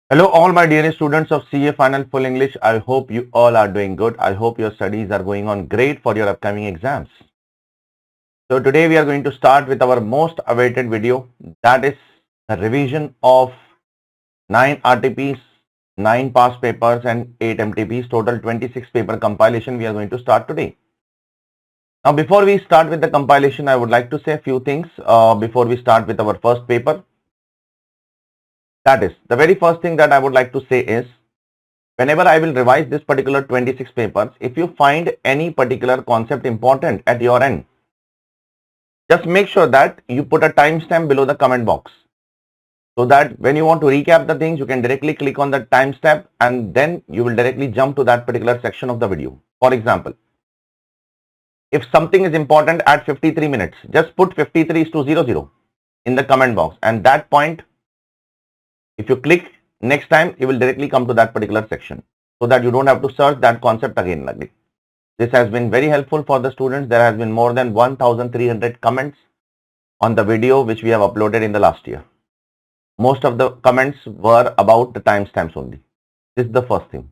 Hello, all my dear students of CA Final Full English. I hope you all are doing good. I hope your studies are going on great for your upcoming exams. So today we are going to start with our most awaited video, that is the revision of 9 RTPs, 9 past papers and 8 MTPs, total 26 paper compilation we are going to start today. Now before we start with the compilation, I would like to say a few things before we start with our first paper. That is, the very first thing that I would like to say is, whenever I will revise this particular 26 papers, if you find any particular concept important at your end, just make sure that you put a timestamp below the comment box, so that when you want to recap the things, you can directly click on the timestamp and then you will directly jump to that particular section of the video. For example, if something is important at 53 minutes, just put 53:00 in the comment box, and that point, if you click, next time you will directly come to that particular section, so that you don't have to search that concept again and again. This has been very helpful for the students. There has been more than 1300 comments on the video which we have uploaded in the last year. Most of the comments were about the timestamps only. This is the first thing.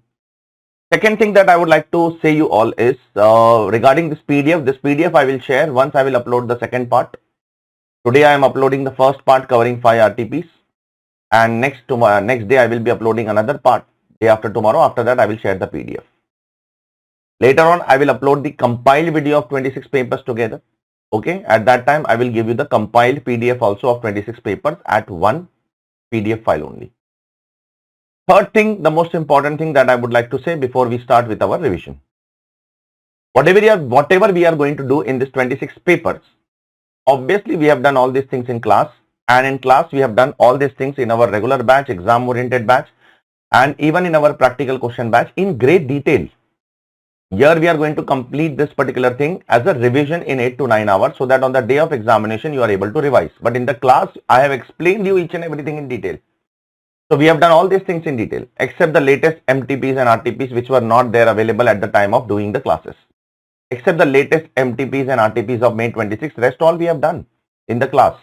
Second thing that I would like to say you all is regarding this PDF. This PDF I will share once I will upload the second part. Today I am uploading the first part covering 5 RTPs. And next day I will be uploading another part. Day after tomorrow, after that I will share the PDF. Later on I will upload the compiled video of 26 papers together. Okay, at that time I will give you the compiled PDF also of 26 papers at one PDF file only. Third thing, the most important thing that I would like to say before we start with our revision. Whatever we are going to do in this 26 papers, obviously we have done all these things in class. And in class, we have done all these things in our regular batch, exam-oriented batch, and even in our practical question batch in great detail. Here we are going to complete this particular thing as a revision in 8 to 9 hours, so that on the day of examination, you are able to revise. But in the class, I have explained you each and everything in detail. So we have done all these things in detail, except the latest MTPs and RTPs, which were not there available at the time of doing the classes. Except the latest MTPs and RTPs of May 26, rest all we have done in the class.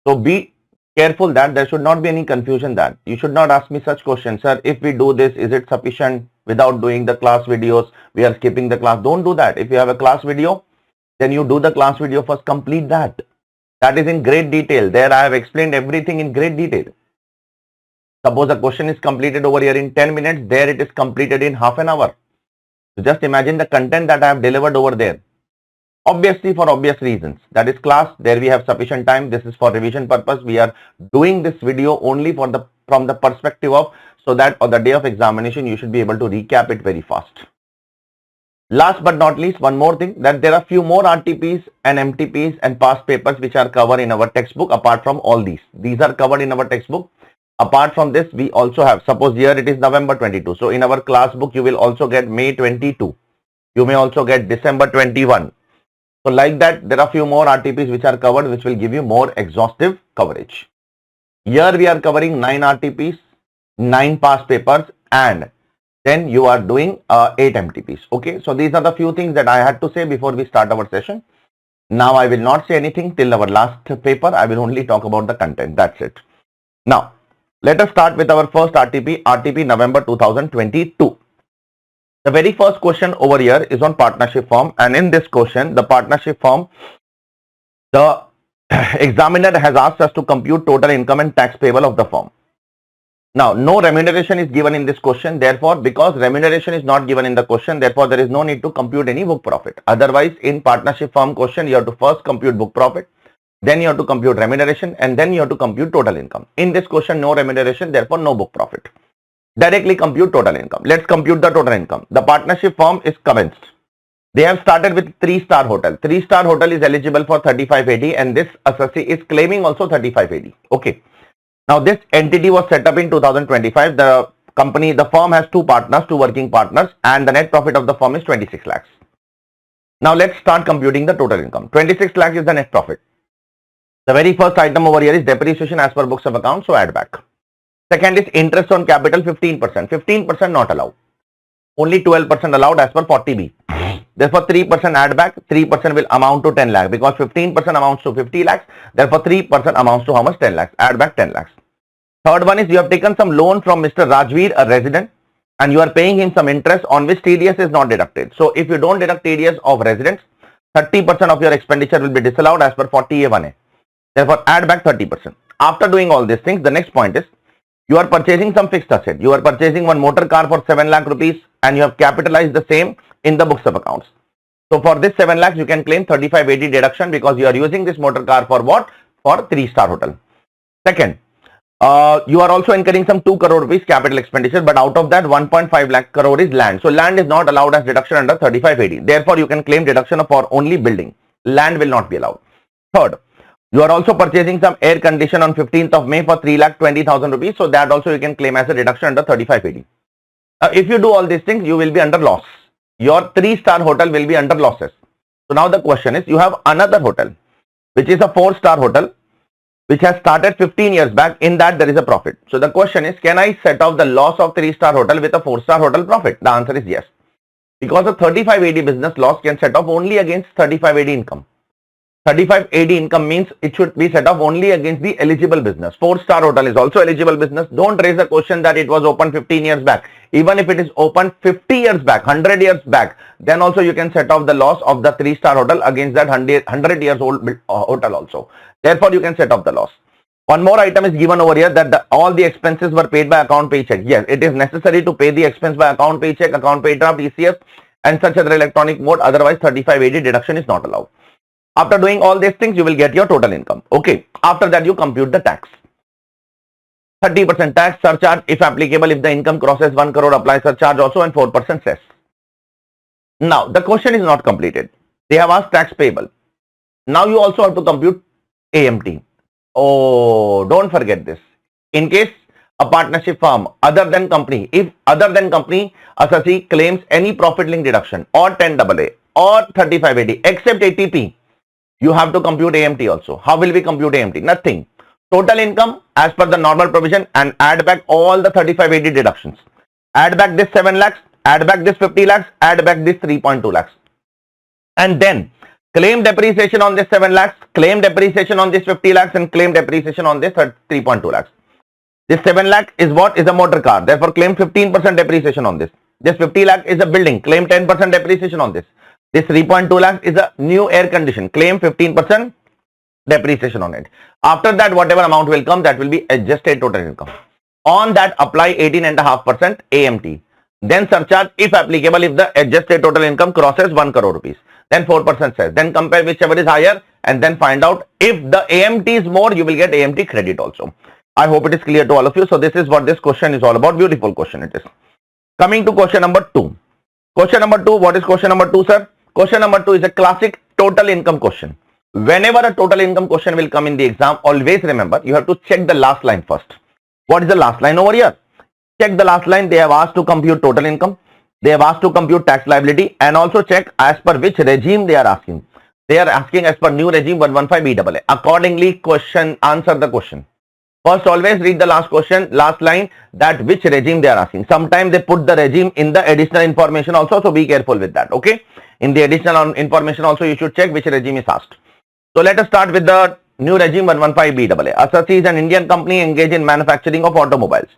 So be careful that there should not be any confusion that you should not ask me such questions. Sir, if we do this, is it sufficient without doing the class videos? We are skipping the class. Don't do that. If you have a class video, then you do the class video first, complete that. That is in great detail. There I have explained everything in great detail. Suppose a question is completed over here in 10 minutes. There it is completed in half an hour. So just imagine the content that I have delivered over there. Obviously, for obvious reasons, that is class, there we have sufficient time. This is for revision purpose. We are doing this video only from the perspective of, so that on the day of examination you should be able to recap it very fast. Last but not least, one more thing, that there are few more RTPs and MTPs and past papers which are covered in our textbook. Apart from all these are covered in our textbook. Apart from this, we also have, suppose here it is November 22. So in our class book you will also get May 22. You may also get December 21. So like that, there are few more RTPs which are covered, which will give you more exhaustive coverage. Here we are covering 9 RTPs, 9 past papers, and then you are doing 8 MTPs. Okay, so these are the few things that I had to say before we start our session. Now I will not say anything till our last paper. I will only talk about the content. That's it. Now let us start with our first RTP November 2022. The very first question over here is on partnership form, and in this question, the partnership form, the examiner has asked us to compute total income and tax payable of the firm. Now, no remuneration is given in this question. Therefore, because remuneration is not given in the question, therefore there is no need to compute any book profit. Otherwise, in partnership firm question, you have to first compute book profit, then you have to compute remuneration, and then you have to compute total income. In this question, no remuneration, therefore no book profit. Directly compute total income. Let's compute the total income. The partnership firm is commenced. They have started with 3-star hotel. 3-star hotel is eligible for 3580, and this associate is claiming also 3580. Okay. Now this entity was set up in 2025. The firm has 2 partners, 2 working partners, and the net profit of the firm is 26 lakhs. Now let's start computing the total income. 26 lakhs is the net profit. The very first item over here is depreciation as per books of accounts, so add back. Second is interest on capital, 15%. 15% not allowed. Only 12% allowed as per 40B. Therefore, 3% add back. 3% will amount to 10 lakh, because 15% amounts to 50 lakhs. Therefore, 3% amounts to how much? 10 lakhs. Add back 10 lakhs. Third one is you have taken some loan from Mr. Rajveer, a resident, and you are paying him some interest on which TDS is not deducted. So if you don't deduct TDS of residents, 30% of your expenditure will be disallowed as per 40A1A. Therefore, add back 30%. After doing all these things, the next point is you are purchasing some fixed asset. You are purchasing one motor car for 7 lakh rupees and you have capitalized the same in the books of accounts. So for this 7 lakhs, you can claim 3580 deduction because you are using this motor car for what? For 3-star hotel. Second, you are also incurring some 2 crore rupees capital expenditure, but out of that 1.5 lakh crore is land. So land is not allowed as deduction under 3580. Therefore, you can claim deduction for only building. Land will not be allowed. Third, you are also purchasing some air condition on 15th of May for 3,20,000 rupees. So that also you can claim as a deduction under 3580. If you do all these things, you will be under loss. Your 3-star hotel will be under losses. So now the question is, you have another hotel, which is a 4-star hotel, which has started 15 years back. In that there is a profit. So the question is, can I set off the loss of 3-star hotel with a 4-star hotel profit? The answer is yes. Because a 3580 business loss can set off only against 3580 income. 3580 income means it should be set off only against the eligible business. 4-star hotel is also eligible business. Don't raise the question that it was open 15 years back. Even if it is open 50 years back, 100 years back, then also you can set off the loss of the 3-star hotel against that 100 years old hotel also. Therefore, you can set off the loss. One more item is given over here that all the expenses were paid by account paycheck. Yes, it is necessary to pay the expense by account paycheck, account pay draft, ECF and such other electronic mode. Otherwise, 3580 deduction is not allowed. After doing all these things, you will get your total income. Okay. After that, you compute the tax. 30% tax surcharge if applicable. If the income crosses 1 crore, apply surcharge also and 4% cess. Now, the question is not completed. They have asked tax payable. Now, you also have to compute AMT. Oh, don't forget this. In case a partnership firm other than company, if other than company associate claims any profit link deduction or 10AA or 3580 except ATP, you have to compute AMT also. How will we compute AMT? Nothing. Total income as per the normal provision and add back all the 3580 deductions. Add back this 7 lakhs, add back this 50 lakhs, add back this 3.2 lakhs. And then claim depreciation on this 7 lakhs, claim depreciation on this 50 lakhs and claim depreciation on this 3.2 lakhs. This 7 lakh is what? Is a motor car. Therefore, claim 15% depreciation on this. This 50 lakh is a building. Claim 10% depreciation on this. This 3.2 lakhs is a new air condition. Claim 15% depreciation on it. After that, whatever amount will come, that will be adjusted total income. On that, apply 18.5% AMT. Then surcharge if applicable if the adjusted total income crosses 1 crore rupees. Then 4% cess. Then compare whichever is higher and then find out if the AMT is more, you will get AMT credit also. I hope it is clear to all of you. So this is what this question is all about. Beautiful question it is. Coming to question number 2. Question number 2. What is question number 2, sir? Question number 2 is a classic total income question. Whenever a total income question will come in the exam, always remember you have to check the last line first. What is the last line over here? Check the last line. They have asked to compute total income. They have asked to compute tax liability and also check as per which regime they are asking. They are asking as per new regime 115BAA. Accordingly, answer the question. First, always read the last question, last line, that which regime they are asking. Sometimes they put the regime in the additional information also, so be careful with that. Okay. In the additional information also, you should check which regime is asked. So let us start with the new regime 115BAA. Asasi is an Indian company engaged in manufacturing of automobiles.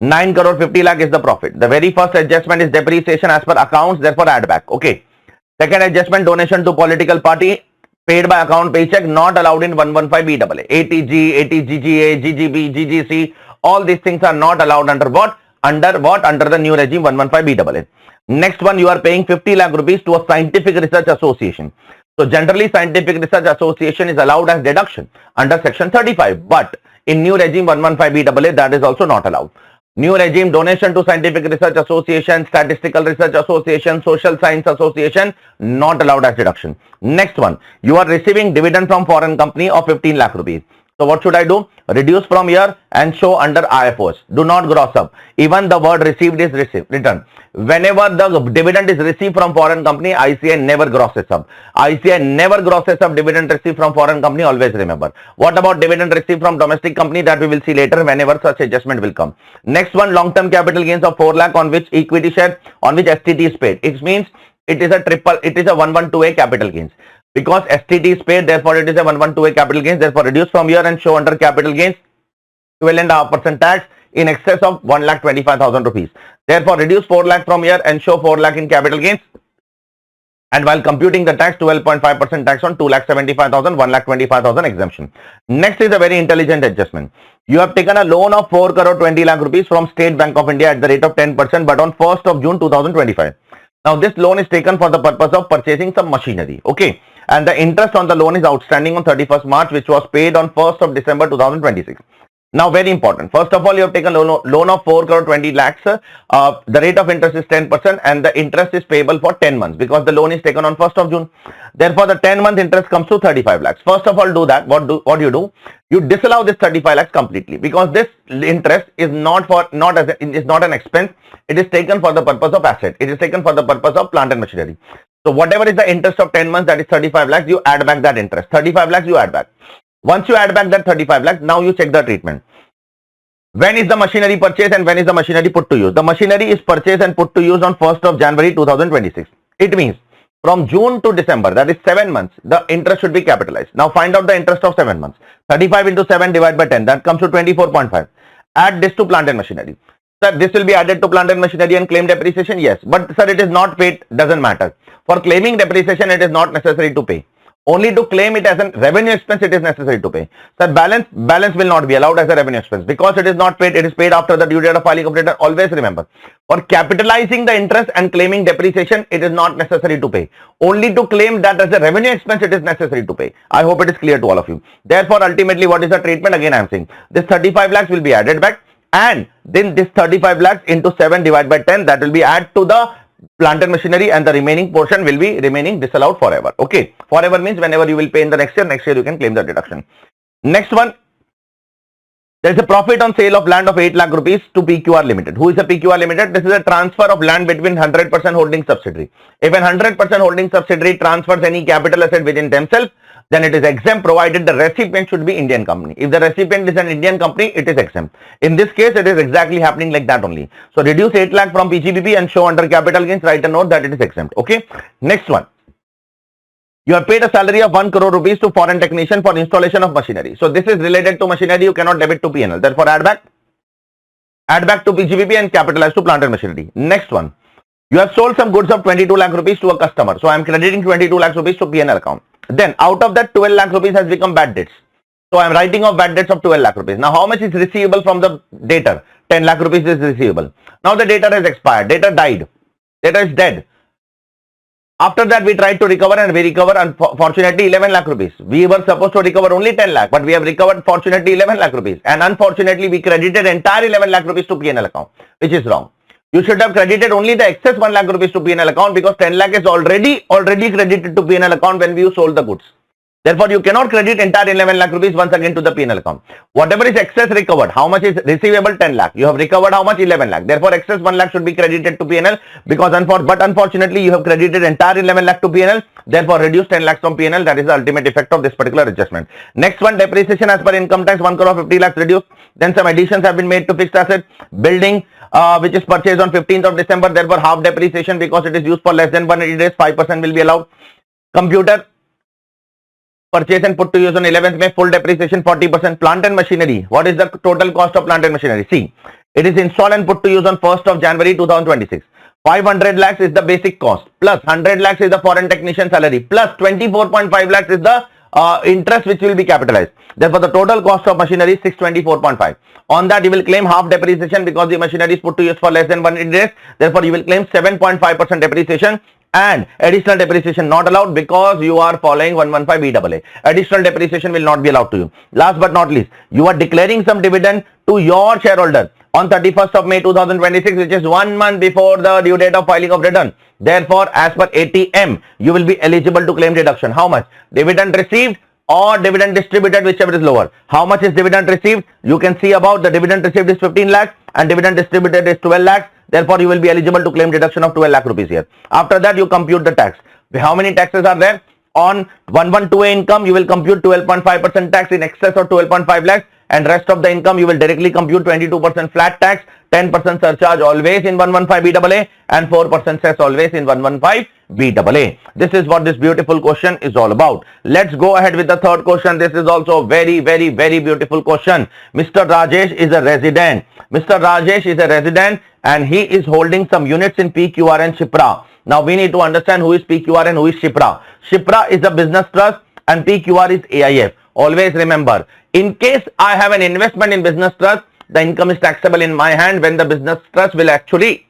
9 crore 50 lakh is the profit. The very first adjustment is depreciation as per accounts, therefore add back. Okay. Second adjustment, donation to political party paid by account paycheck, not allowed in 115BAA. ATG, ATGGA, GGB, GGC, all these things are not allowed under what? Under the new regime 115BAA. Next one, you are paying 50 lakh rupees to a scientific research association. So generally scientific research association is allowed as deduction under section 35, but in new regime 115BAA that is also not allowed. New regime, donation to scientific research association, statistical research association, social science association, not allowed as deduction. Next one, you are receiving dividend from foreign company of 15 lakh rupees. So what should I do? Reduce from here and show under IFOs. Do not gross up. Even the word received is written. Whenever the dividend is received from foreign company, ICI never grosses up. ICI never grosses up dividend received from foreign company, always remember. What about dividend received from domestic company? That we will see later whenever such adjustment will come. Next one, long-term capital gains of 4 lakh on which equity share, on which STT is paid. It means it is a 112A capital gains. Because STT is paid, therefore it is a 112A capital gains. Therefore reduce from here and show under capital gains. 12.5% tax in excess of 1,25,000 rupees. Therefore, reduce 4 lakh from here and show 4 lakh in capital gains. And while computing the tax, 12.5% tax on 2,75,000, 1,25,000 exemption. Next is a very intelligent adjustment. You have taken a loan of 4 crore 20 lakh rupees from State Bank of India at the rate of 10%, but on 1st of June 2025. Now, this loan is taken for the purpose of purchasing some machinery. Okay. And the interest on the loan is outstanding on 31st March, which was paid on 1st of December 2026. Now, very important. First of all, you have taken a loan of 4 crore 20 lakhs. The rate of interest is 10% and the interest is payable for 10 months because the loan is taken on 1st of June. Therefore, the 10-month interest comes to 35 lakhs. First of all, do that. What do you do? You disallow this 35 lakhs completely because this interest is not an expense. It is taken for the purpose of asset. It is taken for the purpose of plant and machinery. So, whatever is the interest of 10 months, that is 35 lakhs, you add back that interest. 35 lakhs, you add back. Once you add back that 35 lakhs, now you check the treatment. When is the machinery purchased and when is the machinery put to use? The machinery is purchased and put to use on 1st of January 2026. It means from June to December, that is 7 months, the interest should be capitalized. Now find out the interest of 7 months. 35 into 7 divided by 10, that comes to 24.5. Add this to plant and machinery. Sir, this will be added to plant and machinery and claim depreciation? Yes. But sir, it is not paid, doesn't matter. For claiming depreciation, it is not necessary to pay. Only to claim it as a revenue expense, it is necessary to pay. Sir, balance will not be allowed as a revenue expense because it is not paid. It is paid after the due date of filing of return. Always remember, for capitalizing the interest and claiming depreciation, it is not necessary to pay. Only to claim that as a revenue expense, it is necessary to pay. I hope it is clear to all of you. Therefore, ultimately, what is the treatment? Again, I am saying this 35 lakhs will be added back, and then this 35 lakhs into 7 divided by 10, that will be added to the plant and machinery, and the remaining portion will be remaining disallowed forever. Okay. Forever means whenever you will pay in the next year you can claim the deduction. Next one, there is a profit on sale of land of 8 lakh rupees to PQR Limited. Who is a PQR Limited? This is a transfer of land between 100% holding subsidiary. If an 100% holding subsidiary transfers any capital asset within themselves, then it is exempt provided the recipient should be Indian company. If the recipient is an Indian company, it is exempt. In this case, it is exactly happening like that only. So reduce 8 lakh from PGBP and show under capital gains, write a note that it is exempt. Okay. Next one. You have paid a salary of 1 crore rupees to foreign technician for installation of machinery. So this is related to machinery, you cannot debit to P&L. Therefore add back to PGBP and capitalize to plant and machinery. Next one. You have sold some goods of 22 lakh rupees to a customer. So I am crediting 22 lakh rupees to P&L account. Then out of that 12 lakh rupees has become bad debts. So I am writing off bad debts of 12 lakh rupees. Now how much is receivable from the debtor? 10 lakh rupees is receivable. Now the debtor has expired. Debtor died. Debtor is dead. After that we tried to recover and we recover unfortunately 11 lakh rupees. We were supposed to recover only 10 lakh, but we have recovered fortunately 11 lakh rupees. And unfortunately we credited entire 11 lakh rupees to P&L account, which is wrong. You should have credited only the excess 1 lakh rupees to P&L account because 10 lakh is already credited to P&L account when you sold the goods. Therefore, you cannot credit entire 11 lakh rupees once again to the P&L account. Whatever is excess recovered, how much is receivable? 10 lakh. You have recovered how much? 11 lakh. Therefore, excess 1 lakh should be credited to P&L because unfortunately, you have credited entire 11 lakh to P&L. Therefore, reduce 10 lakhs from P&L. That is the ultimate effect of this particular adjustment. Next one, depreciation as per income tax, 1 crore 50 lakhs reduced. Then some additions have been made to fixed asset. Building, which is purchased on 15th of December. Therefore, half depreciation because it is used for less than 180 days, 5% will be allowed. Computer, purchase and put to use on 11th May, full depreciation 40%. Plant and machinery. What is the total cost of plant and machinery? See, it is installed and put to use on 1st of January 2026. 500 lakhs is the basic cost, plus 100 lakhs is the foreign technician salary, plus 24.5 lakhs is the interest which will be capitalized. Therefore, the total cost of machinery is 624.5. On that, you will claim half depreciation because the machinery is put to use for less than 180 days. Therefore, you will claim 7.5% depreciation. And additional depreciation not allowed because you are following 115 BAA. Additional depreciation will not be allowed to you. Last but not least, you are declaring some dividend to your shareholder on 31st of May 2026, which is 1 month before the due date of filing of return. Therefore, as per ATM, you will be eligible to claim deduction. How much? Dividend received or dividend distributed, whichever is lower. How much is dividend received? You can see about the dividend received is 15 lakhs and dividend distributed is 12 lakhs. Therefore, you will be eligible to claim deduction of 12 lakh rupees here. After that, you compute the tax. How many taxes are there? On 112A income, you will compute 12.5% tax in excess of 12.5 lakhs. and rest of the income you will directly compute 22% flat tax, 10% surcharge always in 115 BAA and 4% cess always in 115 BAA. This is what this beautiful question is all about. Let's go ahead with the third question. This is also very beautiful question. Mr. Rajesh is a resident. Mr. Rajesh is a resident and he is holding some units in PQR and Shipra. Now we need to understand who is PQR and who is Shipra. Shipra is a business trust and PQR is AIF. Always remember, in case I have an investment in business trust, the income is taxable in my hand when the business trust will actually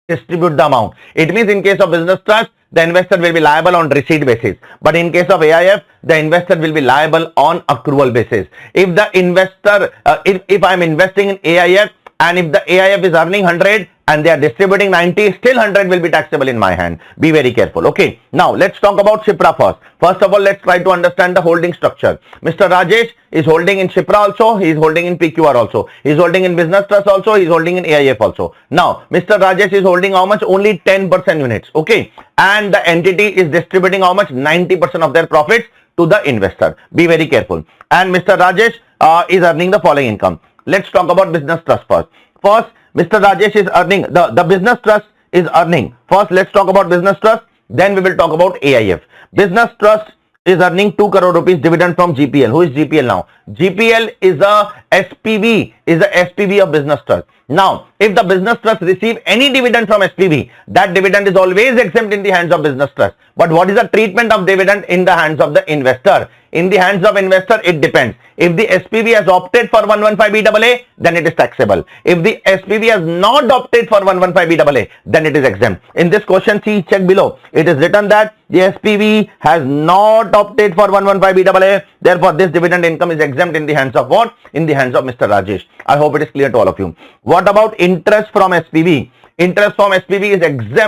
distribute the amount. It means in case of business trust, the investor will be liable on receipt basis. But in case of AIF, the investor will be liable on accrual basis. If the investor, if I am investing in AIF and if the AIF is earning 100 and they are distributing 90, still 100 will be taxable in my hand. Be very careful. Okay. Now let's talk about Shipra first. First of all, let's try to understand the holding structure. Mr. Rajesh is holding in Shipra also. He is holding in PQR also. He is holding in business trust also. He is holding in AIF also. Now, Mr. Rajesh is holding how much? Only 10% units. Okay. And the entity is distributing how much? 90% of their profits to the investor. Be very careful. And Mr. Rajesh is earning the following income. Let's talk about business trust first. First, Mr. Rajesh is earning, the business trust is earning. First, let's talk about business trust. Then we will talk about AIF. Business trust is earning 2 crore rupees dividend from GPL. Who is GPL now? GPL is a SPV of business trust. Now, if the business trust receive any dividend from SPV, that dividend is always exempt in the hands of business trust. But what is the treatment of dividend in the hands of the investor? In the hands of investor, it depends. If the SPV has opted for 115 BAA, then it is taxable. If the SPV has not opted for 115 BAA, then it is exempt. In this question, see, check below. It is written that the SPV has not opted for 115 BAA. Therefore, this dividend income is exempt in the hands of what? In the hands of Mr. Rajesh. I hope it is clear to all of you. What about interest from SPV? Interest from SPV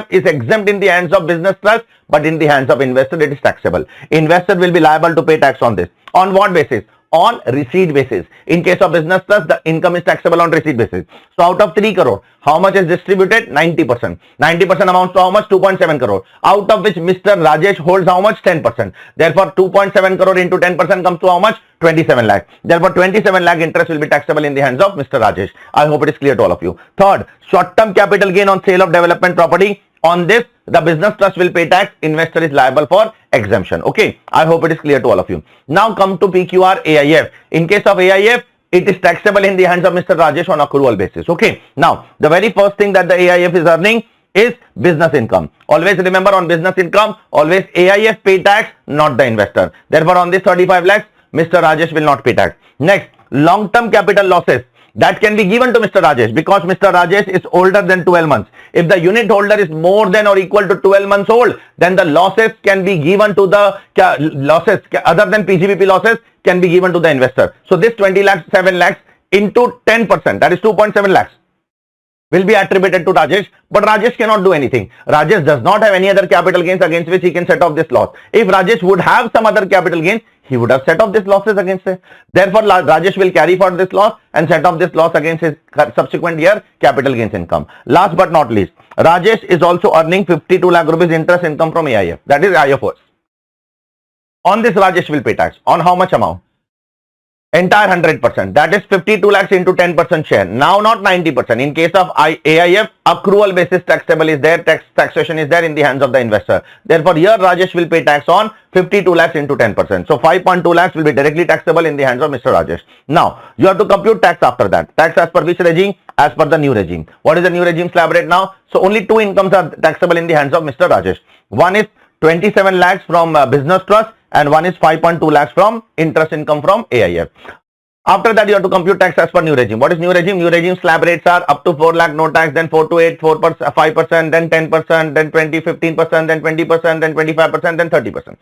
is exempt in the hands of business trust, but in the hands of investor, it is taxable. Investor will be liable to pay tax on this. On what basis? On receipt basis. In case of business trust, the income is taxable on receipt basis. So out of 3 crore, how much is distributed? 90%. 90% amounts to how much? 2.7 crore. Out of which Mr. Rajesh holds how much? 10%. Therefore, 2.7 crore into 10% comes to how much? 27 lakh. Therefore, 27 lakh interest will be taxable in the hands of Mr. Rajesh. I hope it is clear to all of you. Third, short-term capital gain on sale of development property. On this, the business trust will pay tax. Investor is liable for exemption. Okay. I hope it is clear to all of you. Now come to PQR AIF. In case of AIF, it is taxable in the hands of Mr. Rajesh on accrual basis. Okay. Now, the very first thing that the AIF is earning is business income. Always remember, on business income, always AIF pay tax, not the investor. Therefore, on this 35 lakhs, Mr. Rajesh will not pay tax. Next, long-term capital losses. That can be given to Mr. Rajesh because Mr. Rajesh is older than 12 months. If the unit holder is more than or equal to 12 months old, then the losses can be given to the losses other than PGBP losses can be given to the investor. So this 20 lakhs, 7 lakhs into 10%, that is 2.7 lakhs. Will be attributed to Rajesh, but Rajesh cannot do anything. Rajesh does not have any other capital gains against which he can set off this loss. If Rajesh would have some other capital gains, he would have set off this losses against it. Therefore, Rajesh will carry for this loss and set off this loss against his subsequent year capital gains income. Last but not least, Rajesh is also earning 52 lakh rupees interest income from AIF. That is IFOs. On this, Rajesh will pay tax. On how much amount? Entire 100%. That is 52 lakhs into 10% share. Now not 90%. In case of AIF, accrual basis taxable is there. Taxation is there in the hands of the investor. Therefore, here Rajesh will pay tax on 52 lakhs into 10%. So 5.2 lakhs will be directly taxable in the hands of Mr. Rajesh. Now, you have to compute tax after that. Tax as per which regime? As per the new regime. What is the new regime slab rate now? So only two incomes are taxable in the hands of Mr. Rajesh. One is 27 lakhs from business trust and one is 5.2 lakhs from interest income from AIF. After that, you have to compute tax as per new regime. What is new regime? New regime slab rates are up to 4 lakh no tax, then 4 to 8, 4%, 5%, then 10%, then 20, 15%, then 20%, then 25%, then 30%.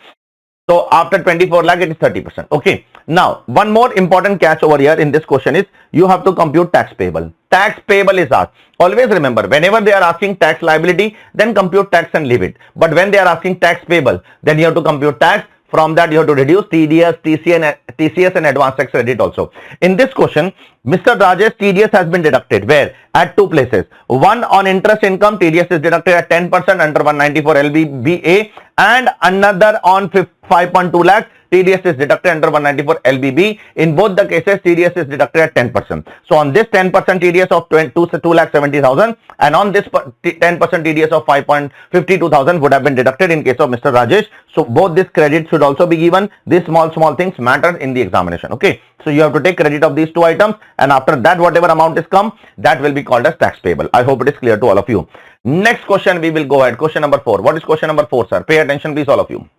So after 24 lakh, it is 30%. Okay. Now, one more important catch over here in this question is you have to compute tax payable. Tax payable is asked. Always remember, whenever they are asking tax liability, then compute tax and leave it. But when they are asking tax payable, then you have to compute tax. From that, you have to reduce TDS, TCS and advance tax credit also. In this question, Mr. Rajesh TDS has been deducted. Where? At two places. One, on interest income, TDS is deducted at 10% under 194 LBBA, and another on 5.2 lakhs, TDS is deducted under 194 LBB. In both the cases, TDS is deducted at 10%. So on this 10% TDS of 2,70,000 and on this 10% TDS of 5.52,000 would have been deducted in case of Mr. Rajesh. So both this credit should also be given. These small things matter in the examination. Okay. So you have to take credit of these two items, and after that whatever amount is come, that will be called as tax payable. I hope it is clear to all of you. Next question we will go ahead. Question number 4. What is question number 4, sir? Pay attention please, all of you.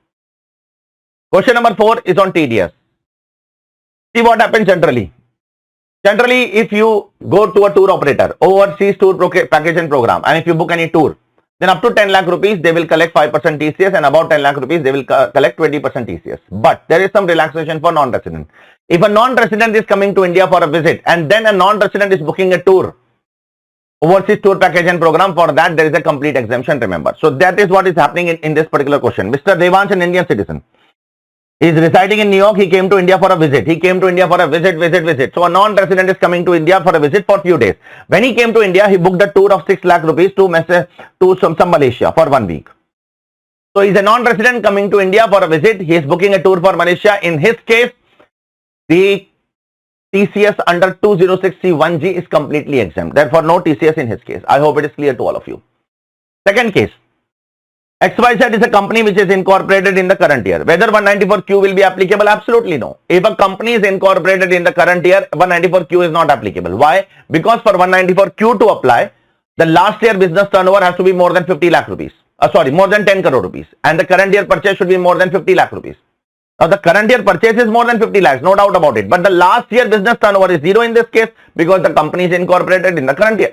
Question number 4 is on TDS. See what happens generally. Generally, if you go to a tour operator, overseas tour package and program, and if you book any tour, then up to 10 lakh rupees, they will collect 5% TCS, and about 10 lakh rupees, they will collect 20% TCS. But there is some relaxation for non-resident. If a non-resident is coming to India for a visit, and then a non-resident is booking a tour, overseas tour package and program, for that there is a complete exemption, remember. So that is what is happening in this particular question. Mr. Devansh, an Indian citizen, is residing in New York. He came to India for a visit. So a non-resident is coming to India for a visit for few days. When he came to India, he booked a tour of 6 lakh rupees to some Malaysia for 1 week. So he's a non-resident coming to India for a visit. He is booking a tour for Malaysia. In his case, the TCS under 206C1G is completely exempt. Therefore, no TCS in his case. I hope it is clear to all of you. Second case. XYZ is a company which is incorporated in the current year. Whether 194Q will be applicable? Absolutely no. If a company is incorporated in the current year, 194Q is not applicable. Why? Because for 194Q to apply, the last year business turnover has to be more than 50 lakh rupees. More than 10 crore rupees. And the current year purchase should be more than 50 lakh rupees. Now the current year purchase is more than 50 lakhs, no doubt about it. But the last year business turnover is zero in this case because the company is incorporated in the current year.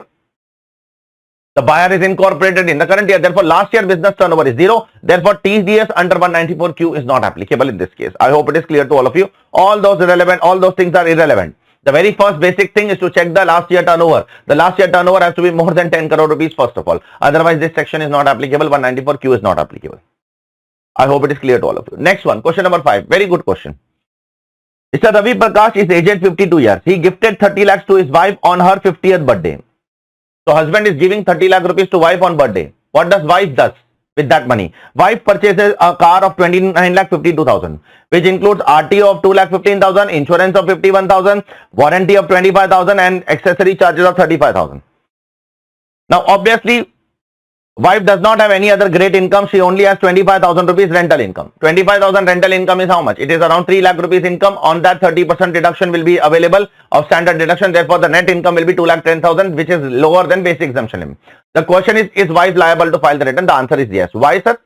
The buyer is incorporated in the current year. Therefore, last year business turnover is zero. Therefore, TDS under 194Q is not applicable in this case. I hope it is clear to all of you. All those things are irrelevant. The very first basic thing is to check the last year turnover. The last year turnover has to be more than 10 crore rupees first of all. Otherwise, this section is not applicable. 194Q is not applicable. I hope it is clear to all of you. Next one, question number 5. Very good question. Mr. Ravi Prakash is aged 52 years. He gifted 30 lakhs to his wife on her 50th birthday. So husband is giving 30 lakh rupees to wife on birthday. What does wife does with that money? Wife purchases a car of 29 lakh 52,000, which includes RTO of 2 lakh 15,000, insurance of 51,000, warranty of 25,000 and accessory charges of 35,000. Now obviously, wife does not have any other great income. She only has 25,000 rupees rental income. 25,000 rental income is how much? It is around 3 lakh rupees income. On that 30% deduction will be available of standard deduction. Therefore, the net income will be 2,10,000, which is lower than basic exemption limit. The question is wife liable to file the return? The answer is yes. Why, sir?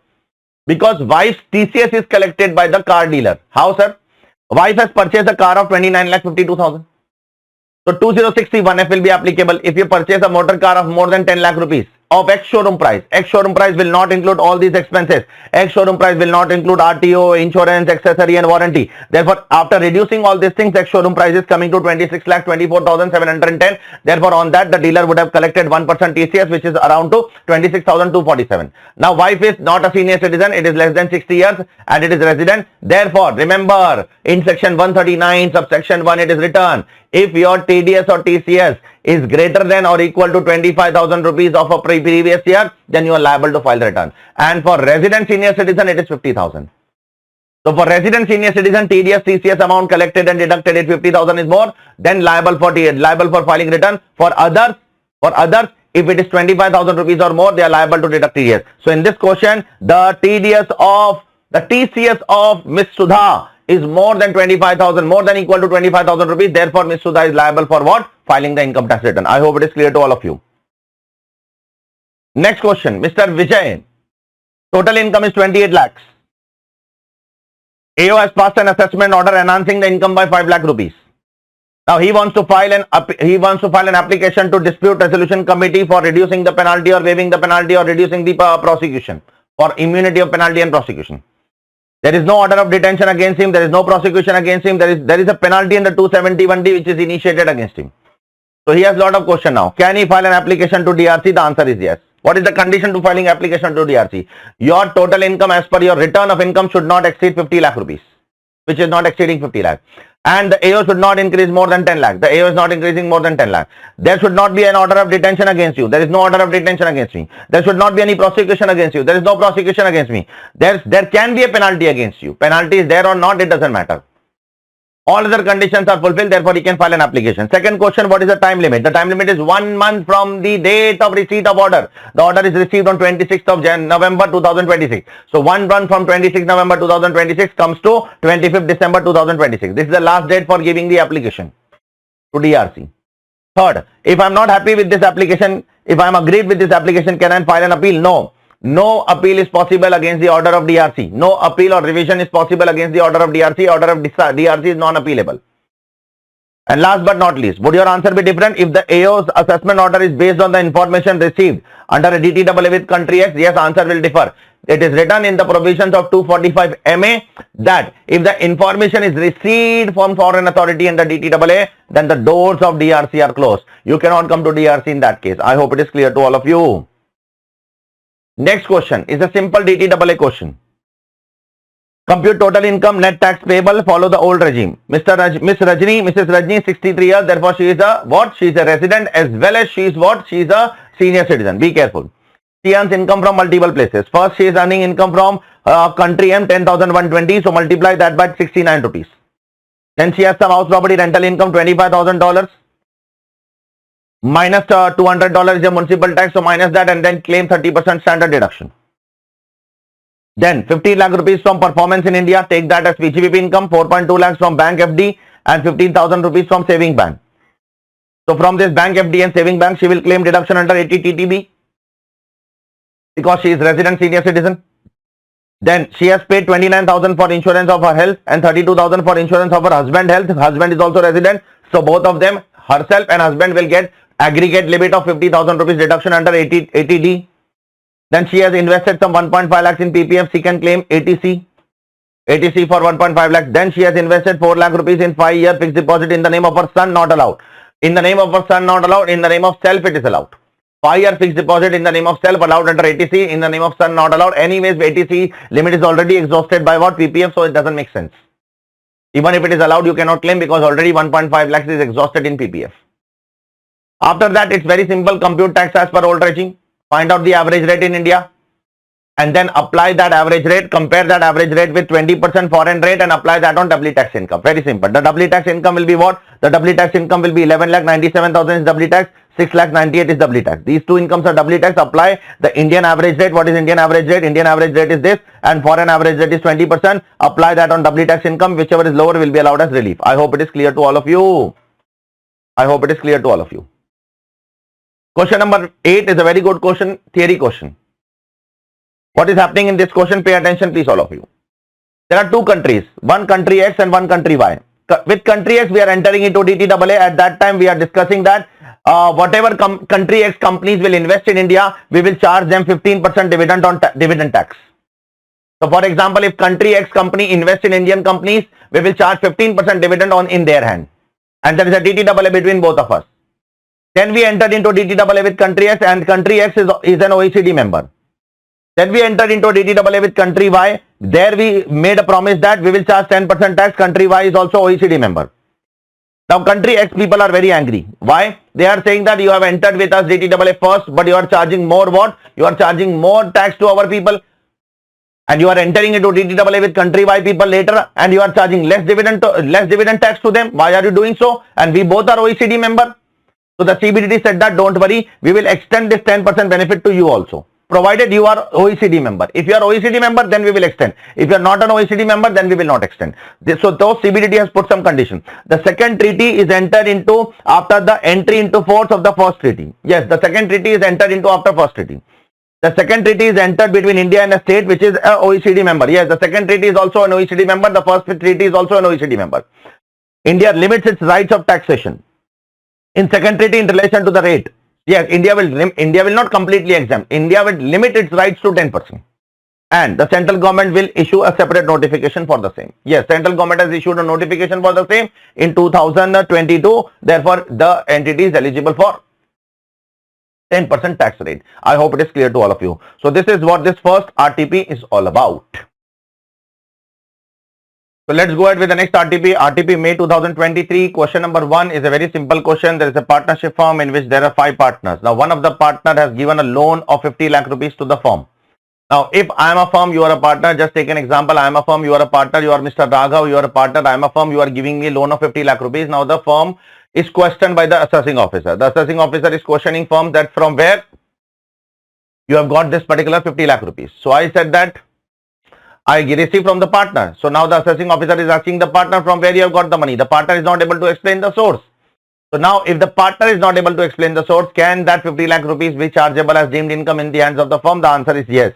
Because wife's TCS is collected by the car dealer. How, sir? Wife has purchased a car of 29 lakh 52,000. So 206C1F will be applicable if you purchase a motor car of more than 10 lakh rupees. Of ex-showroom price. Ex-showroom price will not include all these expenses. Ex-showroom price will not include RTO, insurance, accessory and warranty. Therefore, after reducing all these things, ex-showroom price is coming to 26 lakh 24,710. Therefore, on that, the dealer would have collected 1% TCS, which is around to 26,247. Now, wife is not a senior citizen. It is less than 60 years and it is resident. Therefore, remember, in section 139, subsection 1, it is written, if your TDS or TCS is greater than or equal to 25,000 rupees of a previous year, then you are liable to file the return. And for resident senior citizen, it is 50,000. So for resident senior citizen, TDS, TCS amount collected and deducted if 50,000 is more, then liable for filing return. For others, if it is 25,000 rupees or more, they are liable to deduct TDS. So in this question, the TCS of Miss Sudha is more than 25,000, more than equal to 25,000 rupees. Therefore, Ms. Sudha is liable for what? Filing the income tax return. I hope it is clear to all of you. Next question, Mr. Vijay. Total income is 28 lakhs. AO has passed an assessment order enhancing the income by 5 lakh rupees. Now he wants to file an application to dispute resolution committee for reducing the penalty or waiving the penalty or reducing the prosecution for immunity of penalty and prosecution. There is no order of detention against him. There is no prosecution against him. There is a penalty in the 271D which is initiated against him. So he has a lot of question now. Can he file an application to DRC? The answer is yes. What is the condition to filing application to DRC? Your total income as per your return of income should not exceed 50 lakh rupees, which is not exceeding 50 lakh. and the AO should not increase more than 10 lakh. The AO is not increasing more than 10 lakh. There should not be an order of detention against you. There is no order of detention against me. There should not be any prosecution against you. There is no prosecution against me. There can be a penalty against you. Penalty is there or not, it doesn't matter. All other conditions are fulfilled, therefore he can file an application. Second question, what is the time limit? The time limit is 1 month from the date of receipt of order. The order is received on 26th of November 2026. So 1 month from 26th November 2026 comes to 25th December 2026. This is the last date for giving the application to DRC. Third, if I am not happy with this application, if I am agreed with this application, can I file an appeal? No. No appeal is possible against the order of DRC. No appeal or revision is possible against the order of DRC. Order of DRC is non-appealable. And last but not least, would your answer be different if the AO's assessment order is based on the information received under a DTAA with country X? Yes, answer will differ. It is written in the provisions of 245 MA that if the information is received from foreign authority under DTAA, then the doors of DRC are closed. You cannot come to DRC in that case. I hope it is clear to all of you. Next question is a simple DTAA question. Compute total income, net tax payable, follow the old regime. Miss Rajni, 63 years, therefore she is a what? She is a resident as well as she is what? She is a senior citizen. Be careful. She earns income from multiple places. First, she is earning income from country M 10,120, so multiply that by 69 rupees. Then she has some house property rental income $25,000. Minus $200 is a municipal tax, so minus that and then claim 30% standard deduction. Then 15 lakh rupees from performance in India, take that as PGBP income, 4.2 lakhs from bank FD and 15,000 rupees from saving bank. So from this bank FD and saving bank, she will claim deduction under 80 TTB because she is resident senior citizen. Then she has paid 29,000 for insurance of her health and 32,000 for insurance of her husband health. Husband is also resident, so both of them, herself and husband, will get aggregate limit of 50,000 rupees deduction under 80D. Then she has invested some 1.5 lakhs in PPF. She can claim ATC for 1.5 lakhs. Then she has invested 4 lakh rupees in 5-year fixed deposit in the name of her son, not allowed. In the name of her son, not allowed. In the name of self, it is allowed. 5-year fixed deposit in the name of self, allowed under ATC. In the name of son, not allowed. Anyways, ATC limit is already exhausted by what? PPF, so it doesn't make sense. Even if it is allowed, you cannot claim because already 1.5 lakhs is exhausted in PPF. After that, it's very simple. Compute tax as per old regime. Find out the average rate in India and then apply that average rate. Compare that average rate with 20% foreign rate and apply that on doubly tax income. Very simple. The doubly tax income will be what? The doubly tax income will be 11,97,000 is doubly tax. 6,98,000 is doubly tax. These two incomes are doubly tax. Apply the Indian average rate. What is Indian average rate? Indian average rate is this and foreign average rate is 20%. Apply that on doubly tax income. Whichever is lower will be allowed as relief. I hope it is clear to all of you. I hope it is clear to all of you. Question number 8 is a very good question, theory question. What is happening in this question? Pay attention, please, all of you. There are two countries, one country X and one country Y. With country X, we are entering into DTAA. At that time, we are discussing that whatever country X companies will invest in India, we will charge them 15% dividend on dividend tax. So, for example, if country X company invests in Indian companies, we will charge 15% dividend on in their hand. And there is a DTAA between both of us. Then we entered into DTAA with country X and country X is an OECD member. Then we entered into DTAA with country Y. There we made a promise that we will charge 10% tax. Country Y is also OECD member. Now country X people are very angry. Why? They are saying that you have entered with us DTAA first, but you are charging more what? You are charging more tax to our people. And you are entering into DTAA with country Y people later and you are charging less dividend tax to them. Why are you doing so? And we both are OECD member. So the CBDT said that don't worry, we will extend this 10% benefit to you also, provided you are OECD member. If you are OECD member, then we will extend. If you are not an OECD member, then we will not extend. So those CBDT has put some condition. The second treaty is entered into after the entry into force of the first treaty. Yes, the second treaty is entered into after first treaty. The second treaty is entered between India and a state which is an OECD member. Yes, the second treaty is also an OECD member. The first treaty is also an OECD member. India limits its rights of taxation. In second treaty in relation to the rate, yes, India will not completely exempt. India will limit its rights to 10%. And the central government will issue a separate notification for the same. Yes, central government has issued a notification for the same in 2022. Therefore, the entity is eligible for 10% tax rate. I hope it is clear to all of you. So this is what this first RTP is all about. So let's go ahead with the next RTP. RTP May 2023. Question number 1 is a very simple question. There is a partnership firm in which there are 5 partners. Now one of the partner has given a loan of 50 lakh rupees to the firm. Now if I am a firm, you are a partner. Just take an example. I am a firm, you are a partner. You are Mr. Raghav, you are a partner. I am a firm, you are giving me a loan of 50 lakh rupees. Now the firm is questioned by the assessing officer. The assessing officer is questioning firm that from where you have got this particular 50 lakh rupees. So I said that I received from the partner. So now the assessing officer is asking the partner from where you have got the money. The partner is not able to explain the source. So now if the partner is not able to explain the source, can that 50 lakh rupees be chargeable as deemed income in the hands of the firm? The answer is yes.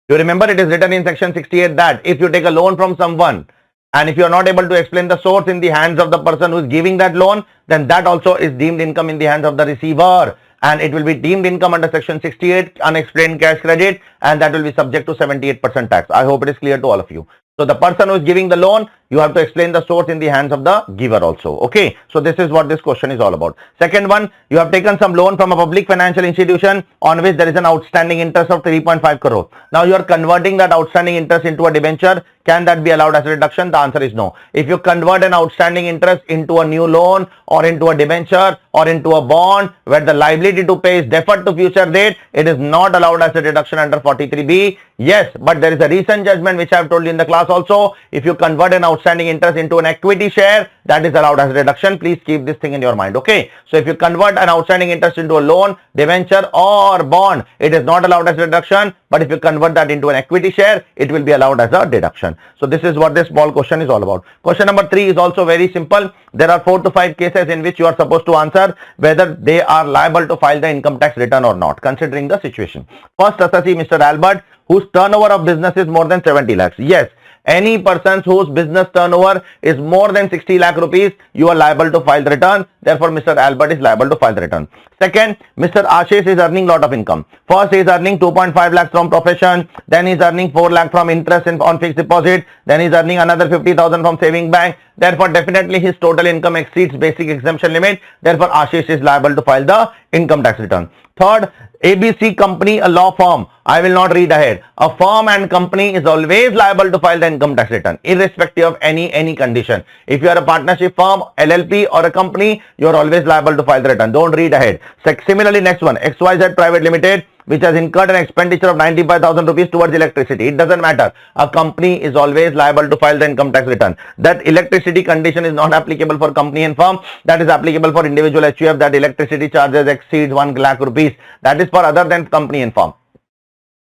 You remember it is written in section 68 that if you take a loan from someone and if you are not able to explain the source in the hands of the person who is giving that loan, then that also is deemed income in the hands of the receiver. And it will be deemed income under section 68 unexplained cash credit, and that will be subject to 78% tax. I hope it is clear to all of you. So the person who is giving the loan, you have to explain the source in the hands of the giver also. Okay. So this is what this question is all about. Second one, you have taken some loan from a public financial institution on which there is an outstanding interest of 3.5 crore. Now you are converting that outstanding interest into a debenture. Can that be allowed as a reduction? The answer is no. If you convert an outstanding interest into a new loan or into a debenture or into a bond where the liability to pay is deferred to future date, it is not allowed as a deduction under 43B. Yes, but there is a recent judgment which I have told you in the class also. If you convert an outstanding interest into an equity share, that is allowed as a deduction. Please keep this thing in your mind. Okay. So if you convert an outstanding interest into a loan, debenture or bond, it is not allowed as a deduction. But if you convert that into an equity share, it will be allowed as a deduction. So this is what this small question is all about. Question number 3 is also very simple. There are 4 to 5 cases in which you are supposed to answer whether they are liable to file the income tax return or not, considering the situation. First assessee, Mr. Albert, whose turnover of business is more than 70 lakhs. Yes. Any person whose business turnover is more than 60 lakh rupees, you are liable to file the return. Therefore, Mr. Albert is liable to file the return. Second, Mr. Ashish is earning lot of income. First, he is earning 2.5 lakhs from profession. Then he is earning 4 lakh from interest on fixed deposit. Then he is earning another 50,000 from saving bank. Therefore, definitely his total income exceeds basic exemption limit. Therefore, Ashish is liable to file the income tax return. Third, ABC company, a law firm. I will not read ahead. A firm and company is always liable to file the income tax return, irrespective of any condition. If you are a partnership firm, LLP or a company, you are always liable to file the return. Don't read ahead. Similarly, next one, XYZ Private Limited, which has incurred an expenditure of 95,000 rupees towards electricity. It doesn't matter. A company is always liable to file the income tax return. That electricity condition is not applicable for company and firm. That is applicable for individual HUF, that electricity charges exceeds 1 lakh rupees. That is for other than company and firm.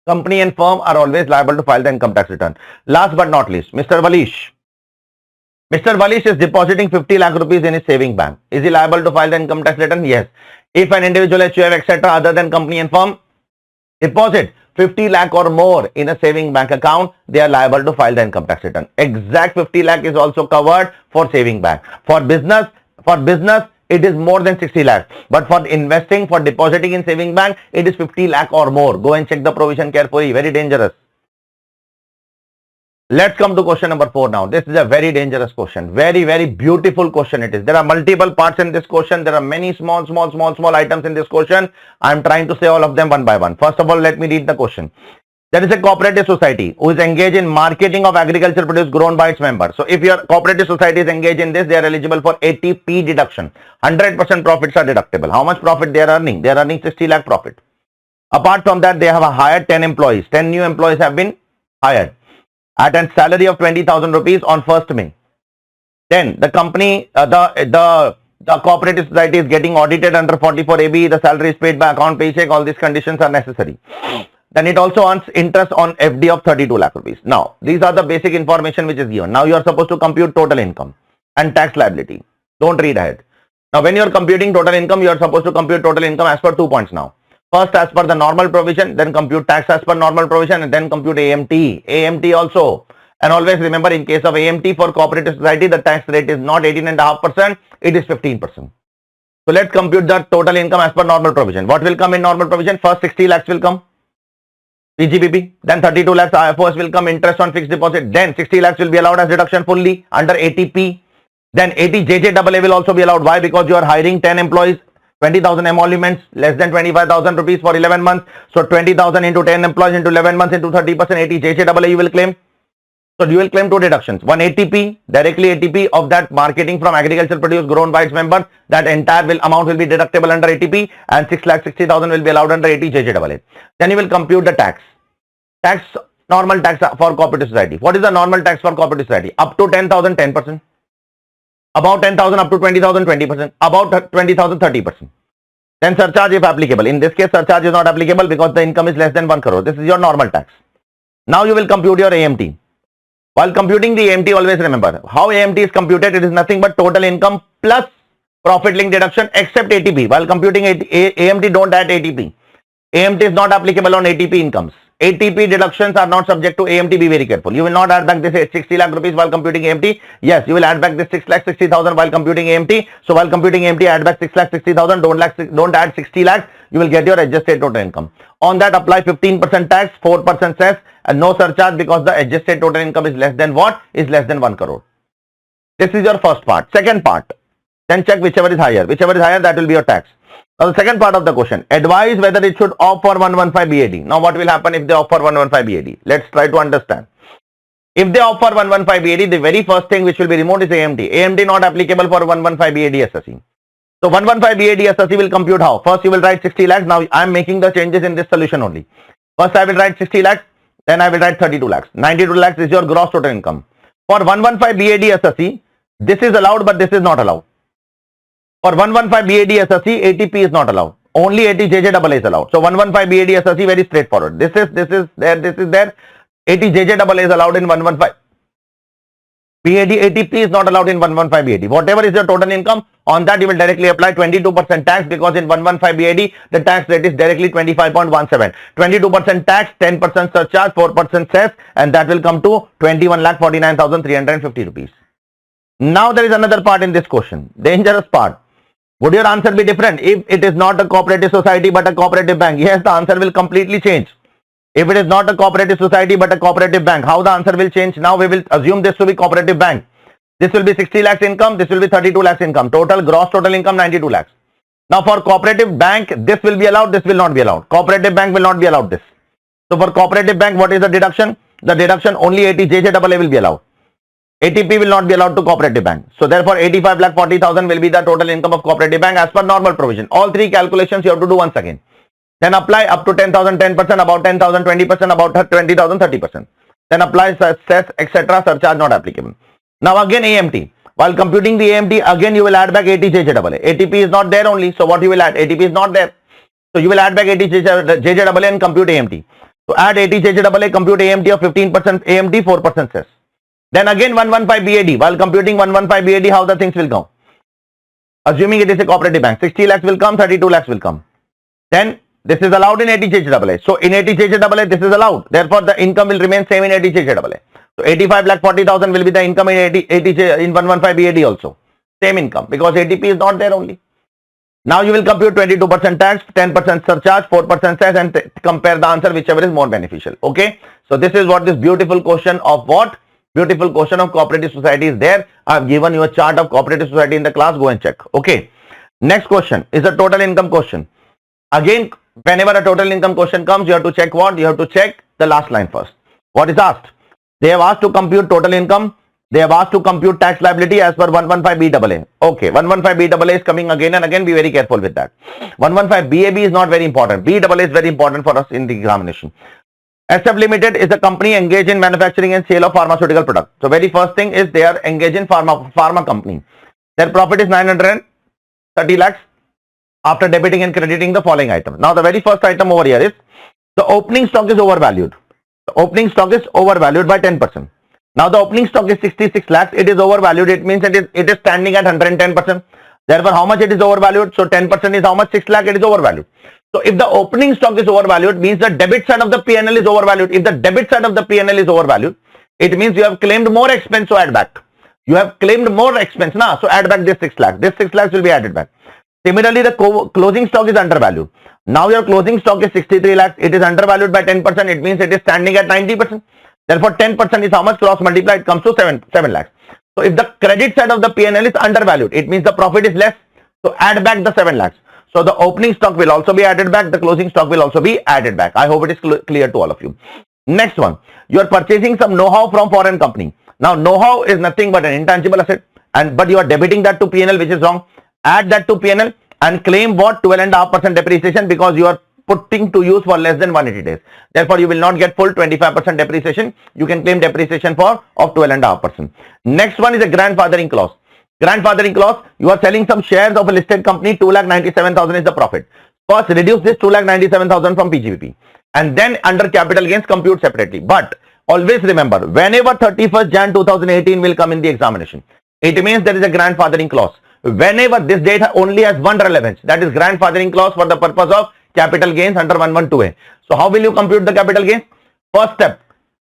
Company and firm are always liable to file the income tax return. Last but not least, Mr. Valish. Mr. Valish is depositing 50 lakh rupees in his saving bank. Is he liable to file the income tax return? Yes. If an individual HUF, etc., other than company and firm, deposit 50 lakh or more in a saving bank account, they are liable to file the income tax return. Exact 50 lakh is also covered for saving bank. For business, it is more than 60 lakh. But for investing, for depositing in saving bank, it is 50 lakh or more. Go and check the provision carefully. Very dangerous. Let's come to question number 4 now. This is a very dangerous question. Very beautiful question it is. There are multiple parts in this question. There are many small items in this question. I am trying to say all of them one by one. First of all, let me read the question. There is a cooperative society who is engaged in marketing of agricultural produce grown by its members. So if your cooperative society is engaged in this, they are eligible for 80P deduction. 100% profits are deductible. How much profit they are earning? They are earning 60 lakh profit. Apart from that, they have hired 10 employees. 10 new employees have been hired at a salary of 20,000 rupees on 1st May. Then the company, the cooperative society is getting audited under 44AB. The salary is paid by account paycheck. All these conditions are necessary. Then it also earns interest on FD of 32 lakh rupees. Now, these are the basic information which is given. Now, you are supposed to compute total income and tax liability. Don't read ahead. Now, when you are computing total income, you are supposed to compute total income as per 2 points now. First, as per the normal provision, then compute tax as per normal provision, and then compute AMT. AMT also. And always remember, in case of AMT for cooperative society, the tax rate is not 18.5%, it is 15%. So let's compute the total income as per normal provision. What will come in normal provision? First 60 lakhs will come, PGBP. Then 32 lakhs IFOS will come, interest on fixed deposit. Then 60 lakhs will be allowed as deduction fully under 80P. Then 80 JJAA will also be allowed. Why? Because you are hiring 10 employees, 20,000 emoluments, less than 25,000 rupees for 11 months. So 20,000 into 10 employees into 11 months into 30%, 80 JJAA you will claim. So you will claim two deductions. One ATP, directly ATP of that marketing from agricultural produce grown by its members. That entire amount will be deductible under ATP, and 6,60,000 will be allowed under ATJJAA. Then you will compute the tax. Normal tax for cooperative society. What is the normal tax for cooperative society? Up to 10,000, 10%. About 10,000 up to 20,000, 20%. About 20,000, 30%. Then surcharge if applicable. In this case, surcharge is not applicable because the income is less than 1 crore. This is your normal tax. Now you will compute your AMT. While computing the AMT, always remember how AMT is computed. It is nothing but total income plus profit link deduction except ATP. While computing AMT, don't add ATP. AMT is not applicable on ATP incomes. ATP deductions are not subject to AMT. Be very careful. You will not add back this 60 lakh rupees while computing AMT. Yes, you will add back this 6,60,000 while computing AMT. So while computing AMT, add back 6,60,000. Don't add 60 lakhs. You will get your adjusted total income. On that, apply 15% tax, 4% cess, and no surcharge because the adjusted total income is less than what? Is less than 1 crore. This is your first part. Second part, then check whichever is higher. Whichever is higher, that will be your tax. Now the second part of the question, advise whether it should opt for 115 BAD. Now what will happen if they opt for 115 BAD? Let's try to understand. If they opt for 115 BAD, the very first thing which will be removed is AMT. AMT not applicable for 115 BAD SSE. So 115 BAD SSE will compute how? First you will write 60 lakhs. Now I am making the changes in this solution only. First I will write 60 lakhs. Then I will write 32 lakhs. 92 lakhs is your gross total income. For 115 BAD SSE, this is allowed but this is not allowed. For 115 BAD SSE, ATP is not allowed. Only ATJJAA is allowed. So 115 BAD SSE, very straightforward. This is there. ATJJAA is allowed in 115. BAD ATP is not allowed in 115 BAD. Whatever is your total income, on that you will directly apply 22% tax because in 115 BAD the tax rate is directly 25.17. 22% tax, 10% surcharge, 4% cess, and that will come to 21,49,350 rupees. Now there is another part in this question, dangerous part. Would your answer be different if it is not a cooperative society but a cooperative bank? Yes, the answer will completely change. If it is not a cooperative society but a cooperative bank, how the answer will change? Now we will assume this to be cooperative bank. This will be 60 lakhs income, this will be 32 lakhs income. Gross total income 92 lakhs. Now for cooperative bank, this will be allowed, this will not be allowed. Cooperative bank will not be allowed this. So for cooperative bank, what is the deduction? The deduction only ATJJAA will be allowed. ATP will not be allowed to cooperative bank. So therefore 85,40,000 will be the total income of cooperative bank as per normal provision. All three calculations you have to do once again. Then apply up to 10,000 10%, about 10,000 20%, about 20,000 30%. Then apply cess, etc. Surcharge not applicable. Now again AMT. While computing the AMT, again you will add back ATJJAA. ATP is not there only. So what you will add? ATP is not there. So you will add back ATJJAA and compute AMT. So add ATJJAA, compute AMT of 15% AMT, 4% cess. Then again 115 BAD. While computing 115 BAD, how the things will go? Assuming it is a cooperative bank, 60 lakhs will come, 32 lakhs will come. Then this is allowed in ATJJAA. So in ATJJAA, this is allowed. Therefore, the income will remain same in ATJJAA. So 85,40,000 will be the income in in 115 BAD also. Same income because ATP is not there only. Now you will compute 22% tax, 10% surcharge, 4% cess and compare the answer whichever is more beneficial. Okay. So this is what this beautiful question of what? Beautiful question of cooperative society is there. I have given you a chart of cooperative society in the class. Go and check. Okay. Next question is a total income question. Again, whenever a total income question comes, you have to check what? You have to check the last line first. What is asked? They have asked to compute total income. They have asked to compute tax liability as per 115 BAA. Okay, 115 BAA is coming again and again. Be very careful with that. 115 BAB is not very important. BAA is very important for us in the examination. SF Limited is a company engaged in manufacturing and sale of pharmaceutical products. So very first thing is they are engaged in pharma company. Their profit is 930 lakhs after debiting and crediting the following item. Now the very first item over here is the opening stock is overvalued. The opening stock is overvalued by 10%. Now the opening stock is 66 lakhs. It is overvalued. It means it is standing at 110%. Therefore, how much it is overvalued? So 10% is how much? 6 lakh. It is overvalued. So if the opening stock is overvalued, means the debit side of the P&L is overvalued. If the debit side of the P&L is overvalued, it means you have claimed more expense, so add back. You have claimed more expense, na? So add back this 6 lakh. This 6 lakhs will be added back. Similarly, the closing stock is undervalued. Now your closing stock is 63 lakhs. It is undervalued by 10%. It means it is standing at 90%. Therefore, 10% is how much? Cross multiply. It comes to 7 lakhs. So if the credit side of the P&L is undervalued, it means the profit is less. So add back the 7 lakhs. So the opening stock will also be added back. The closing stock will also be added back. I hope it is clear to all of you. Next one, you are purchasing some know-how from foreign company. Now know-how is nothing but an intangible asset, but you are debiting that to P&L, which is wrong. Add that to P&L and claim what? 12.5% depreciation, because you are putting to use for less than 180 days. Therefore, you will not get full 25% depreciation. You can claim depreciation of 12.5%. Next one is a grandfathering clause. Grandfathering clause, you are selling some shares of a listed company, 2,97,000 is the profit. First, reduce this 2,97,000 from PGBP, and then under capital gains compute separately. But always remember, whenever 31st Jan 2018 will come in the examination, it means there is a grandfathering clause. Whenever this date only has one relevance, that is grandfathering clause for the purpose of capital gains under 112A. So how will you compute the capital gains? First step,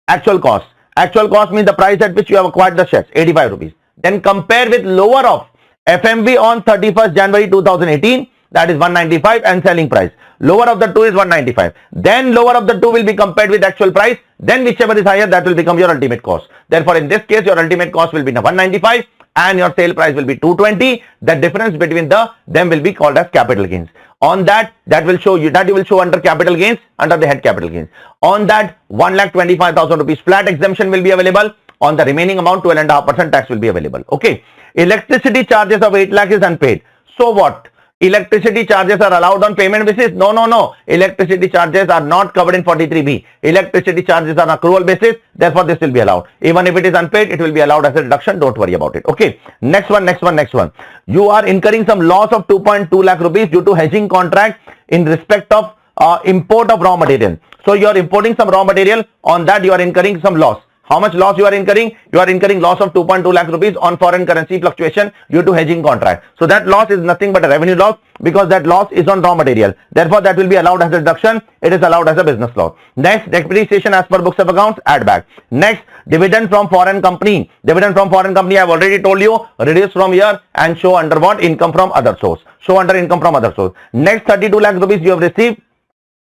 actual cost. Actual cost means the price at which you have acquired the shares, 85 rupees. Then compare with lower of FMV on 31st January 2018, that is 195, and selling price. Lower of the two is 195. Then lower of the two will be compared with actual price. Then whichever is higher, that will become your ultimate cost. Therefore, in this case, your ultimate cost will be 195 and your sale price will be 220. The difference between them will be called as capital gains. On that will show you that you will show under capital gains, under the head capital gains. On that, 1,25,000 rupees flat exemption will be available. On the remaining amount, 12.5% tax will be available. Okay. Electricity charges of 8 lakh is unpaid. So what? Electricity charges are allowed on payment basis? No. Electricity charges are not covered in 43B. Electricity charges are on accrual basis. Therefore, this will be allowed. Even if it is unpaid, it will be allowed as a deduction. Don't worry about it. Okay. Next one. You are incurring some loss of 2.2 lakh rupees due to hedging contract in respect of import of raw material. So, you are importing some raw material. On that, you are incurring some loss. How much loss you are incurring? You are incurring loss of 2.2 lakh rupees on foreign currency fluctuation due to hedging contract. So that loss is nothing but a revenue loss, because that loss is on raw material. Therefore, that will be allowed as a deduction. It is allowed as a business loss. Next, depreciation as per books of accounts, add back. Next, dividend from foreign company. Dividend from foreign company, I have already told you, reduce from here and show under what? Income from other source. Show under income from other source. Next, 32 lakh rupees you have received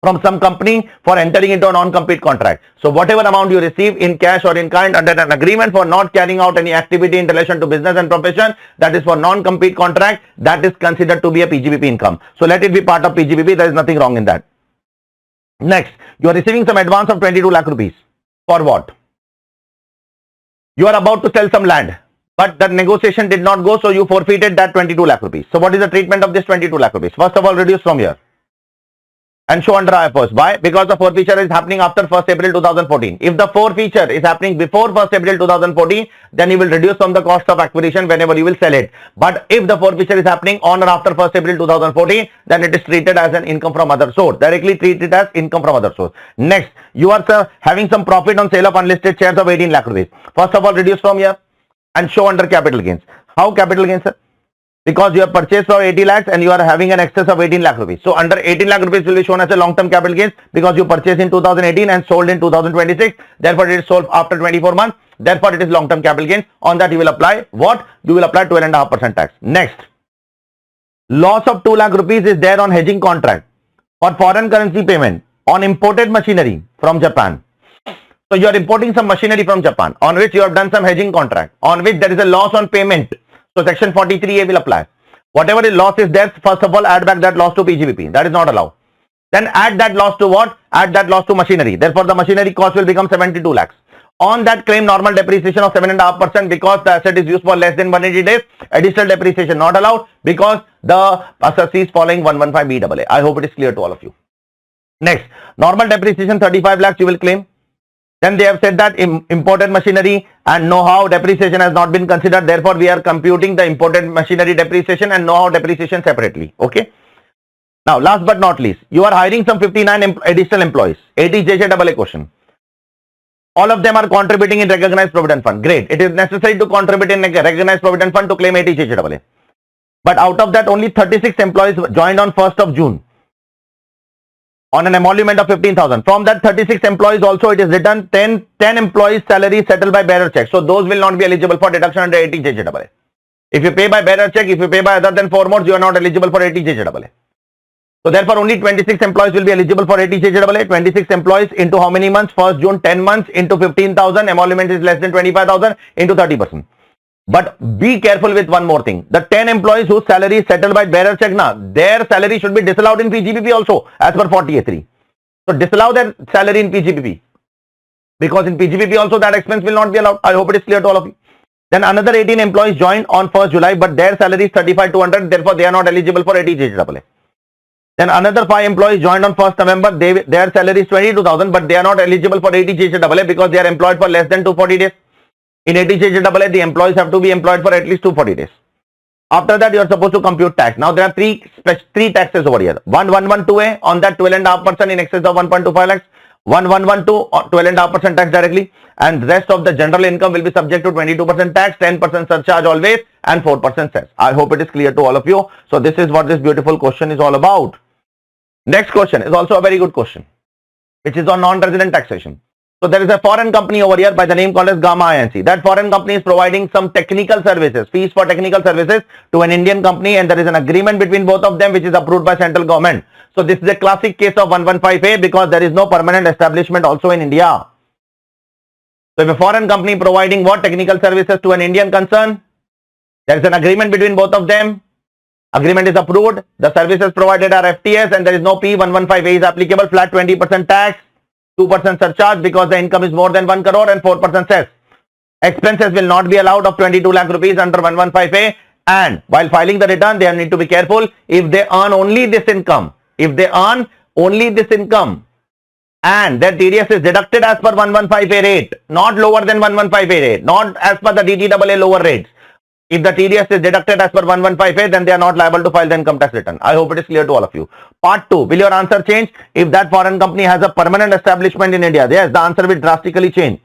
from some company for entering into a non-compete contract. So whatever amount you receive in cash or in kind under an agreement for not carrying out any activity in relation to business and profession, that is for non-compete contract, that is considered to be a PGBP income. So let it be part of PGBP. There is nothing wrong in that. Next, you are receiving some advance of 22 lakh rupees. For what? You are about to sell some land, but the negotiation did not go, so you forfeited that 22 lakh rupees. So what is the treatment of this 22 lakh rupees? First of all, reduce from here and show under IFRS. Why? Because the forfeiture is happening after 1st April 2014. If the forfeiture is happening before 1st April 2014, then you will reduce from the cost of acquisition whenever you will sell it. But if the forfeiture is happening on or after 1st April 2014, then it is treated as an income from other source. Directly treated as income from other source. Next, you are having some profit on sale of unlisted shares of 18 lakh rupees. First of all, reduce from here and show under capital gains. How capital gains, sir? Because you have purchased for 80 lakhs and you are having an excess of 18 lakh rupees. So under 18 lakh rupees will be shown as a long-term capital gains, because you purchased in 2018 and sold in 2026. Therefore, it is sold after 24 months. Therefore, it is long-term capital gains. On that, you will apply what? You will apply 12.5% tax. Next, loss of 2 lakh rupees is there on hedging contract for foreign currency payment on imported machinery from Japan. So you are importing some machinery from Japan on which you have done some hedging contract, on which there is a loss on payment. So section 43A will apply. Whatever the loss is there, first of all, add back that loss to PGBP. That is not allowed. Then add that loss to what? Add that loss to machinery. Therefore, the machinery cost will become 72 lakhs. On that, claim normal depreciation of 7.5%, because the asset is used for less than 180 days. Additional depreciation not allowed, because the assessee is following 115BAA. I hope it is clear to all of you. Next, normal depreciation 35 lakhs you will claim. Then they have said that imported machinery and know-how depreciation has not been considered. Therefore, we are computing the imported machinery depreciation and know-how depreciation separately. Okay. Now, last but not least, you are hiring some 59 additional employees. 80 JJAA question. All of them are contributing in recognized provident fund. Great. It is necessary to contribute in recognized provident fund to claim 80 JJAA. But out of that, only 36 employees joined on 1st of June. On an emolument of 15,000. From that 36 employees also it is written 10 employees salary settled by bearer check. So those will not be eligible for deduction under 80 JJAA. If you pay by bearer check, if you pay by other than 4 modes, you are not eligible for 80 JJAA. So therefore only 26 employees will be eligible for 80 JJAA. 26 employees into how many months? 1st June, 10 months into 15,000. Emolument is less than 25,000 into 30%. But be careful with one more thing. The 10 employees whose salary is settled by bearer check, their salary should be disallowed in PGBP also as per 48.3. So disallow their salary in PGBP. because in PGBP also that expense will not be allowed. I hope it is clear to all of you. Then another 18 employees joined on 1st July, but their salary is 35,200, therefore they are not eligible for 80JJAA. Then another 5 employees joined on 1st November, their salary is 22,000, but they are not eligible for 80JJAA because they are employed for less than 240 days. In 80JJAA, the employees have to be employed for at least 240 days. After that, you are supposed to compute tax. Now, there are three taxes over here. 1112A on that 12.5% in excess of 1.25 lakhs. 1112 on 12.5% tax directly. And rest of the general income will be subject to 22% tax, 10% surcharge always, and 4% cess. I hope it is clear to all of you. So, this is what this beautiful question is all about. Next question is also a very good question, which is on non-resident taxation. So there is a foreign company over here by the name called as Gamma Inc. That foreign company is providing some technical services, fees for technical services to an Indian company, and there is an agreement between both of them which is approved by central government. So this is a classic case of 115A because there is no permanent establishment also in India. So if a foreign company providing what technical services to an Indian concern, there is an agreement between both of them. Agreement is approved. The services provided are FTS and there is no P115A is applicable. Flat 20% tax. 2% surcharge because the income is more than 1 crore and 4% cess. Expenses will not be allowed of 22 lakh rupees under 115A, and while filing the return they need to be careful. If they earn only this income, and their TDS is deducted as per 115A rate, not lower than 115A rate, not as per the DTAA lower rates. If the TDS is deducted as per 115A, then they are not liable to file the income tax return. I hope it is clear to all of you. Part 2. Will your answer change? If that foreign company has a permanent establishment in India, yes, the answer will drastically change.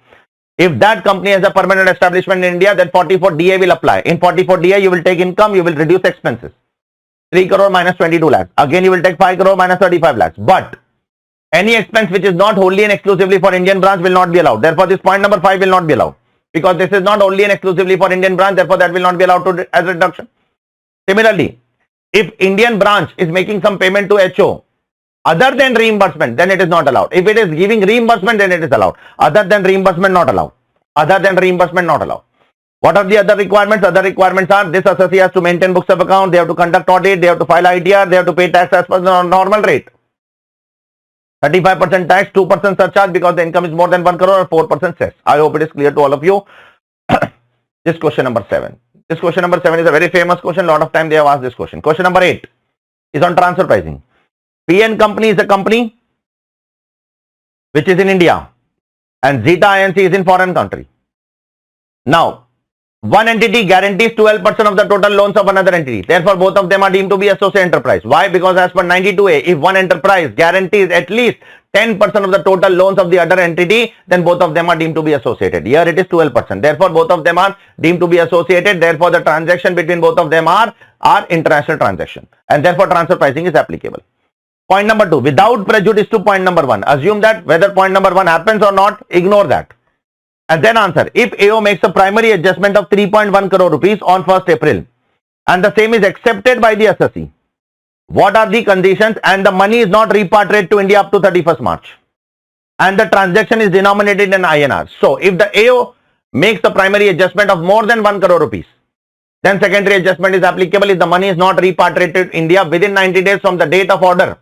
If that company has a permanent establishment in India, then 44DA will apply. In 44DA, you will take income, you will reduce expenses. 3 crore minus 22 lakhs. Again, you will take 5 crore minus 35 lakhs. But any expense which is not wholly and exclusively for Indian branch will not be allowed. Therefore, this point number 5 will not be allowed. Because this is not only and exclusively for Indian branch, therefore that will not be allowed to as a reduction. Similarly, if Indian branch is making some payment to HO other than reimbursement, then it is not allowed. If it is giving reimbursement, then it is allowed. Other than reimbursement, not allowed. Other than reimbursement, not allowed. What are the other requirements? Other requirements are this associate has to maintain books of account, they have to conduct audit, they have to file ITR, they have to pay tax as per the normal rate. 35% tax, 2% surcharge because the income is more than 1 crore, or 4% cess. I hope it is clear to all of you. This question number 7. This question number 7 is a very famous question. A lot of time they have asked this question. Question number 8 is on transfer pricing. PN company is a company which is in India and Zeta Inc. is in foreign country. Now, one entity guarantees 12% of the total loans of another entity. Therefore, both of them are deemed to be associate enterprise. Why? Because as per 92A, if one enterprise guarantees at least 10% of the total loans of the other entity, then both of them are deemed to be associated. Here it is 12%. Therefore, both of them are deemed to be associated. Therefore, the transaction between both of them are international transaction. And therefore, transfer pricing is applicable. Point number 2, without prejudice to point number 1. Assume that whether point number 1 happens or not, ignore that. And then answer, if AO makes a primary adjustment of 3.1 crore rupees on 1st April and the same is accepted by the assessee, what are the conditions and the money is not repatriated to India up to 31st March and the transaction is denominated in INR. So, if the AO makes the primary adjustment of more than 1 crore rupees, then secondary adjustment is applicable if the money is not repatriated to India within 90 days from the date of order.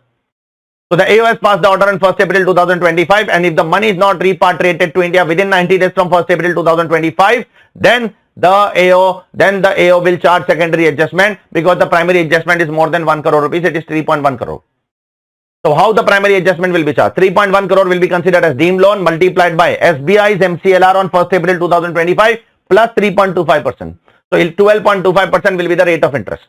So the AO has passed the order on 1st April 2025 and if the money is not repatriated to India within 90 days from 1st April 2025, then the AO will charge secondary adjustment because the primary adjustment is more than 1 crore rupees, it is 3.1 crore. So how the primary adjustment will be charged? 3.1 crore will be considered as deemed loan multiplied by SBI's MCLR on 1st April 2025 plus 3.25%. So 12.25% will be the rate of interest.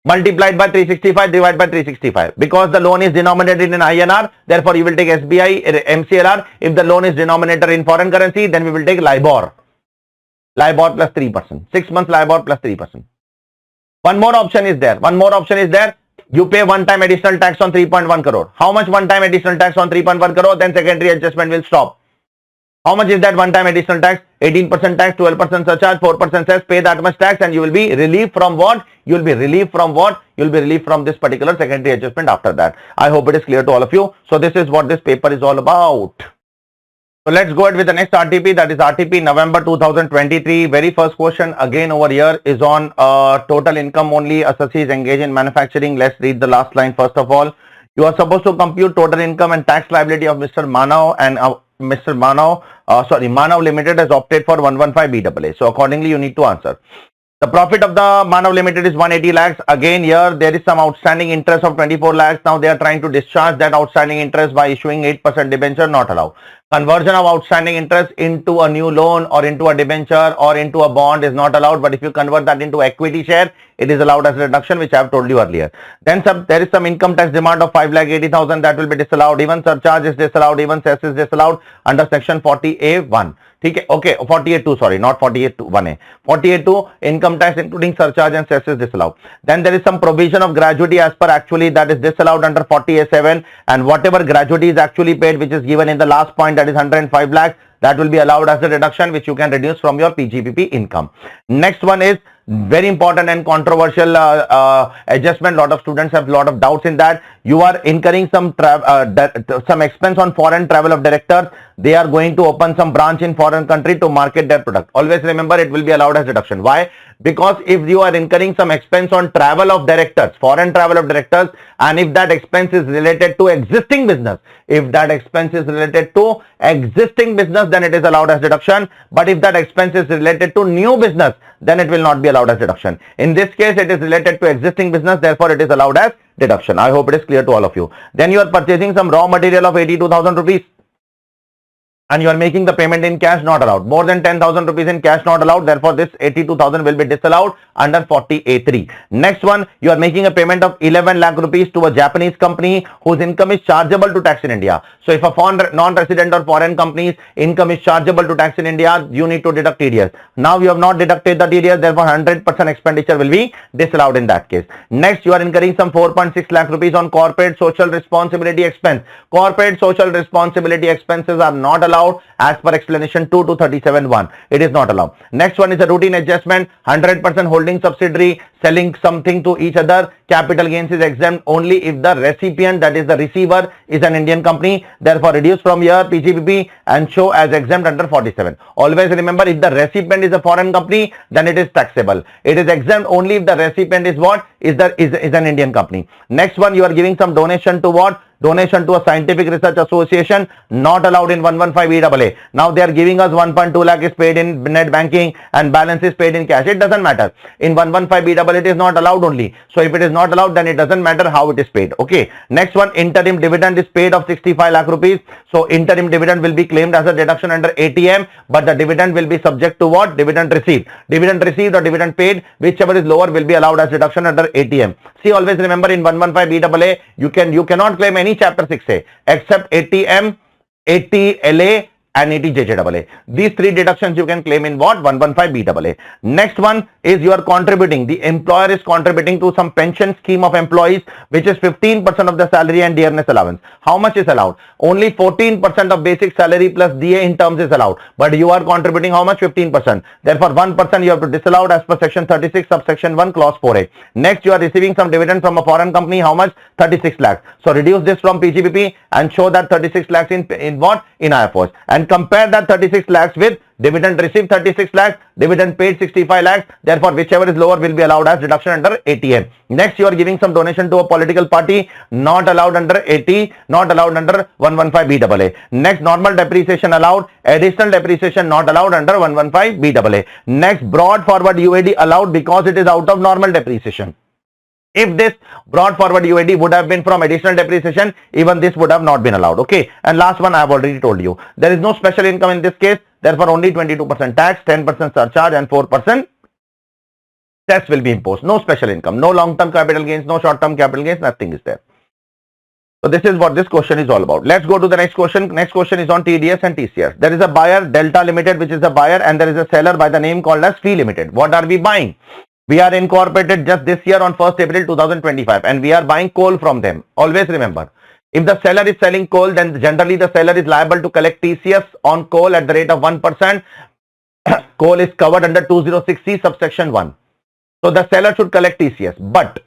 Multiplied by 365 divided by 365. Because the loan is denominated in INR, therefore you will take SBI MCLR. If the loan is denominated in foreign currency, then we will take LIBOR. LIBOR plus 3%. 6 months LIBOR plus 3%. One more option is there. You pay one-time additional tax on 3.1 crore. How much one-time additional tax on 3.1 crore? Then secondary adjustment will stop. How much is that one-time additional tax? 18% tax, 12% surcharge, 4% cess, pay that much tax and you will be relieved from what? You will be relieved from this particular secondary adjustment after that. I hope it is clear to all of you. So this is what this paper is all about. So let's go ahead with the next RTP, that is RTP November 2023. Very first question again over here is on total income only. Associates engaged in manufacturing. Let's read the last line first of all. You are supposed to compute total income and tax liability of Mr. Manav and Mr. Manav Limited has opted for 115 BAA. So accordingly, you need to answer. The profit of the Manav Limited is 180 lakhs. Again, here there is some outstanding interest of 24 lakhs. Now they are trying to discharge that outstanding interest by issuing 8% debenture, not allowed. Conversion of outstanding interest into a new loan or into a debenture or into a bond is not allowed. But if you convert that into equity share, it is allowed as a reduction, which I have told you earlier. Then there is some income tax demand of 5,80,000 that will be disallowed. Even surcharge is disallowed. Even cess is disallowed under section 40A1. Okay, 48.2, sorry, not 48.1A. 48.2, income tax including surcharge and cess is disallowed. Then there is some provision of gratuity as per actually that is disallowed under 40A7, and whatever gratuity is actually paid, which is given in the last point, that is 105 lakhs, that will be allowed as a reduction, which you can reduce from your PGPP income. Next one is very important and controversial adjustment. Lot of students have lot of doubts in that. You are incurring some expense on foreign travel of directors. They are going to open some branch in foreign country to market their product. Always remember, it will be allowed as deduction. Why? Because if you are incurring some expense on travel of directors, foreign travel of directors, and if that expense is related to existing business, then it is allowed as deduction. But if that expense is related to new business, then it will not be allowed as deduction. In this case, it is related to existing business, therefore it is allowed as deduction. I hope it is clear to all of you. Then you are purchasing some raw material of 82,000 rupees. And you are making the payment in cash, not allowed. More than 10,000 rupees in cash, not allowed. Therefore, this 82,000 will be disallowed under 40A3. Next one, you are making a payment of 11 lakh rupees to a Japanese company whose income is chargeable to tax in India. So, if a foreign non-resident or foreign company's income is chargeable to tax in India, you need to deduct TDS. Now, you have not deducted the TDS, therefore 100% expenditure will be disallowed in that case. Next, you are incurring some 4.6 lakh rupees on corporate social responsibility expense. Corporate social responsibility expenses are not allowed as per explanation 2 to 37.1. It is not allowed. Next one is a routine adjustment, 100% holding subsidiary, selling something to each other. Capital gains is exempt only if the recipient, that is the receiver, is an Indian company. Therefore, reduce from your PGPP and show as exempt under 47. Always remember, if the recipient is a foreign company, then it is taxable. It is exempt only if the recipient is what? Is an Indian company. Next one, you are giving some donation to what? Donation to a scientific research association, not allowed in 115 BAA. Now they are giving us 1.2 lakh is paid in net banking and balance is paid in cash. It doesn't matter. In 115 BAA it is not allowed only. So if it is not allowed, then it doesn't matter how it is paid. Okay. Next one, interim dividend is paid of 65 lakh rupees. So interim dividend will be claimed as a deduction under ATM, but the dividend will be subject to what? Dividend received. Dividend received or dividend paid, whichever is lower, will be allowed as deduction under ATM. See, always remember, in 115 BAA, you cannot claim any chapter 6A except ATM, ATLA and ATJJAA. These three deductions you can claim in what? 115 BAA. Next one is you are contributing. The employer is contributing to some pension scheme of employees, which is 15% of the salary and dearness allowance. How much is allowed? Only 14% of basic salary plus DA in terms is allowed. But you are contributing how much? 15%. Therefore, 1% you have to disallow as per section 36 subsection 1 clause 4A. Next, you are receiving some dividend from a foreign company. How much? 36 lakhs. So reduce this from PGPP and show that 36 lakhs in what? In IFOs. And compare that 36 lakhs with dividend received 36 lakhs, dividend paid 65 lakhs. Therefore, whichever is lower will be allowed as deduction under ATM. Next, you are giving some donation to a political party, not allowed under AT, not allowed under 115 BAA. Next, normal depreciation allowed, additional depreciation not allowed under 115 BAA. Next, brought forward UAD allowed because it is out of normal depreciation. If this brought forward UAD would have been from additional depreciation, even this would have not been allowed. Okay. And last one, I have already told you. There is no special income in this case. Therefore, only 22% tax, 10% surcharge and 4% cess will be imposed. No special income, no long-term capital gains, no short-term capital gains, nothing is there. So this is what this question is all about. Let's go to the next question. Next question is on TDS and TCS. There is a buyer, Delta Limited, which is the buyer, and there is a seller by the name called as Free Limited. What are we buying? We are incorporated just this year on 1st April 2025 and we are buying coal from them. Always remember, if the seller is selling coal, then generally the seller is liable to collect TCS on coal at the rate of 1%. Coal is covered under 206C subsection 1. So the seller should collect TCS. But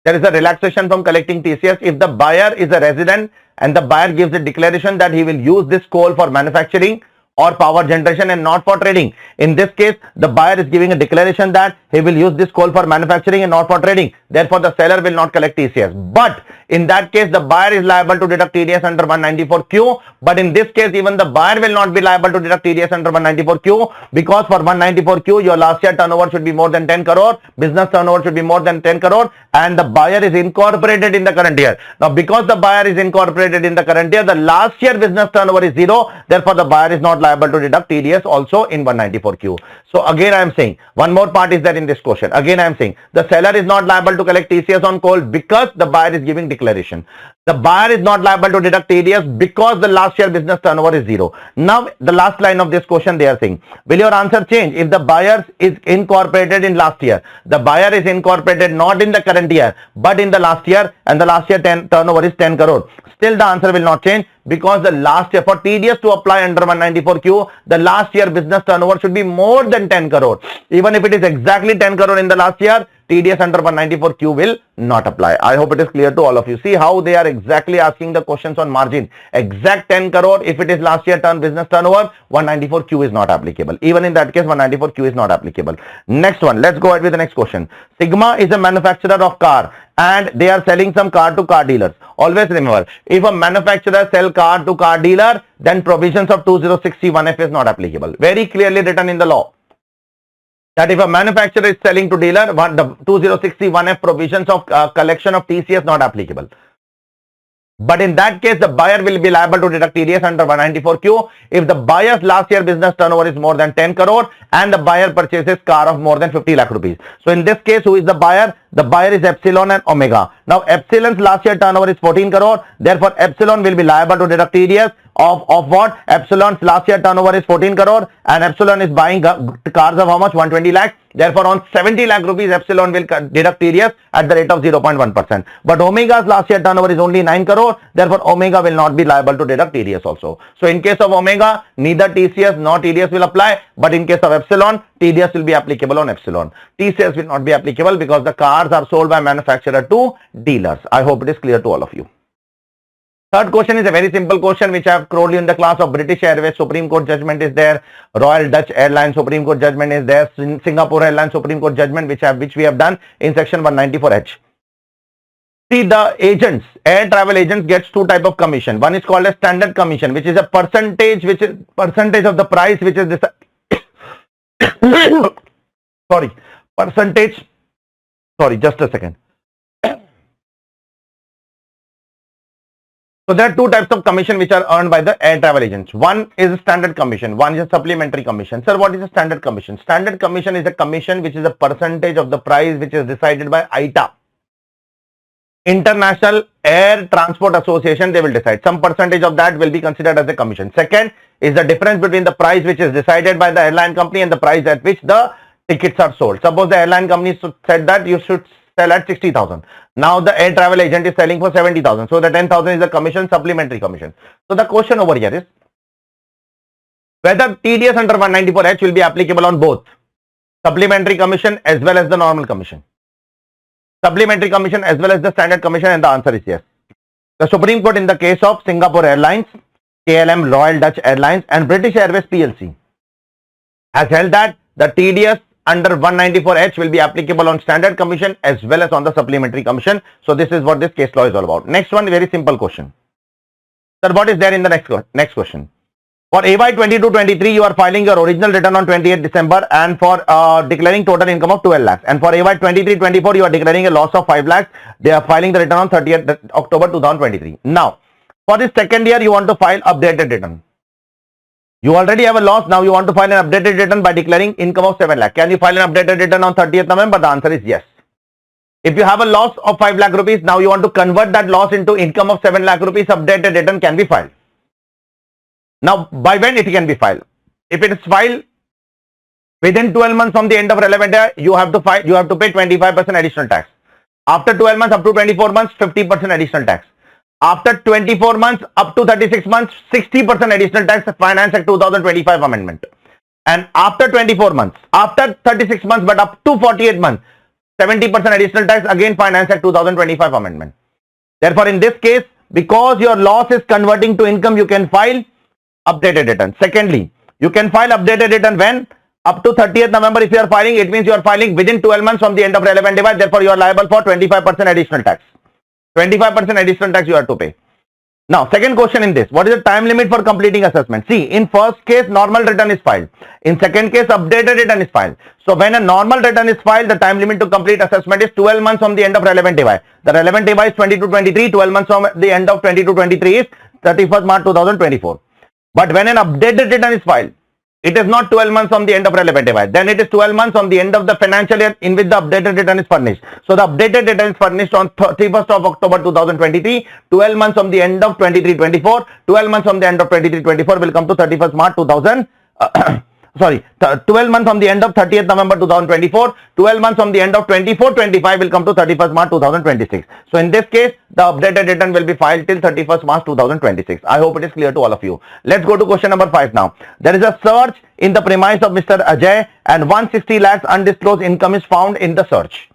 there is a relaxation from collecting TCS if the buyer is a resident and the buyer gives a declaration that he will use this coal for manufacturing or power generation and not for trading. In this case, the buyer is giving a declaration that he will use this coal for manufacturing and not for trading. Therefore, the seller will not collect TCS. But in that case, the buyer is liable to deduct TDS under 194Q. But in this case, even the buyer will not be liable to deduct TDS under 194Q, because for 194Q, your last year turnover should be more than 10 crore, business turnover should be more than 10 crore, and the buyer is incorporated in the current year. Now, because the buyer is incorporated in the current year, the last year business turnover is 0. Therefore, the buyer is not liable to deduct TDS also in 194Q. So again, I am saying one more part is there in this question. Again, I am saying the seller is not liable to collect TCS on coal because the buyer is giving declaration. The buyer is not liable to deduct TDS because the last year business turnover is 0. Now, the last line of this question they are saying, will your answer change if the buyer is incorporated in last year? The buyer is incorporated not in the current year but in the last year, and the last year turnover is 10 crore. Still the answer will not change, because the last year, for TDS to apply under 194Q, the last year business turnover should be more than 10 crore. Even if it is exactly 10 crore in the last year, TDS under 194Q will not apply. I hope it is clear to all of you. See how they are exactly asking the questions on margin. Exact 10 crore, if it is last year business turnover, 194Q is not applicable. Even in that case, 194Q is not applicable. Next one, let's go ahead with the next question. Sigma is a manufacturer of car and they are selling some car to car dealers. Always remember, if a manufacturer sell car to car dealer, then provisions of 2061F is not applicable. Very clearly written in the law that if a manufacturer is selling to dealer, the 2061F provisions of collection of TCS not applicable. But in that case, the buyer will be liable to deduct TDS under 194Q if the buyer's last year business turnover is more than 10 crore and the buyer purchases car of more than 50 lakh rupees. So in this case, who is the buyer? The buyer is Epsilon and Omega. Now, Epsilon's last year turnover is 14 crore. Therefore, Epsilon will be liable to deduct TDS of what? Epsilon's last year turnover is 14 crore and Epsilon is buying cars of how much? 120 lakh. Therefore, on 70 lakh rupees, Epsilon will deduct TDS at the rate of 0.1%. But Omega's last year turnover is only 9 crore. Therefore, Omega will not be liable to deduct TDS also. So, in case of Omega, neither TCS nor TDS will apply. But in case of Epsilon, TDS will be applicable on Epsilon. TCS will not be applicable because the cars are sold by manufacturer to dealers. I hope it is clear to all of you. Third question is a very simple question which I have told you in the class of British Airways Supreme Court judgment is there, Royal Dutch Airlines Supreme Court judgment is there, Singapore Airlines Supreme Court judgment which we have done in section 194H. See, the agents, air travel agents gets two type of commission. One is called a standard commission, which is a percentage, which is percentage of the price, which is this. Sorry, percentage. Sorry, just a second. So there are two types of commission which are earned by the air travel agents. One is a standard commission, one is a supplementary commission. Sir, what is a standard commission? Standard commission is a commission which is a percentage of the price which is decided by ITA. International Air Transport Association, they will decide. Some percentage of that will be considered as a commission. Second is the difference between the price which is decided by the airline company and the price at which the tickets are sold. Suppose the airline company said that you should sell at 60,000. Now the air travel agent is selling for 70,000. So the 10,000 is the commission, supplementary commission. So the question over here is whether TDS under 194H will be applicable on both supplementary commission as well as the normal commission. Supplementary commission as well as the standard commission, and the answer is yes. The Supreme Court in the case of Singapore Airlines, KLM Royal Dutch Airlines and British Airways PLC has held that the TDS under 194H will be applicable on standard commission as well as on the supplementary commission. So this is what this case law is all about. Next one, very simple question. Sir, what is there in the next question? For AY 22-23, you are filing your original return on 28th December and for declaring total income of 12 lakhs. And for AY 23-24, you are declaring a loss of 5 lakhs. They are filing the return on 30th October 2023. Now, for this second year, you want to file updated return. You already have a loss. Now you want to file an updated return by declaring income of 7 lakh. Can you file an updated return on 30th November? The answer is yes. If you have a loss of 5 lakh rupees, now you want to convert that loss into income of 7 lakh rupees, updated return can be filed. Now, by when it can be filed? If it is filed within 12 months from the end of relevant year, you have to pay 25% additional tax. After 12 months up to 24 months, 50% additional tax. After 24 months up to 36 months, 60% additional tax, Finance Act 2025 amendment. And after 24 months, after 36 months but up to 48 months, 70% additional tax, again Finance Act 2025 amendment. Therefore, in this case, because your loss is converting to income, you can file updated return. Secondly, You can file updated return when? Up to 30th November if you are filing, it means you are filing within 12 months from the end of relevant device. Therefore, you are liable for 25% additional tax. 25% additional tax you have to pay. Now, second question in this, what is the time limit for completing assessment? See, in first case, normal return is filed. In second case, updated return is filed. So, when a normal return is filed, the time limit to complete assessment is 12 months from the end of relevant device. The relevant device 22-23, 12 months from the end of 22-23 is 31st March 2024. But when an updated return is filed, it is not 12 months from the end of relevant device. Then it is 12 months from the end of the financial year in which the updated return is furnished. So the updated return is furnished on 31st of October 2023. 12 months from the end of 23-24. 12 months from the end of 23-24 will come to 31st March 2000. 12 months from the end of 30th November 2024, 12 months from the end of 24-25 will come to 31st March 2026. So in this case, the updated return will be filed till 31st March 2026. I hope it is clear to all of you. Let's go to question number 5 now. There is a search in the premise of Mr. Ajay and 160 lakhs undisclosed income is found in the search.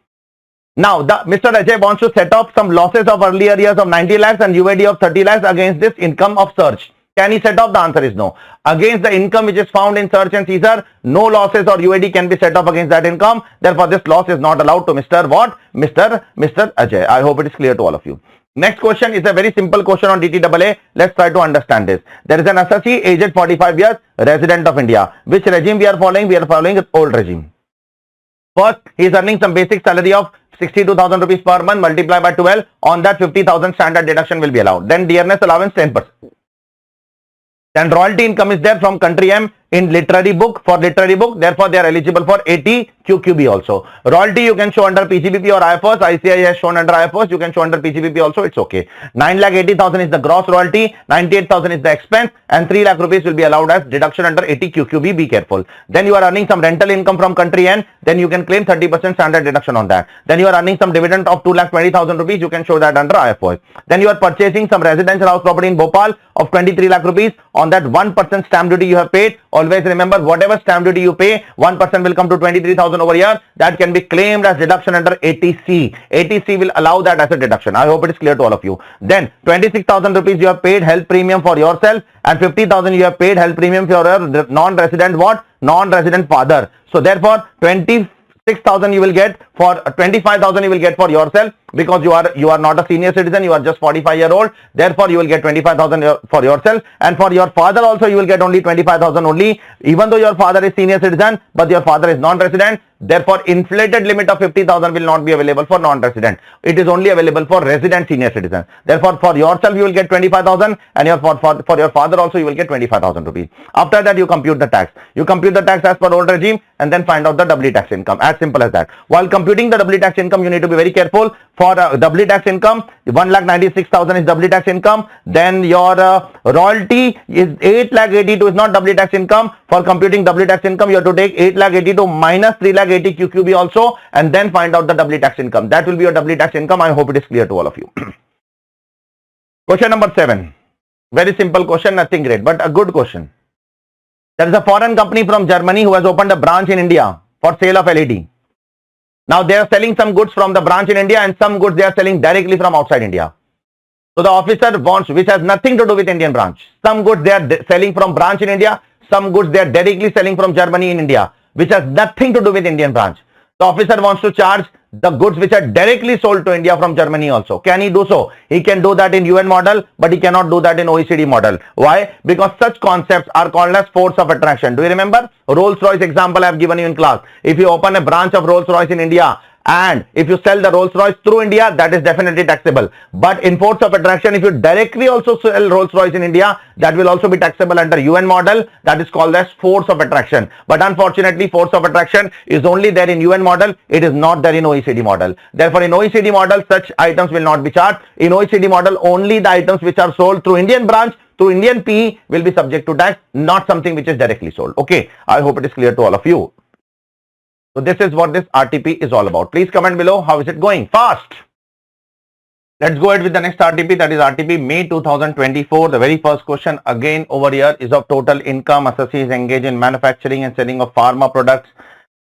Now, Mr. Ajay wants to set off some losses of earlier years of 90 lakhs and UAD of 30 lakhs against this income of search. Can he set off? The answer is no. Against the income which is found in search and seizure, no losses or UAD can be set off against that income. Therefore, this loss is not allowed to Mr. What? Mr. Ajay. I hope it is clear to all of you. Next question is a very simple question on DTAA. Let's try to understand this. There is an assessee aged 45 years, resident of India. Which regime we are following? We are following the old regime. First, he is earning some basic salary of 62,000 rupees per month multiplied by 12. On that 50,000 standard deduction will be allowed. Then dearness allowance 10%. Then royalty income is there from country M in literary book. For literary book, therefore they are eligible for 80 QQB also. Royalty you can show under PGBP or IFRS. ICI has shown under IFRS. You can show under PGBP also. It's okay. 9,80,000 is the gross royalty. 98,000 is the expense, and 3 lakh rupees will be allowed as deduction under 80 QQB. Be careful. Then you are earning some rental income from country N. Then you can claim 30% standard deduction on that. Then you are earning some dividend of 2,20,000 rupees. You can show that under IFRS. Then you are purchasing some residential house property in Bhopal of 23 lakh rupees. On that 1% stamp duty you have paid. Always remember, whatever stamp duty you pay, 1% will come to 23,000 over here. That can be claimed as deduction under 80C. 80C will allow that as a deduction. I hope it is clear to all of you. Then 26,000 rupees you have paid health premium for yourself, and 50,000 you have paid health premium for your non-resident what? Non-resident father. So therefore 26,000 you will get for 25,000 you will get for yourself, because you are not a senior citizen, you are just 45-year-old. Therefore you will get 25,000 for yourself, and for your father also you will get only 25,000 only, even though your father is senior citizen but your father is non-resident. Therefore inflated limit of 50,000 will not be available for non-resident. It is only available for resident senior citizen. Therefore for yourself you will get 25,000, and for your father also you will get 25,000 rupees. After that you compute the tax. You compute the tax as per old regime and then find out the doubly tax income. As simple as that. While computing the doubly tax income, you need to be very careful. For doubly tax income, 1,96,000 is doubly tax income. Then your royalty is 8,82,000 is not doubly tax income. For computing doubly tax income, you have to take 8,82,000 minus 3,80,000 QQB also, and then find out the doubly tax income. That will be your doubly tax income. I hope it is clear to all of you. Question number 7. Very simple question, nothing great, but a good question. There is a foreign company from Germany who has opened a branch in India for sale of LED. Now they are selling some goods from the branch in India, and some goods they are selling directly from outside India. So the officer wants, which has nothing to do with Indian branch. Some goods they are selling from branch in India, some goods they are directly selling from Germany in India, which has nothing to do with Indian branch. The officer wants to charge the goods which are directly sold to India from Germany also. Can he do so? He can do that in UN model, but he cannot do that in OECD model. Why? Because such concepts are called as force of attraction. Do you remember? Rolls-Royce example I have given you in class. If you open a branch of Rolls-Royce in India, and if you sell the Rolls-Royce through India, that is definitely taxable. But in force of attraction, if you directly also sell Rolls-Royce in India, that will also be taxable under UN model. That is called as force of attraction. But unfortunately, force of attraction is only there in UN model. It is not there in OECD model. Therefore, in OECD model, such items will not be charged. In OECD model, only the items which are sold through Indian branch, through Indian PE will be subject to tax, not something which is directly sold. Okay, I hope it is clear to all of you. So this is what this RTP is all about. Please comment below, how is it going? Fast. Let's go ahead with the next RTP, that is RTP May 2024. The very first question again over here is of total income. Assessee is engaged in manufacturing and selling of pharma products.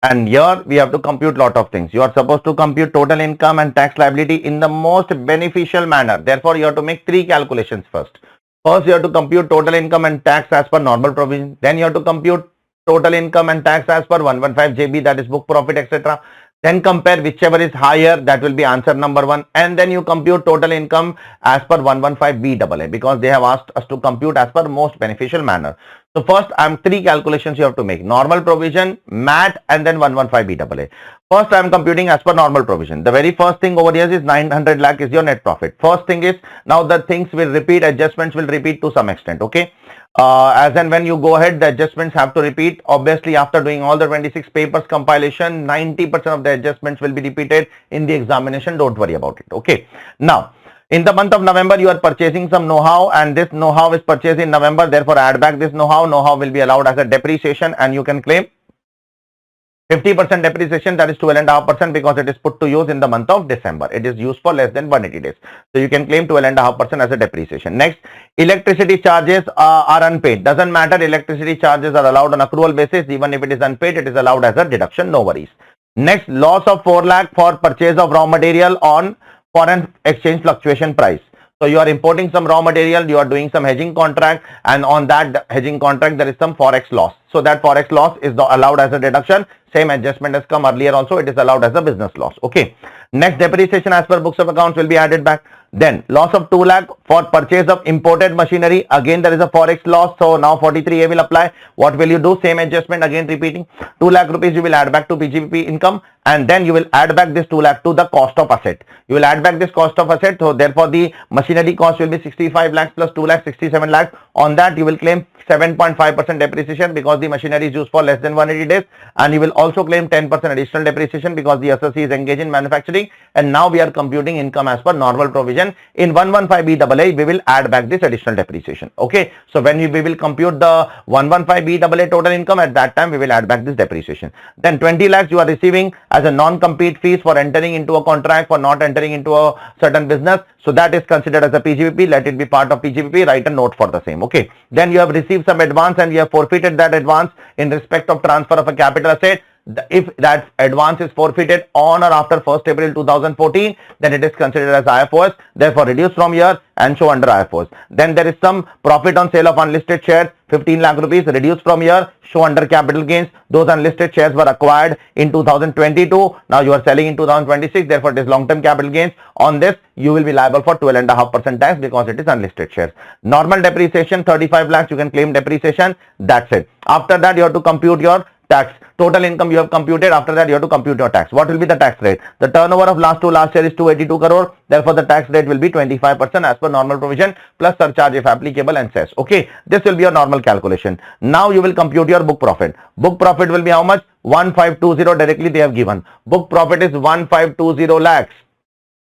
And here we have to compute lot of things. You are supposed to compute total income and tax liability in the most beneficial manner. Therefore, you have to make 3 calculations first. First, you have to compute total income and tax as per normal provision. Then you have to compute total income and tax as per 115 JB, that is book profit, etc. Then compare whichever is higher, that will be answer number 1. And then you compute total income as per 115 BAA, because they have asked us to compute as per most beneficial manner. So first, three calculations you have to make: normal provision, MAT, and then 115 BAA. First, I am computing as per normal provision. The very first thing over here is 900 lakh is your net profit. First thing is, now the things will repeat, adjustments will repeat to some extent. Okay. As and when you go ahead, the adjustments have to repeat. Obviously, after doing all the 26 papers compilation, 90% of the adjustments will be repeated in the examination. Don't worry about it. Okay. Now, in the month of November, you are purchasing some know-how, and this know-how is purchased in November. Therefore, add back this know-how. Know-how will be allowed as a depreciation, and you can claim 50% depreciation, that is 12.5%, because it is put to use in the month of December. It is used for less than 180 days. So you can claim 12.5% as a depreciation. Next, electricity charges are unpaid. Doesn't matter, electricity charges are allowed on accrual basis. Even if it is unpaid, it is allowed as a deduction. No worries. Next, loss of 4 lakh for purchase of raw material on foreign exchange fluctuation price. So you are importing some raw material, you are doing some hedging contract, and on that hedging contract there is some forex loss. So that forex loss is allowed as a deduction. Same adjustment has come earlier also, it is allowed as a business loss. Okay. Next, depreciation as per books of accounts will be added back. Then loss of 2 lakh for purchase of imported machinery. Again there is a forex loss. So now 43A will apply. What will you do? Same adjustment, again repeating. 2 lakh rupees you will add back to PGBP income, and then you will add back this 2 lakh to the cost of asset. You will add back this cost of asset. So therefore the machinery cost will be 65 lakhs plus 2 lakhs, 67 lakhs. On that you will claim 7.5% depreciation, because the machinery is used for less than 180 days, and you will also claim 10% additional depreciation because the assessee is engaged in manufacturing. And now we are computing income as per normal provision. In 115 BAA we will add back this additional depreciation. Okay, so when we will compute the 115 BAA total income, at that time we will add back this depreciation. Then 20 lakhs you are receiving as a non-compete fees for entering into a contract, for not entering into a certain business. So that is considered as a PGBP. Let it be part of PGBP. Write a note for the same. Okay. Then you have received some advance and you have forfeited that advance in respect of transfer of a capital asset. If that advance is forfeited on or after 1st April 2014, then it is considered as IFOS. Therefore, reduce from here and show under IFOS. Then there is some profit on sale of unlisted shares, 15 lakh rupees, reduce from here, show under capital gains. Those unlisted shares were acquired in 2022. Now you are selling in 2026. Therefore, it is long-term capital gains. On this, you will be liable for 12.5% tax because it is unlisted shares. Normal depreciation, 35 lakhs, you can claim depreciation. That's it. After that, you have to compute your tax. Total income you have computed. After that, you have to compute your tax. What will be the tax rate? The turnover of last year is 282 crore. Therefore, the tax rate will be 25% as per normal provision plus surcharge if applicable and cess. Okay, this will be your normal calculation. Now you will compute your book profit. Book profit will be how much? 1520 directly they have given. Book profit is 1520 lakhs.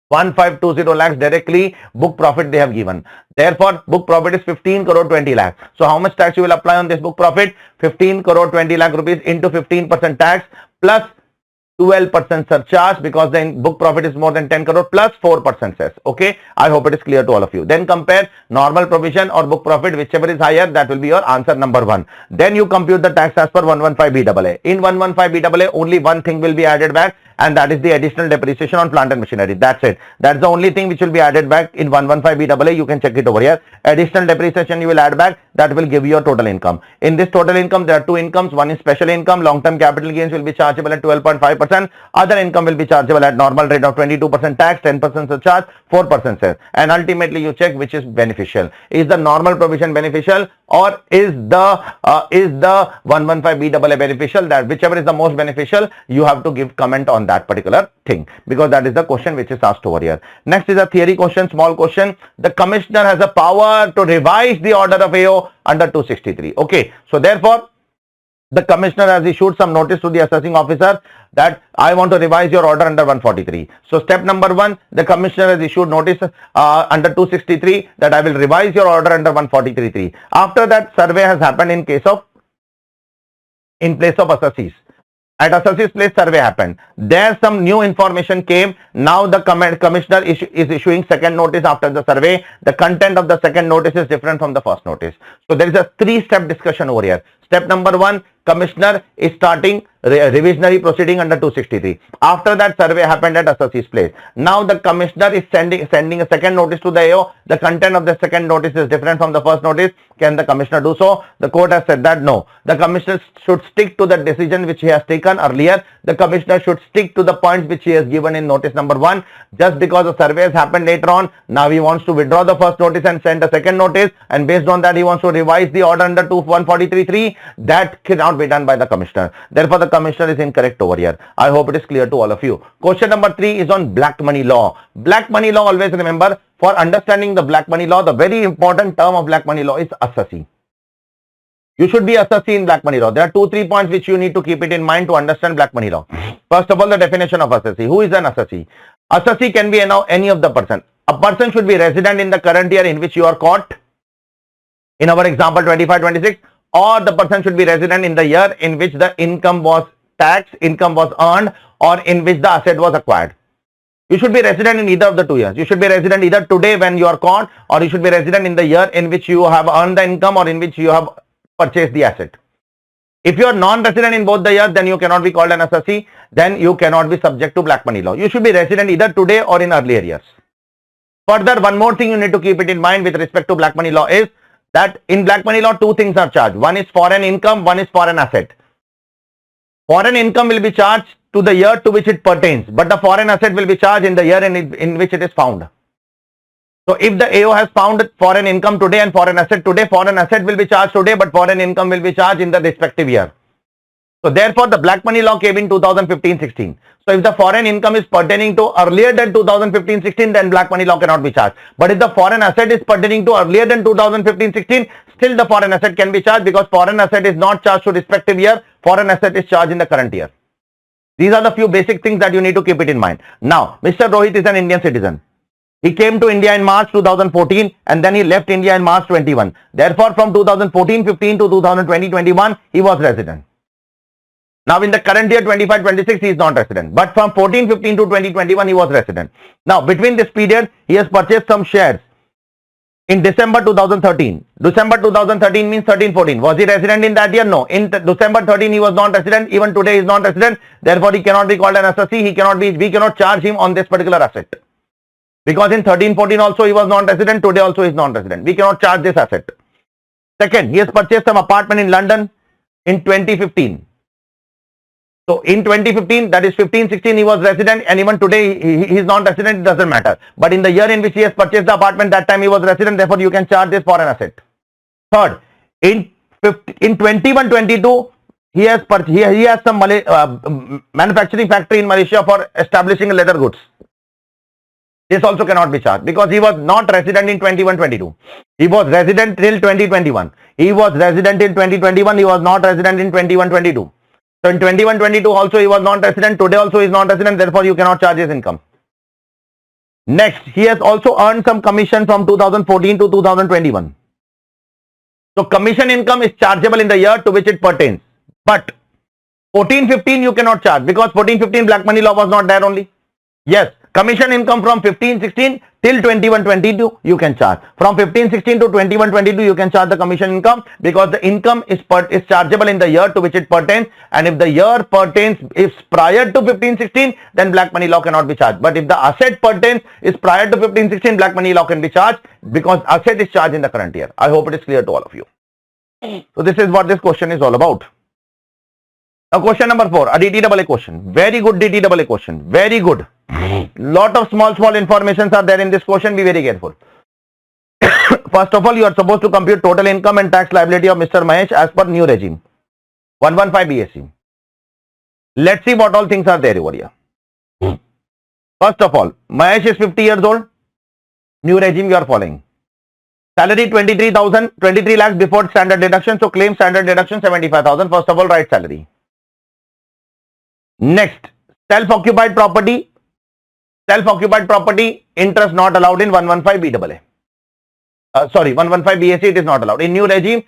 1520 lakhs directly book profit they have given. Therefore, book profit is 15 crore 20 lakhs. So how much tax you will apply on this book profit? 15 crore 20 lakh rupees into 15% tax plus 12% surcharge, because the book profit is more than 10 crore plus 4% cess. Okay, I hope it is clear to all of you. Then compare normal provision or book profit, whichever is higher, that will be your answer number 1. Then you compute the tax as per 115 BAA. In 115 BAA, only one thing will be added back, and that is the additional depreciation on plant and machinery. That's it. That's the only thing which will be added back in 115 BAA. You can check it over here. Additional depreciation you will add back. That will give you your total income. In this total income, there are two incomes. One is special income. Long-term capital gains will be chargeable at 12.5%. Other income will be chargeable at normal rate of 22% tax, 10% surcharge, 4% cess. And ultimately, you check which is beneficial. Is the normal provision beneficial, or is the 115 BAA beneficial? That whichever is the most beneficial, you have to give comment on that particular thing, because that is the question which is asked over here. Next is a theory question, small question. The commissioner has a power to revise the order of AO under 263. Okay, so therefore the commissioner has issued some notice to the assessing officer that I want to revise your order under 143. So step number 1, the commissioner has issued notice under 263 that I will revise your order under 143.3. After that, survey has happened in place of assessees. At assessee's place, survey happened. There some new information came. Now the commissioner is issuing second notice after the survey. The content of the second notice is different from the first notice. So there is a 3-step discussion over here. Step number 1, commissioner is starting revisionary proceeding under 263. After that, survey happened at assessee's place. Now the commissioner is sending a second notice to the AO. The content of the second notice is different from the first notice. Can the commissioner do so? The court has said that no. The commissioner should stick to the decision which he has taken earlier. The commissioner should stick to the points which he has given in notice number 1. Just because the survey has happened later on, now he wants to withdraw the first notice and send a second notice, and based on that he wants to revise the order under 143.3. That cannot be done by the commissioner. Therefore, the commissioner is incorrect over here. I hope it is clear to all of you. Question number 3 is on black money law. Black money law, always remember, for understanding the black money law, the very important term of black money law is assessee. You should be assessee in black money law. There are 2-3 points which you need to keep it in mind to understand black money law. First of all, the definition of assessee. Who is an assessee? Assessee can be any of the person. A person should be resident in the current year in which you are caught. In our example 25-26, or the person should be resident in the year in which the income was taxed, income was earned, or in which the asset was acquired. You should be resident in either of the 2 years. You should be resident either today when you are caught, or you should be resident in the year in which you have earned the income or in which you have purchased the asset. If you are non-resident in both the years, then you cannot be called an assessee. Then you cannot be subject to black money law. You should be resident either today or in earlier years. Further, one more thing you need to keep it in mind with respect to black money law is that in black money law, 2 things are charged. One is foreign income, one is foreign asset. Foreign income will be charged to the year to which it pertains, but the foreign asset will be charged in the year in which it is found. So if the AO has found foreign income today and foreign asset today, foreign asset will be charged today, but foreign income will be charged in the respective year. So therefore, the black money law came in 2015-16. So if the foreign income is pertaining to earlier than 2015-16, then black money law cannot be charged. But if the foreign asset is pertaining to earlier than 2015-16, still the foreign asset can be charged, because foreign asset is not charged to respective year. Foreign asset is charged in the current year. These are the few basic things that you need to keep it in mind. Now, Mr. Rohit is an Indian citizen. He came to India in March 2014 and then he left India in March 21. Therefore, from 2014-15 to 2020-21, he was resident. Now, in the current year 25-26, he is not resident. But from 14-15 to 2021, he was resident. Now, between this period, he has purchased some shares in December 2013. December 2013 means 13-14. Was he resident in that year? No. In December 13, he was not resident. Even today, he is not resident. Therefore, he cannot be called an assessee. We cannot charge him on this particular asset. Because in 13-14 also he was non-resident, today also he is non-resident. We cannot charge this asset. Second, he has purchased some apartment in London in 2015. So in 2015, that is 15-16, he was resident, and even today he is non-resident, it doesn't matter. But in the year in which he has purchased the apartment, that time he was resident, therefore you can charge this for an asset. Third, in 21-22, he has some manufacturing factory in Malaysia for establishing leather goods. This also cannot be charged because he was not resident in 21-22. He was resident till 2021. He was resident in 2021. He was not resident in 21-22. So in 21-22 also he was not resident. Today also he is not resident. Therefore, you cannot charge his income. Next, he has also earned some commission from 2014 to 2021. So commission income is chargeable in the year to which it pertains. But 14-15 you cannot charge because 14-15 black money law was not there only. Yes. Commission income from 15-16 till 21-22 you can charge. From 15-16 to 21-22 you can charge the commission income because the income is chargeable in the year to which it pertains, and if the year pertains is prior to 15-16, then black money law cannot be charged. But if the asset pertains is prior to 15-16, black money law can be charged because asset is charged in the current year. I hope it is clear to all of you. So this is what this question is all about. Now question number 4, a DTAA question. Very good DTAA question. Very good. Lot of small informations are there in this question. Be very careful. First of all, you are supposed to compute total income and tax liability of Mr. Mahesh as per new regime 115 BSc. Let's see what all things are there over here. First of all, Mahesh is 50 years old. New regime you are following. Salary 23 lakhs before standard deduction. So claim standard deduction 75,000. First of all, write salary. Next, self-occupied property. Self-occupied property, interest not allowed in 115 BAA. 115 BSc it is not allowed. In new regime,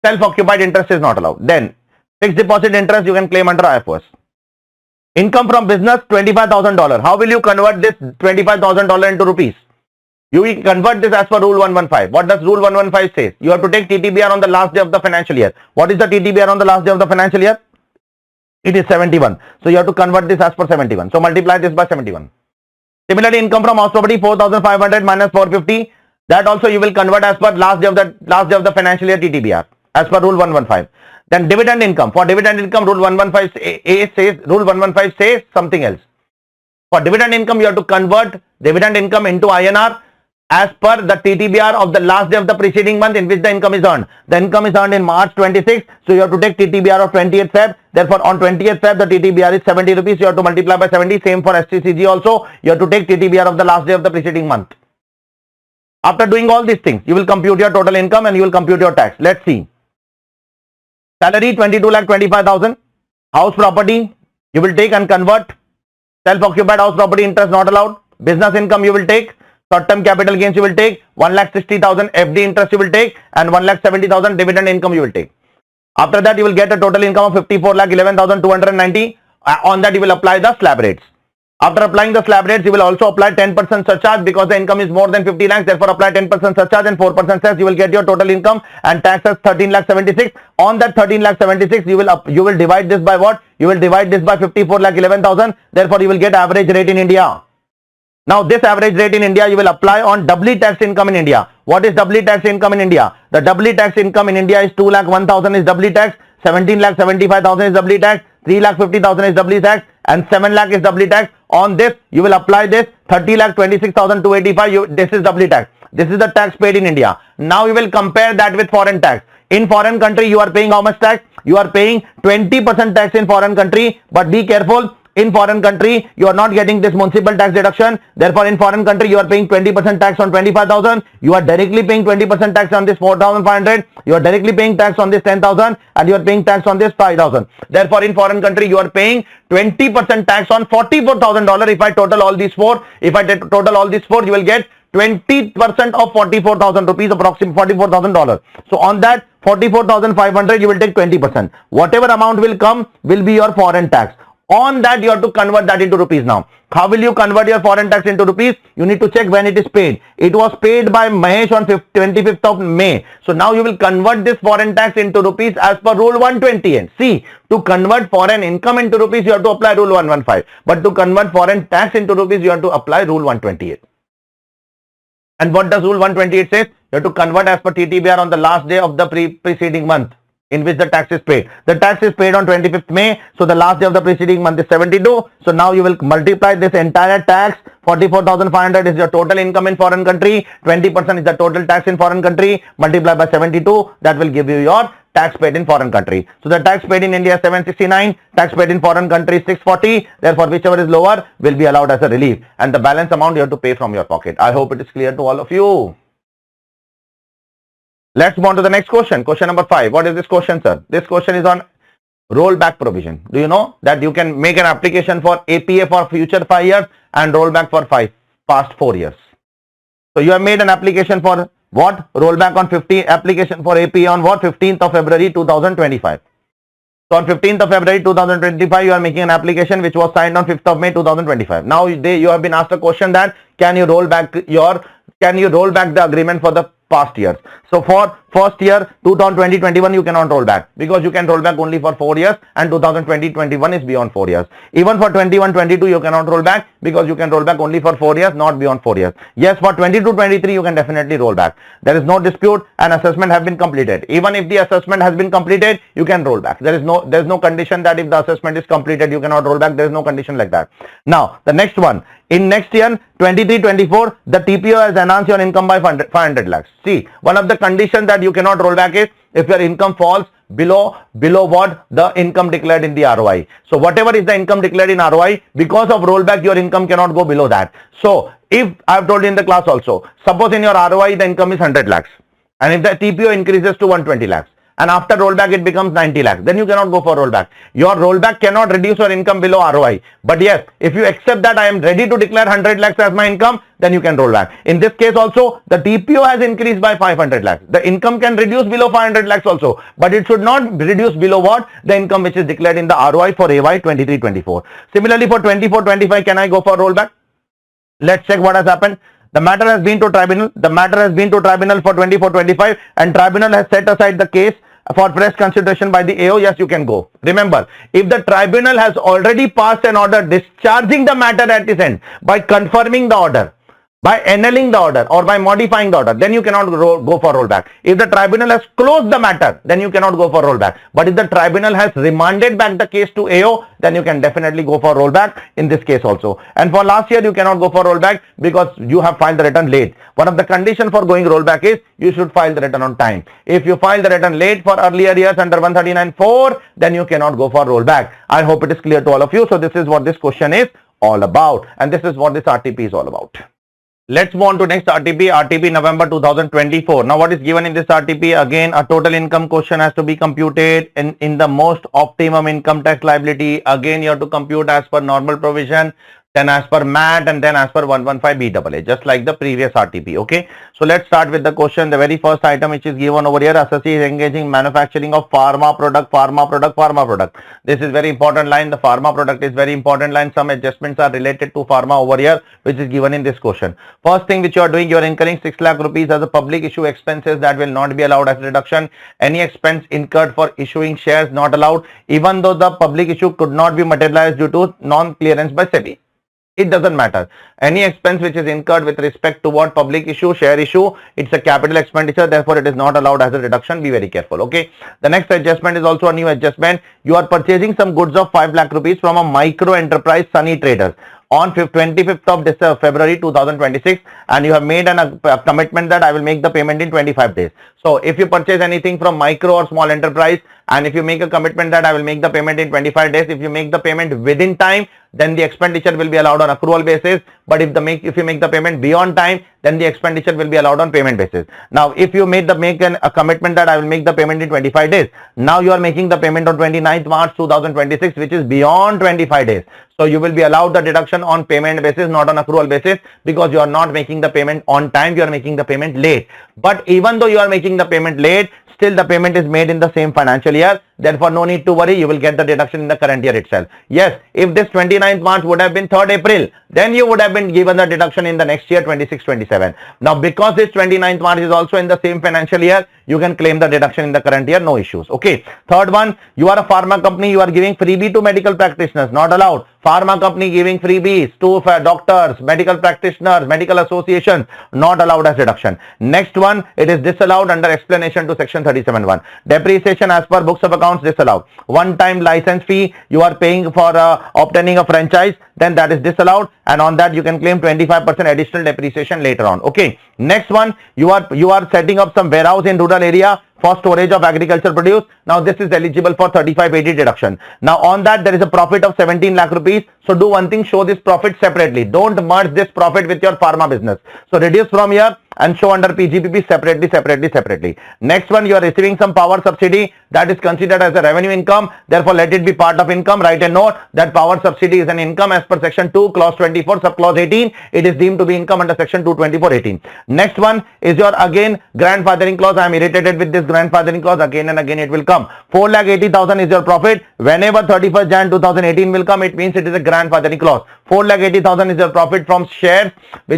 self-occupied interest is not allowed. Then, fixed deposit interest you can claim under IFRS. Income from business $25,000. How will you convert this $25,000 into rupees? You will convert this as per rule 115. What does rule 115 say? You have to take TTBR on the last day of the financial year. What is the TTBR on the last day of the financial year? It is 71. So you have to convert this as per 71. So multiply this by 71. Similarly, income from house property 4,500 minus 450. That also you will convert as per last day of the financial year TTBR as per rule 115. Then dividend income. For dividend income, rule 115 says something else. For dividend income, you have to convert dividend income into INR as per the TTBR of the last day of the preceding month in which the income is earned. The income is earned in March 26. So you have to take TTBR of 20th Feb. Therefore, on 20th Feb, the TTBR is 70 rupees. You have to multiply by 70. Same for STCG also. You have to take TTBR of the last day of the preceding month. After doing all these things, you will compute your total income and you will compute your tax. Let's see. Salary 22,25,000. House property you will take and convert. Self-occupied house property interest not allowed. Business income you will take. Short-term capital gains you will take. 1,60,000 FD interest you will take and 1,70,000 dividend income you will take. After that you will get a total income of 54,11,290. On that you will apply the slab rates. After applying the slab rates, you will also apply 10% surcharge because the income is more than 50 lakhs. Therefore, apply 10% surcharge and 4% cess. You will get your total income and tax as 13,76,000. On that 13,76,000, you will divide this by what? You will divide this by 54,11,000. Therefore, you will get average rate in India. Now, this average rate in India, you will apply on doubly taxed income in India. What is doubly taxed income in India? The doubly taxed income in India is 2,01,000 is doubly taxed, 17,75,000 is doubly taxed, 3,50,000 is doubly taxed, and 7 lakh is doubly taxed. On this, you will apply this 30,26,285. This is doubly tax. This is the tax paid in India. Now you will compare that with foreign tax. In foreign country, you are paying how much tax? You are paying 20% tax in foreign country. But be careful. In foreign country, you are not getting this municipal tax deduction. Therefore, in foreign country, you are paying 20% tax on 25,000. You are directly paying 20% tax on this 4,500. You are directly paying tax on this 10,000, and you are paying tax on this 5,000. Therefore, in foreign country, you are paying 20% tax on $44,000. If I total all these four, you will get 20% of 44,000 rupees, approximately $44,000. So on that 44,500, you will take 20%. Whatever amount will come will be your foreign tax. On that, you have to convert that into rupees now. How will you convert your foreign tax into rupees? You need to check when it is paid. It was paid by Mahesh on 25th of May. So now you will convert this foreign tax into rupees as per rule 128. See, to convert foreign income into rupees, you have to apply rule 115. But to convert foreign tax into rupees, you have to apply rule 128. And what does rule 128 say? You have to convert as per TTBR on the last day of the preceding month in which the tax is paid. The tax is paid on 25th May. So the last day of the preceding month is 72. So now you will multiply this entire tax. 44,500 is your total income in foreign country. 20% is the total tax in foreign country. Multiply by 72. That will give you your tax paid in foreign country. So the tax paid in India is 769. Tax paid in foreign country is 640. Therefore, whichever is lower will be allowed as a relief. And the balance amount you have to pay from your pocket. I hope it is clear to all of you. Let's move on to the next question. Question number 5. What is this question, sir? This question is on rollback provision. Do you know that you can make an application for APA for future 5 years and rollback for past 4 years? So you have made an application for what? Rollback on 50, application for APA on what? 15th of February 2025. So on 15th of February 2025, you are making an application which was signed on 5th of May 2025. Now you have been asked a question that can you roll back the agreement for the past years? So for first year 2020-21 you cannot roll back because you can roll back only for 4 years and 2020-21 is beyond 4 years. Even for 21-22 you cannot roll back because you can roll back only for 4 years, not beyond 4 years. Yes, for 22-23 you can definitely roll back. There is no dispute and assessment have been completed. Even if the assessment has been completed, you can roll back. There is no condition that if the assessment is completed you cannot roll back. There is no condition like that. Now the next one, in next year 23-24 the TPO has enhanced your income by 500 lakhs. See, one of the conditions that you cannot roll back is if your income falls below what the income declared in the ROI. So whatever is the income declared in ROI, because of rollback your income cannot go below that. So if I have told you in the class also, suppose in your ROI the income is 100 lakhs and if the TPO increases to 120 lakhs and after rollback it becomes 90 lakhs, then you cannot go for rollback. Your rollback cannot reduce your income below ROI. But yes, if you accept that I am ready to declare 100 lakhs as my income, then you can roll back. In this case also, the TPO has increased by 500 lakhs. The income can reduce below 500 lakhs also, but it should not reduce below what? The income which is declared in the ROI for AY 23-24. Similarly, for 24-25, can I go for rollback? Let's check what has happened. The matter has been to tribunal. The matter has been to tribunal for 24-25 and tribunal has set aside the case for fresh consideration by the AO. Yes, you can go. Remember, if the tribunal has already passed an order discharging the matter at its end by confirming the order, by annulling the order or by modifying the order, then you cannot go for rollback. If the tribunal has closed the matter, then you cannot go for rollback. But if the tribunal has remanded back the case to AO, then you can definitely go for rollback in this case also. And for last year, you cannot go for rollback because you have filed the return late. One of the conditions for going rollback is you should file the return on time. If you file the return late for earlier years under 139(4), then you cannot go for rollback. I hope it is clear to all of you. So this is what this question is all about. And this is what this RTP is all about. Let's move on to next RTP, RTP November 2024. Now what is given in this RTP? Again, a total income question has to be computed in the most optimum income tax liability. Again, you have to compute as per normal provision, then as per MAT and then as per 115BAA, just like the previous RTP. Okay. So let's start with the question. The very first item which is given over here, associate is engaging manufacturing of pharma product. This is very important line. The pharma product is very important line. Some adjustments are related to pharma over here, which is given in this question. First thing which you are doing, you are incurring 6 lakh rupees as a public issue expenses that will not be allowed as a deduction. Any expense incurred for issuing shares not allowed, even though the public issue could not be materialized due to non-clearance by SEBI. It doesn't matter. Any expense which is incurred with respect to what public issue, share issue, it's a capital expenditure. Therefore, it is not allowed as a deduction. Be very careful. Okay. The next adjustment is also a new adjustment. You are purchasing some goods of 5 lakh rupees from a micro enterprise Sunny Traders on 25th of February 2026, and you have made a commitment that I will make the payment in 25 days. So if you purchase anything from micro or small enterprise, and if you make a commitment that I will make the payment in 25 days, if you make the payment within time, then the expenditure will be allowed on accrual basis. But if you make the payment beyond time, then the expenditure will be allowed on payment basis. Now, if you make a commitment that I will make the payment in 25 days, now you are making the payment on 29th March 2026, which is beyond 25 days. So you will be allowed the deduction on payment basis, not on accrual basis, because you are not making the payment on time, you are making the payment late. But even though you are making the payment late, still the payment is made in the same financial year. Therefore, no need to worry, you will get the deduction in the current year itself. Yes, if this 29th March would have been 3rd April, then you would have been given the deduction in the next year, 26-27. Now, because this 29th March is also in the same financial year, you can claim the deduction in the current year, no issues. Okay. Third one, you are a pharma company, you are giving freebie to medical practitioners, not allowed. Pharma company giving freebies to doctors, medical practitioners, medical associations, not allowed as deduction. Next one, it is disallowed under explanation to section 37(1). Depreciation as per books of accounts disallowed. One-time license fee you are paying for obtaining a franchise, then that is disallowed, and on that you can claim 25% additional depreciation later on. Okay. Next one, you are setting up some warehouse in rural area for storage of agriculture produce. Now this is eligible for 3580 deduction. Now on that there is a profit of 17 lakh rupees. So do one thing, show this profit separately. Don't merge this profit with your pharma business. So reduce from here and show under PGBP separately. Next one, you are receiving some power subsidy that is considered as a revenue income. Therefore, let it be part of income. Write a note that power subsidy is an income as per section 2, clause 24, subclause 18. It is deemed to be income under section 224(18). Next one is your again grandfathering clause. I am irritated with this grandfathering clause. Again and again it will come. 4,80,000 is your profit. Whenever 31st Jan 2018 will come, it means it is a grandfathering clause. 4,80,000 is your profit from shares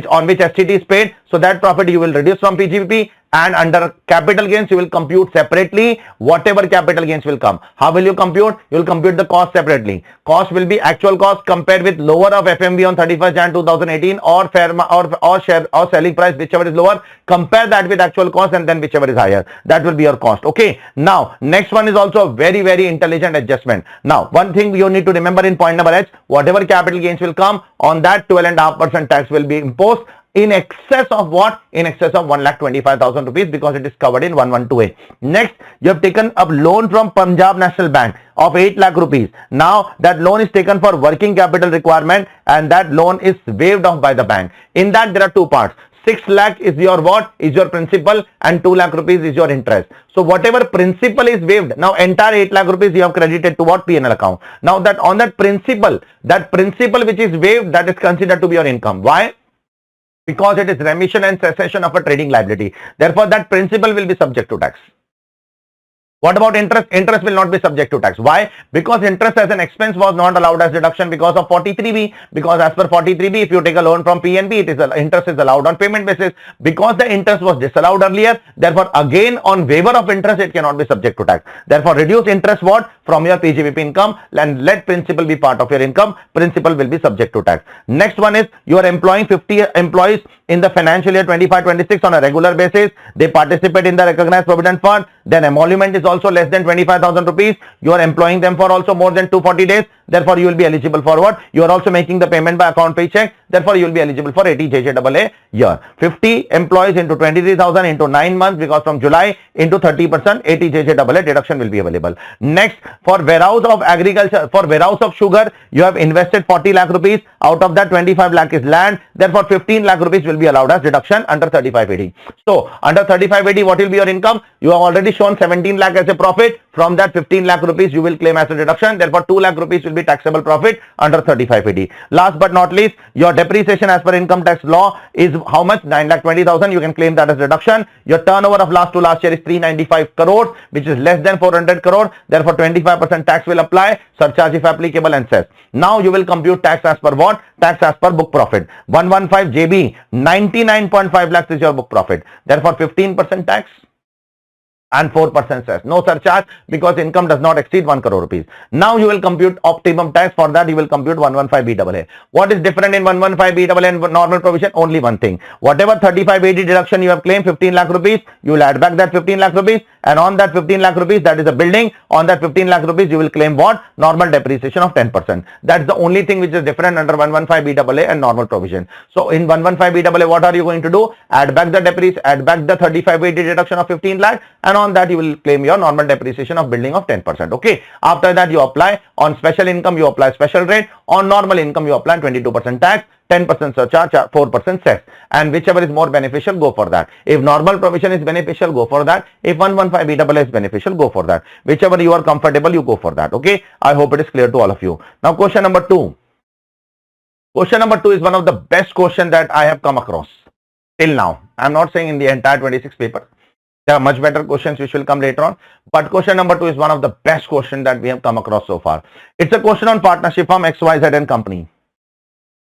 on which STT is paid. So that profit you will reduce from PGBP, and under capital gains you will compute separately whatever capital gains will come. How will you compute? You will compute the cost separately. Cost will be actual cost compared with lower of FMV on 31st Jan 2018 or fair or share or selling price, whichever is lower. Compare that with actual cost and then whichever is higher. That will be your cost. Okay. Now next one is also a very intelligent adjustment. Now one thing you need to remember in point number H, whatever capital gains will come, on that 12.5% tax will be imposed. In excess of what? In excess of 1,25,000 rupees, because it is covered in 112A. Next, you have taken a loan from Punjab National Bank of 8 lakh rupees. Now that loan is taken for working capital requirement, and that loan is waived off by the bank. In that there are two parts. 6 lakh is your what? Is your principal, and 2 lakh rupees is your interest. So whatever principal is waived, now entire 8 lakh rupees you have credited to what? P&L account. Now that on that principal which is waived, that is considered to be your income. Why? Because it is remission and cessation of a trading liability. Therefore, that principal will be subject to tax. What about interest? Interest will not be subject to tax. Why? Because interest as an expense was not allowed as deduction because of 43B. Because as per 43B, if you take a loan from PNB, interest is allowed on payment basis. Because the interest was disallowed earlier, therefore again on waiver of interest, it cannot be subject to tax. Therefore, reduce interest what? From your PGBP income, and let principal be part of your income. Principal will be subject to tax. Next one is you are employing 50 employees in the financial year 25-26 on a regular basis. They participate in the recognized provident fund. Then emolument is also less than 25,000 rupees. You are employing them for also more than 240 days. Therefore, you will be eligible for what? You are also making the payment by account paycheck. Therefore, you will be eligible for 80 JJAA year. 50 employees into 23,000 into 9 months, because from July into 30%, 80 JJAA deduction will be available. Next, for warehouse of agriculture, for warehouse of sugar, you have invested 40 lakh rupees. Out of that, 25 lakh is land. Therefore, 15 lakh rupees will be allowed as deduction under 35AD. So, under 35AD, what will be your income? You have already shown 17 lakh as a profit. From that, 15 lakh rupees you will claim as a deduction. Therefore, 2 lakh rupees will be taxable profit under 35AD. Last but not least, your depreciation as per income tax law is how much? 9,20,000. You can claim that as deduction. Your turnover of last year is 395 crores, which is less than 400 crore. Therefore, 25% tax will apply, surcharge if applicable, and cess. Now you will compute tax as per what? Tax as per book profit. 115 JB, 99.5 lakhs is your book profit. Therefore, 15% tax and 4% cess. No surcharge because income does not exceed 1 crore rupees. Now you will compute optimum tax. For that, you will compute 115BAA. What is different in 115BAA and normal provision? Only one thing. Whatever 35AD deduction you have claimed, 15 lakh rupees, you will add back that 15 lakh rupees, and on that 15 lakh rupees, that is a building, on that 15 lakh rupees, you will claim what? Normal depreciation of 10%. That's the only thing which is different under 115BAA and normal provision. So in 115BAA, what are you going to do? Add back the depreciation, add back the 35AD deduction of 15 lakh, and on that you will claim your normal depreciation of building of 10%. Okay. After that, you apply on special income, you apply special rate. On normal income, you apply 22% tax, 10% surcharge, 4% cess, and whichever is more beneficial, go for that. If normal provision is beneficial, go for that. If 115BAA is beneficial, go for that. Whichever you are comfortable, you go for that. Okay. I hope it is clear to all of you. Now, question number 2. Question number 2 is one of the best questions that I have come across till now. I am not saying in the entire 26 paper. There are much better questions which will come later on. But question number 2 is one of the best questions that we have come across so far. It's a question on partnership firm XYZ and company.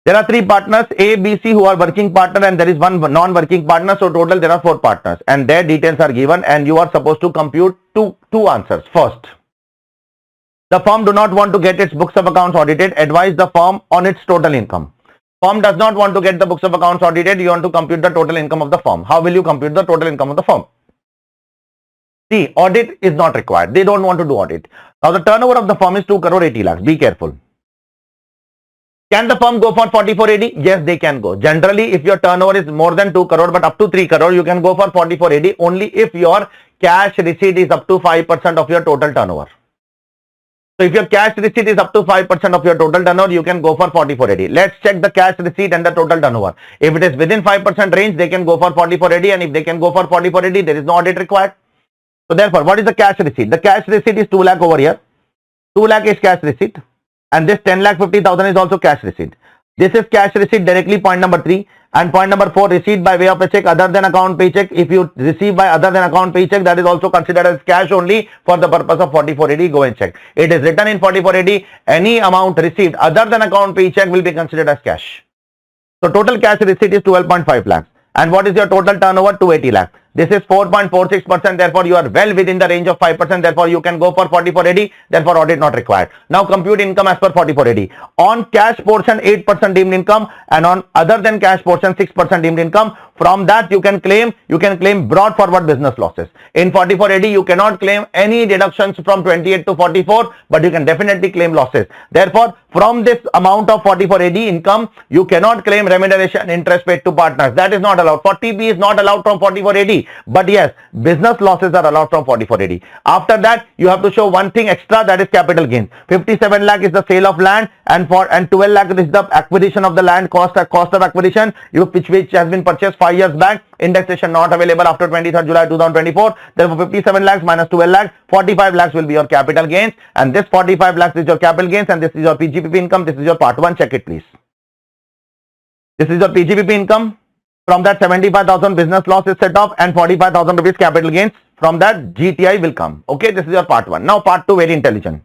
There are 3 partners, A, B, C, who are working partner, and there is 1 non-working partner. So total there are 4 partners, and their details are given, and you are supposed to compute two answers. First, the firm do not want to get its books of accounts audited. Advise the firm on its total income. Firm does not want to get the books of accounts audited. You want to compute the total income of the firm. How will you compute the total income of the firm? See, audit is not required. They don't want to do audit. Now, the turnover of the firm is 2 crore 80 lakhs. Be careful. Can the firm go for 44AD? Yes, they can go. Generally, if your turnover is more than 2 crore but up to 3 crore, you can go for 44AD only if your cash receipt is up to 5% of your total turnover. So, if your cash receipt is up to 5% of your total turnover, you can go for 44AD. Let's check the cash receipt and the total turnover. If it is within 5% range, they can go for 44AD, and if they can go for 44AD, there is no audit required. So therefore, what is the cash receipt? The cash receipt is 2 lakh over here. 2 lakh is cash receipt, and this 10,50,000 is also cash receipt. This is cash receipt directly, point number 3. And point number 4, receipt by way of a check other than account paycheck. If you receive by other than account paycheck, that is also considered as cash only for the purpose of 44AD. Go and check. It is written in 44AD. Any amount received other than account paycheck will be considered as cash. So total cash receipt is 12.5 lakhs. And what is your total turnover? 280 lakhs. This is 4.46%. Therefore, you are well within the range of 5%. Therefore, you can go for 44AD. Therefore, audit not required. Now, compute income as per 44AD. On cash portion, 8% deemed income, and on other than cash portion, 6% deemed income. From that, you can claim brought forward business losses. In 44AD, you cannot claim any deductions from 28 to 44, but you can definitely claim losses. Therefore, from this amount of 44AD income, you cannot claim remuneration interest paid to partners. That is not allowed. 40B is not allowed from 44AD. But yes, business losses are allowed from 44AD. After that, you have to show one thing extra, that is capital gains. 57 lakh is the sale of land, and 12 lakh is the acquisition of the land, cost of acquisition, which has been purchased 5 years back. Indexation not available after 23rd July 2024. Therefore, 57 lakhs minus 12 lakhs, 45 lakhs will be your capital gains, and this 45 lakhs is your capital gains, and this is your PGBP income. This is your part 1. Check it, please. This is your PGBP income. From that, 75,000 business loss is set off, and 45,000 rupees capital gains. From that, GTI will come. Okay, this is your part 1. Now part 2, very intelligent.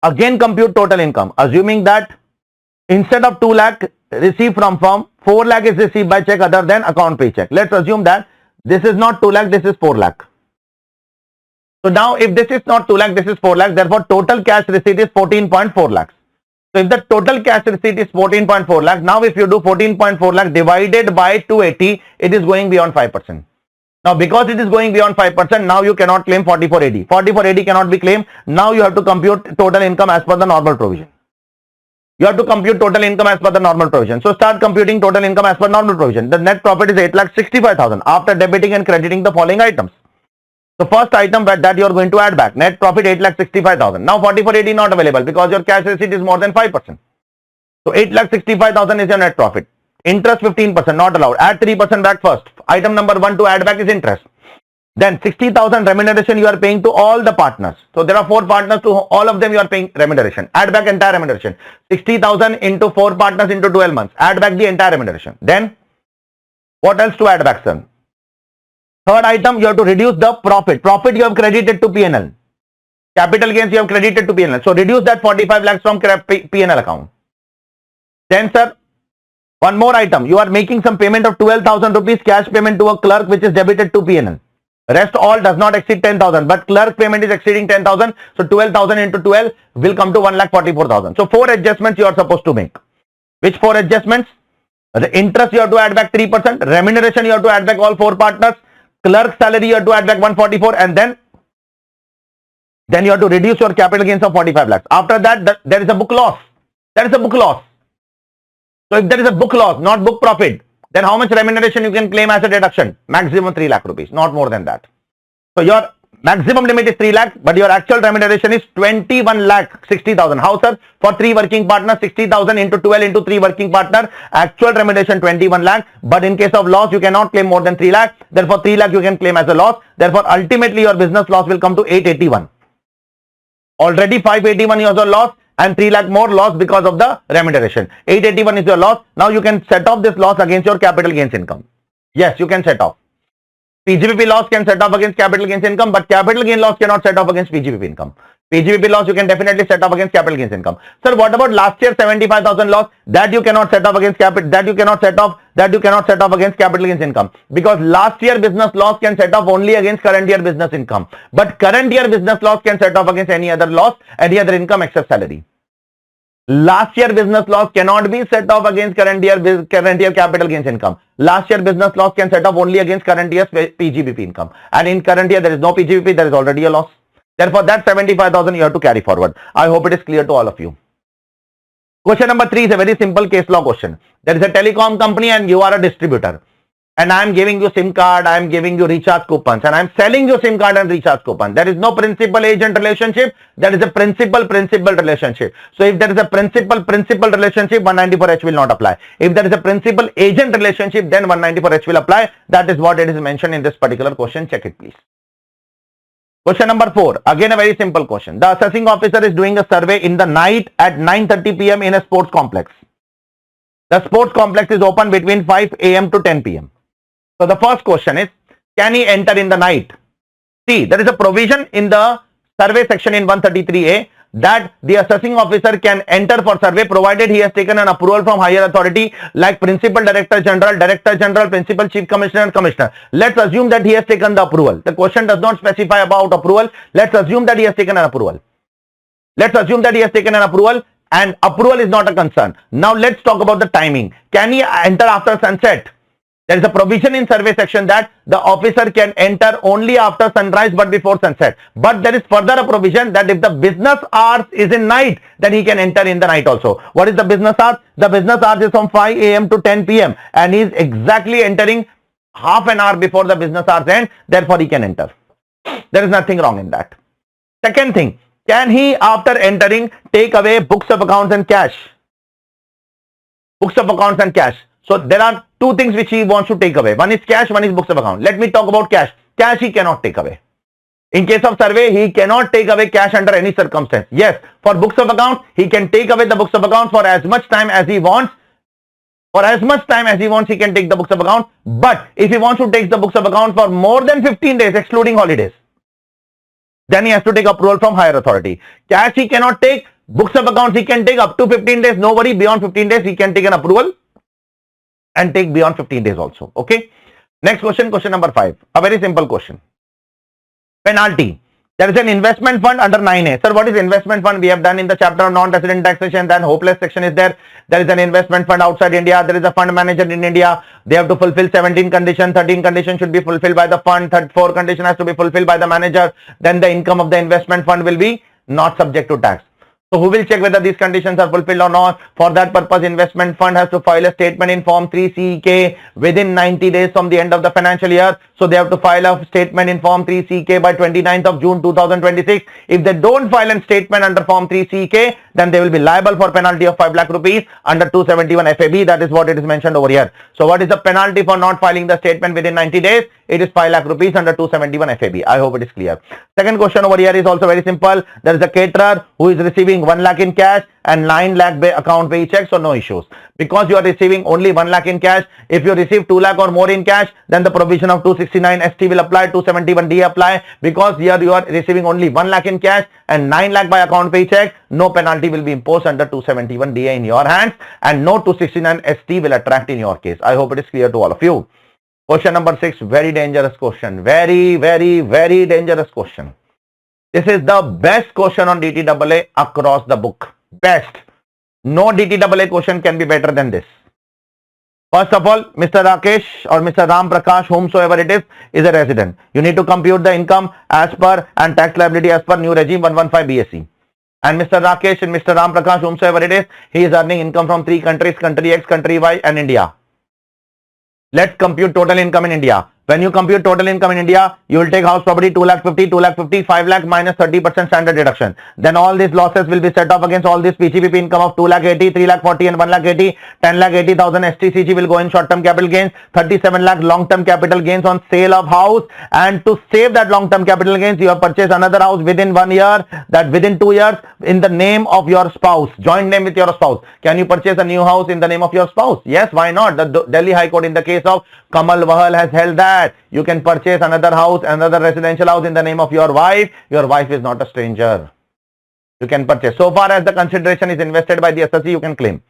Again, compute total income. Assuming that instead of 2 lakh received from firm, 4 lakh is received by check other than account paycheck. Let's assume that this is not 2 lakh, this is 4 lakh. So now if this is not 2 lakh, this is 4 lakh, therefore total cash receipt is 14.4 lakhs. So if the total cash receipt is 14.4 lakh, now if you do 14.4 lakh divided by 280, it is going beyond 5%. Now because it is going beyond 5%, now you cannot claim 4480. 4480 cannot be claimed. Now you have to compute total income as per the normal provision. You have to compute total income as per the normal provision. So start computing total income as per normal provision. The net profit is 8,65,000 after debiting and crediting the following items. The first item that you are going to add back, net profit 8,65,000. Now 4480 not available because your cash receipt is more than 5%. So 8,65,000 is your net profit. Interest 15% not allowed. Add 3% back first. Item number 1 to add back is interest. Then 60,000 remuneration you are paying to all the partners. So there are 4 partners, to all of them you are paying remuneration. Add back entire remuneration. 60,000 into 4 partners into 12 months. Add back the entire remuneration. Then what else to add back, sir? Third item, you have to reduce the profit. Profit you have credited to P&L. Capital gains you have credited to P&L. So reduce that 45 lakhs from P&L account. Then sir, one more item. You are making some payment of 12,000 rupees cash payment to a clerk which is debited to P&L. Rest all does not exceed 10,000, but clerk payment is exceeding 10,000. So 12,000 into 12 will come to 1,44,000. So 4 adjustments you are supposed to make. Which 4 adjustments? The interest you have to add back 3%. Remuneration you have to add back all 4 partners. Clerk salary you have to add back 144, and then you have to reduce your capital gains of 45 lakhs. After that, there is a book loss. There is a book loss. So if there is a book loss, not book profit, then how much remuneration you can claim as a deduction? Maximum 3 lakh rupees, not more than that. So your maximum limit is 3 lakh, but your actual remuneration is 21 lakh 60,000. How, sir? For 3 working partners, 60,000 into 12 into 3 working partner, actual remuneration 21 lakh. But in case of loss, you cannot claim more than 3 lakh. Therefore, 3 lakh you can claim as a loss. Therefore, ultimately your business loss will come to 881. Already 581 is your loss and 3 lakh more loss because of the remuneration. 881 is your loss. Now you can set off this loss against your capital gains income. Yes, you can set off. PGBP loss can set off against capital gains income, but capital gain loss cannot set off against PGBP income. PGBP loss you can definitely set off against capital gains income. Sir, what about last year 75,000 loss? That you cannot set off against capital. That you cannot set off against capital gains income, because last year business loss can set off only against current year business income. But current year business loss can set off against any other loss, any other income except salary. Last year business loss cannot be set off against current year capital gains income. Last year business loss can set off only against current year's PGBP income. And in current year there is no PGBP, there is already a loss. Therefore that 75,000 you have to carry forward. I hope it is clear to all of you. Question number 3 is a very simple case law question. There is a telecom company and you are a distributor. And I am giving you SIM card, I am giving you recharge coupons, and I am selling you SIM card and recharge coupon. There is no principal-agent relationship. There is a principal-principal relationship. So if there is a principal-principal relationship, 194H will not apply. If there is a principal-agent relationship, then 194H will apply. That is what it is mentioned in this particular question. Check it, please. Question number 4. Again, a very simple question. The assessing officer is doing a survey in the night at 9:30 p.m. in a sports complex. The sports complex is open between 5 a.m. to 10 p.m. So the first question is, can he enter in the night? See, there is a provision in the survey section in 133A that the assessing officer can enter for survey provided he has taken an approval from higher authority like Principal Director General, Principal Chief Commissioner and Commissioner. Let's assume that he has taken the approval. The question does not specify about approval. Let's assume that he has taken an approval. And approval is not a concern. Now let's talk about the timing. Can he enter after sunset? There is a provision in survey section that the officer can enter only after sunrise but before sunset. But there is further a provision that if the business hours is in night, then he can enter in the night also. What is the business hours? The business hours is from 5 a.m. to 10 p.m. and he is exactly entering half an hour before the business hours end. Therefore, he can enter. There is nothing wrong in that. Second thing, can he after entering take away books of accounts and cash? Books of accounts and cash. So there are 2 things which he wants to take away. One is cash, one is books of account. Let me talk about cash. Cash he cannot take away. In case of survey, he cannot take away cash under any circumstance. Yes, for books of account, he can take away the books of account for as much time as he wants For as much time as he wants, he can take the books of account. But if he wants to take the books of account for more than 15 days, excluding holidays, then he has to take approval from higher authority. Cash he cannot take. Books of accounts he can take up to 15 days. No worry, beyond 15 days he can take an approval and take beyond 15 days also. Okay. Next question, question number 5. A very simple question. Penalty. There is an investment fund under 9A. Sir, what is investment fund? We have done in the chapter on non-resident taxation. Then hopeless section is there. There is an investment fund outside India. There is a fund manager in India. They have to fulfill 17 conditions. 13 conditions should be fulfilled by the fund. 4 condition has to be fulfilled by the manager. Then the income of the investment fund will be not subject to tax. So who will check whether these conditions are fulfilled or not? For that purpose, investment fund has to file a statement in form 3CK within 90 days from the end of the financial year. So they have to file a statement in form 3CK by 29th of June 2026. If they don't file a statement under form 3CK, then they will be liable for penalty of 5 lakh rupees under 271 FAB. That is what it is mentioned over here. So what is the penalty for not filing the statement within 90 days? It is 5 lakh rupees under 271 FAB. I hope it is clear. Second question over here is also very simple. There is a caterer who is receiving 1 lakh in cash and 9 lakh account pay check, so no issues. Because you are receiving only 1 lakh in cash, if you receive 2 lakh or more in cash, then the provision of 269 ST will apply, 271 D apply. Because here you are receiving only 1 lakh in cash and 9 lakh by account pay check, no penalty will be imposed under 271 DA in your hands and no 269 ST will attract in your case. I hope it is clear to all of you. Question number 6, very dangerous question. Very dangerous question. This is the best question on DTAA across the book. Best. No DTAA question can be better than this. First of all, Mr. Rakesh or Mr. Ram Prakash, whomsoever it is a resident. You need to compute the income as per and tax liability as per new regime 115 BSE. And Mr. Rakesh and Mr. Ram Prakash, whomsoever it is, he is earning income from 3 countries, country X, country Y and India. Let's compute total income in India. When you compute total income in India, you will take house property 2 lakh 50, 2 lakh 50, 5 lakh minus 30% standard deduction. Then all these losses will be set off against all this PGPP income of 2 lakh 80, 3 lakh 40 and 1 lakh 80. 10 lakh 80,000 STCG will go in short-term capital gains. 37 lakh long-term capital gains on sale of house. And to save that long-term capital gains, you have purchased another house within 1 year, that within 2 years in the name of your spouse, joint name with your spouse. Can you purchase a new house in the name of your spouse? Yes, why not? The Delhi High Court in the case of Kamal Wahal has held that you can purchase another house, another residential house in the name of your wife. Your wife is not a stranger. You can purchase. So far as the consideration is invested by the SSC, you can claim.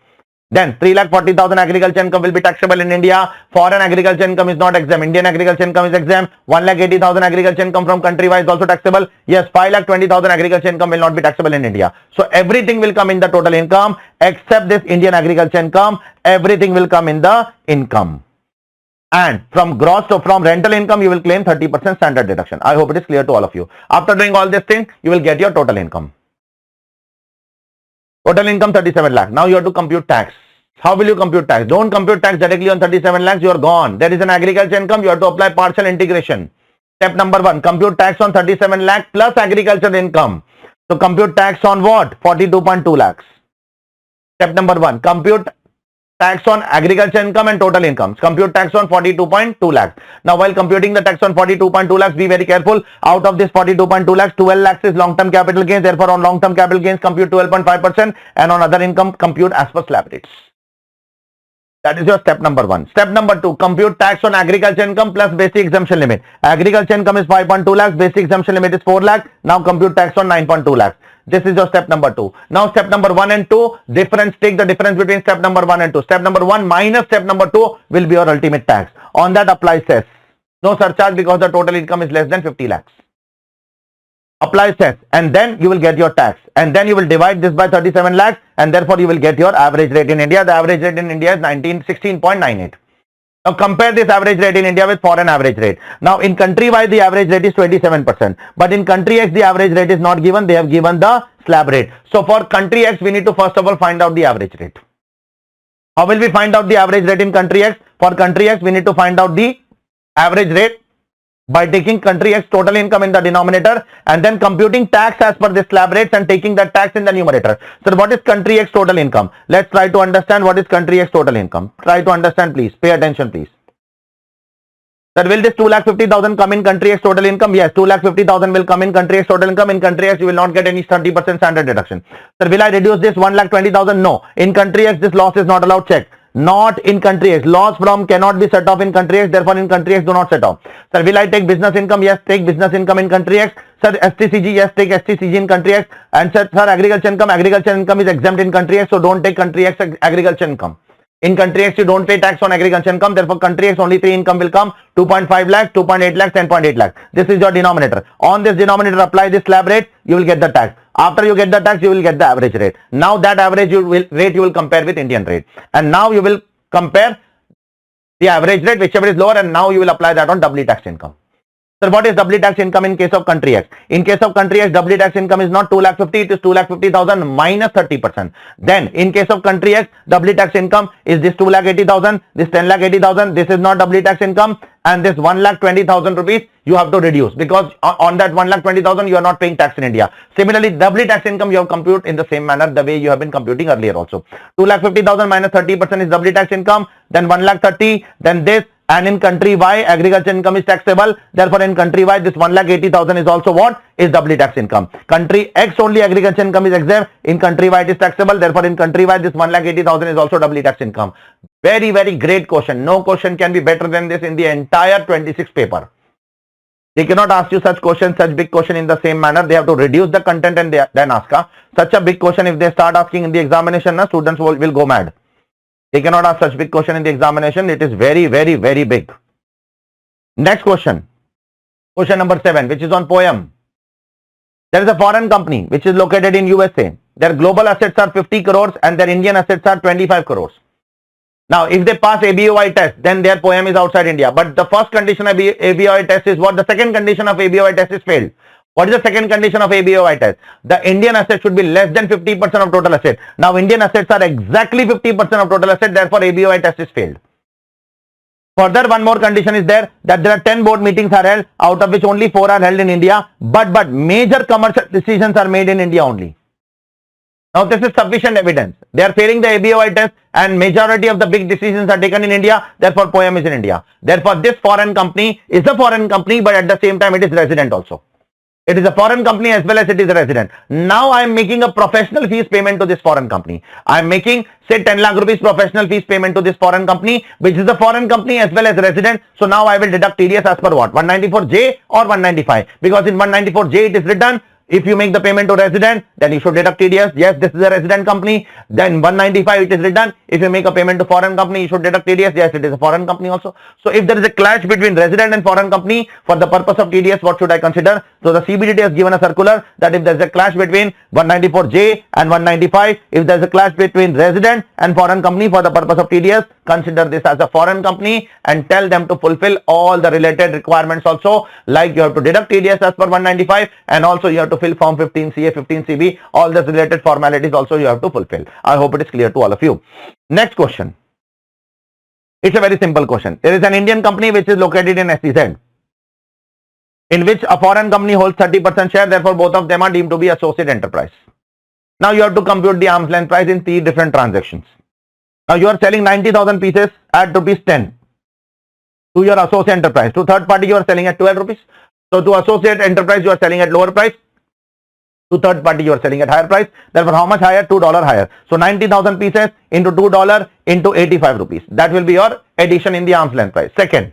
Then 3,40,000 agriculture income will be taxable in India. Foreign agriculture income is not exempt. Indian agriculture income is exempt. 1,80,000 agriculture income from country Y is also taxable. Yes, 5,20,000 agriculture income will not be taxable in India. So everything will come in the total income except this Indian agriculture income. Everything will come in the income. And from gross to from rental income, you will claim 30% standard deduction. I hope it is clear to all of you. After doing all this thing, you will get your total income. Total income 37 lakh. Now you have to compute tax. How will you compute tax? Don't compute tax directly on 37 lakhs. You are gone. There is an agriculture income. You have to apply partial integration. Step number 1, compute tax on 37 lakh plus agriculture income. So compute tax on what? 42.2 lakhs. Step number 1, compute tax on agriculture income and total incomes. Compute tax on 42.2 lakhs. Now while computing the tax on 42.2 lakhs, be very careful. Out of this 42.2 lakhs, 12 lakhs is long-term capital gains. Therefore on long-term capital gains, compute 12.5% and on other income, compute as per slab rates. That is your step number 1. Step number 2, compute tax on agriculture income plus basic exemption limit. Agriculture income is 5.2 lakhs, basic exemption limit is 4 lakhs. Now compute tax on 9.2 lakhs. This is your step number 2. Now step number 1 and 2, difference, take the difference between step number 1 and 2. Step number 1 minus step number 2 will be your ultimate tax. On that apply cess. No surcharge because the total income is less than 50 lakhs. Apply cess and then you will get your tax. And then you will divide this by 37 lakhs and therefore you will get your average rate in India. The average rate in India is 16.98. Now compare this average rate in India with foreign average rate. Now in country Y the average rate is 27%. But in country X the average rate is not given. They have given the slab rate. So for country X we need to first of all find out the average rate. How will we find out the average rate in country X? For country X we need to find out the average rate by taking country X total income in the denominator and then computing tax as per the slab rates and taking that tax in the numerator. So what is country X total income? Let's try to understand what is country X total income. Try to understand please. Pay attention please. Sir, will this 2,50,000 come in country X total income? Yes, 2,50,000 will come in country X total income. In country X you will not get any 30% standard deduction. Sir, will I reduce this 1,20,000? No. In country X this loss is not allowed. Check. not in country X. Loss from cannot be set off in country X, therefore in country X do not set off. Sir, will I take business income? Yes, take business income in country X. Sir, STCG, yes, take STCG in country X. And sir, agriculture income is exempt in country X, so don't take country X agriculture income. In country X, you don't pay tax on agriculture income. Therefore, country X only 3 income will come: 2.5 lakhs, 2.8 lakhs, 10.8 lakhs. This is your denominator. On this denominator, apply this slab rate. You will get the tax. After you get the tax, you will get the average rate. Now that average you will compare with Indian rate. And now you will compare the average rate, whichever is lower, and now you will apply that on doubly taxed income. Sir, what is doubly tax income in case of country X? In case of country X, doubly tax income is not 2,50,000, it is 2,50,000 minus 30%. Then, in case of country X, doubly tax income is this 2,80,000, this 10,80,000, this is not doubly tax income, and this 1,20,000 rupees you have to reduce, because on that 1,20,000 you are not paying tax in India. Similarly, doubly tax income you have compute in the same manner the way you have been computing earlier also. 2,50,000 minus 30% is doubly tax income, then 1,30,000, then this. And in country Y, agriculture income is taxable. Therefore, in country Y, this 1,80,000 is also what? Is doubly tax income. Country X only agriculture income is exempt. In country Y, it is taxable. Therefore, in country Y, this 1,80,000 is also doubly tax income. Very, very great question. No question can be better than this in the entire 26 paper. They cannot ask you such question, such big question in the same manner. They have to reduce the content and then ask. Such a big question, if they start asking in the examination, students will go mad. They cannot ask such big question in the examination. It is very, very, very big. Next question. Question number 7, which is on poem. There is a foreign company which is located in USA. Their global assets are 50 crores and their Indian assets are 25 crores. Now, if they pass ABOI test, then their poem is outside India. But the first condition of ABOI test is what? The second condition of ABOI test is failed. What is the second condition of ABOI test? The Indian asset should be less than 50% of total asset. Now, Indian assets are exactly 50% of total asset. Therefore, ABOI test is failed. Further, one more condition is there, that there are 10 board meetings are held, out of which only 4 are held in India. But major commercial decisions are made in India only. Now, this is sufficient evidence. They are failing the ABOI test and majority of the big decisions are taken in India. Therefore, poem is in India. Therefore, this foreign company is a foreign company, but at the same time, it is resident also. It is a foreign company as well as it is a resident. Now I am making a professional fees payment to this foreign company. I am making, say, 10 lakh rupees professional fees payment to this foreign company, which is a foreign company as well as resident. So now I will deduct TDS as per what? 194J or 195? Because in 194J it is written, if you make the payment to resident, then you should deduct TDS. Yes, this is a resident company. Then 195 it is written. If you make a payment to foreign company, you should deduct TDS. Yes, it is a foreign company also. So if there is a clash between resident and foreign company, for the purpose of TDS, what should I consider? So the CBDT has given a circular that if there is a clash between 194J and 195, if there is a clash between resident and foreign company, for the purpose of TDS, consider this as a foreign company and tell them to fulfill all the related requirements also, like you have to deduct TDS as per 195 and also you have to fill form 15CA, 15CB, all the related formalities also you have to fulfill. I hope it is clear to all of you. Next question. It's a very simple question. There is an Indian company which is located in SEZ, in which a foreign company holds 30% share, therefore both of them are deemed to be associate enterprise. Now you have to compute the arm's length price in 3 different transactions. Now you are selling 90,000 pieces at rupees 10 to your associate enterprise. To third party you are selling at 12 rupees. So to associate enterprise you are selling at lower price. To third party you are selling at higher price. Therefore how much higher? $2 higher. So 90,000 pieces into $2 into 85 rupees. That will be your addition in the arm's length price. Second,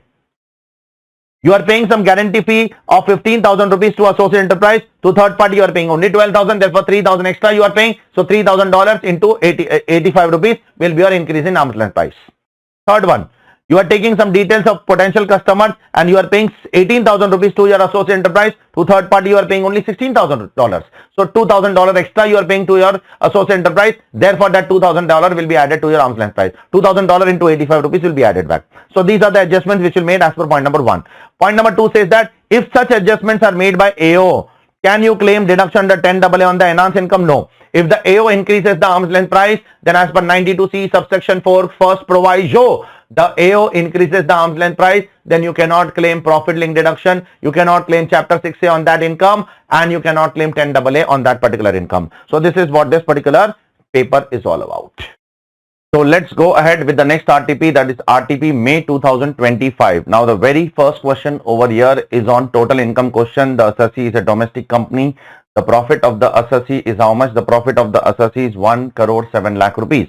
you are paying some guarantee fee of 15,000 rupees to associate enterprise. To third party you are paying only 12,000. Therefore 3,000 extra you are paying. So $3,000 into 85 rupees will be your increase in arm's length price. Third one, you are taking some details of potential customers and you are paying 18,000 rupees to your associate enterprise. To third party you are paying only $16,000. So $2,000 extra you are paying to your associate enterprise. Therefore that $2,000 will be added to your arm's length price. $2,000 into 85 rupees will be added back. So these are the adjustments which will be made as per point number 1. Point number 2 says that if such adjustments are made by AO, can you claim deduction under 10AA on the enhanced income? No. If the AO increases the arm's length price, then as per 92C subsection 4 first proviso, the AO increases the arm's length price, then you cannot claim profit link deduction, you cannot claim chapter 6A on that income, and you cannot claim 10AA on that particular income. So this is what this particular paper is all about. So let's go ahead with the next RTP, that is RTP May 2025. Now the very first question over here is on total income question. The assessee is a domestic company. The profit of the assessee is how much? The profit of the assessee is 1 crore 7 lakh rupees.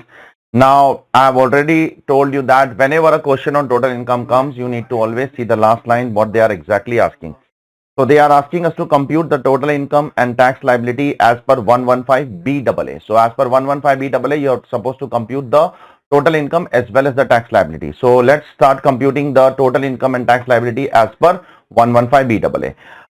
Now, I have already told you that whenever a question on total income comes, you need to always see the last line, what they are exactly asking. So they are asking us to compute the total income and tax liability as per 115BAA. So as per 115BAA, you are supposed to compute the total income as well as the tax liability. So let's start computing the total income and tax liability as per 115BAA.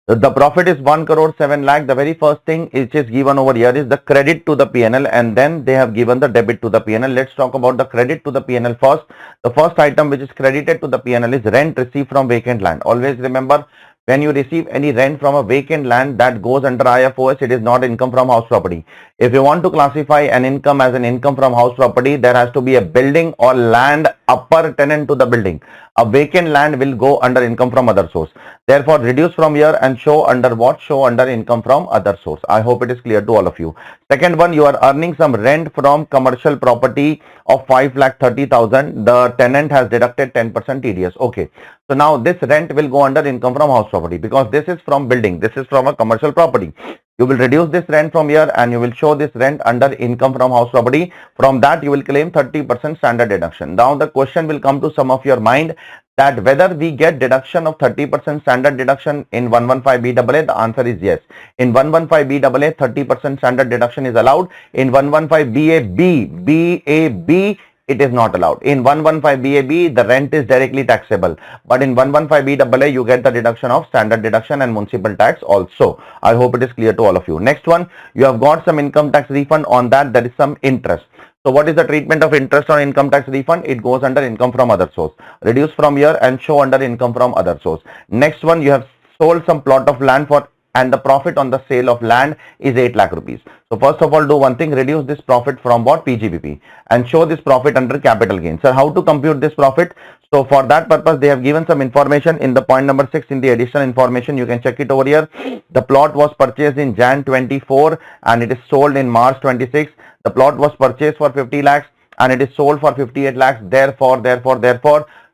The profit is 1 crore 7 lakh. The very first thing which is given over here is the credit to the PNL, and then they have given the debit to the PNL. Let's talk about the credit to the PNL first. The first item which is credited to the PNL is rent received from vacant land. Always remember, when you receive any rent from a vacant land, that goes under IFOS. It is not income from house property. If you want to classify an income as an income from house property, there has to be a building or land upper tenant to the building. A vacant land will go under income from other source. Therefore, reduce from here and show under what? Show under income from other source. I hope it is clear to all of you. Second one, you are earning some rent from commercial property of 5,30,000. The tenant has deducted 10% TDS. Okay. So now this rent will go under income from house property because this is from building. This is from a commercial property. You will reduce this rent from here and you will show this rent under income from house property. From that, you will claim 30% standard deduction. Now the question will come to some of your mind that whether we get deduction of 30% standard deduction in 115BAA. The answer is yes. In 115BAA, 30% standard deduction is allowed. In 115BAB, it is not allowed. In 115BAB, the rent is directly taxable. But in 115BAA, you get the deduction of standard deduction and municipal tax also. I hope it is clear to all of you. Next one, you have got some income tax refund. On that, there is some interest. So what is the treatment of interest on income tax refund? It goes under income from other source. Reduce from here and show under income from other source. Next one, you have sold some plot of land for, and the profit on the sale of land is 8 lakh rupees. So first of all, do one thing, reduce this profit from what? PGBP, and show this profit under capital gain. So how to compute this profit? So for that purpose, they have given some information in the point number 6 in the additional information. You can check it over here. The plot was purchased in Jan 24 and it is sold in March 26. The plot was purchased for 50 lakhs and it is sold for 58 lakhs. Therefore,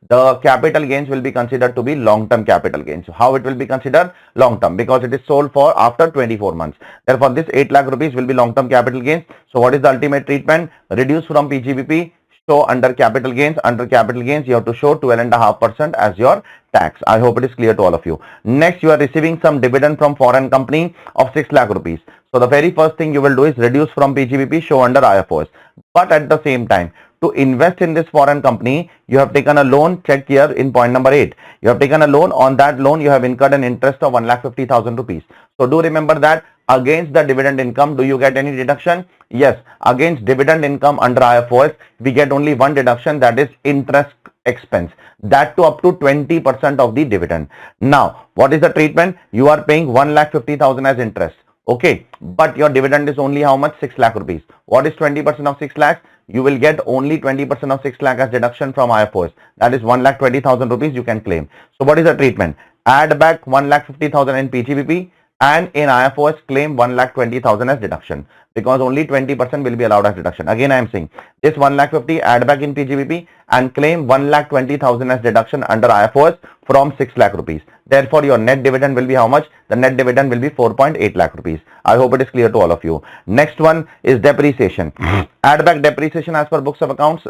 the capital gains will be considered to be long-term capital gains. So how it will be considered? Long-term, because it is sold for after 24 months. Therefore, this 8 lakh rupees will be long-term capital gains. So what is the ultimate treatment? Reduce from PGBP, show under capital gains. Under capital gains, you have to show 12.5% as your tax. I hope it is clear to all of you. Next, you are receiving some dividend from foreign company of 6 lakh rupees. So the very first thing you will do is reduce from PGBP, show under IFOS. But at the same time, to invest in this foreign company, you have taken a loan. Check here in point number 8. You have taken a loan. On that loan, you have incurred an interest of 1,50,000 rupees. So do remember that against the dividend income, do you get any deduction? Yes. Against dividend income under IFOS, we get only one deduction, that is interest expense. That to up to 20% of the dividend. Now, what is the treatment? You are paying 1,50,000 as interest. Okay, but your dividend is only how much? 6 lakh rupees. What is 20% of 6 lakhs? You will get only 20% of 6 lakh as deduction from IFOS. That is 1,20,000 rupees you can claim. So what is the treatment? Add back 1,50,000 in PGBP and in IFOS claim 1,20,000 as deduction, because only 20% will be allowed as deduction. Again, I am saying this 1,50,000 add back in PGBP and claim 1,20,000 as deduction under IFOS from 6 lakh rupees. Therefore, your net dividend will be how much? The net dividend will be 4.8 lakh rupees. I hope it is clear to all of you. Next one is depreciation. Add back depreciation as per books of accounts.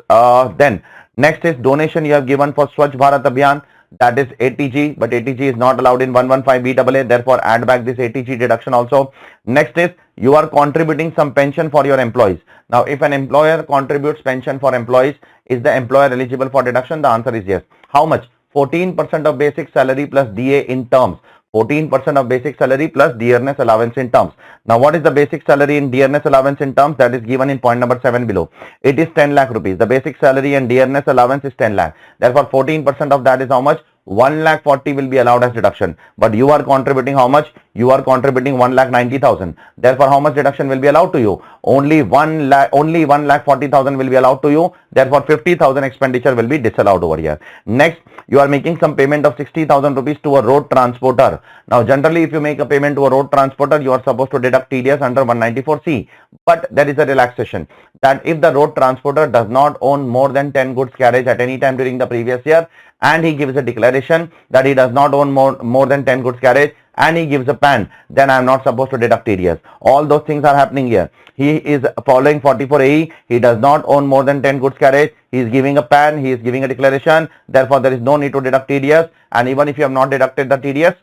Then next is donation you have given for Swachh Bharat Abhiyan. That is ATG, but ATG is not allowed in 115BAA. Therefore, add back this ATG deduction also. Next is you are contributing some pension for your employees. Now, if an employer contributes pension for employees, is the employer eligible for deduction? The answer is yes. How much? 14% of basic salary plus DA in terms. 14% of basic salary plus dearness allowance in terms. Now, what is the basic salary in dearness allowance in terms? That is given in point number 7 below. It is 10 lakh rupees. The basic salary and dearness allowance is 10 lakh. Therefore, 14% of that is how much? 1,40,000 will be allowed as deduction. But you are contributing how much? You are contributing 1,90,000. Therefore, how much deduction will be allowed to you? Only 1,40,000 will be allowed to you. Therefore, 50,000 expenditure will be disallowed over here. Next, you are making some payment of 60,000 rupees to a road transporter. Now, generally, if you make a payment to a road transporter, you are supposed to deduct TDS under 194C. But there is a relaxation that if the road transporter does not own more than 10 goods carriage at any time during the previous year, and he gives a declaration that he does not own more than 10 goods carriage, and he gives a PAN, then I am not supposed to deduct TDS. All those things are happening here. He is following 44AE. He does not own more than 10 goods carriage. He is giving a PAN. He is giving a declaration. Therefore, there is no need to deduct TDS. And even if you have not deducted the TDS,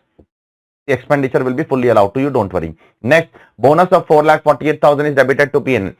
the expenditure will be fully allowed to you. Don't worry. Next, bonus of 4,48,000 is debited to PN.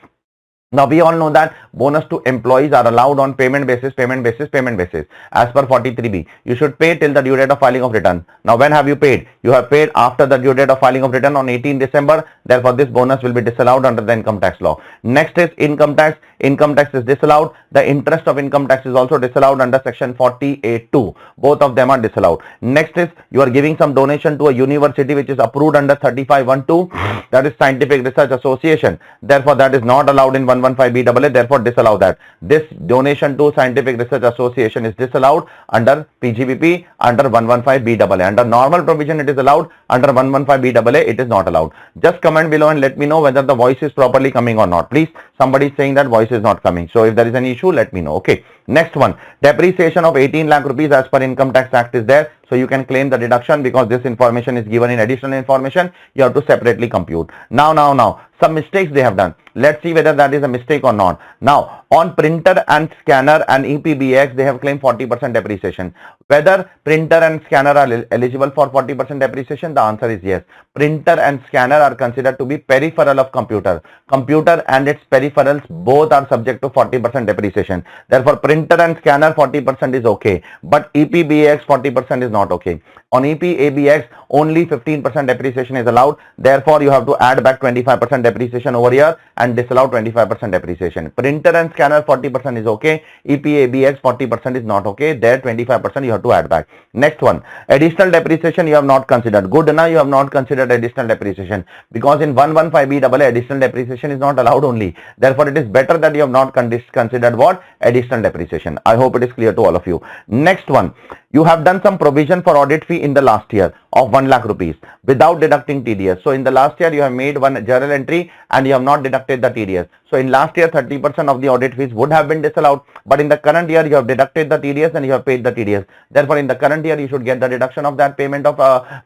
Now we all know that bonus to employees are allowed on payment basis. As per 43B, you should pay till the due date of filing of return. Now when have you paid? You have paid after the due date of filing of return on 18 December. Therefore, this bonus will be disallowed under the income tax law. Next is income tax. Income tax is disallowed. The interest of income tax is also disallowed under section 48(2). Both of them are disallowed. Next is you are giving some donation to a university which is approved under 35(1)(2). That is Scientific Research Association. Therefore, that is not allowed in 115BAA, therefore disallow that. This donation to Scientific Research Association is disallowed under PGBP under 115BAA. Under normal provision it is allowed, under 115BAA it is not allowed. Just comment below and let me know whether the voice is properly coming or not. Please, somebody is saying that voice is not coming. So if there is any issue, let me know. Okay. Next one, depreciation of 18 lakh rupees as per Income Tax Act is there. So you can claim the deduction because this information is given in additional information. You have to separately compute. Now, some mistakes they have done. Let's see whether that is a mistake or not. Now, on printer and scanner and EPBX, they have claimed 40% depreciation. Whether printer and scanner are eligible for 40% depreciation, the answer is yes. Printer and scanner are considered to be peripheral of computer. Computer and its peripherals both are subject to 40% depreciation. Therefore, printer and scanner 40% is okay, but EPBX 40% is not okay. On EPABX, only 15% depreciation is allowed. Therefore, you have to add back 25% depreciation over here and disallow 25% depreciation. Printer and scanner 40% is okay. EPABX 40% is not okay. There 25% you have to add back. Next one, additional depreciation you have not considered. Good enough, you have not considered additional depreciation because in 115BAA additional depreciation is not allowed only. Therefore, it is better that you have not considered what? Additional depreciation. I hope it is clear to all of you. Next one, you have done some provision for audit fee in the last year of 1 lakh rupees without deducting TDS. So in the last year you have made one journal entry and you have not deducted the TDS. So in last year 30% of the audit fees would have been disallowed, but in the current year you have deducted the TDS and you have paid the TDS. Therefore, in the current year you should get the deduction of that payment of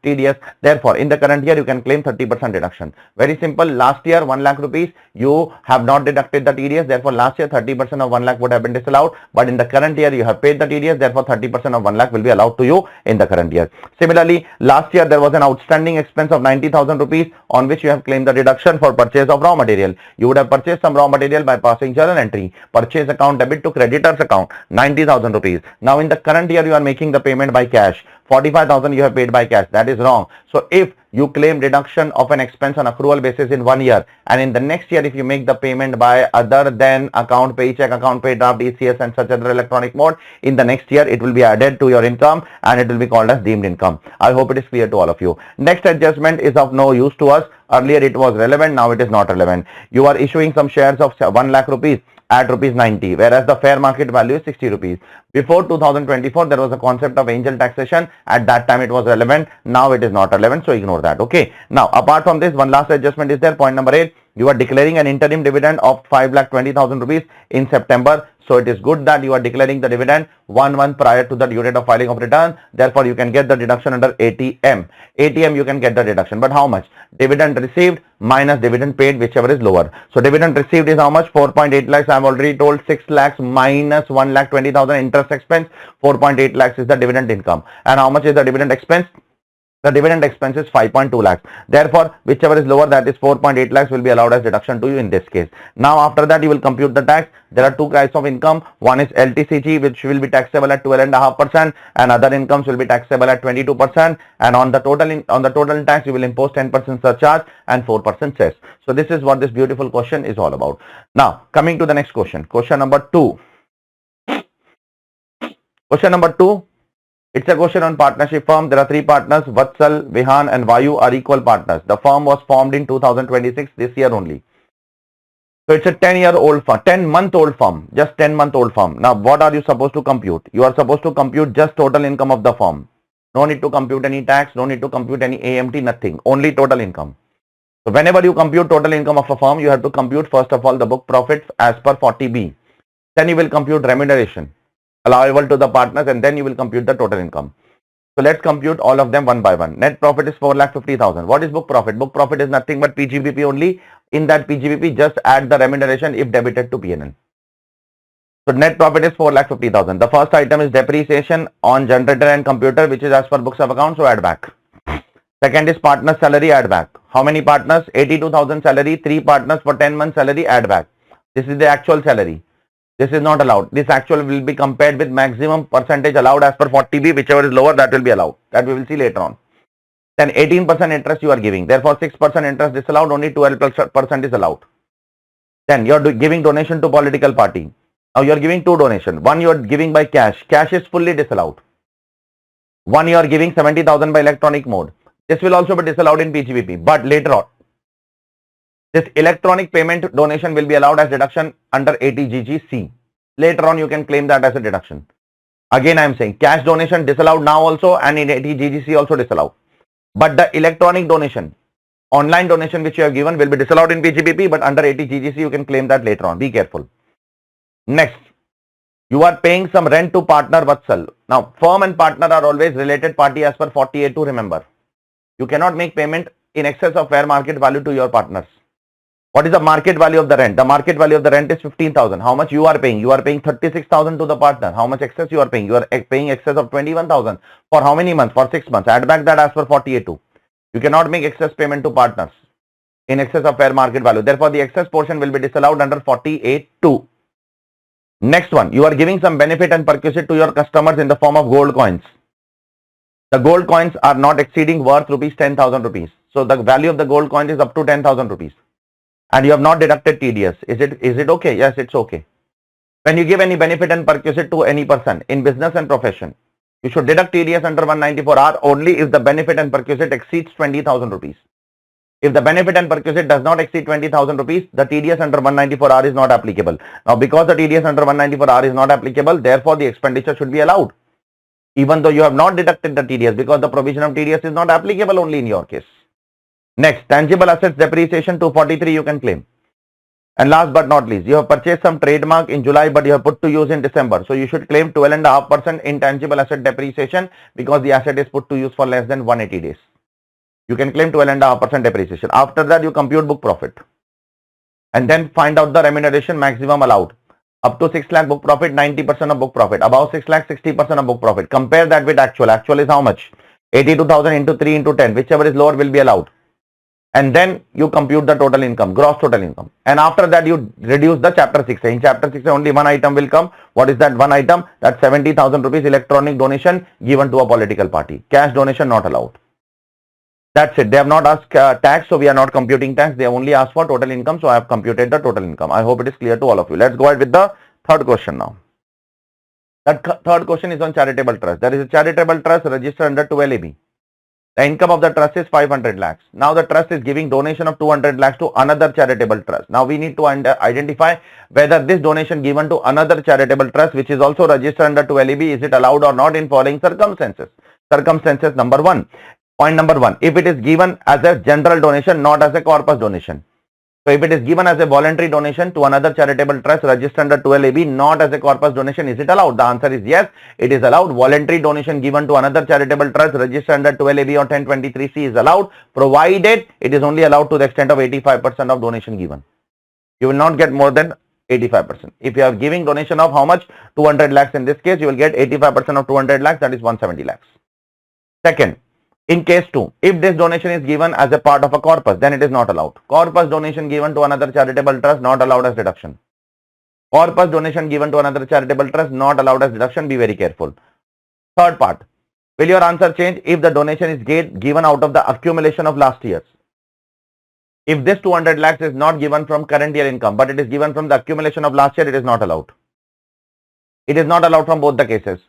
TDS. Therefore, in the current year you can claim 30% deduction. Very simple. Last year 1 lakh rupees you have not deducted the TDS. Therefore, last year 30% of 1 lakh would have been disallowed, but in the current year you have paid the TDS. Therefore, 30% of 1 lakh will be allowed to you in the current year. Similarly, last year there was an outstanding expense of 90,000 rupees on which you have claimed the deduction for purchase of raw material. You would have purchased some raw material by passing journal entry. Purchase account debit to creditor's account, 90,000 rupees. Now in the current year you are making the payment by cash. 45,000 you have paid by cash. That is wrong. So if you claim deduction of an expense on accrual basis in 1 year, and in the next year if you make the payment by other than account pay check, account pay draft, ECS and such other electronic mode, in the next year it will be added to your income and it will be called as deemed income. I hope it is clear to all of you. Next adjustment is of no use to us. Earlier it was relevant, now it is not relevant. You are issuing some shares of 1 lakh rupees at rupees 90, whereas the fair market value is 60 rupees. Before 2024, there was a concept of angel taxation. At that time, it was relevant. Now it is not relevant, so ignore that. Okay. Now, apart from this, one last adjustment is there. Point number 8. You are declaring an interim dividend of 5,20,000 rupees in September. So it is good that you are declaring the dividend 1 month prior to the due date of filing of return. Therefore, you can get the deduction under ATM. ATM you can get the deduction, but how much? Dividend received minus dividend paid, whichever is lower. So dividend received is how much? 4.8 lakhs. I have already told 6 lakhs minus 1,20,000 interest expense. 4.8 lakhs is the dividend income. And how much is the dividend expense? The dividend expense is 5.2 lakhs. Therefore, whichever is lower, that is 4.8 lakhs will be allowed as deduction to you in this case. Now, after that, you will compute the tax. There are two types of income. One is LTCG, which will be taxable at 12.5%, and other incomes will be taxable at 22%. And on the total tax, you will impose 10% surcharge and 4% cess. So this is what this beautiful question is all about. Now, coming to the next question. Question number 2. Question number 2. It's a question on partnership firm. There are 3 partners. Vatsal, Vihan and Vayu are equal partners. The firm was formed in 2026, this year only. So it's a 10-year-old firm, 10-month-old firm, just 10-month-old firm. Now, what are you supposed to compute? You are supposed to compute just total income of the firm. No need to compute any tax, no need to compute any AMT, nothing. Only total income. So whenever you compute total income of a firm, you have to compute first of all the book profits as per 40B. Then you will compute remuneration. allowable to the partners, and then you will compute the total income. So let's compute all of them one by one. Net profit is 4,50,000. What is book profit? Book profit is nothing but PGBP only. In that PGBP, just add the remuneration if debited to PNL. So net profit is 4,50,000. The first item is depreciation on generator and computer, which is as per books of accounts, so add back. Second is partner salary, add back. How many partners? 82,000 salary, 3 partners for 10 months salary, add back. This is the actual salary. This is not allowed. This actual will be compared with maximum percentage allowed as per 40B, whichever is lower, that will be allowed. That we will see later on. Then 18% interest you are giving. Therefore, 6% interest disallowed, only 12% is allowed. Then you are giving donation to political party. Now you are giving 2 donations. One you are giving by cash. Cash is fully disallowed. One you are giving 70,000 by electronic mode. This will also be disallowed in PGBP. But later on, this electronic payment donation will be allowed as deduction under 80GGC. Later on, you can claim that as a deduction. Again, I am saying cash donation disallowed now also, and in 80GGC also disallowed. But the electronic donation, online donation which you have given will be disallowed in PGBP, but under 80GGC you can claim that later on. Be careful. Next, you are paying some rent to partner Vatsal. Now, firm and partner are always related party as per 48.2, remember. You cannot make payment in excess of fair market value to your partners. What is the market value of the rent? The market value of the rent is 15,000. How much you are paying? You are paying 36,000 to the partner. How much excess you are paying? You are paying excess of 21,000. For how many months? For 6 months. Add back that as per 48.2. You cannot make excess payment to partners in excess of fair market value. Therefore, the excess portion will be disallowed under 48.2. Next one, you are giving some benefit and perquisite to your customers in the form of gold coins. The gold coins are not exceeding worth rupees 10,000 rupees. So the value of the gold coin is up to 10,000 rupees. And you have not deducted TDS. Is it okay? Yes, it's okay. When you give any benefit and perquisite to any person in business and profession, you should deduct TDS under 194R only if the benefit and perquisite exceeds 20,000 rupees. If the benefit and perquisite does not exceed 20,000 rupees, the TDS under 194R is not applicable. Now, because the TDS under 194R is not applicable, therefore the expenditure should be allowed. Even though you have not deducted the TDS, because the provision of TDS is not applicable only in your case. Next, tangible assets depreciation 243 you can claim. And last but not least, you have purchased some trademark in July, but you have put to use in December. So you should claim 12.5% intangible asset depreciation because the asset is put to use for less than 180 days. You can claim 12.5% depreciation. After that, you compute book profit. And then find out the remuneration maximum allowed. Up to 6 lakh book profit, 90% of book profit. Above 6 lakh, 60% of book profit. Compare that with actual. Actual is how much? 82,000 into 3 into 10. Whichever is lower will be allowed. And then you compute the total income, gross total income. And after that, you reduce the chapter 6. In chapter 6, only one item will come. What is that one item? That's 70,000 rupees electronic donation given to a political party. Cash donation not allowed. That's it. They have not asked tax, so we are not computing tax. They have only asked for total income, so I have computed the total income. I hope it is clear to all of you. Let's go ahead with the third question now. That third question is on charitable trust. There is a charitable trust registered under 12AB. The income of the trust is 500 lakhs. Now the trust is giving donation of 200 lakhs to another charitable trust. Now we need to identify whether this donation given to another charitable trust, which is also registered under 12AB, is it allowed or not in following circumstances. Circumstances number 1. Point number 1. If it is given as a general donation, not as a corpus donation. So if it is given as a voluntary donation to another charitable trust registered under 12AB, not as a corpus donation, is it allowed? The answer is yes, it is allowed. Voluntary donation given to another charitable trust registered under 12AB or 1023C is allowed, provided it is only allowed to the extent of 85% of donation given. You will not get more than 85%. If you are giving donation of how much? 200 lakhs in this case, you will get 85% of 200 lakhs, that is 170 lakhs. Second, in case 2, if this donation is given as a part of a corpus, then it is not allowed. Corpus donation given to another charitable trust not allowed as deduction. Corpus donation given to another charitable trust not allowed as deduction. Be very careful. Third part, will your answer change if the donation is given out of the accumulation of last year's? If this 200 lakhs is not given from current year income, but it is given from the accumulation of last year, it is not allowed. It is not allowed from both the cases.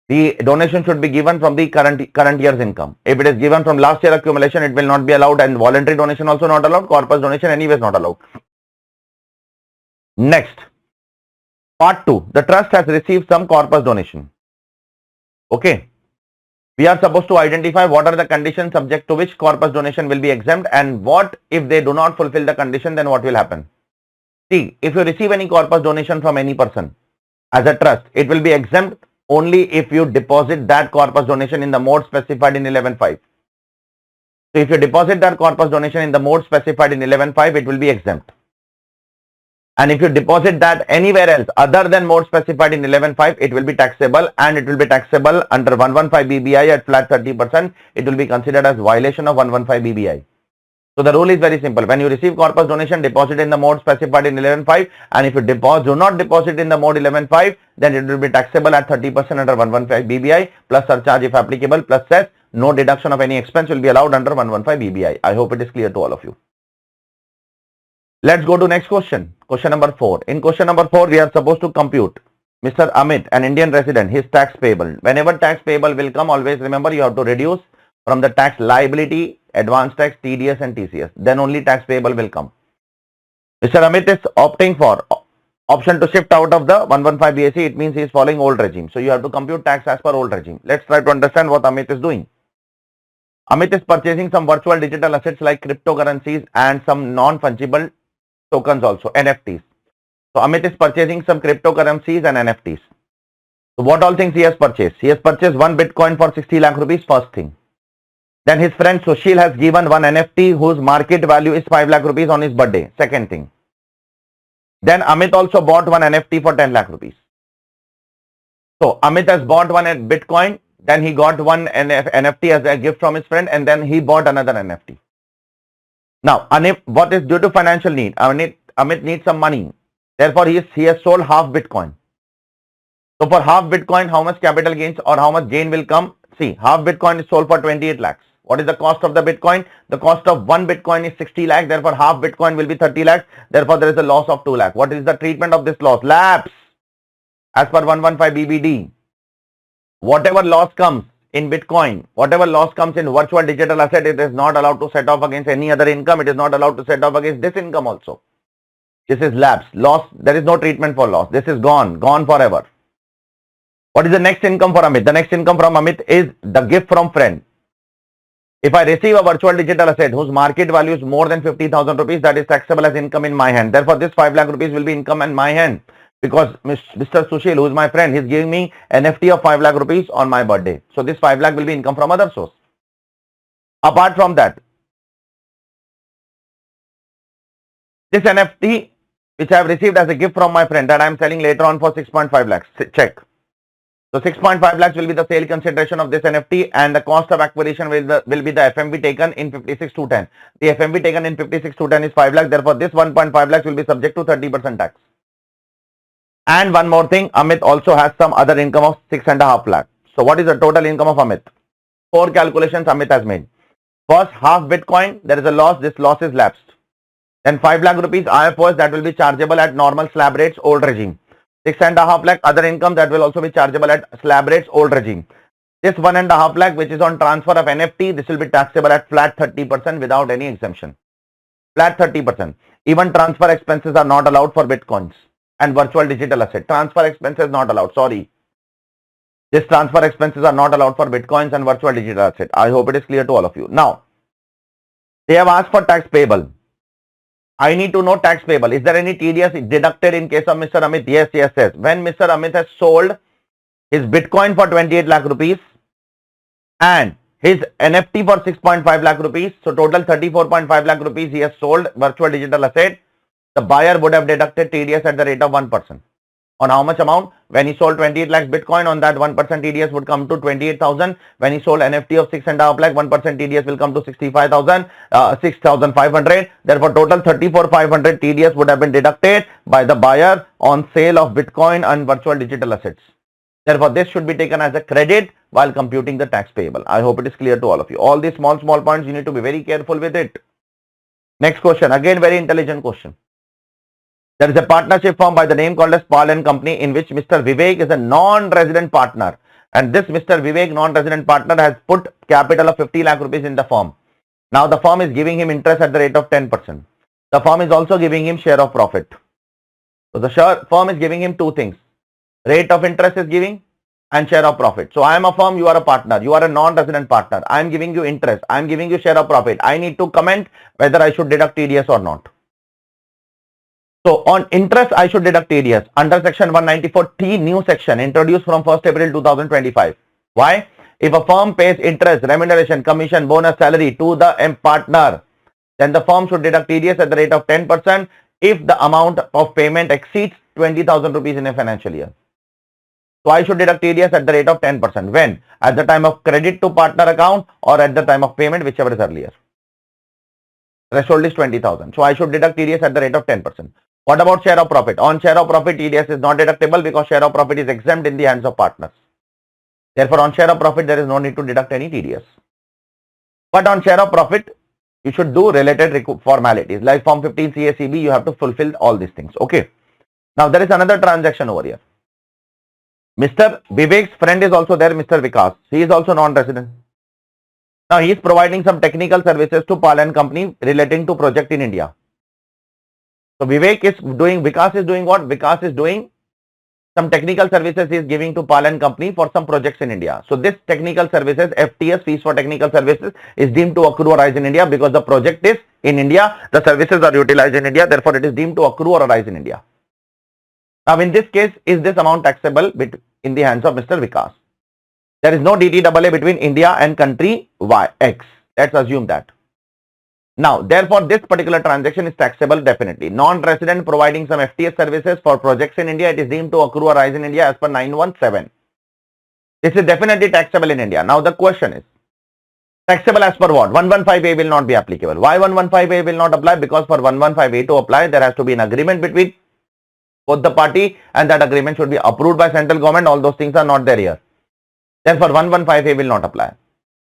The donation should be given from the current year's income. If it is given from last year accumulation, it will not be allowed, and voluntary donation also not allowed. Corpus donation anyway is not allowed. Next, part 2. The trust has received some corpus donation. Okay. We are supposed to identify what are the conditions subject to which corpus donation will be exempt, and what if they do not fulfill the condition, then what will happen. See, if you receive any corpus donation from any person, as a trust, it will be exempt only if you deposit that corpus donation in the mode specified in 11.5. So if you deposit that corpus donation in the mode specified in 11.5, it will be exempt. And if you deposit that anywhere else other than mode specified in 11.5, it will be taxable, and it will be taxable under 115 BBI at flat 30%. It will be considered as violation of 115 BBI. So the rule is very simple. When you receive corpus donation, deposit in the mode specified in 11.5, and if you do not deposit in the mode 11.5, then it will be taxable at 30% under 115 BBI plus surcharge if applicable plus cess. No deduction of any expense will be allowed under 115 BBI. I hope it is clear to all of you. Let's go to next question. Question number 4. In question number 4, we are supposed to compute Mr. Amit, an Indian resident, his tax payable. Whenever tax payable will come, always remember you have to reduce from the tax liability, advance tax, TDS and TCS. Then only tax payable will come. Mr. Amit is opting for option to shift out of the 115 BAC. It means he is following old regime. So you have to compute tax as per old regime. Let's try to understand what Amit is doing. Amit is purchasing some virtual digital assets like cryptocurrencies and some non-fungible tokens also, NFTs. So Amit is purchasing some cryptocurrencies and NFTs. So what all things he has purchased? He has purchased one Bitcoin for 60 lakh rupees, first thing. Then his friend Sushil has given one NFT whose market value is 5 lakh rupees on his birthday, second thing. Then Amit also bought one NFT for 10 lakh rupees. So Amit has bought one Bitcoin, then he got one NFT as a gift from his friend, and then he bought another NFT. Now, what is due to financial need? Amit needs some money. Therefore, he has sold half Bitcoin. So, for half Bitcoin, how much capital gains or how much gain will come? See, half Bitcoin is sold for 28 lakhs. What is the cost of the Bitcoin? The cost of one Bitcoin is 60 lakh. Therefore, half Bitcoin will be 30 lakhs. Therefore, there is a loss of 2 lakh. What is the treatment of this loss? Lapse. As per 115 BBD. Whatever loss comes in Bitcoin, whatever loss comes in virtual digital asset, it is not allowed to set off against any other income. It is not allowed to set off against this income also. This is lapse. Loss, there is no treatment for loss. This is gone forever. What is the next income for Amit? The next income from Amit is the gift from friend. If I receive a virtual digital asset whose market value is more than 50,000 rupees, that is taxable as income in my hand. Therefore, this 5 lakh rupees will be income in my hand. Because Mr. Sushil, who is my friend, he is giving me NFT of 5 lakh rupees on my birthday. So this 5 lakh will be income from other source. Apart from that, this NFT which I have received as a gift from my friend that I am selling later on for 6.5 lakhs. Check. So 6.5 lakhs will be the sale consideration of this NFT, and the cost of acquisition will be the FMV taken in 56,210. The FMV taken in 56,210 is 5 lakhs. Therefore, this 1.5 lakhs will be subject to 30% tax. And one more thing, Amit also has some other income of 6.5 lakh. So what is the total income of Amit? 4 calculations Amit has made. First, half Bitcoin, there is a loss. This loss is lapsed. Then 5 lakh rupees IFOS, that will be chargeable at normal slab rates, old regime. 6.5 lakh other income, that will also be chargeable at slab rates, old regime. This 1.5 lakh which is on transfer of NFT, this will be taxable at flat 30% without any exemption. Flat 30%. Even transfer expenses are not allowed for Bitcoins and virtual digital asset. Transfer expenses not allowed. Sorry. This transfer expenses are not allowed for Bitcoins and virtual digital asset. I hope it is clear to all of you. Now, they have asked for tax payable. I need to know tax payable. Is there any TDS deducted in case of Mr. Amit? Yes. When Mr. Amit has sold his Bitcoin for 28 lakh rupees and his NFT for 6.5 lakh rupees, so total 34.5 lakh rupees he has sold virtual digital asset, the buyer would have deducted TDS at the rate of 1%. On how much amount? When he sold 28 lakhs Bitcoin, on that 1% TDS would come to 28,000. When he sold NFT of 6.5 lakh, 1% TDS will come to 65,000, 6,500. Therefore, total 34,500 TDS would have been deducted by the buyer on sale of Bitcoin and virtual digital assets. Therefore, this should be taken as a credit while computing the tax payable. I hope it is clear to all of you. All these small points, you need to be very careful with it. Next question, again very intelligent question. There is a partnership firm by the name called as Paul and Company, in which Mr. Vivek is a non-resident partner, and this Mr. Vivek non-resident partner has put capital of 50 lakh rupees in the firm. Now the firm is giving him interest at the rate of 10%. The firm is also giving him share of profit. So the firm is giving him two things. Rate of interest is giving and share of profit. So I am a firm, you are a partner, you are a non-resident partner. I am giving you interest, I am giving you share of profit. I need to comment whether I should deduct TDS or not. So on interest, I should deduct TDS under section 194T, new section introduced from 1st April 2025. Why? If a firm pays interest, remuneration, commission, bonus, salary to the partner, then the firm should deduct TDS at the rate of 10% if the amount of payment exceeds 20,000 rupees in a financial year. So I should deduct TDS at the rate of 10%. When? At the time of credit to partner account or at the time of payment, whichever is earlier. Threshold is 20,000. So I should deduct TDS at the rate of 10%. What about share of profit? On share of profit, TDS is not deductible because share of profit is exempt in the hands of partners. Therefore, on share of profit, there is no need to deduct any TDS. But on share of profit, you should do related formalities. Like Form 15 CACB, you have to fulfill all these things. Okay. Now, there is another transaction over here. Mr. Vivek's friend is also there, Mr. Vikas. He is also non-resident. Now, he is providing some technical services to Palan company relating to project in India. So, Vikas is doing what? Vikas is doing some technical services he is giving to Palan company for some projects in India. So, this technical services, FTS, fees for technical services, is deemed to accrue or arise in India because the project is in India, the services are utilized in India, therefore, it is deemed to accrue or arise in India. Now, in this case, is this amount taxable in the hands of Mr. Vikas? There is no DTAA between India and country X. Let's assume that. Now, therefore, this particular transaction is taxable definitely. Non-resident providing some FTS services for projects in India, it is deemed to accrue or rise in India as per 917. This is definitely taxable in India. Now, the question is, taxable as per what? 115A will not be applicable. Why 115A will not apply? Because for 115A to apply, there has to be an agreement between both the party and that agreement should be approved by central government. All those things are not there here. Therefore, 115A will not apply.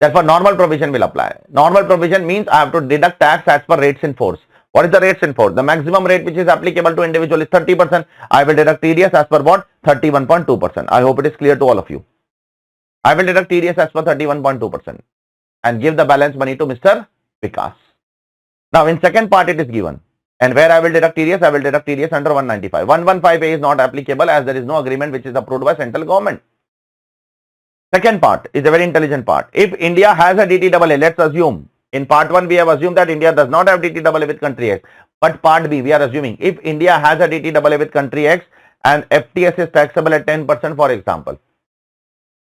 Therefore, normal provision will apply. Normal provision means I have to deduct tax as per rates in force. What is the rates in force? The maximum rate which is applicable to individual is 30%. I will deduct TDS as per what? 31.2%. I hope it is clear to all of you. I will deduct TDS as per 31.2% and give the balance money to Mr. Vikas. Now, in second part, it is given. And where I will deduct TDS? I will deduct TDS under 195. 115A is not applicable as there is no agreement which is approved by central government. Second part is a very intelligent part. If India has a DTAA, let's assume in part 1 we have assumed that India does not have DTAA with country X. But part B we are assuming if India has a DTAA with country X and FTS is taxable at 10% for example,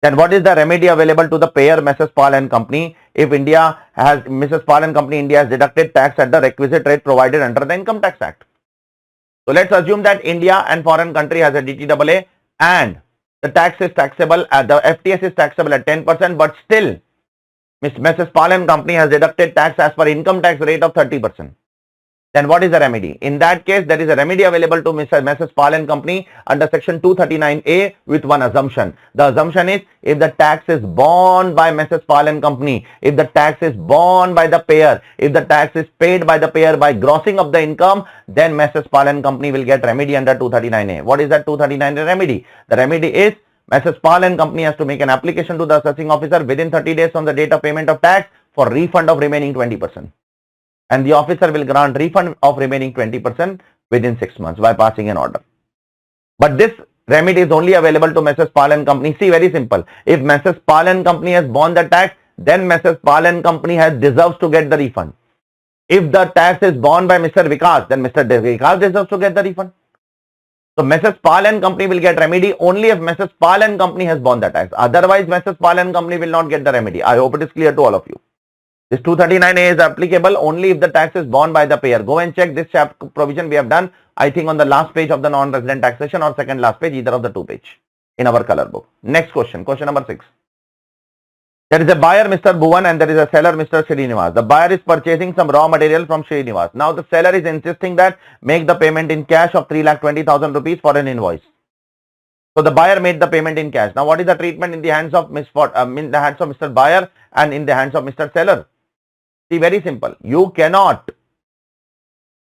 then what is the remedy available to the payer Mrs. Pal and Company if India has Mrs. Pal and Company India has deducted tax at the requisite rate provided under the Income Tax Act? So let's assume that India and foreign country has a DTAA and the tax is taxable at the FTS is taxable at 10%, but still Mrs. Pal and Company has deducted tax as per income tax rate of 30%. Then what is the remedy? In that case, there is a remedy available to Mrs. Pal and Company under section 239A with one assumption. The assumption is if the tax is borne by Mrs. Pal and Company, if the tax is borne by the payer, if the tax is paid by the payer by grossing of the income, then Mrs. Pal and Company will get remedy under 239A. What is that 239A remedy? The remedy is Mrs. Pal and Company has to make an application to the assessing officer within 30 days from the date of payment of tax for refund of remaining 20%. And the officer will grant refund of remaining 20% within 6 months by passing an order. But this remedy is only available to Mrs. Pal and Company. See, very simple. If Mrs. Pal and Company has borne the tax, then Mrs. Pal and Company deserves to get the refund. If the tax is borne by Mr. Vikas, then Mr. Vikas deserves to get the refund. So Mrs. Pal and Company will get remedy only if Mrs. Pal and Company has borne the tax. Otherwise, Mrs. Pal and Company will not get the remedy. I hope it is clear to all of you. This 239A is applicable only if the tax is borne by the payer. Go and check this chapter provision we have done, I think on the last page of the non-resident taxation or second last page, either of the two page in our color book. Next question, question number 6. There is a buyer, Mr. Bhuvan, and there is a seller, Mr. Srinivas. The buyer is purchasing some raw material from Srinivas. Now the seller is insisting that make the payment in cash of 3,20,000 rupees for an invoice. So the buyer made the payment in cash. Now what is the treatment in the hands of Mr. Buyer and in the hands of Mr. Seller? See, very simple. You cannot,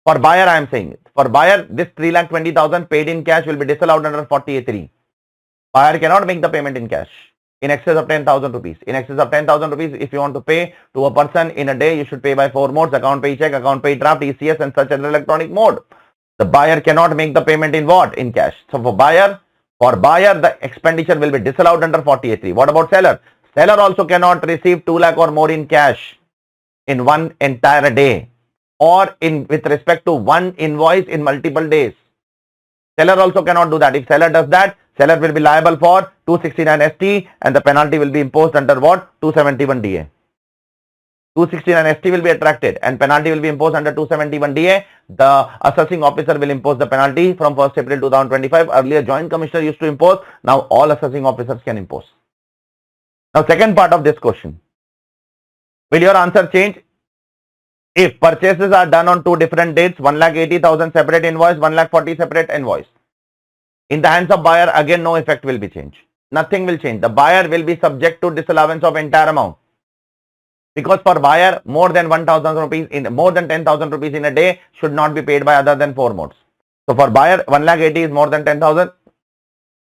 for buyer I am saying, for buyer this 3,20,000 paid in cash will be disallowed under 40A3. Buyer cannot make the payment in cash in excess of 10,000 rupees. In excess of 10,000 rupees, if you want to pay to a person in a day, you should pay by 4 modes: account pay check, account pay draft, ECS and such an electronic mode. The buyer cannot make the payment in what? In cash. So for buyer, the expenditure will be disallowed under 40A3. What about seller? Seller also cannot receive 2 lakh or more in cash in one entire day. or in with respect to one invoice in multiple days. Seller also cannot do that. If seller does that, seller will be liable for 269 ST and the penalty will be imposed under what? 271 DA. 269 ST will be attracted and penalty will be imposed under 271 DA. The assessing officer will impose the penalty from 1st April 2025. Earlier joint commissioner used to impose. Now all assessing officers can impose. Now second part of this question. Will your answer change? If purchases are done on two different dates, 1,80,000 separate invoice, 1,40,000 separate invoice. In the hands of buyer, again no effect will be changed. Nothing will change. The buyer will be subject to disallowance of entire amount. Because for buyer, more than 1,000 rupees in more than 10,000 rupees in a day should not be paid by other than 4 modes. So for buyer, 1,80,000 is more than 10,000.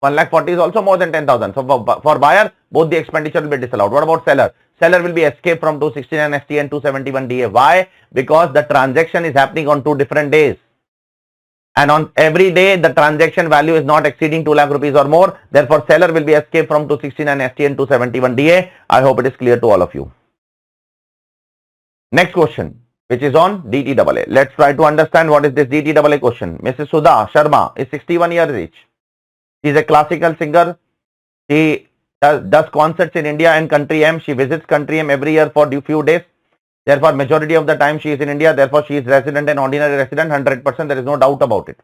1,40,000 is also more than 10,000. So for buyer, both the expenditure will be disallowed. What about seller? Seller will be escaped from 269 ST and 271 DA. Why? Because the transaction is happening on 2 different days. And on every day, the transaction value is not exceeding 2 lakh rupees or more. Therefore, seller will be escaped from 269 ST and 271 DA. I hope it is clear to all of you. Next question, which is on DTAA. Let's try to understand what is this DTAA question. Mrs. Sudha Sharma is 61 years age. She is a classical singer. She does concerts in India and country M. She visits country M every year for a few days. Therefore, majority of the time she is in India. Therefore, she is resident and ordinary resident, 100%. There is no doubt about it.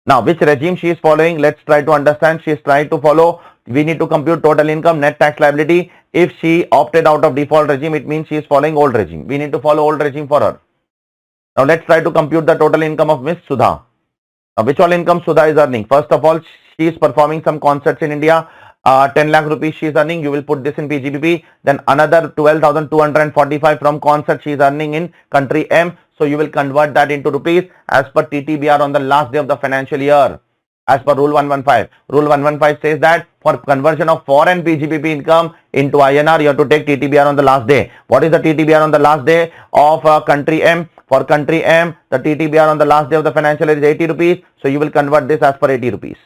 Now, which regime she is following? Let's try to understand. She is trying to follow. We need to compute total income, net tax liability. If she opted out of default regime, it means she is following old regime. We need to follow old regime for her. Now, let's try to compute the total income of Miss Sudha. Now, which all income Sudha is earning? First of all, she is performing some concerts in India. 10 lakh rupees she is earning. You will put this in PGBP. Then another 12,245 from concert she is earning in country M. So you will convert that into rupees as per TTBR on the last day of the financial year. As per Rule 115. Rule 115 says that for conversion of foreign PGBP income into INR, you have to take TTBR on the last day. What is the TTBR on the last day of country M? For country M, the TTBR on the last day of the financial year is 80 rupees. So you will convert this as per 80 rupees.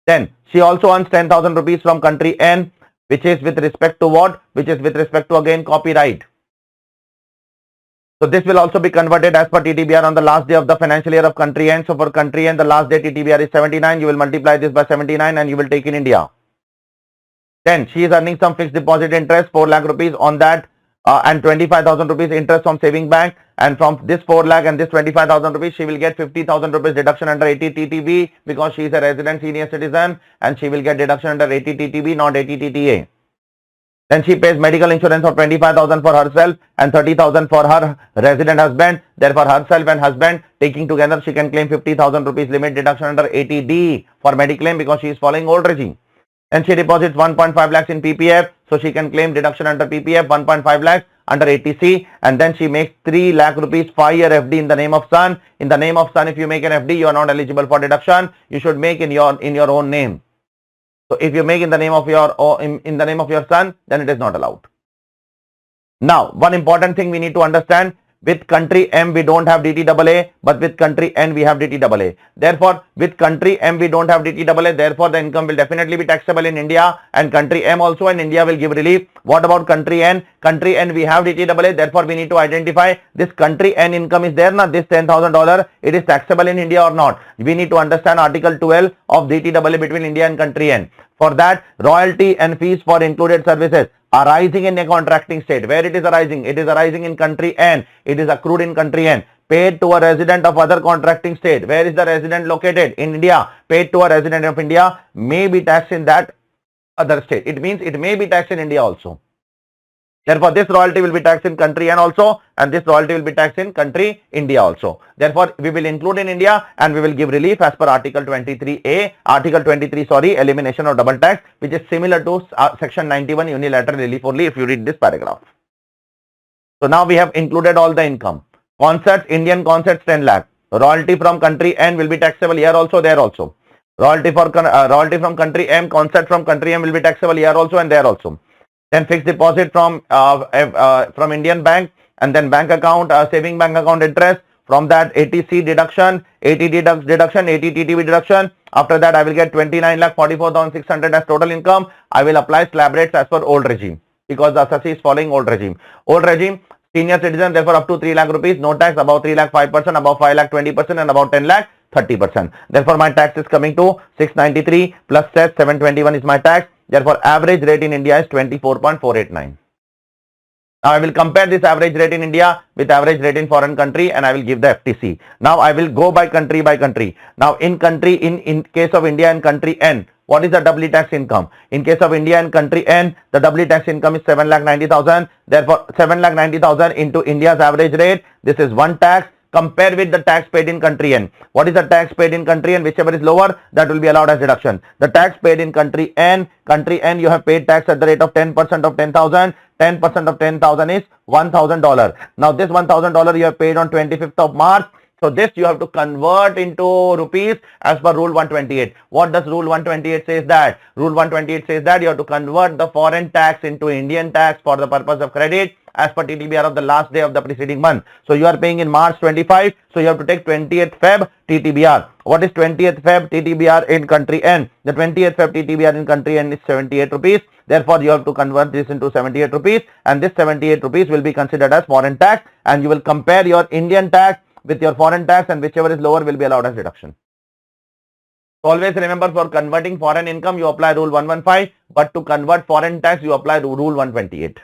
Then she also earns 10,000 rupees from country N, which is with respect to what? Which is with respect to again copyright. So this will also be converted as per TTBR on the last day of the financial year of country N. So for country N, the last day TTBR is 79. You will multiply this by 79 and you will take in India. Then she is earning some fixed deposit interest, 4 lakh rupees on that and 25,000 rupees interest from saving bank. And from this 4 lakh and this 25,000 rupees, she will get 50,000 rupees deduction under 80 TTB because she is a resident senior citizen and she will get deduction under 80 TTB, not 80 TTA. Then she pays medical insurance of 25,000 for herself and 30,000 for her resident husband. Therefore, herself and husband taking together, she can claim 50,000 rupees limit deduction under 80D for mediclaim because she is following old regime. And she deposits 1.5 lakhs in PPF, so she can claim deduction under PPF 1.5 lakhs under 80C. And then she makes 3 lakh rupees 5-year FD in the name of son. In the name of son, if you make an FD, you are not eligible for deduction. You should make in your own name. So if you make in the name of your son, then it is not allowed. Now, one important thing we need to understand. With country M, we don't have DTAA, but with country N, we have DTAA. Therefore, with country M, we don't have DTAA. Therefore, the income will definitely be taxable in India and country M also, and India will give relief. What about country N? Country N, we have DTAA. Therefore, we need to identify this country N income is there, not this $10,000. It is taxable in India or not. We need to understand Article 12 of DTAA between India and country N. For that, royalty and fees for included services arising in a contracting state. Where it is arising? It is arising in country N. It is accrued in country N. Paid to a resident of other contracting state. Where is the resident located? In India. Paid to a resident of India may be taxed in that other state. It means it may be taxed in India also. Therefore, this royalty will be taxed in country N also, and this royalty will be taxed in country India also. Therefore, we will include in India and we will give relief as per Article 23A, Article 23, elimination of double tax, which is similar to Section 91 unilateral relief only if you read this paragraph. So now we have included all the income. Concerts, Indian concerts 10 lakh. Royalty from country N will be taxable here also, there also. Royalty from country M, concert from country M will be taxable here also and there also. Then fixed deposit from Indian bank, and then bank account, saving bank account interest. From that 80C deduction, 80 deduction, 80 TTB deduction. After that, I will get 29,44,600 as total income. I will apply slab rates as per old regime because the assessee is following old regime. Old regime, Senior citizen, therefore up to 3 lakh rupees, no tax, above 3 lakh 5%, above 5 lakh 20%, and above 10 lakh 30%. Therefore, my tax is coming to 693 plus cess 721 is my tax. Therefore, average rate in India is 24.489. Now I will compare this average rate in India with average rate in foreign country and I will give the FTC. Now I will go by country by country. Now in case of India and country N, what is the doubly tax income? In case of India and country N, the doubly tax income is 7,90,000. Therefore 7,90,000 into India's average rate. This is one tax. Compare with the tax paid in country N. What is the tax paid in country N? Whichever is lower, that will be allowed as deduction. The tax paid in country N, you have paid tax at the rate of 10% of 10,000. 10% of 10,000 is $1,000. Now this $1,000 you have paid on 25th of March. So this you have to convert into rupees as per Rule 128. What does Rule 128 says that? Rule 128 says that you have to convert the foreign tax into Indian tax for the purpose of credit as per TTBR of the last day of the preceding month. So you are paying in March 25. So you have to take 20th Feb TTBR. What is 20th Feb TTBR in country N? The 20th Feb TTBR in country N is 78 rupees. Therefore, you have to convert this into 78 rupees and this 78 rupees will be considered as foreign tax and you will compare your Indian tax with your foreign tax and whichever is lower will be allowed as deduction. Always remember, for converting foreign income you apply Rule 115, but to convert foreign tax you apply Rule 128.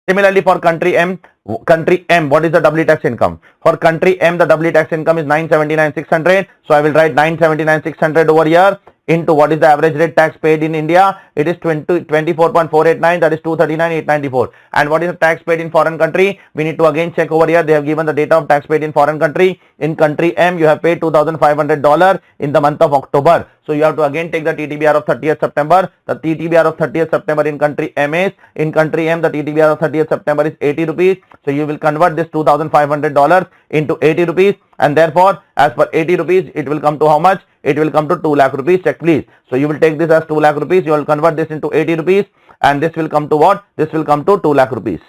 Similarly, for country M, what is the doubly tax income? For country M, the doubly tax income is 979,600. So I will write 979,600 over here into what is the average rate tax paid in India. It is 24.489, that is 239,894. And what is the tax paid in foreign country? We need to again check over here. They have given the data of tax paid in foreign country. In country M, you have paid $2,500 in the month of October. So you have to again take the TTBR of 30th September. The TTBR of 30th September in country M is, in country M, the TTBR of 30th September is 80 rupees. So you will convert this $2,500 into 80 rupees. And therefore, as per 80 rupees, it will come to how much? It will come to 2 lakh rupees. Check please. So you will take this as 2 lakh rupees. You will convert this into 80 rupees. And this will come to what? This will come to 2 lakh rupees.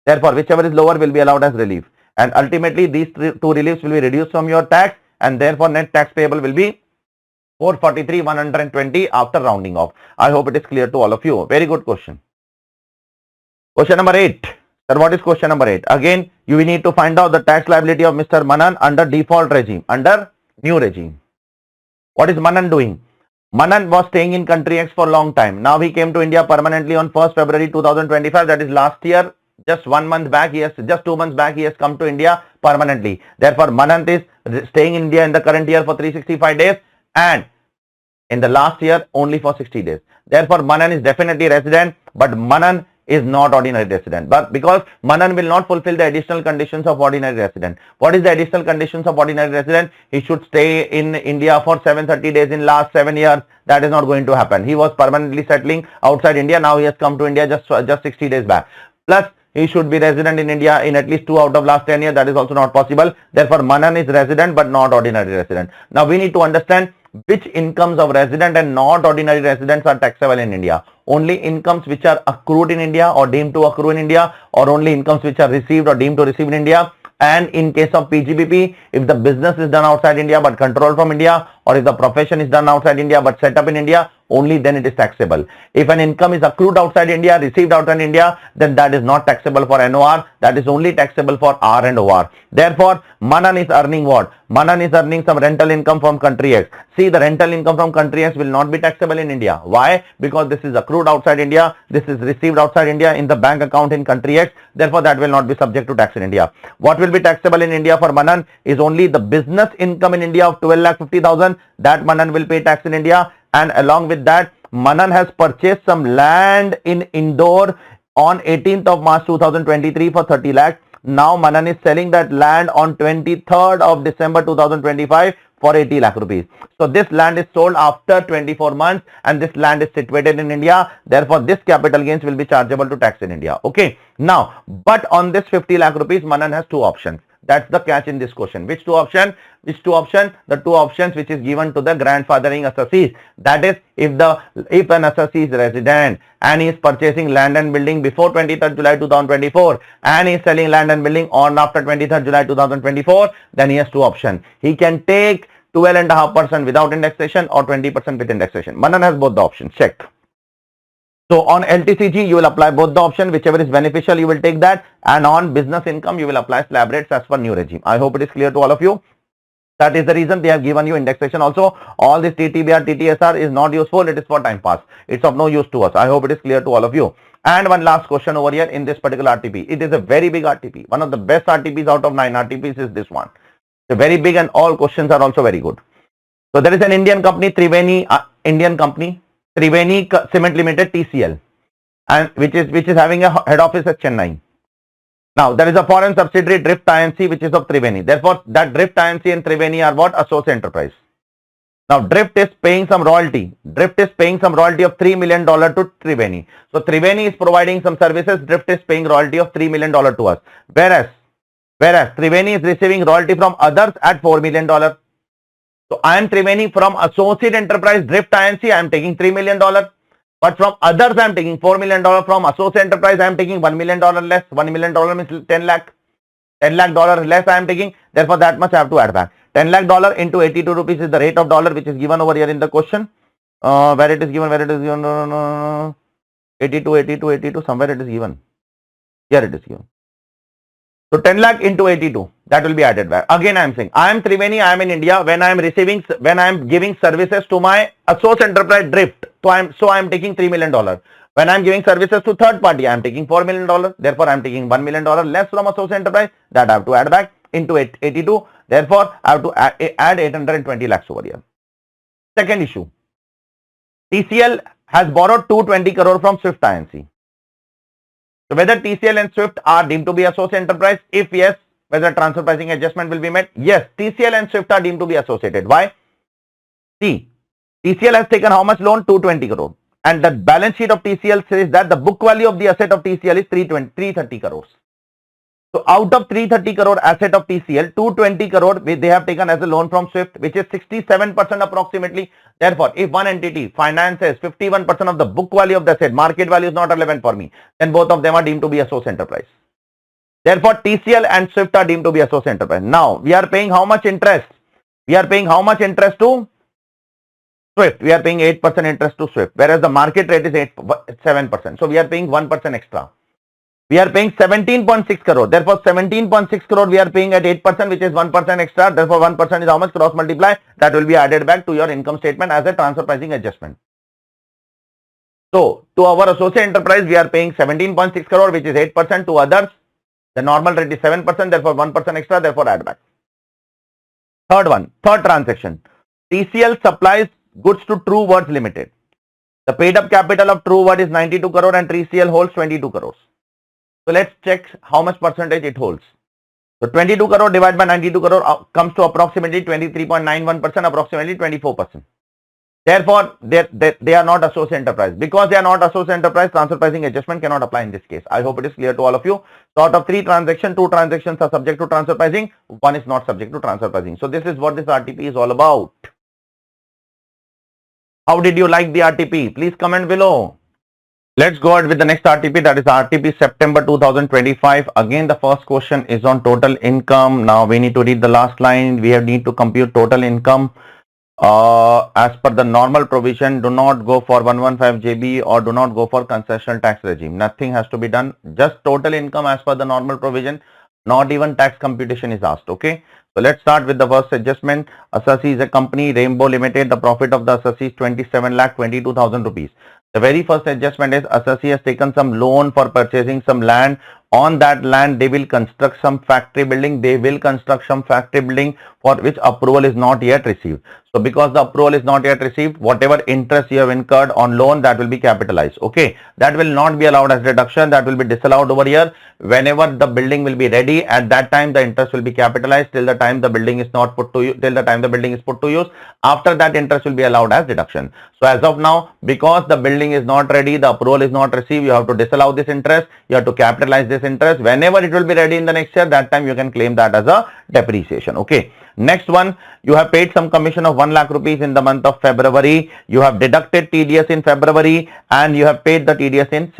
Therefore, whichever is lower will be allowed as relief. And ultimately, these two reliefs will be reduced from your tax. And therefore, net tax payable will be 443,120 after rounding off. I hope it is clear to all of you. Very good question. Question number 8. Sir, what is question number 8? Again, you will need to find out the tax liability of Mr. Manan under default regime, under new regime. What is Manan doing? Manan was staying in country X for a long time. Now he came to India permanently on 1st February 2025. That is last year. Just 1 month back, just 2 months back, he has come to India permanently. Therefore, Manan is staying in India in the current year for 365 days and in the last year only for 60 days. Therefore, Manan is definitely resident, but Manan is not ordinary resident, but because Manan will not fulfill the additional conditions of ordinary resident. What is the additional conditions of ordinary resident? He should stay in India for 730 days in last 7 years. That is not going to happen. He was permanently settling outside India. Now he has come to India just 60 days back. Plus, he should be resident in India in at least 2 out of last 10 years. That is also not possible. Therefore, Manan is resident but not ordinary resident. Now we need to understand which incomes of resident and not ordinary residents are taxable in India. Only incomes which are accrued in India or deemed to accrue in India, or only incomes which are received or deemed to receive in India. And in case of PGBP, if the business is done outside India but controlled from India, or if the profession is done outside India but set up in India, only then it is taxable. If an income is accrued outside India, received outside India, then that is not taxable for NOR. That is only taxable for R and OR. Therefore, Manan is earning what? Manan is earning some rental income from country X. See, the rental income from country X will not be taxable in India. Why? Because this is accrued outside India. This is received outside India in the bank account in country X. Therefore, that will not be subject to tax in India. What will be taxable in India for Manan is only the business income in India of 12,50,000. That Manan will pay tax in India. And along with that, Manan has purchased some land in Indore on 18th of March 2023 for 30 lakhs. Now Manan is selling that land on 23rd of December 2025 for 80 lakh rupees. So this land is sold after 24 months and this land is situated in India. Therefore, this capital gains will be chargeable to tax in India. Okay. Now, but on this 50 lakh rupees, Manan has two options. That's the catch in this question. Which two options? Which two options? The two options which is given to the grandfathering assessees. That is, if an assessee is resident and he is purchasing land and building before 23rd July 2024 and he is selling land and building on after 23rd July 2024, then he has two options. He can take 12.5% without indexation or 20% with indexation. Manan has both the options. Check. So on LTCG, you will apply both the option, whichever is beneficial, you will take that. And on business income, you will apply slab rates as per new regime. I hope it is clear to all of you. That is the reason they have given you indexation also. All this TTBR, TTSR is not useful. It is for time pass. It's of no use to us. I hope it is clear to all of you. And one last question over here in this particular RTP. It is a very big RTP. One of the best RTPs out of 9 RTPs is this one. It's very big and all questions are also very good. So there is an Indian company, Triveni Cement Limited, TCL, and which is having a head office at Chennai. Now there is a foreign subsidiary, Drift Inc., which is of Triveni. Therefore, that Drift Inc. and Triveni are what? Associate enterprise. Now Drift is paying some royalty. Drift is paying some royalty of $3 million to Triveni. So Triveni is providing some services. Drift is paying royalty of $3 million to us. Whereas Triveni is receiving royalty from others at $4 million. So I am Triveni from associate enterprise Drift Inc. I am taking $3 million. But from others, I am taking $4 million. From associate enterprise, I am taking $1 million less. $1 million means 10 lakh. $10 lakh less I am taking. Therefore, that much I have to add back. $10 lakh into 82 rupees is the rate of dollar which is given over here in the question. Where it is given, 82, somewhere it is given. Here it is given. So 10 lakh into 82, that will be added back. Again, I am saying, I am Triveni, I am in India. When I am giving services to my associate enterprise Drift, so I am taking $3 million. When I am giving services to third party, I am taking $4 million. Therefore, I am taking $1 million less from associate enterprise. That I have to add back into 82. Therefore, I have to add 820 lakhs over here. Second issue, TCL has borrowed 220 crore from Swift Inc. So whether TCL and Swift are deemed to be associate enterprise? If yes, whether transfer pricing adjustment will be met? Yes, TCL and Swift are deemed to be associated. Why? See, TCL has taken how much loan? 220 crore. And the balance sheet of TCL says that the book value of the asset of TCL is 330 crores. So out of 330 crore asset of TCL, 220 crore they have taken as a loan from Swift, which is 67% approximately. Therefore, if one entity finances 51% of the book value of the asset, market value is not relevant for me, then both of them are deemed to be associate enterprise. Therefore, TCL and Swift are deemed to be associate enterprise. Now, we are paying how much interest? We are paying how much interest to Swift? We are paying 8% interest to Swift, whereas the market rate is 7%. So, we are paying 1% extra. We are paying 17.6 crore. Therefore, 17.6 crore we are paying at 8%, which is 1% extra. Therefore, 1% is how much? Cross multiply. That will be added back to your income statement as a transfer pricing adjustment. So, to our associate enterprise, we are paying 17.6 crore, which is 8%. To others, the normal rate is 7%. Therefore, 1% extra. Therefore, add back. Third transaction. TCL supplies goods to True Words Limited. The paid up capital of True Word is 92 crore and TCL holds 22 crores. So let's check how much percentage it holds. So 22 crore divided by 92 crore comes to approximately 23.91%, approximately 24%. Therefore, they are not associate enterprise. Because they are not associate enterprise, transfer pricing adjustment cannot apply in this case. I hope it is clear to all of you. So out of 3 transactions, 2 transactions are subject to transfer pricing, 1 is not subject to transfer pricing. So this is what this RTP is all about. How did you like the RTP? Please comment below. Let's go ahead with the next RTP, that is RTP September 2025. Again, the first question is on total income. Now we need to read the last line. We need to compute total income. As per the normal provision, do not go for 115 JB or do not go for concessional tax regime. Nothing has to be done. Just total income as per the normal provision. Not even tax computation is asked. Okay. So let's start with the first adjustment. Assassi is a company, Rainbow Limited. The profit of the Assassi is 27,22,000 rupees. The very first adjustment is Assassi has taken some loan for purchasing some land. On that land, they will construct some factory building. They will construct some factory building for which approval is not yet received. So because the approval is not yet received, whatever interest you have incurred on loan, that will be capitalized. Okay. That will not be allowed as deduction. That will be disallowed over here. Whenever the building will be ready, at that time the interest will be capitalized till the time the building is not put to use, till the time the building is put to use. After that, interest will be allowed as deduction. So as of now, because the building is not ready, the approval is not received, you have to disallow this interest. You have to capitalize this interest. Whenever it will be ready in the next year, that time you can claim that as a depreciation. Okay. Next one, you have paid some commission of 1 lakh rupees in the month of February. You have deducted TDS in February and you have paid the TDS in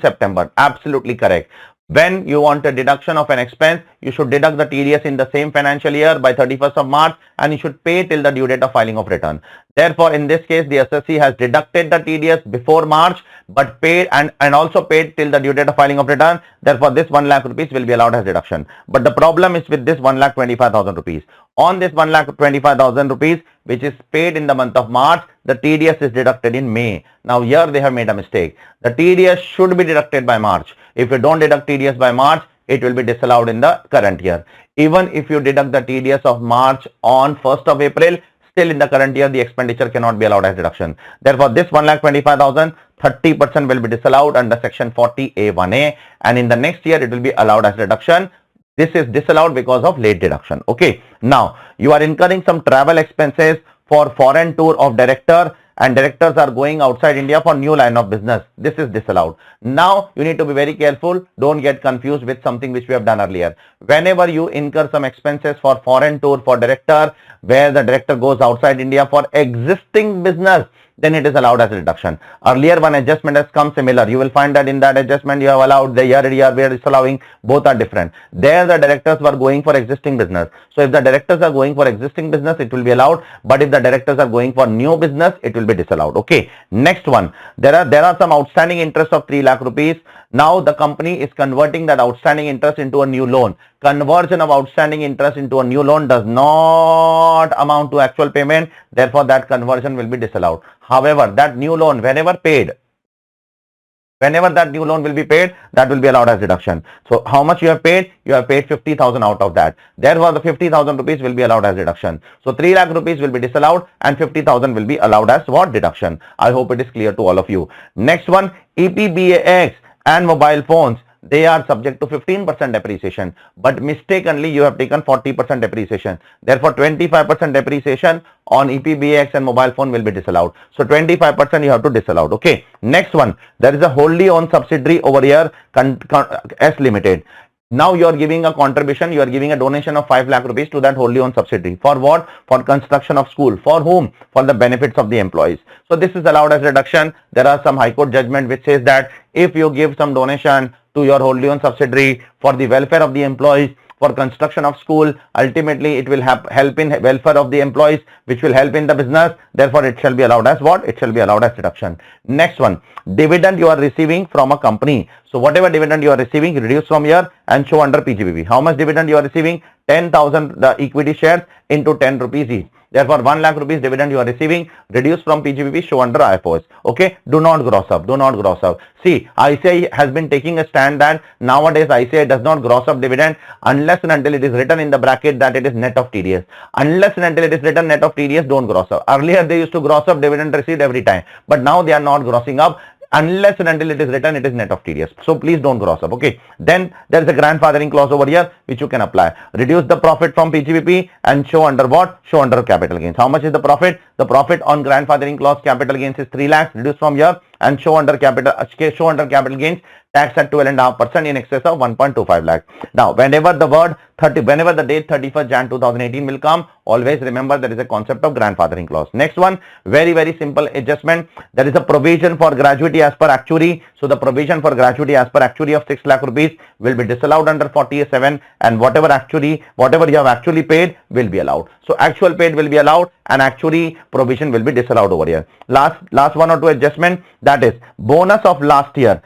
September. Absolutely correct. When you want a deduction of an expense, you should deduct the TDS in the same financial year by 31st of March, and you should pay till the due date of filing of return. Therefore, in this case, the assessee has deducted the TDS before March, but paid and also paid till the due date of filing of return. Therefore, this 1 lakh rupees will be allowed as deduction. But the problem is with this 1,25,000 rupees. On this 1,25,000 rupees, which is paid in the month of March, the TDS is deducted in May. Now here they have made a mistake. The TDS should be deducted by March. If you don't deduct TDS by March, it will be disallowed in the current year. Even if you deduct the TDS of March on 1st of April, still in the current year, the expenditure cannot be allowed as deduction. Therefore, this 1,25,000, 30% will be disallowed under section 40A1A, and in the next year, it will be allowed as deduction. This is disallowed because of late deduction. Okay. Now, you are incurring some travel expenses for foreign tour of director, and directors are going outside India for new line of business. This is disallowed. Now, you need to be very careful. Don't get confused with something which we have done earlier. Whenever you incur some expenses for foreign tour for director, where the director goes outside India for existing business, then it is allowed as a deduction. Earlier one adjustment has come similar. You will find that in that adjustment you have allowed the year where it's allowing, both are different. There the directors were going for existing business. So if the directors are going for existing business, it will be allowed. But if the directors are going for new business, it will be disallowed. Okay. Next one. There are some outstanding interest of 3 lakh rupees. Now the company is converting that outstanding interest into a new loan. Conversion of outstanding interest into a new loan does not amount to actual payment. Therefore, that conversion will be disallowed. However, that new loan, whenever that new loan will be paid, that will be allowed as deduction. So, how much you have paid? You have paid 50,000 out of that. Therefore, the 50,000 rupees will be allowed as deduction. So, 3 lakh rupees will be disallowed and 50,000 will be allowed as what? Deduction. I hope it is clear to all of you. Next one, EPBAX and mobile phones. They are subject to 15% depreciation, but mistakenly you have taken 40% depreciation. Therefore, 25% depreciation on EPBX and mobile phone will be disallowed. So, 25% you have to disallow. Okay. Next one, there is a wholly owned subsidiary over here, S Limited. Now you are giving a contribution, you are giving a donation of 5 lakh rupees to that wholly owned subsidiary. For what? For construction of school. For whom? For the benefits of the employees. So this is allowed as reduction. There are some High Court judgment which says that if you give some donation to your wholly owned subsidiary for the welfare of the employees, for construction of school, ultimately it will help in welfare of the employees, which will help in the business. Therefore, it shall be allowed as what? It shall be allowed as deduction. Next one, dividend you are receiving from a company. So whatever dividend you are receiving, reduce from here and show under PGBP. How much dividend you are receiving? 10,000 the equity shares into 10 rupees each. Therefore, 1 lakh rupees dividend you are receiving, reduce from PGBP, show under IFOS. Okay, do not gross up, do not gross up. See, ICI has been taking a stand that nowadays ICI does not gross up dividend unless and until it is written in the bracket that it is net of TDS. Unless and until it is written net of TDS, don't gross up. Earlier they used to gross up dividend received every time, but now they are not grossing up. Unless and until it is written, it is net of TDS. So please don't gross up. Okay. Then there is a grandfathering clause over here which you can apply. Reduce the profit from PGBP and show under what? Show under capital gains. How much is the profit? The profit on grandfathering clause capital gains is 3 lakhs. Reduce from here and show under capital gains tax at 12.5% in excess of 1.25 lakh. Now, whenever the date 31st Jan 2018 will come, always remember there is a concept of grandfathering clause. Next one, very simple adjustment. There is a provision for gratuity as per actuary. So the provision for gratuity as per actuary of 6 lakh rupees will be disallowed under 40A7, and whatever you have actually paid will be allowed. So actual paid will be allowed and actuary provision will be disallowed over here. Last one or two adjustment, that is bonus of last year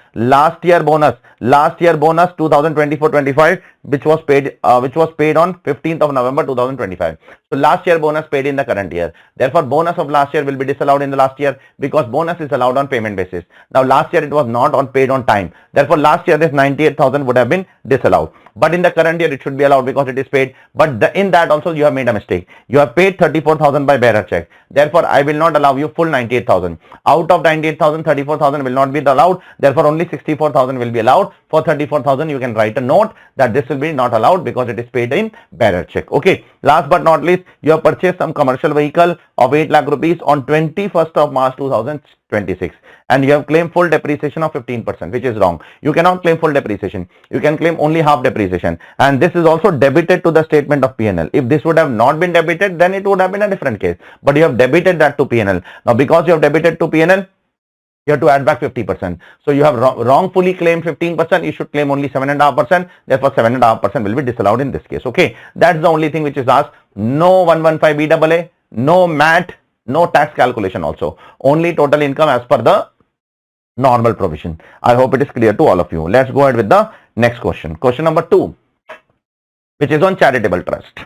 bonus 2024-25, which was paid on 15th of November 2025. So last year bonus paid in the current year. Therefore, bonus of last year will be disallowed in the last year because bonus is allowed on payment basis. Now last year it was not paid on time. Therefore, last year this 98,000 would have been disallowed. But in the current year it should be allowed because it is paid. But in that also you have made a mistake. You have paid 34,000 by bearer check. Therefore, I will not allow you full 98,000. Out of 98,000, 34,000 will not be allowed. Therefore, only 64,000 will be allowed. For 34,000, you can write a note that this will be not allowed because it is paid in bearer check. Okay. Last but not least, you have purchased some commercial vehicle of 8 lakh rupees on 21st of March 2026, and you have claimed full depreciation of 15%, which is wrong. You cannot claim full depreciation. You can claim only half depreciation, and this is also debited to the statement of P&L. If this would have not been debited, then it would have been a different case. But you have debited that to P&L. Now, because you have debited to P&L, You have to add back 50%. So you have wrongfully claimed 15%, you should claim only 7.5%. Therefore, 7.5% will be disallowed in this case. Okay, that's the only thing which is asked. No 115 BAA, no MAT, no tax calculation also. Only total income as per the normal provision. I hope it is clear to all of you. Let's go ahead with the next question. Question number 2, which is on charitable trust.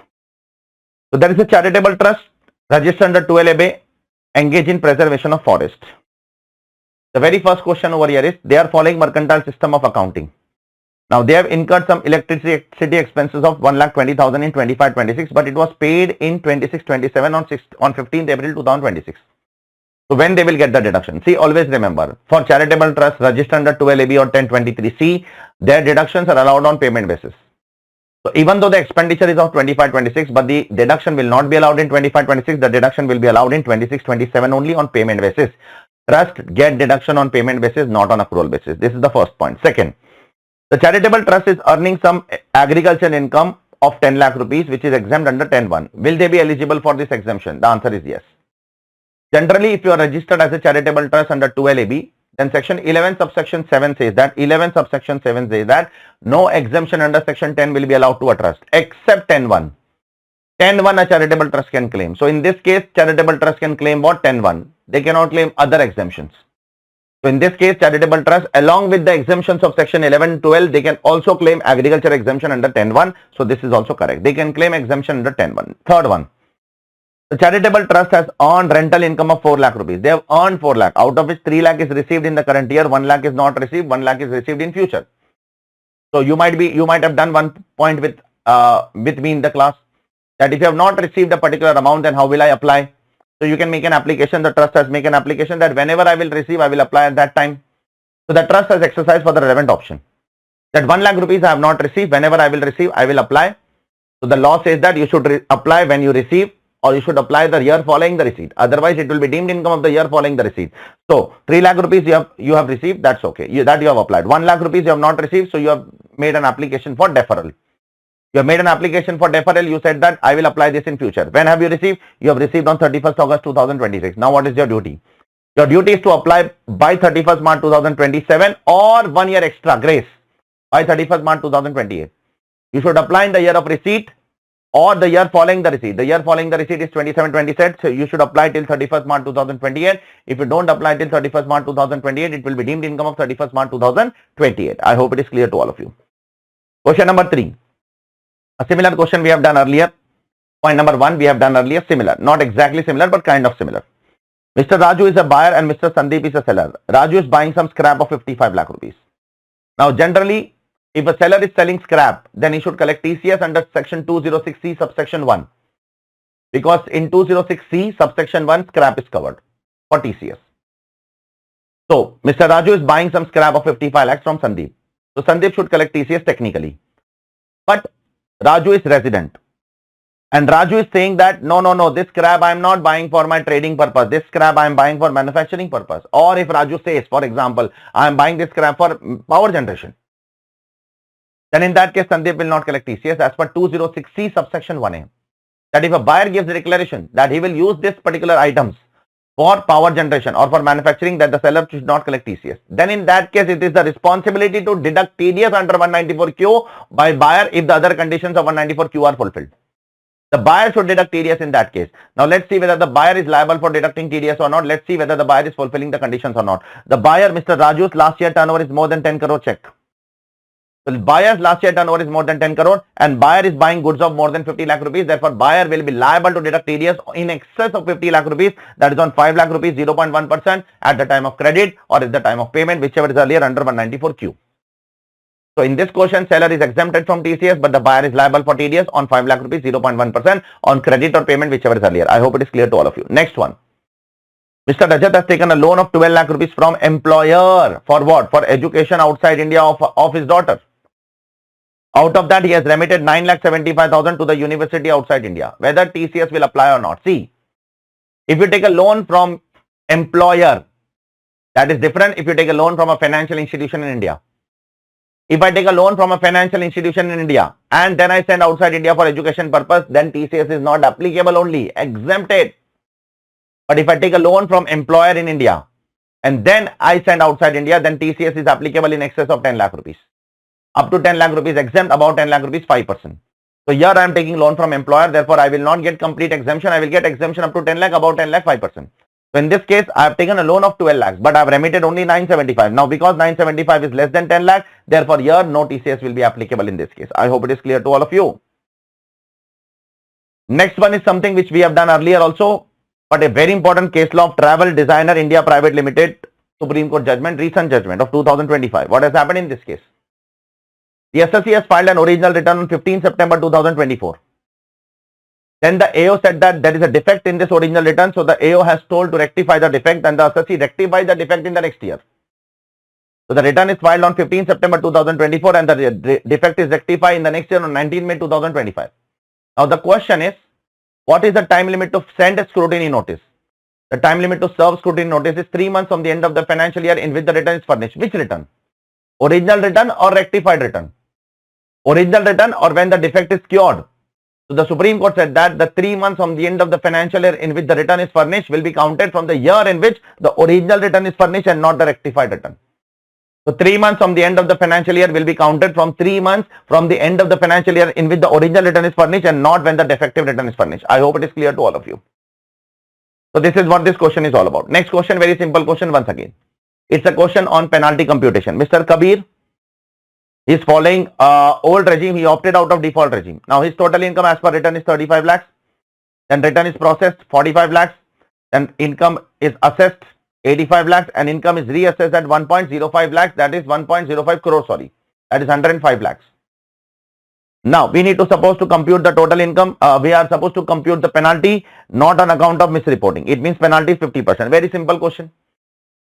So there is a charitable trust registered under 12AB, engage in preservation of forest. The very first question over here is, they are following mercantile system of accounting. Now they have incurred some electricity expenses of 1,20,000 in 25-26, but it was paid in 26-27 on 15th April 2026. So when they will get the deduction? See, always remember, for charitable trust registered under 12AB or 1023C, their deductions are allowed on payment basis. So even though the expenditure is of 25-26, but the deduction will not be allowed in 25-26, the deduction will be allowed in 26-27 only on payment basis. Trust get deduction on payment basis, not on accrual basis. This is the first point. Second, the charitable trust is earning some agricultural income of 10 lakh rupees, which is exempt under 10(1). Will they be eligible for this exemption? The answer is yes. Generally, if you are registered as a charitable trust under 12AB, then section 11 subsection 7 says that no exemption under section 10 will be allowed to a trust except 10(1). 10(1) a charitable trust can claim. So in this case, charitable trust can claim what? 10(1). They cannot claim other exemptions. So in this case, charitable trust, along with the exemptions of section 11, 12, they can also claim agriculture exemption under 10(1). So this is also correct. They can claim exemption under 10(1). Third one, the charitable trust has earned rental income of 4 lakh rupees. They have earned 4 lakh, out of which 3 lakh is received in the current year, 1 lakh is not received, 1 lakh is received in future. So you might have done one point with me in the class, that if you have not received a particular amount, then how will I apply? So you can make an application, the trust has make an application that whenever I will receive, I will apply at that time. So the trust has exercised for the relevant option. That 1 lakh rupees I have not received, whenever I will receive, I will apply. So the law says that you should apply when you receive, or you should apply the year following the receipt. Otherwise, it will be deemed income of the year following the receipt. So 3 lakh rupees you have received, that's okay. You have applied. 1 lakh rupees you have not received, so you have made an application for deferral. You have made an application for deferral. You said that I will apply this in future. When have you received? You have received on 31st August 2026. Now what is your duty? Your duty is to apply by 31st March 2027 or 1 year extra grace by 31st March 2028. You should apply in the year of receipt or the year following the receipt. The year following the receipt is 27-27. So you should apply till 31st March 2028. If you don't apply till 31st March 2028, it will be deemed income of 31st March 2028. I hope it is clear to all of you. Question number 3. A similar question we have done earlier. Point number 1 we have done earlier, similar. Not exactly similar, but kind of similar. Mr. Raju is a buyer and Mr. Sandeep is a seller. Raju is buying some scrap of 55 lakh rupees. Now generally, if a seller is selling scrap, then he should collect TCS under section 206C subsection 1. Because in 206C subsection 1, scrap is covered for TCS. So Mr. Raju is buying some scrap of 55 lakhs from Sandeep. So Sandeep should collect TCS technically. But Raju is resident. And Raju is saying that no, this scrap I am not buying for my trading purpose. This scrap I am buying for manufacturing purpose. Or if Raju says, for example, I am buying this scrap for power generation, then in that case, Sandeep will not collect TCS as per 206C subsection 1A. That if a buyer gives a declaration that he will use this particular items for power generation or for manufacturing, that the seller should not collect TCS. Then in that case, it is the responsibility to deduct TDS under 194Q by buyer if the other conditions of 194Q are fulfilled. The buyer should deduct TDS in that case. Now let's see whether the buyer is liable for deducting TDS or not. Let's see whether the buyer is fulfilling the conditions or not. The buyer, Mr. Raju's last year turnover is more than 10 crore, check. So the buyer's last year turnover is more than 10 crore and buyer is buying goods of more than 50 lakh rupees. Therefore, buyer will be liable to deduct TDS in excess of 50 lakh rupees. That is on 5 lakh rupees, 0.1% at the time of credit or at the time of payment, whichever is earlier under 194Q. So in this question, seller is exempted from TCS, but the buyer is liable for TDS on 5 lakh rupees, 0.1% on credit or payment, whichever is earlier. I hope it is clear to all of you. Next one. Mr. Rajat has taken a loan of 12 lakh rupees from employer for what? For education outside India of his daughter. Out of that, he has remitted 9,75,000 to the university outside India. Whether TCS will apply or not. See, if you take a loan from employer, that is different if you take a loan from a financial institution in India. If I take a loan from a financial institution in India and then I send outside India for education purpose, then TCS is not applicable, only exempted. But if I take a loan from employer in India and then I send outside India, then TCS is applicable in excess of 10 lakh rupees. Up to 10 lakh rupees exempt, about 10 lakh rupees 5%. So here I am taking loan from employer, therefore I will not get complete exemption. I will get exemption up to 10 lakh, about 10 lakh 5%. So in this case, I have taken a loan of 12 lakhs, but I have remitted only 975. Now because 975 is less than 10 lakh, therefore here no TCS will be applicable in this case. I hope it is clear to all of you. Next one is something which we have done earlier also, but a very important case law of Travel Designer India Private Limited, Supreme Court judgment, recent judgment of 2025. What has happened in this case? The SSC has filed an original return on 15 September 2024. Then the AO said that there is a defect in this original return, so the AO has told to rectify the defect, and the SSC rectified the defect in the next year. So the return is filed on 15 September 2024 and the defect is rectified in the next year on 19 May 2025. Now the question is, what is the time limit to send a scrutiny notice? The time limit to serve scrutiny notice is 3 months from the end of the financial year in which the return is furnished. Which return? Original return or rectified return? Original return or when the defect is cured. So the Supreme Court said that the 3 months from the end of the financial year in which the return is furnished will be counted from the year in which the original return is furnished and not the rectified return. So 3 months from the end of the financial year will be counted from 3 months from the end of the financial year in which the original return is furnished and not when the defective return is furnished. I hope it is clear to all of you. So this is what this question is all about. Next question, very simple question once again. It's a question on penalty computation. Mr. Kabir is following old regime. He opted out of default regime. Now his total income as per return is 35 lakhs. Then return is processed 45 lakhs. Then income is assessed 85 lakhs and income is reassessed at 1.05 lakhs, that is 1.05 crore, sorry, that is 105 lakhs. Now we need to suppose to compute the total income. We are supposed to compute the penalty not on account of misreporting. It means penalty is 50%. Very simple question.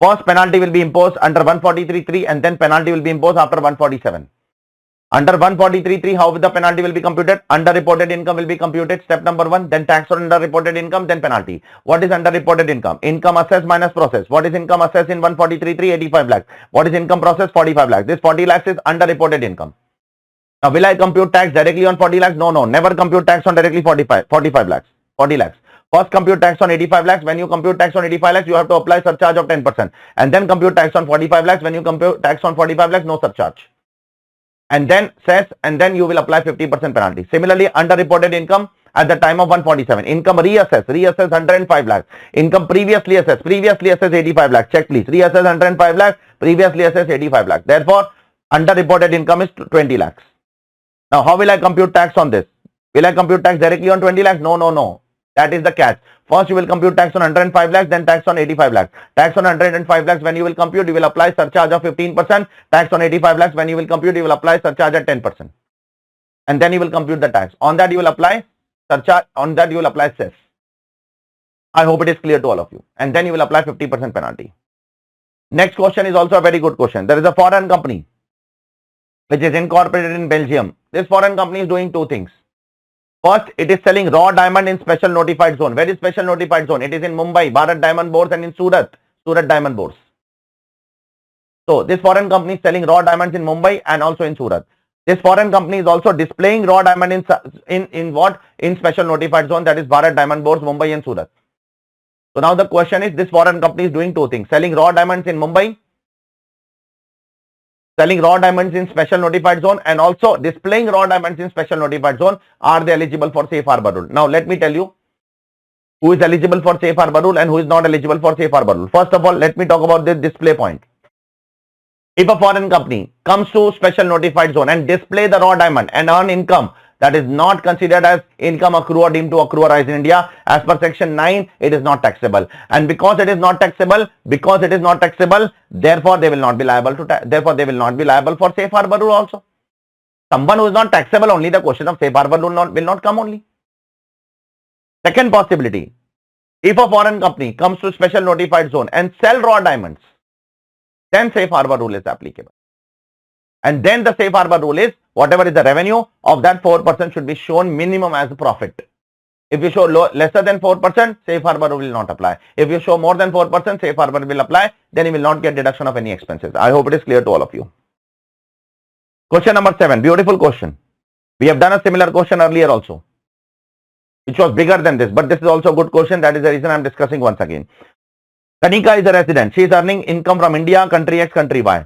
First penalty will be imposed under 143.3 and then penalty will be imposed after 147. Under 143.3, how the penalty will be computed? Underreported income will be computed, step number 1. Then tax on underreported income, then penalty. What is underreported income? Income assessed minus process. What is income assessed in 143.3? 85 lakhs. What is income processed? 45 lakhs. This 40 lakhs is underreported income. Now, will I compute tax directly on 40 lakhs? No. Never compute tax on directly 45 lakhs. 40 lakhs. First compute tax on 85 lakhs. When you compute tax on 85 lakhs, you have to apply surcharge of 10%. And then compute tax on 45 lakhs. When you compute tax on 45 lakhs, no surcharge. And then cess, and then you will apply 50% penalty. Similarly, underreported income at the time of 147. Income reassess 105 lakhs. Income previously assessed 85 lakhs. Check please. Reassess 105 lakhs, previously assessed 85 lakhs. Therefore, underreported income is 20 lakhs. Now, how will I compute tax on this? Will I compute tax directly on 20 lakhs? No. That is the catch. First, you will compute tax on 105 lakhs, then tax on 85 lakhs. Tax on 105 lakhs, when you will compute, you will apply surcharge of 15%. Tax on 85 lakhs, when you will compute, you will apply surcharge at 10%. And then you will compute the tax. On that, you will apply surcharge. On that, you will apply cess. I hope it is clear to all of you. And then you will apply 50% penalty. Next question is also a very good question. There is a foreign company which is incorporated in Belgium. This foreign company is doing two things. First, it is selling raw diamond in special notified zone. Where is special notified zone? It is in Mumbai, Bharat Diamond Bourse, and in Surat Diamond Bourse. So, this foreign company is selling raw diamonds in Mumbai and also in Surat. This foreign company is also displaying raw diamond in what? In special notified zone, that is Bharat Diamond Bourse, Mumbai and Surat. So, now the question is, this foreign company is doing two things. Selling raw diamonds in Mumbai, selling raw diamonds in special notified zone, and also displaying raw diamonds in special notified zone. Are they eligible for safe harbor rule? Now let me tell you who is eligible for safe harbor rule and who is not eligible for safe harbor rule. First of all, let me talk about this display point. If a foreign company comes to special notified zone and display the raw diamond and earn income, that is not considered as income accrue or deemed to accrue arise in India. As per section 9, it is not taxable. And because it is not taxable, therefore they will not be liable for safe harbor rule also. Someone who is not taxable, only the question of safe harbor rule will not come only. Second possibility, if a foreign company comes to special notified zone and sell raw diamonds, then safe harbor rule is applicable. And then the safe harbor rule is, whatever is the revenue of that 4% should be shown minimum as a profit. If you show lesser than 4%, safe harbor rule will not apply. If you show more than 4%, safe harbor will apply. Then you will not get deduction of any expenses. I hope it is clear to all of you. Question number 7. Beautiful question. We have done a similar question earlier also, which was bigger than this. But this is also a good question. That is the reason I am discussing once again. Kanika is a resident. She is earning income from India, country X, country Y.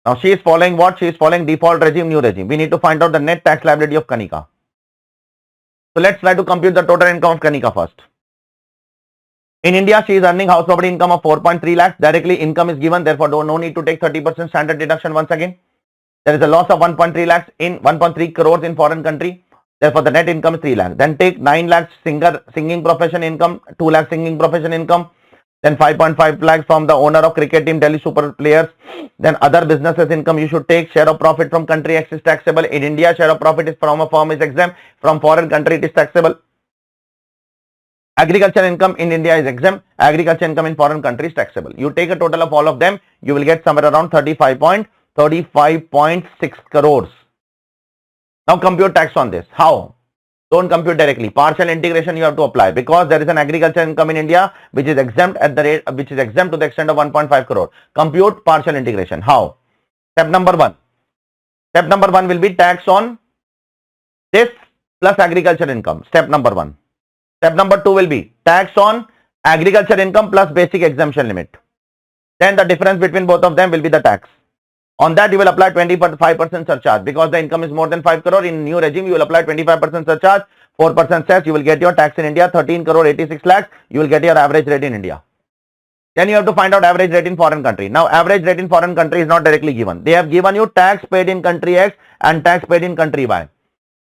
Now she is following what? She is following default regime, new regime. We need to find out the net tax liability of Kanika. So let's try to compute the total income of Kanika first. In India, she is earning house property income of 4.3 lakhs. Directly income is given, therefore no need to take 30% standard deduction once again. There is a loss of 1.3 lakhs in 1.3 crores in foreign country. Therefore, the net income is 3 lakhs. Then take 9 lakhs singing profession income, 2 lakhs singing profession income. Then 5.5 lakhs from the owner of cricket team Delhi Super Players. Then other businesses income you should take. Share of profit from country X is taxable. In India, share of profit is from a firm is exempt. From foreign country it is taxable. Agriculture income in India is exempt. Agriculture income in foreign country is taxable. You take a total of all of them, you will get somewhere around 35.6 crores. Now compute tax on this. How? Don't compute directly. Partial integration you have to apply because there is an agriculture income in India which is exempt at the rate, which is exempt to the extent of 1.5 crore. Compute partial integration. How? Step number 1. Step number 1 will be tax on this plus agriculture income. Step number 1. Step number 2 will be tax on agriculture income plus basic exemption limit. Then the difference between both of them will be the tax. On that you will apply 25% surcharge because the income is more than 5 crore. In new regime you will apply 25% surcharge, 4% cess. You will get your tax in India 13 crore 86 lakhs. You will get your average rate in India. Then you have to find out average rate in foreign country. Now average rate in foreign country is not directly given. They have given you tax paid in country X and tax paid in country Y.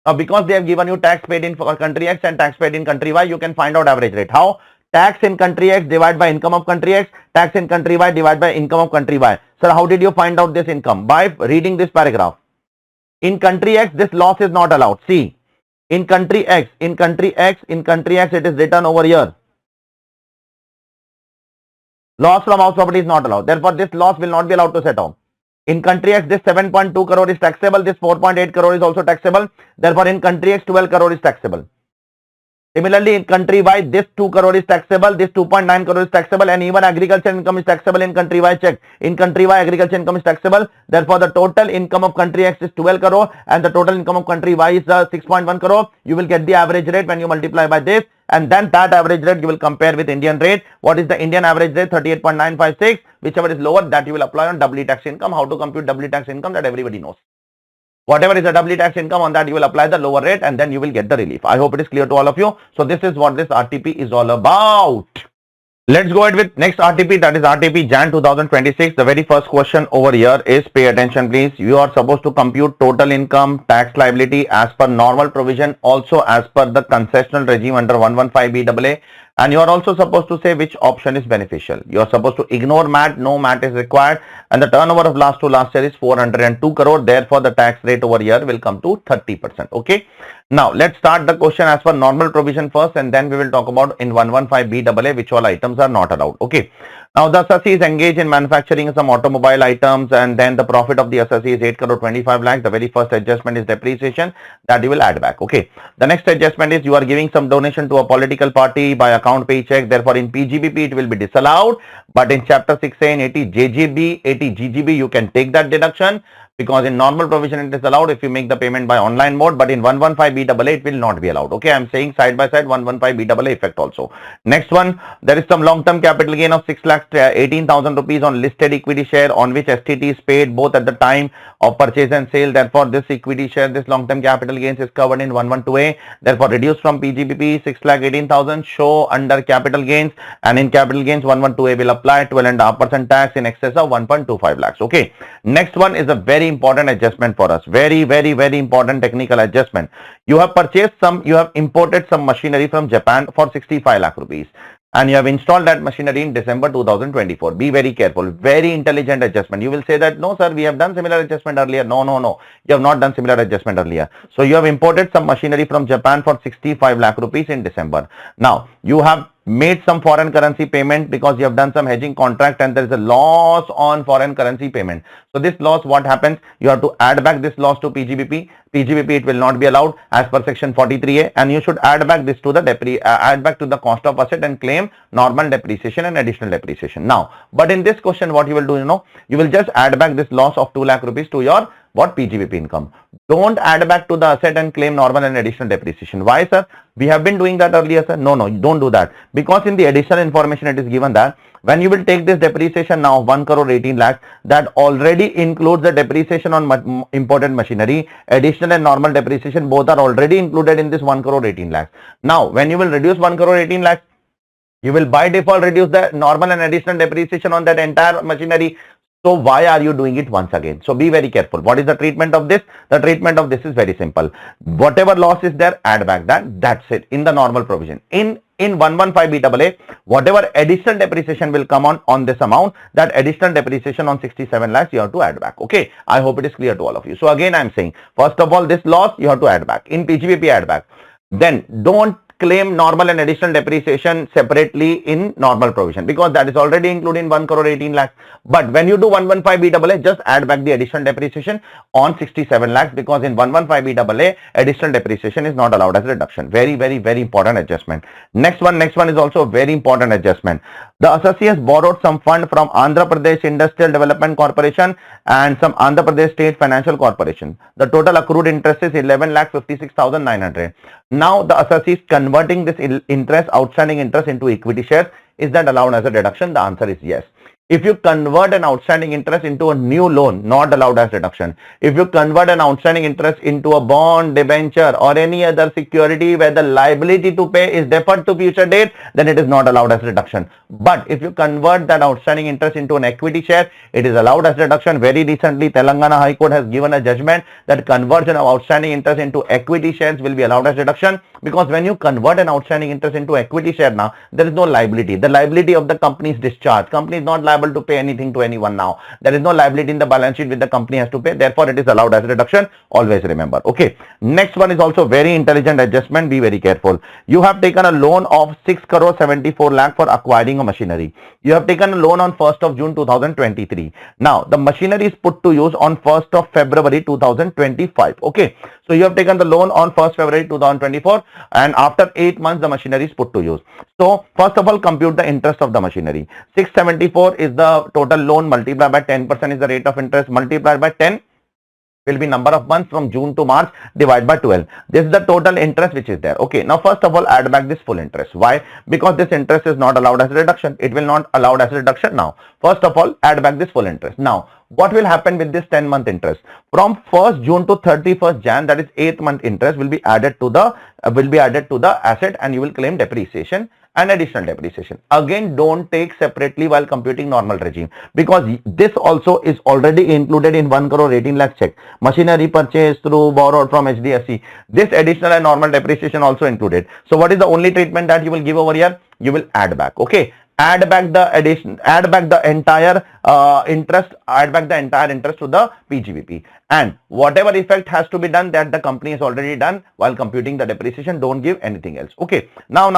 Now because they have given you tax paid in country X and tax paid in country Y, you can find out average rate. How? Tax in country X divided by income of country X, tax in country Y divided by income of country Y. Sir, how did you find out this income? By reading this paragraph. In country X, this loss is not allowed. See, in country X, it is written over here. Loss from house property is not allowed. Therefore, this loss will not be allowed to set off. In country X, this 7.2 crore is taxable. This 4.8 crore is also taxable. Therefore, in country X, 12 crore is taxable. Similarly, in country Y, this 2 crore is taxable, this 2.9 crore is taxable, and even agriculture income is taxable in country Y. Check. In country Y, agriculture income is taxable. Therefore, the total income of country X is 12 crore and the total income of country Y is 6.1 crore. You will get the average rate when you multiply by this, and then that average rate you will compare with Indian rate. What is the Indian average rate? 38.956. Whichever is lower, that you will apply on doubly tax income. How to compute doubly tax income? That everybody knows. Whatever is the doubly tax income, on that you will apply the lower rate and then you will get the relief. I hope it is clear to all of you. So this is what this RTP is all about. Let's go ahead with next RTP, that is RTP Jan 2026. The very first question over here is, pay attention please. You are supposed to compute total income, tax liability as per normal provision, also as per the concessional regime under 115BAA. And you are also supposed to say which option is beneficial. You are supposed to ignore MAT, no MAT is required. And the turnover of last year is 402 crore. Therefore, the tax rate over here will come to 30%. Okay. Now, let's start the question as per normal provision first, and then we will talk about in 115BAA which all items are not allowed. Okay. Now, the assessee is engaged in manufacturing some automobile items, and then the profit of the assessee is 8 crore 25 lakhs. The very first adjustment is depreciation that you will add back. Okay. The next adjustment is you are giving some donation to a political party by account paycheck. Therefore, in PGBP it will be disallowed, but in chapter 6A in 80 JGB, 80 GGB, you can take that deduction. Because in normal provision it is allowed if you make the payment by online mode, but in 115BAA it will not be allowed. Okay, I am saying side by side 115BAA effect also. Next one, there is some long-term capital gain of 6,18,000 rupees on listed equity share on which STT is paid both at the time of purchase and sale. Therefore, this equity share, this long-term capital gains is covered in 112A. Therefore, reduced from PGBP 6,18,000, show under capital gains, and in capital gains 112A will apply 12.5% tax in excess of 1.25 lakhs. Okay. Next one is a very important adjustment for us. Very important technical adjustment. You have purchased some, you have imported some machinery from Japan for 65 lakh rupees. And you have installed that machinery in December 2024. Be very careful. Very intelligent adjustment. You will say that, no, sir, we have done similar adjustment earlier. No. You have not done similar adjustment earlier. So you have imported some machinery from Japan for 65 lakh rupees in December. Now, you have made some foreign currency payment because you have done some hedging contract and there is a loss on foreign currency payment. So this loss, what happens? You have to add back this loss to PGBP. PGBP it will not be allowed as per section 43A, and you should add back this to the add back to the cost of asset and claim normal depreciation and additional depreciation. Now, but in this question, what you will do, you will just add back this loss of 2 lakh rupees to your what PGBP income. Don't add back to the asset and claim normal and additional depreciation. Why, sir? We have been doing that earlier, sir. No, don't do that, because in the additional information it is given that when you will take this depreciation now 1 crore 18 lakhs, that already includes the depreciation on imported machinery. Additional and normal depreciation both are already included in this 1 crore 18 lakhs. Now when you will reduce 1 crore 18 lakhs, you will by default reduce the normal and additional depreciation on that entire machinery. So why are you doing it once again? So be very careful. What is the treatment of this? The treatment of this is very simple. Whatever loss is there, add back that. That's it in the normal provision. In 115BAA, whatever additional depreciation will come on this amount, that additional depreciation on 67 lakhs you have to add back. Okay. I hope it is clear to all of you. So again, I'm saying, first of all, this loss you have to add back. In PGBP, add back. Then don't claim normal and additional depreciation separately in normal provision, because that is already included in 1 crore 18 lakhs. But when you do 115BAA, just add back the additional depreciation on 67 lakhs, because in 115BAA, additional depreciation is not allowed as a reduction. Very, very, very important adjustment. Next one is also a very important adjustment. The assessee has borrowed some fund from Andhra Pradesh Industrial Development Corporation and some Andhra Pradesh State Financial Corporation. The total accrued interest is 11,56,900. Now the assessee is converting this outstanding interest into equity shares. Is that allowed as a deduction? The answer is yes. If you convert an outstanding interest into a new loan, not allowed as deduction. If you convert an outstanding interest into a bond, debenture or any other security where the liability to pay is deferred to future date, then it is not allowed as deduction. But if you convert that outstanding interest into an equity share, it is allowed as deduction. Very recently, Telangana High Court has given a judgment that conversion of outstanding interest into equity shares will be allowed as deduction, because when you convert an outstanding interest into equity share now, there is no liability. The liability of the company is discharged. Company is not liable to pay anything to anyone now. There is no liability in the balance sheet which the company has to pay. Therefore, it is allowed as a deduction. Always remember. Okay. Next one is also very intelligent adjustment. Be very careful. You have taken a loan of 6 crore 74 lakh for acquiring a machinery. You have taken a loan on 1st of June 2023. Now, the machinery is put to use on 1st of February 2025. Okay. So, you have taken the loan on 1st February 2024, and after 8 months, the machinery is put to use. So, first of all, compute the interest of the machinery. 674 is the total loan, multiplied by 10% is the rate of interest, multiplied by 10 will be number of months from June to March, divided by 12. This is the total interest which is there. Okay. Now, first of all, add back this full interest. Why? Because this interest is not allowed as a reduction. It will not allowed as a reduction now. First of all, add back this full interest. Now, what will happen with this 10-month interest? From 1st June to 31st Jan, that is 8th month interest will be added to the asset, and you will claim depreciation and additional depreciation. Again, don't take separately while computing normal regime, because this also is already included in 1 crore 18 lakh check. Machinery purchase through borrowed from HDFC. This additional and normal depreciation also included. So what is the only treatment that you will give over here? You will add back. Okay. Add back the addition, add back the entire interest to the PGBP, and whatever effect has to be done that the company has already done while computing the depreciation, don't give anything else. Okay. Now,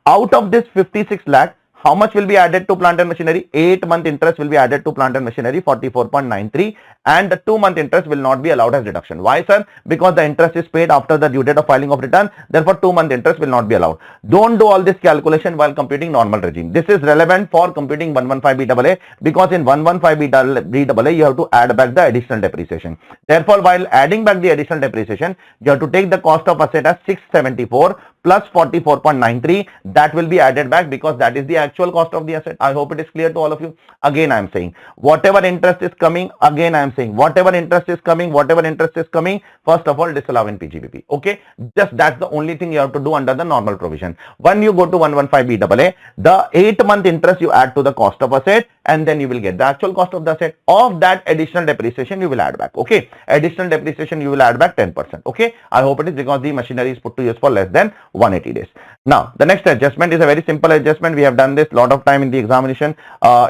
out of this 56 lakh, how much will be added to plant and machinery? 8-month interest will be added to plant and machinery, 44.93, and the 2-month interest will not be allowed as deduction. Why, sir? Because the interest is paid after the due date of filing of return. Therefore, 2-month interest will not be allowed. Don't do all this calculation while computing normal regime. This is relevant for computing 115BAA, because in 115BAA you have to add back the additional depreciation. Therefore, while adding back the additional depreciation, you have to take the cost of asset as 674 plus 44.93. That will be added back, because that is the actual cost of the asset. I hope it is clear to all of you. Again, I am saying, whatever interest is coming, whatever interest is coming, first of all, disallow in PGBP. Okay. Just that's the only thing you have to do under the normal provision. When you go to 115BAA, the 8-month interest you add to the cost of asset, and then you will get the actual cost of the asset. Of that additional depreciation you will add back. Okay. Additional depreciation you will add back 10%. Okay. I hope it is, because the machinery is put to use for less than 180 days. Now, the next adjustment is a very simple adjustment. We have done this lot of time in the examination,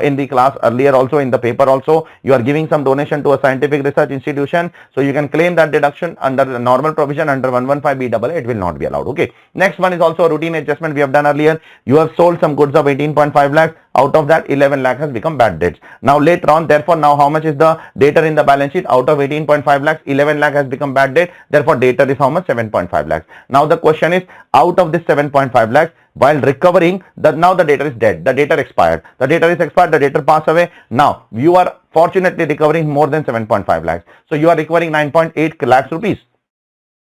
in the class earlier also, in the paper also. You are giving some donation to a scientific research institution, so you can claim that deduction under the normal provision. Under 115BAA, it will not be allowed. Okay. Next one is also a routine adjustment we have done earlier. You have sold some goods of 18.5 lakhs. Out of that, 11 lakh has become bad debts. Now later on, therefore, now how much is the debtor in the balance sheet? Out of 18.5 lakhs, 11 lakh has become bad debt. Therefore, debtor is how much? 7.5 lakhs. Now the question is, out of this 7.5 lakhs, while recovering, now the debtor is dead. The debtor expired. The debtor is expired. The debtor passed away. Now you are fortunately recovering more than 7.5 lakhs. So you are recovering 9.8 lakhs rupees.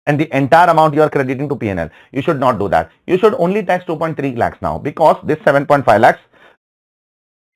And the entire amount you are crediting to P&L. You should not do that. You should only tax 2.3 lakhs now, because this 7.5 lakhs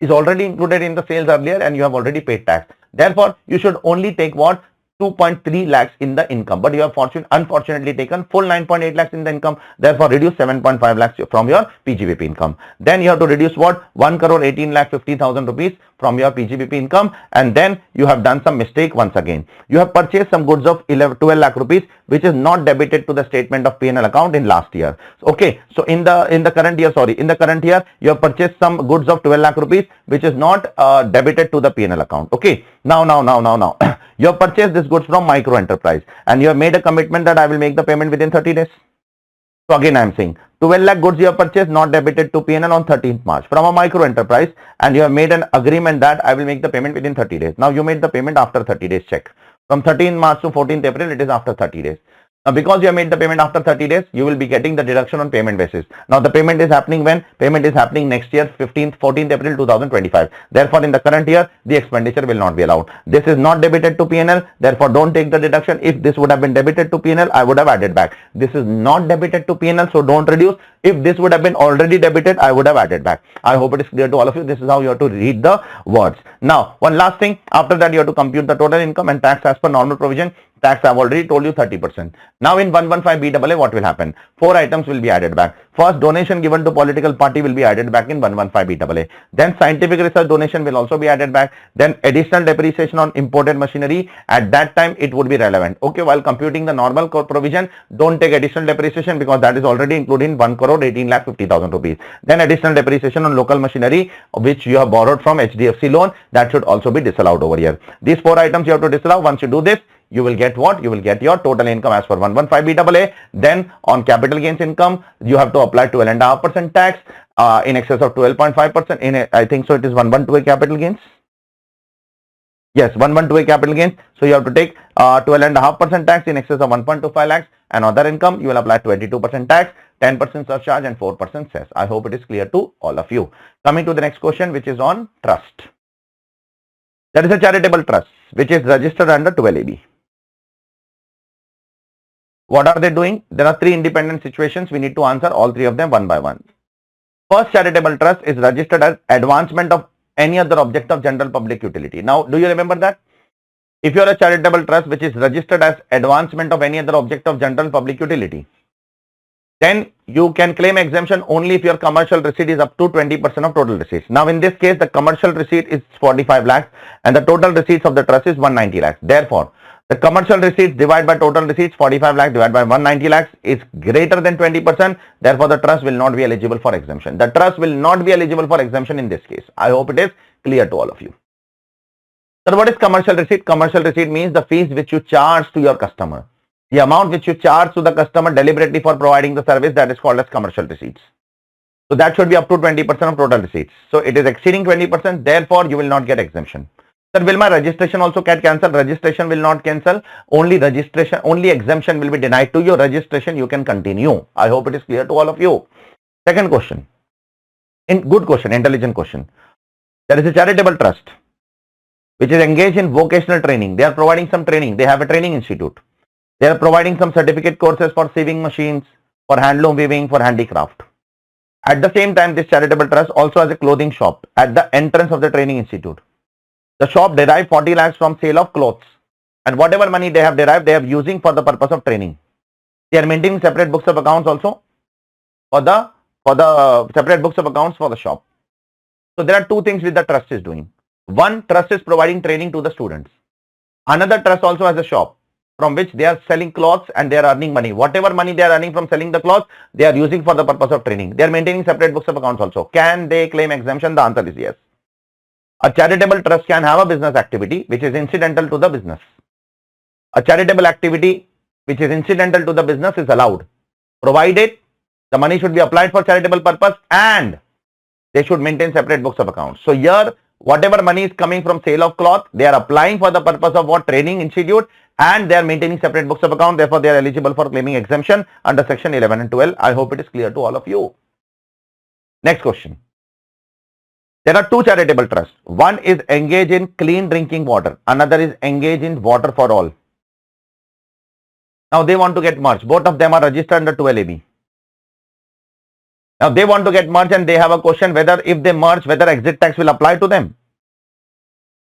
is already included in the sales earlier and you have already paid tax. Therefore, you should only take what? 2.3 lakhs in the income, but you have unfortunately taken full 9.8 lakhs in the income. Therefore, reduce 7.5 lakhs from your PGBP income. Then you have to reduce what? 1 crore 18 lakh 50,000 rupees from your PGBP income, and then you have done some mistake once again. You have purchased some goods of 12 lakh rupees, which is not debited to the statement of P&L account in last year. Okay, so in the current year, you have purchased some goods of 12 lakh rupees, which is not debited to the P&L account. Okay, now you have purchased this goods from micro enterprise and you have made a commitment that I will make the payment within 30 days. So again, I am saying 12 lakh goods you have purchased, not debited to P&L on 13th March from a micro enterprise, and you have made an agreement that I will make the payment within 30 days. Now you made the payment after 30 days, check. From 13th March to 14th April, it is after 30 days. Now, because you have made the payment after 30 days, you will be getting the deduction on payment basis. Now, the payment is happening when? Payment is happening next year, 14th April 2025. Therefore, in the current year, the expenditure will not be allowed. This is not debited to P&L. Therefore, don't take the deduction. If this would have been debited to P&L, I would have added back. This is not debited to P&L, so don't reduce. If this would have been already debited, I would have added back. I hope it is clear to all of you. This is how you have to read the words. Now, one last thing. After that, you have to compute the total income and tax as per normal provision. Tax I have already told you 30%. Now in 115BAA, what will happen? 4 items will be added back. First, donation given to political party will be added back in 115BAA. Then scientific research donation will also be added back. Then additional depreciation on imported machinery. At that time, it would be relevant. Okay, while computing the normal provision, don't take additional depreciation because that is already included in 1 crore 18 lakh 50,000 rupees. Then additional depreciation on local machinery, which you have borrowed from HDFC loan, that should also be disallowed over here. These 4 items you have to disallow. Once you do this, you will get what? You will get your total income as per 115BAA. Then on capital gains income, you have to apply 12.5% tax in excess of 12.5%. In I think so it is 112A capital gains. Yes, 112A capital gains. So you have to take 12.5% tax in excess of 1.25 lakhs, and other income you will apply 22% tax, 10% surcharge and 4% cess. I hope it is clear to all of you. Coming to the next question, which is on trust. There is a charitable trust which is registered under 12AB. What are they doing? There are 3 independent situations. We need to answer all 3 of them one by one. First charitable trust is registered as advancement of any other object of general public utility. Now, do you remember that? If you are a charitable trust which is registered as advancement of any other object of general public utility, then you can claim exemption only if your commercial receipt is up to 20% of total receipts. Now, in this case, the commercial receipt is 45 lakhs and the total receipts of the trust is 190 lakhs. Therefore, the commercial receipts divided by total receipts 45 lakhs divided by 190 lakhs is greater than 20%. Therefore, the trust will not be eligible for exemption. The trust will not be eligible for exemption in this case. I hope it is clear to all of you. So, what is commercial receipt? Commercial receipt means the fees which you charge to your customer. The amount which you charge to the customer deliberately for providing the service, that is called as commercial receipts. So, that should be up to 20% of total receipts. So, it is exceeding 20%. Therefore, you will not get exemption. Sir, will my registration also get cancelled? Registration will not cancel. Only exemption will be denied to your registration. You can continue. I hope it is clear to all of you. Second question. Good question, intelligent question. There is a charitable trust which is engaged in vocational training. They are providing some training. They have a training institute. They are providing some certificate courses for sewing machines, for handloom weaving, for handicraft. At the same time, this charitable trust also has a clothing shop at the entrance of the training institute. The shop derived 40 lakhs from sale of clothes, and whatever money they have derived, they are using for the purpose of training. They are maintaining separate books of accounts also for the separate books of accounts for the shop. So there are 2 things which the trust is doing. One, trust is providing training to the students. Another trust also has a shop from which they are selling clothes and they are earning money. Whatever money they are earning from selling the clothes, they are using for the purpose of training. They are maintaining separate books of accounts also. Can they claim exemption? The answer is yes. A charitable trust can have a business activity which is incidental to the business. A charitable activity which is incidental to the business is allowed, provided the money should be applied for charitable purpose and they should maintain separate books of accounts. So here, whatever money is coming from sale of cloth, they are applying for the purpose of what? Training institute, and they are maintaining separate books of account. Therefore, they are eligible for claiming exemption under section 11 and 12. I hope it is clear to all of you. Next question. There are two charitable trusts. One is engage in clean drinking water. Another is engage in water for all. Now they want to get merged. Both of them are registered under 12AB. Now they want to get merged and they have a question whether if they merge, whether exit tax will apply to them.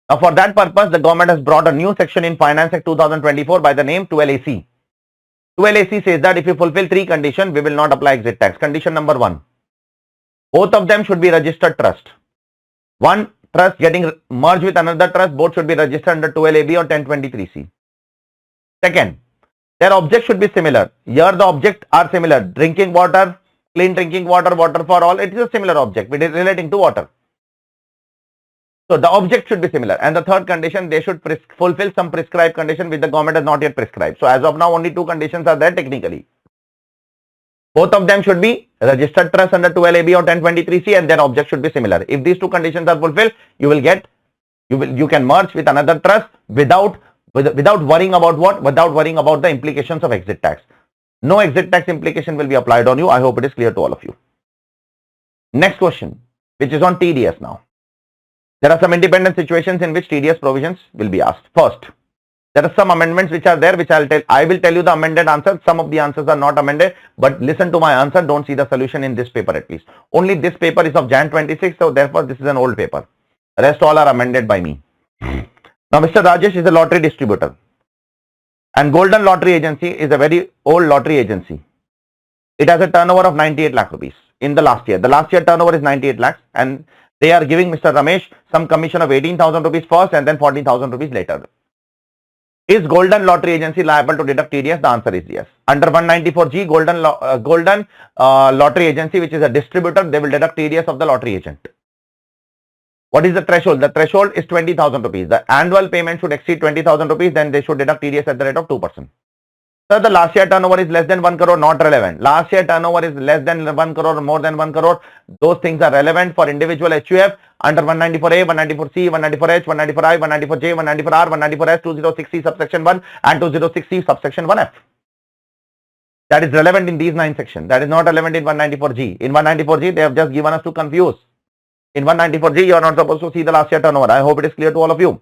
Now for that purpose, the government has brought a new section in Finance Act 2024 by the name 12AC. 12AC says that if you fulfill three conditions, we will not apply exit tax. Condition number one, both of them should be registered trust. One trust getting merged with another trust, both should be registered under 12AB or 1023C. Second, their object should be similar. Here the objects are similar. Drinking water, clean drinking water, water for all. It is a similar object relating to water. So the object should be similar. And the third condition, they should fulfill some prescribed condition which the government has not yet prescribed. So as of now, only two conditions are there technically. Both of them should be registered trust under 12AB or 1023C and their object should be similar. If these two conditions are fulfilled, you can merge with another trust without worrying about what? Without worrying about the implications of exit tax. No exit tax implication will be applied on you. I hope it is clear to all of you. Next question, which is on TDS now. There are some independent situations in which TDS provisions will be asked. First, there are some amendments which are there, which I will tell you the amended answers. Some of the answers are not amended, but listen to my answer. Don't see the solution in this paper at least. Only this paper is of Jan 26, so therefore this is an old paper. The rest all are amended by me. Now, Mr. Rajesh is a lottery distributor, and Golden Lottery Agency is a very old lottery agency. It has a turnover of 98 lakh rupees in the last year. The last year turnover is 98 lakhs, and they are giving Mr. Ramesh some commission of 18,000 rupees first and then 14,000 rupees later. Is Golden Lottery Agency liable to deduct TDS? The answer is yes. Under 194G, Golden Lottery Agency, which is a distributor, they will deduct TDS of the lottery agent. What is the threshold? The threshold is 20,000 rupees. The annual payment should exceed 20,000 rupees, then they should deduct TDS at the rate of 2%. Sir, the last year turnover is less than 1 crore, not relevant. Last year turnover is less than 1 crore, more than 1 crore. Those things are relevant for individual HUF under 194A, 194C, 194H, 194I, 194J, 194R, 194S, 206C subsection 1 and 206C subsection 1F. That is relevant in these 9 sections. That is not relevant in 194G. In 194G, they have just given us to confuse. In 194G, you are not supposed to see the last year turnover. I hope it is clear to all of you.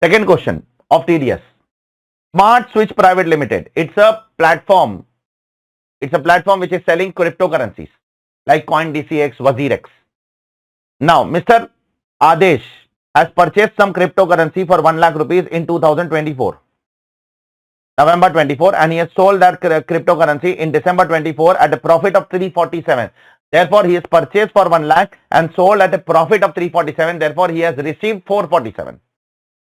Second question of TDS. Smart Switch Private Limited. It's a platform. It's a platform which is selling cryptocurrencies like CoinDCX, WazirX. Now, Mr. Adesh has purchased some cryptocurrency for 1 lakh rupees in 2024. November 24, and he has sold that cryptocurrency in December 24 at a profit of 347. Therefore, he has purchased for 1 lakh and sold at a profit of 347. Therefore, he has received 447.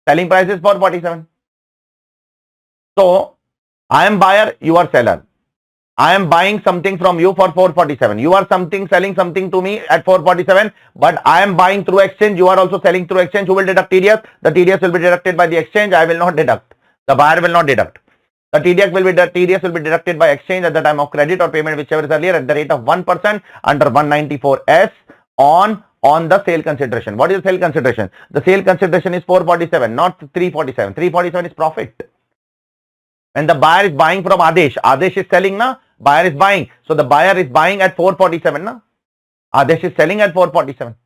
Selling price is 447. So, I am buyer, you are seller. I am buying something from you for 447. You are selling something to me at 447, but I am buying through exchange. You are also selling through exchange. Who will deduct TDS? The TDS will be deducted by the exchange. I will not deduct. The buyer will not deduct. The TDS will be deducted by exchange at the time of credit or payment, whichever is earlier, at the rate of 1% under 194S on the sale consideration. What is the sale consideration? The sale consideration is 447, not 347. 347 is profit. When the buyer is buying from Adesh, Adesh is selling, na? Buyer is buying. So the buyer is buying at 447, na? Adesh is selling at 447.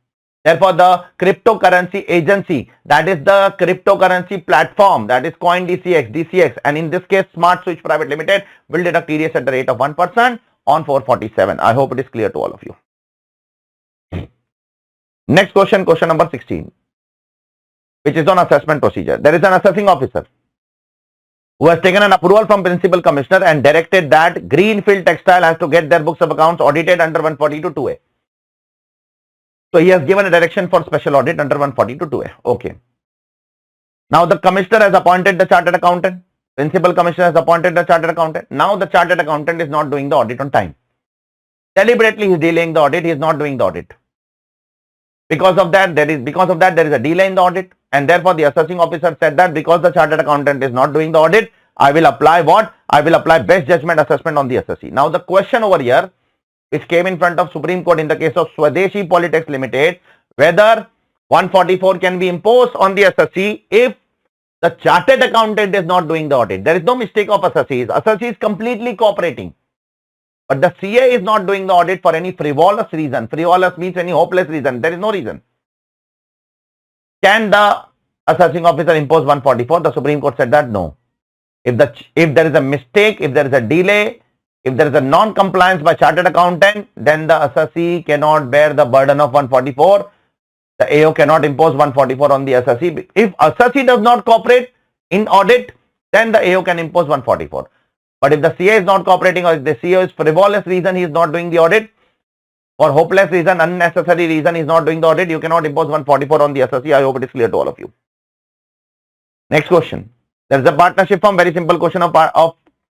Therefore, the cryptocurrency agency, that is the cryptocurrency platform, that is CoinDCX, DCX, and in this case, Smart Switch Private Limited will deduct TDS at the rate of 1% on 447. I hope it is clear to all of you. Next question, question number 16, which is on assessment procedure. There is an assessing officer who has taken an approval from Principal Commissioner and directed that Greenfield Textile has to get their books of accounts audited under 142(2)A. So he has given a direction for special audit under 142(2)A. Okay. Now the Commissioner has appointed the Chartered Accountant. Principal Commissioner has appointed the Chartered Accountant. Now the Chartered Accountant is not doing the audit on time. Deliberately he is delaying the audit. He is not doing the audit. Because of that, there is a delay in the audit, and therefore the assessing officer said that because the Chartered Accountant is not doing the audit, I will apply what? I will apply best judgment assessment on the assessee. Now the question over here, which came in front of Supreme Court in the case of Swadeshi Polytechs Limited, whether 144 can be imposed on the assessee if the Chartered Accountant is not doing the audit. There is no mistake of assessee. Assessee is completely cooperating. But the CA is not doing the audit for any frivolous reason. Frivolous means any hopeless reason. There is no reason. Can the assessing officer impose 144? The Supreme Court said that no. If there is a mistake, if there is a delay, if there is a non-compliance by chartered accountant, then the assessee cannot bear the burden of 144. The AO cannot impose 144 on the assessee. If assessee does not cooperate in audit, then the AO can impose 144. But if the CA is not cooperating, or if the CA is frivolous reason he is not doing the audit, or hopeless reason, unnecessary reason he is not doing the audit, you cannot impose 144 on the assessee. I hope it is clear to all of you. Next question. There is a partnership firm. Very simple question of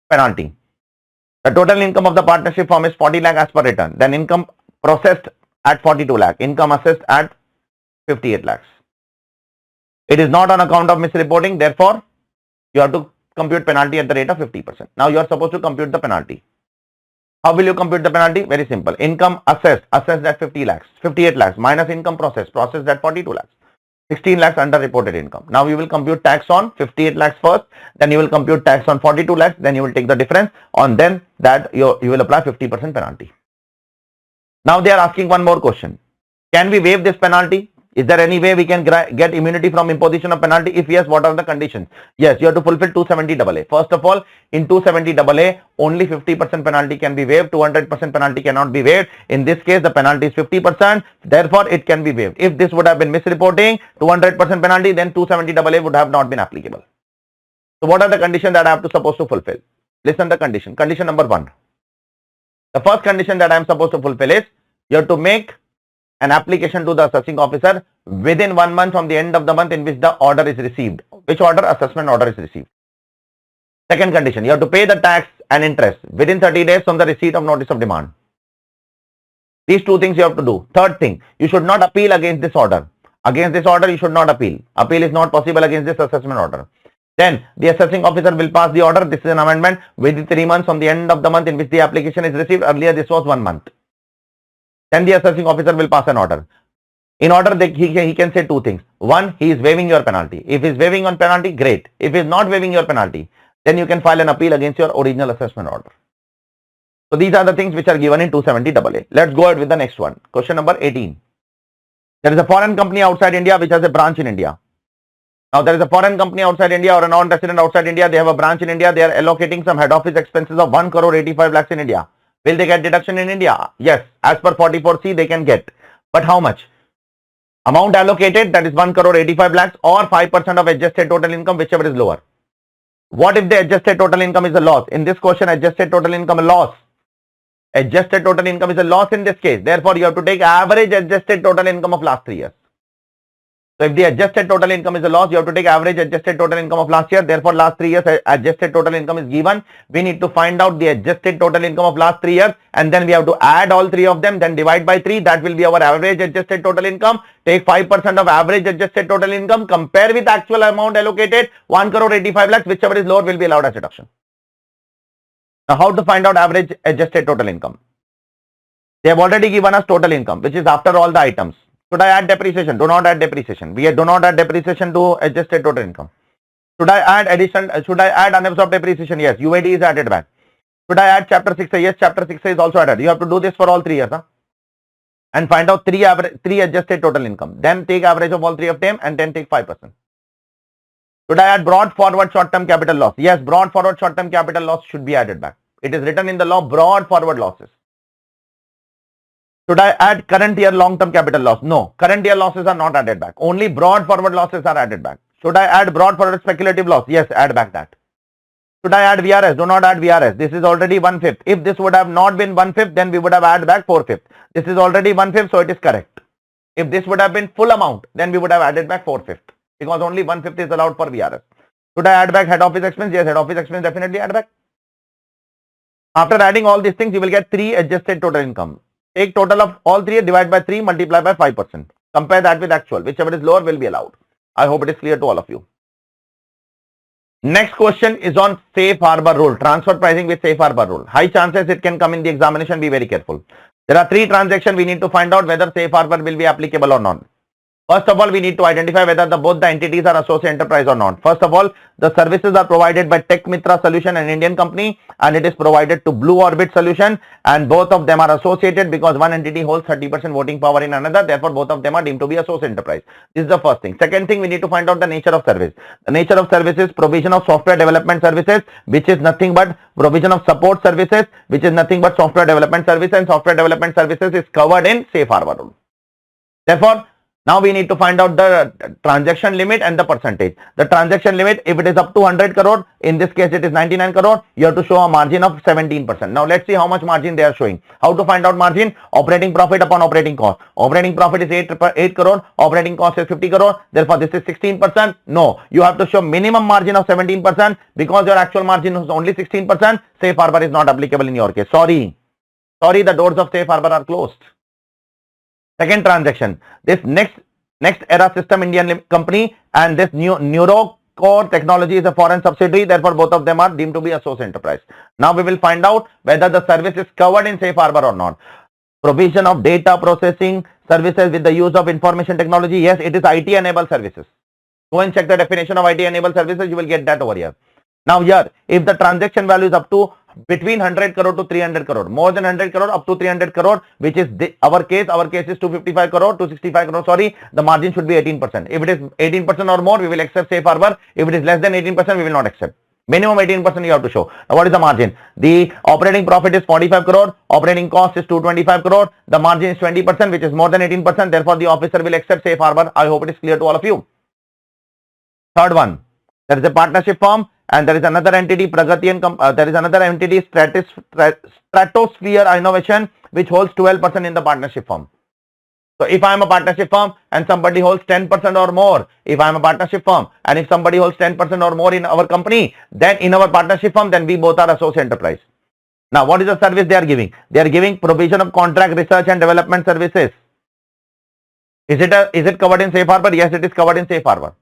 penalty. The total income of the partnership firm is 40 lakh as per return. Then income processed at 42 lakh. Income assessed at 58 lakhs. It is not on account of misreporting. Therefore, you have to compute penalty at the rate of 50%. Now you are supposed to compute the penalty. How will you compute the penalty? Very simple. Income assessed at 58 lakhs minus income processed at 42 lakhs. 16 lakhs under reported income. Now you will compute tax on 58 lakhs first, then you will compute tax on 42 lakhs, then you will take the difference on, then that you will apply 50% penalty. Now they are asking one more question. Can we waive this penalty? Is there any way we can get immunity from imposition of penalty? If yes, what are the conditions? Yes, you have to fulfill 270AA. First of all, in 270AA, only 50% penalty can be waived. 200% penalty cannot be waived. In this case, the penalty is 50%. Therefore, it can be waived. If this would have been misreporting, 200% penalty, then 270AA would have not been applicable. So, what are the conditions that I have to supposed to fulfill? Listen the condition. Condition number 1. The first condition that I am supposed to fulfill is you have to make an application to the assessing officer within 1 month from the end of the month in which the order is received. Which order? Assessment order is received. Second condition, you have to pay the tax and interest within 30 days from the receipt of notice of demand. These two things you have to do. Third thing, you should not appeal against this order. Against this order, you should not appeal. Appeal is not possible against this assessment order. Then the assessing officer will pass the order. This is an amendment within 3 months from the end of the month in which the application is received. Earlier, this was 1 month. Then the assessing officer will pass an order. In order, he can say two things. One, he is waiving your penalty. If he is waiving on penalty, great. If he is not waiving your penalty, then you can file an appeal against your original assessment order. So these are the things which are given in 270AA. Let's go ahead with the next one. Question number 18. There is a foreign company outside India which has a branch in India. Now there is a foreign company outside India or a non-resident outside India. They have a branch in India. They are allocating some head office expenses of 1 crore 85 lakhs in India. Will they get deduction in India? Yes. As per 44C, they can get. But how much? Amount allocated, that is 1 crore 85 lakhs or 5% of adjusted total income, whichever is lower. What if the adjusted total income is a loss? In this question, adjusted total income a loss. Adjusted total income is a loss in this case. Therefore, you have to take average adjusted total income of last 3 years. So, if the adjusted total income is a loss, you have to take average adjusted total income of last year. Therefore, last 3 years adjusted total income is given. We need to find out the adjusted total income of last 3 years, and then we have to add all 3 of them, then divide by 3. That will be our average adjusted total income. Take 5% of average adjusted total income, compare with actual amount allocated, 1 crore 85 lakhs, whichever is lower will be allowed as deduction. Now, how to find out average adjusted total income? They have already given us total income, which is after all the items. Should I add depreciation? Do not add depreciation. We do not add depreciation to adjusted total income. Should I add addition? Should I add unabsorbed depreciation? Yes. UAD is added back. Should I add chapter 6? Yes. Chapter 6 is also added. You have to do this for all 3 years. And find out 3 adjusted total income. Then take average of all 3 of them and then take 5%. Should I add brought forward short-term capital loss? Yes. Brought forward short-term capital loss should be added back. It is written in the law, brought forward losses. Should I add current year long-term capital loss? No, current year losses are not added back. Only brought forward losses are added back. Should I add brought forward speculative loss? Yes, add back that. Should I add VRS? Do not add VRS. This is already 1/5. If this would have not been 1/5, then we would have added back 4/5. This is already 1/5, so it is correct. If this would have been full amount, then we would have added back 4/5 because only 1/5 is allowed for VRS. Should I add back head office expense? Yes, head office expense definitely add back. After adding all these things, you will get 3 adjusted total income. Take total of all 3, divide by 3, multiply by 5%. Compare that with actual. Whichever is lower will be allowed. I hope it is clear to all of you. Next question is on safe harbor rule. Transfer pricing with safe harbor rule. High chances it can come in the examination. Be very careful. There are 3 transactions. We need to find out whether safe harbor will be applicable or not. First of all, we need to identify whether both the entities are associate enterprise or not. First of all, the services are provided by Tech Mitra Solution, an Indian company, and it is provided to Blue Orbit Solution, and both of them are associated because one entity holds 30% voting power in another. Therefore, both of them are deemed to be associate enterprise. This is the first thing. Second thing, we need to find out the nature of service. The nature of service is provision of software development services, which is nothing but provision of support services, which is nothing but software development services, and software development services is covered in safe harbor rule. Therefore, now we need to find out the transaction limit and the percentage. The transaction limit, if it is up to 100 crore, in this case it is 99 crore, you have to show a margin of 17%. Now let's see how much margin they are showing. How to find out margin? Operating profit upon operating cost. Operating profit is 8 crore, operating cost is 50 crore, therefore this is 16%. No, you have to show minimum margin of 17% because your actual margin is only 16%. Safe harbor is not applicable in your case. Sorry, the doors of safe harbor are closed. Second transaction, this next era system Indian company and this new Neurocore Technology is a foreign subsidiary, therefore both of them are deemed to be associate enterprise. Now we will find out whether the service is covered in safe harbor or not. Provision of data processing services with the use of information technology. Yes, it is IT enabled services. Go and check the definition of IT enabled services, you will get that over here. Now here, if the transaction value is up to between 100 crore to 300 crore, more than 100 crore up to 300 crore, which is our case is 255 crore, 265 crore, sorry, the margin should be 18%. If it is 18% or more, we will accept safe harbor. If it is less than 18%, we will not accept. Minimum 18% you have to show. Now what is the margin? The operating profit is 45 crore, operating cost is 225 crore, the margin is 20%, which is more than 18%, therefore the officer will accept safe harbor. I hope it is clear to all of you. Third one, there is a partnership firm and there is another entity, Pragati and there is another entity, Stratosphere Innovation, which holds 12% in the partnership firm. So if I am a partnership firm and somebody holds 10% or more, if I am a partnership firm and if somebody holds 10% or more in our company, then in our partnership firm, then we both are associate enterprise. Now, what is the service they are giving? They are giving provision of contract research and development services. Is it covered in safe harbor? Yes, it is covered in safe harbor.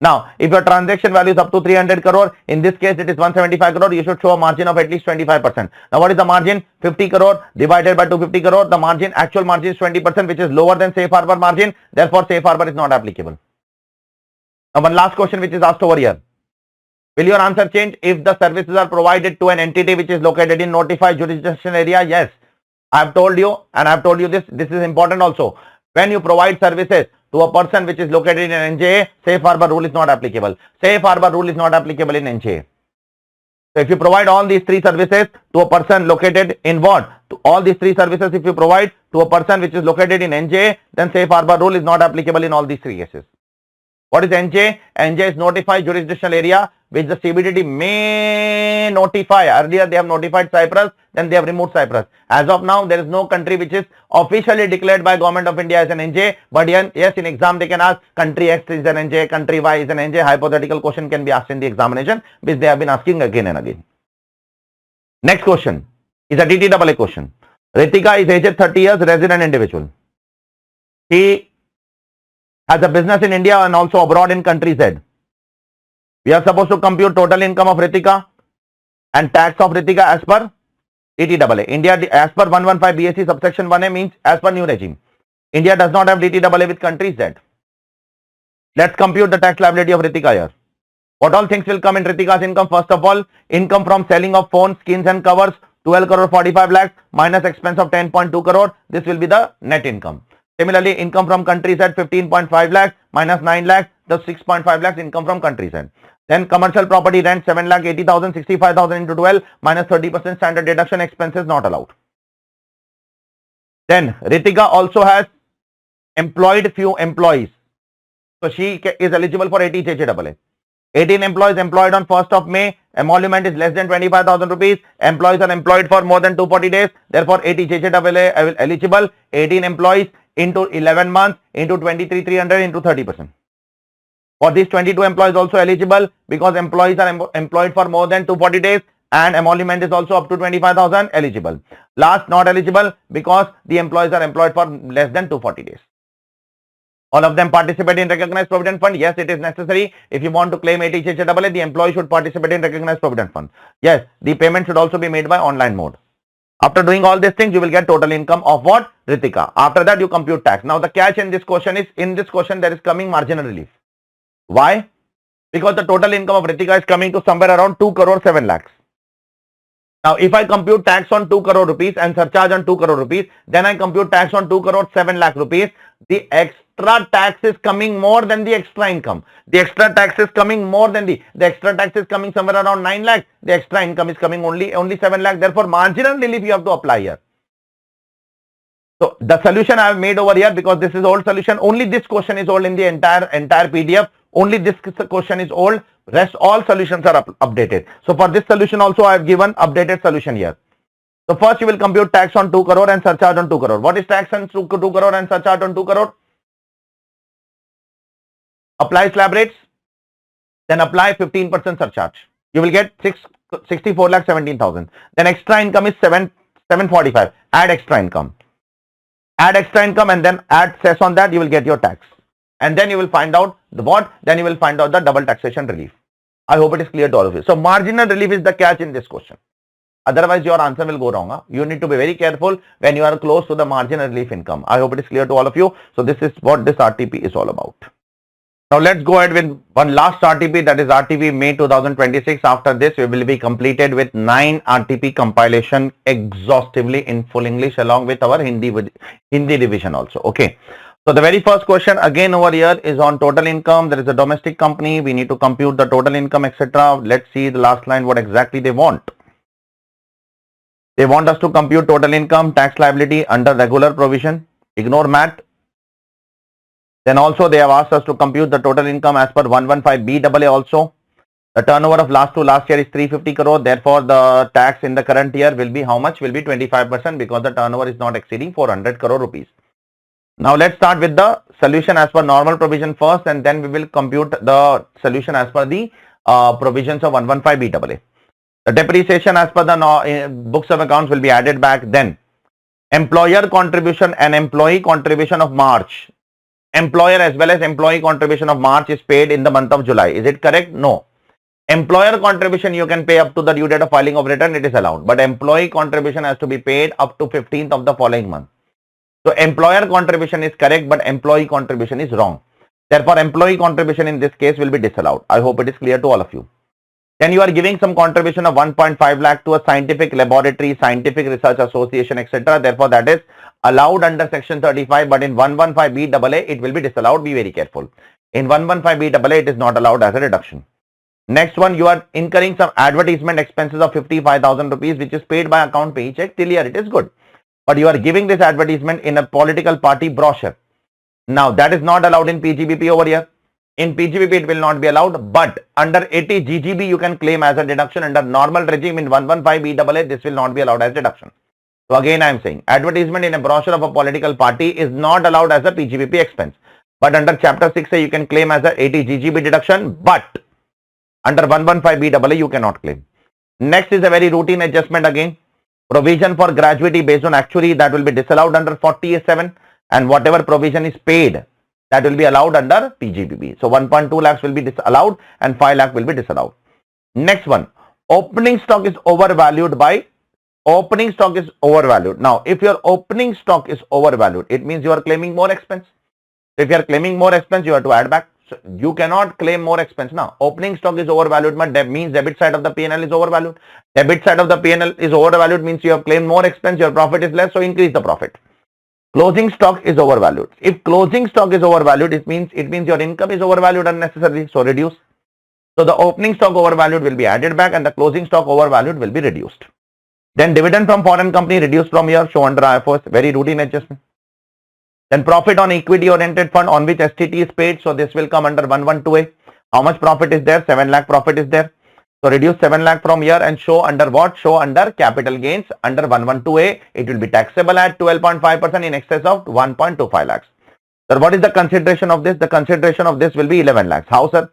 Now, if your transaction value is up to 300 crore, in this case it is 175 crore, you should show a margin of at least 25%. Now, what is the margin? 50 crore divided by 250 crore, the margin, actual margin is 20%, which is lower than safe harbor margin. Therefore, safe harbor is not applicable. Now, one last question which is asked over here. Will your answer change if the services are provided to an entity which is located in notified jurisdiction area? Yes. I have told you and I have told you this is important also. When you provide services to a person which is located in an NJA, safe harbor rule is not applicable. Safe harbor rule is not applicable in NJA. So if you provide all these three services to a person located in what? To all these three services, if you provide to a person which is located in NJA, then safe harbor rule is not applicable in all these three cases. What is NJ? NJ is notified jurisdictional area which the CBDT may notify. Earlier they have notified Cyprus, then they have removed Cyprus. As of now, there is no country which is officially declared by Government of India as an NJ. But yes, in exam they can ask country X is an NJ, country Y is an NJ. Hypothetical question can be asked in the examination, which they have been asking again and again. Next question is a DTAA question. Ritika is aged 30 years, resident individual. He has a business in India and also abroad in country Z. We are supposed to compute total income of Ritika and tax of Ritika as per DTAA. India, as per 115 BSc subsection 1A, means as per new regime. India does not have DTAA with country Z. Let's compute the tax liability of Ritika here. What all things will come in Ritika's income? First of all, income from selling of phones, skins and covers, 12 crore 45 lakhs minus expense of 10.2 crore. This will be the net income. Similarly, income from countries at 15.5 lakhs minus 9 lakhs, the 6.5 lakhs income from countries. Then commercial property rent 7 lakh 80,000, 65,000 into 12 minus 30% standard deduction, expenses not allowed. Then Ritika also has employed few employees. So she is eligible for 80 CA. 18 employees employed on 1st of May. Emolument is less than 25,000 rupees. Employees are employed for more than 240 days. Therefore, 80 CA eligible. 18 employees into 11 months into 23,300 into 30%. For these 22 employees also eligible because employees are employed for more than 240 days and emolument is also up to 25,000 eligible. Last not eligible because the employees are employed for less than 240 days. All of them participate in recognized provident fund. Yes, it is necessary. If you want to claim 80 CA, the employee should participate in recognized provident fund. Yes, the payment should also be made by online mode. After doing all these things, you will get total income of what? Ritika. After that, you compute tax. Now, the catch in this question is, in this question, there is coming marginal relief. Why? Because the total income of Ritika is coming to somewhere around 2 crore 7 lakhs. Now, if I compute tax on 2 crore rupees and surcharge on 2 crore rupees, then I compute tax on 2 crore 7 lakh rupees, the extra tax is coming more than the extra income. The extra tax is coming more than the extra tax is coming somewhere around 9 lakh. The extra income is coming only 7 lakh. Therefore, marginal relief you have to apply here. So, the solution I have made over here, because this is old solution, only this question is old in the entire PDF. Only this question is old. Rest all solutions are updated. So for this solution also I have given updated solution here. So first you will compute tax on 2 crore and surcharge on 2 crore. What is tax on 2 crore and surcharge on 2 crore? Apply slab rates. Then apply 15% surcharge. You will get 64 lakh 17,000. Then extra income is 745. Add extra income. Add extra income and then add cess on that. You will get your tax. And then you will find out the what? Then you will find out the double taxation relief. I hope it is clear to all of you. So marginal relief is the catch in this question. Otherwise your answer will go wrong. You need to be very careful when you are close to the marginal relief income. I hope it is clear to all of you. So this is what this RTP is all about. Now let's go ahead with one last RTP, that is RTP May 2026. After this we will be completed with 9 RTP compilation exhaustively in full English along with our Hindi division also. Okay. So the very first question again over here is on total income. There is a domestic company. We need to compute the total income, etc. Let's see the last line, what exactly they want. They want us to compute total income, tax liability under regular provision. Ignore math. Then also they have asked us to compute the total income as per 115BAA also. The turnover of last year is 350 crore. Therefore, the tax in the current year will be how much? Will be 25% because the turnover is not exceeding 400 crore rupees. Now let's start with the solution as per normal provision first, and then we will compute the solution as per the provisions of 115BAA. The depreciation as per the books of accounts will be added back. Then employer contribution and employee contribution of March. Employer as well as employee contribution of March is paid in the month of July. Is it correct? No. Employer contribution you can pay up to the due date of filing of return, it is allowed. But employee contribution has to be paid up to 15th of the following month. So employer contribution is correct, but employee contribution is wrong. Therefore, employee contribution in this case will be disallowed. I hope it is clear to all of you. Then you are giving some contribution of 1.5 lakh to a scientific laboratory, scientific research association, etc. Therefore, that is allowed under section 35, but in 115BAA it will be disallowed. Be very careful. In 115BAA it is not allowed as a deduction. Next one, you are incurring some advertisement expenses of 55,000 rupees, which is paid by account pay check. Till here it is good. But you are giving this advertisement in a political party brochure. Now that is not allowed in PGBP over here. In PGBP it will not be allowed, but under 80 GGB you can claim as a deduction. Under normal regime in 115BAA this will not be allowed as deduction. So again I am saying advertisement in a brochure of a political party is not allowed as a PGBP expense. But under chapter 6A you can claim as a 80 GGB deduction, but under 115BAA you cannot claim. Next is a very routine adjustment again. Provision for gratuity based on actuary, that will be disallowed under 40A7, and whatever provision is paid that will be allowed under PGBP. So 1.2 lakhs will be disallowed and 5 lakh will be disallowed. Next one, opening stock is overvalued by Now if your opening stock is overvalued, it means you are claiming more expense. If you are claiming more expense, you have to add back. So you cannot claim more expense now. Opening stock is overvalued, but that means debit side of the P&L is overvalued. Debit side of the P&L is overvalued means you have claimed more expense, your profit is less, so increase the profit. Closing stock is overvalued. If closing stock is overvalued, it means your income is overvalued unnecessarily, so reduce. So the opening stock overvalued will be added back and the closing stock overvalued will be reduced. Then dividend from foreign company reduced from here, show under IFRS, very routine adjustment. Then profit on equity oriented fund on which STT is paid. So this will come under 112A. How much profit is there? 7 lakh profit is there. So reduce 7 lakh from here and show under what? Show under capital gains under 112A. It will be taxable at 12.5% in excess of 1.25 lakhs. So what is the consideration of this? The consideration of this will be 11 lakhs. How, sir?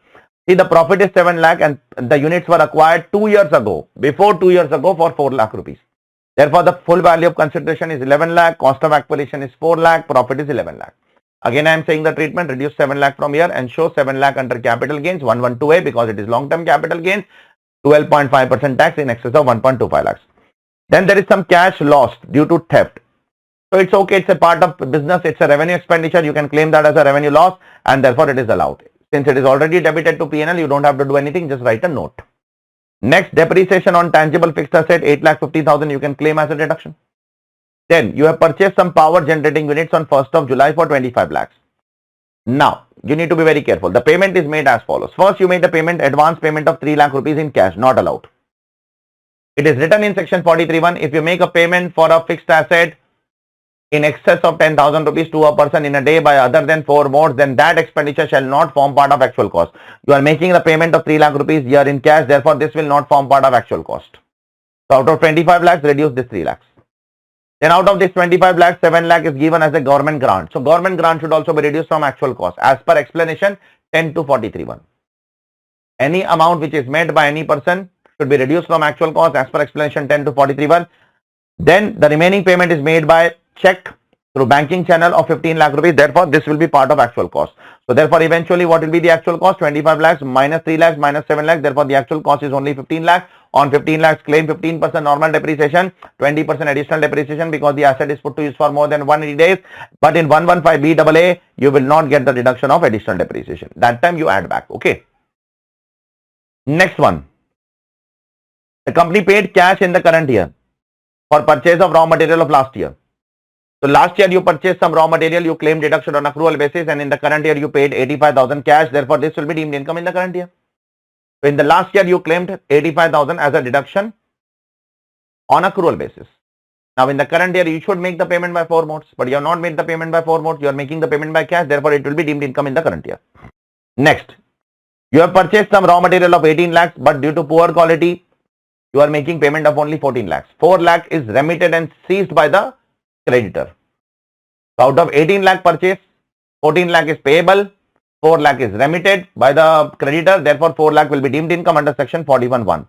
See, the profit is 7 lakh and the units were acquired 2 years ago. Before 2 years ago for 4 lakh rupees. Therefore, the full value of consideration is 11 lakh, cost of acquisition is 4 lakh, profit is 11 lakh. Again, I am saying the treatment, reduce 7 lakh from here and show 7 lakh under capital gains, 112A because it is long-term capital gains, 12.5% tax in excess of 1.25 lakhs. Then there is some cash lost due to theft. So it's okay, it's a part of business, it's a revenue expenditure, you can claim that as a revenue loss and therefore it is allowed. Since it is already debited to P&L, you don't have to do anything, just write a note. Next, depreciation on tangible fixed asset, 8,50,000 you can claim as a deduction. Then you have purchased some power generating units on 1st of July for 25 lakhs. Now, you need to be very careful. The payment is made as follows. First, you made the payment, advance payment of 3 lakh rupees in cash, not allowed. It is written in section 43(1), if you make a payment for a fixed asset in excess of 10,000 rupees to a person in a day by other than 4 modes, then that expenditure shall not form part of actual cost. You are making the payment of 3 lakh rupees here in cash, therefore this will not form part of actual cost. So out of 25 lakhs, reduce this 3 lakhs. Then out of this 25 lakhs, 7 lakh is given as a government grant. So government grant should also be reduced from actual cost. As per explanation 10 to 43(1). Any amount which is made by any person should be reduced from actual cost as per explanation 10 to 43(1). Then the remaining payment is made by check through banking channel of 15 lakh rupees. Therefore, this will be part of actual cost. So therefore, eventually what will be the actual cost? 25 lakhs minus 3 lakhs minus 7 lakhs. Therefore, the actual cost is only 15 lakhs. On 15 lakhs, claim 15% normal depreciation, 20% additional depreciation because the asset is put to use for more than 180 days. But in 115BAA, you will not get the deduction of additional depreciation. That time you add back. Okay. Next one. The company paid cash in the current year for purchase of raw material of last year. So last year you purchased some raw material, you claim deduction on accrual basis, and in the current year you paid 85,000 cash. Therefore, this will be deemed income in the current year. So in the last year you claimed 85,000 as a deduction on accrual basis. Now in the current year you should make the payment by 4 modes, but you have not made the payment by 4 modes. You are making the payment by cash. Therefore, it will be deemed income in the current year. Next, you have purchased some raw material of 18 lakhs, but due to poor quality, you are making payment of only 14 lakhs. 4 lakh is remitted and seized by the creditor. So out of 18 lakh purchase, 14 lakh is payable, 4 lakh is remitted by the creditor. Therefore, 4 lakh will be deemed income under section 41(1).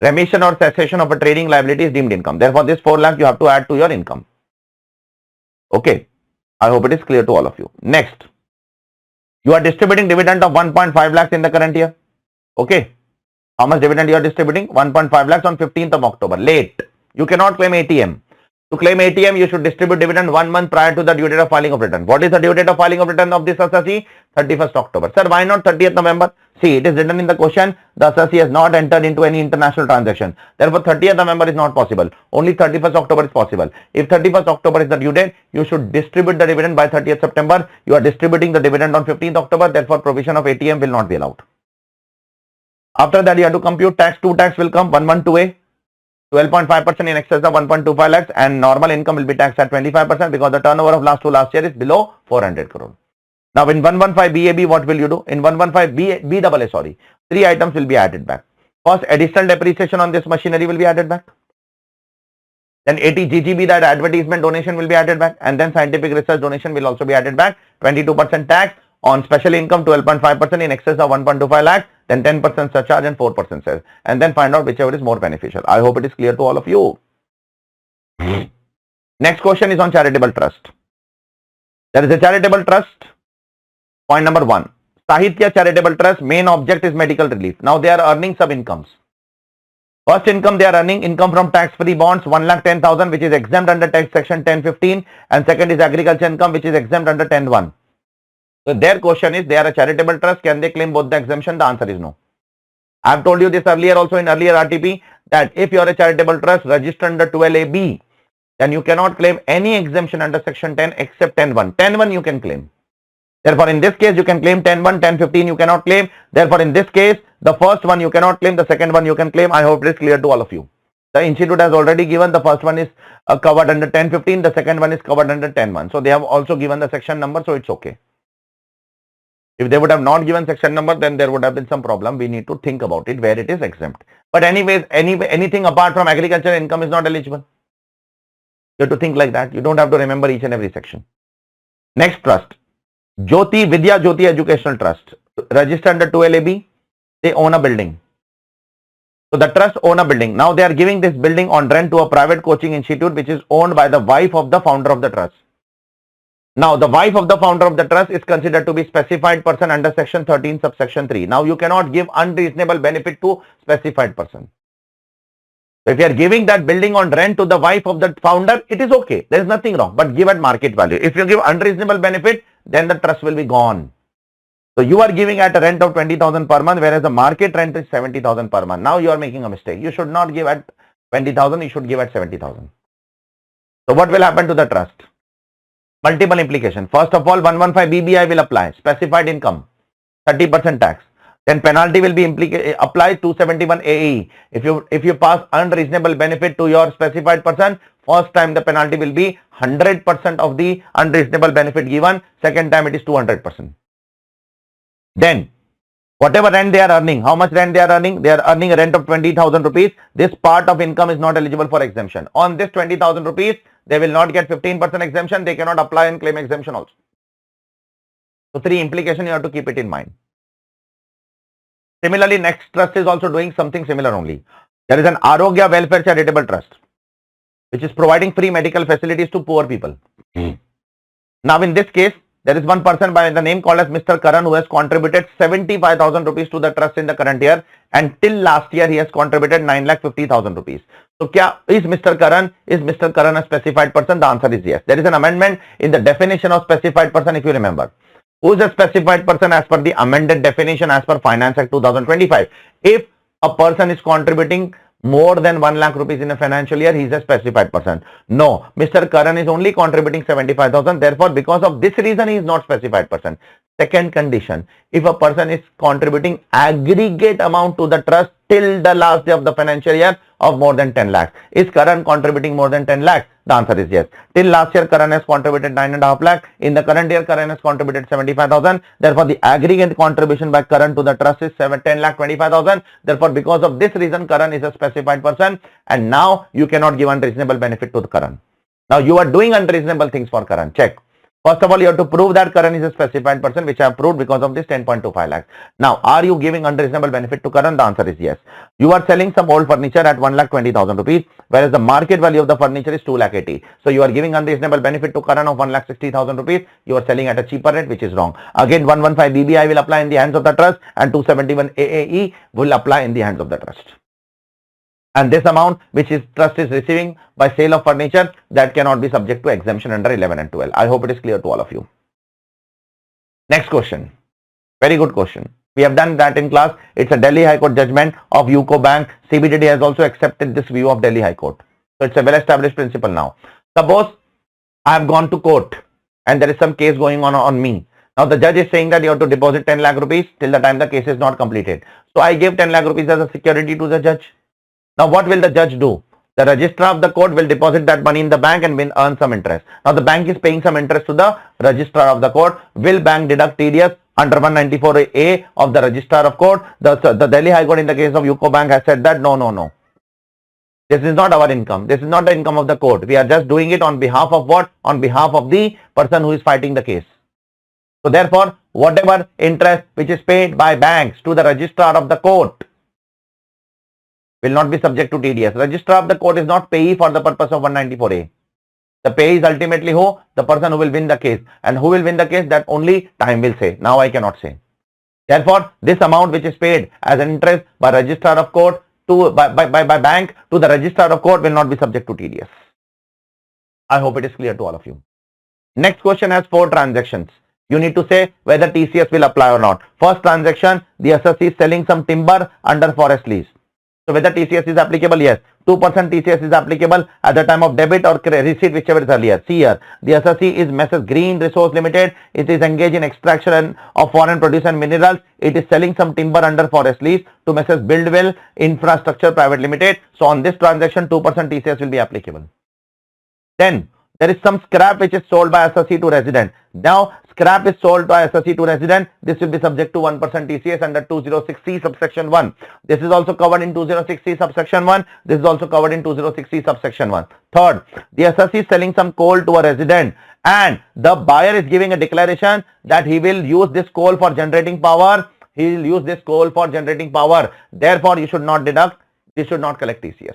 Remission or cessation of a trading liability is deemed income. Therefore, this 4 lakh you have to add to your income. Okay. I hope it is clear to all of you. Next, you are distributing dividend of 1.5 lakhs in the current year. Okay. How much dividend you are distributing? 1.5 lakhs on 15th of October. Late. You cannot claim ATM. To claim ATM, you should distribute dividend 1 month prior to the due date of filing of return. What is the due date of filing of return of this assessee? 31st October. Sir, why not 30th November? See, it is written in the question, the assessee has not entered into any international transaction. Therefore, 30th November is not possible. Only 31st October is possible. If 31st October is the due date, you should distribute the dividend by 30th September. You are distributing the dividend on 15th October. Therefore, provision of ATM will not be allowed. After that, you have to compute tax. 2 tax will come, 112A. 12.5% in excess of 1.25 lakhs, and normal income will be taxed at 25% because the turnover of last year is below 400 crore. Now in 115BAB, what will you do? In 115BAA, sorry, 3 items will be added back. First, additional depreciation on this machinery will be added back. Then 80 GGB, that advertisement donation will be added back, and then scientific research donation will also be added back. 22% tax on special income, 12.5% in excess of 1.25 lakhs, then 10% surcharge and 4% sales, and then find out whichever is more beneficial. I hope it is clear to all of you. Next question is on charitable trust. There is a charitable trust. Point number 1. Sahitya Charitable Trust, main object is medical relief. Now they are earning some incomes. First income, they are earning income from tax-free bonds, 1,10,000, which is exempt under tax section 1015, and second is agriculture income, which is exempt under 10.1. So their question is, they are a charitable trust, can they claim both the exemption? The answer is no. I have told you this earlier also in earlier RTP, that if you are a charitable trust registered under 12AB, then you cannot claim any exemption under section 10 except 10.1. 10.1 you can claim. Therefore, in this case, you can claim 10.1, 10.15 you cannot claim. Therefore, in this case, the first one you cannot claim, the second one you can claim. I hope it is clear to all of you. The institute has already given, the first one is covered under 10.15, the second one is covered under 10.1. So they have also given the section number, so it's okay. If they would have not given section number, then there would have been some problem. We need to think about it where it is exempt. But anyways, anything apart from agriculture income is not eligible. You have to think like that. You don't have to remember each and every section. Next trust. Jyoti Vidya Jyoti Educational Trust. Registered under 12AB. They own a building. So the trust own a building. Now they are giving this building on rent to a private coaching institute which is owned by the wife of the founder of the trust. Now, the wife of the founder of the trust is considered to be specified person under section 13 subsection 3. Now, you cannot give unreasonable benefit to specified person. So if you are giving that building on rent to the wife of the founder, it is okay. There is nothing wrong, but give at market value. If you give unreasonable benefit, then the trust will be gone. So you are giving at a rent of 20,000 per month, whereas the market rent is 70,000 per month. Now you are making a mistake. You should not give at 20,000, you should give at 70,000. So what will happen to the trust? Multiple implication. First of all, 115 BBI will apply. Specified income, 30% tax. Then penalty will be applied 271 AE. If you pass unreasonable benefit to your specified person, first time the penalty will be 100% of the unreasonable benefit given. Second time it is 200%. Then whatever rent they are earning, how much rent they are earning? They are earning a rent of 20,000 rupees. This part of income is not eligible for exemption. On this 20,000 rupees, they will not get 15% exemption. They cannot apply and claim exemption also. So 3 implications, you have to keep it in mind. Similarly, next trust is also doing something similar only. There is an Arogya Welfare Charitable Trust, which is providing free medical facilities to poor people. Now in this case, there is one person by the name called as Mr. Karan who has contributed 75,000 rupees to the trust in the current year, and till last year he has contributed 9,50,000 rupees. So is Mr. Karan a specified person? The answer is yes. There is an amendment in the definition of specified person, if you remember. Who is a specified person as per the amended definition as per Finance Act 2025? If a person is contributing more than 1 lakh rupees in a financial year, he is a specified person. No, Mr. Karan is only contributing 75,000. Therefore, because of this reason, he is not specified person. Second condition, if a person is contributing aggregate amount to the trust till the last day of the financial year of more than 10 lakhs. Is Karan contributing more than 10 lakhs? The answer is yes. Till last year, Karan has contributed 9.5 lakh. In the current year, Karan has contributed 75,000. Therefore, the aggregate contribution by Karan to the trust is 10 lakh 25,000. Therefore, because of this reason, Karan is a specified person, and now you cannot give unreasonable benefit to the Karan. Now you are doing unreasonable things for Karan. Check. First of all, you have to prove that Karan is a specified person, which I have proved because of this 10.25 lakhs. Now, are you giving unreasonable benefit to Karan? The answer is yes. You are selling some old furniture at 1,20,000 rupees, whereas the market value of the furniture is 2,80,000. So you are giving unreasonable benefit to Karan of 1,60,000 rupees. You are selling at a cheaper rate, which is wrong. Again, 115 BBI will apply in the hands of the trust, and 271 AAE will apply in the hands of the trust. And this amount which is trust is receiving by sale of furniture, that cannot be subject to exemption under 11 and 12. I hope it is clear to all of you. Next question. Very good question. We have done that in class. It's a Delhi High Court judgment of UCO Bank. CBDT has also accepted this view of Delhi High Court. So it's a well established principle now. Suppose I have gone to court and there is some case going on me. Now the judge is saying that you have to deposit 10 lakh rupees till the time the case is not completed. So I gave 10 lakh rupees as a security to the judge. Now what will the judge do? The registrar of the court will deposit that money in the bank and will earn some interest. Now the bank is paying some interest to the registrar of the court. Will bank deduct TDS under 194A of the registrar of court? The Delhi High Court in the case of UCO Bank has said that no. This is not our income. This is not the income of the court. We are just doing it on behalf of what? On behalf of the person who is fighting the case. So therefore, whatever interest which is paid by banks to the registrar of the court will not be subject to TDS. Registrar of the court is not payee for the purpose of 194A. The payee is ultimately who? The person who will win the case. And who will win the case? That only time will say. Now I cannot say. Therefore, this amount which is paid as an interest by registrar of court to by bank to the registrar of court will not be subject to TDS. I hope it is clear to all of you. Next question has 4 transactions. You need to say whether TCS will apply or not. First transaction, the assessee is selling some timber under forest lease. So whether TCS is applicable? Yes. 2% TCS is applicable at the time of debit or receipt, whichever is earlier. See here, the assessee is Messrs. Green Resource Limited. It is engaged in extraction of foreign produce and minerals. It is selling some timber under forest lease to Messrs. Buildwell Infrastructure Private Limited. So on this transaction, 2% TCS will be applicable. Then there is some scrap which is sold by assessee to resident. Now scrap is sold by assessee to resident. This will be subject to 1% TCS under 206C subsection 1. This is also covered in 206C subsection 1. This is also covered in 206C subsection 1. Third, the assessee is selling some coal to a resident and the buyer is giving a declaration that he will use this coal for generating power. He will use this coal for generating power. Therefore, you should not deduct. You should not collect TCS.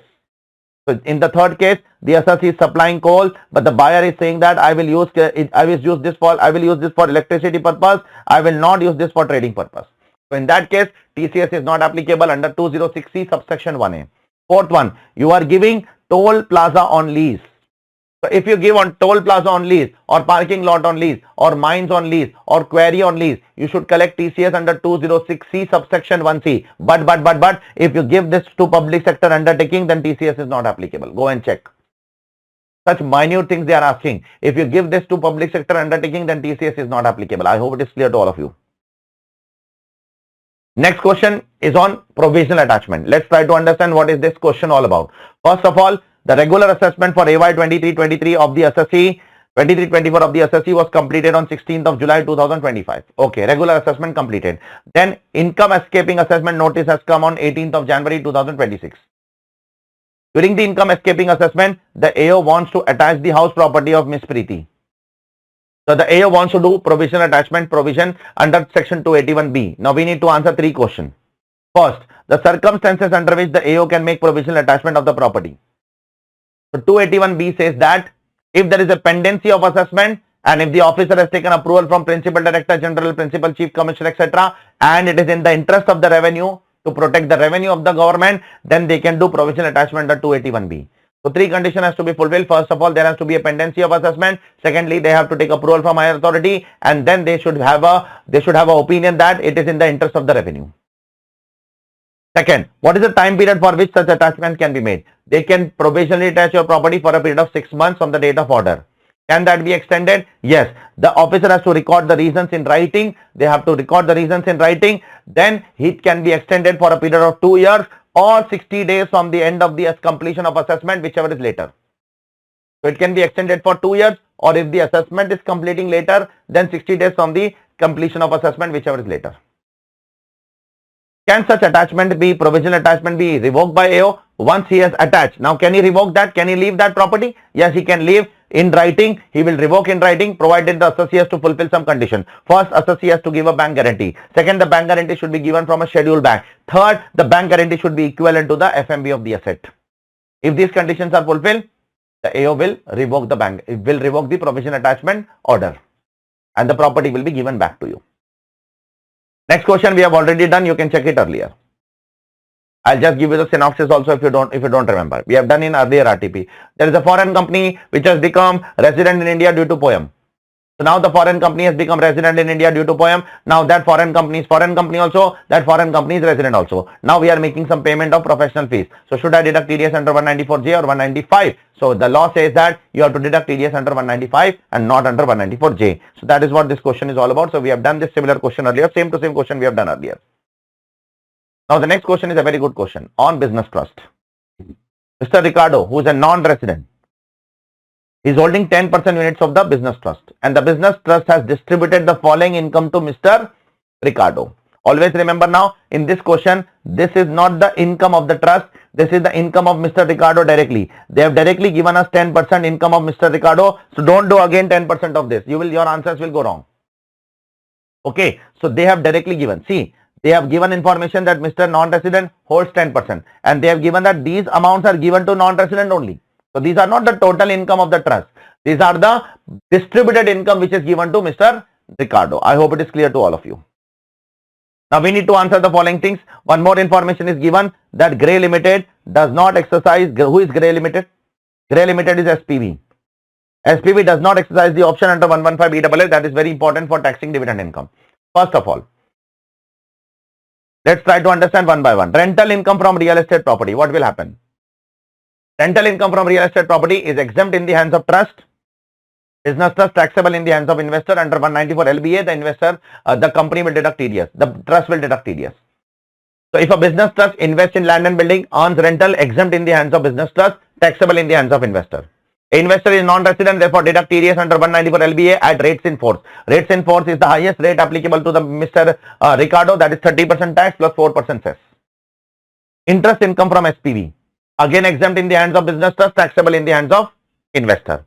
So in the third case, the assessee is supplying coal, but the buyer is saying that I will use this for electricity purpose. I will not use this for trading purpose. So in that case, TCS is not applicable under 206C subsection 1A. Fourth one, you are giving toll plaza on lease. So if you give on toll plaza on lease or parking lot on lease or mines on lease or quarry on lease, you should collect TCS under 206C subsection 1C. But if you give this to public sector undertaking, then TCS is not applicable. Go and check. Such minute things they are asking. If you give this to public sector undertaking, then TCS is not applicable. I hope it is clear to all of you. Next question is on provisional attachment. Let's try to understand what is this question all about. First of all, the regular assessment for AY 23-23 of the SSC, 23-24 of the SSC was completed on 16th of July 2025. Okay, regular assessment completed. Then income escaping assessment notice has come on 18th of January 2026. During the income escaping assessment, the AO wants to attach the house property of Miss Preeti. So the AO wants to do provisional attachment provision under section 281B. Now we need to answer three questions. First, the circumstances under which the AO can make provisional attachment of the property. So 281B says that if there is a pendency of assessment and if the officer has taken approval from Principal Director General, Principal Chief Commissioner, etc., and it is in the interest of the revenue to protect the revenue of the government, then they can do provisional attachment under 281B. So three conditions has to be fulfilled. First of all, there has to be a pendency of assessment. Secondly, they have to take approval from higher authority, and then they should have a opinion that it is in the interest of the revenue. Second, what is the time period for which such attachment can be made? They can provisionally attach your property for a period of 6 months from the date of order. Can that be extended? Yes. The officer has to record the reasons in writing. They have to record the reasons in writing. Then it can be extended for a period of 2 years or 60 days from the end of the completion of assessment, whichever is later. So it can be extended for 2 years, or if the assessment is completing later, then 60 days from the completion of assessment, whichever is later. Can such provisional attachment be revoked by AO once he has attached? Now, can he revoke that? Can he leave that property? Yes, he can leave in writing. He will revoke in writing, provided the assessee has to fulfill some condition. First, assessee has to give a bank guarantee. Second, the bank guarantee should be given from a scheduled bank. Third, the bank guarantee should be equivalent to the FMB of the asset. If these conditions are fulfilled, the AO will revoke the provisional attachment order, and the property will be given back to you. Next question we have already done. You can check it earlier. I'll just give you the synopsis also if you don't remember. We have done in earlier RTP. There is a foreign company which has become resident in India due to poem. So now the foreign company has become resident in India due to poem. Now that foreign company is foreign company also. That foreign company is resident also. Now we are making some payment of professional fees. So should I deduct TDS under 194J or 195? So the law says that you have to deduct TDS under 195 and not under 194J. So that is what this question is all about. So we have done this similar question earlier. Same to same question we have done earlier. Now the next question is a very good question on business trust. Mr. Ricardo, who is a non-resident, is holding 10% units of the business trust, and the business trust has distributed the following income to Mr. Ricardo. Always remember now, in this question, this is not the income of the trust. This is the income of Mr. Ricardo directly. They have directly given us 10% income of Mr. Ricardo. So don't do again 10% of this. Your answers will go wrong. Okay. So they have directly given. See, they have given information that Mr. Non-resident holds 10%, and they have given that these amounts are given to non-resident only. So these are not the total income of the trust. These are the distributed income which is given to Mr. Ricardo. I hope it is clear to all of you. Now we need to answer the following things. One more information is given that Grey Limited does not exercise. Who is Grey Limited? Grey Limited is SPV. SPV does not exercise the option under 115BAA. That is very important for taxing dividend income. First of all, let's try to understand one by one. Rental income from real estate property. What will happen? Rental income from real estate property is exempt in the hands of trust. Business trust taxable in the hands of investor under 194 LBA. The investor, the company will deduct TDS. The trust will deduct TDS. So if a business trust invests in land and building, earns rental, exempt in the hands of business trust, taxable in the hands of investor. Investor is non-resident, therefore deduct TDS under 194 LBA at rates in force. Rates in force is the highest rate applicable to the Mr. Ricardo, that is 30% tax plus 4% cess. Interest income from SPV. Again exempt in the hands of business trust, taxable in the hands of investor.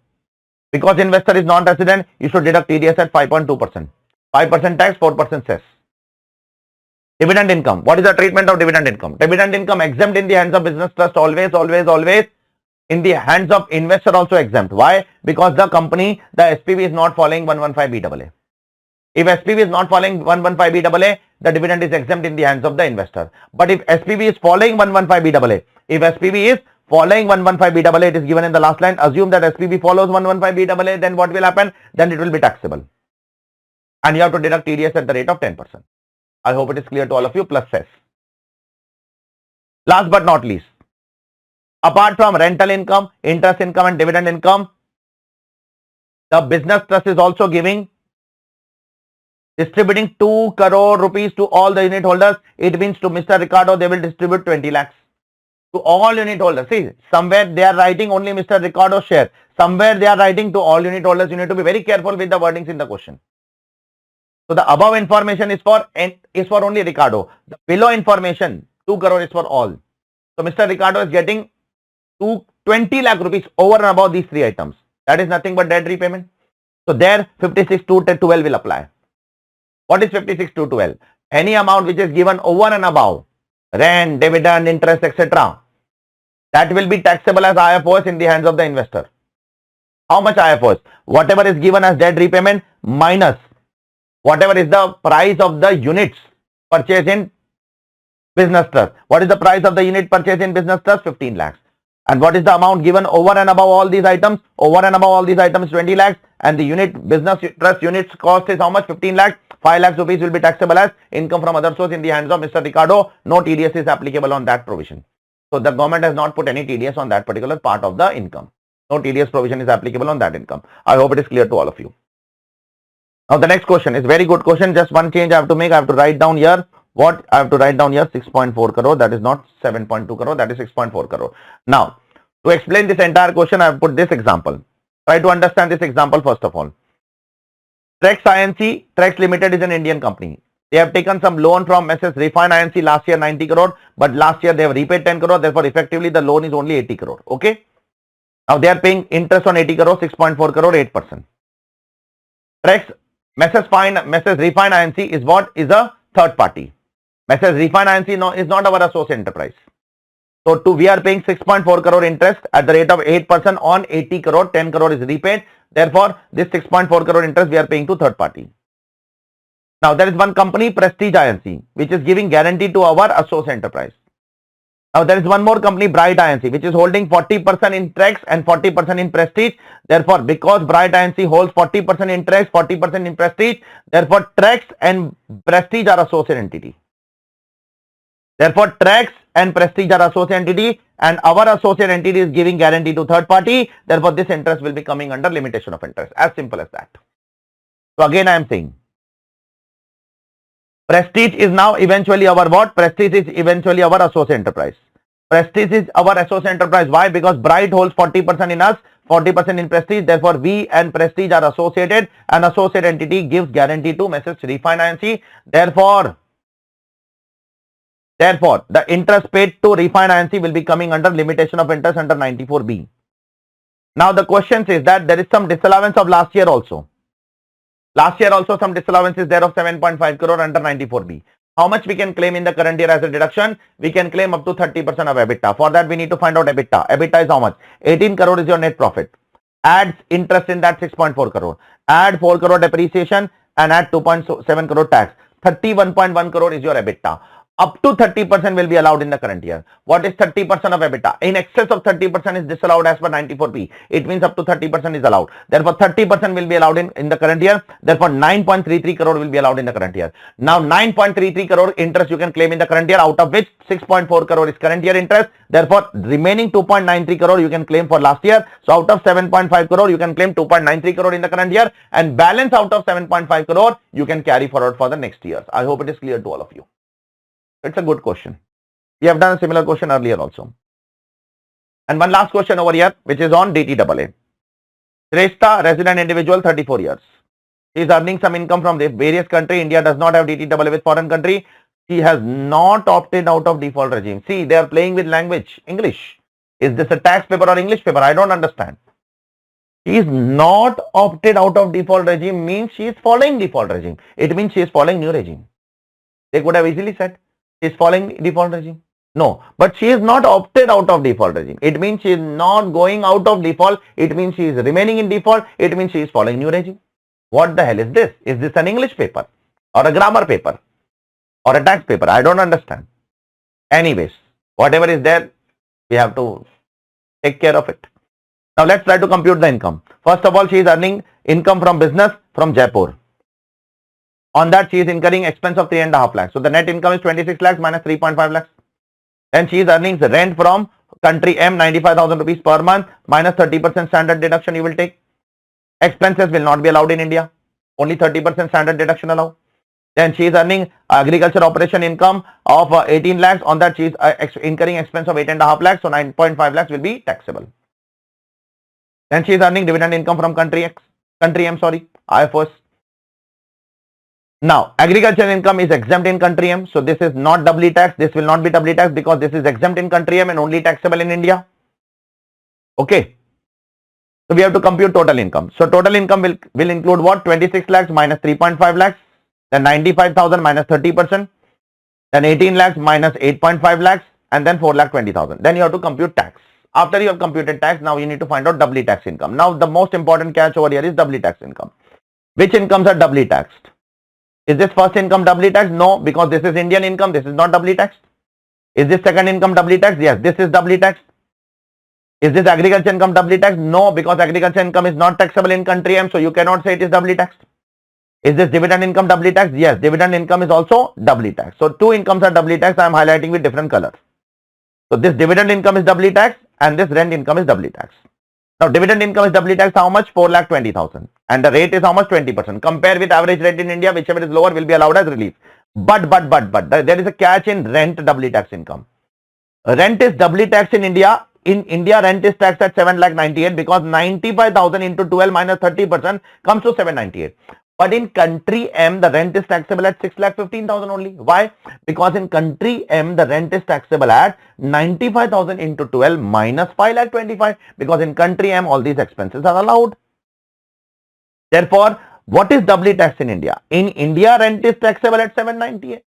Because investor is non-resident, you should deduct TDS at 5.2%. 5% tax, 4% cess. Dividend income. What is the treatment of dividend income? Dividend income exempt in the hands of business trust, always. In the hands of investor also exempt. Why? Because the company, the SPV is not following 115BAA. If SPV is not following 115BAA, the dividend is exempt in the hands of the investor. But if SPV is following 115BAA, if SPV is following 115BAA, it is given in the last line. Assume that SPV follows 115BAA, then what will happen? Then it will be taxable. And you have to deduct TDS at the rate of 10%. I hope it is clear to all of you, plus cess. Last but not least, apart from rental income, interest income and dividend income, the business trust is also distributing 2 crore rupees to all the unit holders. It means to Mr. Ricardo, they will distribute 20 lakhs to all unit holders. See, somewhere they are writing only Mr. Ricardo's share. Somewhere they are writing to all unit holders. You need to be very careful with the wordings in the question. So the above information is for only Ricardo. The below information, 2 crore is for all. So Mr. Ricardo is getting 20 lakh rupees over and above these 3 items. That is nothing but debt repayment. So there 56(2)(12) will apply. What is 56(2)(12)? Any amount which is given over and above rent, dividend, interest, etc. that will be taxable as IFOS in the hands of the investor. How much IFOS? Whatever is given as debt repayment minus whatever is the price of the units purchased in business trust. What is the price of the unit purchased in business trust? 15 lakhs. And what is the amount given over and above all these items? Over and above all these items, 20 lakhs. And the unit business trust units cost is how much? 15 lakhs. 5 lakhs rupees will be taxable as income from other source in the hands of Mr. Ricardo. No TDS is applicable on that provision. So the government has not put any TDS on that particular part of the income. No TDS provision is applicable on that income. I hope it is clear to all of you. Now the next question is very good question. Just one change I have to make. I have to write down here. What I have to write down here? 6.4 crore. That is not 7.2 crore. That is 6.4 crore. Now, to explain this entire question, I have put this example. Try to understand this example first of all. Trex Inc. Trex Limited is an Indian company. They have taken some loan from Mrs. Refine Inc. last year 90 crore. But last year they have repaid 10 crore. Therefore, effectively the loan is only 80 crore. Okay. Now they are paying interest on 80 crore, 6.4 crore, 8%. Trex, Mrs. Refine Inc. is what? Is a third party. Mrs. Refine Inc. is not our associate enterprise. So we are paying 6.4 crore interest at the rate of 8% on 80 crore, 10 crore is repaid. Therefore, this 6.4 crore interest we are paying to third party. Now there is one company, Prestige Inc., which is giving guarantee to our associate enterprise. Now there is one more company, Bright Inc., which is holding 40% in Trex and 40% in Prestige. Therefore, because Bright Inc. holds 40% in Trex, 40% in Prestige, therefore Trex and Prestige are associate entity. Therefore, Trex and Prestige are associate entity and our associate entity is giving guarantee to third party. Therefore, this interest will be coming under limitation of interest. As simple as that. So again, I am saying Prestige is now eventually our what? Prestige is eventually our associate enterprise. Prestige is our associate enterprise. Why? Because Bright holds 40% in us, 40% in Prestige. Therefore, we and Prestige are associated and associate entity gives guarantee to Mrs. Refine Inc. Therefore, the interest paid to Refine Inc. will be coming under limitation of interest under 94B. Now, the question is that there is some disallowance of last year also. Last year also some disallowance is there of 7.5 crore under 94B. How much we can claim in the current year as a deduction? We can claim up to 30% of EBITDA. For that, we need to find out EBITDA. EBITDA is how much? 18 crore is your net profit. Add interest in that 6.4 crore. Add 4 crore depreciation and add 2.7 crore tax. 31.1 crore is your EBITDA. Up to 30% will be allowed in the current year. What is 30% of EBITDA? In excess of 30% is disallowed as per 94B. It means up to 30% is allowed. Therefore, 30% will be allowed in the current year. Therefore, 9.33 crore will be allowed in the current year. Now, 9.33 crore interest you can claim in the current year, out of which 6.4 crore is current year interest. Therefore, remaining 2.93 crore you can claim for last year. So, out of 7.5 crore, you can claim 2.93 crore in the current year, and balance out of 7.5 crore you can carry forward for the next years. I hope it is clear to all of you. It's a good question. We have done a similar question earlier also. And one last question over here, which is on DTAA. Shrestha, resident individual, 34 years. He is earning some income from the various country. India does not have DTAA with foreign country. He has not opted out of default regime. See, they are playing with language, English. Is this a tax paper or English paper? I don't understand. He is not opted out of default regime means she is following default regime. It means she is following new regime. They could have easily said she is following default regime. No, but she is not opted out of default regime. It means she is not going out of default. It means she is remaining in default. It means she is following new regime. What the hell is this? Is this an English paper or a grammar paper or a tax paper? I don't understand. Anyways, whatever is there, we have to take care of it. Now let's try to compute the income. First of all, she is earning income from business from Jaipur. On that, she is incurring expense of 3.5 lakhs. So the net income is 26 lakhs minus 3.5 lakhs. Then she is earning the rent from country M, 95,000 rupees per month minus 30% standard deduction you will take. Expenses will not be allowed in India. Only 30% standard deduction allowed. Then she is earning agriculture operation income of 18 lakhs. On that, she is incurring expense of 8.5 lakhs. So 9.5 lakhs will be taxable. Then she is earning dividend income from country M, IFOS. Now, agriculture income is exempt in country M. So this is not doubly taxed. This will not be doubly taxed because this is exempt in country M and only taxable in India. Okay. So we have to compute total income. So total income will include what? 26 lakhs minus 3.5 lakhs. Then 95,000 minus 30%. Then 18 lakhs minus 8.5 lakhs. And then 4,20,000. Then you have to compute tax. After you have computed tax, now you need to find out doubly tax income. Now the most important catch over here is doubly tax income. Which incomes are doubly taxed? Is this first income doubly taxed? No, because this is Indian income. This is not doubly taxed. Is this second income doubly taxed? Yes, this is doubly taxed. Is this agriculture income doubly taxed? No, because agriculture income is not taxable in country M, so you cannot say it is doubly taxed. Is this dividend income doubly taxed? Yes, dividend income is also doubly taxed. So two incomes are doubly taxed. I am highlighting with different colors. So this dividend income is doubly taxed and this rent income is doubly taxed. Now dividend income is doubly taxed how much? 4,20,000. And the rate is how much? 20%. Compare with average rate in India, whichever is lower will be allowed as relief. But there is a catch in rent doubly tax income. Rent is doubly taxed in India. In India, rent is taxed at 7,98,000 because 95,000 into 12 minus 30% comes to 798. But in country M, the rent is taxable at 6,15,000 only. Why? Because in country M, the rent is taxable at 95,000 into 12 minus 5,25,000 because in country M, all these expenses are allowed. Therefore, what is doubly taxed in India? In India, rent is taxable at 798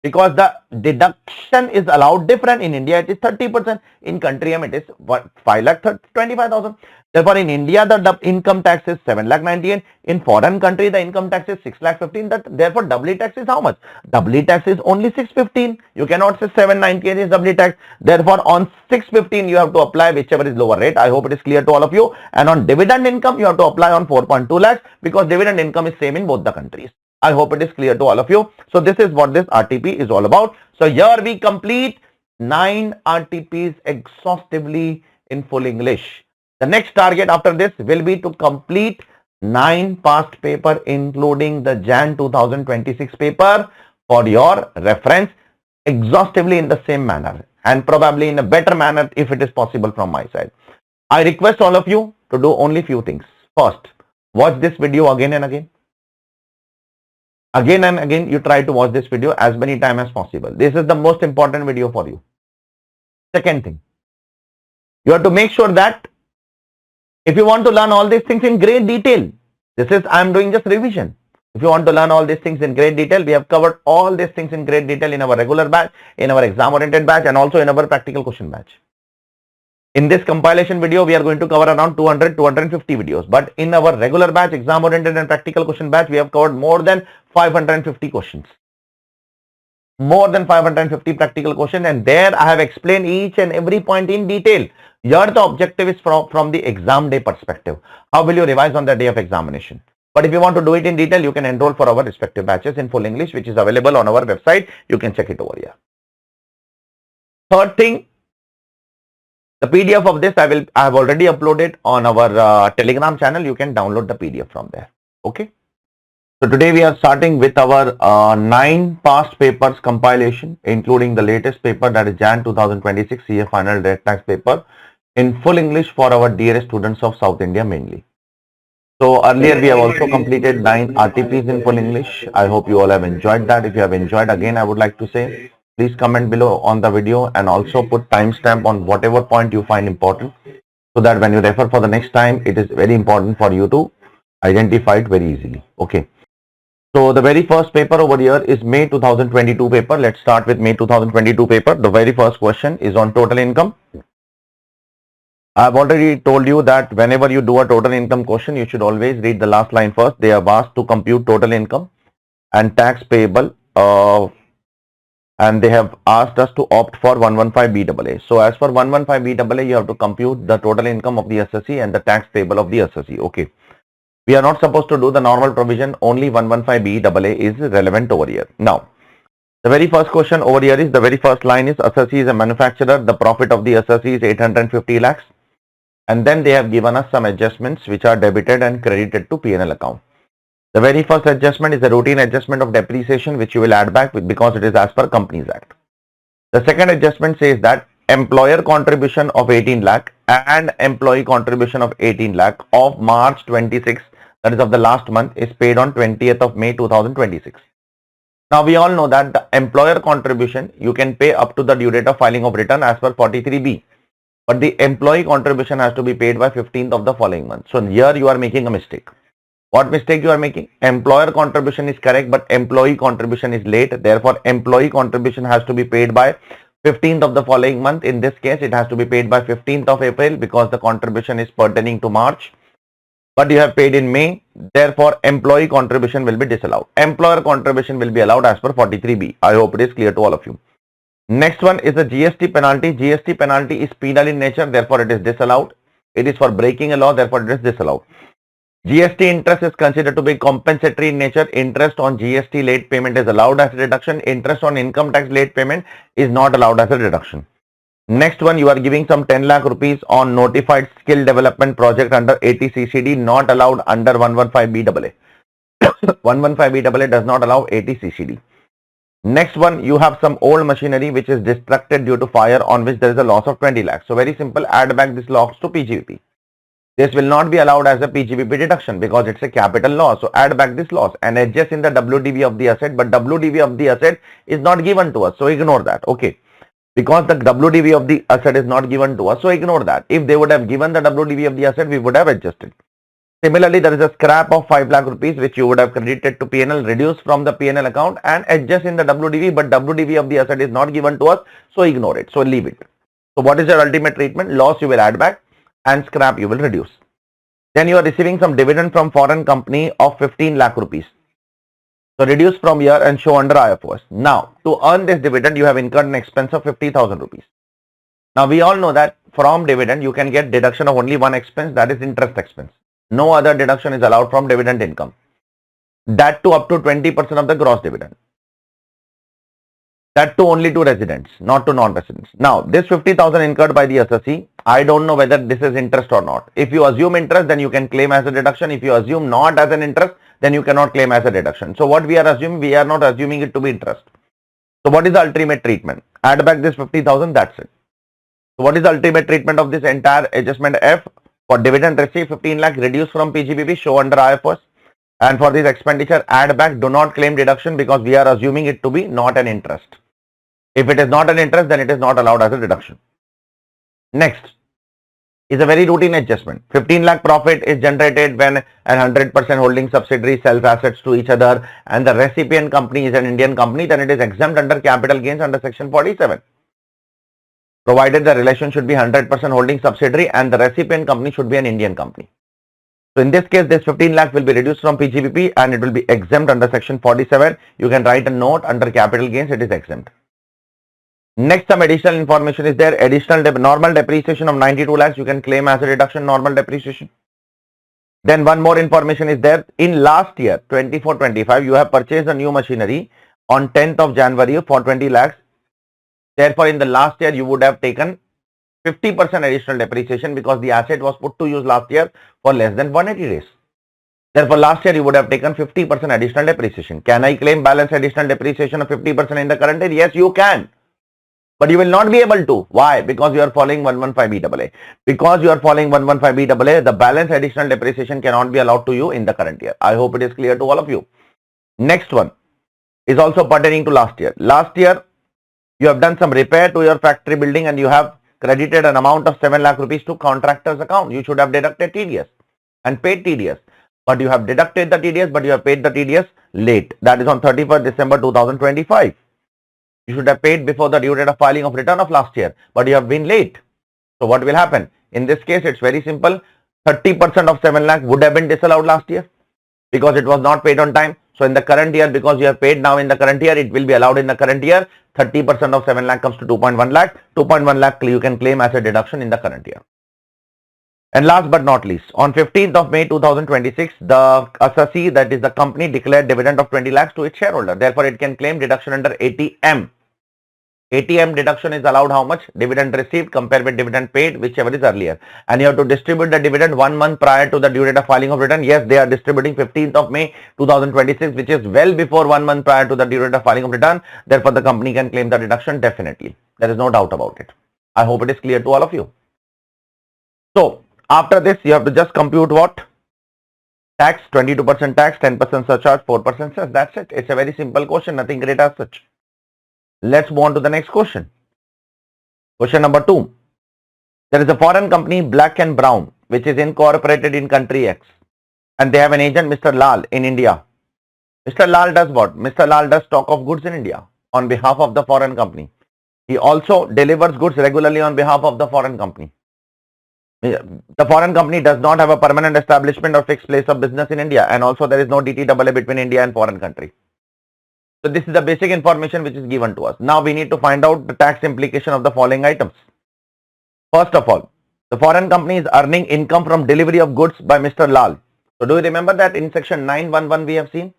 because the deduction is allowed different. In India, it is 30%. In country M, it is 5,25,000. Therefore, in India, the income tax is 7,98,000. In foreign country, the income tax is 6,15,000. Therefore, doubly tax is how much? Doubly tax is only 615. You cannot say 798 is doubly tax. Therefore, on 615, you have to apply whichever is lower rate. I hope it is clear to all of you. And on dividend income, you have to apply on 4.2 lakhs because dividend income is same in both the countries. I hope it is clear to all of you. So this is what this RTP is all about. So here we complete 9 RTPs exhaustively in full English. The next target after this will be to complete 9 past paper including the Jan 2026 paper for your reference exhaustively in the same manner and probably in a better manner if it is possible from my side. I request all of you to do only few things. First, watch this video again and again. Again and again, you try to watch this video as many times as possible. This is the most important video for you. Second thing, you have to make sure that if you want to learn all these things in great detail, I am doing just revision. If you want to learn all these things in great detail, we have covered all these things in great detail in our regular batch, in our exam oriented batch and also in our practical question batch. In this compilation video, we are going to cover around 200-250 videos. But in our regular batch, exam oriented and practical question batch, we have covered more than 550 questions. More than 550 practical questions. And there I have explained each and every point in detail. Here the objective is from the exam day perspective. How will you revise on the day of examination? But if you want to do it in detail, you can enroll for our respective batches in full English, which is available on our website. You can check it over here. Third thing, the PDF of this I have already uploaded on our Telegram channel. You can download the PDF from there. Okay. So today we are starting with our 9 past papers compilation, including the latest paper, that is Jan 2026 CA final direct tax paper in full English for our dearest students of South India mainly. So earlier we have also completed 9 RTPs in full English. I hope you all have enjoyed that. If you have enjoyed, again I would like to say, please comment below on the video and also put timestamp on whatever point you find important, so that when you refer for the next time, it is very important for you to identify it very easily. Okay. So the very first paper over here is May 2022 paper. Let's start with May 2022 paper. The very first question is on total income. I've already told you that whenever you do a total income question, you should always read the last line first. They have asked to compute total income and tax payable, and they have asked us to opt for 115BAA. So as for 115BAA, you have to compute the total income of the assessee and the tax payable of the assessee. Okay. We are not supposed to do the normal provision. Only 115BAA is relevant over here. Now, the very first question over here is, the very first line is, assessee is a manufacturer. The profit of the assessee is 850 lakhs. And then they have given us some adjustments which are debited and credited to P&L account. The very first adjustment is the routine adjustment of depreciation, which you will add back because it is as per Companies Act. The second adjustment says that employer contribution of 18 lakh and employee contribution of 18 lakh of March 26, that is of the last month, is paid on 20th of May 2026. Now we all know that the employer contribution you can pay up to the due date of filing of return as per 43B. But the employee contribution has to be paid by 15th of the following month. So here you are making a mistake. What mistake you are making? Employer contribution is correct, but employee contribution is late. Therefore, employee contribution has to be paid by 15th of the following month. In this case, it has to be paid by 15th of April because the contribution is pertaining to March. But you have paid in May. Therefore, employee contribution will be disallowed. Employer contribution will be allowed as per 43B. I hope it is clear to all of you. Next one is the GST penalty. GST penalty is penal in nature, therefore it is disallowed. It is for breaking a law, therefore it is disallowed. GST interest is considered to be compensatory in nature. Interest on GST late payment is allowed as a deduction. Interest on income tax late payment is not allowed as a deduction. Next one, you are giving some 10 lakh rupees on notified skill development project under 80CCD, not allowed under 115BAA. 115BAA does not allow 80CCD. Next one, you have some old machinery which is destructed due to fire on which there is a loss of 20 lakhs. So very simple, add back this loss to PGBP. This will not be allowed as a PGBP deduction because it's a capital loss. So add back this loss and adjust in the WDV of the asset, but WDV of the asset is not given to us. So ignore that. Okay. Because the WDV of the asset is not given to us. So ignore that. If they would have given the WDV of the asset, we would have adjusted. Similarly, there is a scrap of 5 lakh rupees which you would have credited to P&L, reduced from the P&L account and adjust in the WDV, but WDV of the asset is not given to us, so ignore it, so leave it. So what is your ultimate treatment? Loss you will add back and scrap you will reduce. Then you are receiving some dividend from foreign company of 15 lakh rupees. So reduce from here and show under IFRS. Now, to earn this dividend, you have incurred an expense of 50,000 rupees. Now, we all know that from dividend, you can get deduction of only one expense, that is interest expense. No other deduction is allowed from dividend income. That too up to 20% of the gross dividend. That too only to residents, not to non-residents. Now, this 50,000 incurred by the assessee, I don't know whether this is interest or not. If you assume interest, then you can claim as a deduction. If you assume not as an interest, then you cannot claim as a deduction. So what we are assuming, we are not assuming it to be interest. So what is the ultimate treatment? Add back this 50,000, that's it. So what is the ultimate treatment of this entire adjustment F? For dividend received 15 lakh, reduce from PGBP, show under IFRS. And for this expenditure, add back, do not claim deduction because we are assuming it to be not an interest. If it is not an interest, then it is not allowed as a deduction. Next is a very routine adjustment. 15 lakh profit is generated when an 100% holding subsidiary sells assets to each other and the recipient company is an Indian company, then it is exempt under capital gains under section 47. Provided the relation should be 100% holding subsidiary and the recipient company should be an Indian company. So in this case, this 15 lakh will be reduced from PGBP and it will be exempt under section 47. You can write a note under capital gains, it is exempt. Next, some additional information is there. Additional normal depreciation of 92 lakhs, you can claim as a reduction normal depreciation. Then one more information is there. In last year, 24-25, you have purchased a new machinery on 10th of January for 20 lakhs. Therefore, in the last year, you would have taken 50% additional depreciation because the asset was put to use last year for less than 180 days. Therefore, last year, you would have taken 50% additional depreciation. Can I claim balance additional depreciation of 50% in the current year? Yes, you can. But you will not be able to. Why? Because you are following 115BAA. Because you are following 115BAA, the balance additional depreciation cannot be allowed to you in the current year. I hope it is clear to all of you. Next one is also pertaining to last year. Last year, you have done some repair to your factory building and you have credited an amount of 7 lakh rupees to contractor's account. You should have deducted TDS and paid TDS. But you have deducted the TDS, but you have paid the TDS late. That is on 31st December 2025. You should have paid before the due date of filing of return of last year, but you have been late. So what will happen? In this case, it's very simple. 30% of 7 lakh would have been disallowed last year because it was not paid on time. So in the current year, because you have paid now in the current year, it will be allowed in the current year. 30% of 7 lakh comes to 2.1 lakh. 2.1 lakh you can claim as a deduction in the current year. And last but not least, on 15th of May 2026, the assessee, that is the company, declared dividend of 20 lakhs to its shareholder. Therefore, it can claim deduction under ATM. ATM deduction is allowed how much? Dividend received compared with dividend paid, whichever is earlier. And you have to distribute the dividend 1 month prior to the due date of filing of return. Yes, they are distributing 15th of May 2026, which is well before 1 month prior to the due date of filing of return. Therefore, the company can claim the deduction definitely. There is no doubt about it. I hope it is clear to all of you. So, after this, you have to just compute what? Tax, 22% tax, 10% surcharge, 4% cess. That's it. It's a very simple question, nothing great as such. Let's move on to the next question. Question number 2. There is a foreign company, Black and Brown, which is incorporated in country X. And they have an agent, Mr. Lal, in India. Mr. Lal does what? Mr. Lal does stock of goods in India on behalf of the foreign company. He also delivers goods regularly on behalf of the foreign company. The foreign company does not have a permanent establishment or fixed place of business in India, and also there is no DTAA between India and foreign country. So this is the basic information which is given to us. Now we need to find out the tax implication of the following items. First of all, the foreign company is earning income from delivery of goods by Mr. Lal. So do you remember that in section 911 we have seen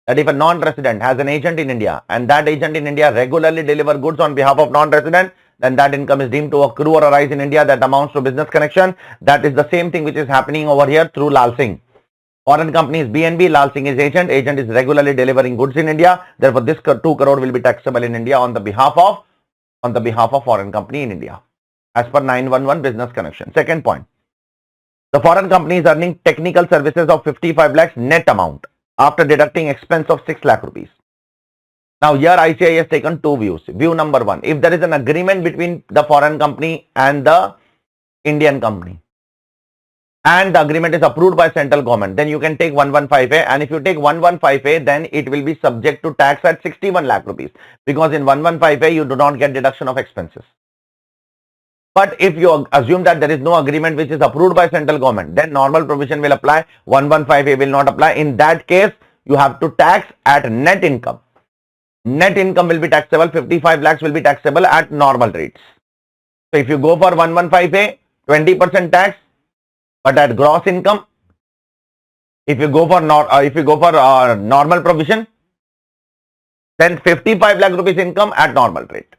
that if a non-resident has an agent in India and that agent in India regularly deliver goods on behalf of non-resident, then that income is deemed to accrue or arise in India that amounts to business connection. That is the same thing which is happening over here through Lal Singh. Foreign company is BNB, Lal Singh is agent. Agent is regularly delivering goods in India. Therefore, this 2 crore will be taxable in India on the behalf of foreign company in India, as per 911 business connection. Second point, the foreign company is earning technical services of 55 lakhs net amount after deducting expense of 6 lakh rupees. Now here ICAI has taken 2 views. View number 1, if there is an agreement between the foreign company and the Indian company, and the agreement is approved by central government, then you can take 115A, and if you take 115A, then it will be subject to tax at 61 lakh rupees, because in 115A you do not get deduction of expenses. But if you assume that there is no agreement which is approved by central government, then normal provision will apply, 115A will not apply. In that case, you have to tax at net income. Net income will be taxable, 55 lakhs will be taxable at normal rates. So if you go for 115A, 20% tax, but at gross income, if you go for normal provision, then 55 lakh rupees income at normal rate.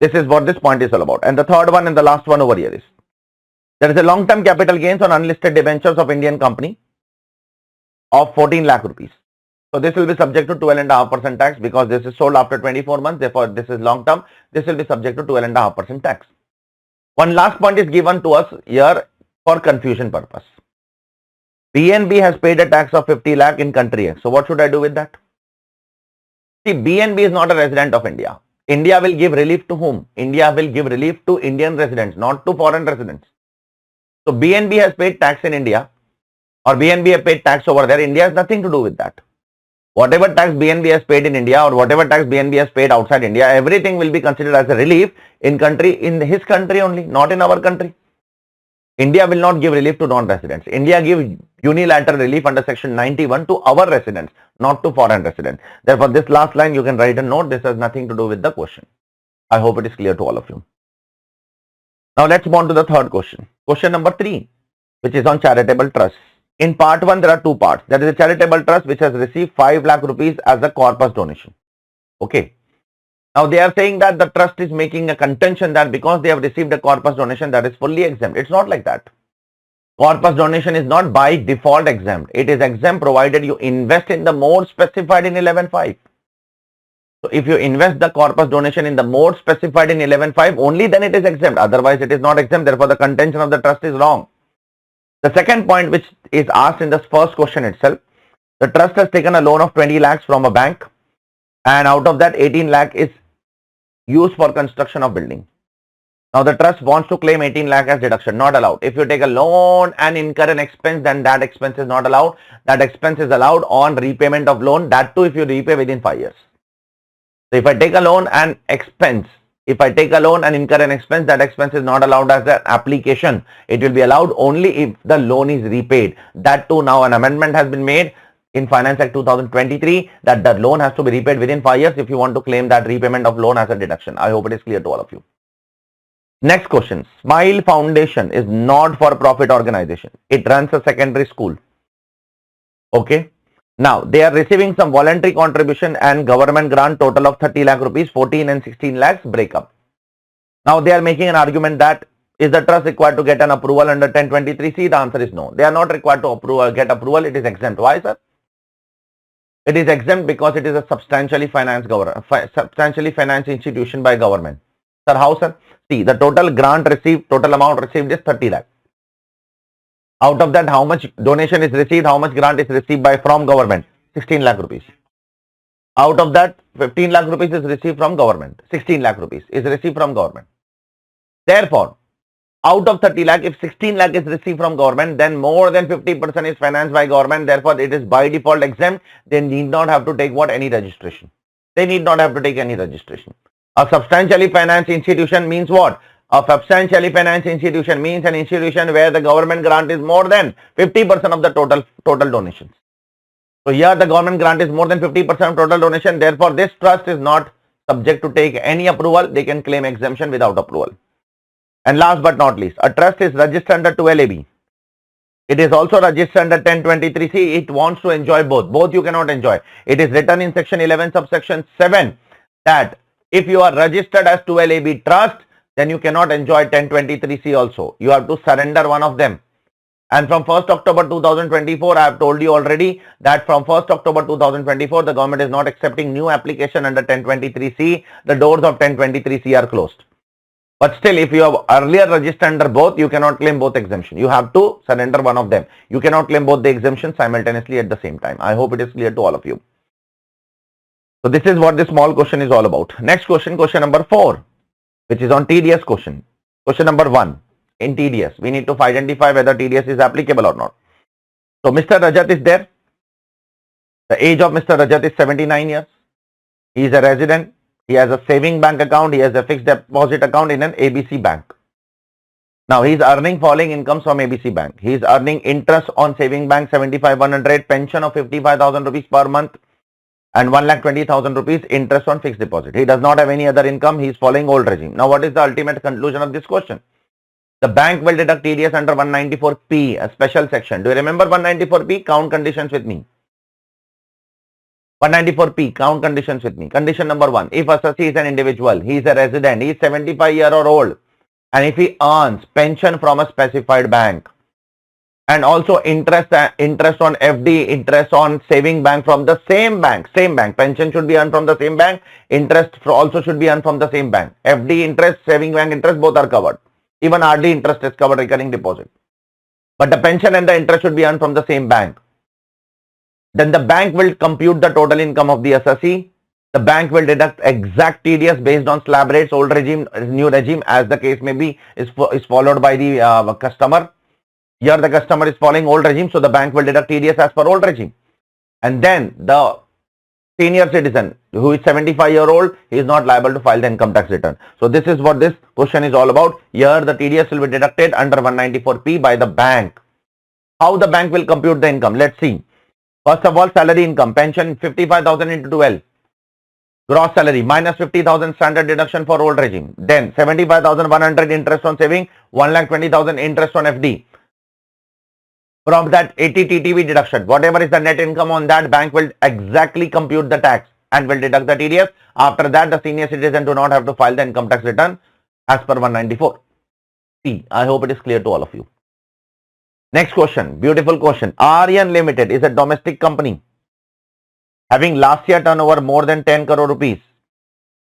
This is what this point is all about. And the third one and the last one over here is, there is a long-term capital gains on unlisted debentures of Indian company of 14 lakh rupees. So this will be subject to 12.5% tax because this is sold after 24 months. Therefore, this is long term. This will be subject to 12.5% tax. One last point is given to us here for confusion purpose. BNB has paid a tax of 50 lakh in country X. So what should I do with that? See, BNB is not a resident of India. India will give relief to whom? India will give relief to Indian residents, not to foreign residents. So BNB has paid tax in India, or BNB has paid tax over there. India has nothing to do with that. Whatever tax BNB has paid in India or whatever tax BNB has paid outside India, everything will be considered as a relief in his country only, not in our country. India will not give relief to non-residents. India gives unilateral relief under section 91 to our residents, not to foreign residents. Therefore, this last line you can write a note. This has nothing to do with the question. I hope it is clear to all of you. Now let's move on to the third question. Question number 3, which is on charitable trust. In part 1, there are 2 parts. There is a charitable trust which has received 5 lakh rupees as a corpus donation. Okay. Now they are saying that the trust is making a contention that because they have received a corpus donation, that is fully exempt. It's not like that. Corpus donation is not by default exempt. It is exempt provided you invest in the mode specified in 11.5. So if you invest the corpus donation in the mode specified in 11.5, only then it is exempt. Otherwise it is not exempt. Therefore the contention of the trust is wrong. The second point which is asked in this first question itself, the trust has taken a loan of 20 lakhs from a bank, and out of that 18 lakh is used for construction of building. Now the trust wants to claim 18 lakh as deduction, not allowed. If you take a loan and incur an expense, then that expense is not allowed. That expense is allowed on repayment of loan, that too if you repay within 5 years. So if I take a loan and expense If I take a loan and incur an expense, that expense is not allowed as an application. It will be allowed only if the loan is repaid. That too, now an amendment has been made in Finance Act 2023 that the loan has to be repaid within 5 years if you want to claim that repayment of loan as a deduction. I hope it is clear to all of you. Next question. Smile Foundation is not for profit organization. It runs a secondary school. Okay. Now they are receiving some voluntary contribution and government grant total of 30 lakh rupees, 14 and 16 lakhs breakup. Now they are making an argument that is the trust required to get an approval under 1023C? The answer is no. They are not required to get approval. It is exempt. Why, sir? It is exempt because it is a substantially financed institution by government. Sir, how, sir? See, the total amount received is 30 lakh. Out of that, how much donation is received? How much grant is received from government? 16 lakh rupees. Out of that, 15 lakh rupees is received from government. 16 lakh rupees is received from government. Therefore, out of 30 lakh, if 16 lakh is received from government, then more than 50% is financed by government. Therefore, it is by default exempt. They need not have to take any registration. They need not have to take any registration. A substantially financed institution means what? A substantially financed institution means an institution where the government grant is more than 50% of the total donations. So here the government grant is more than 50% of total donation. Therefore, this trust is not subject to take any approval. They can claim exemption without approval. And last but not least, a trust is registered under 12AB. It is also registered under 1023C. It wants to enjoy both. Both you cannot enjoy. It is written in section 11 subsection 7 that if you are registered as 12AB trust, then you cannot enjoy 1023C also. You have to surrender one of them. And from 1st October 2024, I have told you already that from 1st October 2024, the government is not accepting new application under 1023C. The doors of 1023C are closed. But still, if you have earlier registered under both, you cannot claim both exemption. You have to surrender one of them. You cannot claim both the exemptions simultaneously at the same time. I hope it is clear to all of you. So this is what this small question is all about. Next question, question number 4, which is on TDS question. Question number 1. In TDS, we need to identify whether TDS is applicable or not. So Mr. Rajat is there. The age of Mr. Rajat is 79 years. He is a resident. He has a saving bank account. He has a fixed deposit account in an ABC bank. Now he is earning following incomes from ABC bank. He is earning interest on saving bank 75,100, pension of 55,000 rupees per month, and 1,20,000 rupees interest on fixed deposit. He does not have any other income. He is following old regime. Now what is the ultimate conclusion of this question? The bank will deduct TDS under 194P, a special section. Do you remember 194P? Count conditions with me. 194P, count conditions with me. Condition number 1, if assessee is an individual, he is a resident, he is 75 years or old, and if he earns pension from a specified bank, and also interest on FD, interest on saving bank from the same bank, pension should be earned from the same bank, interest also should be earned from the same bank. FD interest, saving bank interest, both are covered. Even RD interest is covered, recurring deposit. But the pension and the interest should be earned from the same bank. Then the bank will compute the total income of the assessee. The bank will deduct exact TDS based on slab rates, old regime, new regime, as the case may be, is followed by the customer. Here the customer is following old regime, so the bank will deduct TDS as per old regime. And then the senior citizen who is 75 years old, he is not liable to file the income tax return. So this is what this question is all about. Here the TDS will be deducted under 194P by the bank. How the bank will compute the income? Let's see. First of all, salary income, pension 55,000 into 12. Gross salary minus 50,000 standard deduction for old regime. Then 75,100 interest on saving, 1,20,000 interest on FD. From that 80 TTV deduction, whatever is the net income on that, bank will exactly compute the tax and will deduct the TDS. After that, the senior citizen do not have to file the income tax return as per 194. See, I hope it is clear to all of you. Next question, beautiful question. Aryan Limited is a domestic company having last year turnover more than 10 crore rupees.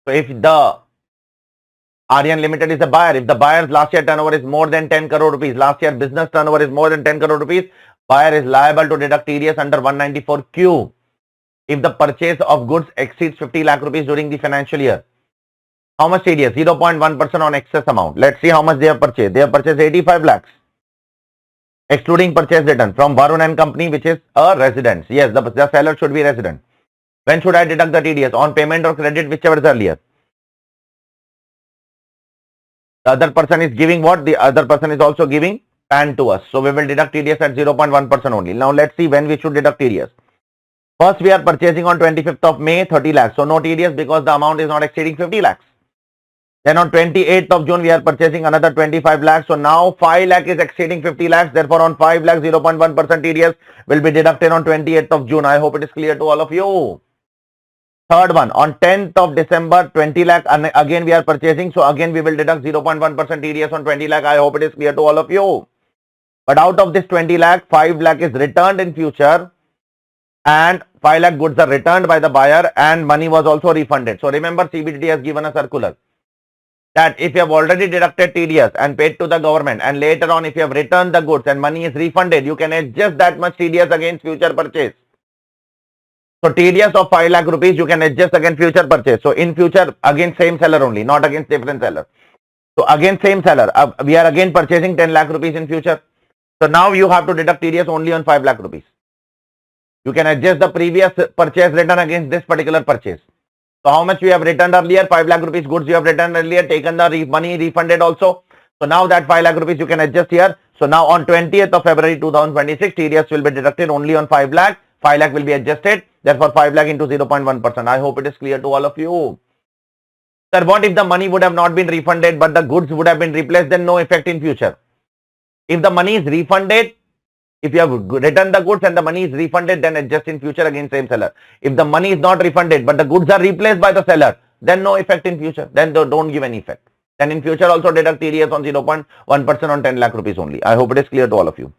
So if the Aryan Limited is a buyer, if the buyer's last year turnover is more than 10 crore rupees, last year business turnover is more than 10 crore rupees, buyer is liable to deduct TDS under 194Q if the purchase of goods exceeds 50 lakh rupees during the financial year. How much TDS? 0.1% on excess amount. Let's see how much they have purchased. They have purchased 85 lakhs. Excluding purchase return from Varun and Company, which is a residence. Yes, the seller should be resident. When should I deduct the TDS? On payment or credit, whichever is earlier. The other person is giving what? The other person is also giving PAN to us. So we will deduct TDS at 0.1% only. Now let's see when we should deduct TDS. First, we are purchasing on 25th of May, 30 lakhs. So no TDS because the amount is not exceeding 50 lakhs. Then on 28th of June, we are purchasing another 25 lakhs. So now 5 lakh is exceeding 50 lakhs. Therefore, on 5 lakhs, 0.1% TDS will be deducted on 28th of June. I hope it is clear to all of you. Third one, on 10th of December, 20 lakh, and again we are purchasing. So again, we will deduct 0.1% TDS on 20 lakh. I hope it is clear to all of you. But out of this 20 lakh, 5 lakh is returned in future. And 5 lakh goods are returned by the buyer and money was also refunded. So remember, CBDT has given a circular that if you have already deducted TDS and paid to the government, and later on if you have returned the goods and money is refunded, you can adjust that much TDS against future purchase. So TDS of 5 lakh rupees you can adjust against future purchase. So in future against same seller only, not against different seller. So against same seller, we are again purchasing 10 lakh rupees in future. So now you have to deduct TDS only on 5 lakh rupees. You can adjust the previous purchase return against this particular purchase. So how much we have returned earlier? 5 lakh rupees goods you have returned earlier, taken the money refunded also. So now that 5 lakh rupees you can adjust here. So now on 20th of February 2026, TDS will be deducted only on 5 lakh. 5 lakh will be adjusted. Therefore 5 lakh into 0.1%. I hope it is clear to all of you. Sir, what if the money would have not been refunded but the goods would have been replaced? Then no effect in future. If the money is refunded, if you have returned the goods and the money is refunded, then adjust in future against same seller. If the money is not refunded, but the goods are replaced by the seller, then no effect in future. Then don't give any effect. Then in future also deduct TDS on 0.1% on 10 lakh rupees only. I hope it is clear to all of you.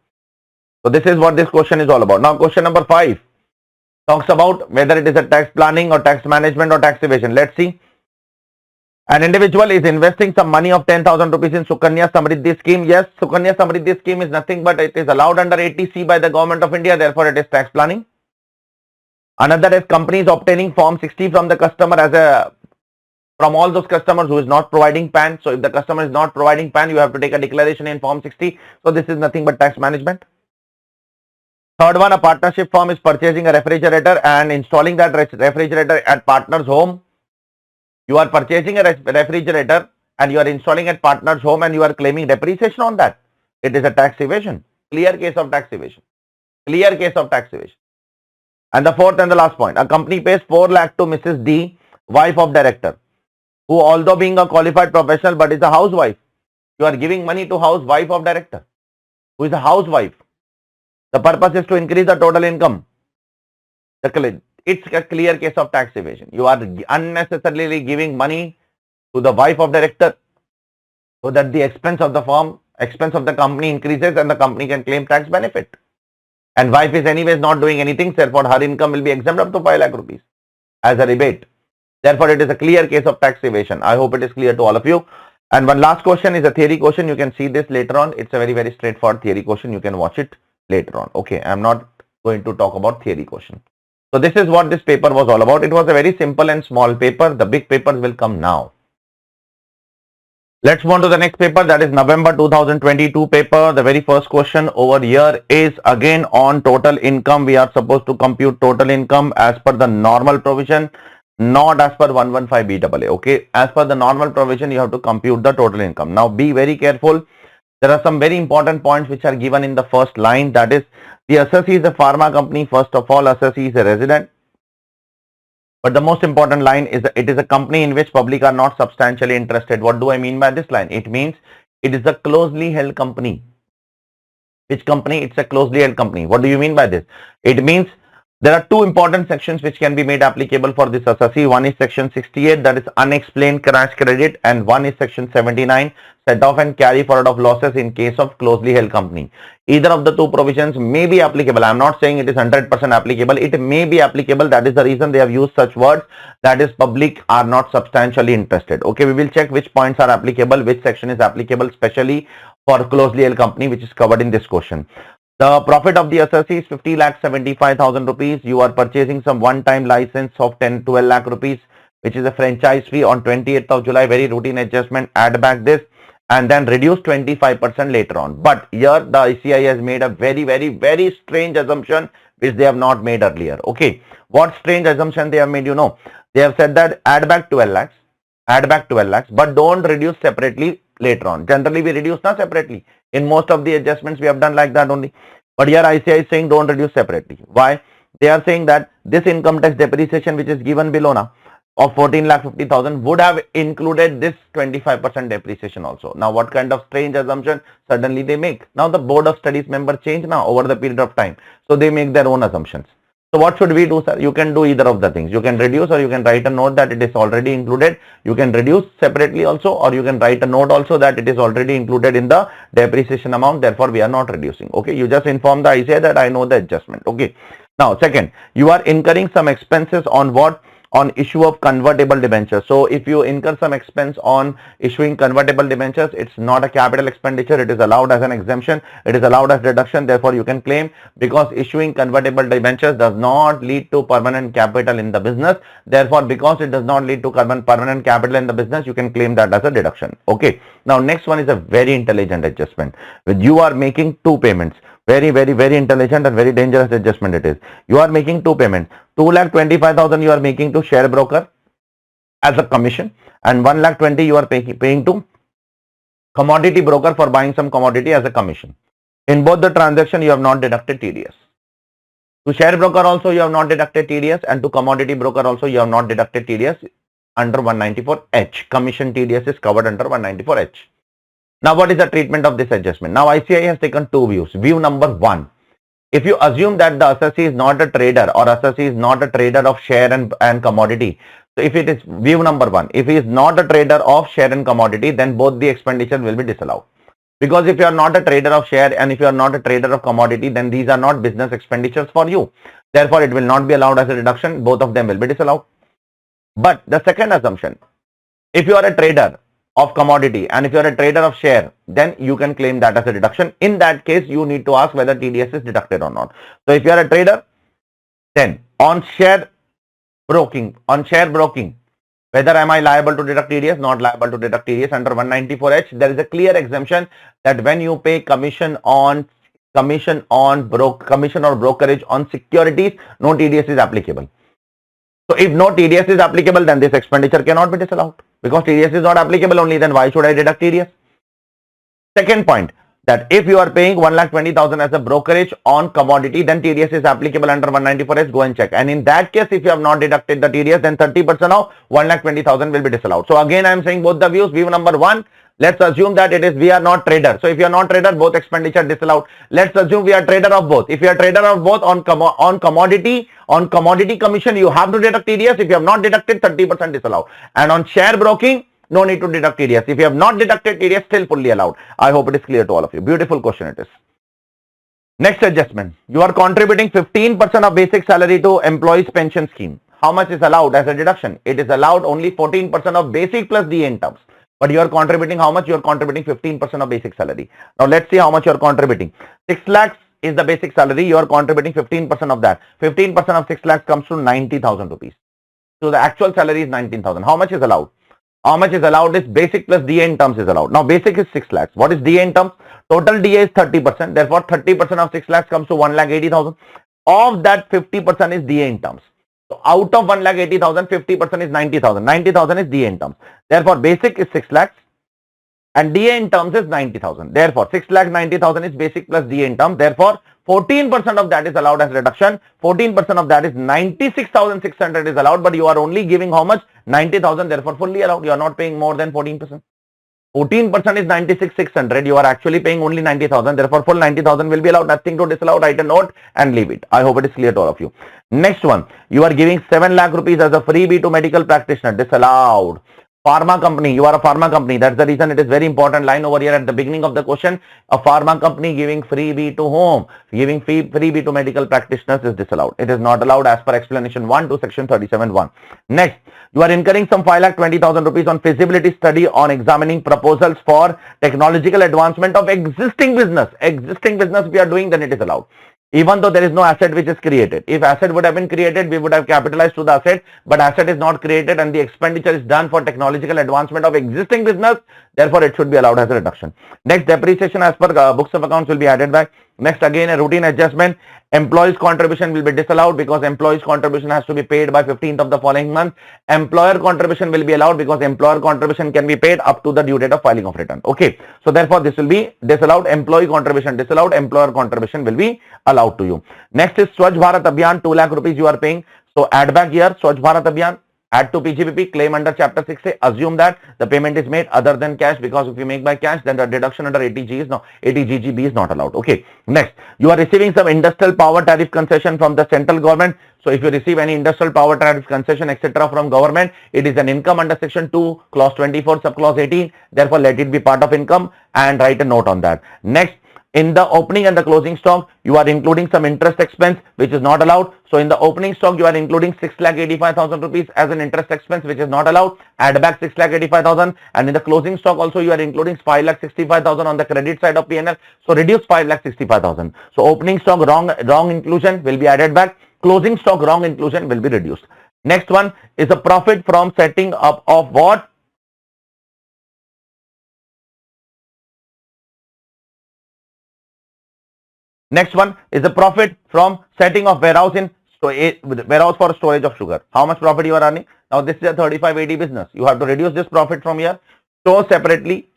So this is what this question is all about. Now question number 5 talks about whether it is a tax planning or tax management or tax evasion. Let's see. An individual is investing some money of 10,000 rupees in Sukanya Samriddhi scheme. Yes, Sukanya Samriddhi scheme is nothing but it is allowed under 80C by the government of India. Therefore, it is tax planning. Another is companies obtaining form 60 from the customer from all those customers who is not providing PAN. So if the customer is not providing PAN, you have to take a declaration in form 60. So this is nothing but tax management. Third one, a partnership firm is purchasing a refrigerator and installing that refrigerator at partner's home. You are purchasing a refrigerator and you are installing at partner's home and you are claiming depreciation on that. It is a tax evasion. Clear case of tax evasion. Clear case of tax evasion. And the fourth and the last point, a company pays 4 lakh to Mrs. D, wife of director, who although being a qualified professional but is a housewife. You are giving money to wife of director, who is a housewife. The purpose is to increase the total income. It's a clear case of tax evasion. You are unnecessarily giving money to the wife of director so that the expense of the firm, expense of the company increases and the company can claim tax benefit. And wife is anyways not doing anything, therefore her income will be exempt up to 5 lakh rupees as a rebate. Therefore, it is a clear case of tax evasion. I hope it is clear to all of you. And one last question is a theory question. You can see this later on. It's a very, very straightforward theory question. You can watch it later on. Okay, I'm not going to talk about theory question. So this is what this paper was all about. It was a very simple and small paper. The big papers will come now. Let's move on to the next paper, that is November 2022 paper. The very first question over here is again on total income. We are supposed to compute total income as per the normal provision, not as per 115BAA. Okay, as per the normal provision, you have to compute the total income. Now be very careful. There are some very important points which are given in the first line. That is, the assessee is a pharma company. First of all, assessee is a resident. But the most important line is it is a company in which public are not substantially interested. What do I mean by this line? It means it is a closely held company. Which company? It's a closely held company. What do you mean by this? It means there are two important sections which can be made applicable for this assessee. One is section 68, that is unexplained cash credit, and one is section 79, set off and carry forward of losses in case of closely held company. Either of the two provisions may be applicable. I am not saying it is 100% applicable. It may be applicable. That is the reason they have used such words, that is public are not substantially interested. Okay, we will check which points are applicable, which section is applicable, especially for closely held company, which is covered in this question. The profit of the assessee is 50,75,000 rupees. You are purchasing some one-time license of 12 lakh rupees, which is a franchise fee on 28th of July. Very routine adjustment. Add back this and then reduce 25% later on. But here the ICI has made a very, very, very strange assumption which they have not made earlier. Okay, what strange assumption they have made? You know, they have said that add back 12 lakhs, but don't reduce separately later on. Generally, we reduce now separately. In most of the adjustments, we have done like that only. But here ICI is saying don't reduce separately. Why? They are saying that this income tax depreciation which is given below now of 14,50,000 would have included this 25% depreciation also. Now, what kind of strange assumption suddenly they make? Now, the board of studies member change now over the period of time. So, they make their own assumptions. So, what should we do, sir? You can do either of the things. You can reduce or you can write a note that it is already included. You can reduce separately also, or you can write a note also that it is already included in the depreciation amount. Therefore, we are not reducing. Okay. You just inform the ICI that I know the adjustment. Okay. Now, second, you are incurring some expenses on what? On issue of convertible debentures. So if you incur some expense on issuing convertible debentures, it's not a capital expenditure. It is allowed as an exemption. It is allowed as deduction. Therefore, you can claim, because issuing convertible debentures does not lead to permanent capital in the business. Therefore, because it does not lead to permanent capital in the business, you can claim that as a deduction. Okay. Now, next one is a very intelligent adjustment. When you are making two payments, very intelligent and very dangerous adjustment it is. You are making two payments. 2,25,000 you are making to share broker as a commission, and 1,20,000 you are paying to commodity broker for buying some commodity as a commission. In both the transaction, you have not deducted TDS. To share broker also you have not deducted TDS, and to commodity broker also you have not deducted TDS under 194H. Commission TDS is covered under 194H. Now, what is the treatment of this adjustment? Now, ICI has taken two views. View number one, if you assume that the assessee is not a trader, or assessee is not a trader of share and commodity. So, if it is view number one, if he is not a trader of share and commodity, then both the expenditure will be disallowed. Because if you are not a trader of share and if you are not a trader of commodity, then these are not business expenditures for you. Therefore, it will not be allowed as a deduction. Both of them will be disallowed. But the second assumption, if you are a trader of commodity and if you are a trader of share, then you can claim that as a deduction. In that case, you need to ask whether TDS is deducted or not. So if you are a trader, then on share broking, whether am I liable to deduct TDS? Not liable to deduct TDS under 194H. There is a clear exemption that when you pay commission or brokerage on securities, no TDS is applicable. So if no TDS is applicable, then this expenditure cannot be disallowed. Because TDS is not applicable only, then why should I deduct TDS? Second point, that if you are paying 1,20,000 as a brokerage on commodity, then TDS is applicable under 194S. Go and check. And in that case, if you have not deducted the TDS, then 30% of 1,20,000 will be disallowed. So again, I am saying both the views. View number one, let's assume that it is we are not trader. So if you are not trader, both expenditure disallowed. Let's assume we are trader of both. If you are trader of both on commodity commission, you have to deduct TDS. If you have not deducted, 30% disallowed. And on share broking, no need to deduct TDS. If you have not deducted TDS, still fully allowed. I hope it is clear to all of you. Beautiful question it is. Next adjustment. You are contributing 15% of basic salary to employees pension scheme. How much is allowed as a deduction? It is allowed only 14% of basic plus DA in terms. But you are contributing how much? You are contributing 15% of basic salary. Now let's see how much you are contributing. 6 lakhs is the basic salary. You are contributing 15% of that. 15% of 6 lakhs comes to 90,000 rupees. So the actual salary is 19,000. How much is allowed? How much is allowed is basic plus DA in terms is allowed. Now basic is 6 lakhs. What is DA in terms? Total DA is 30%. Therefore 30% of 6 lakhs comes to 1,80,000. Of that 50% is DA in terms. So out of 1,80,000, 50% is 90,000. 90,000 is DA in terms. Therefore basic is 6 lakhs and DA in terms is 90,000. Therefore 6 lakh 90,000 is basic plus DA in terms. Therefore 14% of that is allowed as reduction. 14% of that is 96,600 is allowed, but you are only giving how much? 90,000. Therefore fully allowed. You are not paying more than 14%. 14% is 96,600. You are actually paying only 90,000. Therefore full 90,000 will be allowed. Nothing to disallow. Write a note and leave it. I hope it is clear to all of you. Next one. You are giving 7 lakh rupees as a freebie to medical practitioner. Disallowed. Pharma company, you are a pharma company. That's the reason it is very important line over here at the beginning of the question. A pharma company giving freebie to whom? Giving freebie to medical practitioners is disallowed. It is not allowed as per explanation 1 to section 37(1). Next, you are incurring some 5,20,000 rupees on feasibility study on examining proposals for technological advancement of existing business. Existing business we are doing, then it is allowed. Even though there is no asset which is created. If asset would have been created, we would have capitalized to the asset, but asset is not created and the expenditure is done for technological advancement of existing business. Therefore, it should be allowed as a reduction. Next, depreciation as per books of accounts will be added back. Next, again a routine adjustment. Employees contribution will be disallowed because employees contribution has to be paid by 15th of the following month. Employer contribution will be allowed because employer contribution can be paid up to the due date of filing of return. Okay. So therefore this will be disallowed. Employee contribution disallowed. Employer contribution will be allowed to you. Next is Swachh Bharat Abhiyan, 2 lakh rupees you are paying. So add back here Swachh Bharat Abhiyan. Add to PGBP, claim under chapter 6A, assume that the payment is made other than cash, because if you make by cash, then the deduction under 80G is not, 80GGB is not allowed. Okay. Next, you are receiving some industrial power tariff concession from the central government. So if you receive any industrial power tariff concession, etc. from government, it is an income under section 2, clause 24, subclause 18. Therefore, let it be part of income and write a note on that. Next, in the opening and the closing stock, you are including some interest expense, which is not allowed. So in the opening stock, you are including 6,85,000 rupees as an interest expense, which is not allowed. Add back 6,85,000. And in the closing stock also, you are including 5,65,000 on the credit side of P&L. So reduce 5,65,000. So opening stock wrong inclusion will be added back. Closing stock wrong inclusion will be reduced. Next one is a profit from setting up of what? Next one is the profit from setting of warehouse warehouse for storage of sugar. How much profit you are earning? Now this is a 3580 business. You have to reduce this profit from here. Show separately.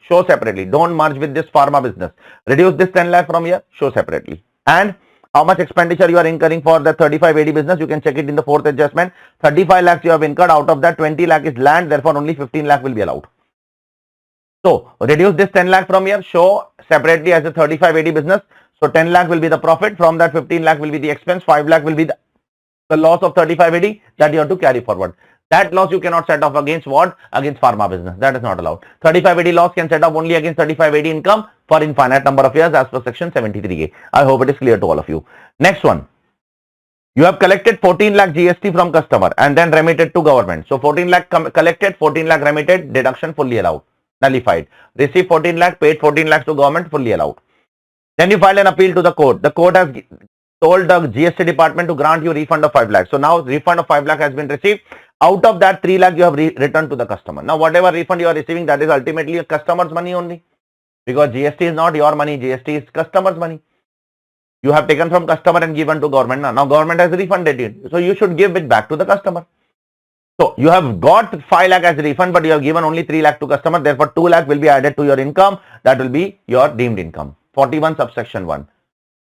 Don't merge with this pharma business. Reduce this 10 lakh from here. Show separately. And how much expenditure you are incurring for the 3580 business? You can check it in the fourth adjustment. 35 lakhs you have incurred. Out of that 20 lakh is land. Therefore only 15 lakh will be allowed. So reduce this 10 lakh from here. Show separately as a 3580 business. So 10 lakh will be the profit. From that 15 lakh will be the expense. 5 lakh will be the loss of 3580 that you have to carry forward. That loss you cannot set off against what? Against pharma business. That is not allowed. 3580 loss can set off only against 3580 income for infinite number of years as per section 73A. I hope it is clear to all of you. Next one. You have collected 14 lakh GST from customer and then remitted to government. So 14 lakh collected, 14 lakh remitted, deduction fully allowed. Nullified. Receive 14 lakh, paid 14 lakhs to government, fully allowed. Then you filed an appeal to the court. The court has told the GST department to grant you refund of 5 lakhs. So now refund of 5 lakh has been received. Out of that 3 lakh you have returned to the customer. Now whatever refund you are receiving, that is ultimately a customer's money only. Because GST is not your money. GST is customer's money. You have taken from customer and given to government. Now government has refunded it. So you should give it back to the customer. So you have got 5 lakh as refund, but you have given only 3 lakh to customer. Therefore 2 lakh will be added to your income. That will be your deemed income. 41 subsection 1.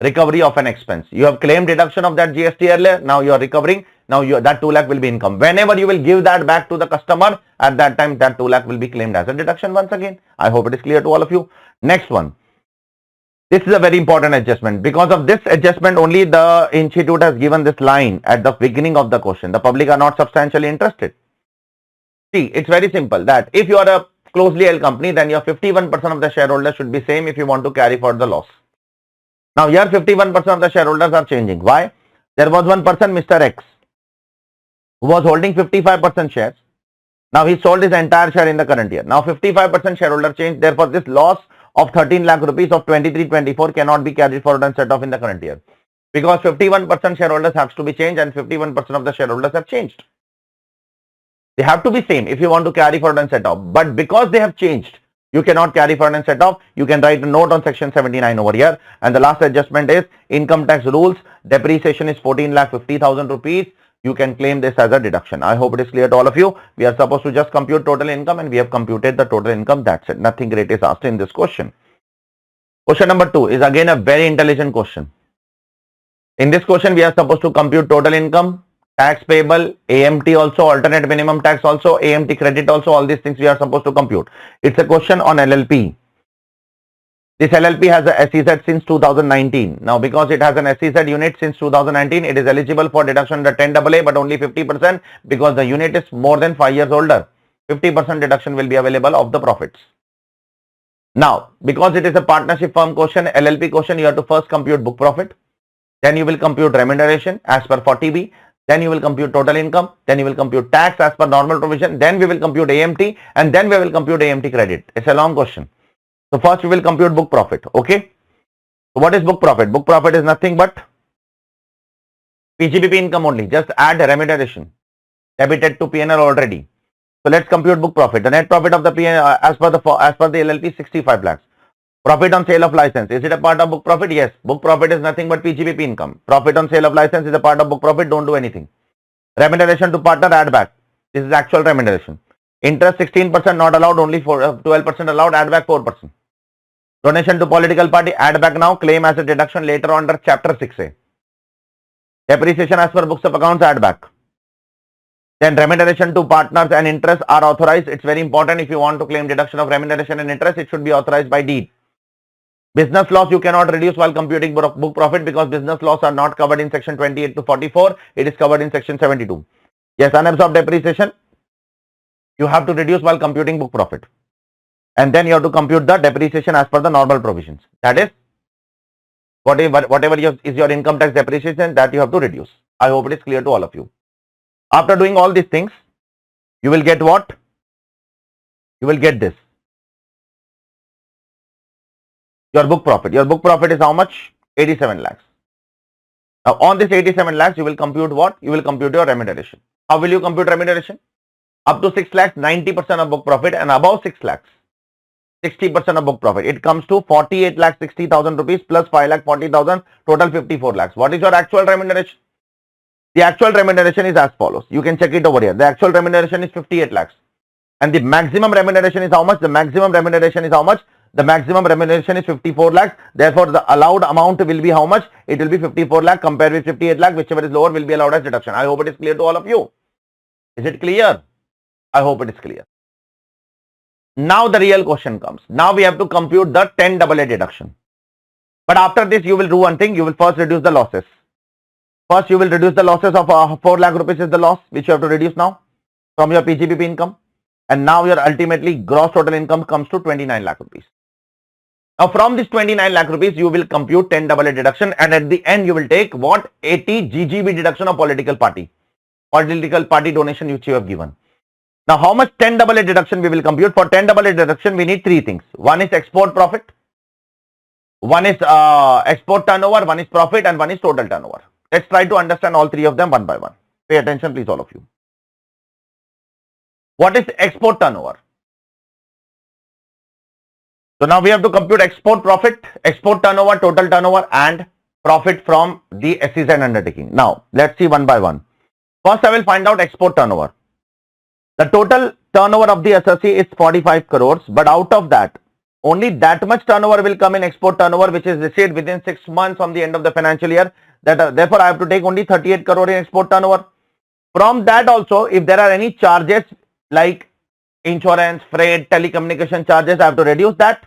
Recovery of an expense. You have claimed deduction of that GST earlier. Now you are recovering. Now that 2 lakh will be income. Whenever you will give that back to the customer, at that time that 2 lakh will be claimed as a deduction once again. I hope it is clear to all of you. Next one. This is a very important adjustment. Because of this adjustment only the institute has given this line at the beginning of the question. The public are not substantially interested. See, it's very simple that if you are a closely held company, then your 51% of the shareholders should be same if you want to carry forward the loss. Now here 51% of the shareholders are changing. Why? There was one person, Mr. X, who was holding 55% shares. Now he sold his entire share in the current year. Now 55% shareholder change. Therefore this loss of 13 lakh rupees of 23-24 cannot be carried forward and set off in the current year. Because 51% shareholders have to be changed and 51% of the shareholders have changed. They have to be same if you want to carry forward and set off. But because they have changed, you cannot carry forward and set off. You can write a note on section 79 over here. And the last adjustment is income tax rules. Depreciation is 14,50,000 rupees. You can claim this as a deduction. I hope it is clear to all of you. We are supposed to just compute total income and we have computed the total income. That's it. Nothing great is asked in this question. Question number 2 is again a very intelligent question. In this question, we are supposed to compute total income, tax payable, AMT also, alternate minimum tax also, AMT credit also, all these things we are supposed to compute. It's a question on LLP. This LLP has a SEZ since 2019. Now, because it has an SEZ unit since 2019, it is eligible for deduction under 10AA, but only 50% because the unit is more than 5 years older. 50% deduction will be available of the profits. Now, because it is a partnership firm question, LLP question, you have to first compute book profit. Then you will compute remuneration as per 40B. Then you will compute total income. Then you will compute tax as per normal provision. Then we will compute AMT and then we will compute AMT credit. It's a long question. So first we will compute book profit. Okay. So what is book profit? Book profit is nothing but PGBP income only. Just add remuneration debited to P&L already. So let's compute book profit. The net profit of the P&L as per the LLP 65 lakhs. Profit on sale of license. Is it a part of book profit? Yes. Book profit is nothing but PGBP income. Profit on sale of license is a part of book profit. Don't do anything. Remuneration to partner, add back. This is actual remuneration. Interest 16% not allowed, only for 12% allowed, add back 4%. Donation to political party, add back now, claim as a deduction later on under chapter 6A. Depreciation as per books of accounts, add back. Then remuneration to partners and interest are authorized. It's very important. If you want to claim deduction of remuneration and interest, it should be authorized by deed. Business loss you cannot reduce while computing book profit because business loss are not covered in section 28 to 44. It is covered in section 72. Yes, unabsorbed depreciation you have to reduce while computing book profit. And then you have to compute the depreciation as per the normal provisions. That is, whatever is your income tax depreciation, that you have to reduce. I hope it is clear to all of you. After doing all these things, you will get what? You will get this. Your book profit. Your book profit is how much? 87 lakhs. Now on this 87 lakhs, you will compute what? You will compute your remuneration. How will you compute remuneration? Up to 6 lakhs, 90% of book profit, and above 6 lakhs, 60% of book profit. It comes to 48 lakh 60,000 rupees plus 5 lakh 40,000, total 54 lakhs. What is your actual remuneration? The actual remuneration is as follows. You can check it over here. The actual remuneration is 58 lakhs. And the maximum remuneration is how much? The maximum remuneration is how much? The maximum remuneration is 54 lakhs. Therefore, the allowed amount will be how much? It will be 54 lakh compared with 58 lakh. Whichever is lower will be allowed as deduction. I hope it is clear to all of you. Is it clear? I hope it is clear. Now the real question comes. Now we have to compute the 10AA deduction. But after this, you will do one thing. You will first reduce the losses. First, you will reduce the losses of 4 lakh rupees is the loss which you have to reduce now from your PGBP income. And now your ultimately gross total income comes to 29 lakh rupees. Now from this 29 lakh rupees, you will compute 10AA deduction, and at the end you will take what? 80 GGB deduction of political party donation which you have given. Now how much 10AA deduction we will compute? For 10AA deduction, we need three things. One is export profit, one is export turnover, one is profit, and one is total turnover. Let's try to understand all three of them one by one. Pay attention please, all of you. What is export turnover? So now we have to compute export profit, export turnover, total turnover, and profit from the SEZ undertaking. Now let's see one by one. First, I will find out export turnover. The total turnover of the SSC is 45 crores, but out of that, only that much turnover will come in export turnover, which is received within 6 months from the end of the financial year. Therefore, I have to take only 38 crore in export turnover. From that also, if there are any charges like insurance, freight, telecommunication charges, I have to reduce that.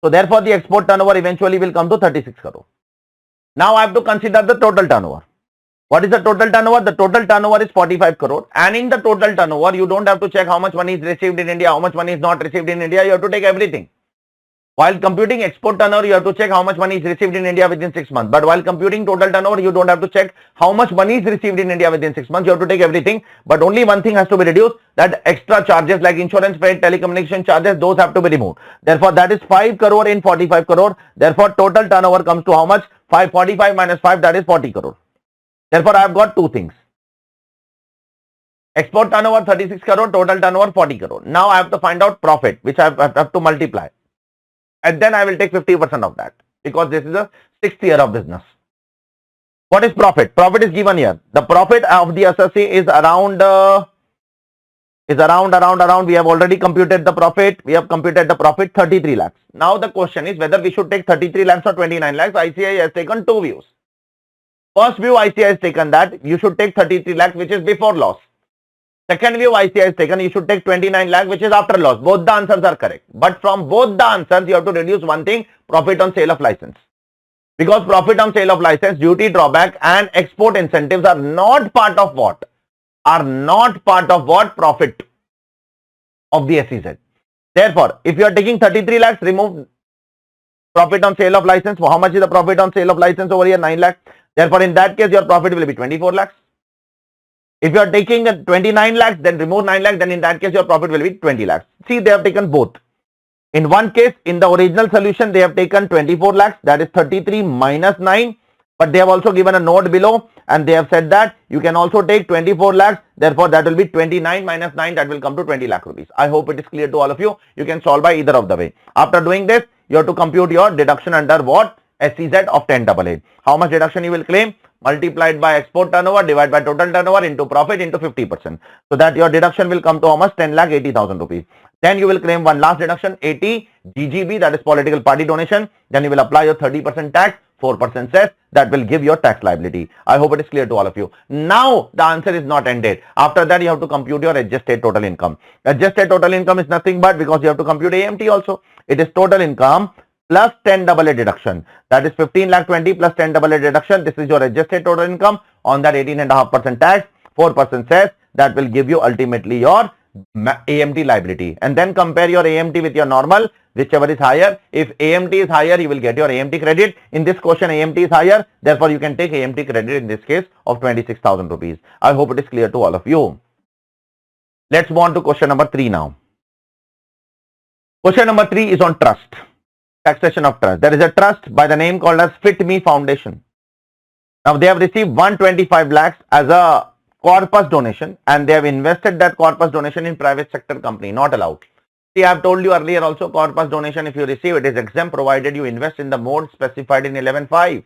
So therefore, the export turnover eventually will come to 36 crore. Now I have to consider the total turnover. What is the total turnover? The total turnover is 45 crore. And in the total turnover, you don't have to check how much money is received in India, how much money is not received in India. You have to take everything. While computing export turnover, you have to check how much money is received in India within 6 months. But while computing total turnover, you don't have to check how much money is received in India within 6 months. You have to take everything. But only one thing has to be reduced, that extra charges like insurance, freight, telecommunication charges, those have to be removed. Therefore, that is 5 crore in 45 crore. Therefore, total turnover comes to how much? 45 minus 5, that is 40 crore. Therefore, I have got two things. Export turnover 36 crore, total turnover 40 crore. Now I have to find out profit, which I have to multiply. And then I will take 50% of that, because this is the 6th year of business. What is profit? Profit is given here. The profit of the SSC is around, we have already computed the profit. We have computed the profit 33 lakhs. Now the question is whether we should take 33 lakhs or 29 lakhs. ICAI has taken two views. First view, ICAI has taken that you should take 33 lakhs, which is before loss. Second view, ICAI has taken you should take 29 lakhs, which is after loss. Both the answers are correct. But from both the answers, you have to reduce one thing, profit on sale of license. Because profit on sale of license, duty drawback and export incentives are not part of what? Are not part of what? Profit of the SEZ. Therefore, if you are taking 33 lakhs, remove profit on sale of license. How much is the profit on sale of license over here? 9 lakhs. Therefore, in that case, your profit will be 24 lakhs. If you are taking 29 lakhs, then remove 9 lakhs, then in that case, your profit will be 20 lakhs. See, they have taken both. In one case, in the original solution, they have taken 24 lakhs, that is 33 minus 9. But they have also given a note below and they have said that you can also take 24 lakhs. Therefore, that will be 29 minus 9, that will come to 20 lakh rupees. I hope it is clear to all of you. You can solve by either of the way. After doing this, you have to compute your deduction under what? SEZ of 10AA. How much deduction you will claim? Multiplied by export turnover divided by total turnover into profit into 50%. So that your deduction will come to how much? 10,80,000 rupees. Then you will claim one last deduction, 80 GGB, that is political party donation. Then you will apply your 30% tax, 4% cess, that will give your tax liability. I hope it is clear to all of you. Now the answer is not ended. After that you have to compute your adjusted total income. Adjusted total income is nothing but, because you have to compute AMT also, it is total income plus 10AA deduction. That is 15,20,000 plus 10AA deduction. This is your adjusted total income. On that 18.5% tax, 4% cess, that will give you ultimately your AMT liability. And then compare your AMT with your normal, whichever is higher. If AMT is higher, you will get your AMT credit. In this question, AMT is higher. Therefore, you can take AMT credit in this case of 26,000 rupees. I hope it is clear to all of you. Let's move on to question number 3 now. Question number 3 is on trust. Taxation of trust. There is a trust by the name called as Fit Me Foundation. Now they have received 125 lakhs as a corpus donation, and they have invested that corpus donation in private sector company. Not allowed. See, I have told you earlier also, corpus donation, if you receive, it is exempt provided you invest in the mode specified in 11.5.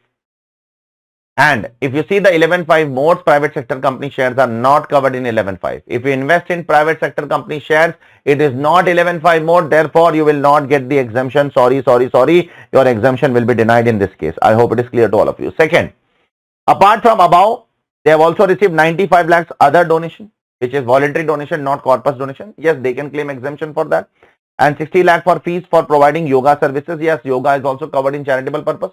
And if you see the 11.5 modes, private sector company shares are not covered in 11.5. If you invest in private sector company shares, it is not 11.5 mode. Therefore, you will not get the exemption. Sorry. Your exemption will be denied in this case. I hope it is clear to all of you. Second, apart from above, they have also received 95 lakhs other donation, which is voluntary donation, not corpus donation. Yes, they can claim exemption for that. And 60 lakh for fees for providing yoga services. Yes, yoga is also covered in charitable purpose.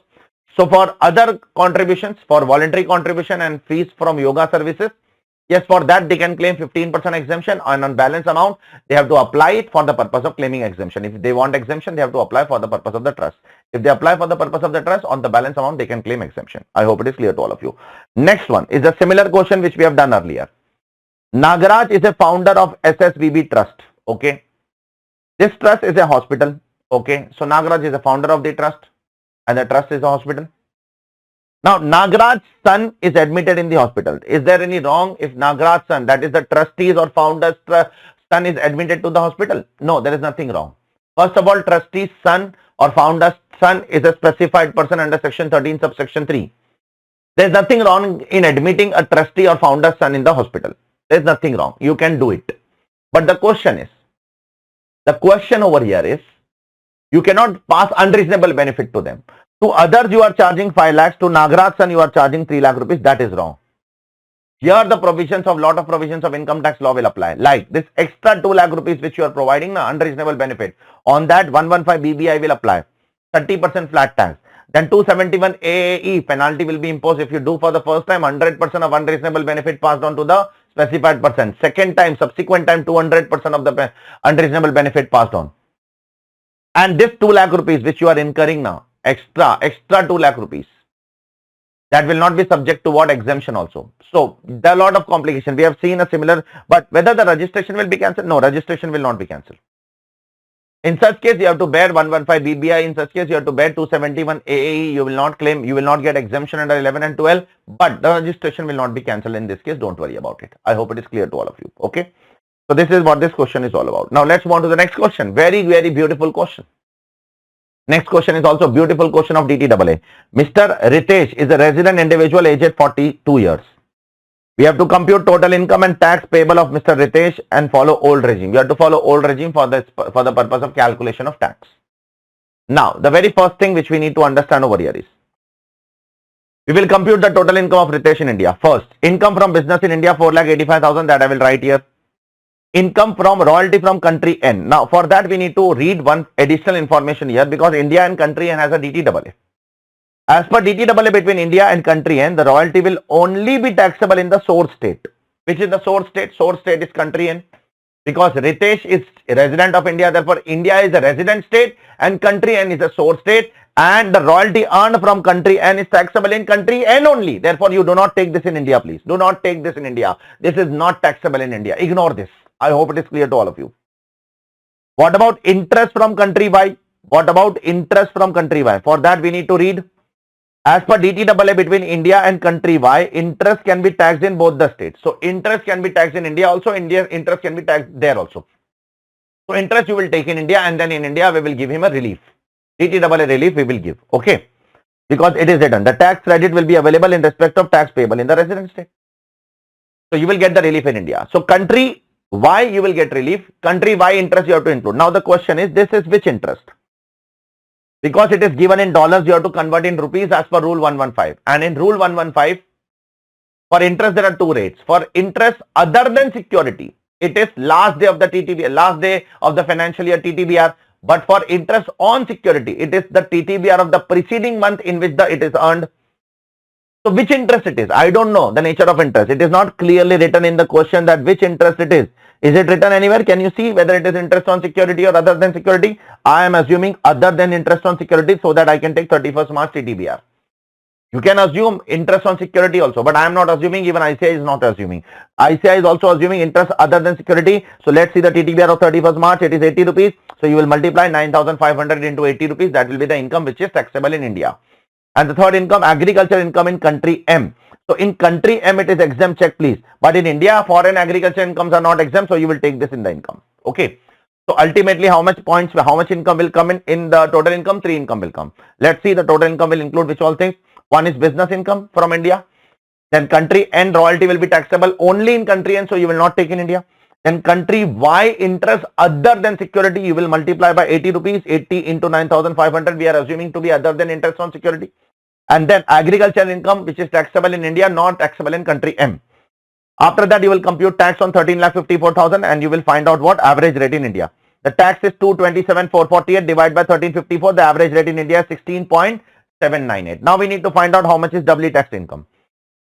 So for other contributions, for voluntary contribution and fees from yoga services, yes, for that they can claim 15% exemption, and on balance amount, they have to apply it for the purpose of claiming exemption. If they want exemption, they have to apply for the purpose of the trust. If they apply for the purpose of the trust, on the balance amount, they can claim exemption. I hope it is clear to all of you. Next one is a similar question which we have done earlier. Nagaraj is a founder of SSVB Trust. Okay. This trust is a hospital. Okay. So Nagaraj is a founder of the trust, and the trust is a hospital. Now, Nagaraj's son is admitted in the hospital. Is there any wrong if Nagaraj's son, that is the trustees or founder's son, is admitted to the hospital? No, there is nothing wrong. First of all, trustee's son or founder's son is a specified person under section 13 subsection 3. There is nothing wrong in admitting a trustee or founder's son in the hospital. There is nothing wrong. You can do it. But the question over here is, you cannot pass unreasonable benefit to them. To others, you are charging 5 lakhs. To Nagaraj son, you are charging 3 lakh rupees. That is wrong. Here, the provisions of income tax law will apply. Like this extra 2 lakh rupees which you are providing, unreasonable benefit. On that, 115 BBI will apply. 30% flat tax. Then 271 AAE penalty will be imposed if you do for the first time 100% of unreasonable benefit passed on to the specified person. Second time, subsequent time, 200% of the unreasonable benefit passed on. And this 2 lakh rupees which you are incurring now, extra 2 lakh rupees, that will not be subject to what? Exemption also. So there are a lot of complications. We have seen a similar, but whether the registration will be cancelled? No, registration will not be cancelled. In such case, you have to bear 115 BBI. In such case, you have to bear 271 AAE. You will not claim, you will not get exemption under 11 and 12, but the registration will not be cancelled in this case. Don't worry about it. I hope it is clear to all of you. Okay. So this is what this question is all about. Now let's move on to the next question. Very, very beautiful question. Next question is also a beautiful question of DTAA. Mr. Ritesh is a resident individual aged 42 years. We have to compute total income and tax payable of Mr. Ritesh and follow old regime. We have to follow old regime for the purpose of calculation of tax. Now, the very first thing which we need to understand over here is, we will compute the total income of Ritesh in India. First, income from business in India, 4,85,000, that I will write here. Income from royalty from country N. Now, for that we need to read one additional information here, because India and country N has a DTAA. As per DTAA between India and country N, the royalty will only be taxable in the source state. Which is the source state? Source state is country N. Because Ritesh is a resident of India, therefore India is a resident state and country N is a source state, and the royalty earned from country N is taxable in country N only. Therefore, you do not take this in India, please. Do not take this in India. This is not taxable in India. Ignore this. I hope it is clear to all of you. What about interest from country Y? What about interest from country Y? For that we need to read, as per DTAA between India and country Y, interest can be taxed in both the states. So interest can be taxed in India also, interest can be taxed there also. So interest you will take in India, and then in India we will give him a relief. TTAA relief we will give. Okay. Because it is written, the tax credit will be available in respect of tax payable in the resident state. So you will get the relief in India. So country Y you will get relief. Country Y interest you have to include. Now the question is, this is which interest? Because it is given in dollars, you have to convert in rupees as per rule 115. And in rule 115, for interest there are two rates. For interest other than security, it is last day of the TTBR, last day of the financial year TTBR. But for interest on security, it is the TTBR of the preceding month in which it is earned. So which interest it is? I don't know the nature of interest. It is not clearly written in the question that which interest it is. Is it written anywhere? Can you see whether it is interest on security or other than security? I am assuming other than interest on security so that I can take 31st March TTBR. You can assume interest on security also, but I am not assuming, even ICI is not assuming. ICI is also assuming interest other than security. So let's see the TTBR of 31st March, it is 80 rupees. So you will multiply 9,500 into 80 rupees. That will be the income which is taxable in India. And the third income, agriculture income in country M. So in country M, it is exempt, check please. But in India, foreign agriculture incomes are not exempt. So you will take this in the income. Okay. So ultimately, how much points, how much income will come in the total income? 3 income will come. Let's see, the total income will include which all things? One is business income from India. Then country N royalty will be taxable only in country N. So you will not take in India. Then country Y interest other than security, you will multiply by 80 rupees, 80 into 9,500. We are assuming to be other than interest on security. And then agricultural income, which is taxable in India, not taxable in country M. After that, you will compute tax on 13,54,000 and you will find out what average rate in India. The tax is 227,448 divided by 1354. The average rate in India is 16.798. Now we need to find out how much is doubly taxed income.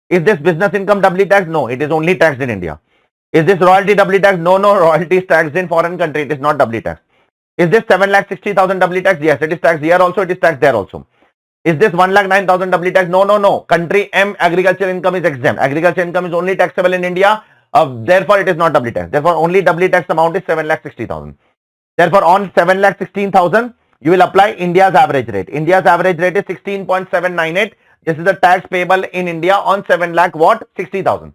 Is this business income doubly taxed? No, it is only taxed in India. Is this royalty doubly taxed? No, royalty is taxed in foreign country. It is not doubly taxed. Is this 7,60,000 doubly taxed? Yes, it is taxed here also. It is taxed there also. Is this 1,09,000 doubly taxed? No. Country M agriculture income is exempt. Agriculture income is only taxable in India. Therefore, it is not doubly taxed. Therefore, only doubly taxed amount is 7,60,000. Therefore, on 7,16,000, you will apply India's average rate. India's average rate is 16.798. This is the tax payable in India on 7,60,000.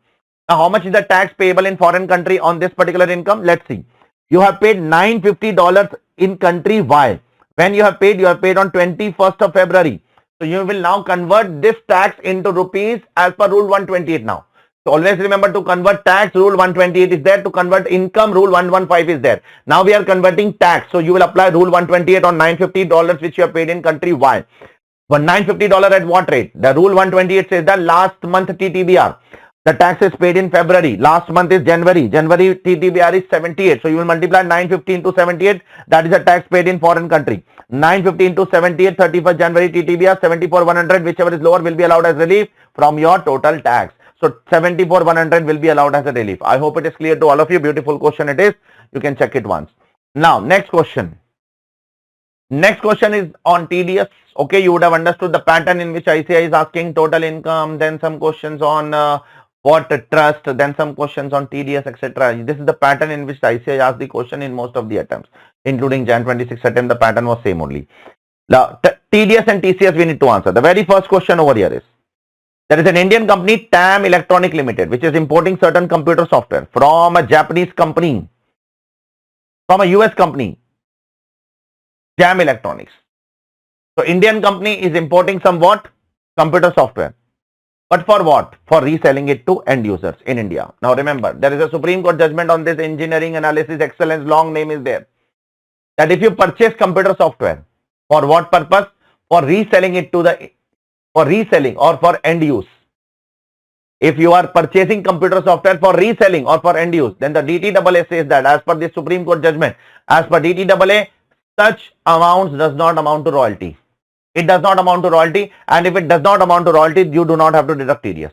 Now, how much is the tax payable in foreign country on this particular income? Let's see. You have paid $950 in country Y. When you have paid on 21st of February. So you will now convert this tax into rupees as per rule 128 now. So always remember, to convert tax, rule 128 is there. To convert income, rule 115 is there. Now we are converting tax. So you will apply rule 128 on $950 which you have paid in country Y. For $950 at what rate? The rule 128 says that last month TTBR. The tax is paid in February. Last month is January. January TTBR is 78. So you will multiply 950 into 78. That is the tax paid in foreign country. 950 into 78, 31st January TTBR, 74,100, whichever is lower will be allowed as relief from your total tax. So 74,100 will be allowed as a relief. I hope it is clear to all of you. Beautiful question it is. You can check it once. Now, next question. Next question is on TDS. Okay, you would have understood the pattern in which ICI is asking total income, then some questions on what trust, then some questions on TDS, etc. This is the pattern in which ICI asked the question in most of the attempts, including Jan 26 attempt. The pattern was same only. Now, TDS and TCS we need to answer. The very first question over here is, there is an Indian company, TAM Electronic Limited, which is importing certain computer software from a Japanese company, from a US company, JAM Electronics. So Indian company is importing some what? Computer software. But for what? For reselling it to end users in India. Now remember, there is a Supreme Court judgment on this, engineering analysis excellence, long name is there. That if you purchase computer software, for what purpose? For reselling it to for reselling or for end use. If you are purchasing computer software for reselling or for end use, then the DTAA says that as per the Supreme Court judgment, as per DTAA, such amounts does not amount to royalty. It does not amount to royalty, and if it does not amount to royalty, you do not have to deduct TDS.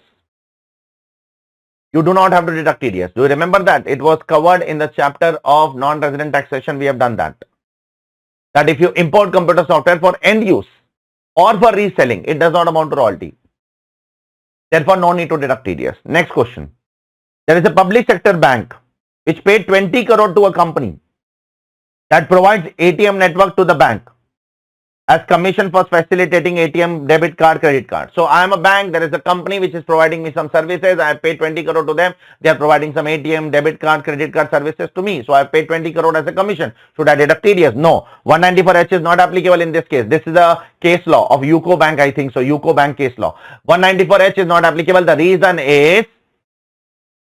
You do not have to deduct TDS. Do you remember that? It was covered in the chapter of non-resident taxation. We have done that. That if you import computer software for end use or for reselling, it does not amount to royalty. Therefore, no need to deduct TDS. Next question. There is a public sector bank which paid 20 crore to a company that provides ATM network to the bank. as commission for facilitating ATM, debit card, credit card. So I am a bank. There is a company which is providing me some services. I have paid 20 crore to them. They are providing some ATM, debit card, credit card services to me. So I have paid 20 crore as a commission. Should I deduct TDS? No. 194H is not applicable in this case. This is a case law of UCO Bank, I think so. UCO Bank case law. 194H is not applicable. The reason is,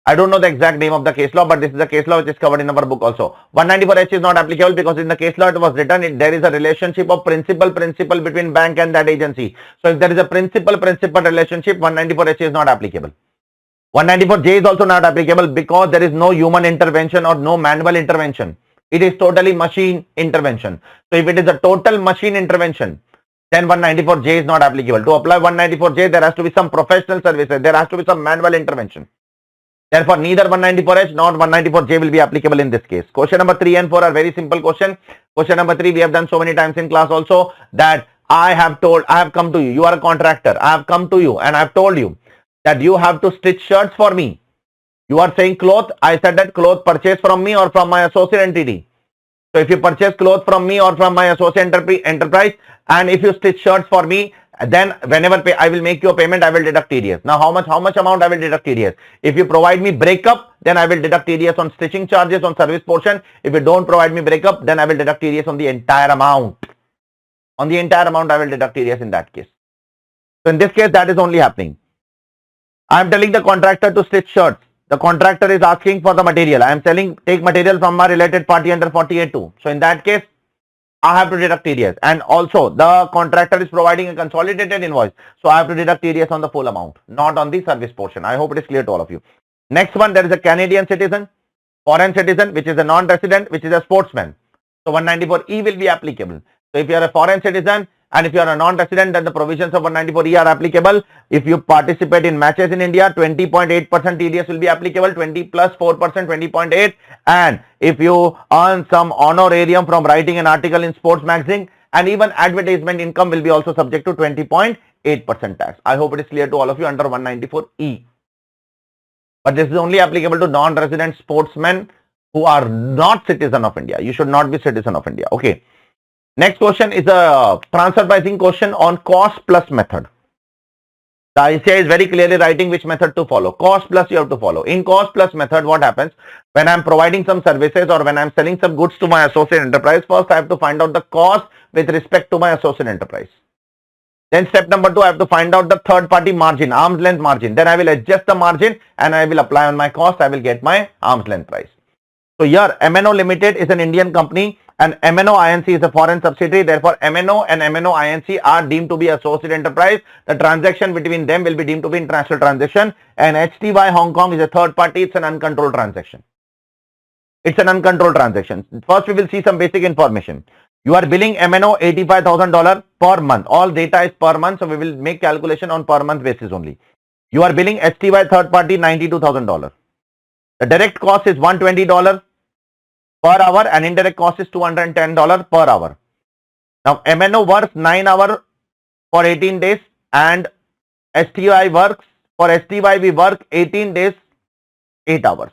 I don't know the exact name of the case law, but this is the case law which is covered in our book also. 194H is not applicable because in the case law it was written there is a relationship of principal between bank and that agency. So if there is a principal relationship, 194H is not applicable. 194J is also not applicable because there is no human intervention or no manual intervention. It is totally machine intervention. So if it is a total machine intervention, then 194J is not applicable. To apply 194J, there has to be some professional services. There has to be some manual intervention. Therefore, neither 194H nor 194J will be applicable in this case. Question number 3 and 4 are very simple question. Question number 3 we have done so many times in class also, that I have come to you. You are a contractor. I have come to you and I have told you that you have to stitch shirts for me. You are saying cloth. I said that cloth purchased from me or from my associate entity. So if you purchase cloth from me or from my associate enterprise, and if you stitch shirts for me, then whenever I will make you a payment, I will deduct TDS. Now how much amount I will deduct TDS? If you provide me breakup, then I will deduct TDS on stitching charges on service portion. If you don't provide me breakup, then I will deduct TDS on the entire amount. On the entire amount, I will deduct TDS in that case. So in this case, that is only happening. I am telling the contractor to stitch shirts. The contractor is asking for the material. I am selling, take material from my related party under 48(2). So in that case, I have to deduct TDS. And also the contractor is providing a consolidated invoice. So I have to deduct TDS on the full amount, not on the service portion. I hope it is clear to all of you. Next one, there is a Canadian citizen, foreign citizen, which is a non-resident, which is a sportsman. So 194E will be applicable. So if you are a foreign citizen and if you are a non-resident, then the provisions of 194E are applicable. If you participate in matches in India, 20.8% TDS will be applicable, 20 plus 4%, 20.8. And if you earn some honorarium from writing an article in sports magazine, and even advertisement income will be also subject to 20.8% tax. I hope it is clear to all of you under 194E. But this is only applicable to non-resident sportsmen who are not citizen of India. You should not be citizen of India. Okay. Next question is a transfer pricing question on cost plus method. The ICAI is very clearly writing which method to follow. Cost plus you have to follow. In cost plus method, what happens when I am providing some services or when I am selling some goods to my associate enterprise? First, I have to find out the cost with respect to my associate enterprise. Then step number 2, I have to find out the third party margin, arm's length margin. Then I will adjust the margin and I will apply on my cost. I will get my arm's length price. So here MNO Limited is an Indian company and MNO INC is a foreign subsidiary. Therefore, MNO and MNO INC are deemed to be associate enterprise. The transaction between them will be deemed to be international transaction. And HTY Hong Kong is a third party. It's an uncontrolled transaction. It's an uncontrolled transaction. First, we will see some basic information. You are billing MNO $85,000 per month. All data is per month. So we will make calculation on per month basis only. You are billing HTY third party $92,000. The direct cost is $120 per hour and indirect cost is $210 per hour. Now MNO works 9 hours for 18 days and STY works, for STY we work 18 days, 8 hours.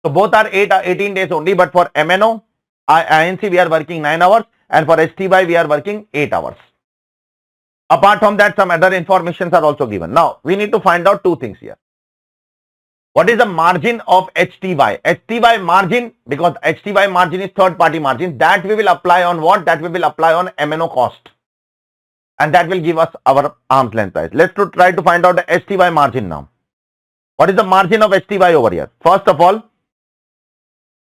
So both are 18 days only, but for MNO, INC we are working 9 hours and for STY we are working 8 hours. Apart from that, some other informations are also given. Now we need to find out two things here. What is the margin of HTY? HTY margin, because HTY margin is third party margin, that we will apply on what? That we will apply on MNO cost. And that will give us our arm's length price. Let's try to find out the HTY margin now. What is the margin of HTY over here? First of all,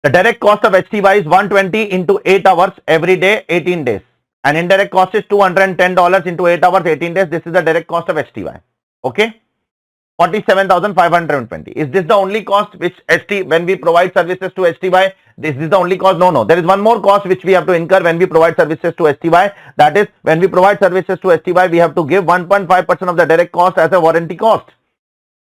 the direct cost of HTY is 120 into 8 hours every day, 18 days. And indirect cost is $210 into 8 hours, 18 days. This is the direct cost of HTY. Okay. 47,520. Is this the only cost which when we provide services to STY? This is the only cost? No. There is one more cost which we have to incur when we provide services to STY. That is, when we provide services to STY, we have to give 1.5% of the direct cost as a warranty cost.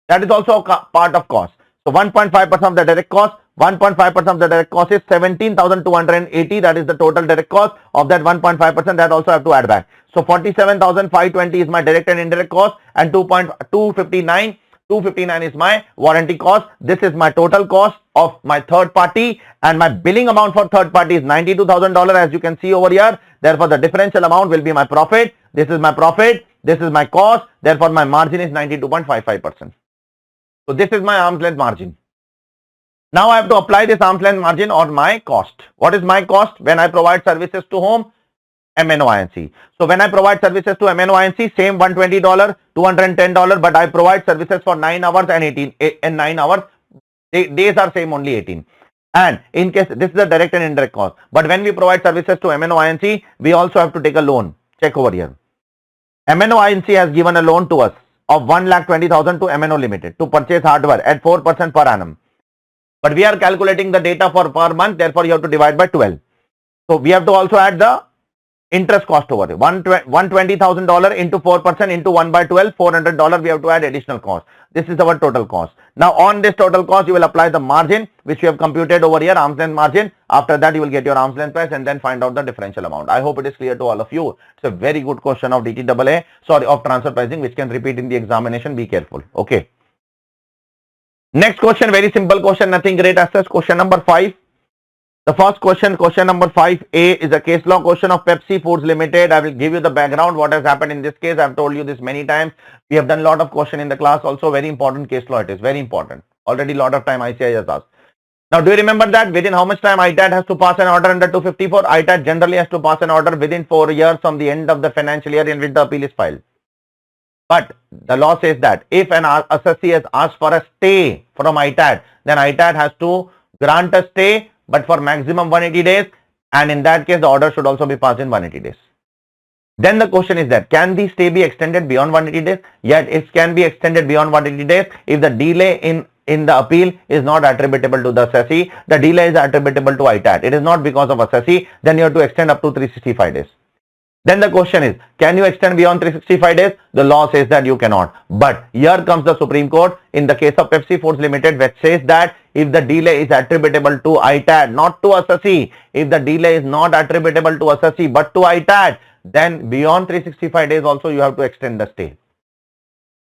That is also a part of cost. So 1.5% of the direct cost. 1.5% of the direct cost is 17,280. That is the total direct cost. Of that 1.5%, that also have to add back. So 47,520 is my direct and indirect cost, and 2.259 259 is my warranty cost. This is my total cost of my third party, and my billing amount for third party is $92,000 as you can see over here. Therefore, the differential amount will be my profit. This is my profit. This is my cost. Therefore, my margin is 92.55%. So this is my arm's length margin. Now I have to apply this arm's length margin on my cost. What is my cost when I provide services to whom? MNO-INC. So when I provide services to MNO-INC, same $120, $210, but I provide services for 9 hours and 9 hours. Days are same, only 18. And in case this is the direct and indirect cost. But when we provide services to MNO-INC, we also have to take a loan. Check over here. MNO-INC has given a loan to us of 1,20,000 to MNO Limited to purchase hardware at 4% per annum. But we are calculating the data for per month, therefore you have to divide by 12. So we have to also add the interest cost over it. $120,000 into 4% into 1 by 12, $400 we have to add additional cost. This is our total cost. Now on this total cost, you will apply the margin which we have computed over here, arm's length margin. After that, you will get your arm's length price and then find out the differential amount. I hope it is clear to all of you. It's a very good question of DTAA, of transfer pricing, which can repeat in the examination. Be careful. Okay. Next question, very simple question, nothing great as such. Question number 5. The first question, question number 5A, is a case law question of Pepsi Foods Limited. I will give you the background, what has happened in this case. I have told you this many times. We have done a lot of question in the class. Also, very important case law it is. Very important. Already a lot of time ICI has asked. Now, do you remember that within how much time ITAT has to pass an order under 254? ITAT generally has to pass an order within 4 years from the end of the financial year in which the appeal is filed. But the law says that if an assessee has asked for a stay from ITAT, then ITAT has to grant a stay, but for maximum 180 days, and in that case the order should also be passed in 180 days. Then the question is that can the stay be extended beyond 180 days? Yet it can be extended beyond 180 days if the delay in the appeal is not attributable to the assessee. The delay is attributable to ITAT. It is not because of assessee. Then you have to extend up to 365 days. Then the question is, can you extend beyond 365 days? The law says that you cannot. But here comes the Supreme Court in the case of Pepsi Foods Limited, which says that if the delay is attributable to ITAT, not to assessee, if the delay is not attributable to assessee but to ITAT, then beyond 365 days also you have to extend the stay.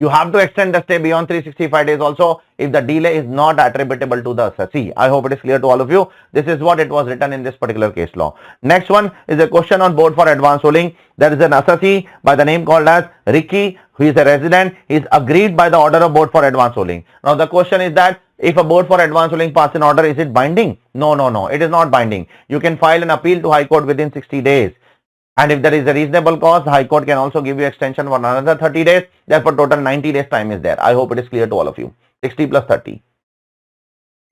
You have to extend the stay beyond 365 days also if the delay is not attributable to the assessee. I hope it is clear to all of you. This is what it was written in this particular case law. Next one is a question on board for advance ruling. There is an assessee by the name called as Ricky, who is a resident. He is agreed by the order of board for advance ruling. Now the question is that if a board for advance ruling passes an order, is it binding? No. It is not binding. You can file an appeal to High Court within 60 days. And if there is a reasonable cause, High Court can also give you extension for another 30 days. Therefore, total 90 days time is there. I hope it is clear to all of you. 60 plus 30.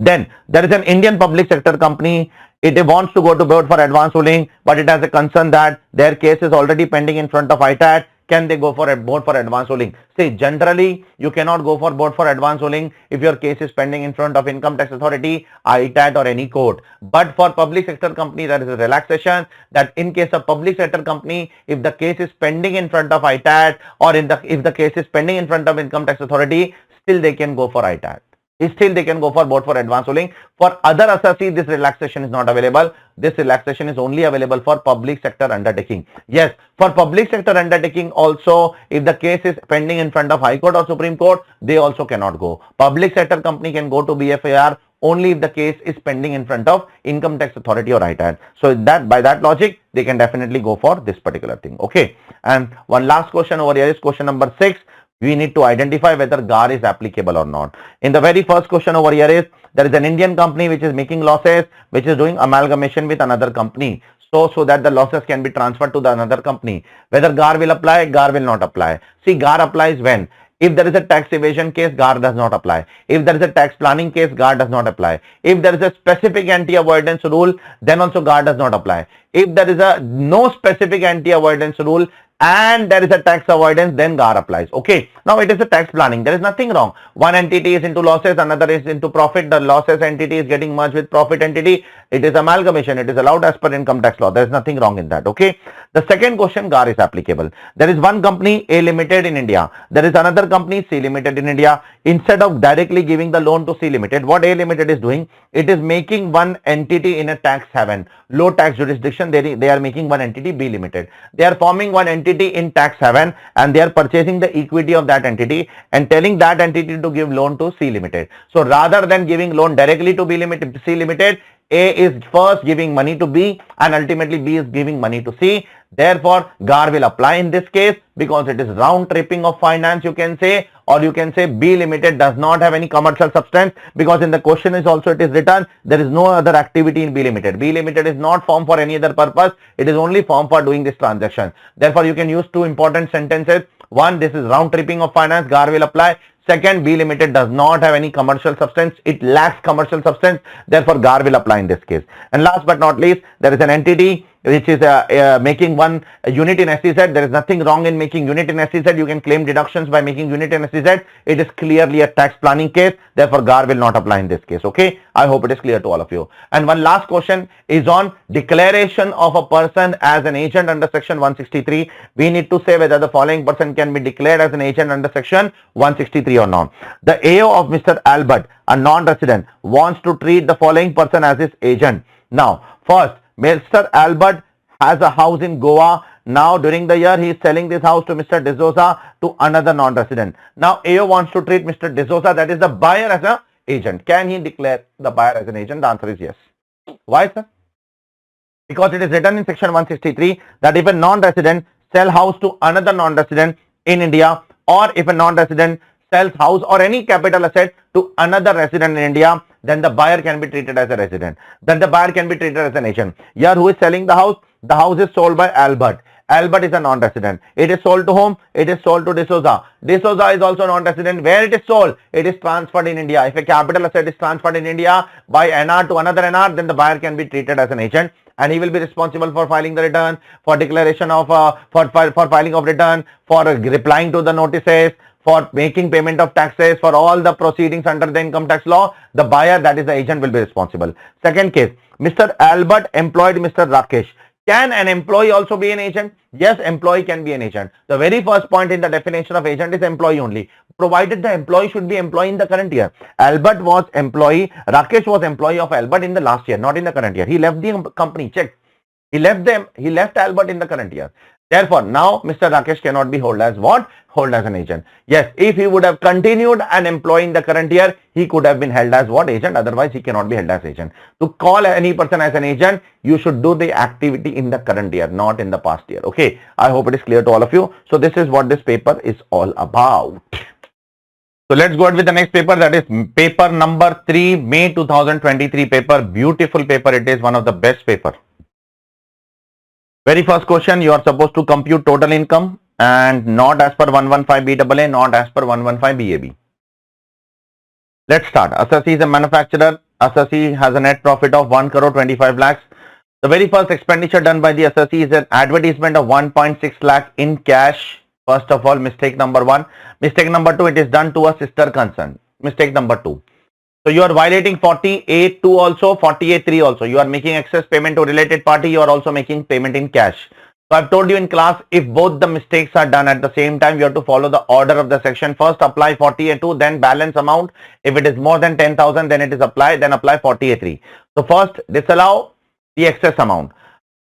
Then there is an Indian public sector company. It wants to go to board for advance ruling, but it has a concern that their case is already pending in front of ITAT. Can they go for a board for advance ruling? See, generally, you cannot go for board for advance ruling if your case is pending in front of Income Tax Authority, ITAT or any court. But for public sector company, there is a relaxation that in case of public sector company, if the case is pending in front of ITAT or if the case is pending in front of Income Tax Authority, still they can go for ITAT. Still they can go for board for advance ruling. For other assessee, this relaxation is not available. This relaxation is only available for public sector undertaking. Yes, for public sector undertaking also, if the case is pending in front of High Court or Supreme Court, they also cannot go. Public sector company can go to BFAR only if the case is pending in front of Income Tax Authority or ITAT. So that by that logic, they can definitely go for this particular thing. Okay. And one last question over here is question number 6. We need to identify whether GAR is applicable or not. In the very first question over here is, there is an Indian company which is making losses, which is doing amalgamation with another company. So that the losses can be transferred to the another company. Whether GAR will apply, GAR will not apply. See, GAR applies when? If there is a tax evasion case, GAR does not apply. If there is a tax planning case, GAR does not apply. If there is a specific anti-avoidance rule, then also GAR does not apply. If there is a no specific anti-avoidance rule and there is a tax avoidance, then GAR applies. Okay. Now it is a tax planning. There is nothing wrong. One entity is into losses, another is into profit. The losses entity is getting merged with profit entity. It is amalgamation. It is allowed as per income tax law. There is nothing wrong in that. Okay. The second question, GAR is applicable. There is one company, A Limited in India. There is another company, C Limited in India. Instead of directly giving the loan to C Limited, what A Limited is doing, it is making one entity in a tax haven, low tax jurisdiction. They are making one entity, B Limited. They are forming one entity entity in tax haven and they are purchasing the equity of that entity and telling that entity to give loan to C Limited. So rather than giving loan directly to C Limited, A is first giving money to B and ultimately B is giving money to C. Therefore, GAR will apply in this case because it is round tripping of finance, you can say, or you can say B Limited does not have any commercial substance, because in the question is also it is written there is no other activity in B Limited. B Limited is not formed for any other purpose. It is only formed for doing this transaction. Therefore, you can use two important sentences. One, this is round tripping of finance, GAR will apply. Second, B Limited does not have any commercial substance. It lacks commercial substance. Therefore, GAR will apply in this case. And last but not least, there is an entity which is making one unit in SEZ. There is nothing wrong in making unit in SEZ. You can claim deductions by making unit in SEZ. It is clearly a tax planning case. Therefore, GAR will not apply in this case. Okay. I hope it is clear to all of you. And one last question is on declaration of a person as an agent under section 163. We need to say whether the following person can be declared as an agent under section 163 or not. The AO of Mr. Albert, a non-resident, wants to treat the following person as his agent. Now, first, Mr. Albert has a house in Goa. Now, during the year, he is selling this house to Mr. D'Souza to another non-resident. Now, AO wants to treat Mr. D'Souza, that is the buyer, as an agent. Can he declare the buyer as an agent? The answer is yes. Why, sir? Because it is written in section 163 that if a non-resident sell house to another non-resident in India, or if a non-resident sells house or any capital asset to another resident in India, then the buyer can be treated as a resident. Then the buyer can be treated as an agent. Here, who is selling the house? The house is sold by Albert. Albert is a non-resident. It is sold to whom? It is sold to D'Souza. D'Souza is also non-resident. Where it is sold? It is transferred in India. If a capital asset is transferred in India by NR to another NR, then the buyer can be treated as an agent, and he will be responsible for filing the return, for declaration of for filing of return, for replying to the notices, for making payment of taxes, for all the proceedings under the income tax law. The buyer, that is the agent, will be responsible. Second case, Mr. Albert employed Mr. Rakesh. Can an employee also be an agent? Yes, employee can be an agent. The very first point in the definition of agent is employee only, provided the employee should be employee in the current year. Albert was employee, Rakesh was employee of Albert in the last year, not in the current year. He left the company, check. He left Albert in the current year. Therefore, now Mr. Rakesh cannot be held as what? Held as an agent. Yes, if he would have continued an employee in the current year, he could have been held as what? Agent. Otherwise, he cannot be held as agent. To call any person as an agent, you should do the activity in the current year, not in the past year. Okay. I hope it is clear to all of you. So this is what this paper is all about. So let's go ahead with the next paper, that is paper number 3, May 2023 paper. Beautiful paper. It is one of the best paper. Very first question, you are supposed to compute total income and not as per 115 BAA, not as per 115 BAB. Let's start. Assassi is a manufacturer. Assassi has a net profit of 1 crore 25 lakhs. The very first expenditure done by the Assassi is an advertisement of 1.6 lakh in cash. First of all, mistake number 1. Mistake number 2, it is done to a sister concern. Mistake number 2. So you are violating 48.2 also, 48.3 also. You are making excess payment to related party. You are also making payment in cash. So I've told you in class, if both the mistakes are done at the same time, you have to follow the order of the section. First apply 48.2, then balance amount. If it is more than 10,000, then it is applied, then apply 48.3. So first disallow the excess amount.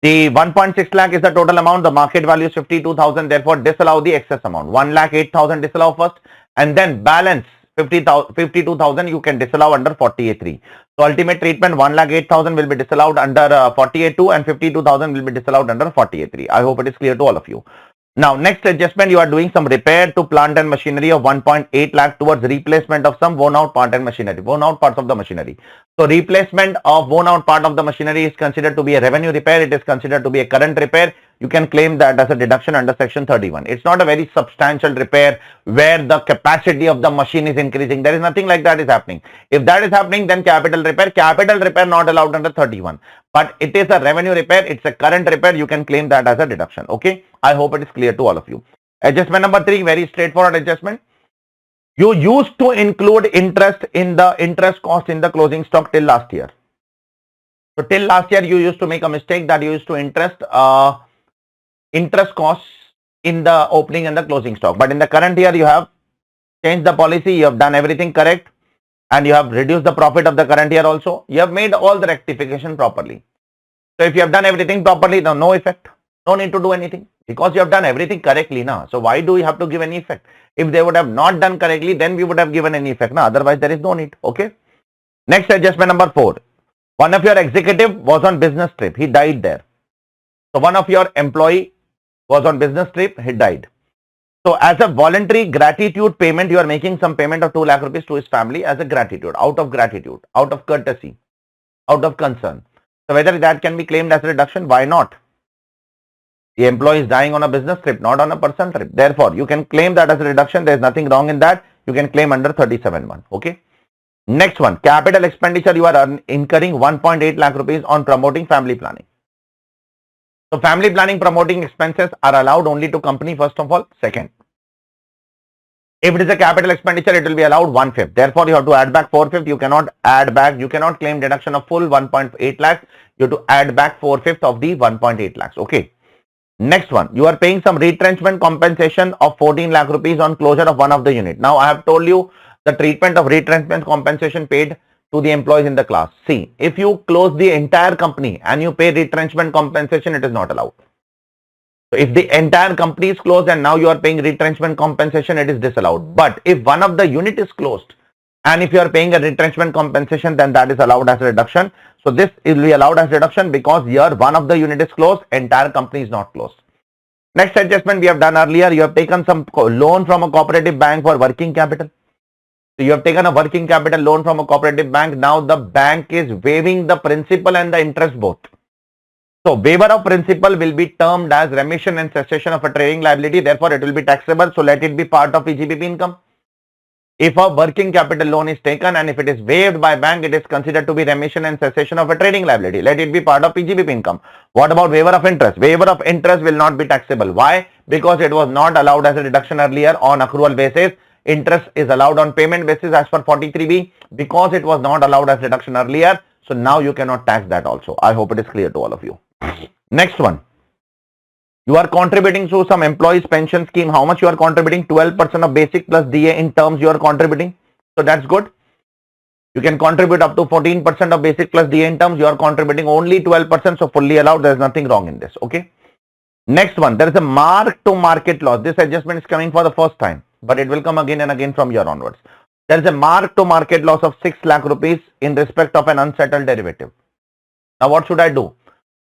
The 1.6 lakh is the total amount. The market value is 52,000. Therefore, disallow the excess amount. 1,08,000 disallow first, and then balance 52,000 you can disallow under 48.3. So ultimate treatment 1,08,000 will be disallowed under 48.2 and 52,000 will be disallowed under 48.3. I hope it is clear to all of you. Now next adjustment, you are doing some repair to plant and machinery of 1.8 lakh towards replacement of some worn out part and machinery, worn out parts of the machinery. So replacement of worn out part of the machinery is considered to be a revenue repair. It is considered to be a current repair. You can claim that as a deduction under section 31. It's not a very substantial repair where the capacity of the machine is increasing. There is nothing like that is happening. If that is happening, then capital repair not allowed under 31. But it is a revenue repair. It's a current repair. You can claim that as a deduction. Okay. I hope it is clear to all of you. Adjustment number 3, very straightforward adjustment. You used to include interest in the interest cost in the closing stock till last year. So till last year, you used to make a mistake that you used to interest costs in the opening and the closing stock. But in the current year, you have changed the policy. You have done everything correct and you have reduced the profit of the current year also. You have made all the rectification properly. So if you have done everything properly, now no effect. No need to do anything because you have done everything correctly now. So why do you have to give any effect? If they would have not done correctly, then we would have given any effect. Now, otherwise there is no need. Okay. Next adjustment number 4. One of your executive was on business trip. He died there. So one of your employee was on business trip. He died. So as a voluntary gratitude payment, you are making some payment of 2 lakh rupees to his family as a gratitude, out of courtesy, out of concern. So whether that can be claimed as a reduction, why not? The employee is dying on a business trip, not on a personal trip. Therefore, you can claim that as a reduction. There is nothing wrong in that. You can claim under 37(1). Okay. Next one, capital expenditure. You are incurring 1.8 lakh rupees on promoting family planning. So family planning promoting expenses are allowed only to company first of all. Second, if it is a capital expenditure, it will be allowed 1/5. Therefore, you have to add back 4/5. You cannot add back. You cannot claim deduction of full 1.8 lakhs. You have to add back 4/5 of the 1.8 lakhs. Okay. Next one, you are paying some retrenchment compensation of 14 lakh rupees on closure of one of the unit. Now, I have told you the treatment of retrenchment compensation paid to the employees in the class. See, if you close the entire company and you pay retrenchment compensation, it is not allowed. So, if the entire company is closed and now you are paying retrenchment compensation, it is disallowed. But if one of the unit is closed and if you are paying a retrenchment compensation, then that is allowed as a reduction. So this will be allowed as reduction because here one of the unit is closed, entire company is not closed. Next adjustment we have done earlier, you have taken some loan from a cooperative bank for working capital. So you have taken a working capital loan from a cooperative bank. Now the bank is waiving the principal and the interest both. So waiver of principal will be termed as remission and cessation of a trading liability. Therefore it will be taxable. So let it be part of EGBP income. If a working capital loan is taken and if it is waived by bank, it is considered to be remission and cessation of a trading liability. Let it be part of PGBP income. What about waiver of interest? Waiver of interest will not be taxable. Why? Because it was not allowed as a deduction earlier on accrual basis. Interest is allowed on payment basis as per 43B because it was not allowed as deduction earlier. So now you cannot tax that also. I hope it is clear to all of you. Next one. You are contributing to some employees pension scheme. How much you are contributing? 12% of basic plus DA in terms you are contributing. So that's good. You can contribute up to 14% of basic plus DA in terms. You are contributing only 12%. So fully allowed. There is nothing wrong in this. Okay. Next one. There is a mark to market loss. This adjustment is coming for the first time, but it will come again and again from here onwards. There is a mark to market loss of 6 lakh rupees in respect of an unsettled derivative. Now what should I do?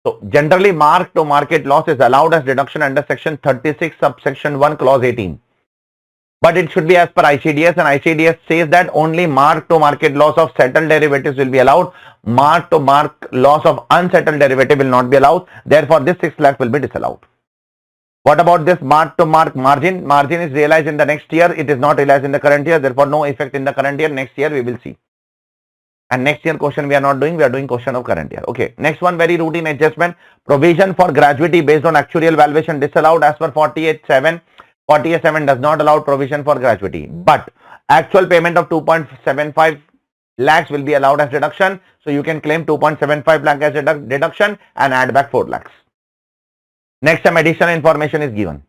So generally mark to market loss is allowed as deduction under section 36 subsection 1 clause 18. But it should be as per ICDS, and ICDS says that only mark to market loss of settled derivatives will be allowed. Mark to mark loss of unsettled derivative will not be allowed. Therefore this 6 lakh will be disallowed. What about this mark to mark margin? Margin is realized in the next year. It is not realized in the current year. Therefore no effect in the current year. Next year we will see. And next year question we are not doing, we are doing question of current year. Okay. Next one, very routine adjustment. Provision for gratuity based on actuarial valuation disallowed as per 48.7. 48.7 does not allow provision for gratuity. But actual payment of 2.75 lakhs will be allowed as deduction. So you can claim 2.75 lakh as deduction and add back 4 lakhs. Next, some additional information is given.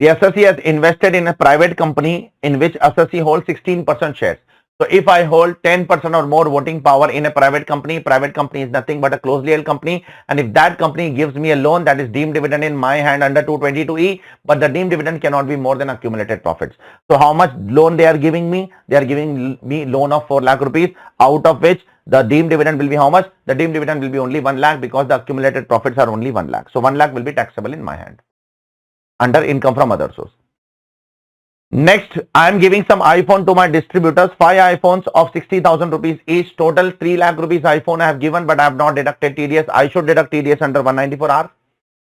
The assessee has invested in a private company in which assessee holds 16% shares. So if I hold 10% or more voting power in a private company is nothing but a closely held company, and if that company gives me a loan, that is deemed dividend in my hand under 222E, but the deemed dividend cannot be more than accumulated profits. So how much loan they are giving me? They are giving me loan of 4 lakh rupees, out of which the deemed dividend will be how much? The deemed dividend will be only 1 lakh because the accumulated profits are only 1 lakh. So 1 lakh will be taxable in my hand under income from other source. Next, I am giving some iPhone to my distributors, 5 iPhones of 60,000 rupees each. Total 3 lakh rupees iPhone I have given, but I have not deducted TDS. I should deduct TDS under 194R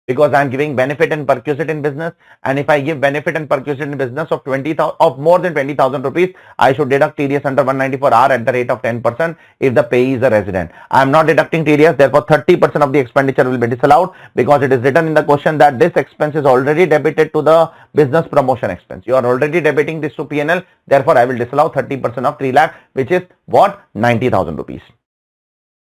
because I am giving benefit and perquisite in business. And if I give benefit and perquisite in business of more than 20,000 rupees, I should deduct TDS under 194R at the rate of 10% if the payee is a resident. I am not deducting TDS, therefore 30% of the expenditure will be disallowed because it is written in the question that this expense is already debited to the business promotion expense. You are already debiting this to PNL, therefore I will disallow 30% of 3 lakh, which is what? 90,000 rupees.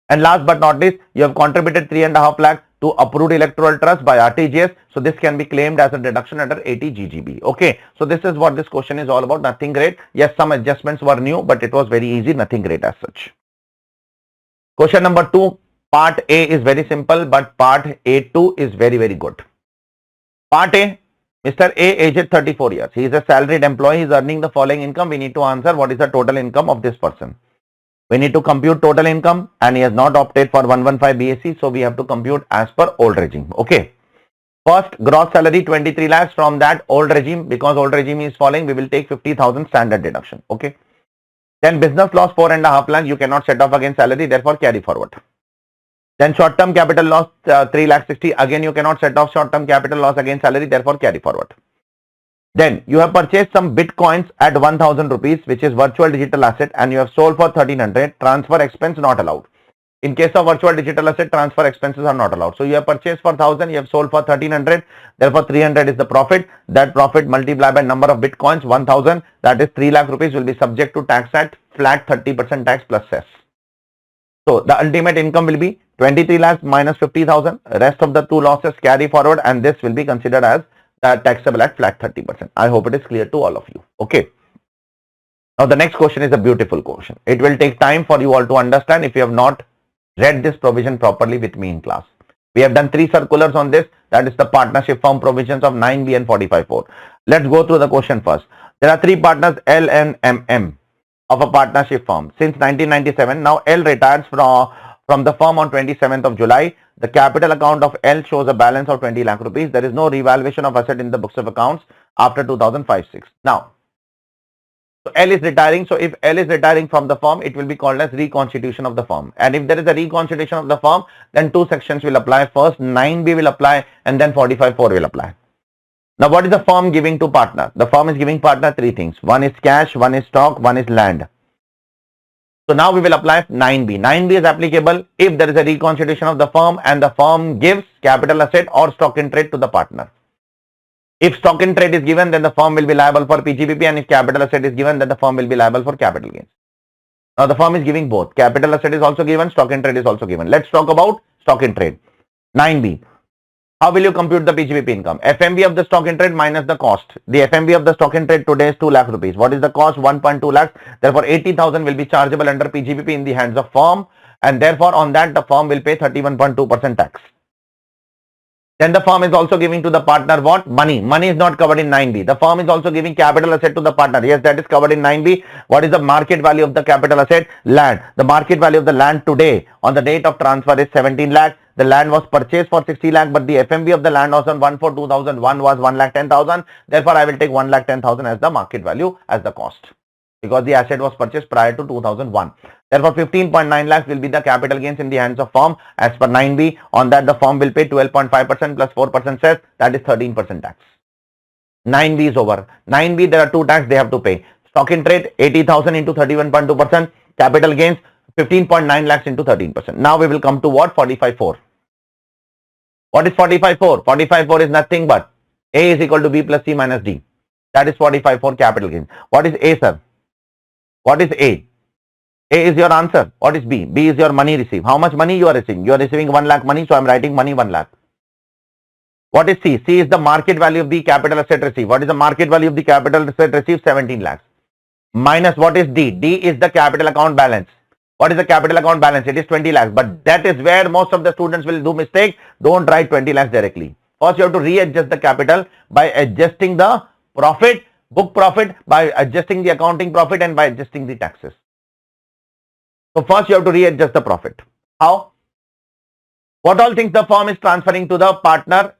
And last but not least, you have contributed 3.5 lakh to approved electoral trust by RTGS. So this can be claimed as a deduction under 80 GGB. Okay. So this is what this question is all about. Nothing great. Yes, some adjustments were new, but it was very easy. Nothing great as such. Question number 2. Part A is very simple, but part A2 is very, very good. Part A, Mr. A, aged 34 years. He is a salaried employee. He is earning the following income. We need to answer what is the total income of this person. We need to compute total income, and he has not opted for 115 BSc, so we have to compute as per old regime. Okay. First, gross salary 23 lakhs. From that old regime, because old regime is following, we will take 50,000 standard deduction. Okay. Then business loss 4.5 lakh. You cannot set off against salary, therefore carry forward. Then short-term capital loss 3 lakh 60. Again, you cannot set off short-term capital loss against salary, therefore carry forward. Then you have purchased some bitcoins at 1000 rupees, which is virtual digital asset, and you have sold for 1300. Transfer expense not allowed. In case of virtual digital asset, transfer expenses are not allowed. So you have purchased for 1000, you have sold for 1300. Therefore 300 is the profit. That profit multiplied by number of bitcoins 1000, that is 3 lakh rupees, will be subject to tax at flat 30% tax plus cess. So the ultimate income will be 23 lakhs minus 50,000. Rest of the two losses carry forward, and this will be considered as taxable at flat 30%. I hope it is clear to all of you. Okay. Now the next question is a beautiful question. It will take time for you all to understand if you have not read this provision properly with me in class. We have done 3 circulars on this. That is the partnership firm provisions of 9B and 45.4. Let's go through the question first. There are 3 partners, L and MM, of a partnership firm since 1997. Now L retires from the firm on 27th of July. The capital account of L shows a balance of 20 lakh rupees. There is no revaluation of asset in the books of accounts after 2005-6. Now, so L is retiring. So if L is retiring from the firm, it will be called as reconstitution of the firm. And if there is a reconstitution of the firm, then 2 sections will apply. First 9B will apply, and then 45.4 will apply. Now what is the firm giving to partner? The firm is giving partner 3 things. One is cash, one is stock, one is land. So now we will apply 9B. 9B is applicable if there is a reconstitution of the firm and the firm gives capital asset or stock in trade to the partner. If stock in trade is given, then the firm will be liable for PGBP, and if capital asset is given, then the firm will be liable for capital gains. Now the firm is giving both. Capital asset is also given, stock in trade is also given. Let's talk about stock in trade. 9B. How will you compute the PGBP income? FMB of the stock in trade minus the cost. The FMB of the stock in trade today is 2 lakh rupees. What is the cost? 1.2 lakhs. Therefore 80,000 will be chargeable under PGBP in the hands of firm, and therefore on that the firm will pay 31.2% tax. Then the firm is also giving to the partner what? Money. Money is not covered in 9B. The firm is also giving capital asset to the partner. Yes, that is covered in 9B. What is the market value of the capital asset? Land. The market value of the land today on the date of transfer is 17 lakh. The land was purchased for 60 lakh, but the FMB of the land was on 1/4/2001 was 1,10,000. Therefore, I will take 1,10,000 as the market value as the cost, because the asset was purchased prior to 2001. Therefore, 15.9 lakhs will be the capital gains in the hands of firm as per 9B. On that, the firm will pay 12.5% plus 4% cess, that is 13% tax. 9B is over. 9B, there are 2 tax they have to pay. Stock in trade, 80,000 into 31.2%. Capital gains, 15.9 lakhs into 13%. Now we will come to what? 45.4. What is 45.4? 45.4 is nothing but A is equal to B plus C minus D. That is 45.4 capital gains. What is A, sir? What is A? A is your answer. What is B? B is your money received. How much money you are receiving? You are receiving 1 lakh money, so I am writing money 1 lakh. What is C? C is the market value of the capital asset received. What is the market value of the capital asset received? 17 lakhs. Minus what is D? D is the capital account balance. What is the capital account balance? It is 20 lakhs. But that is where most of the students will do mistake. Don't write 20 lakhs directly. First, you have to readjust the capital by adjusting the profit, book profit, by adjusting the accounting profit, and by adjusting the taxes. So first, you have to readjust the profit. How? What all things the firm is transferring to the partner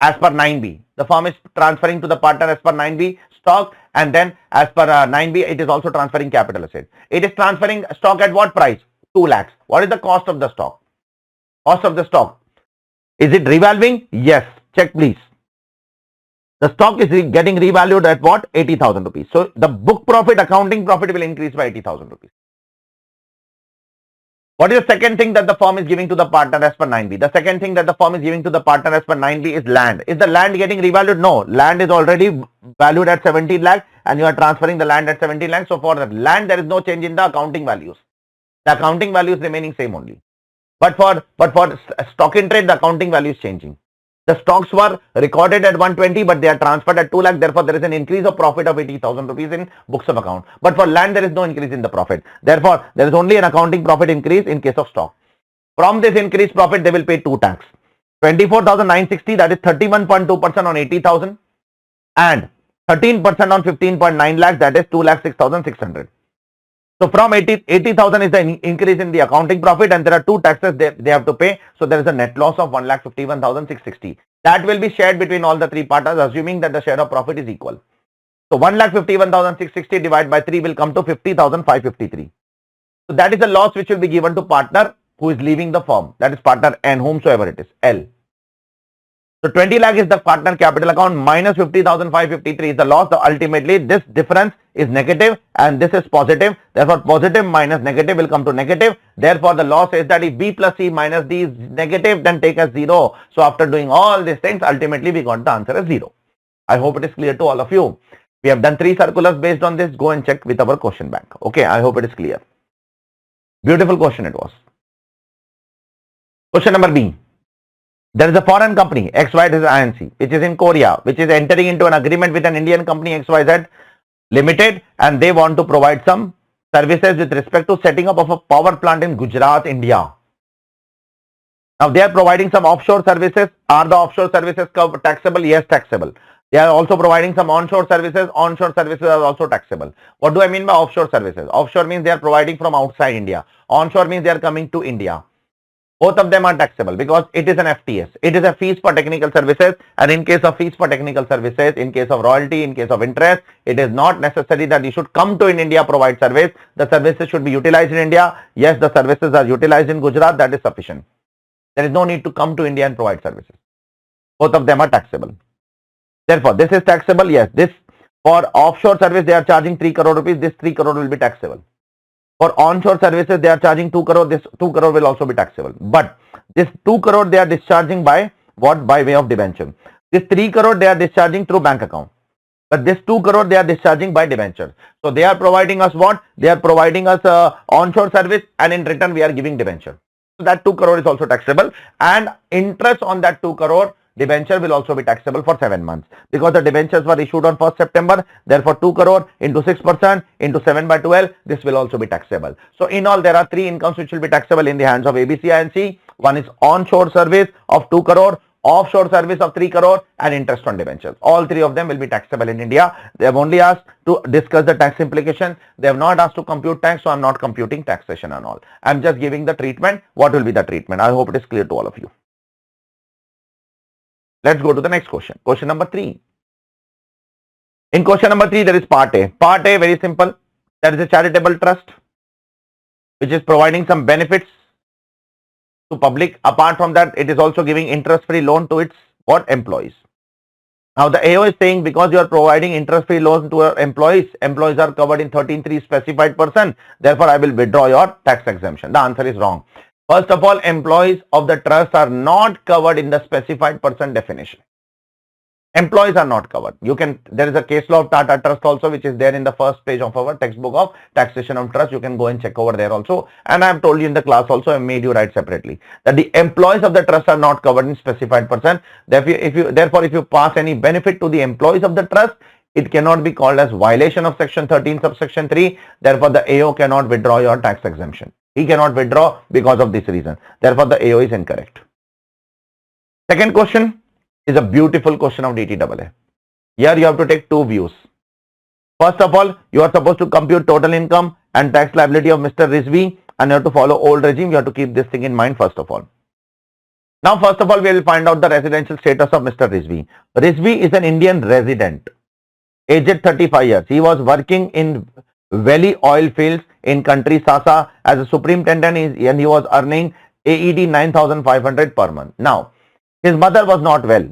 as per 9B? The firm is transferring to the partner as per 9B stock, and then as per 9B, it is also transferring capital asset. It is transferring stock at what price? 2 lakhs. What is the cost of the stock? Cost of the stock. Is it revaluing? Yes. Check please. The stock is getting revalued at what? 80,000 rupees. So the book profit, accounting profit will increase by 80,000 rupees. What is the second thing that the firm is giving to the partner as per 9B? The second thing that the firm is giving to the partner as per 9B is land. Is the land getting revalued? No. Land is already valued at 17 lakhs and you are transferring the land at 17 lakhs. So for the land, there is no change in the accounting values. The accounting value is remaining same only. But for stock in trade, the accounting value is changing. The stocks were recorded at 120, but they are transferred at 2 lakh. Therefore, there is an increase of profit of 80,000 rupees in books of account. But for land, there is no increase in the profit. Therefore, there is only an accounting profit increase in case of stock. From this increased profit, they will pay two tax. 24,960, that is 31.2% on 80,000, and 13% on 15.9 lakh, that is 2,06,600. So from 80,000 is the increase in the accounting profit, and there are two taxes they have to pay. So there is a net loss of 1,51,660. That will be shared between all the three partners, assuming that the share of profit is equal. So 1,51,660 divided by 3 will come to 50,553. So that is the loss which will be given to partner who is leaving the firm. That is partner N, whomsoever it is, L. So 20 lakh is the partner capital account minus 50,553 is the loss. So ultimately this difference is negative and this is positive. Therefore positive minus negative will come to negative. Therefore the loss is that if B plus C minus D is negative, then take as 0. So after doing all these things, ultimately we got the answer as 0. I hope it is clear to all of you. We have done 3 circulars based on this. Go and check with our question bank. Okay, I hope it is clear. Beautiful question it was. Question number B. There is a foreign company, XYZ INC, which is in Korea, which is entering into an agreement with an Indian company, XYZ Limited, and they want to provide some services with respect to setting up of a power plant in Gujarat, India. Now, they are providing some offshore services. Are the offshore services taxable? Yes, taxable. They are also providing some onshore services. Onshore services are also taxable. What do I mean by offshore services? Offshore means they are providing from outside India. Onshore means they are coming to India. Both of them are taxable because it is an FTS. It is a fees for technical services, and in case of fees for technical services, in case of royalty, in case of interest, it is not necessary that you should come to in India provide service. The services should be utilized in India. Yes, the services are utilized in Gujarat. That is sufficient. There is no need to come to India and provide services. Both of them are taxable. Therefore, this is taxable. Yes, this for offshore service they are charging 3 crore rupees. This 3 crore will be taxable. For onshore services, they are charging 2 crore. This 2 crore will also be taxable. But this 2 crore they are discharging by what? By way of debenture. This 3 crore they are discharging through bank account. But this 2 crore they are discharging by debenture. So they are providing us what? They are providing us onshore service, and in return we are giving debenture. So that 2 crore is also taxable, and interest on that 2 crore debenture will also be taxable for 7 months because the debentures were issued on 1st September. Therefore 2 crore into 6% into 7 by 12, this will also be taxable. So in all there are 3 incomes which will be taxable in the hands of ABC INC. One is onshore service of 2 crore, offshore service of 3 crore, and interest on debentures. All 3 of them will be taxable in India. They have only asked to discuss the tax implication. They have not asked to compute tax, so I am not computing taxation and all. I am just giving the treatment. What will be the treatment? I hope it is clear to all of you. Let's go to the next question. Question number 3. In question number 3, there is part A. Part A, very simple. There is a charitable trust which is providing some benefits to public. Apart from that, it is also giving interest-free loan to its employees. Now the AO is saying because you are providing interest-free loan to your employees are covered in 13(3) specified person. Therefore, I will withdraw your tax exemption. The answer is wrong. First of all, employees of the trust are not covered in the specified person definition. Employees are not covered. There is a case law of Tata Trust also, which is there in the first page of our textbook of taxation of trust. You can go and check over there also. And I have told you in the class also, I made you write separately that the employees of the trust are not covered in specified person. Therefore, if you pass any benefit to the employees of the trust, it cannot be called as violation of section 13 subsection 3. Therefore, the AO cannot withdraw your tax exemption. He cannot withdraw because of this reason. Therefore, the AO is incorrect. Second question is a beautiful question of DTAA. Here you have to take 2 views. First of all, you are supposed to compute total income and tax liability of Mr. Rizvi, and you have to follow old regime. You have to keep this thing in mind first of all. Now, first of all, we will find out the residential status of Mr. Rizvi. Rizvi is an Indian resident, aged 35 years. He was working in Valley oil fields in country Sasa as a superintendent, and he was earning AED 9,500 per month. Now, his mother was not well.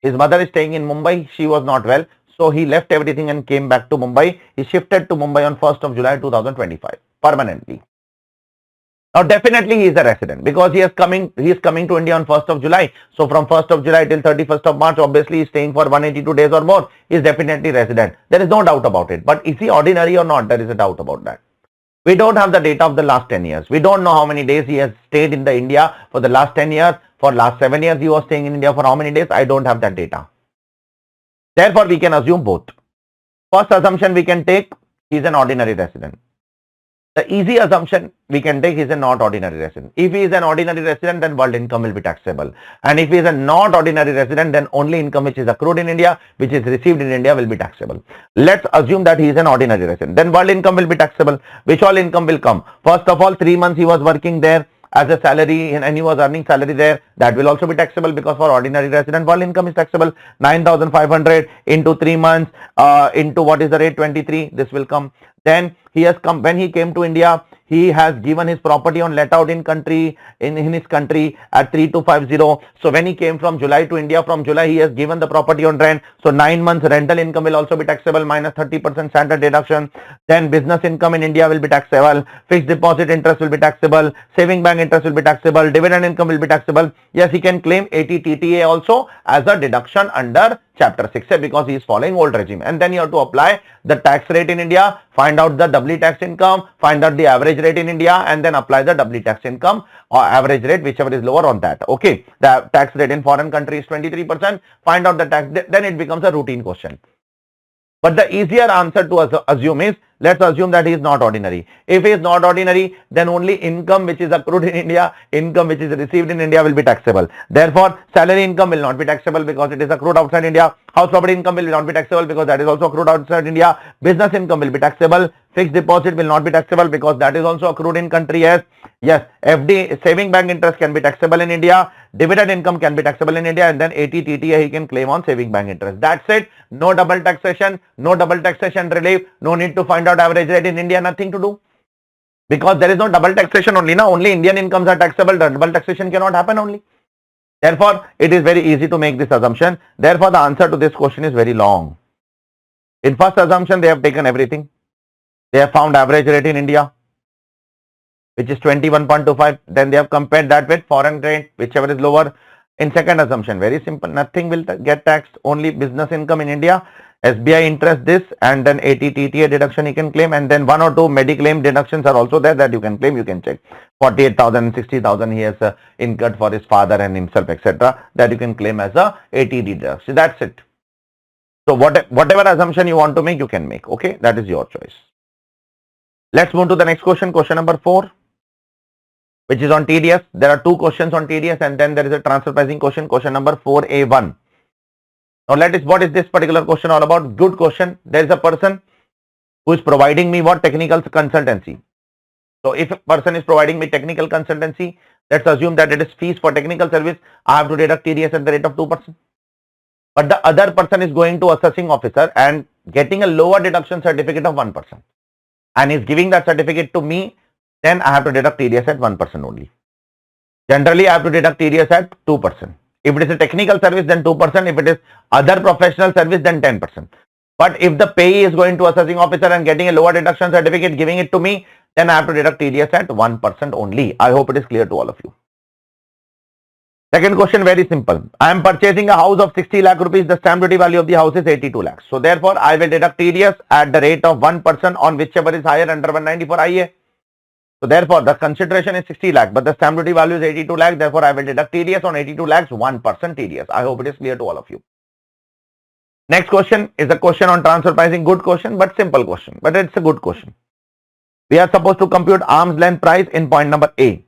His mother is staying in Mumbai. She was not well. So he left everything and came back to Mumbai. He shifted to Mumbai on 1st of July 2025 permanently. Now definitely he is a resident because he is coming to India on 1st of July. So from 1st of July till 31st of March, obviously he is staying for 182 days or more. He is definitely resident. There is no doubt about it. But is he ordinary or not? There is a doubt about that. We don't have the data of the last 10 years. We don't know how many days he has stayed in the India for the last 10 years. For last 7 years he was staying in India for how many days? I don't have that data. Therefore, we can assume both. First assumption we can take, he is an ordinary resident. The easy assumption we can take is a not ordinary resident. If he is an ordinary resident, then world income will be taxable. And if he is a not ordinary resident, then only income which is accrued in India, which is received in India will be taxable. Let's assume that he is an ordinary resident. Then world income will be taxable. Which all income will come? First of all, 3 months he was working there as a salary and he was earning salary there, that will also be taxable, because for ordinary resident world income is taxable. 9,500 into 3 months into what is the rate, 23, this will come. Then he has come, when he came to India, he has given his property on let out in country, in his country at 3250. So when he came from July to India, from July he has given the property on rent. So 9 months rental income will also be taxable, minus 30% standard deduction. Then business income in India will be taxable, fixed deposit interest will be taxable, saving bank interest will be taxable, dividend income will be taxable. Yes, he can claim 80 TTA also as a deduction under chapter 6A, because he is following old regime. And then you have to apply the tax rate in India, find out the doubly taxed income, find out the average rate in India, and then apply the doubly taxed income or average rate, whichever is lower on that. Okay, the tax rate in foreign country is 23%, find out the tax, then it becomes a routine question. But the easier answer to assume is, let's assume that he is not ordinary. If he is not ordinary, then only income which is accrued in India, income which is received in India will be taxable. Therefore, salary income will not be taxable because it is accrued outside India. House property income will not be taxable because that is also accrued outside India. Business income will be taxable. Fixed deposit will not be taxable because that is also accrued in country. Yes, FD, saving bank interest can be taxable in India. Dividend income can be taxable in India, and then 80 TTA he can claim on saving bank interest. That's it. No double taxation, no double taxation relief, no need to find out average rate in India, nothing to do. Because there is no double taxation only now, only Indian incomes are taxable, the double taxation cannot happen only. Therefore, it is very easy to make this assumption. Therefore, the answer to this question is very long. In first assumption, they have taken everything. They have found average rate in India, which is 21.25. Then they have compared that with foreign rate, whichever is lower. In second assumption, very simple, nothing will get taxed, only business income in India, SBI interest this, and then 80 TTA deduction he can claim, and then 1 or 2 mediclaim deductions are also there that you can claim, you can check. 48,000, 60,000 he has incurred for his father and himself, etc. That you can claim as a 80 deduction. That's it. So whatever assumption you want to make, you can make. Okay, that is your choice. Let's move to the next question, question number 4, which is on TDS. There are 2 questions on TDS, and then there is a transfer pricing question, question number 4A1. Now what is this particular question all about? Good question. There is a person who is providing me what? Technical consultancy. So if a person is providing me technical consultancy, let's assume that it is fees for technical service. I have to deduct TDS at the rate of 2%. But the other person is going to assessing officer and getting a lower deduction certificate of 1%. And is giving that certificate to me, then I have to deduct TDS at 1% only. Generally, I have to deduct TDS at 2%. If it is a technical service, then 2%. If it is other professional service, then 10%. But if the payee is going to assessing officer and getting a lower deduction certificate, giving it to me, then I have to deduct TDS at 1% only. I hope it is clear to all of you. Second question, very simple. I am purchasing a house of 60 lakh rupees. The stamp duty value of the house is 82 lakhs. So therefore, I will deduct TDS at the rate of 1% on whichever is higher under 190 for IA. So therefore, the consideration is 60 lakh, but the stamp duty value is 82 lakh. Therefore, I will deduct TDS on 82 lakhs, 1% TDS. I hope it is clear to all of you. Next question is a question on transfer pricing. Good question, but simple question. But it's a good question. We are supposed to compute arm's length price in point number A.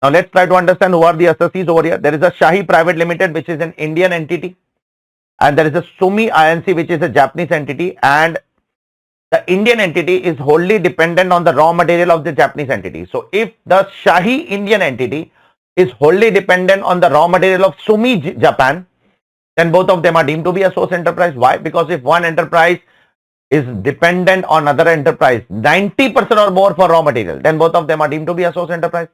Now let's try to understand who are the assessees over here. There is a Shahi Private Limited, which is an Indian entity, and there is a Sumi Inc., which is a Japanese entity, and the Indian entity is wholly dependent on the raw material of the Japanese entity. So if the Shahi Indian entity is wholly dependent on the raw material of Sumi Japan, then both of them are deemed to be a source enterprise. Why? Because if one enterprise is dependent on other enterprise 90% or more for raw material, then both of them are deemed to be a source enterprise.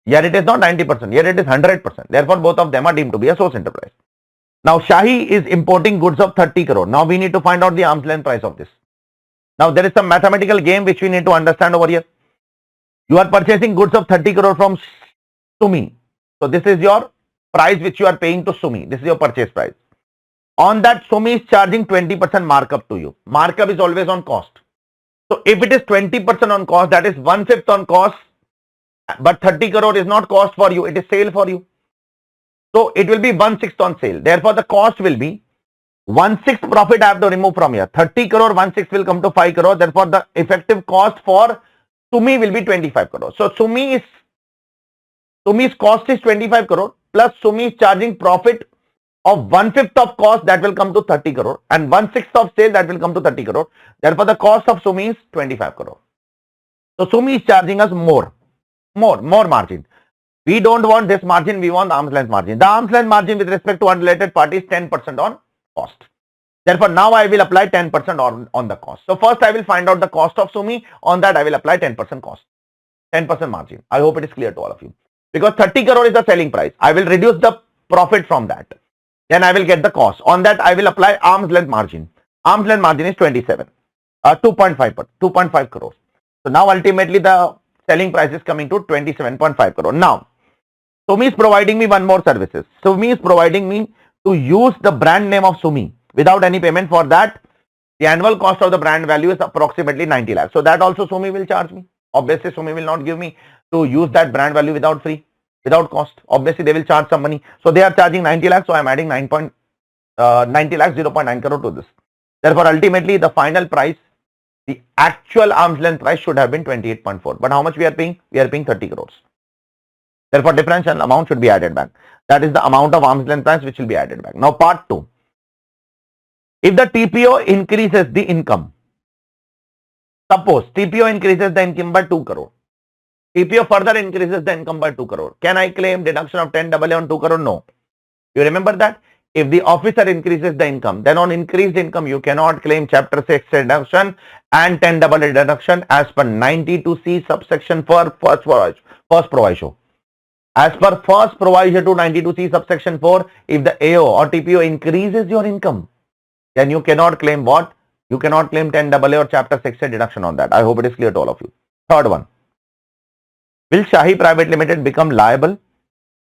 Here it is not 90%, here it is 100%. Therefore, both of them are deemed to be a source enterprise. Now, Shahi is importing goods of 30 crore. Now, we need to find out the arm's length price of this. Now, there is some mathematical game which we need to understand over here. You are purchasing goods of 30 crore from Sumi. So, this is your price which you are paying to Sumi. This is your purchase price. On that, Sumi is charging 20% markup to you. Markup is always on cost. So, if it is 20% on cost, that is 1/5 on cost. But 30 crore is not cost for you, it is sale for you. So it will be 1/6 on sale. Therefore, the cost will be 1/6 profit I have to remove from here. 30 crore, 1/6 will come to 5 crore. Therefore, the effective cost for Sumi will be 25 crore. So Sumi's cost is 25 crore plus Sumi is charging profit of 1/5 of cost, that will come to 30 crore, and 1/6 of sale, that will come to 30 crore. Therefore, the cost of Sumi is 25 crore. So Sumi is charging us more margin. We don't want this margin, we want arm's length margin. The arm's length margin with respect to unrelated party is 10% on cost. Therefore, now I will apply 10% on the cost. So first I will find out the cost of Sumi. On that I will apply 10% cost, 10% margin. I hope it is clear to all of you. Because 30 crore is the selling price. I will reduce the profit from that. Then I will get the cost. On that I will apply arm's length margin. Arm's length margin is 2.5 crores. So now ultimately the selling price is coming to 27.5 crore. Now, Sumi is providing me one more services. Sumi is providing me to use the brand name of Sumi without any payment. For that, the annual cost of the brand value is approximately 90 lakhs. So that also Sumi will charge me. Obviously, Sumi will not give me to use that brand value without cost. Obviously, they will charge some money. So they are charging 90 lakhs. So I am adding 90 lakhs, 0.9 crore to this. Therefore, ultimately, the final price, the actual arm's length price should have been 28.4. But how much we are paying? We are paying 30 crores. Therefore, differential amount should be added back. That is the amount of arm's length price which will be added back. Now, part 2. If the TPO increases the income, suppose TPO increases the income by 2 crore. TPO further increases the income by 2 crore. Can I claim deduction of 10 AA on 2 crore? No. You remember that? If the officer increases the income, then on increased income, you cannot claim chapter 6 deduction and 10 AA deduction as per 92C subsection for first proviso. As per first proviso to 92C subsection 4, if the AO or TPO increases your income, then you cannot claim what? You cannot claim 10 AA or chapter 6 deduction on that. I hope it is clear to all of you. Third one. Will Shahi Private Limited become liable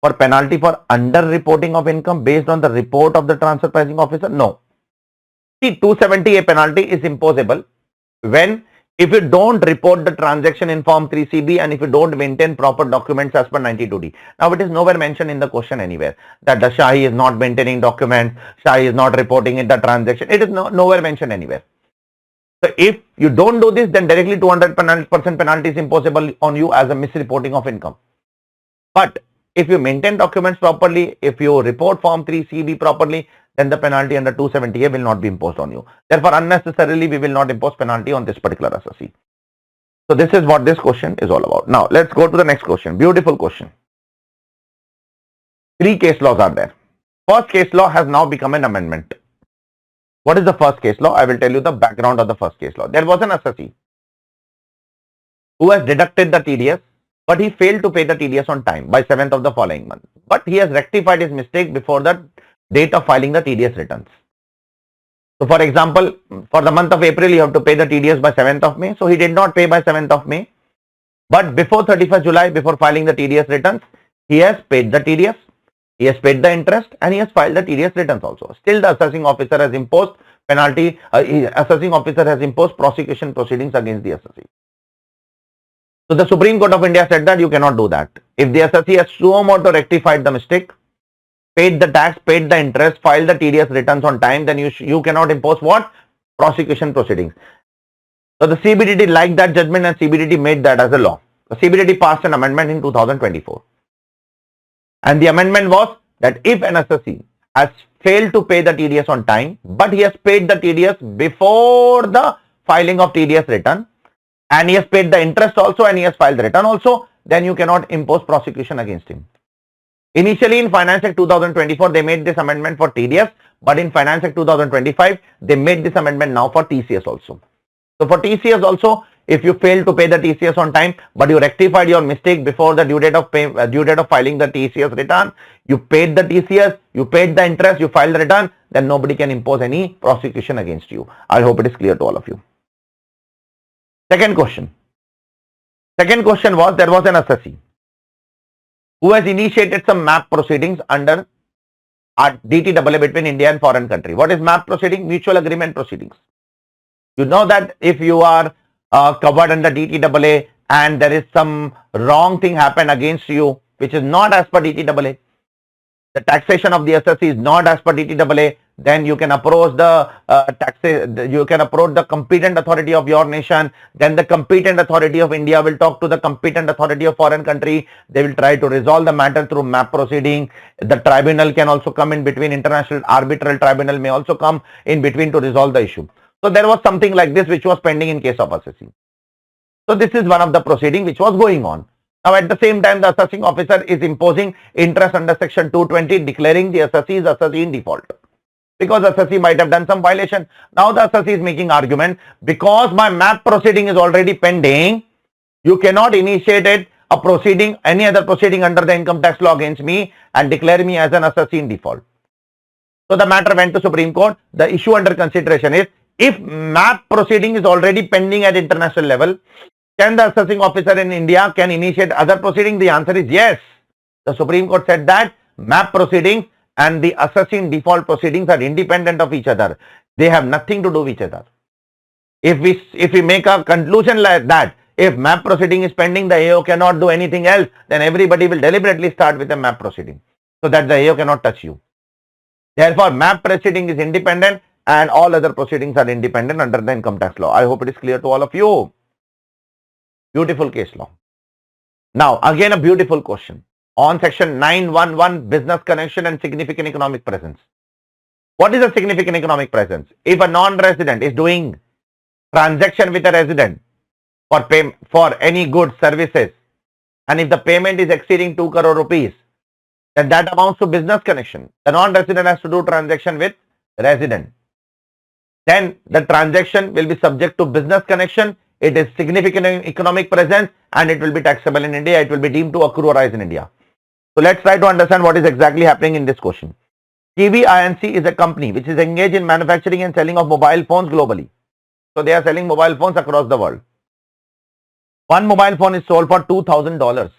for penalty for under-reporting of income based on the report of the transfer pricing officer? No. See, 270A penalty is imposable when if you don't report the transaction in Form 3CB and if you don't maintain proper documents as per 92D. Now, it is nowhere mentioned in the question anywhere that the Shahi is not maintaining documents, Shahi is not reporting in the transaction. It is nowhere mentioned anywhere. So, if you don't do this, then directly 200% penalty is impossible on you as a misreporting of income. But if you maintain documents properly, if you report Form 3CB properly, then the penalty under 270A will not be imposed on you. Therefore, unnecessarily, we will not impose penalty on this particular assessee. So, this is what this question is all about. Now, let's go to the next question. Beautiful question. 3 case laws are there. First case law has now become an amendment. What is the first case law? I will tell you the background of the first case law. There was an assessee who has deducted the TDS, but he failed to pay the TDS on time by 7th of the following month. But he has rectified his mistake before the date of filing the TDS returns. So, for example, for the month of April, you have to pay the TDS by 7th of May. So, he did not pay by 7th of May. But before 31st July, before filing the TDS returns, he has paid the TDS. He has paid the interest and he has filed the TDS returns also. Still, the assessing officer has imposed penalty. Assessing officer has imposed prosecution proceedings against the assessee. So, the Supreme Court of India said that you cannot do that. If the assessee has suo motu rectified the mistake, paid the tax, paid the interest, filed the TDS returns on time, then you cannot impose what? Prosecution proceedings. So, the CBDT liked that judgment and CBDT made that as a law. The CBDT passed an amendment in 2024. And the amendment was that if an assessee has failed to pay the TDS on time, but he has paid the TDS before the filing of TDS return, and he has paid the interest also and he has filed the return also, then you cannot impose prosecution against him. Initially in Finance Act 2024, they made this amendment for TDS, but in Finance Act 2025, they made this amendment now for TCS also. So for TCS also, if you fail to pay the TCS on time, but you rectified your mistake before the due date of filing the TCS return, you paid the TCS, you paid the interest, you filed the return, then nobody can impose any prosecution against you. I hope it is clear to all of you. Second question. Second question was, there was an assessee who has initiated some MAP proceedings under DTAA between India and foreign country. What is MAP proceeding? Mutual agreement proceedings. You know that if you are covered under DTAA and there is some wrong thing happened against you, which is not as per DTAA, the taxation of the assessee is not as per DTAA, then you can approach the taxes, you can approach the competent authority of your nation, then the competent authority of India will talk to the competent authority of foreign country, they will try to resolve the matter through MAP proceeding. The tribunal can also come in between, international arbitral tribunal may also come in between to resolve the issue. So there was something like this which was pending in case of assessing. So this is one of the proceeding which was going on. Now at the same time, the assessing officer is imposing interest under section 220, declaring the assessee is assessee in default. Because assessee might have done some violation. Now the assessee is making argument, because my MAP proceeding is already pending, you cannot initiate a proceeding, any other proceeding under the income tax law against me and declare me as an assessee in default. So the matter went to Supreme Court. The issue under consideration is, if MAP proceeding is already pending at international level, can the assessing officer in India can initiate other proceeding? The answer is yes. The Supreme Court said that MAP proceedings and the assessing default proceedings are independent of each other. They have nothing to do with each other. If we make a conclusion like that, if MAP proceeding is pending, the AO cannot do anything else, then everybody will deliberately start with a MAP proceeding, so that the AO cannot touch you. Therefore, MAP proceeding is independent and all other proceedings are independent under the income tax law. I hope it is clear to all of you. Beautiful case law. Now, again a beautiful question on section 911, business connection and significant economic presence. What is a significant economic presence? If a non-resident is doing transaction with a resident for any goods, services, and if the payment is exceeding 2 crore rupees, then that amounts to business connection. The non-resident has to do transaction with resident. Then the transaction will be subject to business connection. It is significant economic presence and it will be taxable in India. It will be deemed to accrue or rise in India. So let's try to understand what is exactly happening in this question. Kiwi Inc. is a company which is engaged in manufacturing and selling of mobile phones globally. So they are selling mobile phones across the world. One mobile phone is sold for $2,000.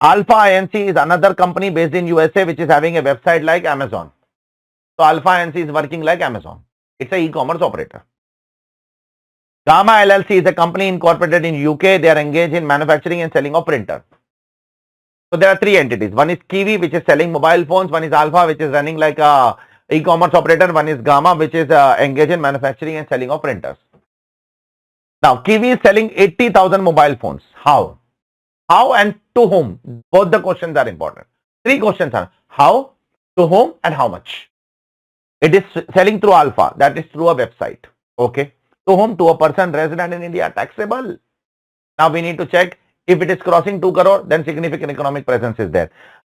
Alpha Inc. is another company based in USA which is having a website like Amazon. So Alpha Inc. is working like Amazon. It's an e-commerce operator. Gamma LLC is a company incorporated in UK. They are engaged in manufacturing and selling of printer. So there are three entities. One is Kiwi, which is selling mobile phones. One is Alpha, which is running like a e-commerce operator. One is Gamma, which is engaged in manufacturing and selling of printers. Now Kiwi is selling 80,000 mobile phones. How? How and to whom? Both the questions are important. Three questions are how, to whom and how much. It is selling through Alpha, that is through a website. Okay. To whom? To a person resident in India, taxable. Now we need to check if it is crossing 2 crore, then significant economic presence is there.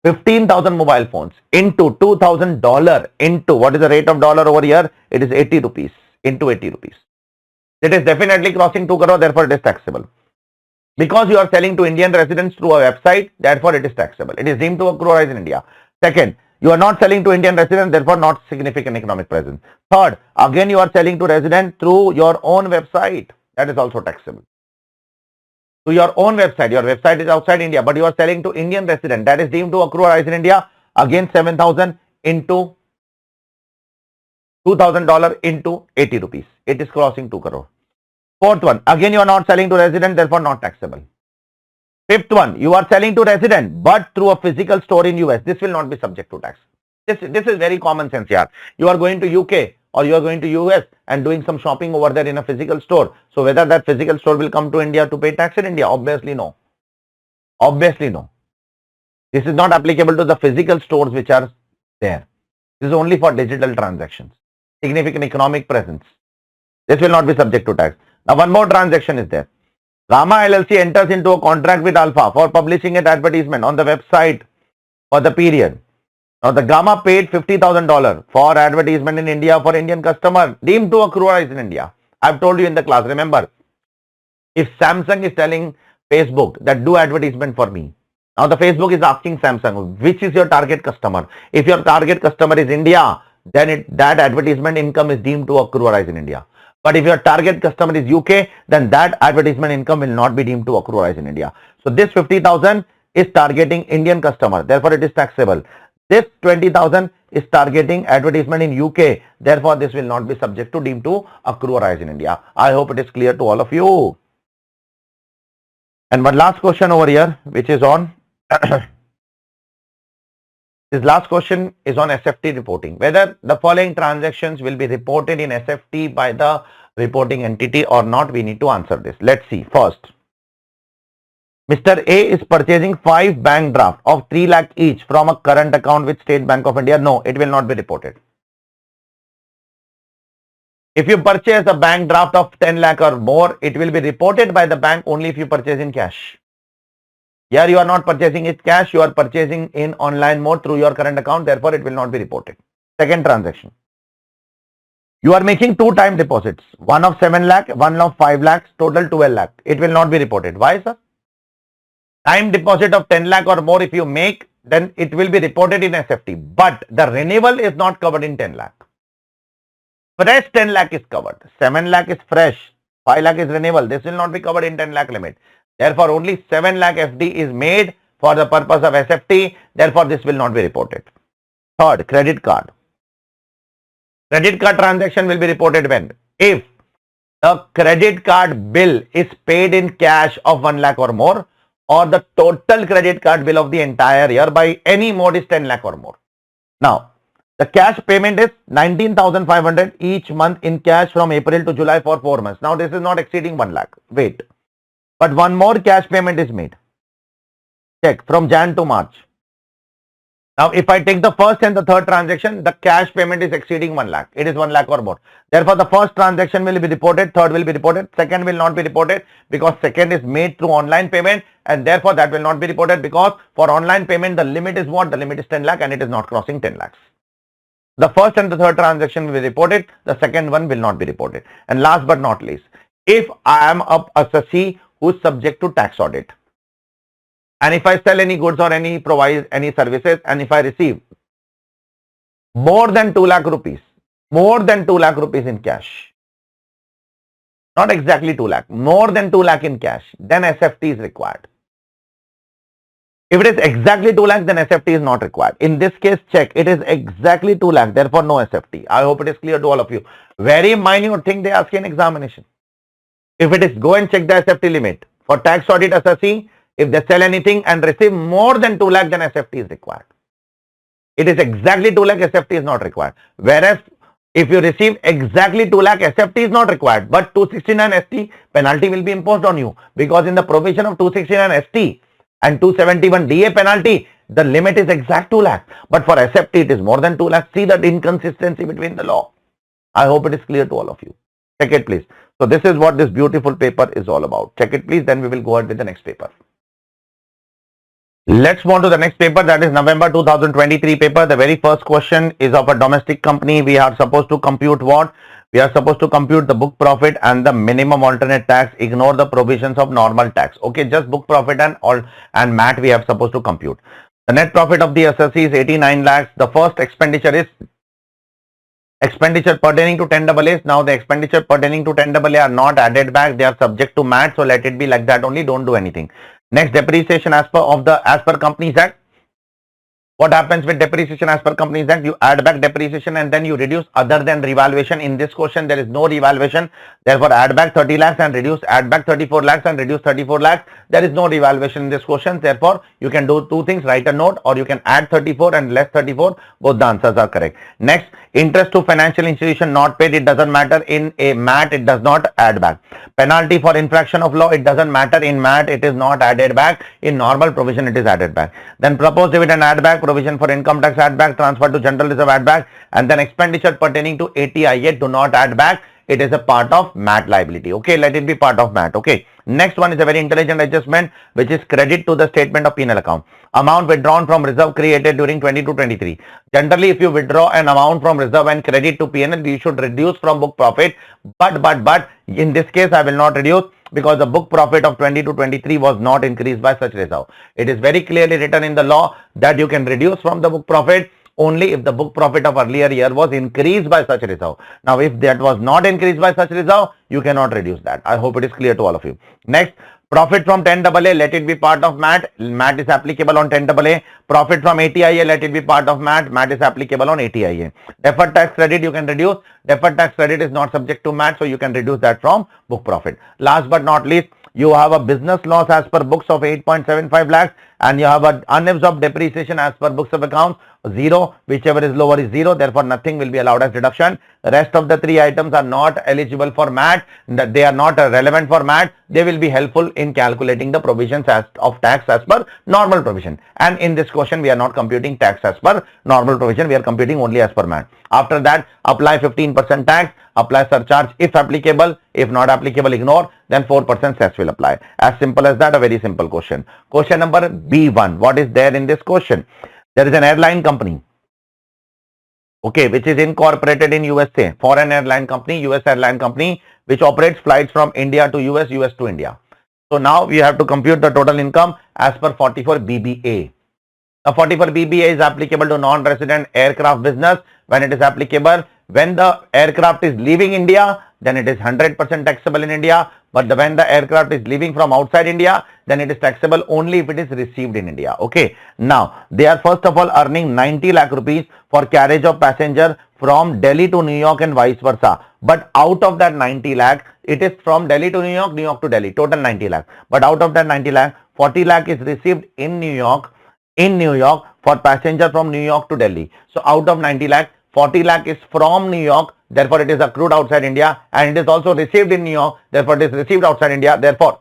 15,000 mobile phones into $2,000 into what is the rate of dollar over here? It is 80 rupees into 80 rupees. It is definitely crossing 2 crore, therefore it is taxable. Because you are selling to Indian residents through a website, therefore it is taxable. It is deemed to accrue or rise in India. Second, you are not selling to Indian residents, therefore not significant economic presence. Third, again you are selling to residents through your own website. That is also taxable. To your own website, your website is outside India, but you are selling to Indian resident, that is deemed to accrue or rise in India. Again 7,000 into $2,000 into 80 rupees. It is crossing 2 crore. Fourth one, again you are not selling to resident, therefore not taxable. Fifth one, you are selling to resident but through a physical store in US. This will not be subject to tax. This is very common sense here. You are going to UK or you are going to US and doing some shopping over there in a physical store. So whether that physical store will come to India to pay tax in India? Obviously no. Obviously no. This is not applicable to the physical stores which are there. This is only for digital transactions. Significant economic presence. This will not be subject to tax. Now one more transaction is there. Gamma LLC enters into a contract with Alpha for publishing an advertisement on the website for the period. Now the Gamma paid $50,000 for advertisement in India for Indian customer deemed to accrue rise in India. I have told you in the class, remember, if Samsung is telling Facebook that do advertisement for me, now the Facebook is asking Samsung, which is your target customer? If your target customer is India, then that advertisement income is deemed to accrue rise in India. But if your target customer is UK, then that advertisement income will not be deemed to accrue rise in India. So this 50,000 is targeting Indian customer, therefore it is taxable. This 20,000 is targeting advertisement in UK, therefore this will not be subject to deemed to accrue rise in India. I hope it is clear to all of you. And one last question over here, which is on This last question is on SFT reporting. Whether the following transactions will be reported in SFT by the reporting entity or not, we need to answer this. Let's see. First, Mr. A is purchasing 5 bank draft of 3 lakh each from a current account with State Bank of India. No, it will not be reported. If you purchase a bank draft of 10 lakh or more, it will be reported by the bank only if you purchase in cash. Here you are not purchasing it cash, you are purchasing in online mode through your current account, therefore it will not be reported. Second transaction. You are making 2 time deposits, one of 7 lakh, one of 5 lakhs, total 12 lakh. It will not be reported. Why, sir? Time deposit of 10 lakh or more if you make, then it will be reported in SFT. But the renewal is not covered in 10 lakh. Fresh 10 lakh is covered. 7 lakh is fresh. 5 lakh is renewal. This will not be covered in 10 lakh limit. Therefore, only 7 lakh FD is made for the purpose of SFT. Therefore, this will not be reported. Third, credit card. Credit card transaction will be reported when? If the credit card bill is paid in cash of 1 lakh or more, or the total credit card bill of the entire year by any mode is 10 lakh or more. Now, the cash payment is 19,500 each month in cash from April to July for 4 months. Now, this is not exceeding 1 lakh. Wait. But one more cash payment is made. Check from Jan to March. Now, if I take the first and the third transaction, the cash payment is exceeding 1 lakh. It is 1 lakh or more. Therefore, the first transaction will be reported, third will be reported, second will not be reported because second is made through online payment and therefore that will not be reported because for online payment, the limit is what? The limit is 10 lakh and it is not crossing 10 lakhs. The first and the third transaction will be reported, the second one will not be reported. And last but not least, if I am a assessee who is subject to tax audit, and if I sell any goods or provide any services and if I receive more than 2 lakh rupees, in cash, not exactly 2 lakh, more than 2 lakh in cash, then SFT is required. If it is exactly 2 lakh, then SFT is not required. In this case, check, it is exactly 2 lakh, therefore no SFT. I hope it is clear to all of you. Very minute thing they ask in examination. If it is, go and check the SFT limit. For tax audit assessee, if they sell anything and receive more than 2 lakh, then SFT is required. It is exactly 2 lakh, SFT is not required. Whereas, if you receive exactly 2 lakh, SFT is not required. But 269 ST penalty will be imposed on you. Because in the provision of 269 ST and 271 DA penalty, the limit is exact 2 lakh. But for SFT, it is more than 2 lakh. See that inconsistency between the law. I hope it is clear to all of you. Check it, please. So, this is what this beautiful paper is all about. Check it, please. Then we will go ahead with the next paper. Let's move on to the next paper, that is November 2023 paper. The very first question is of a domestic company. We are supposed to compute what? We are supposed to compute the book profit and the minimum alternate tax. Ignore the provisions of normal tax. Okay, just book profit and MAT we have supposed to compute. The net profit of the assessee is 89 lakhs. The first expenditure is expenditure pertaining to 10AA. Now the expenditure pertaining to 10AA are not added back. They are subject to MAT. So let it be like that only. Don't do anything. Next, depreciation as per Companies Act. What happens with depreciation as per Companies Act? You add back depreciation and then you reduce other than revaluation. In this question, there is no revaluation. Therefore, add back 30 lakhs and reduce, add back 34 lakhs and reduce 34 lakhs. There is no revaluation in this question. Therefore, you can do two things, write a note or you can add 34 and less 34. Both the answers are correct. Next, interest to financial institution not paid. It doesn't matter. In a MAT, it does not add back. Penalty for infraction of law. It doesn't matter. In MAT, it is not added back. In normal provision, it is added back. Then proposed dividend add back. Provision for income tax add back, transfer to general reserve add back, and then expenditure pertaining to ATIA do not add back. It is a part of MAT liability. Okay, let it be part of MAT. Okay. Next one is a very intelligent adjustment, which is credit to the statement of penal account. Amount withdrawn from reserve created during 22-23. Generally, if you withdraw an amount from reserve and credit to PNL, you should reduce from book profit. But in this case, I will not reduce, because the book profit of 22-23 was not increased by such reserve. It is very clearly written in the law that you can reduce from the book profit only if the book profit of earlier year was increased by such reserve. Now, if that was not increased by such reserve, you cannot reduce that. I hope it is clear to all of you. Next, profit from 10AA, let it be part of MAT. MAT is applicable on 10AA. Profit from ATIA, let it be part of MAT. MAT is applicable on ATIA. Deferred tax credit, you can reduce. Deferred tax credit is not subject to MAT, so you can reduce that from book profit. Last but not least, you have a business loss as per books of 8.75 lakhs and you have an unabsorbed depreciation as per books of accounts 0, whichever is lower is 0, therefore nothing will be allowed as deduction. Rest of the three items are not eligible for MAT, that they are not relevant for MAT. They will be helpful in calculating the provisions of tax as per normal provision. And in this question, we are not computing tax as per normal provision, we are computing only as per MAT. After that, apply 15% tax, apply surcharge if applicable, if not applicable, ignore, then 4% cess will apply. As simple as that, a very simple question. Question number B1, what is there in this question? There is an airline company, okay, which is incorporated in USA, foreign airline company, US airline company, which operates flights from India to US, US to India. So now we have to compute the total income as per 44 BBA. Now 44 BBA is applicable to non-resident aircraft business. When it is applicable, when the aircraft is leaving India, then it is 100% taxable in India. But when the aircraft is leaving from outside India, then it is taxable only if it is received in India. Okay. Now they are first of all earning 90 lakh rupees for carriage of passenger from Delhi to New York and vice versa. But out of that 90 lakh, it is from Delhi to New York, New York to Delhi, total 90 lakh. But out of that 90 lakh, 40 lakh is received in New York for passenger from New York to Delhi. So out of 90 lakh, 40 lakh is from New York, therefore it is accrued outside India, and it is also received in New York, therefore it is received outside India. Therefore,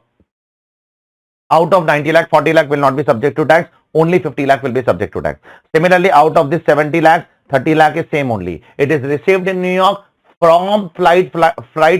out of 90 lakh, 40 lakh will not be subject to tax, only 50 lakh will be subject to tax. Similarly, out of this 70 lakh, 30 lakh is same only. It is received in New York from flight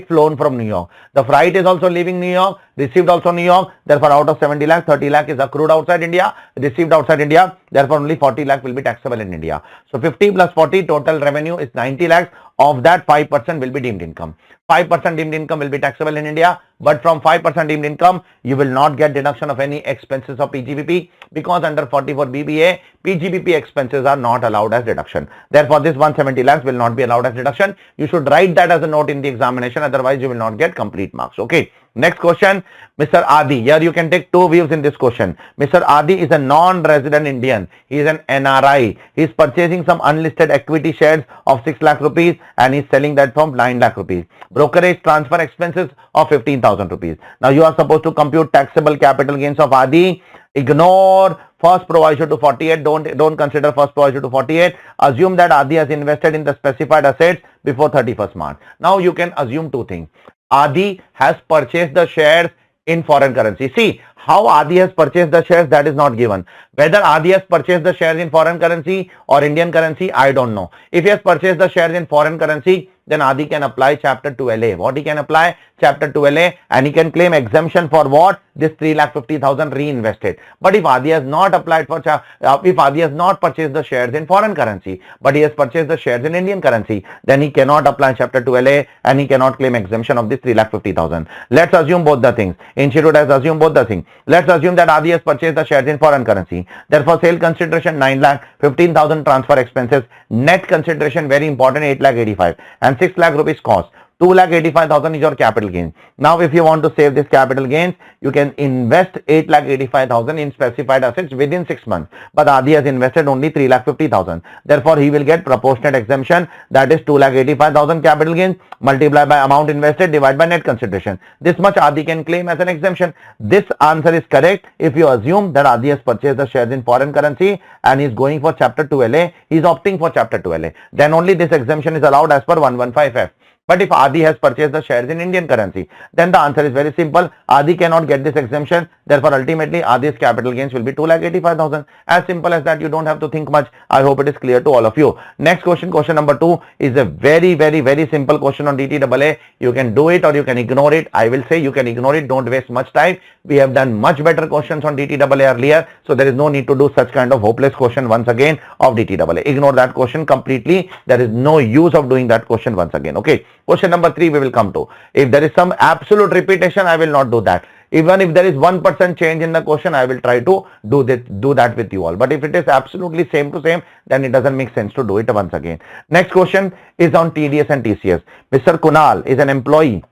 flown from New York. The flight is also leaving New York, received also New York. Therefore, out of 70 lakh, 30 lakh is accrued outside India, received outside India. Therefore, only 40 lakh will be taxable in India. So, 50 plus 40 total revenue is 90 lakhs. Of that, 5% will be deemed income. 5% deemed income will be taxable in India, but from 5% deemed income, you will not get deduction of any expenses of PGBP, because under 44 BBA, PGBP expenses are not allowed as deduction. Therefore, this 170 lakhs will not be allowed as deduction. You should write that as a note in the examination, otherwise you will not get complete marks. Okay. Next question, Mr. Adi. Here you can take two views in this question. Mr. Adi is a non-resident Indian. He is an NRI. He is purchasing some unlisted equity shares of 6 lakh rupees and he is selling that from 9 lakh rupees. Brokerage transfer expenses of 15,000 rupees. Now you are supposed to compute taxable capital gains of Adi. Ignore first provision to 48. Don't consider first provision to 48. Assume that Adi has invested in the specified assets before 31st March. Now you can assume two things. Adi has purchased the shares in foreign currency. See, how Adi has purchased the shares, that is not given. Whether Adi has purchased the shares in foreign currency or Indian currency, I don't know. If he has purchased the shares in foreign currency, then Adi can apply chapter 2LA. What he can apply? Chapter 2LA, and he can claim exemption for what? This 3,50,000 reinvested. But if Adi has not applied for, if Adi has not purchased the shares in foreign currency, but he has purchased the shares in Indian currency, then he cannot apply chapter 2LA and he cannot claim exemption of this 3,50,000. Let's assume both the things. Institute has assumed both the things. Let's assume that Adi has purchased the shares in foreign currency. Therefore, sale consideration 9 lakh, 15,000 transfer expenses, net consideration very important 8 lakh 85, and 6 lakh rupees cost. 2,85,000 is your capital gain. Now, if you want to save this capital gains, you can invest 8,85,000 in specified assets within 6 months. But Adi has invested only 3,50,000. Therefore, he will get proportionate exemption, that is 2,85,000 capital gains multiplied by amount invested divided by net consideration. This much Adi can claim as an exemption. This answer is correct if you assume that Adi has purchased the shares in foreign currency and is going for chapter 2LA. He is opting for chapter 2LA. Then only this exemption is allowed as per 115F. But if Adi has purchased the shares in Indian currency, then the answer is very simple. Adi cannot get this exemption. Therefore, ultimately, Adi's capital gains will be 2,85,000. As simple as that. You don't have to think much. I hope it is clear to all of you. Next question, question number 2 is a very simple question on DTAA. You can do it or you can ignore it. I will say you can ignore it. Don't waste much time. We have done much better questions on DTAA earlier. So there is no need to do such kind of hopeless question once again of DTAA. Ignore that question completely. There is no use of doing that question once again. Okay. Question number 3 we will come to. If there is some absolute repetition, I will not do that. Even if there is 1% change in the question, I will try to do that with you all. But if it is absolutely same to same, then it doesn't make sense to do it once again. Next question is on TDS and TCS. Mr. Kunal is an employee.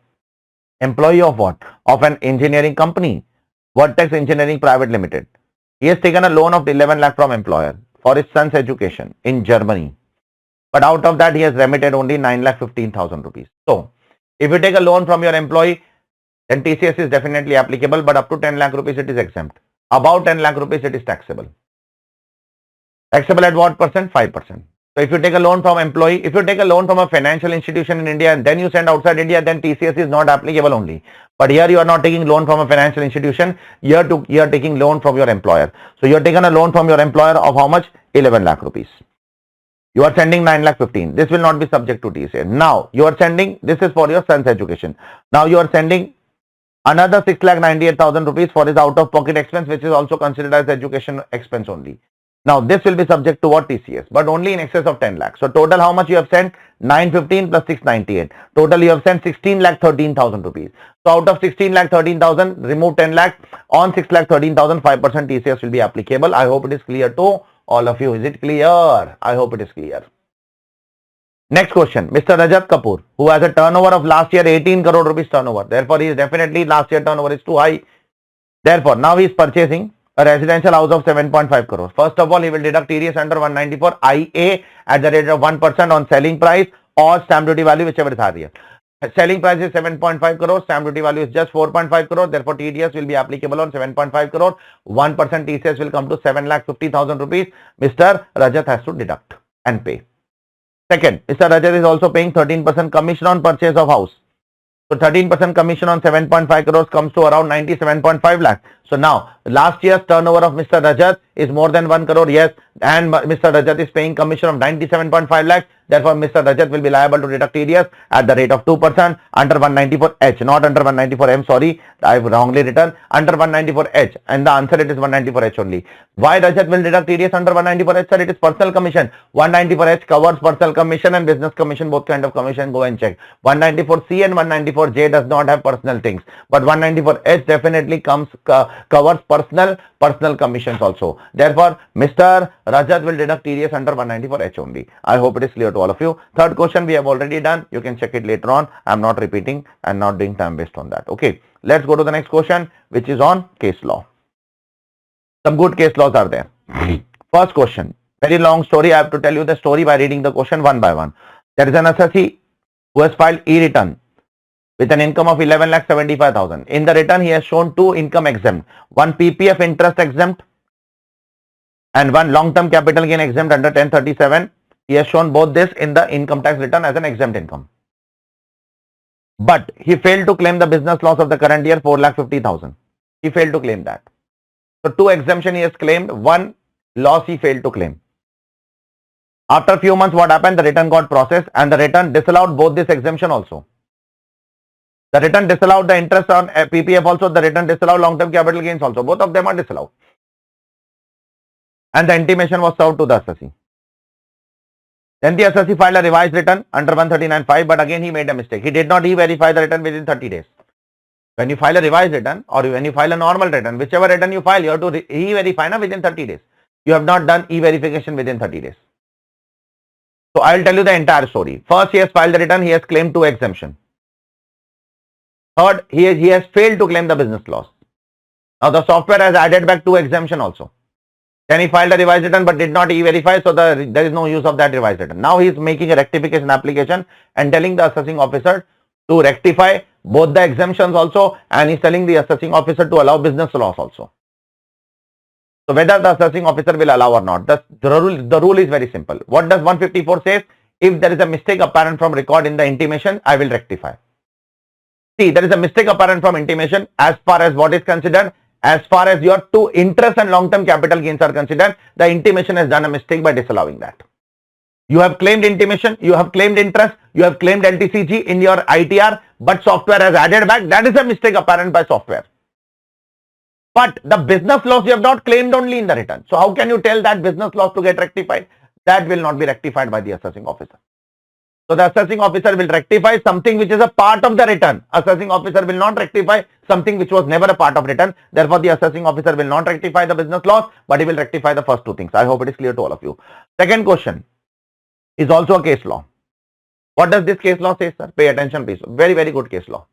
Employee of what? Of an engineering company, Vertex Engineering Private Limited. He has taken a loan of 11 lakh from employer for his son's education in Germany. But out of that, he has remitted only 9,15,000 rupees. So, if you take a loan from your employee, then TCS is definitely applicable, but up to 10 lakh rupees, it is exempt. About 10 lakh rupees, it is taxable. Taxable at what percent? 5%. So if you take a loan from employee, if you take a loan from a financial institution in India and then you send outside India, then TCS is not applicable only. But here you are not taking loan from a financial institution. You are taking loan from your employer. So you are taking a loan from your employer of how much? 11 lakh rupees. You are sending 9 lakh 15. This will not be subject to TCS. Now you are sending, this is for your son's education. Now you are sending another 6 lakh 98,000 rupees for his out of pocket expense, which is also considered as education expense only. Now this will be subject to what? TCS, but only in excess of 10 lakhs. So total how much you have sent? 915 plus 698. Total you have sent 16 lakh 13,000 rupees. So out of 16 lakh 13,000, remove 10 lakh. On 6 lakh 13,000, 5% TCS will be applicable. I hope it is clear to all of you. Is it clear? I hope it is clear. Next question, Mr. Rajat Kapoor, who has a turnover of last year 18 crore rupees turnover. Therefore, he is definitely last year turnover is too high. Therefore, now he is purchasing a residential house of 7.5 crores. First of all, he will deduct TDS under 194 IA at the rate of 1% on selling price or stamp duty value, whichever is higher. Selling price is 7.5 crores, stamp duty value is just 4.5 crores. Therefore, TDS will be applicable on 7.5 crores. 1% TCS will come to 7,50,000 rupees. Mr. Rajat has to deduct and pay. Second, Mr. Rajat is also paying 13% commission on purchase of house. So 13% commission on 7.5 crores comes to around 97.5 lakh. So now last year's turnover of Mr. Rajat is more than 1 crore. Yes. And Mr. Rajat is paying commission of 97.5 lakh. Therefore, Mr. Rajat will be liable to deduct TDS at the rate of 2% under 194H, not under 194M. Sorry, I've wrongly written under 194H. And the answer it is 194H only. Why Rajat will deduct TDS under 194H? Sir, it is personal commission. 194H covers personal commission and business commission, both kind of commission. Go and check. 194C and 194J does not have personal things. But 194H definitely covers personal commissions also. Therefore, Mr. Rajat will deduct TDS under 194H only. I hope it is clear to all of you. Third question we have already done. You can check it later on. I am not repeating and not doing time based on that. Okay. Let's go to the next question, which is on case law. Some good case laws are there. First question. Very long story. I have to tell you the story by reading the question one by one. There is an assessee who has filed e-return with an income of 11,75,000. In the return, he has shown two income exempt, one PPF interest exempt and one long-term capital gain exempt under 1037. He has shown both this in the income tax return as an exempt income. But he failed to claim the business loss of the current year, 4,50,000. He failed to claim that. So two exemption he has claimed, one loss he failed to claim. After a few months, what happened? The return got processed and the return disallowed both this exemption also. The return disallowed the interest on PPF also, the return disallowed long-term capital gains also. Both of them are disallowed. And the intimation was served to the assessee. Then the assessee filed a revised return under 139.5, but again he made a mistake. He did not e-verify the return within 30 days. When you file a revised return or when you file a normal return, whichever return you file, you have to e-verify within 30 days. You have not done e-verification within 30 days. So I will tell you the entire story. First, he has filed the return, he has claimed two exemptions. Third, he has failed to claim the business loss. Now the software has added back two exemption also. Then he filed a revised return but did not e-verify, so there is no use of that revised return. Now he is making a rectification application and telling the assessing officer to rectify both the exemptions also, and he's telling the assessing officer to allow business loss also. So whether the assessing officer will allow or not, the rule is very simple. What does 154 says? If there is a mistake apparent from record in the intimation, I will rectify. See, there is a mistake apparent from intimation as far as what is considered. As far as your two interest and long-term capital gains are considered, the intimation has done a mistake by disallowing that. You have claimed intimation, you have claimed interest, you have claimed LTCG in your ITR, but software has added back. That is a mistake apparent by software. But the business loss you have not claimed only in the return. So how can you tell that business loss to get rectified? That will not be rectified by the assessing officer. So the assessing officer will rectify something which is a part of the return. Assessing officer will not rectify something which was never a part of return. Therefore, the assessing officer will not rectify the business loss, but he will rectify the first two things. I hope it is clear to all of you. Second question is also a case law. What does this case law say, sir? Pay attention, please. Very, very good case law.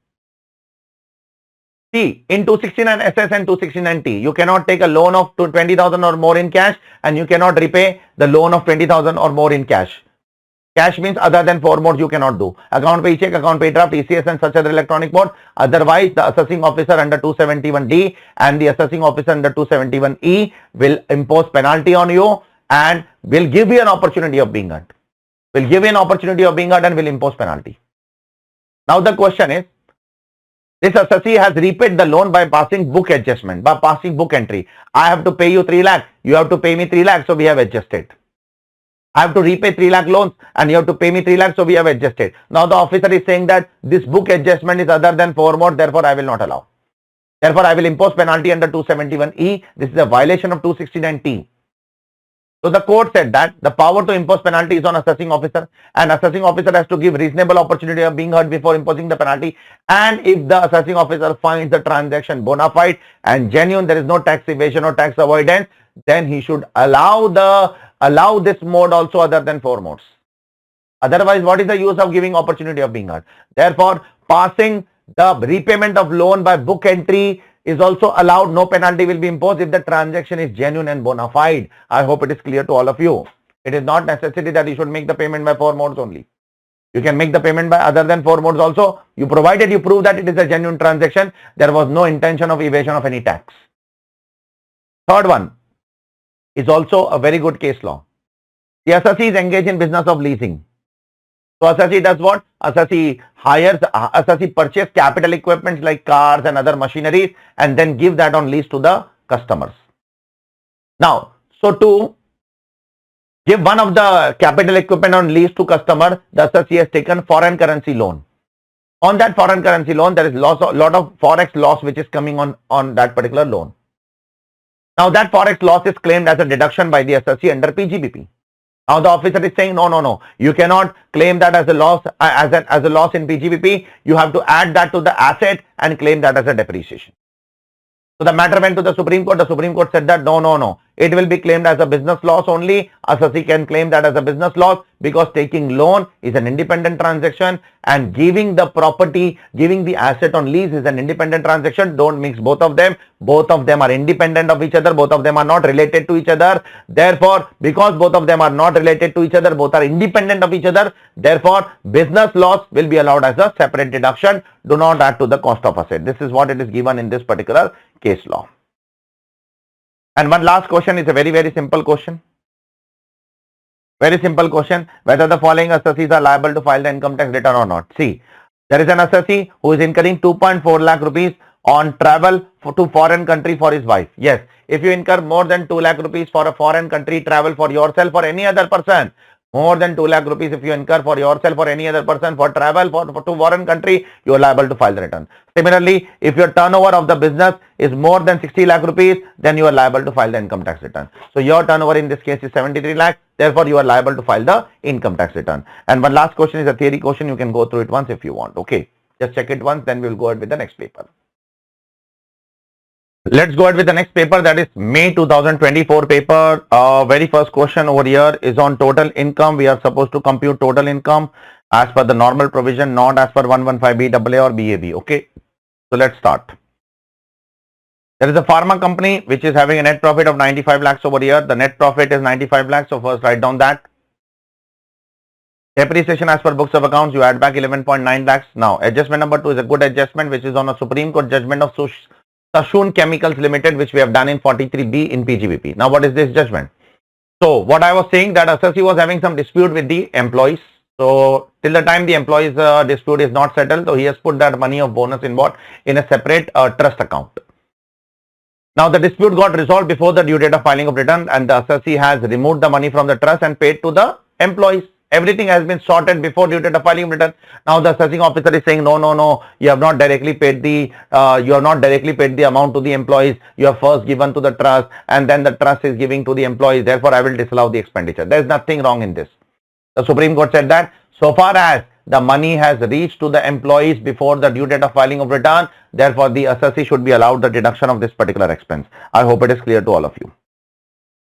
See, in 269SS and 269T, you cannot take a loan of 20,000 or more in cash and you cannot repay the loan of 20,000 or more in cash. Cash means other than four modes you cannot do. Account pay check, account pay draft, ECS and such other electronic mode. Otherwise, the assessing officer under 271D and the assessing officer under 271E will impose penalty on you and will give you an opportunity of being heard. Will give you an opportunity of being heard and will impose penalty. Now the question is, this assessee has repaid the loan by passing book adjustment, by passing book entry. I have to pay you 3 lakh, you have to pay me 3 lakh, so we have adjusted. I have to repay 3 lakh loans and you have to pay me 3 lakh, so we have adjusted. Now the officer is saying that this book adjustment is other than 4 more, therefore I will not allow. Therefore I will impose penalty under 271E. This is a violation of 269T. So the court said that the power to impose penalty is on assessing officer, and assessing officer has to give reasonable opportunity of being heard before imposing the penalty. And if the assessing officer finds the transaction bona fide and genuine, there is no tax evasion or tax avoidance, then he should allow this mode also other than 4 modes. Otherwise, what is the use of giving opportunity of being heard? Therefore, passing the repayment of loan by book entry is also allowed. No penalty will be imposed if the transaction is genuine and bona fide. I hope it is clear to all of you. It is not necessary that you should make the payment by 4 modes only. You can make the payment by other than 4 modes also. You provided you prove that it is a genuine transaction. There was no intention of evasion of any tax. Third one is also a very good case law. The assessee is engaged in business of leasing. So assessee does what? Assessee purchase capital equipment like cars and other machineries and then give that on lease to the customers. Now, so to give one of the capital equipment on lease to customer, the assessee has taken foreign currency loan. On that foreign currency loan, there is lot of forex loss which is coming on that particular loan. Now that forex loss is claimed as a deduction by the assessee under PGBP. Now the officer is saying no, you cannot claim that as a loss as a loss in PGBP. You have to add that to the asset and claim that as a depreciation. So the matter went to the Supreme Court. The Supreme Court said that no, it will be claimed as a business loss only. Assessee can claim that as a business loss because taking loan is an independent transaction and giving the property, giving the asset on lease is an independent transaction. Don't mix both of them. Both of them are independent of each other. Both of them are not related to each other. Therefore, because both of them are not related to each other, both are independent of each other. Therefore, business loss will be allowed as a separate deduction. Do not add to the cost of asset. This is what it is given in this particular case law. And one last question is a very, very simple question. Very simple question. Whether the following assessees are liable to file the income tax return or not. See, there is an assessee who is incurring 2.4 lakh rupees on travel to foreign country for his wife. Yes, if you incur more than 2 lakh rupees for a foreign country travel for yourself or any other person, more than 2 lakh rupees if you incur for yourself or any other person for travel to foreign country, you are liable to file the return. Similarly, if your turnover of the business is more than 60 lakh rupees, then you are liable to file the income tax return. So your turnover in this case is 73 lakh. Therefore, you are liable to file the income tax return. And one last question is a theory question. You can go through it once if you want. Okay. Just check it once, then we will go ahead with the next paper. Let's go ahead with the next paper, that is May 2024 paper. Very first question over here is on total income. We are supposed to compute total income as per the normal provision, not as per 115BAA or BAB. Okay. So let's start. There is a pharma company which is having a net profit of 95 lakhs over here. The net profit is 95 lakhs. So first write down that. Depreciation as per books of accounts, you add back 11.9 lakhs. Now adjustment number 2 is a good adjustment which is on a Supreme Court judgment of Sassoon Chemicals Limited, which we have done in 43B in PGBP. Now what is this judgment? So what I was saying, that assessee was having some dispute with the employees. So till the time the employees dispute is not settled, so he has put that money of bonus in a separate trust account. Now the dispute got resolved before the due date of filing of return, and the assessee has removed the money from the trust and paid to the employees. Everything has been sorted before due date of filing of return. Now the assessing officer is saying no, you have not directly paid the amount to the employees. You have first given to the trust and then the trust is giving to the employees. Therefore, I will disallow the expenditure. There is nothing wrong in this. The Supreme Court said that so far as the money has reached to the employees before the due date of filing of return, therefore the assessee should be allowed the deduction of this particular expense. I hope it is clear to all of you.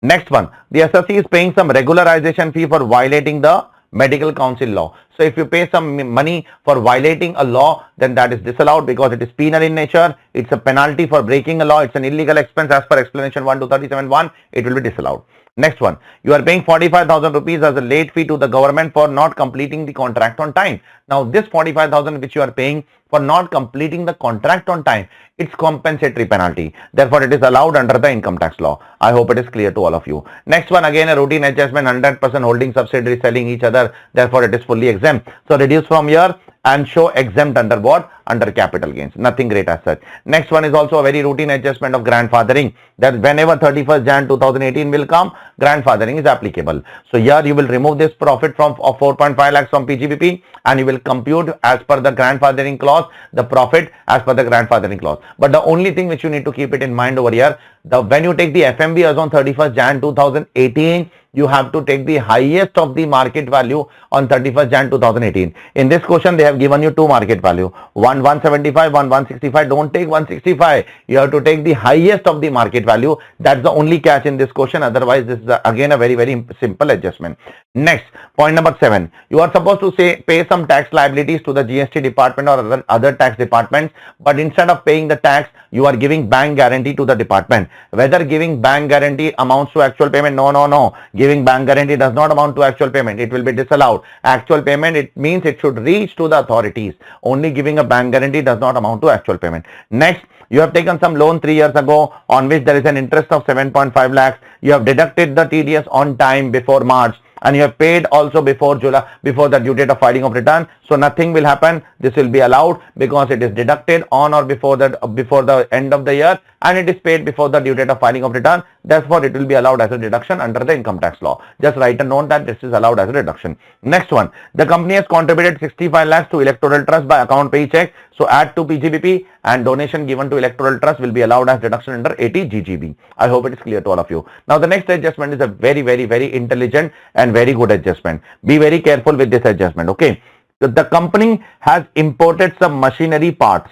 Next one, the assessee is paying some regularization fee for violating the medical council law. So if you pay some money for violating a law, then that is disallowed because it is penal in nature. It's a penalty for breaking a law. It's an illegal expense as per explanation 1 to 37.1. It will be disallowed. Next one, you are paying 45,000 rupees as a late fee to the government for not completing the contract on time. Now this 45,000 which you are paying for not completing the contract on time, it's compensatory penalty. Therefore, it is allowed under the income tax law. I hope it is clear to all of you. Next one, again a routine adjustment, 100% holding subsidiary selling each other. Therefore, it is fully exempt. So reduce from here and show exempt under what? Under capital gains. Nothing great as such. Next one is also a very routine adjustment of grandfathering, that whenever 31st Jan 2018 will come, grandfathering is applicable. So here you will remove this profit from of 4.5 lakhs from PGBP and you will compute as per the grandfathering clause the profit as per the grandfathering clause. But the only thing which you need to keep it in mind over here, when you take the FMV as on 31st Jan 2018, you have to take the highest of the market value on 31st Jan 2018. In this question, they have given you two market value, one 175, one 165. Don't take 165. You have to take the highest of the market value. That's the only catch in this question. Otherwise, this is again a very, very simple adjustment. Next, point number 7. You are supposed to pay some tax liabilities to the GST department or other tax departments, but instead of paying the tax, you are giving bank guarantee to the department. Whether giving bank guarantee amounts to actual payment? No. Giving bank guarantee does not amount to actual payment. It will be disallowed. Actual payment, it means it should reach to the authorities. Only giving a bank guarantee does not amount to actual payment. Next, you have taken some loan 3 years ago on which there is an interest of 7.5 lakhs. You have deducted the TDS on time before March, and you have paid also before July, before the due date of filing of return. So nothing will happen. This will be allowed because it is deducted on or before the end of the year, and it is paid before the due date of filing of return. Therefore, it will be allowed as a deduction under the income tax law. Just write a note that this is allowed as a deduction. Next one, the company has contributed 65 lakhs to electoral trust by account pay check. So add to PGBP, and donation given to electoral trust will be allowed as deduction under 80 GGB. I hope it is clear to all of you. Now the next adjustment is a very, very, very intelligent and very good adjustment. Be very careful with this adjustment. Okay. So the company has imported some machinery parts.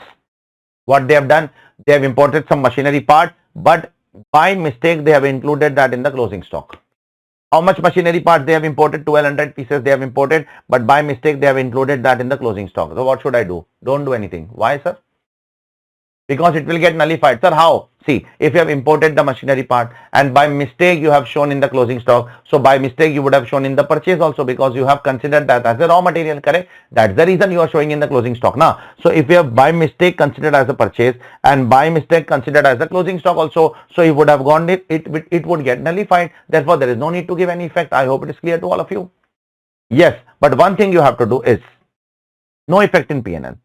What they have done, they have imported some machinery part, but by mistake they have included that in the closing stock. How much machinery parts they have imported? 1200 pieces they have imported, but by mistake they have included that in the closing stock. So what should I do? Don't do anything. Why, sir? Because it will get nullified. Sir, how? See, if you have imported the machinery part and by mistake you have shown in the closing stock, so by mistake you would have shown in the purchase also, because you have considered that as a raw material, correct? That's the reason you are showing in the closing stock now. So if you have by mistake considered as a purchase and by mistake considered as a closing stock also, so you would have gone it would get nullified. Therefore, there is no need to give any effect. I hope it is clear to all of you. Yes, but one thing you have to do is no effect in P&L.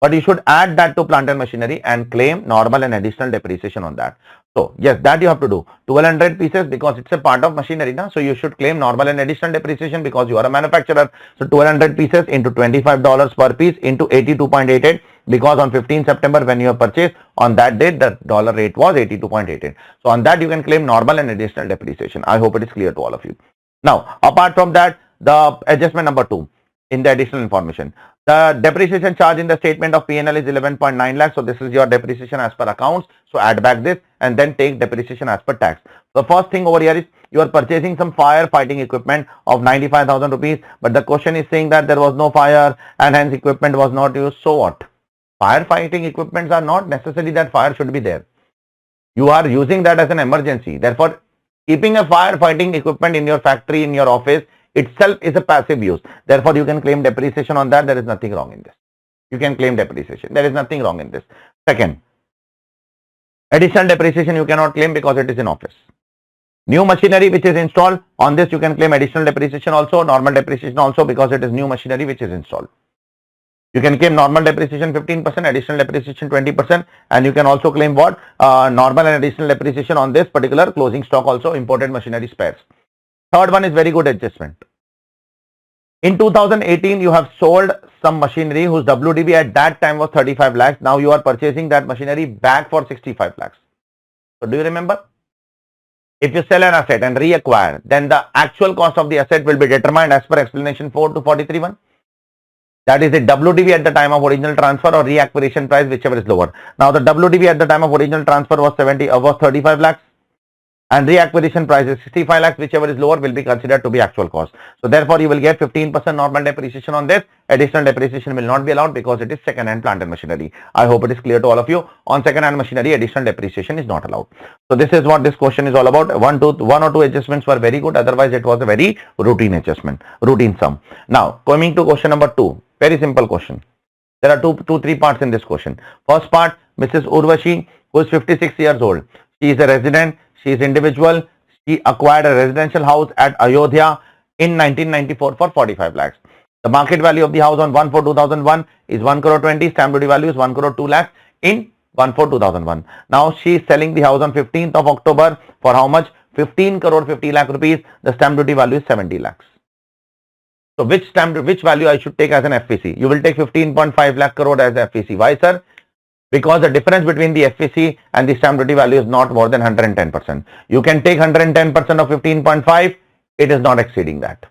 But you should add that to plant and machinery and claim normal and additional depreciation on that. So yes, that you have to do. 1200 pieces because it's a part of machinery now. So you should claim normal and additional depreciation because you are a manufacturer. So 1200 pieces into $25 per piece into 82.88, because on 15 September when you have purchased, on that date the dollar rate was 82.88. So on that you can claim normal and additional depreciation. I hope it is clear to all of you. Now apart from that, the adjustment number 2 in the additional information. The depreciation charge in the statement of P&L is 11.9 lakhs. So this is your depreciation as per accounts. So add back this and then take depreciation as per tax. The first thing over here is you are purchasing some firefighting equipment of 95,000 rupees. But the question is saying that there was no fire and hence equipment was not used. So what? Firefighting equipments are not necessarily that fire should be there. You are using that as an emergency. Therefore, keeping a firefighting equipment in your factory, in your office, itself is a passive use. Therefore, you can claim depreciation on that. There is nothing wrong in this. You can claim depreciation. There is nothing wrong in this. Second, additional depreciation you cannot claim because it is in office. New machinery which is installed, on this you can claim additional depreciation also, normal depreciation also, because it is new machinery which is installed. You can claim normal depreciation 15%, additional depreciation 20%, and you can also claim what? Normal and additional depreciation on this particular closing stock also, imported machinery spares. Third one is very good adjustment. In 2018, you have sold some machinery whose WDV at that time was 35 lakhs. Now you are purchasing that machinery back for 65 lakhs. So do you remember? If you sell an asset and reacquire, then the actual cost of the asset will be determined as per explanation 4 to 43.1. That is the WDV at the time of original transfer or reacquisition price, whichever is lower. Now the WDV at the time of original transfer was 35 lakhs. and reacquisition price is 65 lakhs, whichever is lower will be considered to be actual cost. So therefore you will get 15% normal depreciation on this. Additional depreciation will not be allowed because it is second hand plant and machinery. I hope it is clear to all of you. On second hand machinery, additional depreciation is not allowed. So this is what this question is all about. One or two adjustments were very good, otherwise it was a very routine adjustment, routine sum. Now coming to question number 2, very simple question. There are three parts in this question. First part, Mrs. Urvashi, who is 56 years old. She is a resident. She is individual. She acquired a residential house at Ayodhya in 1994 for 45 lakhs. The market value of the house on 1/4/2001 is 1 crore 20. Stamp duty value is 1 crore 2 lakhs in 1/4/2001. Now she is selling the house on 15th of October for how much? 15 crore 50 lakh rupees. The stamp duty value is 70 lakhs. So which value I should take as an FVC? You will take 15.5 lakh crore as FVC. Why, sir? Because the difference between the FVC and the stamp duty value is not more than 110%. You can take 110% of 15.5, it is not exceeding that.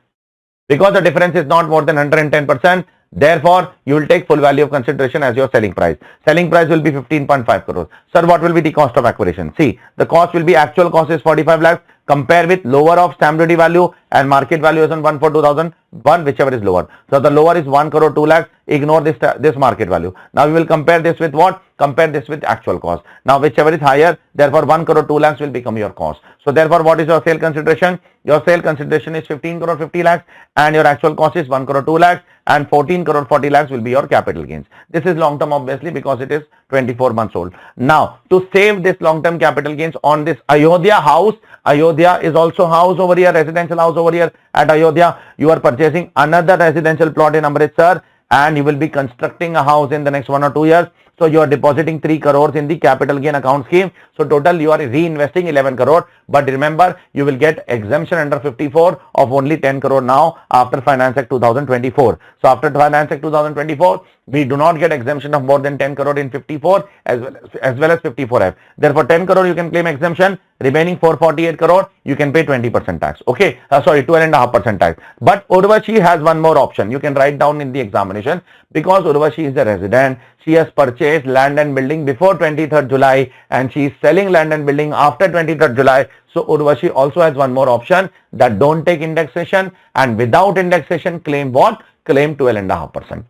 Because the difference is not more than 110%, therefore you will take full value of consideration as your selling price. Selling price will be 15.5 crores. Sir, what will be the cost of acquisition? See, the cost will be actual cost is 45 lakhs. Compare with lower of stamp duty value and market value is on 1/4/2001, whichever is lower. So the lower is 1 crore 2 lakhs. Ignore this market value. Now we will compare this with what? Compare this with actual cost. Now whichever is higher, therefore 1 crore 2 lakhs will become your cost. So therefore what is your sale consideration? Your sale consideration is 15 crore 50 lakhs and your actual cost is 1 crore 2 lakhs and 14 crore 40 lakhs will be your capital gains. This is long term obviously because it is 24 months old. Now to save this long term capital gains on this Ayodhya house, Ayodhya is also house over here, residential house over here at Ayodhya. You are purchasing another residential plot in Amritsar and you will be constructing a house in the next 1 or 2 years. So you are depositing 3 crores in the capital gain account scheme. So total you are reinvesting 11 crore. But remember, you will get exemption under 54 of only 10 crore now after Finance Act 2024. So after Finance Act 2024, we do not get exemption of more than 10 crore in 54 as well as 54F. Therefore 10 crore you can claim exemption. Remaining 448 crore you can pay 20% tax. Okay, sorry, 12.5% tax. But Urvashi has one more option. You can write down in the examination because Urvashi is a resident. She has purchased land and building before 23rd July and she is selling land and building after 23rd July. So Urvashi also has one more option that don't take indexation and without indexation claim what? Claim 12.5%.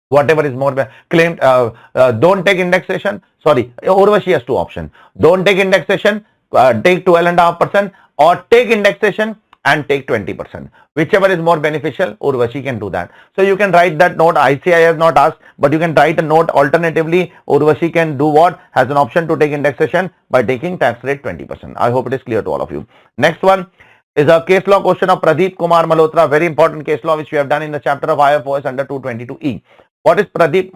Whatever is more claimed, don't take indexation. Sorry, Urvashi has two options. Don't take indexation, take 12.5% or take indexation and take 20%. Whichever is more beneficial, Urvashi can do that. So you can write that note. ICAI has not asked, but you can write a note. Alternatively, Urvashi can do what? Has an option to take indexation by taking tax rate 20%. I hope it is clear to all of you. Next one is a case law question of Pradeep Kumar Malhotra. Very important case law which we have done in the chapter of IFOS under 222E. What is Pradeep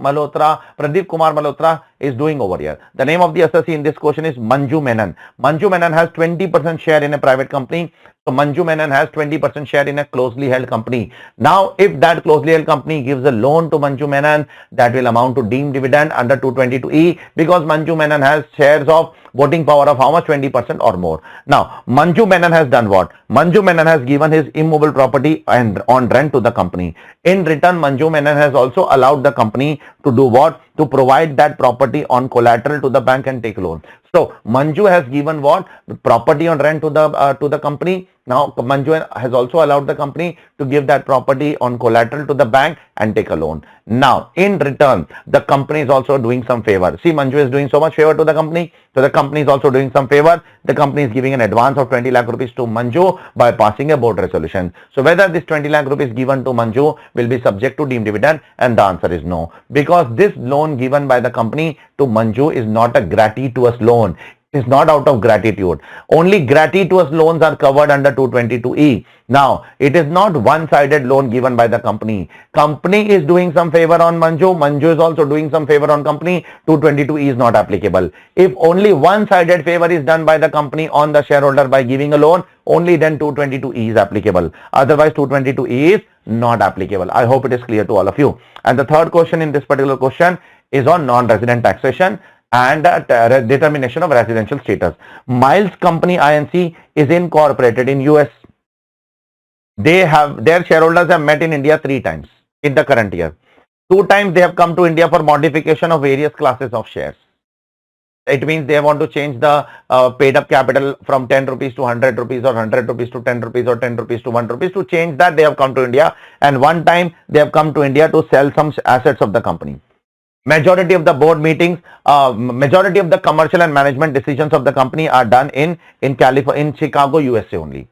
Kumar Malhotra is doing over here? The name of the assessee in this question is Manju Menon. Manju Menon has 20% share in a private company. So Manju Menon has 20% share in a closely held company. Now, if that closely held company gives a loan to Manju Menon, that will amount to deemed dividend under 222E because Manju Menon has shares of voting power of how much? 20% or more. Now, Manju Menon has done what? Manju Menon has given his immobile property and on rent to the company. In return, Manju Menon has also allowed the company to do what? To provide that property on collateral to the bank and take loan. So Manju has given what? Property on rent to the company. Now Manju has also allowed the company to give that property on collateral to the bank and take a loan. Now in return, the company is also doing some favor. See, Manju is doing so much favor to the company. So the company is also doing some favor. The company is giving an advance of 20 lakh rupees to Manju by passing a board resolution. So whether this 20 lakh rupees given to Manju will be subject to deemed dividend, and the answer is no, because this loan given by the company to Manju is not a gratuitous loan. It is not out of gratitude. Only gratuitous loans are covered under 222E. Now, it is not one-sided loan given by the company. Company is doing some favor on Manju. Manju is also doing some favor on company. 222E is not applicable. If only one-sided favor is done by the company on the shareholder by giving a loan, only then 222E is applicable. Otherwise, 222E is not applicable. I hope it is clear to all of you. And the third question in this particular question is on non-resident taxation and determination of residential status. Miles Company Inc. is incorporated in US. Their shareholders have met in India 3 times in the current year. 2 times they have come to India for modification of various classes of shares. It means they want to change the paid up capital from 10 rupees to 100 rupees or 100 rupees to 10 rupees or 10 rupees to 1 rupees. To change that, they have come to India, and one time they have come to India to sell some assets of the company. Majority of the board meetings, majority of the commercial and management decisions of the company are done in California, in Chicago, USA only.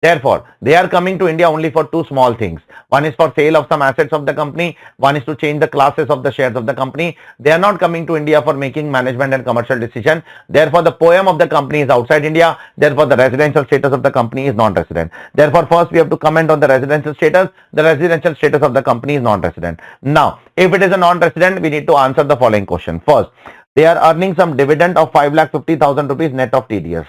Therefore, they are coming to India only for two small things. One is for sale of some assets of the company. One is to change the classes of the shares of the company. They are not coming to India for making management and commercial decision. Therefore, the poem of the company is outside India. Therefore, the residential status of the company is non-resident. Therefore, first we have to comment on the residential status. The residential status of the company is non-resident. Now, if it is a non-resident, we need to answer the following question. First, they are earning some dividend of 5,50,000 rupees net of TDS.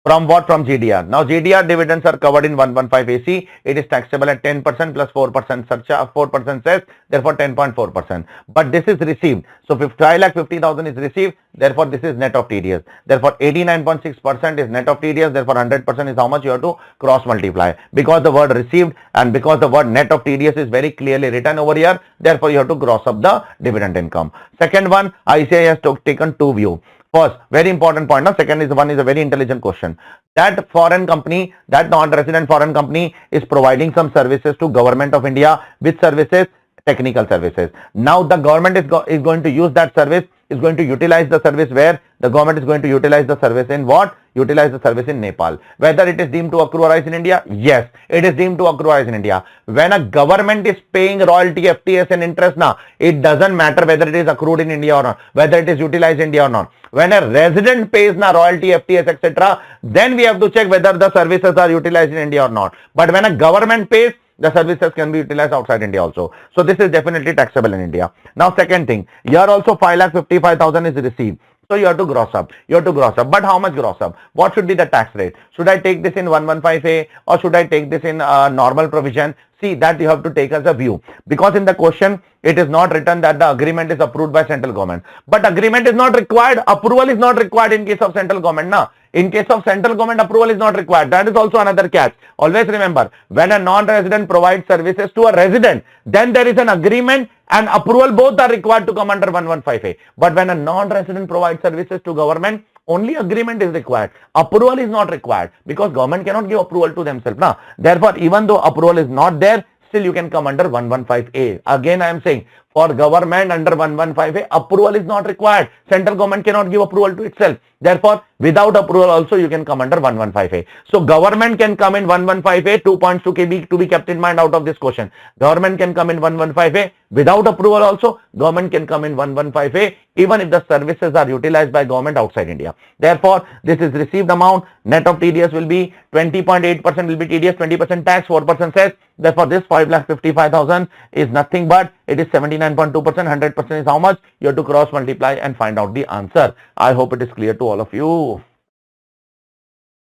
From what? From GDR. Now GDR dividends are covered in 115 AC. It is taxable at 10% plus 4% surcharge, 4% cess, therefore 10.4%. But this is received. So 5,50,000 is received, therefore this is net of TDS. Therefore 89.6% is net of TDS, therefore 100% is how much you have to cross multiply. Because the word received and because the word net of TDS is very clearly written over here, therefore you have to gross up the dividend income. Second one, ICAI has taken two view. First, very important point. Now, second is one is a very intelligent question. That foreign company, that non-resident foreign company is providing some services to government of India. Which services? Technical services. Now, the government is going to use that service, is going to utilize the service where? The government is going to utilize the service in what? Utilize the service in Nepal. Whether it is deemed to accrue or rise in India? Yes, it is deemed to accrue or rise in India. When a government is paying royalty, FTS and interest now, it doesn't matter whether it is accrued in India or not, whether it is utilized in India or not. When a resident pays now royalty, FTS, etc., then we have to check whether the services are utilized in India or not. But when a government pays, the services can be utilized outside India also. So this is definitely taxable in India. Now second thing, here also 5,55,000 is received. So you have to gross up. You have to gross up. But how much gross up? What should be the tax rate? Should I take this in 115A or should I take this in normal provision? See, that you have to take as a view. Because in the question, it is not written that the agreement is approved by central government. But agreement is not required. Approval is not required in case of central government. Na? In case of central government, approval is not required. That is also another catch. Always remember, when a non-resident provides services to a resident, then there is an agreement and approval. Both are required to come under 115A. But when a non-resident provides services to government, only agreement is required. Approval is not required because government cannot give approval to themselves. Nah. Therefore, even though approval is not there, still you can come under 115A. Again, I am saying for government under 115A, approval is not required. Central government cannot give approval to itself. Therefore, without approval also you can come under 115A. So, government can come in 115A. 2 points to be kept in mind out of this question. Government can come in 115A. Without approval also, government can come in 115A even if the services are utilized by government outside India. Therefore, this is received amount. Net of TDS will be 20.8% will be TDS, 20% tax, 4% cess. Therefore, this 5,55,000 is nothing but it is 79.2%. 100% is how much? You have to cross multiply and find out the answer. I hope it is clear to all of you.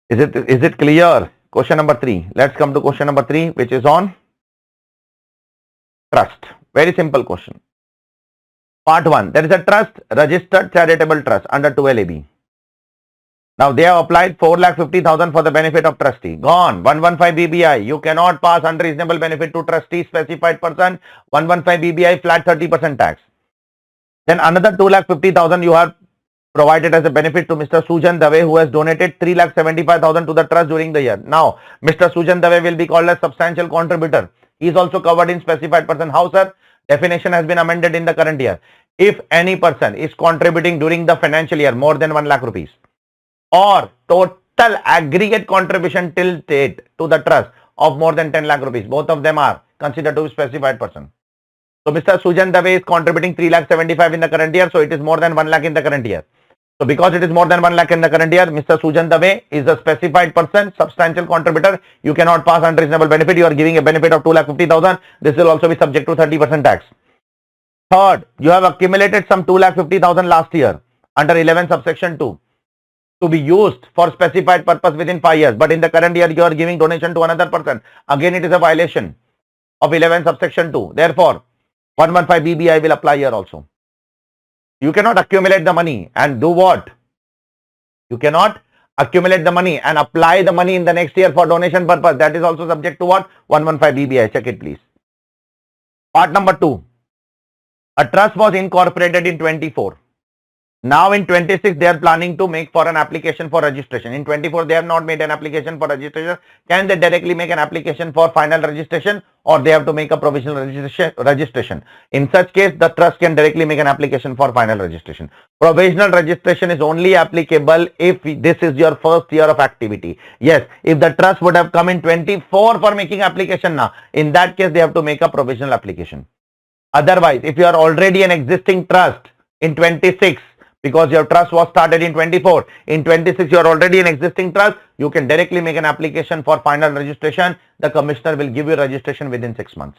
Is it clear? Question number 3. Let's come to question number 3, which is on trust. Very simple question. Part 1. There is a trust, registered charitable trust under 12AB. Now they have applied 4,50,000 for the benefit of trustee. Gone. 115 BBI. You cannot pass unreasonable benefit to trustee specified person. 115 BBI flat 30% tax. Then another 2,50,000 you have provided as a benefit to Mr. Sujan Dave, who has donated 3,75,000 to the trust during the year. Now Mr. Sujan Dave will be called as substantial contributor. He is also covered in specified person. How, sir? Definition has been amended in the current year. If any person is contributing during the financial year more than 1 lakh rupees or total aggregate contribution till date to the trust of more than 10 lakh rupees, both of them are considered to be specified person. So Mr. Sujan Dave is contributing 3,75,000 in the current year, so it is more than 1 lakh in the current year. So because it is more than 1 lakh in the current year, Mr. Sujan Dave is a specified person, substantial contributor. You cannot pass unreasonable benefit. You are giving a benefit of 2,50,000. This will also be subject to 30% tax. Third, you have accumulated some 2,50,000 last year under 11 subsection 2 to be used for specified purpose within 5 years. But in the current year, you are giving donation to another person. Again, it is a violation of 11 subsection 2. Therefore, 115 BBI will apply here also. You cannot accumulate the money and do what? You cannot accumulate the money and apply the money in the next year for donation purpose. That is also subject to what? 115 BBI. Check it, please. Part number 2. A trust was incorporated in 24. Now in 26, they are planning to make for an application for registration. In 24, they have not made an application for registration. Can they directly make an application for final registration, or they have to make a provisional registration? In such case, the trust can directly make an application for final registration. Provisional registration is only applicable if this is your first year of activity. Yes, if the trust would have come in 24 for making application now, in that case, they have to make a provisional application. Otherwise, if you are already an existing trust in 26, because your trust was started in 24, in 26 you are already an existing trust, you can directly make an application for final registration. The commissioner will give you registration within 6 months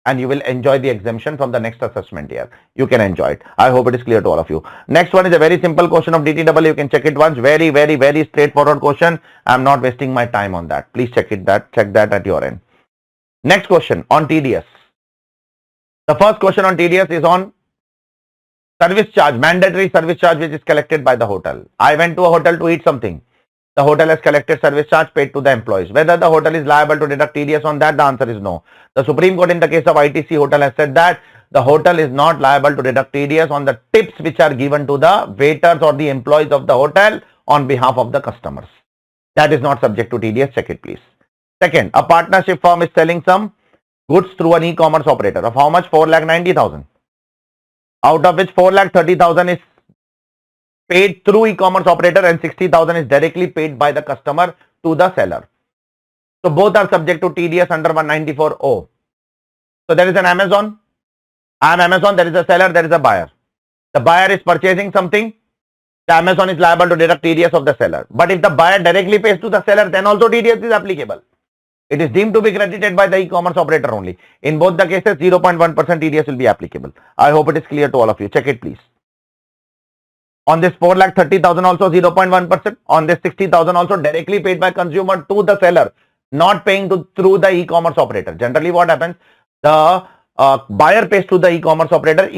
and you will enjoy the exemption from the next assessment year. You can enjoy it. I hope it is clear to all of you. Next one is a very simple question of DTW. You can check it once. Very, very, very straightforward question. I am not wasting my time on that. Please check that at your end. Next question on TDS. The first question on TDS is on service charge, mandatory service charge which is collected by the hotel. I went to a hotel to eat something. The hotel has collected service charge paid to the employees. Whether the hotel is liable to deduct TDS on that, the answer is no. The Supreme Court in the case of ITC hotel has said that the hotel is not liable to deduct TDS on the tips which are given to the waiters or the employees of the hotel on behalf of the customers. That is not subject to TDS. Check it please. Second, a partnership firm is selling some goods through an e-commerce operator of how much? 4,90,000. Out of which 4,30,000 is paid through e-commerce operator and 60,000 is directly paid by the customer to the seller. So both are subject to TDS under 194O. So there is an Amazon. I am Amazon. There is a seller. There is a buyer. The buyer is purchasing something. The Amazon is liable to deduct TDS of the seller. But if the buyer directly pays to the seller, then also TDS is applicable. It is deemed to be credited by the e-commerce operator only. In both the cases, 0.1% TDS will be applicable. I hope it is clear to all of you. Check it please. On this 4,30,000 also 0.1%. On this 60,000 also directly paid by consumer to the seller, not paying through the e-commerce operator. Generally what happens? The buyer pays to the e-commerce operator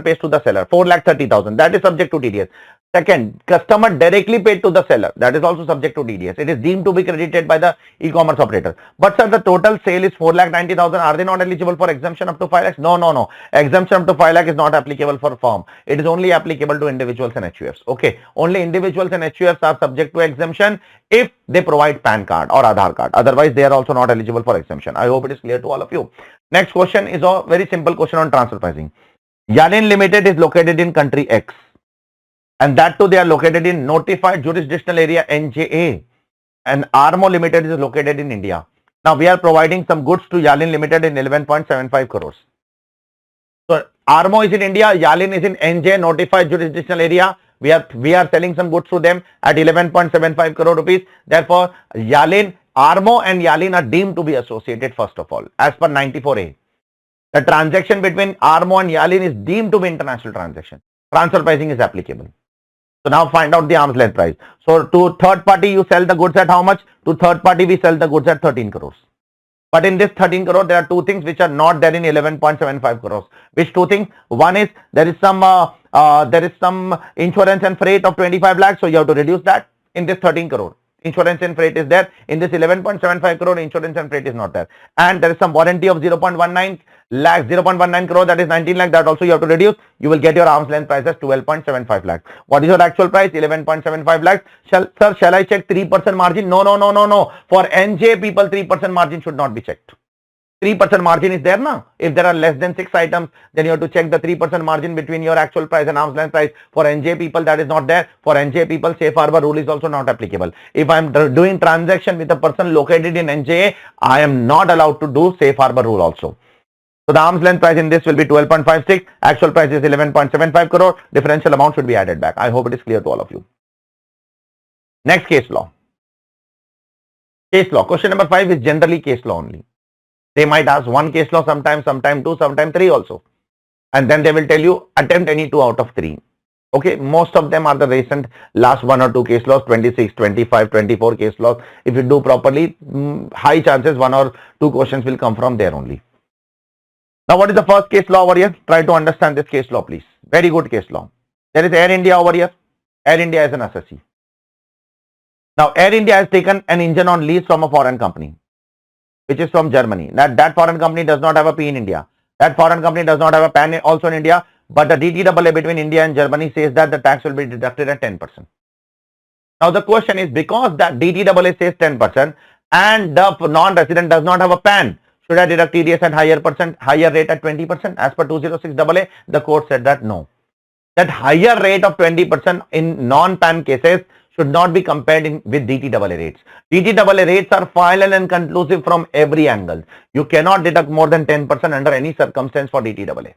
pays to the seller. 4,30,000. That is subject to TDS. Second, customer directly paid to the seller. That is also subject to TDS. It is deemed to be credited by the e-commerce operator. But sir, the total sale is 4,90,000. Are they not eligible for exemption up to 5 lakhs? No. Exemption up to 5 lakh is not applicable for firm. It is only applicable to individuals and HUFs. Okay. Only individuals and HUFs are subject to exemption if they provide PAN card or Aadhaar card. Otherwise, they are also not eligible for exemption. I hope it is clear to all of you. Next question is a very simple question on transfer pricing. Yalin Limited is located in country X. And that too they are located in notified jurisdictional area NJA, and Armo Limited is located in India. Now we are providing some goods to Yalin Limited in 11.75 crores. So Armo is in India, Yalin is in NJ, notified jurisdictional area. We are selling some goods to them at 11.75 crore rupees. Therefore Yalin, Armo and Yalin are deemed to be associated first of all as per 94A. The transaction between Armo and Yalin is deemed to be international transaction. Transfer pricing is applicable. So now find out the arm's length price. So to third party you sell the goods at how much? To third party we sell the goods at 13 crores. But in this 13 crore there are two things which are not there in 11.75 crores. Which two things? One is there is some insurance and freight of 25 lakhs. So you have to reduce that in this 13 crore. Insurance and freight is there. In this 11.75 crore, insurance and freight is not there. And there is some warranty of 0.19 lakhs, 0.19 crore, that is 19 lakhs. That also you have to reduce. You will get your arm's length price as 12.75 lakhs. What is your actual price? 11.75 lakhs. Shall I check 3% margin? No. For NJ people, 3% margin should not be checked. 3% margin is there now. If there are less than 6 items, then you have to check the 3% margin between your actual price and arm's length price. For NJ people, that is not there. For NJ people, safe harbor rule is also not applicable. If I am doing transaction with a person located in NJ, I am not allowed to do safe harbor rule also. So the arm's length price in this will be 12.56. Actual price is 11.75 crore. Differential amount should be added back. I hope it is clear to all of you. Next, case law. Case law. Question number 5 is generally case law only. They might ask one case law sometime 2, sometime 3 also. And then they will tell you attempt any 2 out of 3. Okay, most of them are the recent last 1 or 2 case laws, 26, 25, 24 case laws. If you do properly, high chances 1 or 2 questions will come from there only. Now what is the first case law over here? Try to understand this case law please. Very good case law. There is Air India over here. Air India is an assessee. Now Air India has taken an engine on lease from a foreign company, which is from Germany. That foreign company does not have a P in India. That foreign company does not have a PAN also in India, but the DTAA between India and Germany says that the tax will be deducted at 10%. Now the question is, because that DTAA says 10% and the non-resident does not have a PAN, should I deduct TDS at higher rate at 20%? As per 206AA, the court said that no. That higher rate of 20% in non-PAN cases should not be compared with DTAA rates. DTAA rates are final and conclusive from every angle. You cannot deduct more than 10% under any circumstance for DTAA.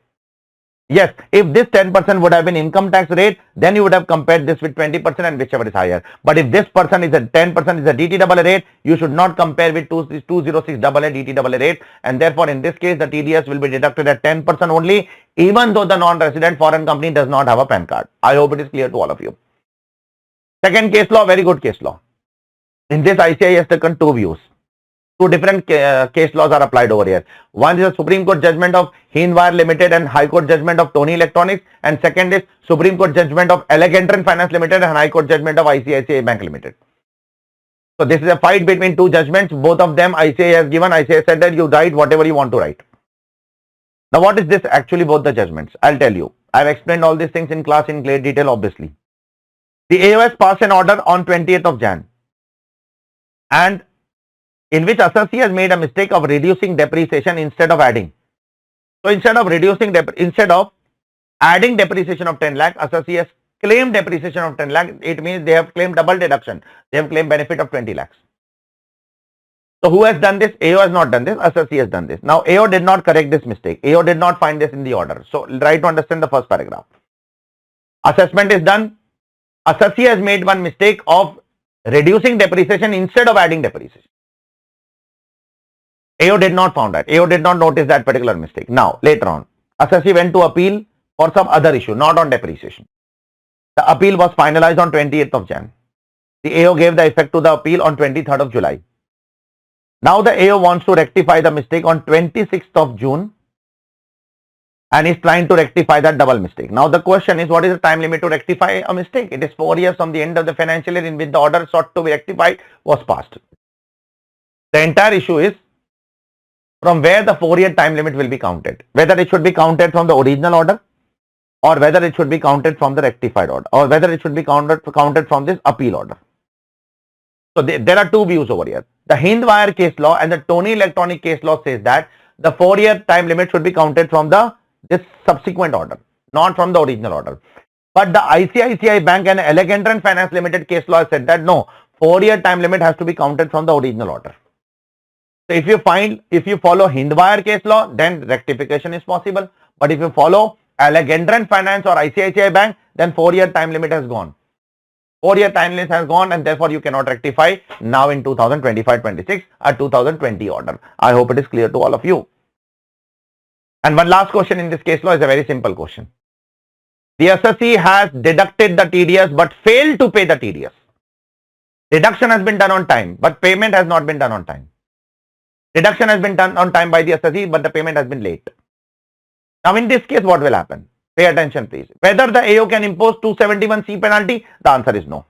Yes, if this 10% would have been income tax rate, then you would have compared this with 20% and whichever is higher. But if this person is a 10% is a DTAA rate, you should not compare with 206AA DTAA rate, and therefore in this case the TDS will be deducted at 10% only, even though the non-resident foreign company does not have a PAN card. I hope it is clear to all of you. Second case law, very good case law. In this ICAI has taken two views. Two different case laws are applied over here. One is a Supreme Court judgment of Hindwire Limited and High Court judgment of Tony Electronics, and second is Supreme Court judgment of Elegantron Finance Limited and High Court judgment of ICICI Bank Limited. So this is a fight between two judgments. Both of them ICAI has given. ICAI said that you write whatever you want to write. Now what is this actually, both the judgments? I'll tell you. I've explained all these things in class in great detail obviously. The AOS passed an order on 20th of Jan, and in which assessee has made a mistake of reducing depreciation instead of adding. So instead of adding depreciation of 10 lakh, assessee has claimed depreciation of 10 lakh. It means they have claimed double deduction. They have claimed benefit of 20 lakhs. So who has done this? AO has not done this. Assessee has done this. Now AO did not correct this mistake. AO did not find this in the order. So try to understand the first paragraph. Assessment is done. Assessee has made one mistake of reducing depreciation instead of adding depreciation. AO did not found that. AO did not notice that particular mistake. Now, later on, assessee went to appeal for some other issue, not on depreciation. The appeal was finalized on 28th of Jan. The AO gave the effect to the appeal on 23rd of July. Now the AO wants to rectify the mistake on 26th of June and is trying to rectify that double mistake. Now the question is, what is the time limit to rectify a mistake? It is 4 years from the end of the financial year in which the order sought to be rectified was passed. The entire issue is from where the 4-year time limit will be counted, whether it should be counted from the original order or whether it should be counted from the rectified order or whether it should be counted from this appeal order. So there are two views over here. The Hindwire case law and the Tony Electronic case law says that the 4-year time limit should be counted from this subsequent order, not from the original order. But the ICICI Bank and Elegantron Finance Limited case law said that no, 4-year time limit has to be counted from the original order. So if you follow Hindwire case law, then rectification is possible. But if you follow Elegantron Finance or ICICI Bank, then 4-year time limit has gone. 4-year time limit has gone, and therefore you cannot rectify now in 2025-26 a 2020 order. I hope it is clear to all of you. And one last question in this case law is a very simple question. The assessee has deducted the TDS but failed to pay the TDS. Deduction has been done on time, but payment has not been done on time. Deduction has been done on time by the assessee, but the payment has been late. Now in this case, what will happen? Pay attention please. Whether the AO can impose 271C penalty, the answer is no.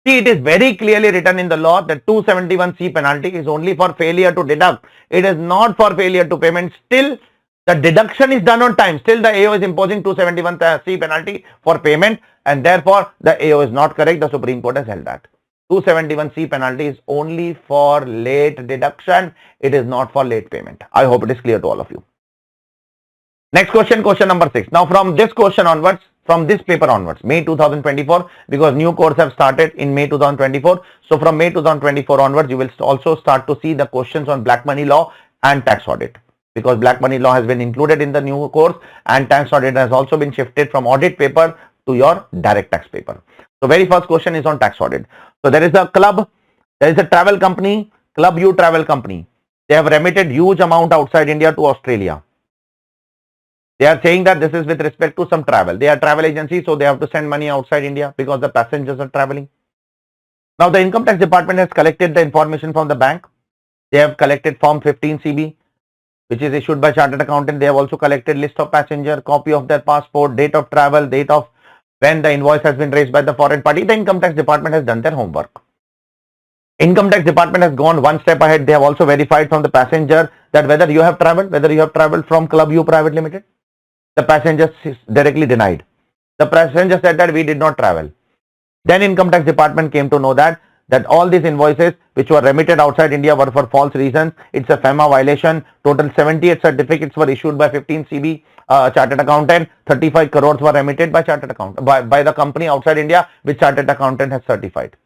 See, it is very clearly written in the law that 271C penalty is only for failure to deduct. It is not for failure to payment. Still, the deduction is done on time. Still, the AO is imposing 271C penalty for payment, and therefore the AO is not correct. The Supreme Court has held that. 271C penalty is only for late deduction. It is not for late payment. I hope it is clear to all of you. Next question, question number 6. Now from this question onwards, from this paper onwards, May 2024, because new course have started in May 2024. So from May 2024 onwards, you will also start to see the questions on black money law and tax audit, because black money law has been included in the new course and tax audit has also been shifted from audit paper to your direct tax paper. So very first question is on tax audit. So there is a club, there is a travel company, Club U Travel Company. They have remitted huge amount outside India to Australia. They are saying that this is with respect to some travel. They are travel agency, so they have to send money outside India because the passengers are traveling. Now the income tax department has collected the information from the bank. They have collected form 15CB, which is issued by chartered accountant. They have also collected list of passenger, copy of their passport, date of travel, date of when the invoice has been raised by the foreign party. The income tax department has done their homework. Income tax department has gone one step ahead. They have also verified from the passenger that whether you have traveled from Club U Private Limited. The passenger directly denied. The passenger said that we did not travel. Then income tax department came to know that all these invoices which were remitted outside India were for false reasons. It's a FEMA violation. Total 78 certificates were issued by 15 CB chartered accountant. 35 crores were remitted by chartered accountant by the company outside India, which chartered accountant has certified.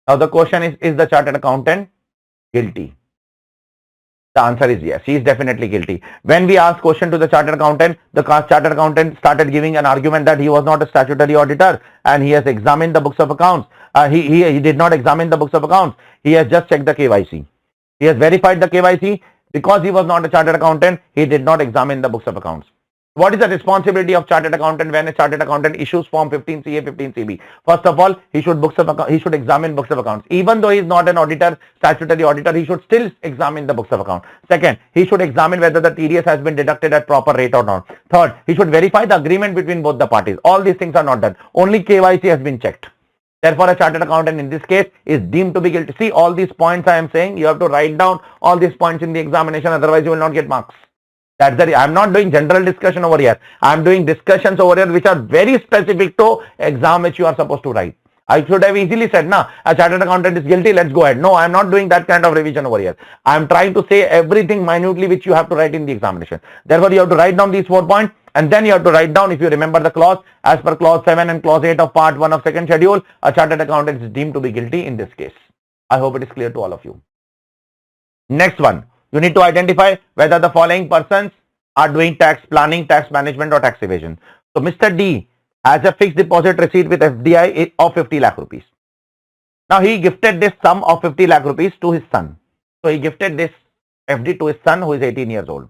Now the question is the chartered accountant guilty? The answer is yes, he is definitely guilty. When we asked question to the chartered accountant, the chartered accountant started giving an argument that he was not a statutory auditor and he has examined the books of accounts. He did not examine the books of accounts. He has just checked the KYC. He has verified the KYC. Because he was not a chartered accountant, he did not examine the books of accounts. What is the responsibility of chartered accountant when a chartered accountant issues form 15 CA 15 CB? First of all, he should examine books of accounts. Even though he is not an auditor, statutory auditor, he should still examine the books of accounts. Second, he should examine whether the TDS has been deducted at proper rate or not. Third, he should verify the agreement between both the parties. All these things are not done. Only KYC has been checked. Therefore, a chartered accountant in this case is deemed to be guilty. See, all these points I am saying, you have to write down all these points in the examination, otherwise you will not get marks. That's the I'm not doing general discussion over here. I'm doing discussions over here which are very specific to exam which you are supposed to write. I should have easily said, nah, a chartered accountant is guilty, let's go ahead. No, I'm not doing that kind of revision over here. I'm trying to say everything minutely which you have to write in the examination. Therefore, you have to write down these 4 points and then you have to write down, if you remember the clause, as per clause 7 and clause 8 of part 1 of second schedule, a chartered accountant is deemed to be guilty in this case. I hope it is clear to all of you. Next one, you need to identify whether the following persons are doing tax planning, tax management or tax evasion. So Mr. D has a fixed deposit receipt with FDI of 50 lakh rupees. Now he gifted this sum of 50 lakh rupees to his son. So he gifted this FD to his son who is 18 years old,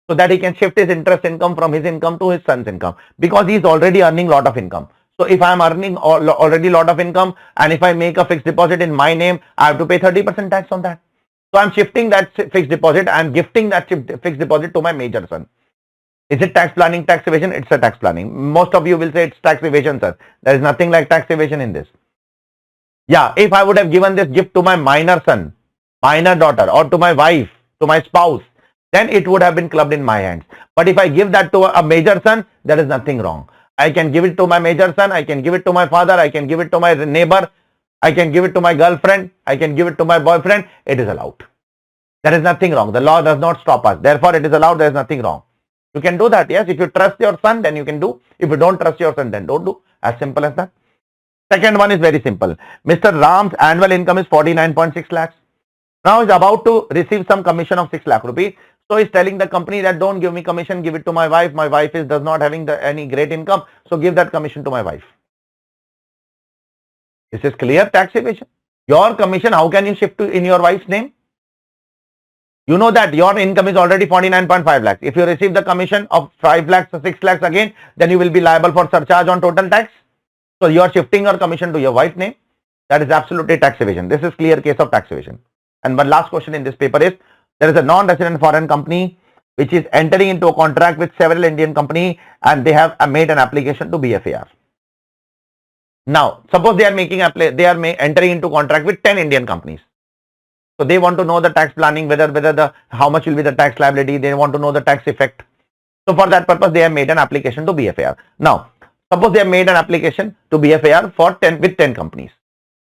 so that he can shift his interest income from his income to his son's income, because he is already earning lot of income. So if I am earning already lot of income and if I make a fixed deposit in my name, I have to pay 30% tax on that. So I am shifting that fixed deposit, I am gifting that fixed deposit to my major son. Is it tax planning, tax evasion? It's a tax planning. Most of you will say it's tax evasion, sir. There is nothing like tax evasion in this. Yeah, if I would have given this gift to my minor son, minor daughter, or to my wife, to my spouse, then it would have been clubbed in my hands. But if I give that to a major son, there is nothing wrong. I can give it to my major son, I can give it to my father, I can give it to my neighbor, I can give it to my girlfriend, I can give it to my boyfriend. It is allowed. There is nothing wrong. The law does not stop us. Therefore, it is allowed. There is nothing wrong. You can do that. Yes, if you trust your son, then you can do. If you don't trust your son, then don't do. As simple as that. Second one is very simple. Mr. Ram's annual income is 49.6 lakhs. Now he's about to receive some commission of 6 lakh rupees. So he's telling the company that don't give me commission, give it to my wife. My wife does not having any great income. So give that commission to my wife. This is clear tax evasion. Your commission, how can you shift to in your wife's name? You know that your income is already 49.5 lakhs. If you receive the commission of 5 lakhs or 6 lakhs again, then you will be liable for surcharge on total tax. So you are shifting your commission to your wife's name. That is absolutely tax evasion. This is clear case of tax evasion. And one last question in this paper is, there is a non-resident foreign company which is entering into a contract with several Indian company and they have made an application to BFAR. Now, suppose they are entering into contract with 10 Indian companies. So they want to know the tax planning, how much will be the tax liability. They want to know the tax effect. So for that purpose, they have made an application to BFAR. Now, suppose they have made an application to BFAR with 10 companies.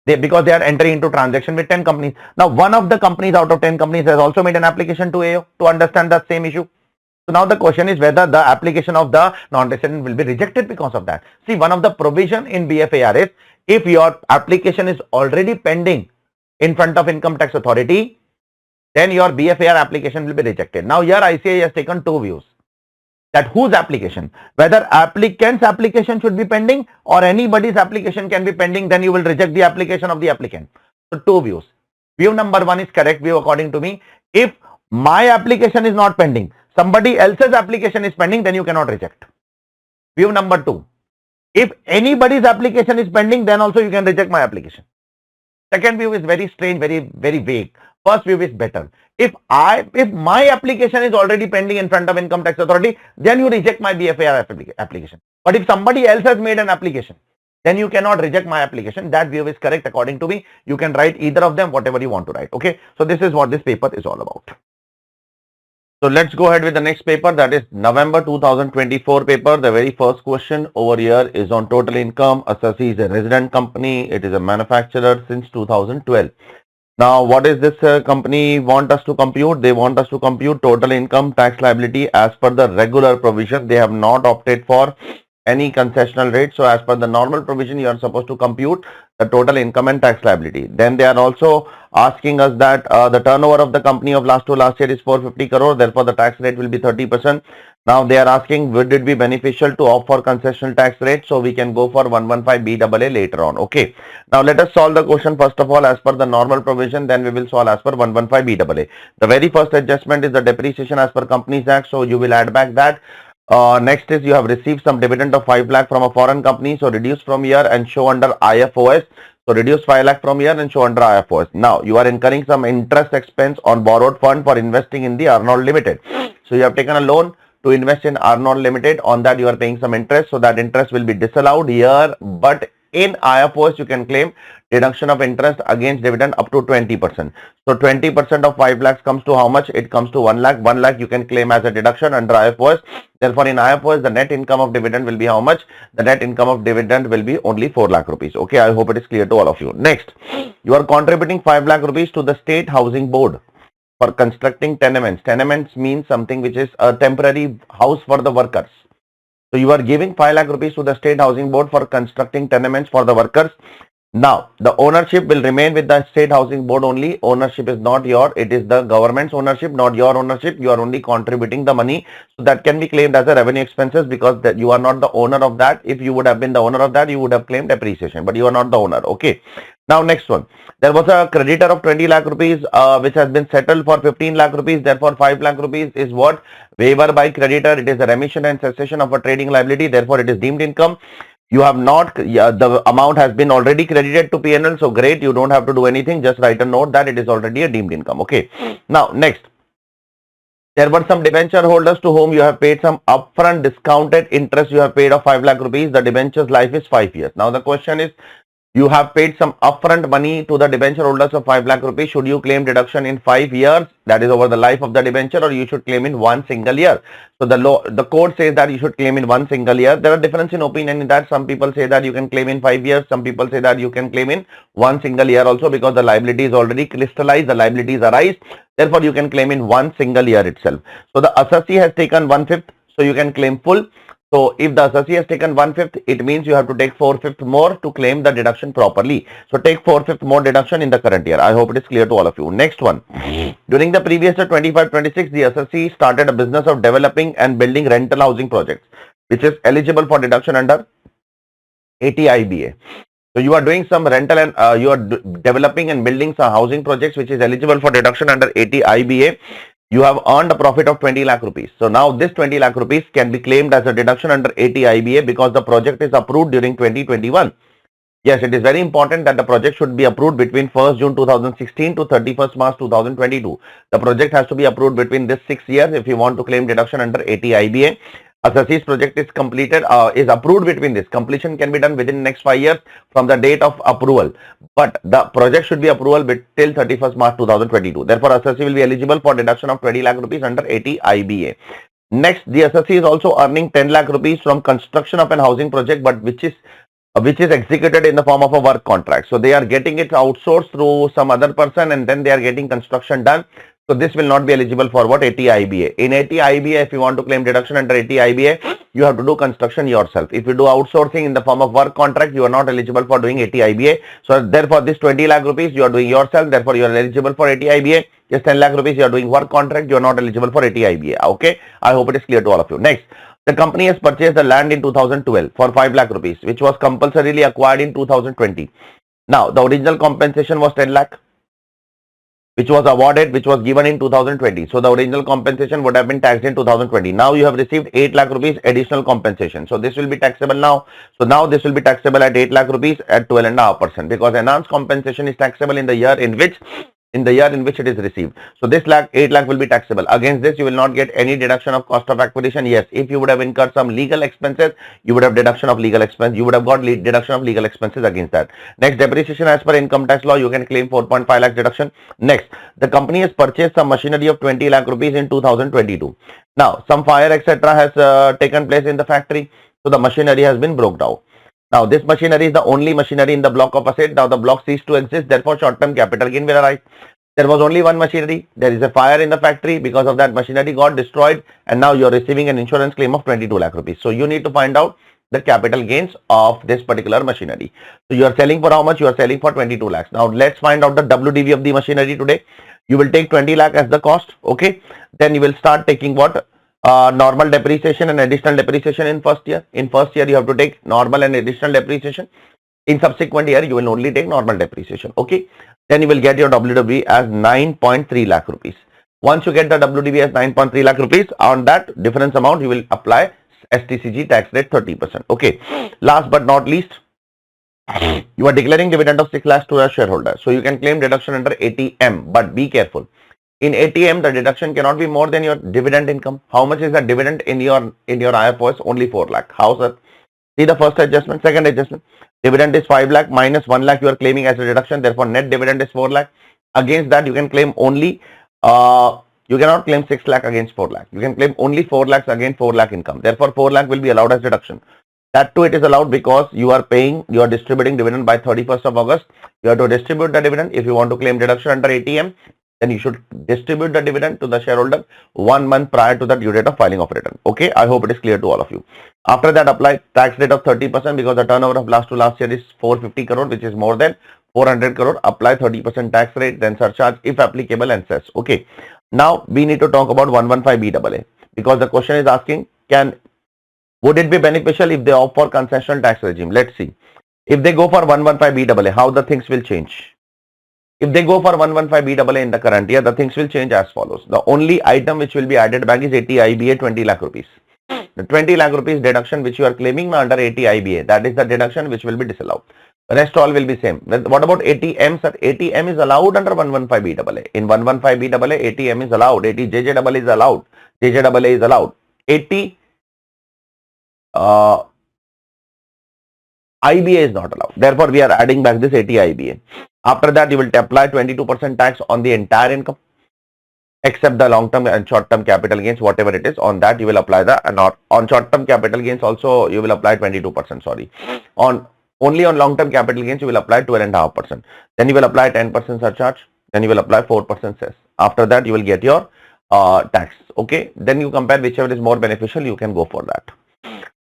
Because they are entering into transaction with 10 companies. Now, one of the companies out of 10 companies has also made an application to AO to understand that same issue. So now the question is whether the application of the non-resident will be rejected because of that. See, one of the provision in BFAR is, if your application is already pending in front of income tax authority, then your BFAR application will be rejected. Now here ICAI has taken two views. That whose application, whether applicant's application should be pending or anybody's application can be pending, then you will reject the application of the applicant. So two views. View number one is correct view according to me. If my application is not pending, somebody else's application is pending, then you cannot reject. View number two. If anybody's application is pending, then also you can reject my application. Second view is very strange, very vague. First view is better. If my application is already pending in front of income tax authority, then you reject my BFAR application. But if somebody else has made an application, then you cannot reject my application. That view is correct according to me. You can write either of them, whatever you want to write. Okay. So this is what this paper is all about. So let's go ahead with the next paper, that is November 2024 paper. The very first question over here is on total income. Assassi is a resident company. It is a manufacturer since 2012. Now, what is this company want us to compute? They want us to compute total income tax liability as per the regular provision. They have not opted for any concessional rate. So, as per the normal provision, you are supposed to compute the total income and tax liability. Then they are also asking us that the turnover of the company of last year is 450 crore. Therefore, the tax rate will be 30%. Now they are asking, would it be beneficial to opt for concessional tax rate? So we can go for 115 BAA later on. Okay. Now let us solve the question first of all as per the normal provision. Then we will solve as per 115 BAA. The very first adjustment is the depreciation as per Companies Act. So you will add back that. Next is you have received some dividend of 5 lakh from a foreign company. So reduce from here and show under IFOS. So reduce 5 lakh from here and show under IFOS. Now you are incurring some interest expense on borrowed fund for investing in the Arnold Limited. So you have taken a loan to invest in Arnold Limited. On that you are paying some interest. So that interest will be disallowed here. But in IFOS you can claim deduction of interest against dividend up to 20%. So 20% of 5 lakhs comes to how much? It comes to 1 lakh. 1 lakh you can claim as a deduction under IFOS. Therefore, in IFOS, the net income of dividend will be how much? The net income of dividend will be only 4 lakh rupees. Okay, I hope it is clear to all of you. Next, you are contributing 5 lakh rupees to the State Housing Board for constructing tenements. Tenements means something which is a temporary house for the workers. So you are giving 5 lakh rupees to the State Housing Board for constructing tenements for the workers. Now, the ownership will remain with the State Housing Board only. Ownership is not your, it is the government's ownership, not your ownership. You are only contributing the money. So that can be claimed as a revenue expenses because that you are not the owner of that. If you would have been the owner of that, you would have claimed depreciation, but you are not the owner. Okay. Now, next one. There was a creditor of 20 lakh rupees which has been settled for 15 lakh rupees. Therefore, 5 lakh rupees is what? Waiver by creditor. It is a remission and cessation of a trading liability. Therefore, it is deemed income. You have not, the amount has been already credited to PNL. So great, you don't have to do anything. Just write a note that it is already a deemed income. Okay. Now, next. There were some debenture holders to whom you have paid some upfront discounted interest. You have paid of 5 lakh rupees. The debenture's life is 5 years. Now, the question is, you have paid some upfront money to the debenture holders of 5 lakh rupees. Should you claim deduction in 5 years? That is over the life of the debenture, or you should claim in one single year. So the code says that you should claim in one single year. There are difference in opinion in that. Some people say that you can claim in 5 years. Some people say that you can claim in one single year also because the liability is already crystallized. The liabilities arise. Therefore, you can claim in one single year itself. So the assessee has taken 1/5. So you can claim full. So if the assessee has taken 1/5, it means you have to take 4/5 more to claim the deduction properly. So take 4/5 more deduction in the current year. I hope it is clear to all of you. Next one. During the previous year 25-26, the assessee started a business of developing and building rental housing projects, which is eligible for deduction under 80 IBA. So you are doing some rental and you are developing and building some housing projects, which is eligible for deduction under 80 IBA. You have earned a profit of 20 lakh rupees. So now this 20 lakh rupees can be claimed as a deduction under 80 IBA because the project is approved during 2021. Yes, it is very important that the project should be approved between 1st June 2016 to 31st March 2022. The project has to be approved between this 6 years if you want to claim deduction under 80 IBA. Assessee's project is completed, is approved between this. Completion can be done within next 5 years from the date of approval. But the project should be approval till 31st March 2022. Therefore, assessee will be eligible for deduction of 20 lakh rupees under 80 IBA. Next, the assessee is also earning 10 lakh rupees from construction of an housing project, but which is executed in the form of a work contract. So they are getting it outsourced through some other person and then they are getting construction done. So this will not be eligible for what? 80 IBA. In 80 IBA, if you want to claim deduction under 80 IBA, you have to do construction yourself. If you do outsourcing in the form of work contract, you are not eligible for doing 80 IBA. So therefore, this 20 lakh rupees you are doing yourself. Therefore, you are eligible for 80 IBA. Just 10 lakh rupees you are doing work contract. You are not eligible for 80 IBA. Okay. I hope it is clear to all of you. Next. The company has purchased the land in 2012 for 5 lakh rupees, which was compulsorily acquired in 2020. Now, the original compensation was 10 lakh, which was awarded, which was given in 2020. So, the original compensation would have been taxed in 2020. Now, you have received 8 lakh rupees additional compensation. So, this will be taxable now. So, now this will be taxable at 8 lakh rupees at 12.5% because enhanced compensation is taxable in the year in which in the year in which it is received. So this 8 lakh will be taxable. Against this, you will not get any deduction of cost of acquisition. Yes, if you would have incurred some legal expenses, you would have deduction of legal expense. You would have got deduction of legal expenses against that. Next, depreciation as per income tax law, you can claim 4.5 lakh deduction. Next, the company has purchased some machinery of 20 lakh rupees in 2022. Now, some fire etc. has taken place in the factory. So the machinery has been broke down. Now, this machinery is the only machinery in the block of asset. Now, the block ceased to exist. Therefore, short-term capital gain will arise. There was only one machinery. There is a fire in the factory. Because of that, machinery got destroyed. And now you are receiving an insurance claim of 22 lakh rupees. So, you need to find out the capital gains of this particular machinery. So, you are selling for how much? You are selling for 22 lakhs. Now, let's find out the WDV of the machinery today. You will take 20 lakh as the cost. Okay. Then you will start taking what? Normal depreciation and additional depreciation in first year. In first year, you have to take normal and additional depreciation. In subsequent year, you will only take normal depreciation. Okay. Then you will get your WDV as 9.3 lakh rupees. Once you get the WDV as 9.3 lakh rupees, on that difference amount, you will apply STCG tax rate 30%. Okay. Last but not least, you are declaring dividend of 6 lakhs to a shareholder. So you can claim deduction under ATM, but be careful. In ATM, the deduction cannot be more than your dividend income. How much is the dividend in your IFOS? Only 4 lakh. How, sir? See the first adjustment, second adjustment. Dividend is 5 lakh minus 1 lakh you are claiming as a deduction. Therefore, net dividend is 4 lakh. Against that, you can claim only, you cannot claim 6 lakh against 4 lakh. You can claim only 4 lakhs against 4 lakh income. Therefore, 4 lakh will be allowed as deduction. That too, it is allowed because you are distributing dividend by 31st of August. You have to distribute the dividend. If you want to claim deduction under ATM, then you should distribute the dividend to the shareholder 1 month prior to the due date of filing of return. Okay, I hope it is clear to all of you. After that, apply tax rate of 30% because the turnover of last year is 450 crore, which is more than 400 crore. Apply 30% tax rate, then surcharge if applicable and cess. Okay. Now we need to talk about 115BAA because the question is asking, would it be beneficial if they opt for concessional tax regime? Let's see. If they go for 115BAA, how the things will change? If they go for 115BAA in the current year, the things will change as follows. The only item which will be added back is ATIBA 20 lakh rupees. The 20 lakh rupees deduction which you are claiming under ATIBA, that is the deduction which will be disallowed. The rest all will be same. What about ATM, sir? ATM is allowed under 115BAA. In 115BAA, ATM is allowed. JJAA is allowed. JJAA is allowed. IBA is not allowed. Therefore, we are adding back this ATIBA. After that, you will apply 22% tax on the entire income, except the long-term and short-term capital gains, whatever it is. On that, you will apply on short-term capital gains also, you will apply 22%. Sorry. Only on long-term capital gains, you will apply 12.5%. Then you will apply 10% surcharge. Then you will apply 4% cess. After that, you will get your tax. Okay. Then you compare whichever is more beneficial. You can go for that.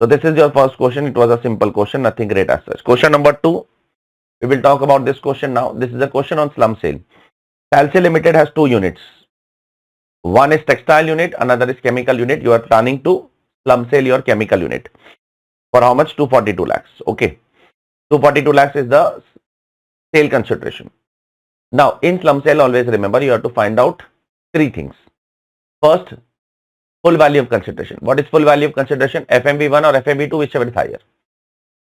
So this is your first question. It was a simple question, nothing great as such. Question number 2. We will talk about this question now. This is a question on slum sale. Salsa Limited has 2 units. One is textile unit, another is chemical unit. You are planning to slum sale your chemical unit. For how much? 242 lakhs. Okay. 242 lakhs is the sale consideration. Now, in slum sale, always remember you have to find out 3 things. First, full value of consideration. What is full value of consideration? FMV1 or FMV2, whichever is higher.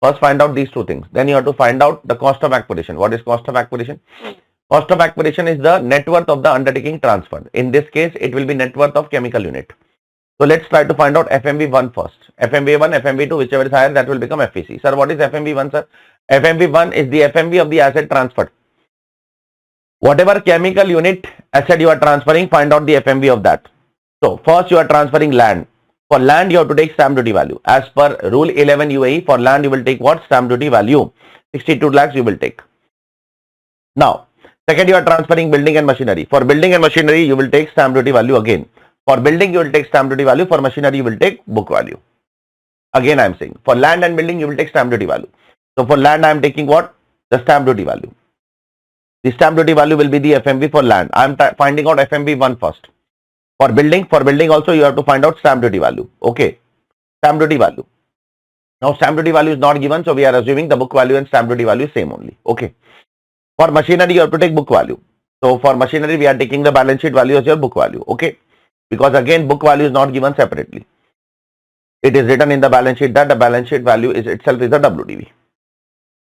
First, find out these 2 things. Then you have to find out the cost of acquisition. What is cost of acquisition? Cost of acquisition is the net worth of the undertaking transferred. In this case, it will be net worth of chemical unit. So let's try to find out FMV1 first. FMV1, FMV2, whichever is higher, that will become FVC. Sir, what is FMV1, sir? FMV1 is the FMV of the asset transferred. Whatever chemical unit asset you are transferring, find out the FMV of that. So first you are transferring land. For land, you have to take stamp duty value. As per Rule 11 UAE, for land, you will take what? Stamp duty value. 62 lakhs you will take. Now, second, you are transferring building and machinery. For building and machinery, you will take stamp duty value again. For building, you will take stamp duty value. For machinery, you will take book value. Again, I am saying, for land and building, you will take stamp duty value. So, for land, I am taking what? The stamp duty value. The stamp duty value will be the FMV for land. I am finding out FMV1 first. For building also, you have to find out stamp duty value. Okay. Stamp duty value. Now, stamp duty value is not given. So, we are assuming the book value and stamp duty value is same only. Okay. For machinery, you have to take book value. So, for machinery, we are taking the balance sheet value as your book value. Okay. Because again, book value is not given separately. It is written in the balance sheet that the balance sheet value is itself is a WDV.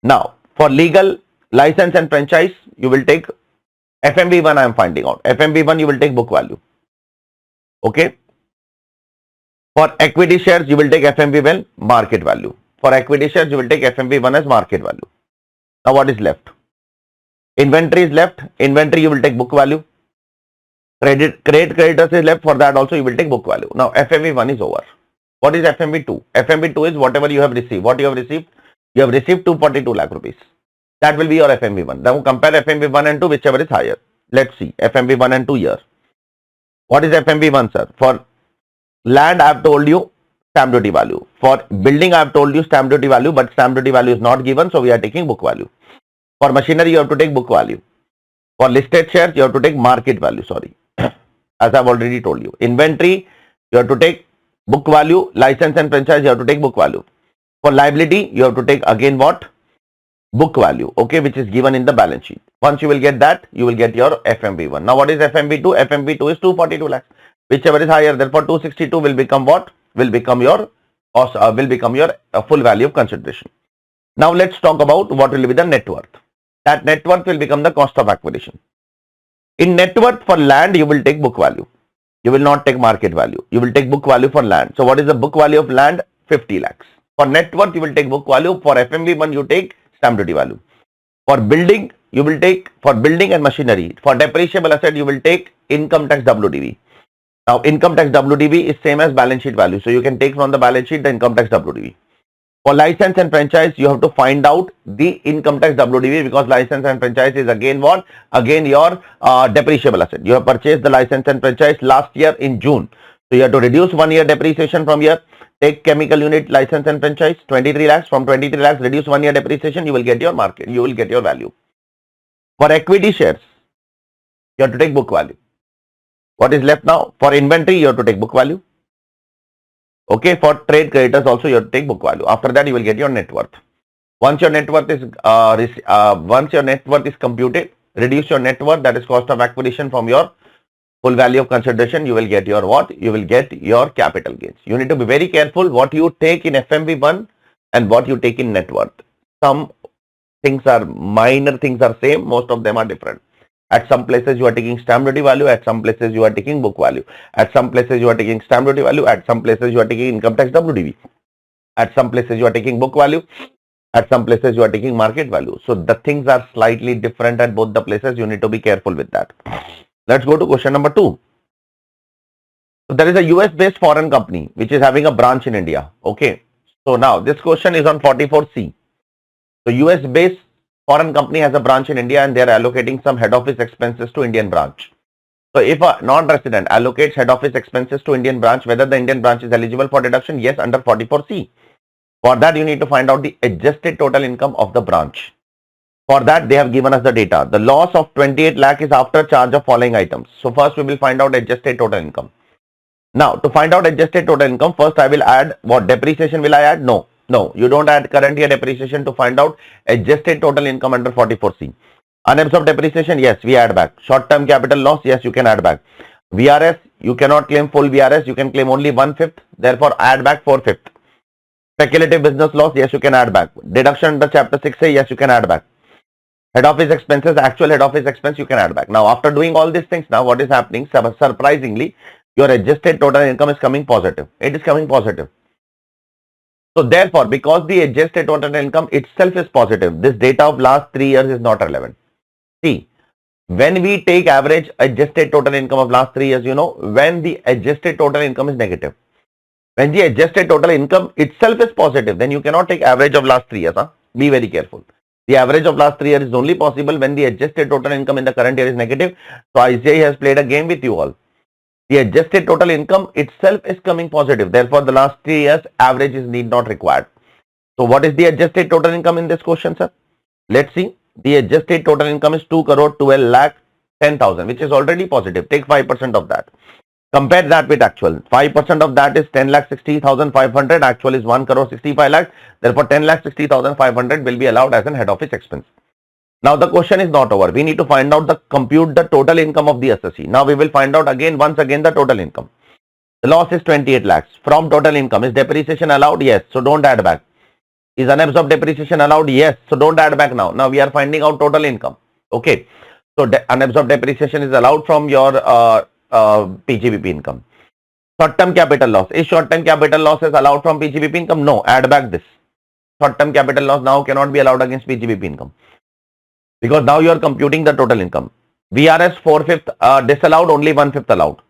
Now, for legal license and franchise, you will take FMV1 I am finding out. FMV1 you will take book value. Okay. For equity shares, you will take FMV1 market value. For equity shares, you will take FMV1 as market value. Now what is left? Inventory is left. Inventory you will take book value. Creditors is left. For that also you will take book value. Now FMV1 is over. What is FMV2? FMV2 is whatever you have received. What you have received? You have received 242 lakh rupees. That will be your FMV1. Now compare FMV1 and 2, whichever is higher. Let's see FMV1 and 2 here. What is FMV1, sir? For land I have told you stamp duty value. For building I have told you stamp duty value, but stamp duty value is not given, so we are taking book value. For machinery you have to take book value. For listed shares you have to take market value, sorry. As I have already told you. Inventory you have to take book value. License and franchise you have to take book value. For liability you have to take again what? Book value, okay, which is given in the balance sheet. Once you will get that, you will get your FMV1. Now what is FMV2? FMV2 is 242 lakhs. Whichever is higher, therefore 262 will become what? Will become your full value of consideration. Now let's talk about what will be the net worth. That net worth will become the cost of acquisition. In net worth for land, you will take book value. You will not take market value. You will take book value for land. So what is the book value of land? 50 lakhs. For net worth, you will take book value. For FMV1, you take stamp duty value. For building, you will take, for building and machinery. For depreciable asset, you will take income tax WDV. Now, income tax WDV is same as balance sheet value. So you can take from the balance sheet the income tax WDV. For license and franchise, you have to find out the income tax WDV, because license and franchise is again what? Again your depreciable asset. You have purchased the license and franchise last year in June. So you have to reduce 1 year depreciation from here. Take chemical unit license and franchise 23 lakhs. From 23 lakhs reduce 1 year depreciation, you will get your market. You will get your value. For equity shares, you have to take book value. What is left now? For inventory, you have to take book value. Okay, for trade creditors also you have to take book value. After that, you will get your net worth. Once your net worth is computed, reduce your net worth, that is cost of acquisition, from your full value of consideration, you will get your what? You will get your capital gains. You need to be very careful what you take in FMV1 and what you take in net worth. Some things are minor, things are same, most of them are different. At some places you are taking stamp duty value, at some places you are taking book value. At some places you are taking stamp duty value, at some places you are taking income tax WDV. At some places you are taking book value, at some places you are taking market value. So the things are slightly different at both the places. You need to be careful with that. Let's go to question number 2. So there is a US based foreign company which is having a branch in India. Okay. So now this question is on 44C. So US based foreign company has a branch in India and they are allocating some head office expenses to Indian branch. So if a non-resident allocates head office expenses to Indian branch, whether the Indian branch is eligible for deduction? Yes, under 44C. For that, you need to find out the adjusted total income of the branch. For that, they have given us the data. The loss of 28 lakh is after charge of following items. So first we will find out adjusted total income. Now to find out adjusted total income, first I will add what? Depreciation will I add? No, you don't add current year depreciation to find out adjusted total income under 44C. Unabsorbed depreciation, yes, we add back. Short-term capital loss, yes, you can add back. VRS, you cannot claim full VRS, you can claim only 1/5, therefore add back 4/5. Speculative business loss, yes, you can add back. Deduction under chapter 6A, yes, you can add back. Head office expenses, actual head office expense, you can add back. Now after doing all these things, now what is happening? Surprisingly, your adjusted total income is coming positive. It is coming positive. So therefore, because the adjusted total income itself is positive, this data of last 3 years is not relevant. See, when we take average adjusted total income of last 3 years, when the adjusted total income is negative, when the adjusted total income itself is positive, then you cannot take average of last 3 years. Be very careful. The average of last 3 years is only possible when the adjusted total income in the current year is negative. So ICAI has played a game with you all. The adjusted total income itself is coming positive. Therefore, the last 3 years average is need not required. So what is the adjusted total income in this question, sir? Let's see. The adjusted total income is 2,12,10,000, which is already positive. Take 5% of that. Compare that with actual. 5% of that is 10,60,500. Actual is 1,65 lakh. Therefore, 10,60,500 will be allowed as an head office expense. Now the question is not over. We need to find out compute the total income of the assessee. Now we will find out once again the total income. The loss is 28 lakhs. From total income, is depreciation allowed? Yes. So don't add back. Is unabsorbed depreciation allowed? Yes. So don't add back now. Now we are finding out total income. Okay. So unabsorbed depreciation is allowed from your PGBP income. Short-term capital loss. Is short-term capital loss is allowed from PGBP income? No. Add back this. Short-term capital loss now cannot be allowed against PGBP income because now you are computing the total income. VRS 4/5 disallowed, only 1/5 allowed.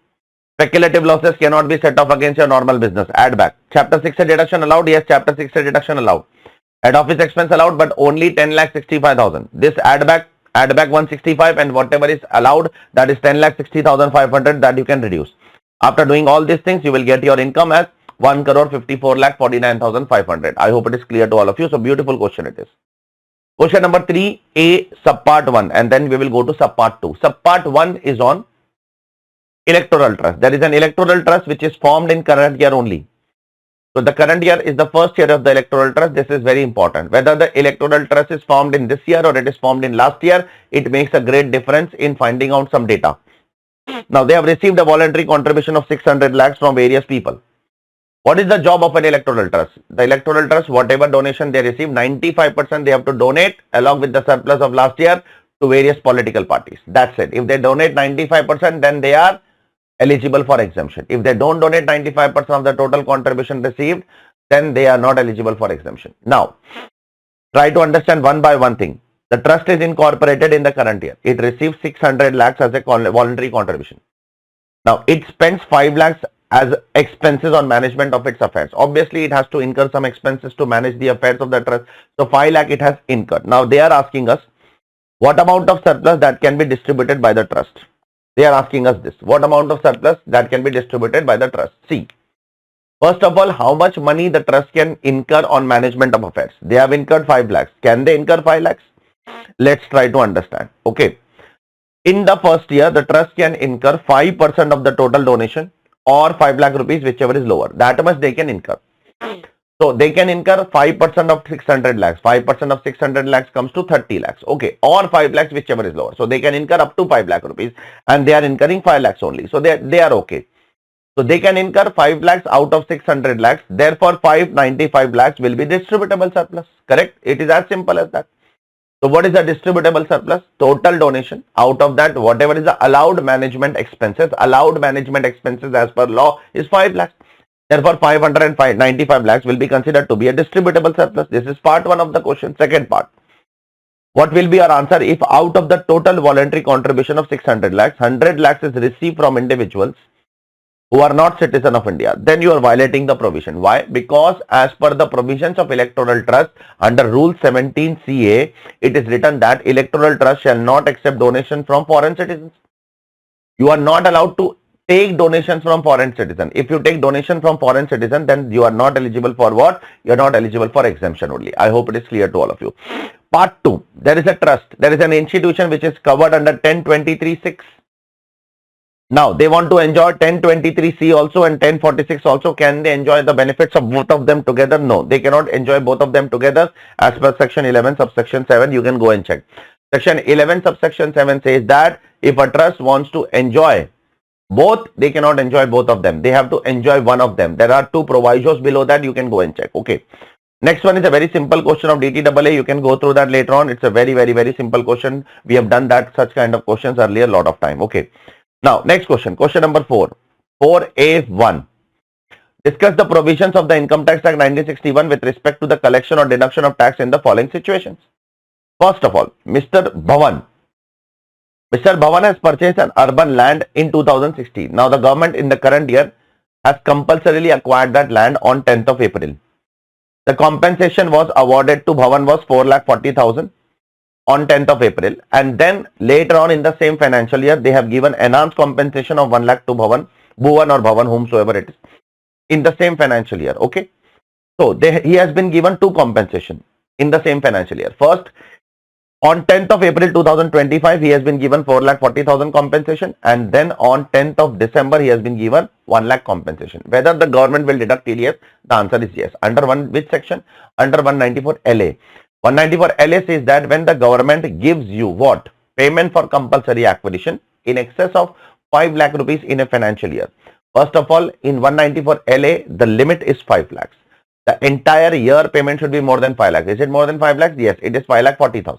Speculative losses cannot be set off against your normal business. Add back. Chapter 6 deduction allowed? Yes, chapter 6 deduction allowed. Head office expense allowed, but only 10,65,000. This add back 165, and whatever is allowed, that is 10,60,500, that you can reduce. After doing all these things, you will get your income as 1,54,49,500. I hope it is clear to all of you. So beautiful question it is. Question number 3A, subpart 1, and then we will go to subpart 2. Subpart 1 is on electoral trust. There is an electoral trust which is formed in current year only. So the current year is the first year of the electoral trust. This is very important. Whether the electoral trust is formed in this year or it is formed in last year, it makes a great difference in finding out some data. Now they have received a voluntary contribution of 600 lakhs from various people. What is the job of an electoral trust? The electoral trust, whatever donation they receive, 95% they have to donate along with the surplus of last year to various political parties. That's it. If they donate 95%, then they are eligible for exemption. If they don't donate 95% of the total contribution received, then they are not eligible for exemption. Now, try to understand one by one thing. The trust is incorporated in the current year. It receives 600 lakhs as a voluntary contribution. Now, it spends 5 lakhs as expenses on management of its affairs. Obviously, it has to incur some expenses to manage the affairs of the trust. So, 5 lakh it has incurred. Now, they are asking us, what amount of surplus that can be distributed by the trust? They are asking us this. What amount of surplus that can be distributed by the trust? See, first of all, how much money the trust can incur on management of affairs? They have incurred 5 lakhs. Can they incur 5 lakhs? Let's try to understand. Okay. In the first year, the trust can incur 5% of the total donation or 5 lakh rupees, whichever is lower. That much they can incur. So they can incur 5% of 600 lakhs. 5% of 600 lakhs comes to 30 lakhs. Okay. Or 5 lakhs, whichever is lower. So they can incur up to 5 lakh rupees and they are incurring 5 lakhs only. So they are okay. So they can incur 5 lakhs out of 600 lakhs. Therefore, 595 lakhs will be distributable surplus. Correct? It is as simple as that. So what is the distributable surplus? Total donation. Out of that, whatever is the allowed management expenses as per law is 5 lakhs. Therefore, 595 lakhs will be considered to be a distributable surplus. This is part 1 of the question. Second part. What will be our answer if out of the total voluntary contribution of 600 lakhs, 100 lakhs is received from individuals who are not citizen of India? Then you are violating the provision. Why? Because as per the provisions of electoral trust under rule 17 CA, it is written that electoral trust shall not accept donation from foreign citizens. You are not allowed to take donations from foreign citizen. If you take donation from foreign citizen, then you are not eligible for what? You are not eligible for exemption only. I hope it is clear to all of you. Part 2. There is a trust. There is an institution which is covered under 1023(6). Now, they want to enjoy 1023C also and 1046 also. Can they enjoy the benefits of both of them together? No, they cannot enjoy both of them together. As per section 11 subsection 7, you can go and check. Section 11 subsection 7 says that if a trust wants to enjoy both, they cannot enjoy both of them. They have to enjoy one of them. There are 2 provisos below that. You can go and check. Okay. Next one is a very simple question of DTAA. You can go through that later on. It's a very simple question. We have done that such kind of questions earlier, lot of time. Okay. Now, next question. Question number 4. 4A1. Discuss the provisions of the Income Tax Act 1961 with respect to the collection or deduction of tax in the following situations. First of all, Mr. Bhavan has purchased an urban land in 2016. Now, the government in the current year has compulsorily acquired that land on 10th of April. The compensation was awarded to Bhavan was 4,40,000 on 10th of April, and then later on in the same financial year, they have given enhanced compensation of 1 lakh to Bhuvan or Bhavan, whomsoever it is, in the same financial year. Okay. So he has been given 2 compensation in the same financial year. First, on 10th of April 2025, he has been given 4,40,000 compensation, and then on 10th of December, he has been given 1 lakh compensation. Whether the government will deduct TDS, the answer is yes. Under which section? Under 194 LA. 194 LA says that when the government gives you what? Payment for compulsory acquisition in excess of 5 lakh rupees in a financial year. First of all, in 194 LA, the limit is 5 lakhs. The entire year payment should be more than 5 lakhs. Is it more than 5 lakhs? Yes, it is 5,40,000.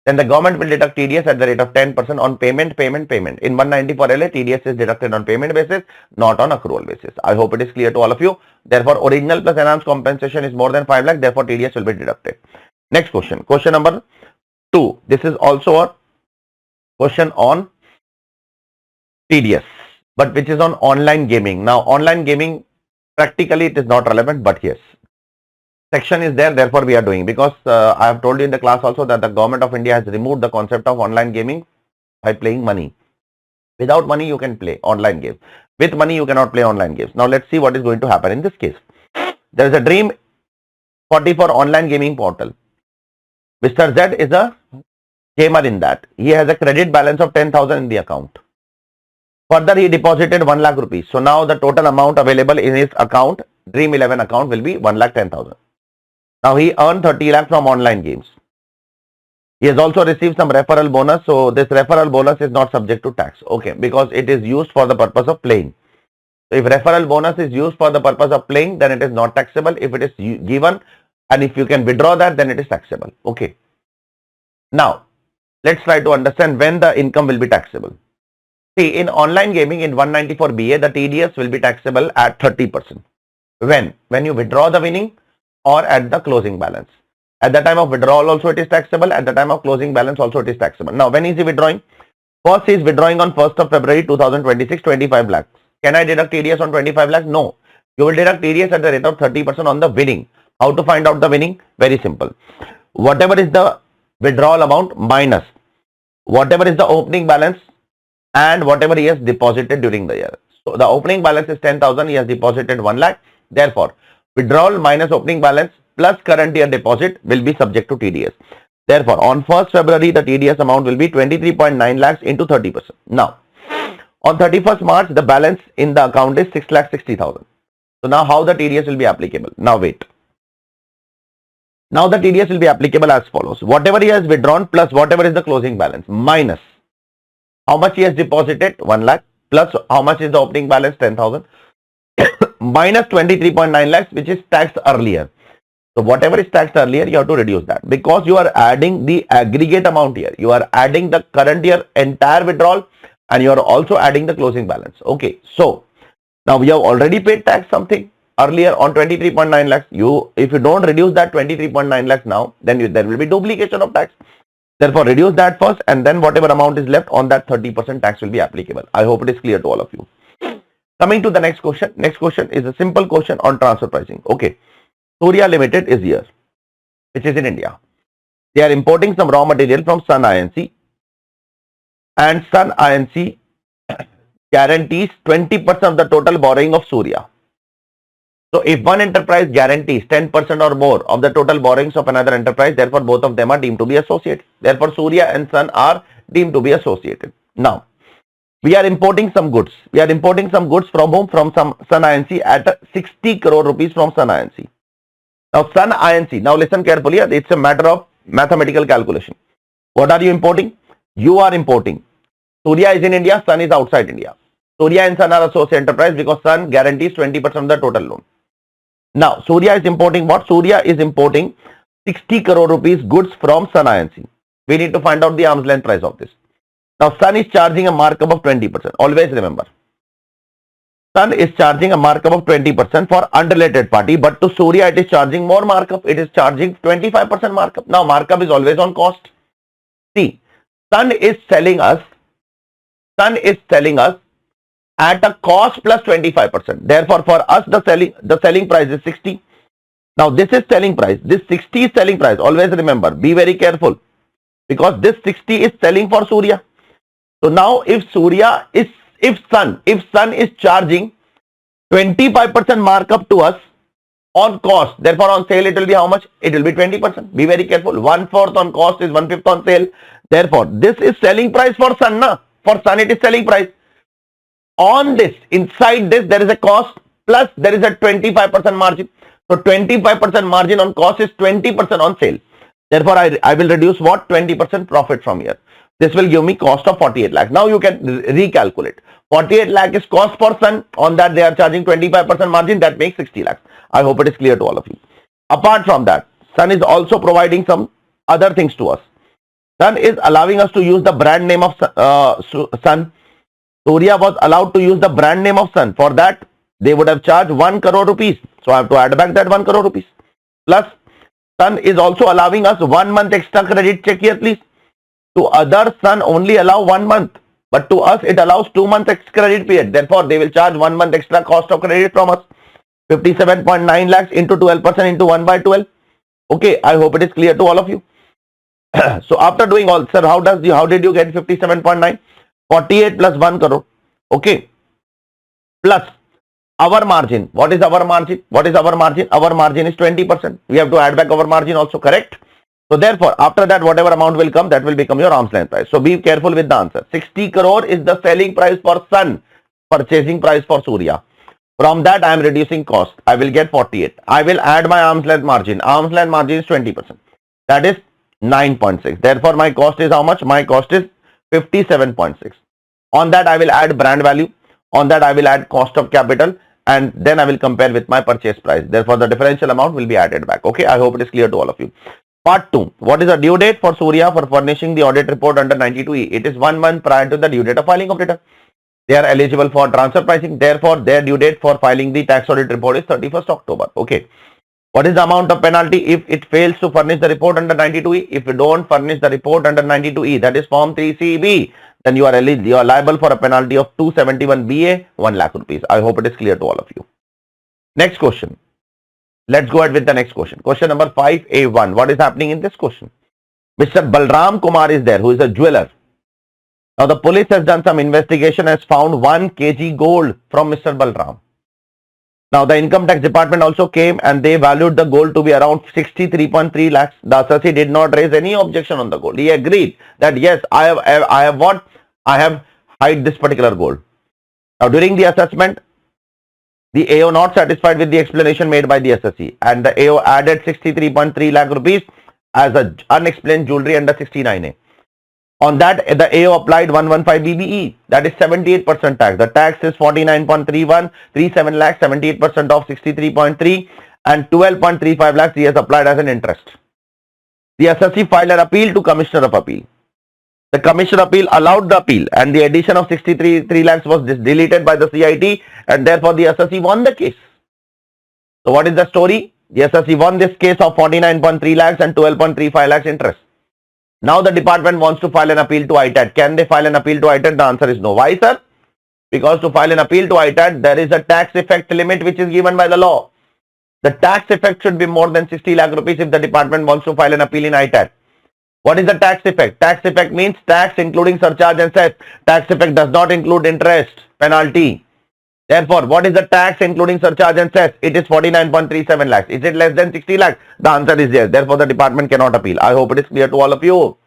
then the government will deduct TDS at the rate of 10% on payment. In 194 LA, TDS is deducted on payment basis, not on accrual basis. I hope it is clear to all of you. Therefore, original plus enhanced compensation is more than 5 lakh. Therefore, TDS will be deducted. Next question. Question number 2. This is also a question on TDS, but which is on online gaming. Now, online gaming, practically it is not relevant, but yes. Section is there, therefore we are doing, because I have told you in the class also that the government of India has removed the concept of online gaming by playing money. Without money you can play online games. With money you cannot play online games. Now let's see what is going to happen in this case. There is a Dream 44 online gaming portal. Mr. Z is a gamer in that. He has a credit balance of 10,000 in the account. Further, he deposited 1 lakh rupees. So now the total amount available in his account, Dream 11 account, will be 1,10,000. Now he earned 30 lakh from online games. He has also received some referral bonus. So this referral bonus is not subject to tax. Okay, because it is used for the purpose of playing. So if referral bonus is used for the purpose of playing, then it is not taxable. If it is given and if you can withdraw that, then it is taxable. Okay. Now let's try to understand when the income will be taxable. See, in online gaming in 194BA, the TDS will be taxable at 30%. When you withdraw the winning or at the closing balance. At the time of withdrawal also it is taxable. At the time of closing balance also it is taxable. Now when is he withdrawing? First he is withdrawing on 1st of February 2026, 25 lakhs. Can I deduct TDS on 25 lakhs? No. You will deduct TDS at the rate of 30% on the winning. How to find out the winning? Very simple. Whatever is the withdrawal amount minus whatever is the opening balance and whatever he has deposited during the year. So the opening balance is 10,000. He has deposited 1 lakh. Therefore, withdrawal minus opening balance plus current year deposit will be subject to TDS. Therefore, on 1st February, the TDS amount will be 23.9 lakhs into 30%. Now, on 31st March, the balance in the account is 6,60,000. So now how the TDS will be applicable? Now wait. Now the TDS will be applicable as follows. Whatever he has withdrawn plus whatever is the closing balance minus how much he has deposited 1 lakh plus how much is the opening balance 10,000 minus 23.9 lakhs which is taxed earlier. So whatever is taxed earlier, you have to reduce that because you are adding the aggregate amount here. You are adding the current year entire withdrawal and you are also adding the closing balance. Okay. So now we have already paid tax something earlier on 23.9 lakhs. If you don't reduce that 23.9 lakhs now, then there will be duplication of tax. Therefore, reduce that first and then whatever amount is left on that 30% tax will be applicable. I hope it is clear to all of you. Coming to the next question. Next question is a simple question on transfer pricing. Okay. Surya Limited is here, which is in India. They are importing some raw material from Sun INC and Sun INC guarantees 20% of the total borrowing of Surya. So if one enterprise guarantees 10% or more of the total borrowings of another enterprise, therefore both of them are deemed to be associated. Therefore Surya and Sun are deemed to be associated. Now, we are importing some goods. We are importing some goods from whom? From Sun INC at 60 crore rupees from Sun INC. Now Sun INC, now listen carefully, it's a matter of mathematical calculation. What are you importing? You are importing. Surya is in India, Sun is outside India. Surya and Sun are associate enterprise because Sun guarantees 20% of the total loan. Now, Surya is importing what? Surya is importing 60 crore rupees goods from Sun INC. We need to find out the arm's length price of this. Now, Sun is charging a markup of 20%. Always remember. Sun is charging a markup of 20% for unrelated party, but to Surya it is charging more markup. It is charging 25% markup. Now, markup is always on cost. See, Sun is selling us at a cost plus 25%. Therefore, for us the selling price is 60. Now this is selling price. This 60 is selling price. Always remember, be very careful because this 60 is selling for Surya. So now if Sun is charging 25% markup to us on cost, therefore on sale it will be how much? It will be 20%. Be very careful. 1/4 on cost is 1/5 on sale. Therefore, this is selling price for Sun. For Sun it is selling price. On this, inside this, there is a cost plus there is a 25% margin. So 25% margin on cost is 20% on sale. Therefore, I will reduce what? 20% profit from here. This will give me cost of 48 lakh. Now you can recalculate. 48 lakh is cost for Sun. On that, they are charging 25% margin. That makes 60 lakhs. I hope it is clear to all of you. Apart from that, Sun is also providing some other things to us. Sun is allowing us to use the brand name of Sun. Surya was allowed to use the brand name of Sun. For that, they would have charged 1 crore rupees. So I have to add back that 1 crore rupees. Plus, Sun is also allowing us 1 month extra credit. Check here, please. To others, Sun only allow 1 month. But to us, it allows 2 months extra credit period. Therefore, they will charge 1 month extra cost of credit from us. 57.9 lakhs into 12% into 1 by 12. Okay, I hope it is clear to all of you. So after doing all, sir, how did you get 57.9? 48 plus 1 crore. Okay. Plus our margin. What is our margin? What is our margin? Our margin is 20%. We have to add back our margin also, correct? So therefore, after that, whatever amount will come, that will become your arm's length price. So be careful with the answer. 60 crore is the selling price for Sun, purchasing price for Surya. From that, I am reducing cost. I will get 48. I will add my arm's length margin. Arm's length margin is 20%. That is 9.6. Therefore, my cost is how much? My cost is 57.6. On that, I will add brand value. On that, I will add cost of capital. And then I will compare with my purchase price. Therefore, the differential amount will be added back. Okay, I hope it is clear to all of you. Part 2. What is the due date for Surya for furnishing the audit report under 92E? It is 1 month prior to the due date of filing of return. They are eligible for transfer pricing. Therefore, their due date for filing the tax audit report is 31st October. Okay. What is the amount of penalty if it fails to furnish the report under 92E? If you don't furnish the report under 92E, that is Form 3CB, then you are liable for a penalty of 271 BA, 1 lakh rupees. I hope it is clear to all of you. Next question. Let's go ahead with the next question. Question number 5A1. What is happening in this question? Mr. Balram Kumar is there, who is a jeweler. Now the police has done some investigation, has found 1 kg gold from Mr. Balram. Now the income tax department also came and they valued the gold to be around 63.3 lakhs. The assessee did not raise any objection on the gold. He agreed that yes, I have hide this particular gold. Now during the assessment, the AO not satisfied with the explanation made by the assessee and the AO added 63.3 lakh rupees as a unexplained jewelry under 69A. On that, the AO applied 115 BBE, that is 78% tax. The tax is 49.31, 37 lakhs, 78% of 63.3 and 12.35 lakhs he has applied as an interest. The assessee filed an appeal to Commissioner of Appeal. The Commissioner of Appeal allowed the appeal and the addition of 63 lakhs was deleted by the CIT and therefore the assessee won the case. So what is the story? The assessee won this case of 49.3 lakhs and 12.35 lakhs interest. Now the department wants to file an appeal to ITAT. Can they file an appeal to ITAT? The answer is no. Why, sir? Because to file an appeal to ITAT, there is a tax effect limit which is given by the law. The tax effect should be more than 60 lakh rupees if the department wants to file an appeal in ITAT. What is the tax effect? Tax effect means tax including surcharge and cess. Tax effect does not include interest, penalty. Therefore, what is the tax including surcharge and cess? It is 49.37 lakhs. Is it less than 60 lakhs? The answer is yes. Therefore, the department cannot appeal. I hope it is clear to all of you.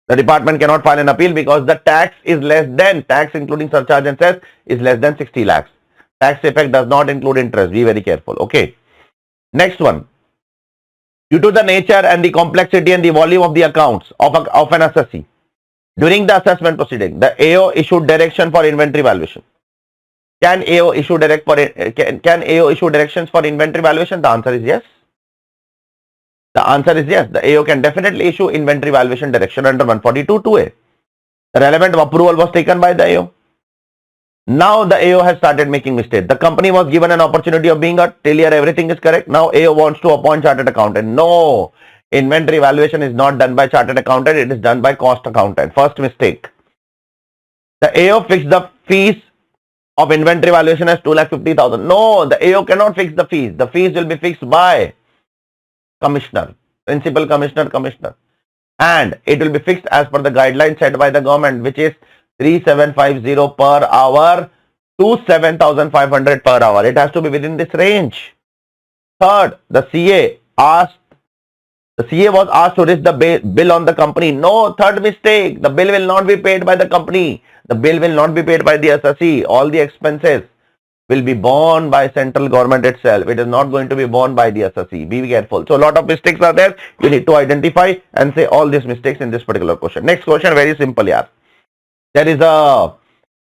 The department cannot file an appeal because the tax is less than, tax including surcharge and cess is less than 60 lakhs. Tax effect does not include interest. Be very careful. Okay. Next one. Due to the nature and the complexity and the volume of the accounts of an assessee, during the assessment proceeding, the AO issued direction for inventory valuation. Can AO issue can AO issue directions for inventory valuation? The answer is yes. The answer is yes. The AO can definitely issue inventory valuation direction under 142(2)(a). The relevant approval was taken by the AO. Now the AO has started making mistakes. The company was given an opportunity of being till here everything is correct. Now AO wants to appoint chartered accountant. No, inventory valuation is not done by chartered accountant. It is done by cost accountant. First mistake. The AO fixed the fees of inventory valuation as 2,50,000. No, the AO cannot fix the fees. The fees will be fixed by commissioner, principal commissioner, and it will be fixed as per the guidelines set by the government, which is 3,750 per hour to 7,500 per hour. It has to be within this range. Third, the CA was asked to raise the bill on the company. No, third mistake. The bill will not be paid by the company. The bill will not be paid by the assessee. All the expenses will be borne by central government itself. It is not going to be borne by the assessee. Be careful. So a lot of mistakes are there. You need to identify and say all these mistakes in this particular question. Next question, very simple, yaar. There is a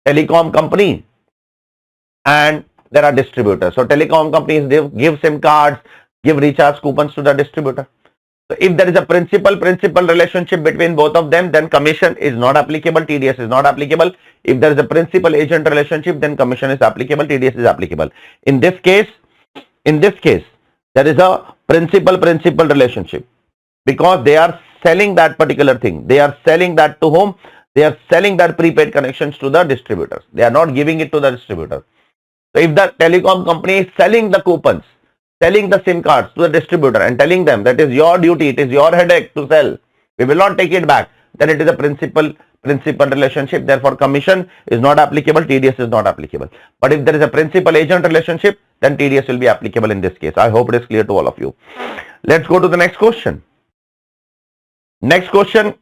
telecom company and there are distributors. So telecom companies, they give SIM cards, give recharge coupons to the distributor. So if there is a principal relationship between both of them, then commission is not applicable, TDS is not applicable. If there is a principal agent relationship, then commission is applicable, TDS is applicable. In this case, there is a principal relationship because they are selling that particular thing. They are selling that to whom? They are selling that prepaid connections to the distributors. They are not giving it to the distributor. So if the telecom company is selling the coupons, selling the SIM cards to the distributor and telling them that is your duty, it is your headache to sell, we will not take it back, then it is a principal relationship. Therefore, commission is not applicable, TDS is not applicable. But if there is a principal agent relationship, then TDS will be applicable in this case. I hope it is clear to all of you. Let's go to the next question. Next question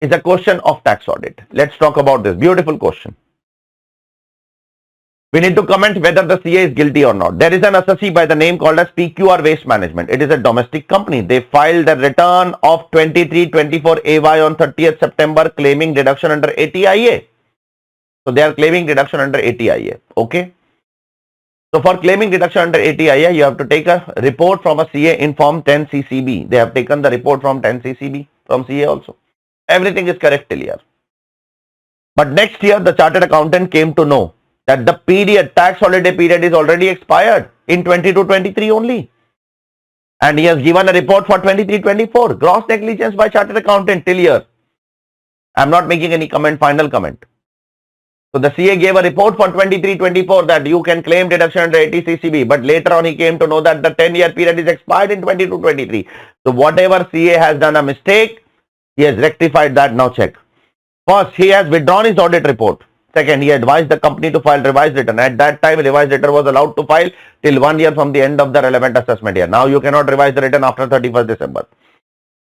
is a question of tax audit. Let's talk about this beautiful question. We need to comment whether the CA is guilty or not. There is an assessee by the name called as PQR Waste Management. It is a domestic company. They filed the return of 2324 AY on 30th September claiming deduction under 80IA. So they are claiming deduction under 80IA. Okay. So for claiming deduction under 80IA, you have to take a report from a CA in form 10 CCB. They have taken the report from 10 CCB from CA also. Everything is correct till here. But next year, the chartered accountant came to know that the period, tax holiday period is already expired in 22-23 only. And he has given a report for 23-24. Gross negligence by chartered accountant till here. I am not making any comment, final comment. So the CA gave a report for 23-24 that you can claim deduction under 80 CCB. But later on he came to know that the 10-year period is expired in 22-23. So whatever CA has done a mistake, he has rectified that. Now check. First, he has withdrawn his audit report. Second, he advised the company to file revised return. At that time, revised return was allowed to file till 1 year from the end of the relevant assessment year. Now you cannot revise the return after 31st December.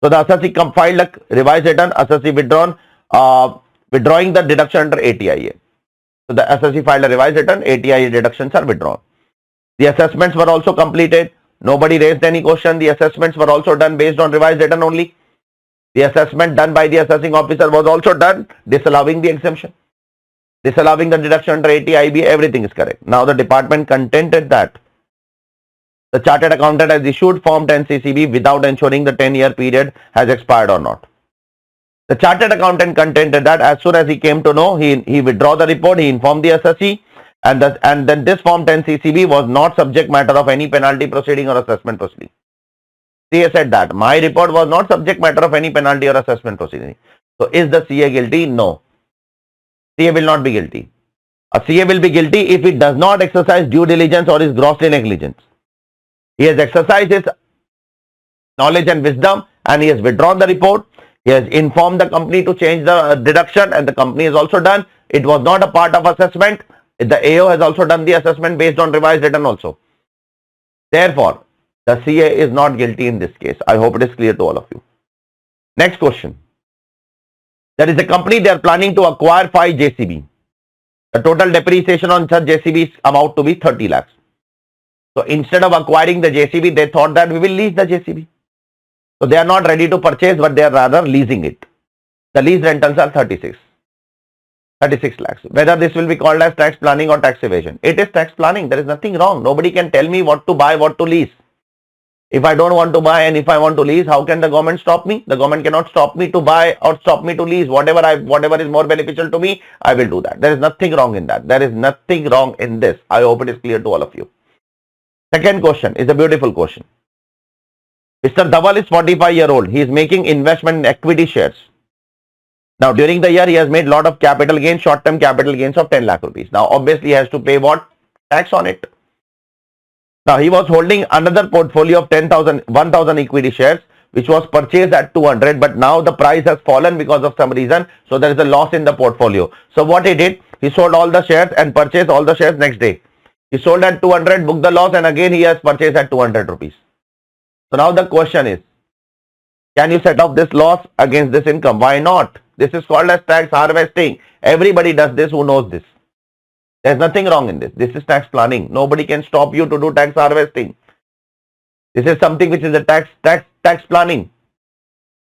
So the assessee filed a revised return, assessee withdrawing the deduction under 80IA. So the assessee filed a revised return, 80IA deductions are withdrawn. The assessments were also completed. Nobody raised any question. The assessments were also done based on revised return only. The assessment done by the assessing officer was also done, disallowing the exemption. Disallowing the deduction under 80 IB, everything is correct. Now the department contended that the chartered accountant has issued form 10 CCB without ensuring the 10-year period has expired or not. The chartered accountant contended that as soon as he came to know, he withdraw the report, he informed the assessee, and then this form 10 CCB was not subject matter of any penalty proceeding or assessment proceeding. CA said that my report was not subject matter of any penalty or assessment proceeding. So is the CA guilty? No. CA will not be guilty. A CA will be guilty if he does not exercise due diligence or is grossly negligent. He has exercised his knowledge and wisdom and he has withdrawn the report. He has informed the company to change the deduction and the company has also done. It was not a part of assessment. The AO has also done the assessment based on revised return also. Therefore, the CA is not guilty in this case. I hope it is clear to all of you. Next question. There is a company, they are planning to acquire 5 JCB. The total depreciation on such JCB is about to be 30 lakhs. So instead of acquiring the JCB, they thought that we will lease the JCB. So they are not ready to purchase, but they are rather leasing it. The lease rentals are 36 lakhs. Whether this will be called as tax planning or tax evasion. It is tax planning. There is nothing wrong. Nobody can tell me what to buy, what to lease. If I don't want to buy and if I want to lease, how can the government stop me? The government cannot stop me to buy or stop me to lease. Whatever is more beneficial to me, I will do that. There is nothing wrong in that. There is nothing wrong in this. I hope it is clear to all of you. Second question is a beautiful question. Mr. Dhaval is 45-year-old. He is making investment in equity shares. Now during the year, he has made lot of capital gains, short-term capital gains of 10 lakh rupees. Now obviously he has to pay what? Tax on it. Now he was holding another portfolio of 1,000 equity shares which was purchased at 200, but now the price has fallen because of some reason. So there is a loss in the portfolio. So what he did, he sold all the shares and purchased all the shares next day. He sold at 200, booked the loss, and again he has purchased at 200 rupees. So now the question is, can you set off this loss against this income? Why not? This is called as tax harvesting. Everybody does this who knows this. There is nothing wrong in this. This is tax planning. Nobody can stop you to do tax harvesting. This is something which is a tax planning.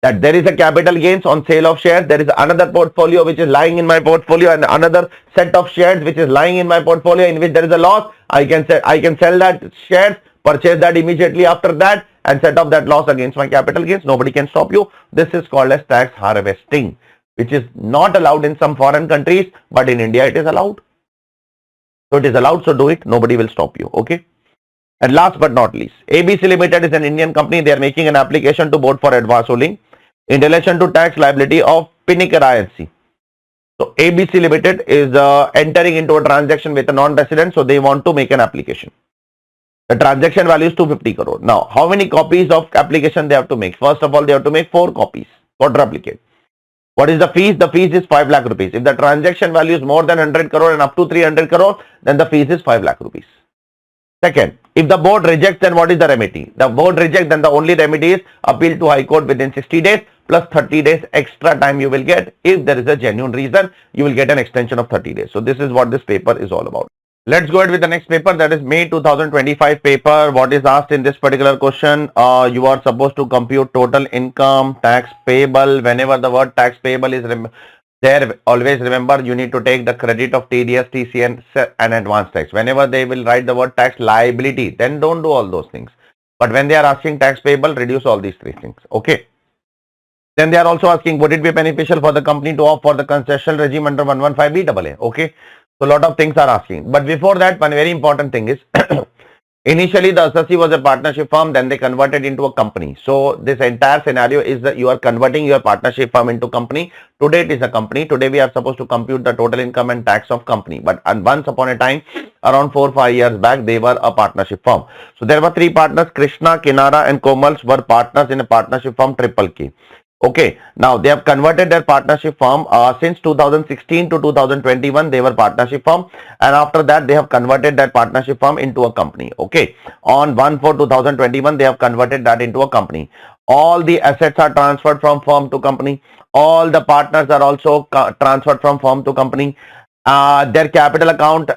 That there is a capital gains on sale of shares. There is another portfolio which is lying in my portfolio and another set of shares which is lying in my portfolio in which there is a loss. I can sell that shares, purchase that immediately after that, and set off that loss against my capital gains. Nobody can stop you. This is called as tax harvesting, which is not allowed in some foreign countries, but in India it is allowed. So it is allowed, so do it. Nobody will stop you. Okay. And last but not least, ABC Limited is an Indian company. They are making an application to board for advance ruling in relation to tax liability of Pinnacle INC. So ABC Limited is entering into a transaction with a non-resident, so they want to make an application. The transaction value is 250 crore. Now, how many copies of application they have to make? First of all, they have to make 4 copies, quadruplicate. What is the fees? The fees is 5 lakh rupees. If the transaction value is more than 100 crore and up to 300 crore, then the fees is 5 lakh rupees. Second, if the board rejects, then what is the remedy? The board rejects, then the only remedy is appeal to High Court within 60 days plus 30 days extra time you will get. If there is a genuine reason, you will get an extension of 30 days. So this is what this paper is all about. Let's go ahead with the next paper, that is May 2025 paper. What is asked in this particular question? You are supposed to compute total income, tax payable. Whenever the word tax payable is there, always remember you need to take the credit of TDS, TCN and advance tax. Whenever they will write the word tax liability, then don't do all those things. But when they are asking tax payable, reduce all these 3 things. Okay. Then they are also asking, would it be beneficial for the company to opt for the concessional regime under 115BAA? Okay. So a lot of things are asking. But before that, one very important thing is, initially the associate was a partnership firm, then they converted into a company. So this entire scenario is that you are converting your partnership firm into company. Today it is a company. Today we are supposed to compute the total income and tax of company. But once upon a time, around 4 or 5 years back, they were a partnership firm. So there were 3 partners, Krishna, Kinara and Komals were partners in a partnership firm Triple K. Okay, now they have converted their partnership firm since 2016 to 2021. They were partnership firm, and after that they have converted that partnership firm into a company. Okay, on 1/4/2021 they have converted that into a company. All the assets are transferred from firm to company. All the partners are also transferred from firm to company. Their capital account,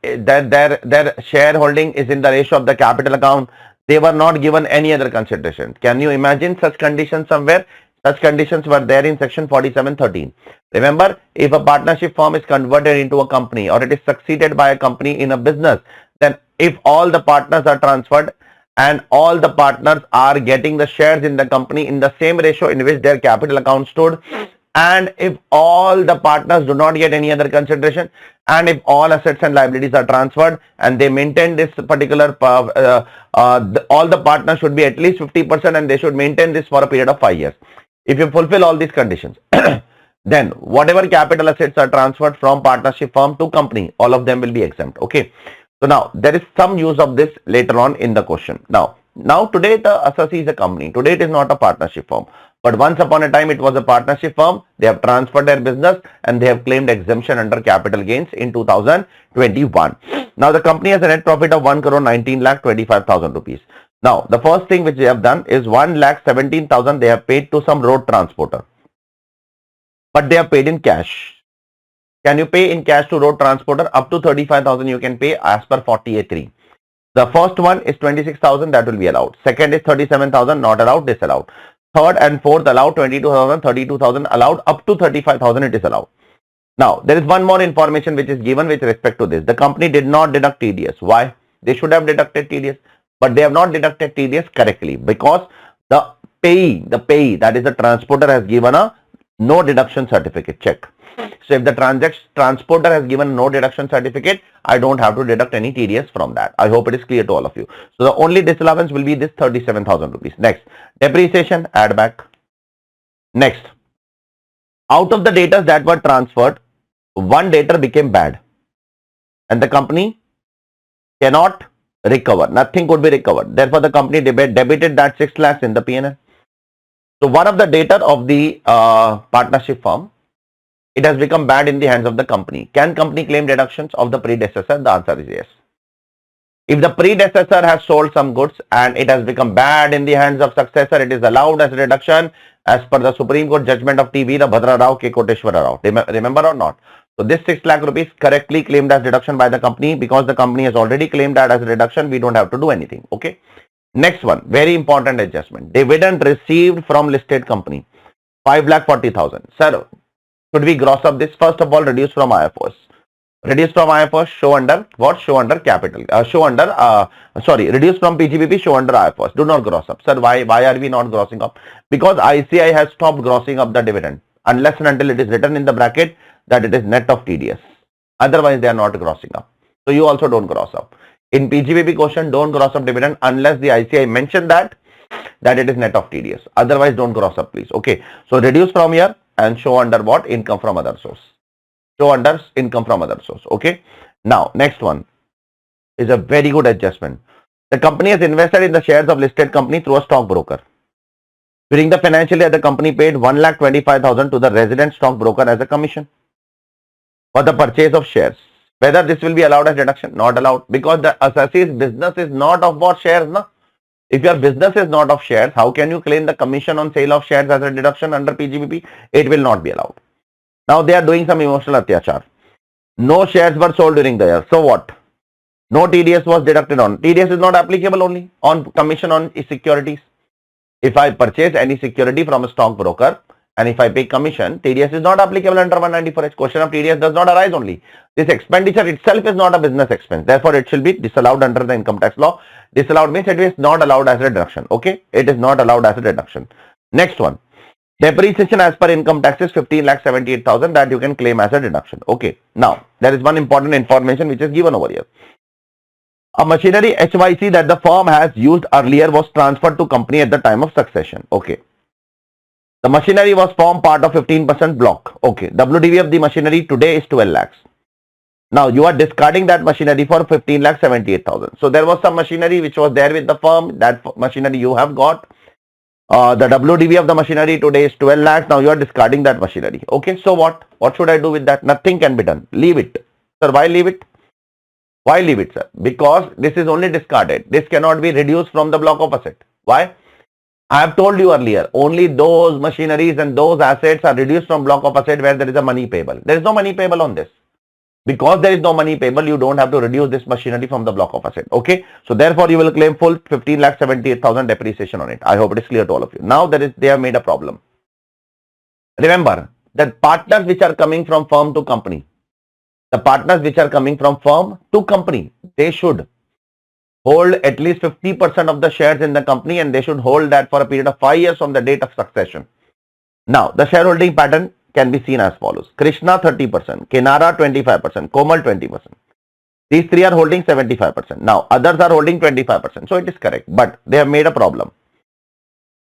their shareholding is in the ratio of the capital account. They were not given any other consideration. Can you imagine such conditions somewhere? Such conditions were there in section 47(13). Remember, if a partnership firm is converted into a company or it is succeeded by a company in a business, then if all the partners are transferred and all the partners are getting the shares in the company in the same ratio in which their capital account stood, and if all the partners do not get any other consideration, and if all assets and liabilities are transferred and they maintain this particular, all the partners should be at least 50% and they should maintain this for a period of 5 years. If you fulfill all these conditions, then whatever capital assets are transferred from partnership firm to company, all of them will be exempt. Okay. So now there is some use of this later on in the question. Now today the associate is a company. Today it is not a partnership firm. But once upon a time it was a partnership firm. They have transferred their business and they have claimed exemption under capital gains in 2021. Now the company has a net profit of 1,19,25,000 rupees. Now the first thing which they have done is 1,17,000 they have paid to some road transporter. But they have paid in cash. Can you pay in cash to road transporter? Up to 35,000 you can pay as per 40A3. The first one is 26,000, that will be allowed. Second is 37,000, not allowed, disallowed. Third and fourth allowed, 22,000, 32,000 allowed, up to 35,000 it is allowed. Now, there is one more information which is given with respect to this. The company did not deduct TDS. Why? They should have deducted TDS, but they have not deducted TDS correctly because the payee, that is the transporter, has given a no deduction certificate. Check. So if the transporter has given no deduction certificate, I don't have to deduct any TDS from that. I hope it is clear to all of you. So the only disallowance will be this 37,000 rupees. Next, depreciation, add back. Next, out of the debtors that were transferred, one debtor became bad and the company cannot recover. Nothing could be recovered. Therefore, the company debited that 6 lakhs in the P&L. So one of the debtor of the partnership firm, it has become bad in the hands of the company. Can company claim deductions of the predecessor? The answer is yes. If the predecessor has sold some goods and it has become bad in the hands of successor, it is allowed as a deduction as per the Supreme Court judgment of TV, the Bhadra Rao K. Koteshwara Rao. Remember or not? So this 6 lakh rupees correctly claimed as deduction by the company. Because the company has already claimed that as a deduction, we don't have to do anything. Okay. Next one, very important adjustment. Dividend received from listed company, 5,40,000. Sir, should we gross up this? First of all, reduce from IFOs. Reduce from IFRS, show under what? Show under capital. Reduce from PGBP, show under IFRS. Do not gross up. Sir, why are we not grossing up? Because ICI has stopped grossing up the dividend unless and until it is written in the bracket that it is net of TDS. Otherwise, they are not grossing up. So you also don't gross up. In PGBP question, don't gross up dividend unless the ICI mentioned that it is net of TDS. Otherwise, don't gross up, please. Okay. So reduce from here and show under what? Income from other source. Show under income from other source. Okay. Now, next one is a very good adjustment. The company has invested in the shares of listed company through a stockbroker. During the financial year, the company paid 1,25,000 to the resident stockbroker as a commission for the purchase of shares. Whether this will be allowed as deduction? Not allowed, because the associate's business is not of what shares, na? If your business is not of shares, how can you claim the commission on sale of shares as a deduction under PGBP? It will not be allowed. Now they are doing some emotional atyachar. No shares were sold during the year. So what? No TDS was deducted on. TDS is not applicable only on commission on securities. If I purchase any security from a stockbroker and if I pay commission, TDS is not applicable under 194H. Question of TDS does not arise only. This expenditure itself is not a business expense. Therefore, it shall be disallowed under the income tax law. Disallowed means it is not allowed as a deduction. Okay. It is not allowed as a deduction. Next one. Depreciation as per income tax is 15,78,000 that you can claim as a deduction. Okay. Now, there is one important information which is given over here. A machinery HYC that the firm has used earlier was transferred to company at the time of succession. Okay. The machinery was formed part of 15% block. Okay. WDV of the machinery today is 12 lakhs. Now you are discarding that machinery for 15,78,000. So there was some machinery which was there with the firm. That machinery you have got. The WDV of the machinery today is 12 lakhs. Now you are discarding that machinery. Okay. So what? What should I do with that? Nothing can be done. Leave it. Sir, why leave it? Why leave it, sir? Because this is only discarded. This cannot be reduced from the block of asset. Why? I have told you earlier, only those machineries and those assets are reduced from block of asset where there is a money payable. There is no money payable on this. Because there is no money payable, you don't have to reduce this machinery from the block of asset. Okay. So therefore, you will claim full 15,78,000 depreciation on it. I hope it is clear to all of you. Now they have made a problem. Remember that partners which are coming from firm to company, the partners which are coming from firm to company, they should hold at least 50% of the shares in the company and they should hold that for a period of 5 years from the date of succession. Now, the shareholding pattern can be seen as follows. Krishna 30%, Kenara 25%, Komal 20%. These three are holding 75%. Now, others are holding 25%. So, it is correct. But they have made a problem.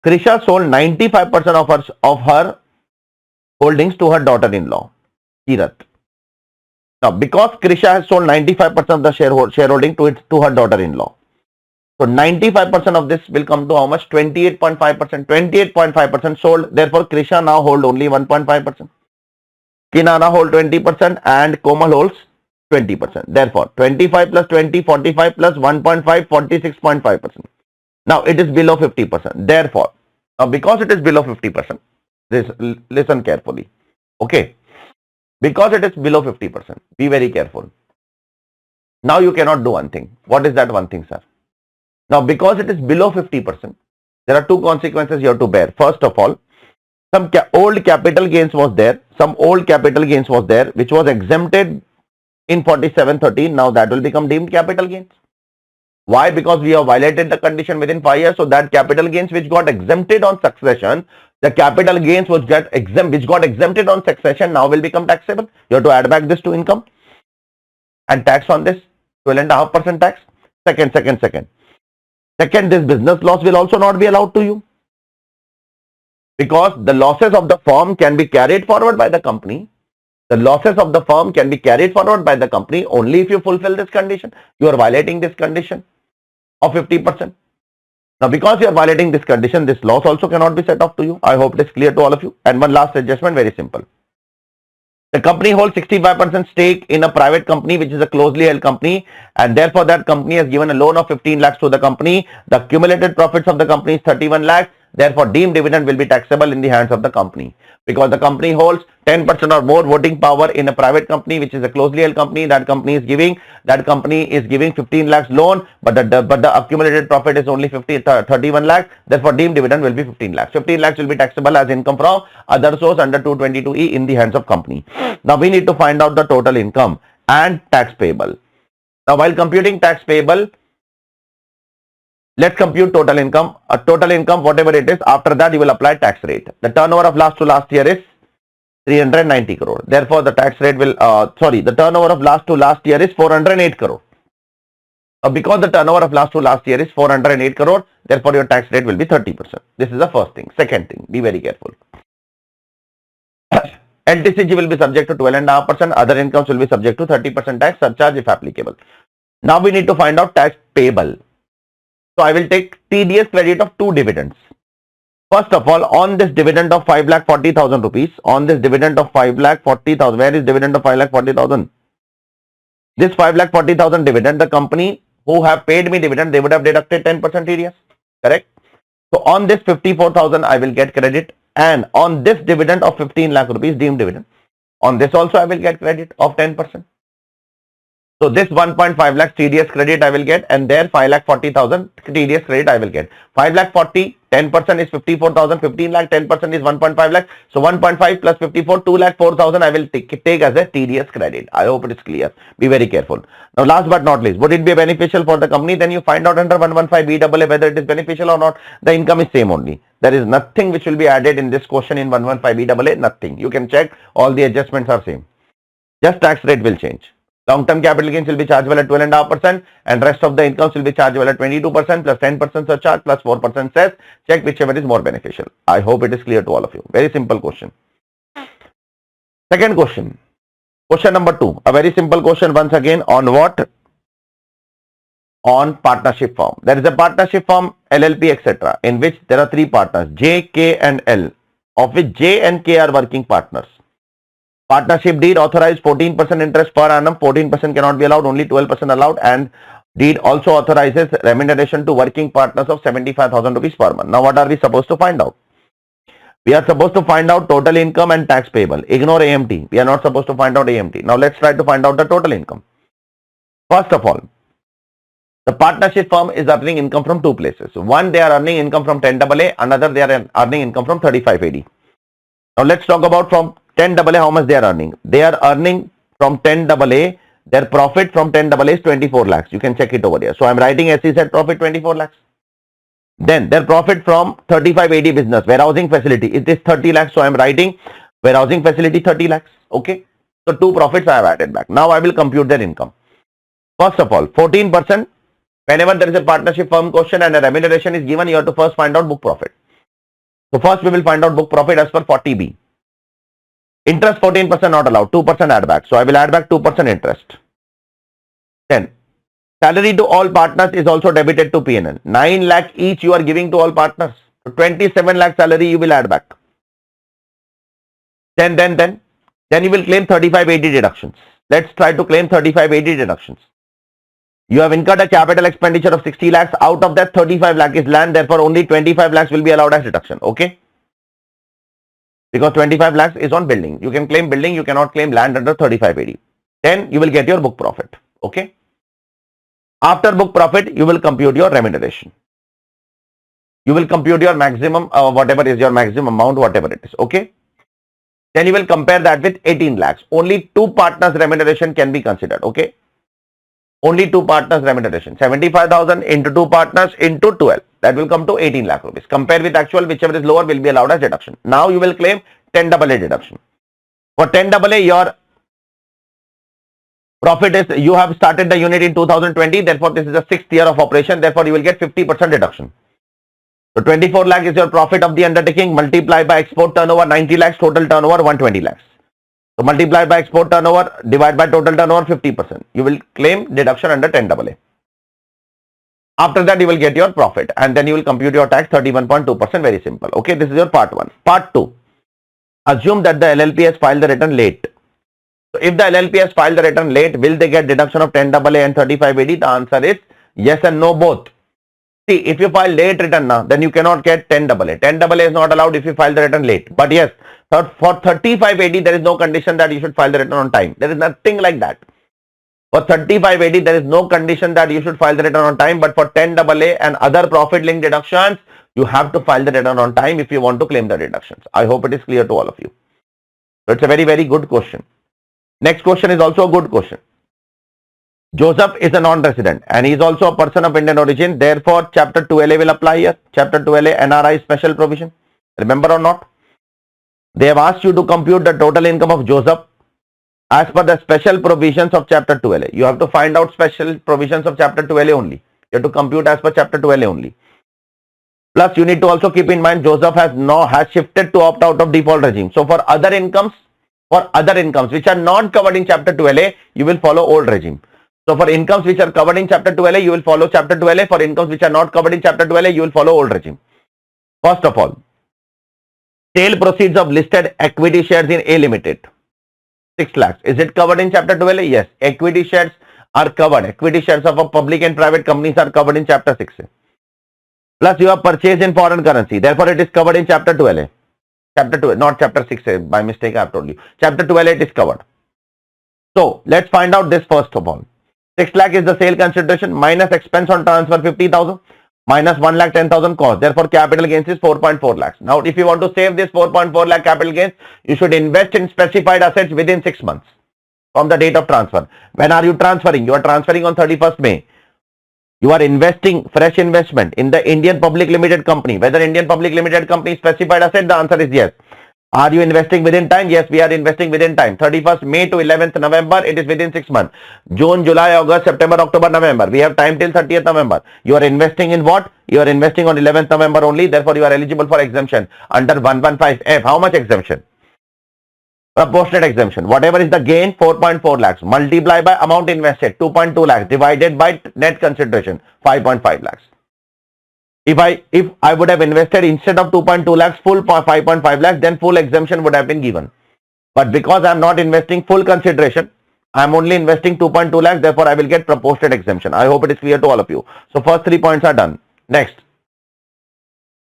Krisha sold 95% of her holdings to her daughter-in-law, Kirat. Now, because Krisha has sold 95% of the shareholding to her daughter-in-law. So, 95% of this will come to how much? 28.5%. 28.5% sold. Therefore, Krisha now hold only 1.5%. Kinana hold 20% and Komal holds 20%. Therefore, 25 plus 20, 45 plus 1.5, 46.5%. Now, it is below 50%. Therefore, now because it is below 50%, listen carefully. Okay. Because it is below 50%, be very careful. Now you cannot do one thing. What is that one thing, sir? Now, because it is below 50%, there are two consequences you have to bear. First of all, some old capital gains was there. Some old capital gains was there, which was exempted in 4713. Now that will become deemed capital gains. Why? Because we have violated the condition within 5 years. So that capital gains which got exempted on succession, the capital gains which got exempted on succession now will become taxable. You have to add back this to income and tax on this 12.5% tax. Second, this business loss will also not be allowed to you, because the losses of the firm can be carried forward by the company. The losses of the firm can be carried forward by the company only if you fulfill this condition. You are violating this condition of 50%. Now, because you are violating this condition, this loss also cannot be set off to you. I hope it is clear to all of you. And one last adjustment, very simple. The company holds 65% stake in a private company, which is a closely held company, and therefore that company has given a loan of 15 lakhs to the company. The accumulated profits of the company is 31 lakhs. Therefore, deemed dividend will be taxable in the hands of the company, because the company holds 10% or more voting power in a private company, which is a closely held company. That company is giving 15 lakhs loan, but the accumulated profit is only 31 lakhs. Therefore, deemed dividend will be 15 lakhs. 15 lakhs will be taxable as income from other source under 222E in the hands of company. Now, we need to find out the total income. and tax payable. Now, while computing tax payable, let's compute total income. Total income, whatever it is, after that you will apply tax rate. The turnover of last to last year is 390 crore. Therefore, the tax rate will, the turnover of last to last year is 408 crore. Because the turnover of last to last year is 408 crore, therefore your tax rate will be 30%. This is the first thing. Second thing, be very careful. LTCG will be subject to 12.5%. Other incomes will be subject to 30% tax surcharge if applicable. Now we need to find out tax payable. So I will take TDS credit of 2 dividends. First of all, on this dividend of 5,40,000 rupees, on this dividend of 5,40,000, where is dividend of 5,40,000? This 5,40,000 dividend, the company who have paid me dividend, they would have deducted 10% TDS, correct? So on this 54,000, I will get credit, and on this dividend of 15 lakh rupees deemed dividend, on this also I will get credit of 10%. So this 1.5 lakh TDS credit I will get, and there 5,40,000 TDS credit I will get. 5,40,000, 10% is 54,000, 15 lakh, 10% is 1.5 lakh. So 1.5 plus 54, 2,04,000 I will take as a TDS credit. I hope it is clear. Be very careful. Now last but not least, would it be beneficial for the company? Then you find out under 115BAA whether it is beneficial or not. The income is same only. There is nothing which will be added in this question in 115BAA, nothing. You can check, all the adjustments are same. Just tax rate will change. Long-term capital gains will be chargeable at 12.5% and rest of the incomes will be chargeable at 22% plus 10% surcharge plus 4% cess. Check whichever is more beneficial. I hope it is clear to all of you. Very simple question. Second question. Question number 2. A very simple question once again on what? On partnership firm. There is a partnership firm LLP etc. in which there are 3 partners J, K and L, of which J and K are working partners. Partnership deed authorized 14% interest per annum, 14% cannot be allowed, only 12% allowed, and deed also authorizes remuneration to working partners of 75,000 rupees per month. Now what are we supposed to find out? We are supposed to find out total income and tax payable. Ignore AMT. We are not supposed to find out AMT. Now let's try to find out the total income. First of all, the partnership firm is earning income from 2 places. One, they are earning income from 10AA, another they are earning income from 35AD. Now let's talk about from 10AA, how much they are earning. They are earning from 10AA, their profit from 10AA is 24 lakhs. You can check it over here. So I am writing SEZ profit 24 lakhs. Then their profit from 35AD business, warehousing facility, it is 30 lakhs. So I am writing warehousing facility 30 lakhs. Okay. So 2 profits I have added back. Now I will compute their income. First of all, 14%. Whenever there is a partnership firm question and a remuneration is given, you have to first find out book profit. So first we will find out book profit as per 40B. Interest 14% not allowed, 2% add back. So I will add back 2% interest. Then salary to all partners is also debited to P&L. 9 lakh each you are giving to all partners. So 27 lakh salary you will add back. Then you will claim 35AD deductions. Let's try to claim 35AD deductions. You have incurred a capital expenditure of 60 lakhs. Out of that 35 lakh is land. Therefore only 25 lakhs will be allowed as deduction. Okay. Because 25 lakhs is on building. You can claim building, you cannot claim land under 35AD. Then you will get your book profit. Okay. After book profit, you will compute your remuneration. You will compute your maximum, whatever is your maximum amount, whatever it is. Okay. Then you will compare that with 18 lakhs. Only 2 partners remuneration can be considered. Okay. Only 2 partners remuneration. 75,000 into 2 partners into 12. That will come to 18 lakh rupees. Compare with actual, whichever is lower will be allowed as deduction. Now you will claim 10AA deduction. For 10AA, your profit is, you have started the unit in 2020. Therefore, this is the 6th year of operation. Therefore, you will get 50% deduction. So 24 lakh is your profit of the undertaking. Multiply by export turnover 90 lakhs. Total turnover 120 lakhs. So multiply by export turnover, divide by total turnover 50%. You will claim deduction under 10AA. After that, you will get your profit and then you will compute your tax 31.2%. Very simple. Okay, this is your part 1. Part 2. Assume that the LLP has filed the return late. So if the LLP has filed the return late, will they get deduction of 10AA and 35AD? The answer is yes and no both. See, if you file late return now, then you cannot get 10AA. 10AA is not allowed if you file the return late. But yes, for 35AD, there is no condition that you should file the return on time. There is nothing like that. For 35AD, there is no condition that you should file the return on time. But for 10AA and other profit linked deductions, you have to file the return on time if you want to claim the deductions. I hope it is clear to all of you. So it's a very, very good question. Next question is also a good question. Joseph is a non-resident and he is also a person of Indian origin. Therefore, Chapter 12A will apply here. Chapter 12A NRI special provision. Remember or not? They have asked you to compute the total income of Joseph as per the special provisions of Chapter 12A. You have to find out special provisions of Chapter 12A only. You have to compute as per Chapter 12A only. Plus, you need to also keep in mind Joseph has shifted to opt out of default regime. So, for other incomes which are not covered in Chapter 12A, you will follow old regime. So, for incomes which are covered in Chapter 12A, you will follow Chapter 12A. For incomes which are not covered in Chapter 12A, you will follow old regime. First of all, sale proceeds of listed equity shares in A Limited, 6 lakhs. Is it covered in Chapter 12A? Yes. Equity shares are covered. Equity shares of a public and private companies are covered in Chapter 6A. Plus, you have purchased in foreign currency. Therefore, it is covered in Chapter 12A. Chapter 2, not Chapter 6A. By mistake, I have told you. Chapter 12A, it is covered. So, let's find out this first of all. 6 lakh is the sale consideration minus expense on transfer 50,000 minus 1 lakh 10,000 cost. Therefore, capital gains is 4.4 lakhs. Now, if you want to save this 4.4 lakh capital gains, you should invest in specified assets within 6 months from the date of transfer. When are you transferring? You are transferring on 31st May. You are investing fresh investment in the Indian Public Limited Company. Whether Indian Public Limited Company is specified asset, the answer is yes. Are you investing within time? Yes, we are investing within time. 31st May to 11th November, it is within 6 months. June, July, August, September, October, November. We have time till 30th November. You are investing in what? You are investing on 11th November only. Therefore, you are eligible for exemption under 115F. How much exemption? Proportionate exemption. Whatever is the gain, 4.4 lakhs. Multiply by amount invested, 2.2 lakhs. Divided by net consideration, 5.5 lakhs. If I would have invested instead of 2.2 lakhs, full 5.5 lakhs, then full exemption would have been given. But because I am not investing full consideration, I am only investing 2.2 lakhs, therefore I will get proportionate exemption. I hope it is clear to all of you. So first 3 points are done. Next,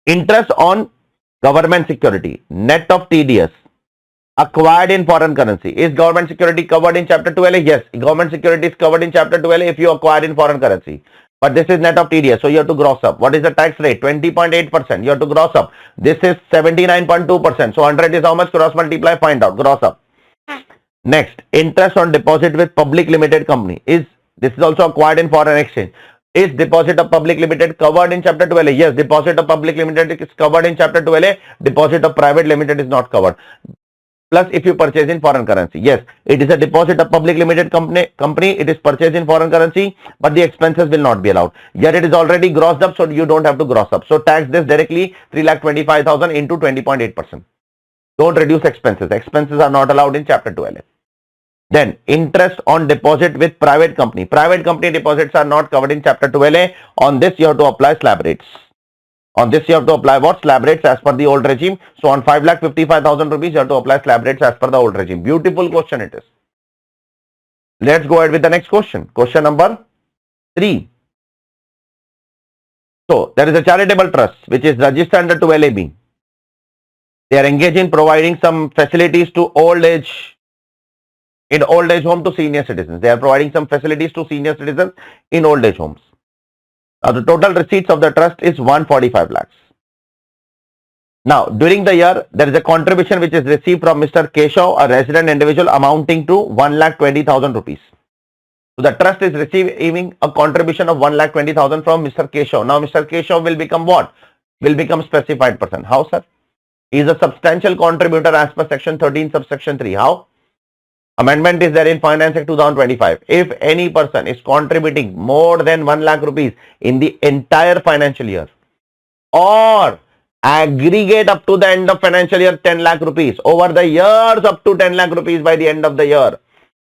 interest on government security, net of TDS, acquired in foreign currency. Is government security covered in Chapter 12A? Yes, government security is covered in Chapter 12A if you acquire in foreign currency. But this is net of TDS, so you have to gross up. What is the tax rate? 20.8%. You have to gross up. This is 79.2%. So 100 is how much? Cross multiply, find out. Gross up. Next, interest on deposit with public limited company. This is also acquired in foreign exchange. Is deposit of public limited covered in Chapter 12A? Yes, deposit of public limited is covered in Chapter 12A. Deposit of private limited is not covered. Plus, if you purchase in foreign currency, yes, it is a deposit of public limited company. It is purchased in foreign currency, but the expenses will not be allowed. Yet it is already grossed up, so you don't have to gross up. So tax this directly 3,25,000 into 20.8%. Don't reduce expenses. Expenses are not allowed in Chapter 12A. Then interest on deposit with private company. Private company deposits are not covered in Chapter 12A. On this, you have to apply slab rates. On this, you have to apply what? Slab rates as per the old regime. So, on 5,55,000 rupees, you have to apply slab rates as per the old regime. Beautiful question it is. Let's go ahead with the next question. Question number 3. So, there is a charitable trust which is registered under 12AB. They are engaged in providing some facilities to old age home to senior citizens. They are providing some facilities to senior citizens in old age homes. Now, the total receipts of the trust is 145 lakhs. Now, during the year, there is a contribution which is received from Mr. Keshav, a resident individual, amounting to 1,20,000 rupees. So, the trust is receiving a contribution of 1,20,000 from Mr. Keshav. Now, Mr. Keshav will become what? Will become specified person. How, sir? He is a substantial contributor as per section 13 subsection 3. How? Amendment is there in Finance Act 2025. If any person is contributing more than 1 lakh rupees in the entire financial year or aggregate up to the end of financial year 10 lakh rupees over the years up to 10 lakh rupees by the end of the year,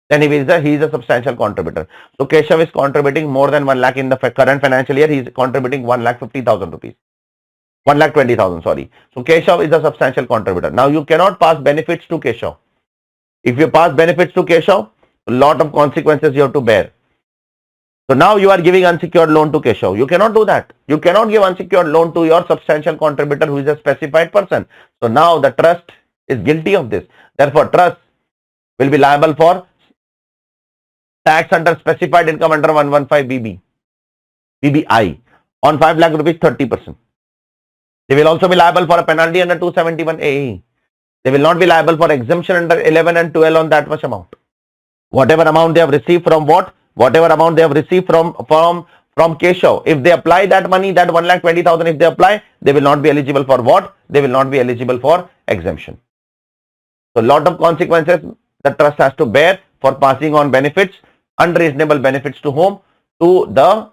then he is a substantial contributor. So Keshav is contributing more than 1 lakh in the current financial year. He is contributing 1,50,000 rupees. 1,20,000, sorry. So Keshav is a substantial contributor. Now you cannot pass benefits to Keshav. If you pass benefits to Keshav, a lot of consequences you have to bear. So now you are giving unsecured loan to Keshav. You cannot do that. You cannot give unsecured loan to your substantial contributor who is a specified person. So now the trust is guilty of this. Therefore, trust will be liable for tax under specified income under 115 BBI on 5 lakh rupees 30%. They will also be liable for a penalty under 271 AE. They will not be liable for exemption under 11 and 12 on that much amount. Whatever amount they have received from what? whatever amount they have received from Keshav, if they apply that money, that 1,20,000, if they apply, they will not be eligible for what? They will not be eligible for exemption. So lot of consequences the trust has to bear for passing on benefits, unreasonable benefits to whom? To the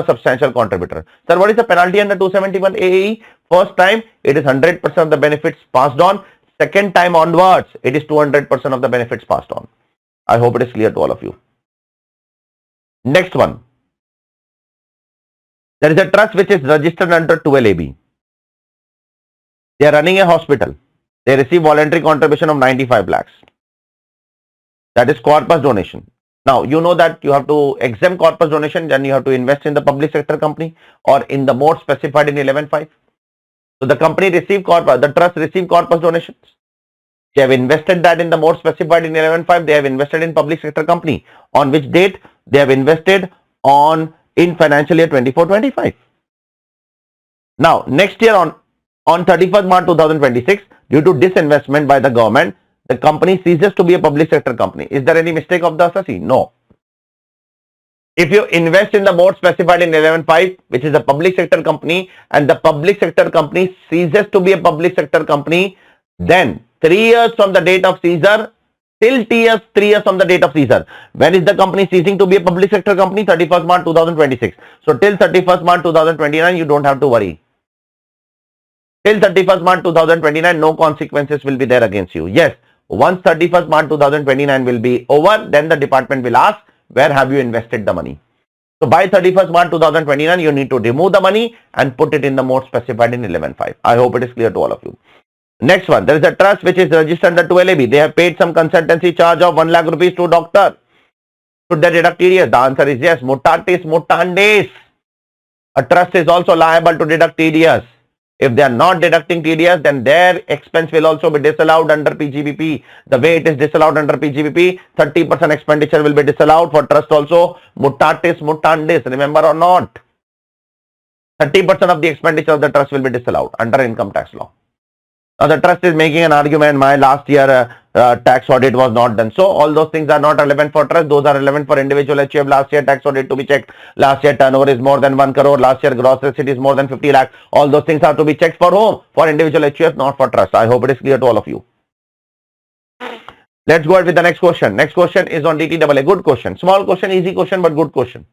substantial contributor. Sir, what is the penalty under 271 AAE? First time it is 100% of the benefits passed on. Second time onwards it is 200% of the benefits passed on. I hope it is clear to all of you. Next one. There is a trust which is registered under 12AB. They are running a hospital. They receive voluntary contribution of 95 lakhs. That is corpus donation. Now, you know that you have to exempt corpus donation, then you have to invest in the public sector company or in the mode specified in 11.5. So, the company received corpus, the trust received corpus donations. They have invested that in the mode specified in 11.5. They have invested in public sector company. On which date? They have invested in financial year 24-25. Now, next year on 31st March 2026, due to disinvestment by the government, the company ceases to be a public sector company. Is there any mistake of the assessee? No. If you invest in the mode specified in 11.5, which is a public sector company, and the public sector company ceases to be a public sector company, then 3 years from the date of seizure till 3 years from the date of seizure. When is the company ceasing to be a public sector company? 31st March 2026. So till 31st March 2029, you don't have to worry. Till 31st March 2029, no consequences will be there against you. Yes, once 31st March 2029 will be over, then the department will ask, where have you invested the money? So by 31st March 2029, you need to remove the money and put it in the mode specified in 11.5. I hope it is clear to all of you. Next one, there is a trust which is registered under 12AB. They have paid some consultancy charge of 1 lakh rupees to doctor. Should they deduct TDS? The answer is yes. Mutatis mutandis. A trust is also liable to deduct TDS. If they are not deducting TDS, then their expense will also be disallowed under PGBP. The way it is disallowed under PGBP, 30% expenditure will be disallowed for trust also. Mutatis mutandis, remember or not? 30% of the expenditure of the trust will be disallowed under income tax law. Now the trust is making an argument, my last year tax audit was not done. So all those things are not relevant for trust. Those are relevant for individual HUF. Last year tax audit to be checked. Last year turnover is more than 1 crore. Last year gross receipt is more than 50 lakh. All those things have to be checked for whom? For individual HUF, not for trust. I hope it is clear to all of you. Let's go ahead with the next question. Next question is on DTAA. Good question. Small question, easy question, but good question.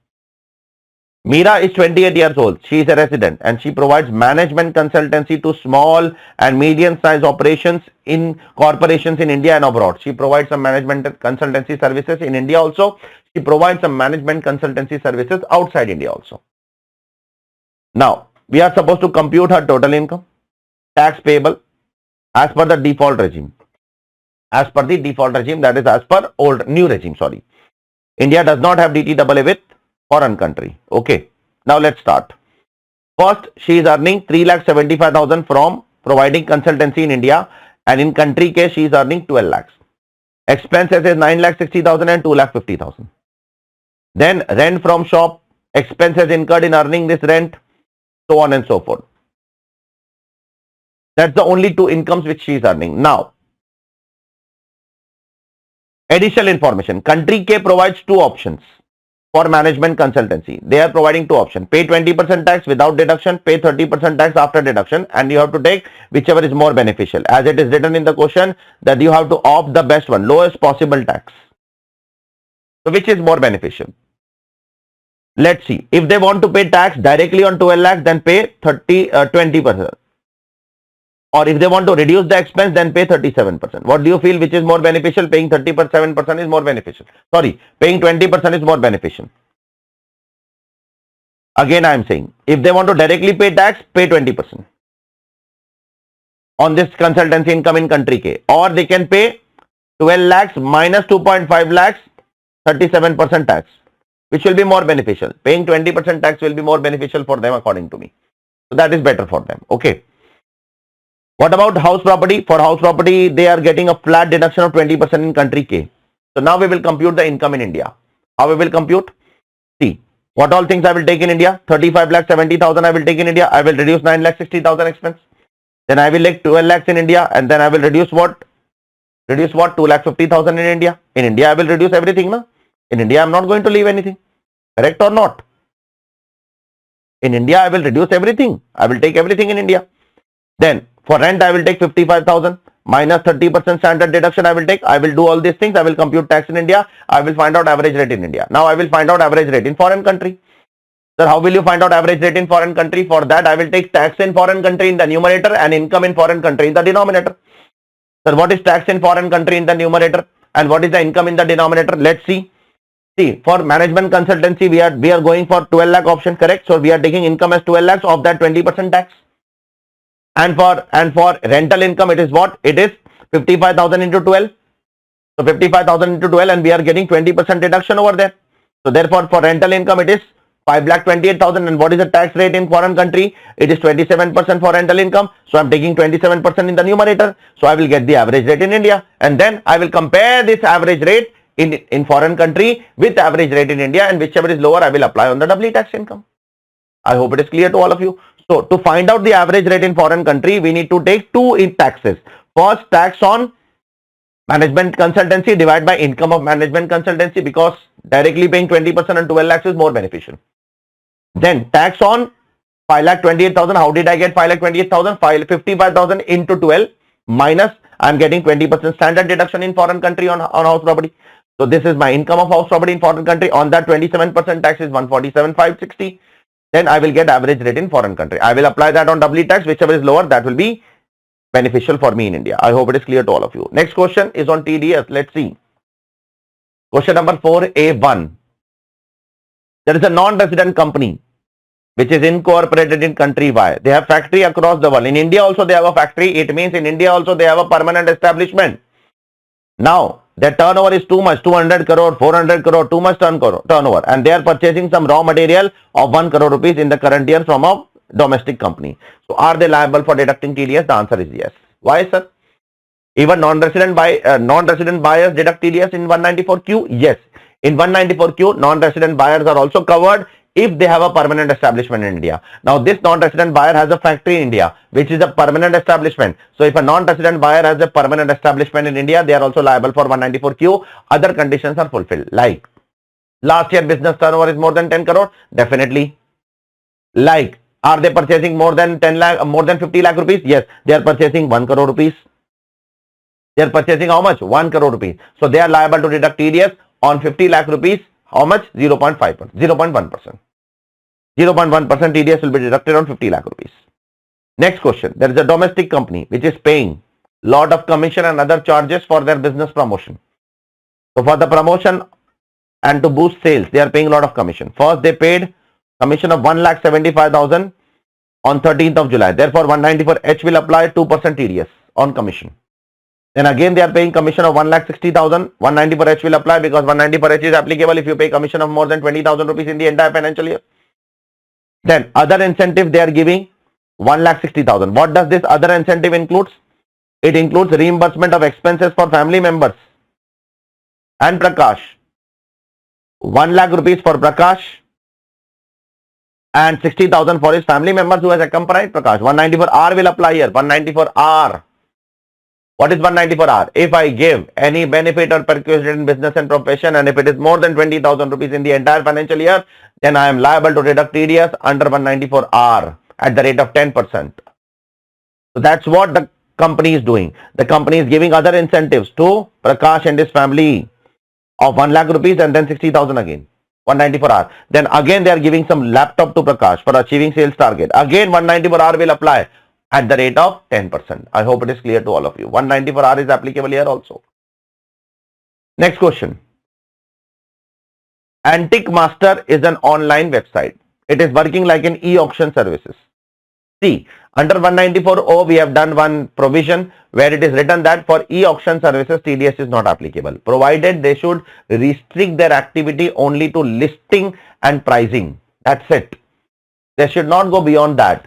Meera is 28 years old. She is a resident and she provides management consultancy to small and medium sized operations in corporations in India and abroad. She provides some management consultancy services in India also. She provides some management consultancy services outside India also. Now, we are supposed to compute her total income, tax payable as per the default regime. As per the default regime, that is as per new regime, sorry. India does not have DTAA with foreign country. Okay. Now let's start. First, she is earning 3,75,000 from providing consultancy in India, and in country case she is earning 12 lakhs. Expenses is 9,60,000 and 2,50,000. Then rent from shop, expenses incurred in earning this rent, so on and so forth. That's the only two incomes which she is earning. Now, additional information. Country K provides two options for management consultancy. They are providing two options. Pay 20% tax without deduction, pay 30% tax after deduction, and you have to take whichever is more beneficial. As it is written in the question that you have to opt the best one, lowest possible tax. So which is more beneficial? Let's see. If they want to pay tax directly on 12 lakhs, then pay 20%. Or if they want to reduce the expense, then pay 37%. What do you feel which is more beneficial? Paying 37% is more beneficial. Sorry, paying 20% is more beneficial. Again, I am saying, if they want to directly pay tax, pay 20% on this consultancy income in country K. Or they can pay 12 lakhs minus 2.5 lakhs, 37% tax, which will be more beneficial. Paying 20% tax will be more beneficial for them according to me. So that is better for them. Okay. What about house property? For house property, they are getting a flat deduction of 20% in country K. So now we will compute the income in India. How we will compute? See, what all things I will take in India? 35,70,000 I will take in India. I will reduce 9,60,000 expense. Then I will take 12 lakhs in India, and then I will reduce what? Reduce what? 2,50,000 in India. In India, I will reduce everything, na? In India, I'm not going to leave anything. Correct or not? In India, I will reduce everything. I will take everything in India. Then for rent, I will take 55,000 minus 30% standard deduction. I will do all these things. I will compute tax in India. I will find out average rate in India. Now I will find out average rate in foreign country. Sir, how will you find out average rate in foreign country? For that, I will take tax in foreign country in the numerator and income in foreign country in the denominator. Sir, what is tax in foreign country in the numerator and what is the income in the denominator? Let's see. See, for management consultancy, we are going for 12 lakh option, correct? So we are taking income as 12 lakhs, of that 20% tax. And for rental income, it is what? It is 55,000 into 12. So 55,000 into 12, and we are getting 20% deduction over there. So therefore, for rental income, it is 5,28,000. And what is the tax rate in foreign country? It is 27% for rental income. So I'm taking 27% in the numerator. So I will get the average rate in India. And then I will compare this average rate in foreign country with average rate in India, and whichever is lower, I will apply on the doubly tax income. I hope it is clear to all of you. So to find out the average rate in foreign country, we need to take two taxes. First, tax on management consultancy divided by income of management consultancy, because directly paying 20% on 12 lakhs is more beneficial. Then tax on 5,28,000. How did I get 5,28,000? 55,000 into 12 minus I'm getting 20% standard deduction in foreign country on house property. So this is my income of house property in foreign country. On that 27% tax is 147,560. Then I will get average rate in foreign country. I will apply that on doubly tax. Whichever is lower, that will be beneficial for me in India. I hope it is clear to all of you. Next question is on TDS. Let's see. Question number 4A1. There is a non-resident company which is incorporated in country Y. They have factory across the world. In India also they have a factory. It means in India also they have a permanent establishment. Now, their turnover is too much, 200 crore, 400 crore, too much turnover, and they are purchasing some raw material of 1 crore rupees in the current year from a domestic company. So, are they liable for deducting TDS? The answer is yes. Why, sir? Even non-resident buyers deduct TDS in 194Q? Yes. In 194Q, non-resident buyers are also covered if they have a permanent establishment in India. Now, this non-resident buyer has a factory in India, which is a permanent establishment. So, if a non-resident buyer has a permanent establishment in India, they are also liable for 194Q. Other conditions are fulfilled. Like, last year business turnover is more than 10 crore? Definitely. Like, are they purchasing more than 50 lakh rupees? Yes, they are purchasing 1 crore rupees. They are purchasing how much? 1 crore rupees. So, they are liable to deduct TDS on 50 lakh rupees. How much? 0.5%, 0.1%. 0.1% TDS will be deducted on 50 lakh rupees. Next question. There is a domestic company which is paying lot of commission and other charges for their business promotion. So for the promotion and to boost sales, they are paying a lot of commission. First, they paid commission of 1,75,000 on 13th of July. Therefore, 194H will apply 2% TDS on commission. Then again they are paying commission of 1,60,000. 194H will apply because 194H is applicable if you pay commission of more than 20,000 rupees in the entire financial year. Then other incentive they are giving 1,60,000. What does this other incentive includes? It includes reimbursement of expenses for family members and Prakash. 1 lakh rupees for Prakash and 60,000 for his family members who has accompanied Prakash. 194R will apply here. 194R. What is 194R? If I give any benefit or perquisite in business and profession, and if it is more than 20,000 rupees in the entire financial year, then I am liable to deduct TDS under 194R at the rate of 10%. So that's what the company is doing. The company is giving other incentives to Prakash and his family of 1 lakh rupees and then 60,000 again. 194R. Then again they are giving some laptop to Prakash for achieving sales target. Again 194R will apply at the rate of 10%. I hope it is clear to all of you. 194R is applicable here also. Next question. Antique Master is an online website. It is working like an e-auction services. See, under 194O we have done one provision where it is written that for e-auction services TDS is not applicable, provided they should restrict their activity only to listing and pricing. That's it. They should not go beyond that.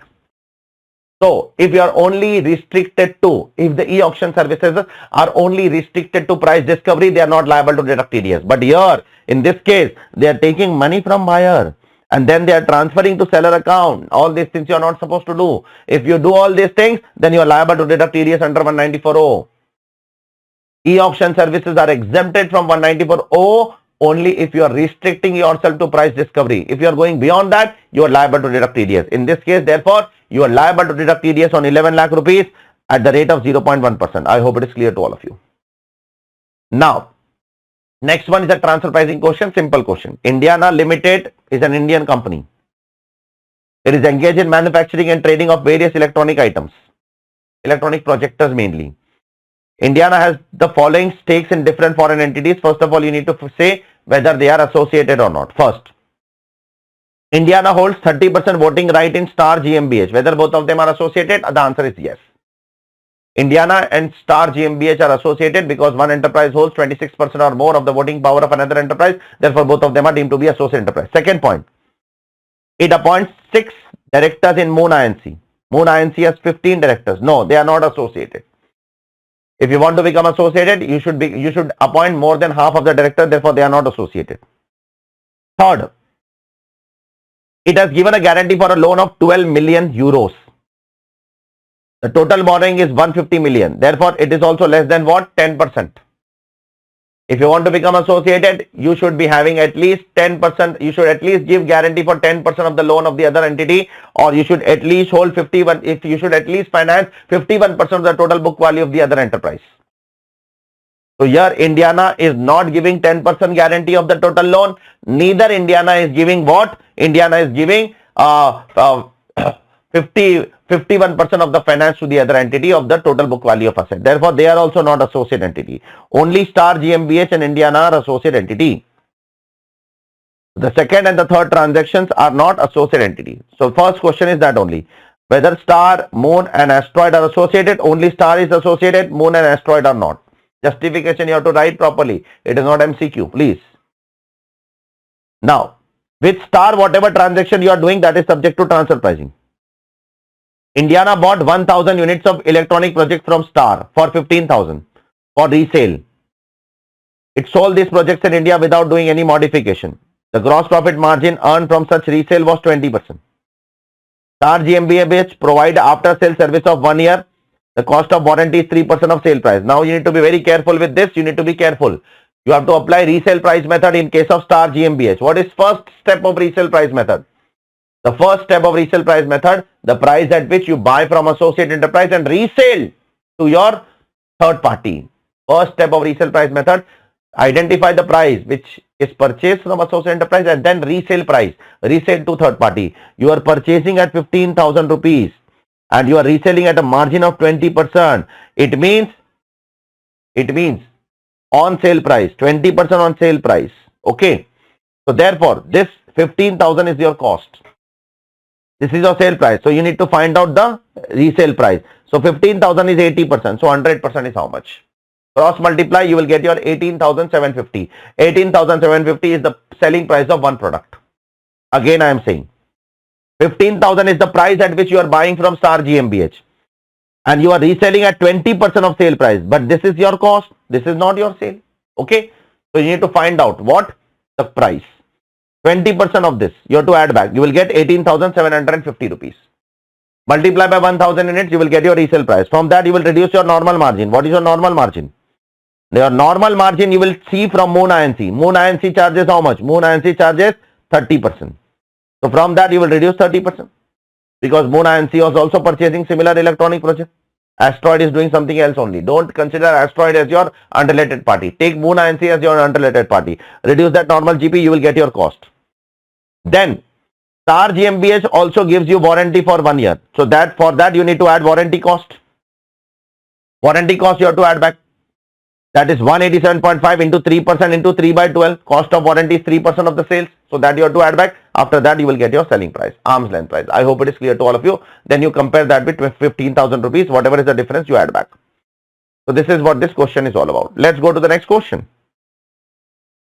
So, if you are only restricted to, if the e-auction services are only restricted to price discovery, they are not liable to deduct TDS. But here, in this case, they are taking money from buyer and then they are transferring to seller account. All these things you are not supposed to do. If you do all these things, then you are liable to deduct TDS under 194O. E-auction services are exempted from 194O only if you are restricting yourself to price discovery. If you are going beyond that, you are liable to deduct TDS. In this case, therefore, you are liable to deduct TDS on 11 lakh rupees at the rate of 0.1%. I hope it is clear to all of you. Now, next one is a transfer pricing question, simple question. Indiana Limited is an Indian company. It is engaged in manufacturing and trading of various electronic items, electronic projectors mainly. Indiana has the following stakes in different foreign entities. First of all, you need to say whether they are associated or not. First, Indiana holds 30% voting right in Star GmbH. Whether both of them are associated, the answer is yes. Indiana and Star GmbH are associated because one enterprise holds 26% or more of the voting power of another enterprise. Therefore, both of them are deemed to be associate enterprise. Second point, it appoints 6 directors in Moon Inc. Moon Inc. has 15 directors. No, they are not associated. If you want to become associated, you should appoint more than half of the directors. Therefore, they are not associated. Third, it has given a guarantee for a loan of 12 million euros. The total borrowing is 150 million. Therefore, it is also less than what? 10%. If you want to become associated, you should be having at least 10%. You should at least give guarantee for 10% of the loan of the other entity, or you should at least hold 51. If you should at least finance 51% of the total book value of the other enterprise. So here Indiana is not giving 10% guarantee of the total loan. Neither Indiana is giving what? Indiana is giving 51% of the finance to the other entity of the total book value of asset. Therefore, they are also not associate entity. Only Star GmbH and Indiana are associate entity. The second and the third transactions are not associate entity. So first question is that only. Whether Star, Moon and Asteroid are associated, only Star is associated, Moon and Asteroid are not. Justification you have to write properly. It is not MCQ, please. Now, with Star, whatever transaction you are doing, that is subject to transfer pricing. Indiana bought 1000 units of electronic projects from Star for 15,000 for resale. It sold these projects in India without doing any modification. The gross profit margin earned from such resale was 20%. Star GmbH provide after sale service of 1 year. The cost of warranty is 3% of sale price. Now you need to be very careful with this. You need to be careful. You have to apply resale price method in case of Star GmbH. What is first step of resale price method? The first step of resale price method, the price at which you buy from associate enterprise and resale to your third party. First step of resale price method, identify the price which is purchased from associate enterprise and then resale price, resale to third party. You are purchasing at 15,000 rupees and you are reselling at a margin of 20%. It means on sale price, 20% on sale price. Okay. So therefore, this 15,000 is your cost. This is your sale price. So you need to find out the resale price. So 15,000 is 80%. So 100% is how much? Cross multiply, you will get your 18,750. 18,750 is the selling price of one product. Again, I am saying 15,000 is the price at which you are buying from Star GmbH. And you are reselling at 20% of sale price. But this is your cost. This is not your sale. Okay. So you need to find out what? The price. 20% of this you have to add back. You will get 18,750 rupees. Multiply by 1000 units, you will get your resale price. From that, you will reduce your normal margin. What is your normal margin? Your normal margin you will see from Moon Inc. Moon Inc. charges how much? Moon Inc. charges 30%. So from that, you will reduce 30%. Because Moon Inc. was also purchasing similar electronic project. Asteroid is doing something else only. Don't consider Asteroid as your unrelated party. Take Moon Inc. as your unrelated party. Reduce that normal GP, you will get your cost. Then Star GmbH also gives you warranty for 1 year. So that for that you need to add warranty cost. Warranty cost you have to add back. That is 187.5 into 3% into 3 by 12. Cost of warranty is 3% of the sales. So that you have to add back. After that you will get your selling price, arm's length price. I hope it is clear to all of you. Then you compare that with 15,000 rupees. Whatever is the difference you add back. So this is what this question is all about. Let's go to the next question.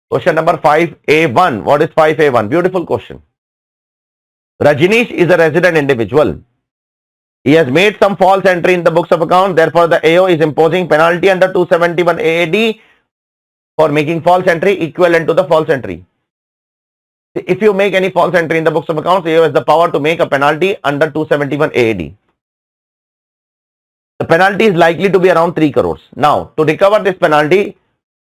Question number 5A1. What is 5A1? Beautiful question. Rajinish is a resident individual. He has made some false entry in the books of account. Therefore, the AO is imposing penalty under 271 AAD for making false entry equivalent to the false entry. If you make any false entry in the books of accounts, AO has the power to make a penalty under 271 AAD. The penalty is likely to be around 3 crores. Now, to recover this penalty,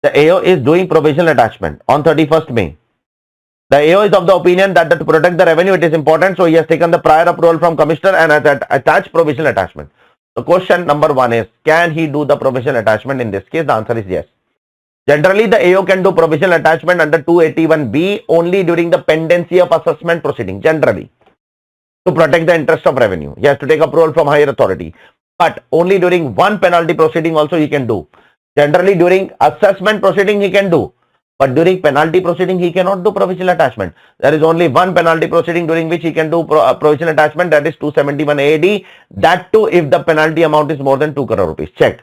The AO is doing provisional attachment on 31st May. The AO is of the opinion that to protect the revenue, it is important. So he has taken the prior approval from commissioner and has attached provisional attachment. So question number 1 is, can he do the provisional attachment in this case? The answer is yes. Generally, the AO can do provisional attachment under 281B only during the pendency of assessment proceeding, generally, to protect the interest of revenue. He has to take approval from higher authority. But only during one penalty proceeding also he can do. Generally, during assessment proceeding he can do. But during penalty proceeding, he cannot do provisional attachment. There is only one penalty proceeding during which he can do provisional attachment, that is 271 AD. That too, if the penalty amount is more than 2 crore rupees. Check.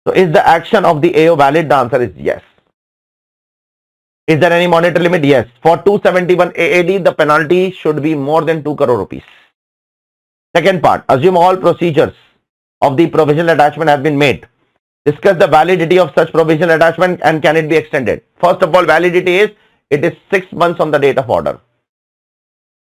So, is the action of the AO valid? The answer is yes. Is there any monetary limit? Yes. For 271 AAD, the penalty should be more than 2 crore rupees. Second part, assume all procedures of the provisional attachment have been made. Discuss the validity of such provisional attachment and can it be extended. First of all, validity is, it is 6 months on the date of order.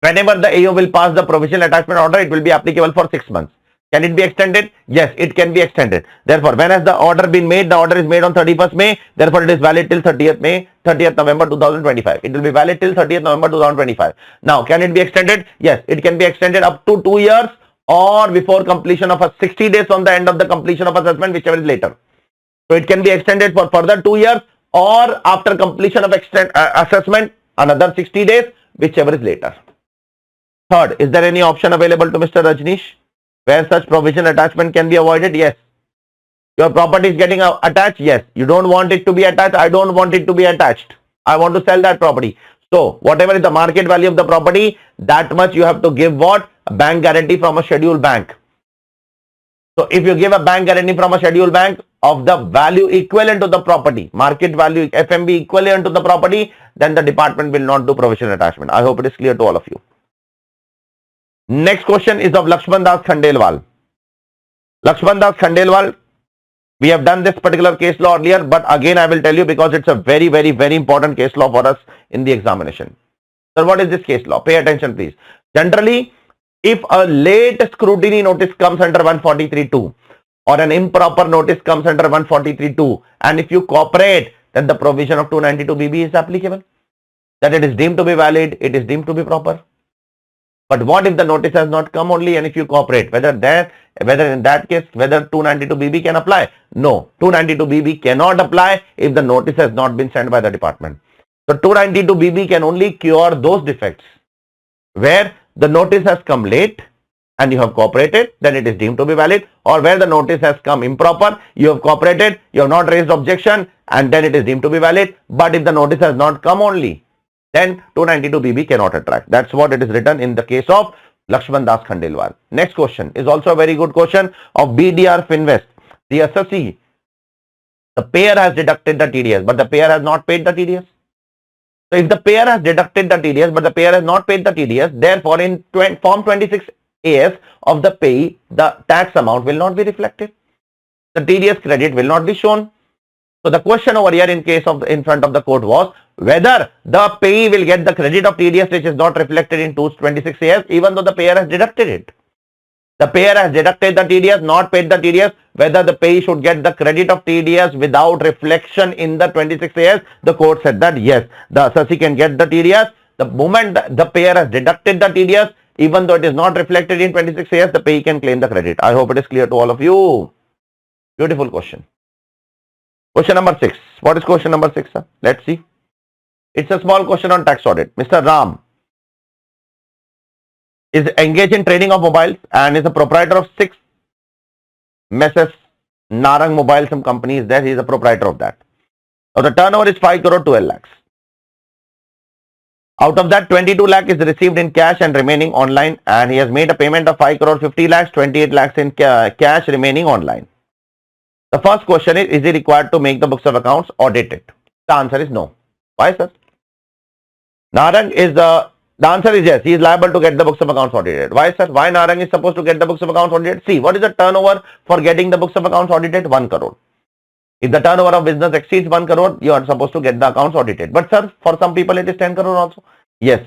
Whenever the AO will pass the provisional attachment order, it will be applicable for 6 months. Can it be extended? Yes, it can be extended. Therefore, when has the order been made? The order is made on 31st May. Therefore, it is valid till 30th November 2025. It will be valid till 30th November 2025. Now, can it be extended? Yes, it can be extended up to 2 years or before completion of 60 days from the end of the completion of assessment, whichever is later. So, it can be extended for further 2 years or after completion of assessment, another 60 days, whichever is later. Third, is there any option available to Mr. Rajneesh where such provision attachment can be avoided? Yes. Your property is getting attached? Yes. You don't want it to be attached? I don't want it to be attached. I want to sell that property. So, whatever is the market value of the property, that much you have to give what? A bank guarantee from a scheduled bank. So, if you give a bank guarantee from a scheduled bank of the value equivalent to the property, market value FMB equivalent to the property, then the department will not do provision attachment. I hope it is clear to all of you. Next question is of Lakshman Das Khandelwal. Lakshman Das Khandelwal, we have done this particular case law earlier, but again I will tell you because it's a very, very, very important case law for us in the examination. So what is this case law? Pay attention please. Generally, if a late scrutiny notice comes under 143.2 or an improper notice comes under 143.2 and if you cooperate, then the provision of 292BB is applicable. That it is deemed to be valid, it is deemed to be proper. But what if the notice has not come only and if you cooperate? Whether in that case, whether 292BB can apply? No, 292BB cannot apply if the notice has not been sent by the department. So 292BB can only cure those defects where the notice has come late and you have cooperated, then it is deemed to be valid, or where the notice has come improper, you have cooperated, you have not raised objection, and then it is deemed to be valid. But if the notice has not come only, then 292BB cannot attract. That's what it is written in the case of Lakshman Das Khandelwal. Next question is also a very good question of BDR Finvest. The assessee, the payer has deducted the TDS, but the payer has not paid the TDS. So if the payer has deducted the TDS, but the payer has not paid the TDS, therefore in Form 26AS of the payee, the tax amount will not be reflected. The TDS credit will not be shown. So the question over here in front of the court was whether the payee will get the credit of TDS which is not reflected in 26AS even though the payer has deducted it. The payer has deducted the TDS, not paid the TDS, whether the payee should get the credit of TDS without reflection in the 26AS. The court said that yes, the assessee can get the TDS. The moment the payer has deducted the TDS, even though it is not reflected in 26AS, the payee can claim the credit. I hope it is clear to all of you. Beautiful question. Question number 6. What is question number 6, sir? Let's see. It's a small question on tax audit. Mr. Ram is engaged in trading of mobiles and is a proprietor of 6 Mrs. Narang Mobile, some company is there. He is a proprietor of that. Now the turnover is 5 crore 12 lakhs. Out of that, 22 lakh is received in cash and remaining online, and he has made a payment of 5 crore 50 lakhs, 28 lakhs in cash remaining online. The first question is he required to make the books of accounts audited? The answer is no. Why, sir? Narang is the answer is yes, he is liable to get the books of accounts audited. Why, sir? Why Narang is supposed to get the books of accounts audited? See, what is the turnover for getting the books of accounts audited? 1 crore. If the turnover of business exceeds 1 crore, you are supposed to get the accounts audited. But sir, for some people it is 10 crore also. Yes.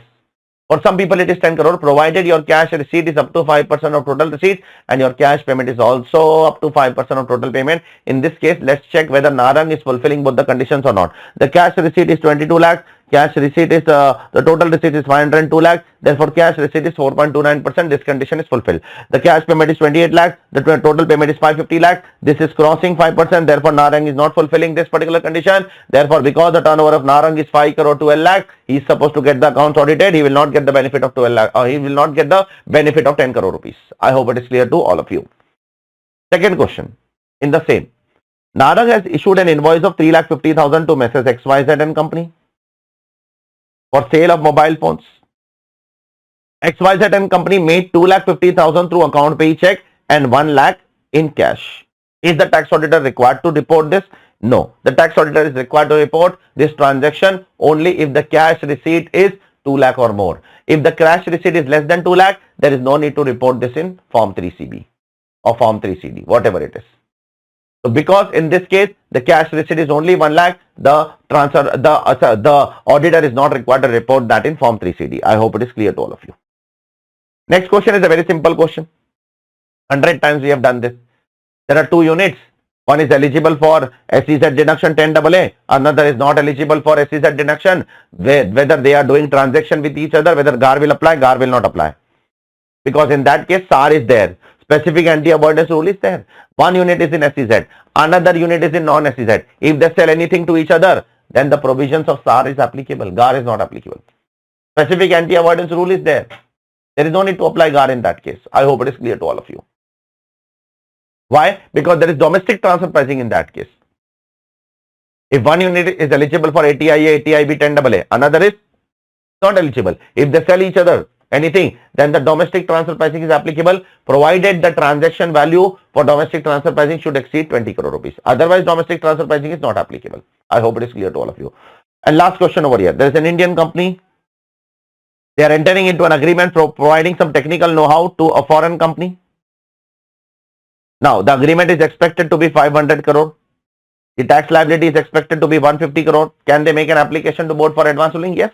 For some people, it is 10 crore, provided your cash receipt is up to 5% of total receipt and your cash payment is also up to 5% of total payment. In this case, let's check whether Narang is fulfilling both the conditions or not. The cash receipt is 22 lakh. Cash receipt is, the total receipt is 502 lakh. Therefore, cash receipt is 4.29%. This condition is fulfilled. The cash payment is 28 lakh. The total payment is 550 lakh. This is crossing 5%. Therefore, Narang is not fulfilling this particular condition. Therefore, because the turnover of Narang is 5 crore 12 lakh, he is supposed to get the accounts audited. He will not get the benefit of 12 lakh, or he will not get the benefit of 10 crore rupees. I hope it is clear to all of you. Second question in the same. Narang has issued an invoice of 3,50,000 to Messrs. XYZ and Company for sale of mobile phones. XYZ and Company made 2,50,000 through account pay check and 1 lakh in cash. Is the tax auditor required to report this? No. The tax auditor is required to report this transaction only if the cash receipt is 2 lakh or more. If the cash receipt is less than 2 lakh, there is no need to report this in Form 3CB or Form 3CD, whatever it is. So because in this case, the cash receipt is only 1 lakh, the auditor is not required to report that in Form 3CD. I hope it is clear to all of you. Next question is a very simple question. 100 times we have done this. There are two units. One is eligible for SEZ deduction 10AA. Another is not eligible for SEZ deduction. Whether they are doing transaction with each other, whether GAR will apply, GAR will not apply. Because in that case, SAR is there. Specific anti-avoidance rule is there. One unit is in SEZ. Another unit is in non-SEZ. If they sell anything to each other, then the provisions of SAR is applicable. GAR is not applicable. Specific anti-avoidance rule is there. There is no need to apply GAR in that case. I hope it is clear to all of you. Why? Because there is domestic transfer pricing in that case. If one unit is eligible for ATIA, ATIB 10AA, another is not eligible. If they sell each other anything, then the domestic transfer pricing is applicable, provided the transaction value for domestic transfer pricing should exceed 20 crore rupees. Otherwise, domestic transfer pricing is not applicable. I hope it is clear to all of you. And last question over here. There is an Indian company. They are entering into an agreement for providing some technical know-how to a foreign company. Now, the agreement is expected to be 500 crore. The tax liability is expected to be 150 crore. Can they make an application to board for advance ruling? Yes.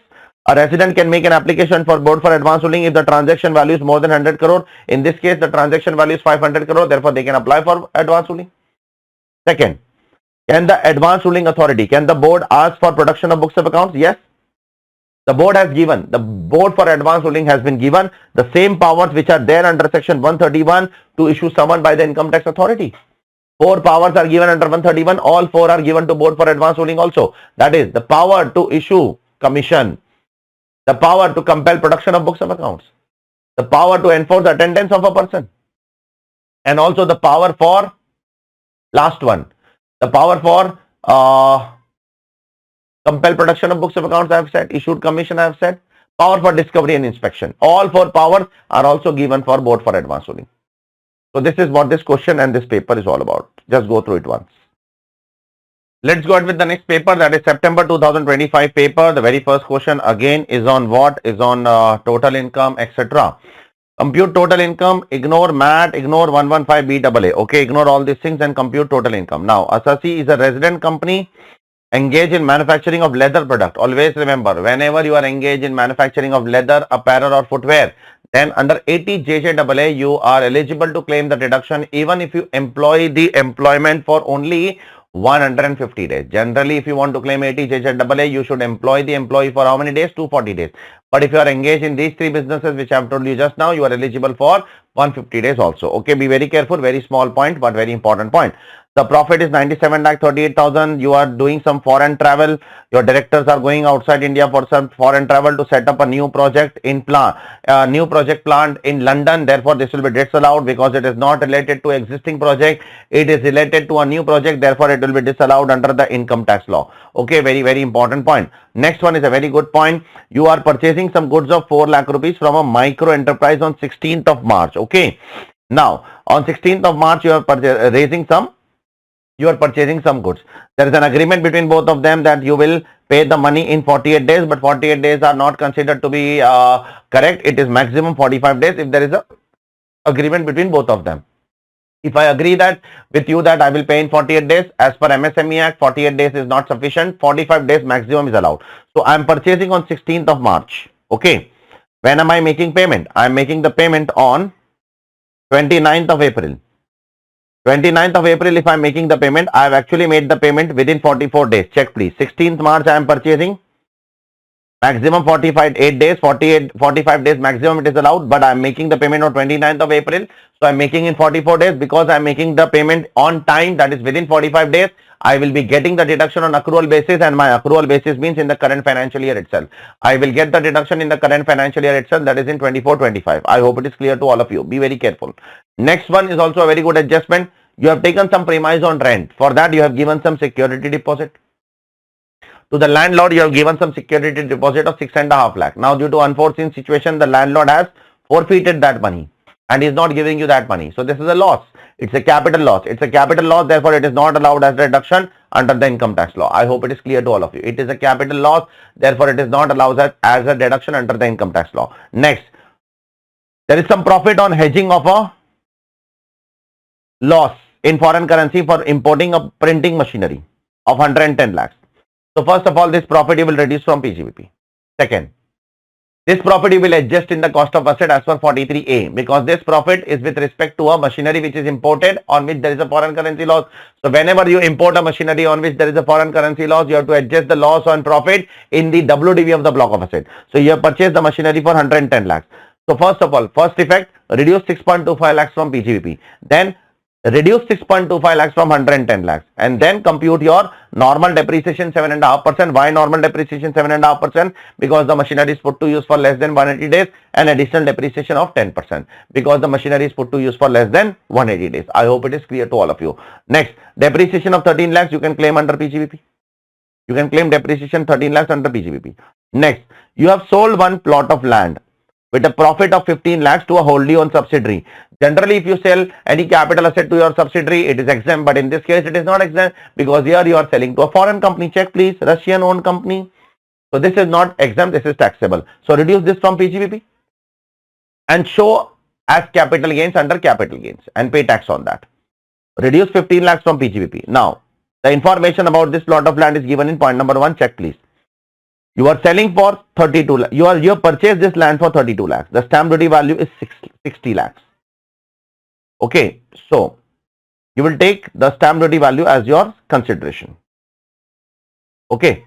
A resident can make an application for board for advance ruling if the transaction value is more than 100 crore. In this case, the transaction value is 500 crore. Therefore, they can apply for advance ruling. Second, can the advance ruling authority, can the board ask for production of books of accounts? Yes. The board has given, the board for advance ruling has been given the same powers which are there under section 131 to issue summon by the income tax authority. 4 powers are given under 131. All 4 are given to board for advance ruling also. That is the power to issue commission, the power to compel production of books of accounts, the power to enforce attendance of a person, and also the power for, last one, the power for compel production of books of accounts, I have said, issued commission, I have said, power for discovery and inspection. All 4 powers are also given for board for advance ruling. So this is what this question and this paper is all about. Just go through it once. Let's go ahead with the next paper, that is September 2025 paper. The very first question again is on what? Is on total income, etc. Compute total income, ignore MAT, ignore 115BAA. Okay, ignore all these things and compute total income. Now, Asasi is a resident company engaged in manufacturing of leather product. Always remember, whenever you are engaged in manufacturing of leather, apparel or footwear, then under 80JJAA, you are eligible to claim the deduction even if you employ the employment for only 150 days. Generally, if you want to claim 80JJAA, you should employ the employee for how many days? 240 days. But if you are engaged in these 3 businesses which I have told you just now, you are eligible for 150 days also. Okay, be very careful. Very small point, but very important point. The profit is 97,38,000. You are doing some foreign travel. Your directors are going outside India for some foreign travel to set up a new project in new project plant in London. Therefore, this will be disallowed because it is not related to existing project. It is related to a new project. Therefore, it will be disallowed under the income tax law. Okay, very, very important point. Next one is a very good point. You are purchasing some goods of 4 lakh rupees from a micro enterprise on 16th of March. Okay. Now, on 16th of March, you are purchasing some goods. There is an agreement between both of them that you will pay the money in 48 days, but 48 days are not considered to be correct. It is maximum 45 days if there is a agreement between both of them. If I agree that with you that I will pay in 48 days, as per MSME Act, 48 days is not sufficient. 45 days maximum is allowed. So I am purchasing on 16th of March. Okay. When am I making payment? I am making the payment on 29th of April. 29th of April, if I am making the payment, I have actually made the payment within 44 days. Check please. 16th March, I am purchasing. Maximum 8 days, 45 days maximum it is allowed, but I am making the payment on 29th of April. So I am making in 44 days because I am making the payment on time, that is within 45 days. I will be getting the deduction on accrual basis, and my accrual basis means in the current financial year itself. I will get the deduction in the current financial year itself, that is in 24-25. I hope it is clear to all of you. Be very careful. Next one is also a very good adjustment. You have taken some premise on rent. For that you have given some security deposit. To the landlord, you have given some security deposit of 6.5 lakh. Now, due to unforeseen situation, the landlord has forfeited that money and is not giving you that money. So, this is a loss. It's a capital loss. It's a capital loss. Therefore, it is not allowed as reduction under the income tax law. I hope it is clear to all of you. It is a capital loss. Therefore, it is not allowed as a deduction under the income tax law. Next, there is some profit on hedging of a loss in foreign currency for importing a printing machinery of 110 lakhs. So first of all, this profit you will reduce from PGBP. Second, this profit you will adjust in the cost of asset as per 43A, because this profit is with respect to a machinery which is imported on which there is a foreign currency loss. So whenever you import a machinery on which there is a foreign currency loss, you have to adjust the loss on profit in the WDV of the block of asset. So you have purchased the machinery for 110 lakhs. So first of all, first effect, reduce 6.25 lakhs from PGBP. Then reduce 6.25 lakhs from 110 lakhs, and then compute your normal depreciation 7.5%. Why normal depreciation 7.5%? Because the machinery is put to use for less than 180 days, and additional depreciation of 10% because the machinery is put to use for less than 180 days. I hope it is clear to all of you. Next, depreciation of 13 lakhs you can claim under PGBP. You can claim depreciation 13 lakhs under PGBP. Next, you have sold one plot of land with a profit of 15 lakhs to a wholly owned subsidiary. Generally, if you sell any capital asset to your subsidiary, it is exempt, but in this case, it is not exempt because here you are selling to a foreign company. Check please, Russian owned company. So this is not exempt, this is taxable. So reduce this from PGBP and show as capital gains under capital gains and pay tax on that. Reduce 15 lakhs from PGBP. Now, the information about this plot of land is given in point number 1. Check please. You are selling for 32 lakhs. You have purchased this land for 32 lakhs. The stamp duty value is 60 lakhs. Okay, so you will take the stamp duty value as your consideration. Okay,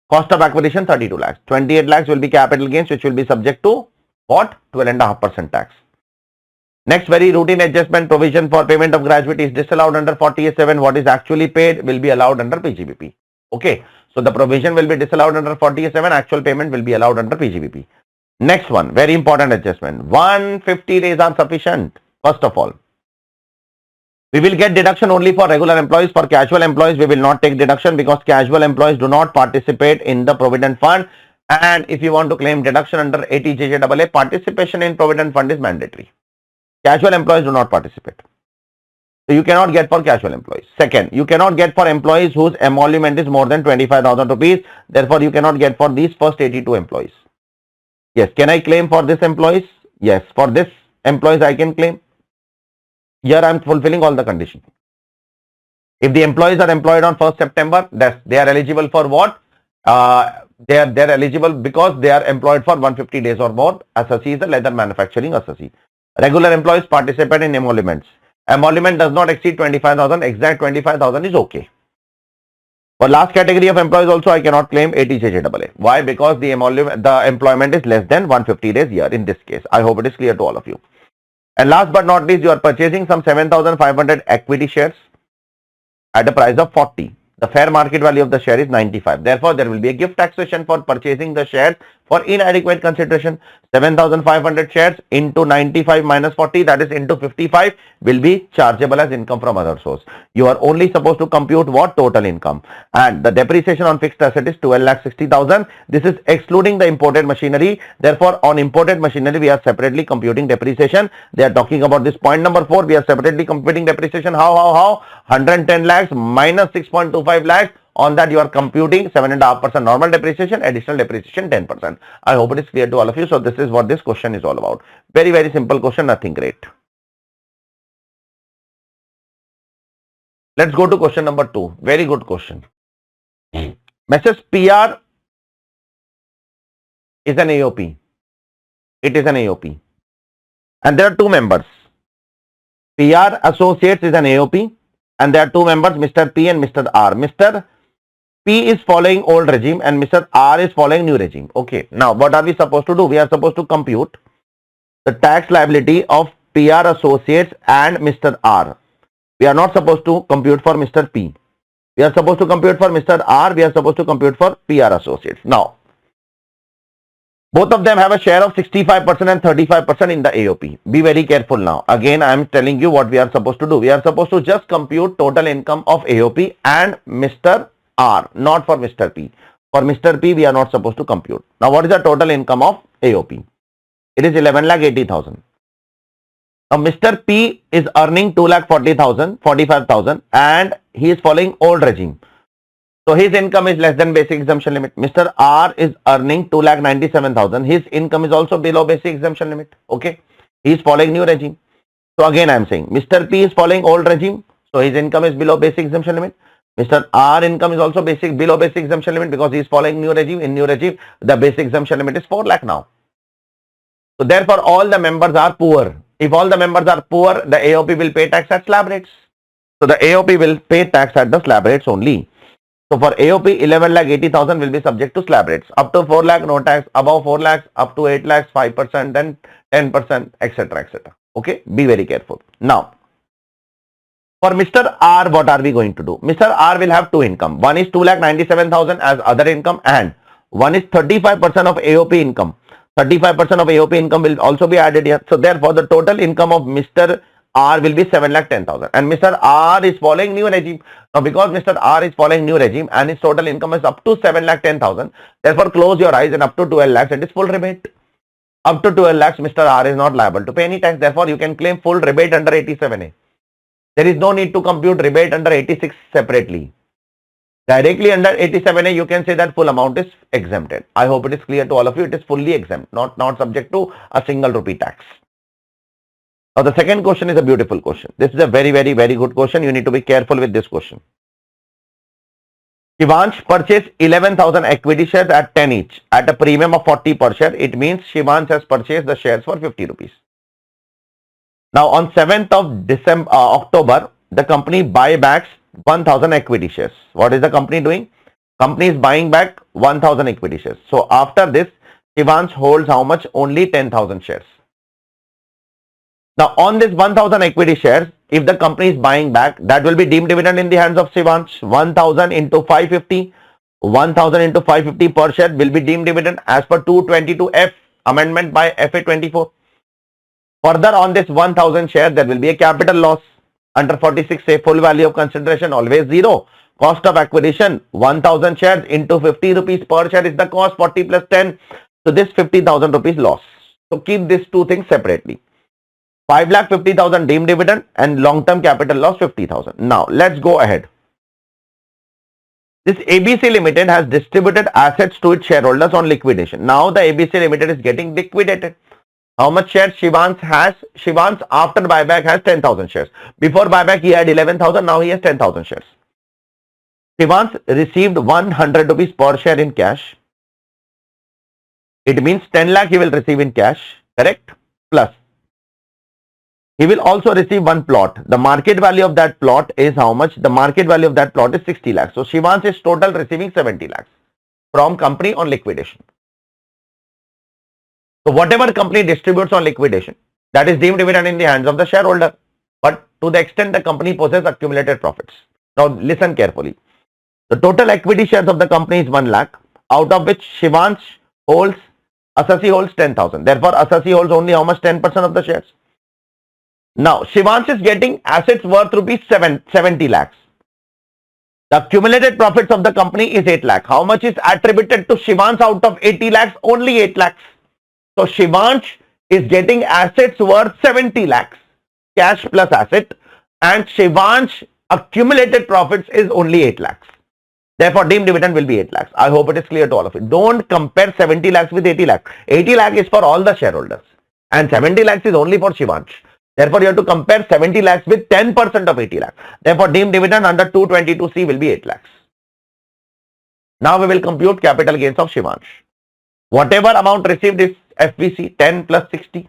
cost of acquisition 32 lakhs. 28 lakhs will be capital gains, which will be subject to what? 12.5% tax. Next, very routine adjustment, provision for payment of gratuity is disallowed under 48(7). What is actually paid will be allowed under PGBP. Okay, so the provision will be disallowed under 48(7). Actual payment will be allowed under PGBP. Next one, very important adjustment. 150 days are sufficient. First of all, we will get deduction only for regular employees. For casual employees, we will not take deduction because casual employees do not participate in the provident fund. And if you want to claim deduction under 80JJAA, participation in provident fund is mandatory. Casual employees do not participate. So you cannot get for casual employees. Second, you cannot get for employees whose emolument is more than 25,000 rupees. Therefore, you cannot get for these first 82 employees. Yes, can I claim for this employees? Yes, for this employees I can claim. Here I am fulfilling all the conditions. If the employees are employed on 1st September, they are eligible for what? They are eligible because they are employed for 150 days or more. Assessee is a leather manufacturing assessee. Regular employees participate in emoluments. Emolument does not exceed 25,000. Exact 25,000 is okay. For last category of employees also I cannot claim 80JJAA. Why? Because the employment is less than 150 days here in this case. I hope it is clear to all of you. And last but not least, you are purchasing some 7,500 equity shares at a price of 40. The fair market value of the share is 95. Therefore, there will be a gift taxation for purchasing the shares for inadequate consideration. 7,500 shares into 95 minus 40, that is into 55, will be chargeable as income from other source. You are only supposed to compute what? Total income. And the depreciation on fixed asset is 12,60,000. This is excluding the imported machinery. Therefore, on imported machinery, we are separately computing depreciation. They are talking about this point number 4. We are separately computing depreciation. How? 110 lakhs minus 6.25 lakhs. On that, you are computing 7.5% normal depreciation, additional depreciation 10%. I hope it is clear to all of you. So, this is what this question is all about. Very, very simple question, nothing great. Let's go to question number 2. Very good question. Message PR is an AOP. it is an AOP. And there are two members. PR Associates is an AOP, and there are two members, Mr. P and Mr. R. Mr. P is following old regime and Mr. R is following new regime. Okay, now what are we supposed to do? We are supposed to compute the tax liability of PR Associates and Mr. R. We are not supposed to compute for Mr. P. We are supposed to compute for Mr. R. We are supposed to compute for PR Associates. Now, both of them have a share of 65% and 35% in the AOP. Be very careful now. Again, I am telling you what we are supposed to do. We are supposed to just compute total income of AOP and Mr. R, not for Mr. P. For Mr. P, we are not supposed to compute. Now, what is the total income of AOP? It is 11,80,000. Now, Mr. P is earning 2,40,000, 45,000, and he is following old regime. So his income is less than basic exemption limit. Mr. R is earning 2,97,000. His income is also below basic exemption limit. Okay. He is following new regime. So again I am saying Mr. P is following old regime. So his income is below basic exemption limit. Mr. R income is also below basic exemption limit because he is following new regime. In new regime, the basic exemption limit is 4 lakh now. So therefore all the members are poor. If all the members are poor, the AOP will pay tax at slab rates. So the AOP will pay tax at the slab rates only. So for AOP, 11,80,000 will be subject to slab rates. Up to 4 lakh, no tax. Above 4 lakhs, up to 8 lakhs, 5%, then 10%, etc., etc. Okay, be very careful. Now, for Mr. R, what are we going to do? Mr. R will have two income. One is 2,97,000 as other income, and one is 35% of AOP income. 35% of AOP income will also be added here. So therefore, the total income of Mr. R will be 7,10,000, and Mr. R is following new regime. Now, because Mr. R is following new regime and his total income is up to 7,10,000, therefore close your eyes and up to 12 lakhs, it is full rebate. Up to 12 lakhs, Mr. R is not liable to pay any tax. Therefore, you can claim full rebate under 87A. There is no need to compute rebate under 86 separately. Directly under 87A, you can say that full amount is exempted. I hope it is clear to all of you. It is fully exempt, not subject to a single rupee tax. Now, the second question is a beautiful question. This is a very good question. You need to be careful with this question. Shivansh purchased 11,000 equity shares at 10 each at a premium of 40 per share. It means Shivansh has purchased the shares for 50 rupees. Now, on 7th of October, the company buybacks 1,000 equity shares. What is the company doing? Company is buying back 1,000 equity shares. So, after this, Shivansh holds how much? Only 10,000 shares. Now, on this 1,000 equity shares, if the company is buying back, that will be deemed dividend in the hands of Shivansh. 1,000 into 550, 1,000 into 550 per share will be deemed dividend as per 222F amendment by FA 24. Further, on this 1,000 shares, there will be a capital loss. Under 46A, full value of consideration always 0. Cost of acquisition, 1,000 shares into 50 rupees per share is the cost, 40 plus 10. So, this 50,000 rupees loss. So, keep these two things separately. 5,50,000 deemed dividend and long-term capital loss 50,000. Now, let's go ahead. This ABC Limited has distributed assets to its shareholders on liquidation. Now, the ABC Limited is getting liquidated. How much shares Shivansh has? Shivansh after buyback has 10,000 shares. Before buyback, he had 11,000. Now, he has 10,000 shares. Shivansh received 100 rupees per share in cash. It means 10 lakh he will receive in cash. Correct? Plus, he will also receive one plot. The market value of that plot is how much? The market value of that plot is 60 lakhs. So, Shivansh is total receiving 70 lakhs from company on liquidation. So, whatever company distributes on liquidation, that is deemed dividend in the hands of the shareholder. But to the extent the company possesses accumulated profits. Now, listen carefully. The total equity shares of the company is 1 lakh, out of which Shivansh holds, Asasi holds 10,000. Therefore, Asasi holds only how much? 10% of the shares. Now, Shivansh is getting assets worth rupees 70 lakhs. The accumulated profits of the company is 8 lakh. How much is attributed to Shivansh out of 80 lakhs? Only 8 lakhs. So, Shivansh is getting assets worth 70 lakhs, cash plus asset, and Shivansh accumulated profits is only 8 lakhs. Therefore, deemed dividend will be 8 lakhs. I hope it is clear to all of you. Don't compare 70 lakhs with 80 lakhs. 80 lakhs is for all the shareholders and 70 lakhs is only for Shivansh. Therefore, you have to compare 70 lakhs with 10% of 80 lakhs. Therefore, deemed dividend under 222C will be 8 lakhs. Now, we will compute capital gains of Shivansh. Whatever amount received is FVC 10 plus 60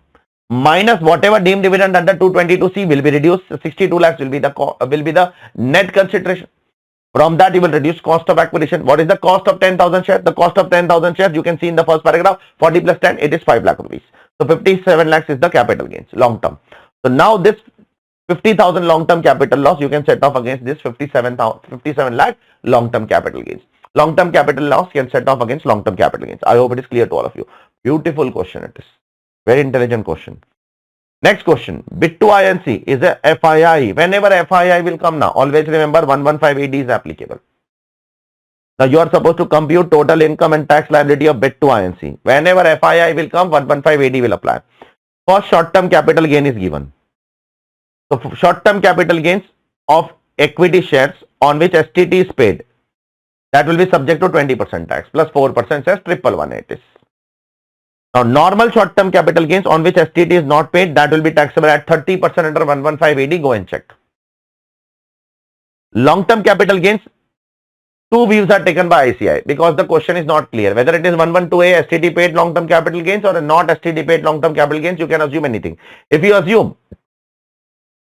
minus whatever deemed dividend under 222C will be reduced. 62 lakhs will be the net consideration. From that you will reduce cost of acquisition. What is the cost of 10,000 shares? The cost of 10,000 shares you can see in the first paragraph. 40 plus 10, it is 5 lakh rupees. So 57 lakhs is the capital gains long term. So now this 50,000 long term capital loss you can set off against this 57 lakh long term capital gains. Long term capital loss can set off against long term capital gains. I hope it is clear to all of you. Beautiful question it is. Very intelligent question. Next question. Bit to INC is a FII. Whenever FII will come now, always remember 115AD is applicable. Now you are supposed to compute total income and tax liability of bit to INC. Whenever FII will come, 115AD will apply. First short term capital gain is given. So short term capital gains of equity shares on which STT is paid, that will be subject to 20% tax plus 4% says 118 it is. Now normal short term capital gains on which STT is not paid, that will be taxable at 30% under 115AD. Go and check. Long term capital gains, two views are taken by ICI because the question is not clear whether it is 112A STT paid long term capital gains or not STT paid long term capital gains. You can assume anything. If you assume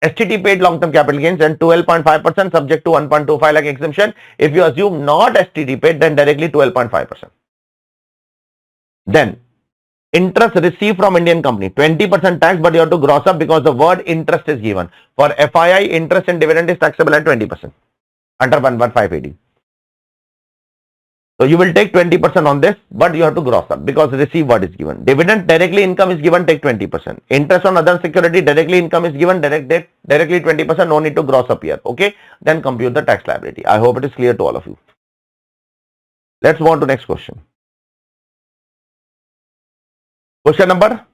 STT paid long term capital gains, then 12.5% subject to 1.25 lakh exemption. If you assume not STT paid, then directly 12.5%. Then interest received from Indian company, 20% tax, but you have to gross up because the word interest is given. For FII, interest and dividend is taxable at 20% under 115AD. So you will take 20% on this, but you have to gross up because receive word is given. Dividend directly income is given, take 20%. Interest on other security directly income is given, directly 20%, no need to gross up here. Okay, then compute the tax liability. I hope it is clear to all of you. Let's move on to next question. Question number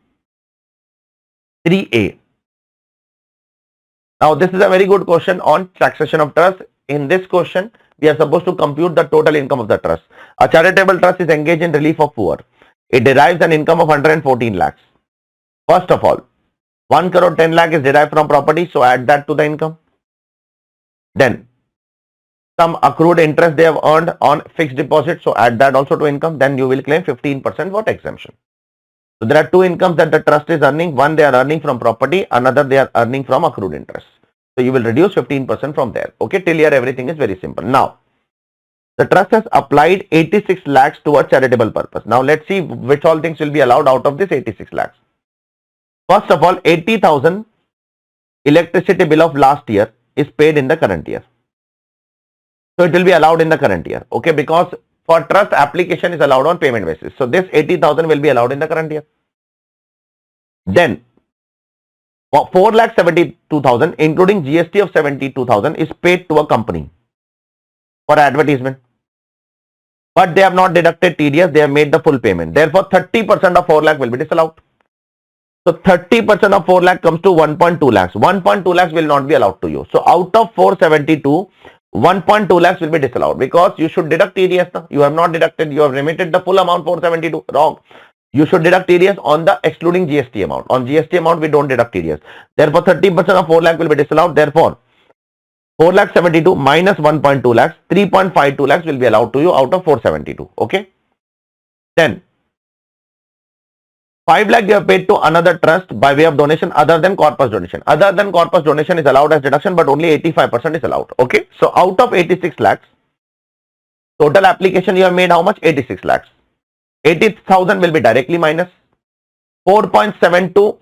3A. Now this is a very good question on taxation of trust. In this question, we are supposed to compute the total income of the trust. A charitable trust is engaged in relief of poor. It derives an income of 114 lakhs. First of all, 1 crore 10 lakh is derived from property, so add that to the income. Then some accrued interest they have earned on fixed deposit, so add that also to income. Then you will claim 15% what exemption. So there are two incomes that the trust is earning. One they are earning from property, another they are earning from accrued interest. So you will reduce 15% from there. Okay, till here everything is very simple. Now, the trust has applied 86 lakhs towards charitable purpose. Now let's see which all things will be allowed out of this 86 lakhs. First of all, 80,000 electricity bill of last year is paid in the current year. So it will be allowed in the current year. Okay, because for trust application is allowed on payment basis. So this 80,000 will be allowed in the current year. Then 4,72,000 including GST of 72,000 is paid to a company for advertisement. But they have not deducted TDS, they have made the full payment. Therefore 30% of 4 lakh will be disallowed. So 30% of 4 lakh comes to 1.2 lakhs. 1.2 lakhs will not be allowed to you. So out of 472, 1.2 lakhs will be disallowed because you should deduct TDS. Now. You have not deducted, you have remitted the full amount 472. Wrong. You should deduct TDS on the excluding GST amount. On GST amount, we don't deduct TDS. Therefore, 30% of 4 lakh will be disallowed. Therefore, 4 lakh 72 minus 1.2 lakhs, 3.52 lakhs will be allowed to you out of 472. Okay. Then, 5 lakh you have paid to another trust by way of donation other than corpus donation. Other than corpus donation is allowed as deduction, but only 85% is allowed. Okay. So, out of 86 lakhs, total application you have made how much? 86 lakhs. 80,000 will be directly minus. 4.72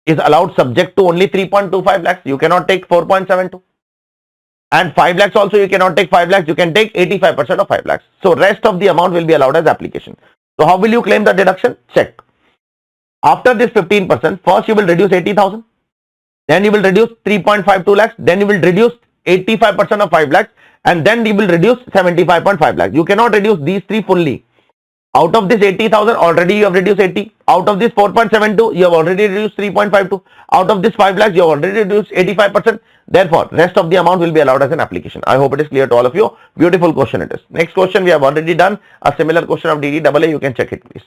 is allowed subject to only 3.25 lakhs. You cannot take 4.72. And 5 lakhs also you cannot take 5 lakhs. You can take 85% of 5 lakhs. So rest of the amount will be allowed as application. So how will you claim the deduction? Check. After this 15%, first you will reduce 80,000. Then you will reduce 3.52 lakhs. Then you will reduce 85% of 5 lakhs. And then you will reduce 75.5 lakhs. You cannot reduce these three fully. Out of this 80,000, already you have reduced 80. Out of this 4.72, you have already reduced 3.52. Out of this 5 lakhs, you have already reduced 85%. Therefore, rest of the amount will be allowed as an application. I hope it is clear to all of you. Beautiful question it is. Next question, we have already done a similar question of DDAA. You can check it, please.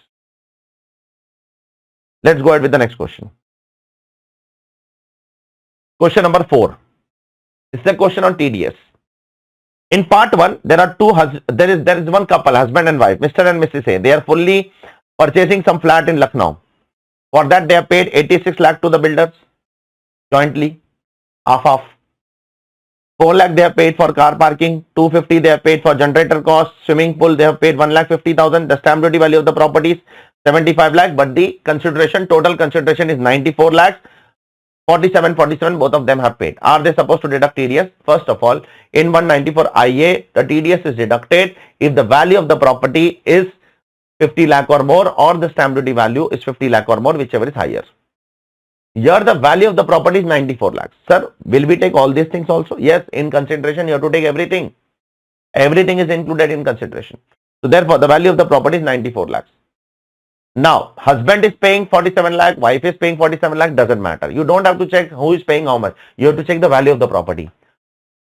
Let's go ahead with the next question. Question number 4. This is a question on TDS. In part 1, there is one couple, husband and wife, Mr. and Mrs. A. They are fully purchasing some flat in Lucknow. For that they have paid 86 lakh to the builders jointly, half. 4 lakh they have paid for car parking, 250 they have paid for generator costs, swimming pool they have paid 1,50,000. The stamp duty value of the property is 75 lakh, but the consideration, total consideration is 94 lakhs. 47, both of them have paid. Are they supposed to deduct TDS? First of all, in 194 IA, the TDS is deducted if the value of the property is 50 lakh or more, or the stamp duty value is 50 lakh or more, whichever is higher. Here the value of the property is 94 lakhs. Sir, will we take all these things also? Yes, in consideration you have to take everything. Everything is included in consideration. So therefore, the value of the property is 94 lakhs. Now, husband is paying 47 lakh, wife is paying 47 lakh, doesn't matter. You don't have to check who is paying how much. You have to check the value of the property.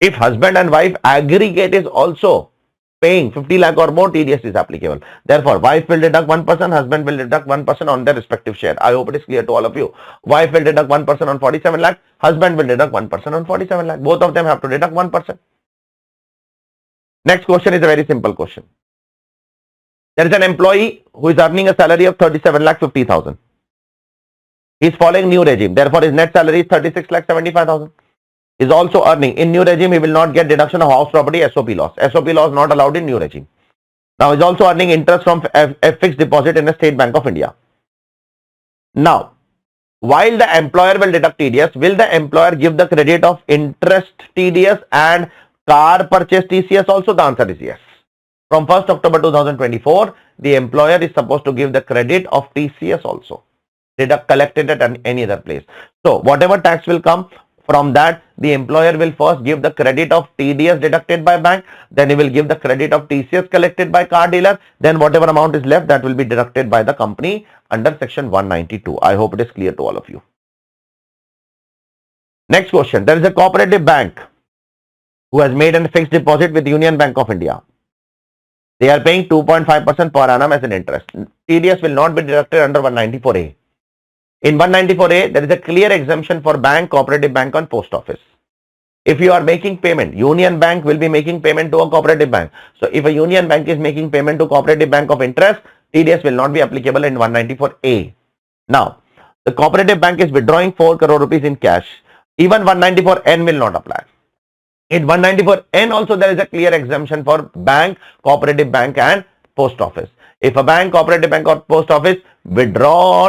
If husband and wife aggregate is also paying 50 lakh or more, TDS is applicable. Therefore, wife will deduct 1%, husband will deduct 1% on their respective share. I hope it is clear to all of you. Wife will deduct 1% on 47 lakh, husband will deduct 1% on 47 lakh. Both of them have to deduct 1%. Next question is a very simple question. There is an employee who is earning a salary of 37 lakh 50,000. He is following new regime. Therefore, his net salary is 36 lakh 75,000. Is also earning. In new regime, he will not get deduction of house property SOP loss. SOP loss not allowed in new regime. Now, he is also earning interest from a fixed deposit in the State Bank of India. Now, while the employer will deduct TDS, will the employer give the credit of interest TDS and car purchase TCS also? The answer is yes. From 1st October 2024, the employer is supposed to give the credit of TCS also. Collected at any other place. So, whatever tax will come from that, the employer will first give the credit of TDS deducted by bank, then he will give the credit of TCS collected by car dealer, then whatever amount is left, that will be deducted by the company under section 192. I hope it is clear to all of you. Next question. There is a cooperative bank who has made a fixed deposit with Union Bank of India. They are paying 2.5% per annum as an interest. TDS will not be deducted under 194A. In 194A, there is a clear exemption for bank, cooperative bank and post office. If you are making payment, Union Bank will be making payment to a cooperative bank. So, if a Union Bank is making payment to cooperative bank of interest, TDS will not be applicable in 194A. Now, the cooperative bank is withdrawing 4 crore rupees in cash. Even 194N will not apply. In 194N also there is a clear exemption for bank, cooperative bank and post office. If a bank, cooperative bank or post office withdraw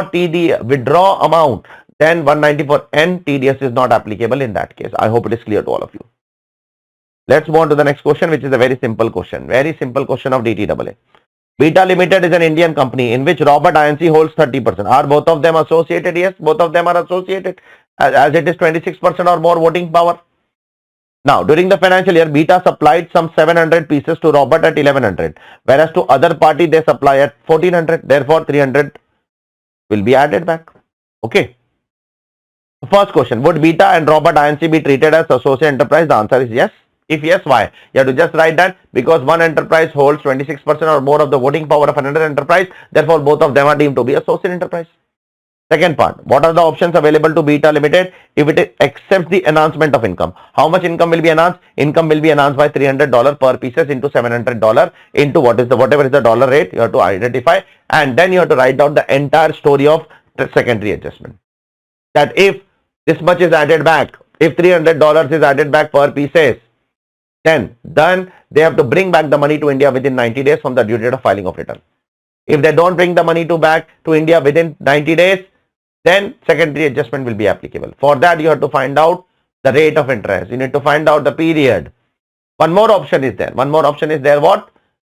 amount, then 194N TDS is not applicable in that case. I hope it is clear to all of you. Let's move on to the next question, which is a very simple question. Very simple question of DTAA. Beta Limited is an Indian company in which Robert INC holds 30%. Are both of them associated? Yes, both of them are associated as it is 26% or more voting power. Now, during the financial year, Beta supplied some 700 pieces to Robert at 1100, whereas to other party they supply at 1400. Therefore, 300 will be added back. Okay. First question, would Beta and Robert INC be treated as associate enterprise? The answer is yes. If yes, why? You have to just write that because one enterprise holds 26% or more of the voting power of another enterprise. Therefore, both of them are deemed to be associate enterprise. Second part, what are the options available to Beta Limited if it accepts the enhancement of income? How much income will be enhanced? Income will be enhanced by $300 per pieces into $700 into whatever is the dollar rate you have to identify, and then you have to write down the entire story of the secondary adjustment. That if this much is added back, if $300 is added back per pieces, then they have to bring back the money to India within 90 days from the due date of filing of return. If they don't bring the money back to India within 90 days, then secondary adjustment will be applicable. For that, you have to find out the rate of interest. You need to find out the period. One more option is there. What?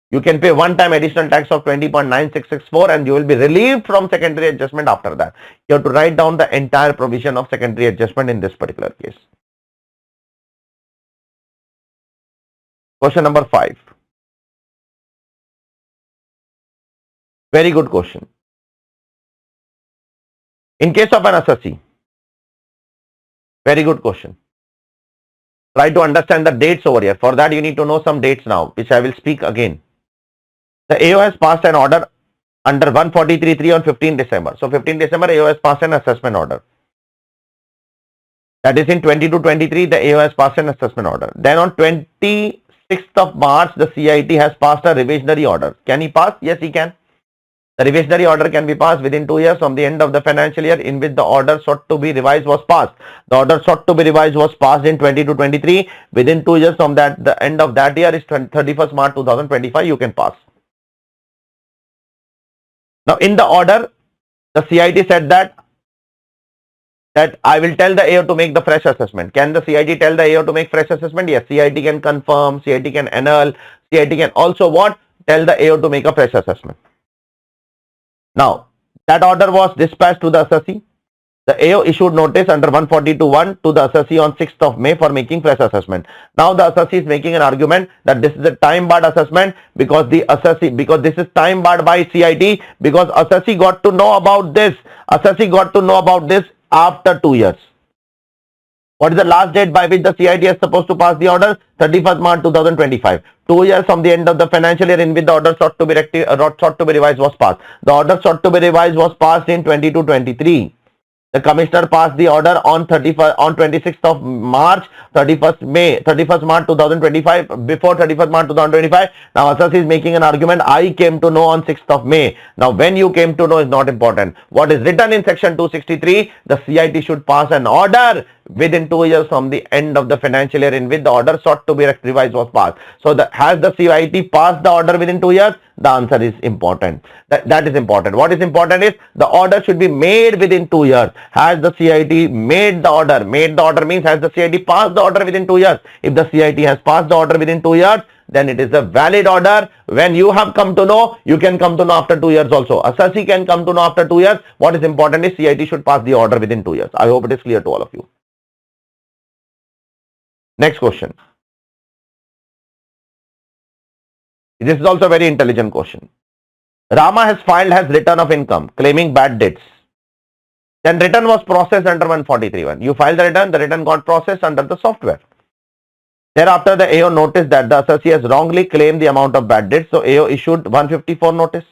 You can pay one-time additional tax of 20.9664 and you will be relieved from secondary adjustment after that. You have to write down the entire provision of secondary adjustment in this particular case. Question number 5. Very good question. In case of an assessee, very good question. Try to understand the dates over here. For that, you need to know some dates now, which I will speak again. The AO has passed an order under 143.3 on 15 December. So, 15 December, AO has passed an assessment order. That is in 22-23, the AO has passed an assessment order. Then on 26th of March, the CIT has passed a revisionary order. Can he pass? Yes, he can. The revisionary order can be passed within 2 years from the end of the financial year in which the order sought to be revised was passed. The order sought to be revised was passed in 22-23. Within 2 years from that, the end of that year is 31st March 2025. You can pass. Now, in the order, the CIT said that I will tell the AO to make the fresh assessment. Can the CIT tell the AO to make fresh assessment? Yes, CIT can confirm, CIT can annul, CIT can also what? Tell the AO to make a fresh assessment. Now, that order was dispatched to the assessee. The AO issued notice under 142(1) to the assessee on 6th of May for making fresh assessment. Now the assessee is making an argument that this is a time barred assessment because this is time barred by CIT because assessee got to know about this. Assessee got to know about this after 2 years. What is the last date by which the CIT is supposed to pass the order? 31st March 2025. 2 years from the end of the financial year in which the order sought to be revised was passed. The order sought to be revised was passed in 22-23. The commissioner passed the order on 26th of March, 31st March 2025, before 31st March 2025. Now assessee is making an argument, I came to know on 6th of May. Now when you came to know is not important. What is written in section 263, the CIT should pass an order within 2 years from the end of the financial year in which the order sought to be revised was passed. So has the CIT passed the order within 2 years? The answer is important. That is important. What is important is the order should be made within 2 years. Has the CIT made the order? Made the order means has the CIT passed the order within 2 years? If the CIT has passed the order within 2 years, then it is a valid order. When you have come to know, you can come to know after 2 years also. Assessee can come to know after 2 years. What is important is CIT should pass the order within 2 years. I hope it is clear to all of you. Next question. This is also a very intelligent question. Rama has filed his return of income claiming bad debts. Then return was processed under 143(1). You filed the return got processed under the software. Thereafter, the AO noticed that the assessee has wrongly claimed the amount of bad debts, so AO issued 154 notice.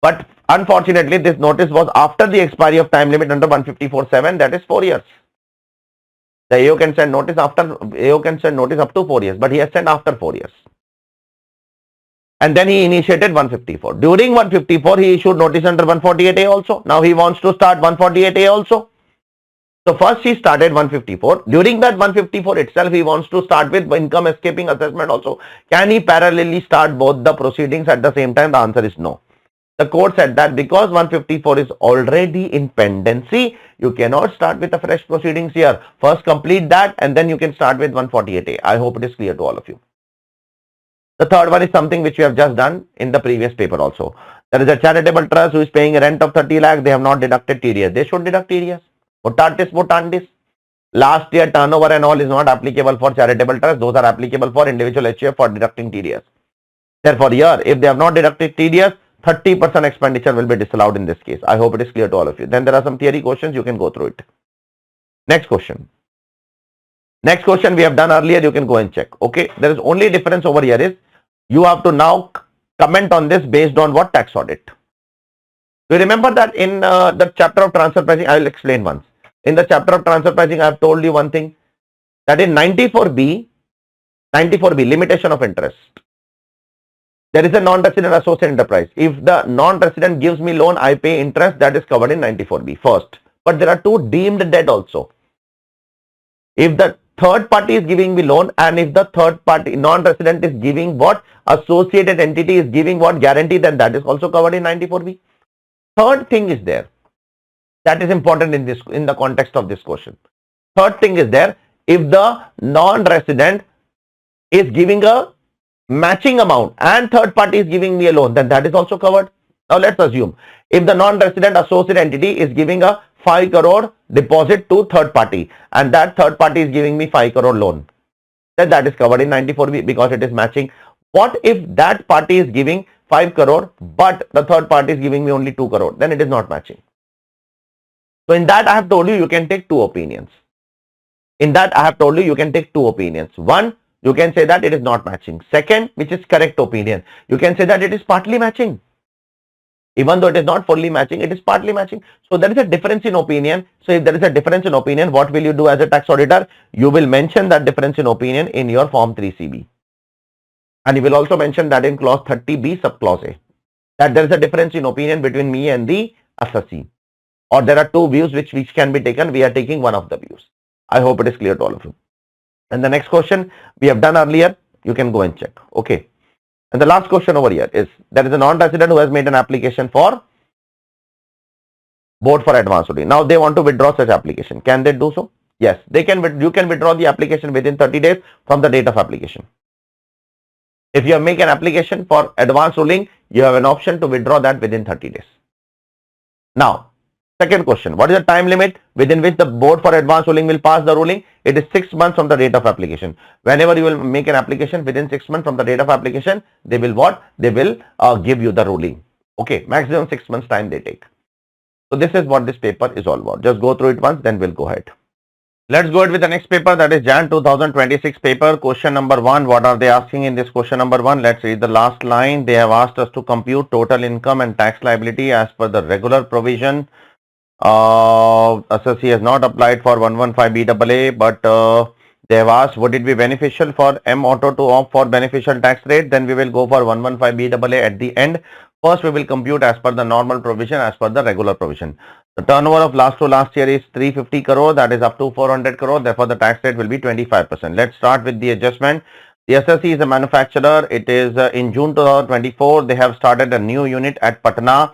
But unfortunately, this notice was after the expiry of time limit under 154(7), that is 4 years. The AO can send notice up to 4 years, but he has sent after 4 years. And then he initiated 154. During 154, he issued notice under 148A also. Now he wants to start 148A also. So first he started 154. During that 154 itself, he wants to start with income escaping assessment also. Can he parallelly start both the proceedings at the same time? The answer is no. The court said that because 154 is already in pendency, you cannot start with the fresh proceedings here. First complete that and then you can start with 148A. I hope it is clear to all of you. The third one is something which we have just done in the previous paper also. There is a charitable trust who is paying a rent of 30 lakh. They have not deducted TDS. They should deduct TDS. Mutandis. Last year turnover and all is not applicable for charitable trust. Those are applicable for individual HUF for deducting TDS. Therefore, here, if they have not deducted TDS, 30% expenditure will be disallowed in this case. I hope it is clear to all of you. Then there are some theory questions. You can go through it. Next question. Next question we have done earlier. You can go and check. Okay. There is only difference over here is you have to now comment on this based on what tax audit. You remember that in the chapter of transfer pricing, I will explain once. In the chapter of transfer pricing, I have told you one thing, that in 94B, limitation of interest, there is a non-resident associate enterprise. If the non-resident gives me loan, I pay interest, that is covered in 94B first. But there are two deemed debt also. If the third party is giving me loan and if the third party non-resident is giving what, associated entity is giving what guarantee, then that is also covered in 94B. Third thing is there. That is important in the context of this question. Third thing is there. If the non-resident is giving a matching amount and third party is giving me a loan, then that is also covered. Now let's assume if the non-resident associate entity is giving a 5 crore deposit to third party and that third party is giving me 5 crore loan, then that is covered in 94B because it is matching. What if that party is giving 5 crore but the third party is giving me only 2 crore? Then it is not matching. So in that I have told you, you can take two opinions. One, you can say that it is not matching. Second, which is correct opinion, you can say that it is partly matching. Even though it is not fully matching, it is partly matching. So there is a difference in opinion. So if there is a difference in opinion, what will you do as a tax auditor? You will mention that difference in opinion in your form 3CB. And you will also mention that in clause 30B subclause A. that there is a difference in opinion between me and the assessee, or there are two views which can be taken. We are taking one of the views. I hope it is clear to all of you. And the next question we have done earlier, you can go and check. Okay. And the last question over here is, there is a non-resident who has made an application for board for advance ruling. Now they want to withdraw such application. Can they do so? Yes, they can. You can withdraw the application within 30 days from the date of application. If you make an application for advance ruling, you have an option to withdraw that within 30 days. Now, second question, what is the time limit within which the board for advance ruling will pass the ruling? It is 6 months from the date of application. Whenever you will make an application within 6 months from the date of application, they will what? They will give you the ruling. Okay, maximum 6 months time they take. So this is what this paper is all about. Just go through it once, then we'll go ahead. Let's go ahead with the next paper, that is Jan 2026 paper. Question number 1. What are they asking in this question number 1? Let's read the last line. They have asked us to compute total income and tax liability as per the regular provision. Assessee has not applied for 115 BAA, but they have asked, would it be beneficial for M Auto to opt for beneficial tax rate? Then we will go for 115 BAA at the end. First, we will compute as per the normal provision, as per the regular provision. The turnover of last to last year is 350 crore, that is up to 400 crore. Therefore, the tax rate will be 25%. Let's start with the adjustment. The assessee is a manufacturer. It is in June 2024. They have started a new unit at Patna.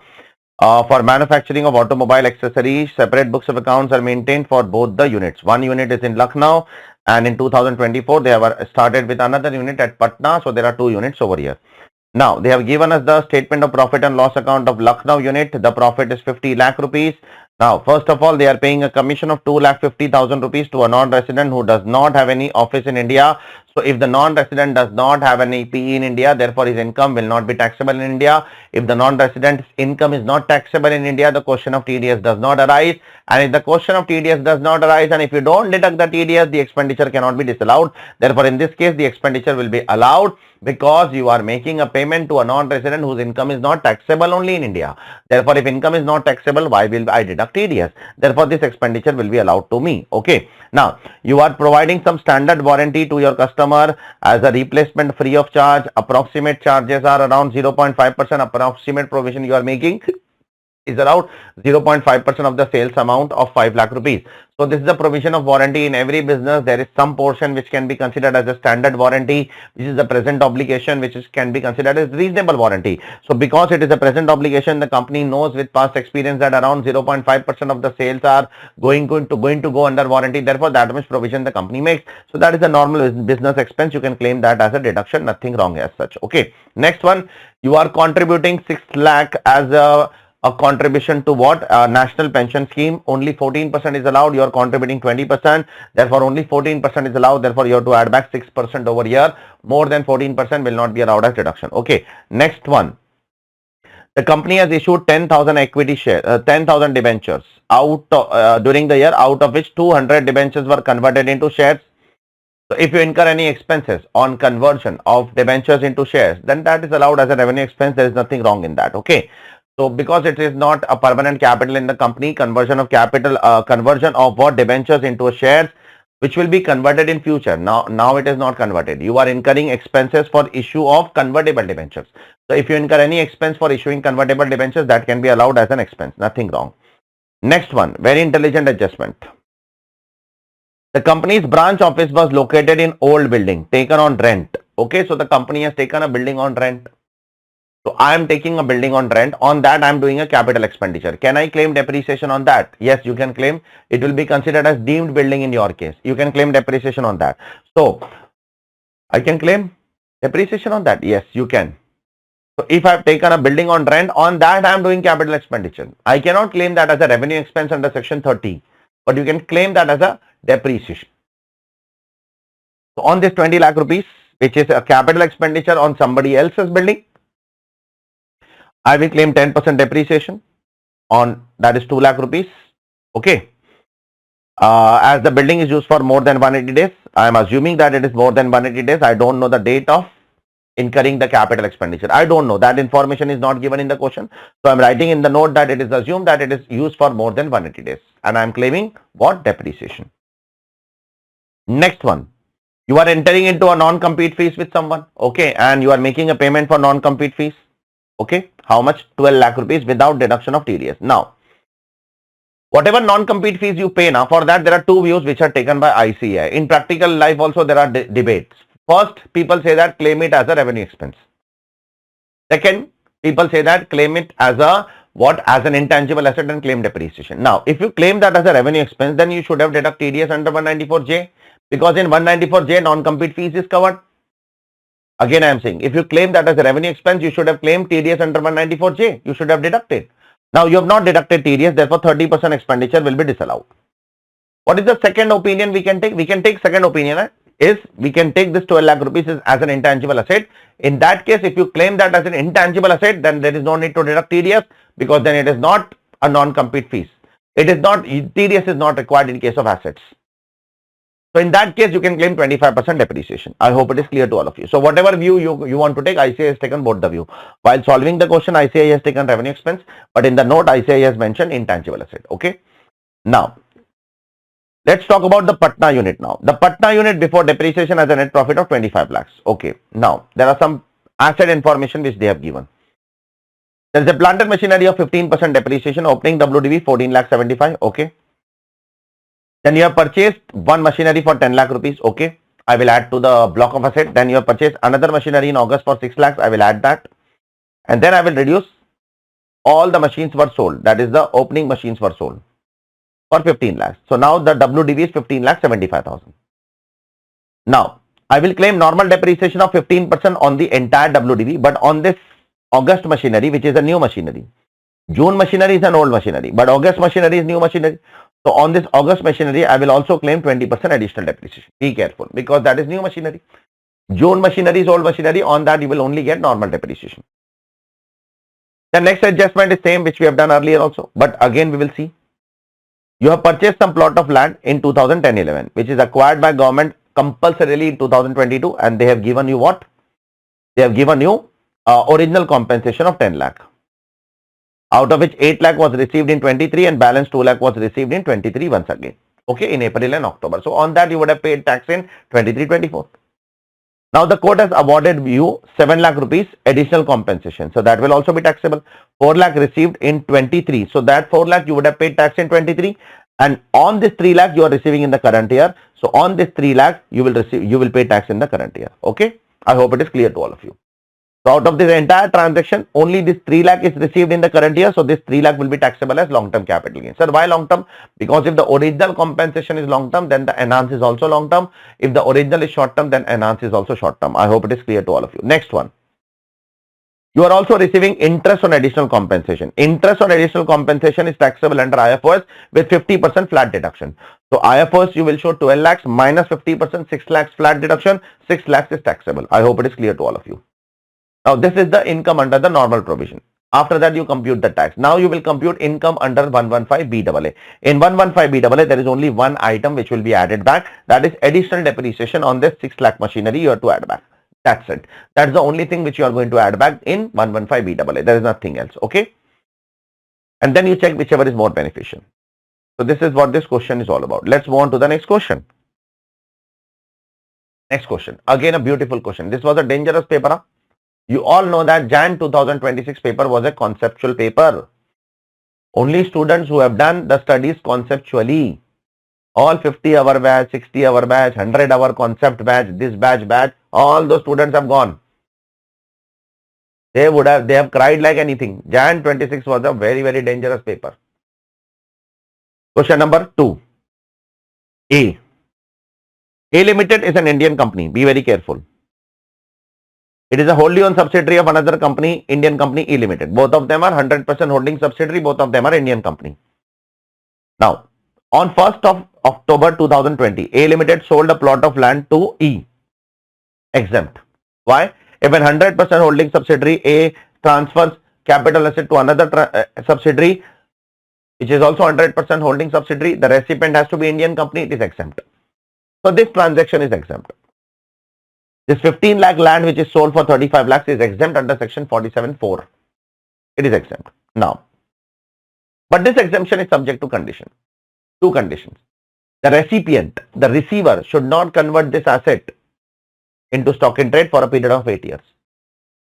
For manufacturing of automobile accessories, separate books of accounts are maintained for both the units. One unit is in Lucknow, and in 2024 they have started with another unit at Patna. So there are two units over here. Now they have given us the statement of profit and loss account of Lucknow unit. The profit is 50 lakh rupees. Now, first of all, they are paying a commission of 2,50,000 rupees to a non-resident who does not have any office in India. So, if the non-resident does not have any PE in India, therefore his income will not be taxable in India. If the non-resident's income is not taxable in India, the question of TDS does not arise. And if the question of TDS does not arise, and if you don't deduct the TDS, the expenditure cannot be disallowed. Therefore, in this case, the expenditure will be allowed because you are making a payment to a non-resident whose income is not taxable only in India. Therefore, if income is not taxable, why will I deduct TDS? Therefore, this expenditure will be allowed to me. Okay. Now, you are providing some standard warranty to your customer as a replacement free of charge. Approximate charges are around 0.5%. Approximate provision you are making is around 0.5% of the sales amount of 5 lakh rupees. So this is the provision of warranty. In every business there is some portion which can be considered as a standard warranty, which is the present obligation, which can be considered as reasonable warranty. So because it is a present obligation, the company knows with past experience that around 0.5% of the sales are going to go under warranty. Therefore, that much provision the company makes. So that is a normal business expense. You can claim that as a deduction. Nothing wrong as such. Okay. Next one, you are contributing 6 lakh as a contribution to what? National pension scheme. Only 14% is allowed. You are contributing 20%. Therefore, only 14% is allowed. Therefore, you have to add back 6% over here. More than 14% will not be allowed as deduction. Okay. Next one. The company has issued 10,000 equity share, 10,000 debentures during the year, out of which 200 debentures were converted into shares. So, if you incur any expenses on conversion of debentures into shares, then that is allowed as a revenue expense. There is nothing wrong in that. Okay. So, because it is not a permanent capital in the company, conversion of capital, conversion of what debentures into shares, which will be converted in future. Now it is not converted. You are incurring expenses for issue of convertible debentures. So, if you incur any expense for issuing convertible debentures, that can be allowed as an expense. Nothing wrong. Next one, very intelligent adjustment. The company's branch office was located in old building, taken on rent. Okay, so the company has taken a building on rent. So I am taking a building on rent. On that, I am doing a capital expenditure. Can I claim depreciation on that? Yes, you can claim. It will be considered as deemed building in your case. You can claim depreciation on that. So I can claim depreciation on that. Yes, you can. So if I have taken a building on rent, on that I am doing capital expenditure. I cannot claim that as a revenue expense under section 30, but you can claim that as a depreciation. So on this 20 lakh rupees, which is a capital expenditure on somebody else's building, I will claim 10% depreciation on that is 2 lakh rupees. Okay. As the building is used for more than 180 days, I am assuming that it is more than 180 days. I don't know the date of incurring the capital expenditure. I don't know. That information is not given in the question. So I am writing in the note that it is assumed that it is used for more than 180 days. And I am claiming what? Depreciation. Next one. You are entering into a non-compete fees with someone. Okay. And you are making a payment for non-compete fees. Okay. How much? 12 lakh rupees without deduction of TDS. Now, whatever non-compete fees you pay now, for that there are two views which are taken by ICAI. In practical life also there are debates. First, people say that claim it as a revenue expense. Second, people say that claim it as a what? As an intangible asset and claim depreciation. Now, if you claim that as a revenue expense, then you should have deduct TDS under 194J, because in 194J non-compete fees is covered. Again, I am saying, if you claim that as a revenue expense, you should have claimed TDS under 194J. You should have deducted. Now, you have not deducted TDS, therefore 30% expenditure will be disallowed. What is the second opinion we can take? We can take second opinion is we can take this 12 lakh rupees as an intangible asset. In that case, if you claim that as an intangible asset, then there is no need to deduct TDS, because then it is not a non-compete fees. It is not, TDS is not required in case of assets. So in that case, you can claim 25% depreciation. I hope it is clear to all of you. So whatever view you want to take, ICAI has taken both the view. While solving the question, ICAI has taken revenue expense, but in the note, ICAI has mentioned intangible asset. Okay. Now, let's talk about the Patna unit now. The Patna unit before depreciation has a net profit of 25 lakhs. Okay. Now, there are some asset information which they have given. There is a plant and machinery of 15% depreciation, opening WDV 14 lakh 75. Okay. Then you have purchased one machinery for 10 lakh rupees. Okay. I will add to the block of asset. Then you have purchased another machinery in August for 6 lakhs. I will add that. And then I will reduce all the machines were sold. That is the opening machines were sold for 15 lakhs. So now the WDV is 15 lakh 75,000. Now I will claim normal depreciation of 15% on the entire WDV, but on this August machinery, which is a new machinery. June machinery is an old machinery, but August machinery is new machinery. So on this August machinery, I will also claim 20% additional depreciation. Be careful, because that is new machinery. June machinery is old machinery. On that, you will only get normal depreciation. The next adjustment is same, which we have done earlier also. But again, we will see. You have purchased some plot of land in 2010-11, which is acquired by government compulsorily in 2022, and they have given you what? They have given you original compensation of 10 lakh. Out of which 8 lakh was received in 23 and balance 2 lakh was received in 23 once again. Okay, in April and October. So on that you would have paid tax in 23-24. Now the court has awarded you 7 lakh rupees additional compensation. So that will also be taxable. 4 lakh received in 23. So that 4 lakh you would have paid tax in 23. And on this 3 lakh you are receiving in the current year. So on this 3 lakh you will pay tax in the current year. Okay. I hope it is clear to all of you. So out of this entire transaction, only this 3 lakh is received in the current year. So this 3 lakh will be taxable as long-term capital gain. Sir, why long-term? Because if the original compensation is long-term, then the enhance is also long-term. If the original is short-term, then enhance is also short-term. I hope it is clear to all of you. Next one. You are also receiving interest on additional compensation. Interest on additional compensation is taxable under IFRS with 50% flat deduction. So IFRS you will show 12 lakhs minus 50%, 6 lakhs flat deduction, 6 lakhs is taxable. I hope it is clear to all of you. Now this is the income under the normal provision. After that you compute the tax. Now you will compute income under 115BAA. In 115BAA there is only one item which will be added back. That is additional depreciation on this 6 lakh machinery you have to add back. That's it. That's the only thing which you are going to add back in 115BAA. There is nothing else. Okay. And then you check whichever is more beneficial. So this is what this question is all about. Let's move on to the next question. Next question. Again a beautiful question. This was a dangerous paper. Huh? You all know that Jan 2026 paper was a conceptual paper. Only students who have done the studies conceptually, all 50-hour batch, 60-hour batch, 100-hour concept batch, this batch, all those students have gone. They have cried like anything. Jan 26 was a very, very dangerous paper. Question number 2. A Limited is an Indian company. Be very careful. It is a wholly owned subsidiary of another company, Indian company E Limited. Both of them are 100% holding subsidiary. Both of them are Indian company. Now, on 1st of October 2020, A Limited sold a plot of land to E. Exempt. Why? If a 100% holding subsidiary A transfers capital asset to another subsidiary, which is also 100% holding subsidiary, the recipient has to be Indian company. It is exempt. So this transaction is exempt. This 15 lakh land which is sold for 35 lakhs is exempt under section 47(4). It is exempt. Now, but this exemption is subject to condition. Two conditions. The recipient, the receiver should not convert this asset into stock in trade for a period of 8 years.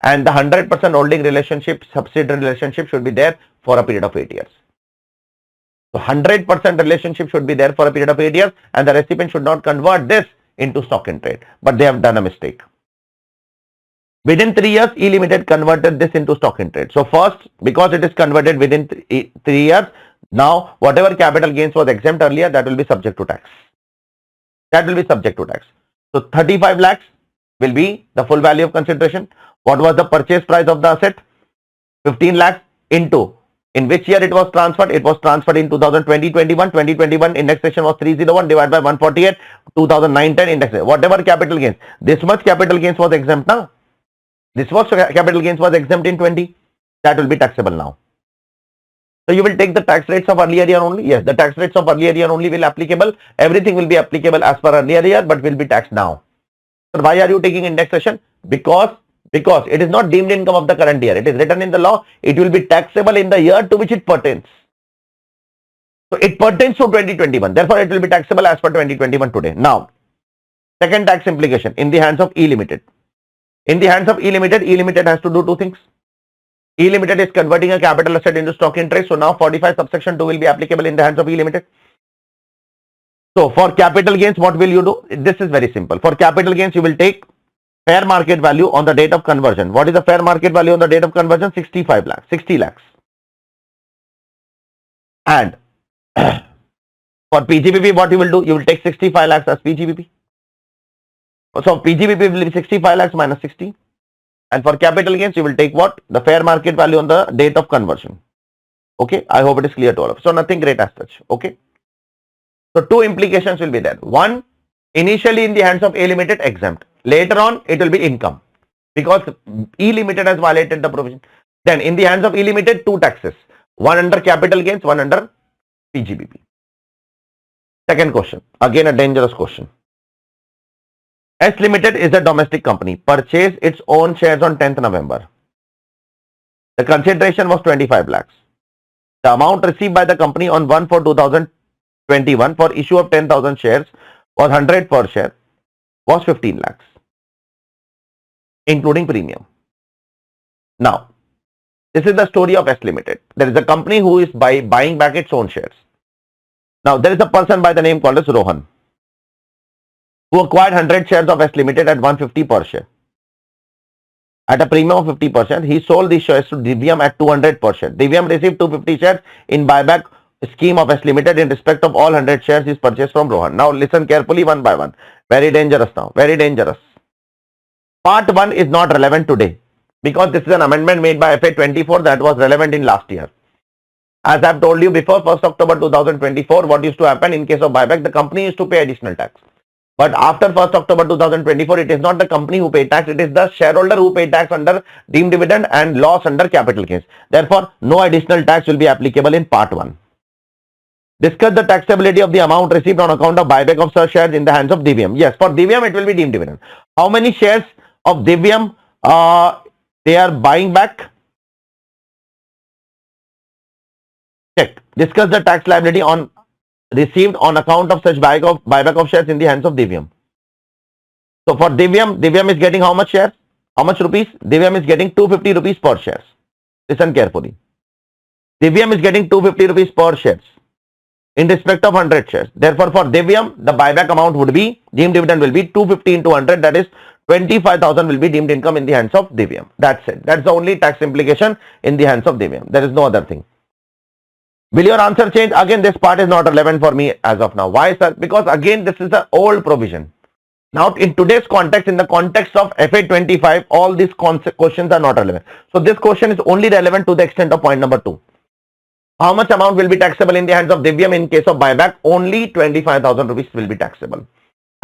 and the 100% holding relationship, subsidiary relationship should be there for a period of 8 years. So 100% relationship should be there for a period of 8 years, and the recipient should not convert this into stock in trade, but they have done a mistake. Within 3 years, E Limited converted this into stock in trade. So first, because it is converted within 3 years, now whatever capital gains was exempt earlier, that will be subject to tax. That will be subject to tax. So 35 lakhs will be the full value of consideration. What was the purchase price of the asset? 15 lakhs into, in which year it was transferred? It was transferred in 2020-21. 2021 indexation was 301 divided by 148. 2009-10 indexation. Whatever capital gains, this much capital gains was exempt now. This was capital gains was exempt in 20. That will be taxable now. So you will take the tax rates of earlier year only. Yes, the tax rates of earlier year only will applicable. Everything will be applicable as per earlier year, but will be taxed now. So why are you taking indexation? Because it is not deemed income of the current year. It is written in the law. It will be taxable in the year to which it pertains. So it pertains to 2021. Therefore, it will be taxable as per 2021 today. Now, second tax implication in the hands of E Limited. In the hands of E Limited has to do two things. E Limited is converting a capital asset into stock in trade. So now 45 subsection 2 will be applicable in the hands of E Limited. So for capital gains, what will you do? This is very simple. For capital gains, you will take fair market value on the date of conversion. What is the fair market value on the date of conversion? 65 lakhs, 60 lakhs. And for PGBP, what you will do? You will take 65 lakhs as PGBP. So PGBP will be 65 lakhs minus 60. And for capital gains, you will take what? The fair market value on the date of conversion. Okay. I hope it is clear to all of you. So nothing great as such. Okay. So two implications will be there. One, initially in the hands of A Limited, exempt. Later on, it will be income because E Limited has violated the provision. Then in the hands of E Limited, two taxes. One under capital gains, one under PGBP. Second question. Again a dangerous question. S Limited is a domestic company. Purchased its own shares on 10th November. The consideration was 25 lakhs. The amount received by the company on 1/4/2021 for issue of 10,000 shares was 100 per share was 15 lakhs, including premium. Now, this is the story of S Limited. There is a company who is buying back its own shares. Now, there is a person by the name called as Rohan, who acquired 100 shares of S Limited at 150 per share. At a premium of 50%, he sold these shares to Divyam at 200 per share. Divyam received 250 shares in buyback scheme of S Limited in respect of all 100 shares is purchased from Rohan. Now listen carefully one by one. Very dangerous now. Very dangerous. Part 1 is not relevant today because this is an amendment made by FA 24 that was relevant in last year. As I have told you before, 1st October 2024, what used to happen in case of buyback, the company used to pay additional tax. But after 1st October 2024, it is not the company who paid tax, it is the shareholder who paid tax under deemed dividend and loss under capital gains. Therefore, no additional tax will be applicable in part 1. Discuss the taxability of the amount received on account of buyback of such shares in the hands of Divyam. Yes, for Divyam, it will be deemed dividend. How many shares of Divyam they are buying back? Check. Discuss the tax liability on received on account of such buyback of shares in the hands of Divyam. So for Divyam is getting how much shares? How much rupees? Divyam is getting 250 rupees per shares. Listen carefully. Divyam is getting 250 rupees per shares in respect of 100 shares. Therefore, for Divyam, the buyback amount would be, deemed dividend will be 250 into 100, that is 25,000 will be deemed income in the hands of Divyam. That's it. That's the only tax implication in the hands of Divyam. There is no other thing. Will your answer change? Again, this part is not relevant for me as of now. Why, sir? Because again, this is an old provision. Now, in today's context, in the context of FA 25, all these questions are not relevant. So, this question is only relevant to the extent of point number 2. How much amount will be taxable in the hands of Divyam in case of buyback? Only 25,000 rupees will be taxable.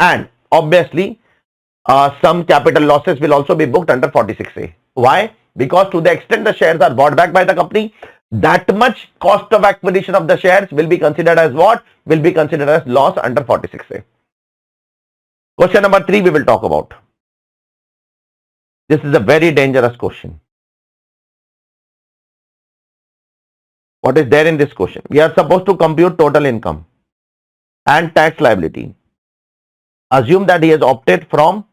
And obviously, some capital losses will also be booked under 46A. Why? Because to the extent the shares are bought back by the company, that much cost of acquisition of the shares will be considered as what? Will be considered as loss under 46A. Question number 3 we will talk about. This is a very dangerous question. What is there in this question? We are supposed to compute total income and tax liability. Assume that he has opted from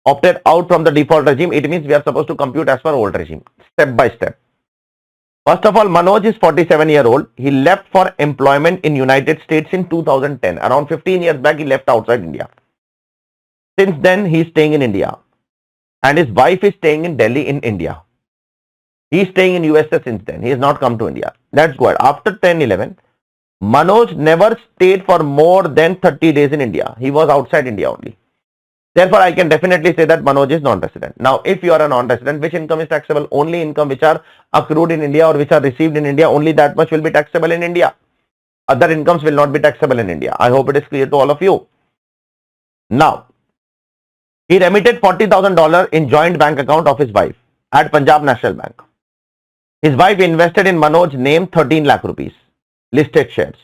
opted out from the default regime, it means we are supposed to compute as per old regime, step by step. First of all, Manoj is 47-year-old. He left for employment in United States in 2010. Around 15 years back, he left outside India. Since then, he is staying in India. And his wife is staying in Delhi in India. He is staying in USA since then. He has not come to India. That's good. After 10-11, Manoj never stayed for more than 30 days in India. He was outside India only. Therefore, I can definitely say that Manoj is non-resident. Now, if you are a non-resident, which income is taxable? Only income which are accrued in India or which are received in India, only that much will be taxable in India. Other incomes will not be taxable in India. I hope it is clear to all of you. Now, he remitted $40,000 in joint bank account of his wife at Punjab National Bank. His wife invested in Manoj's name 13 lakh rupees, listed shares.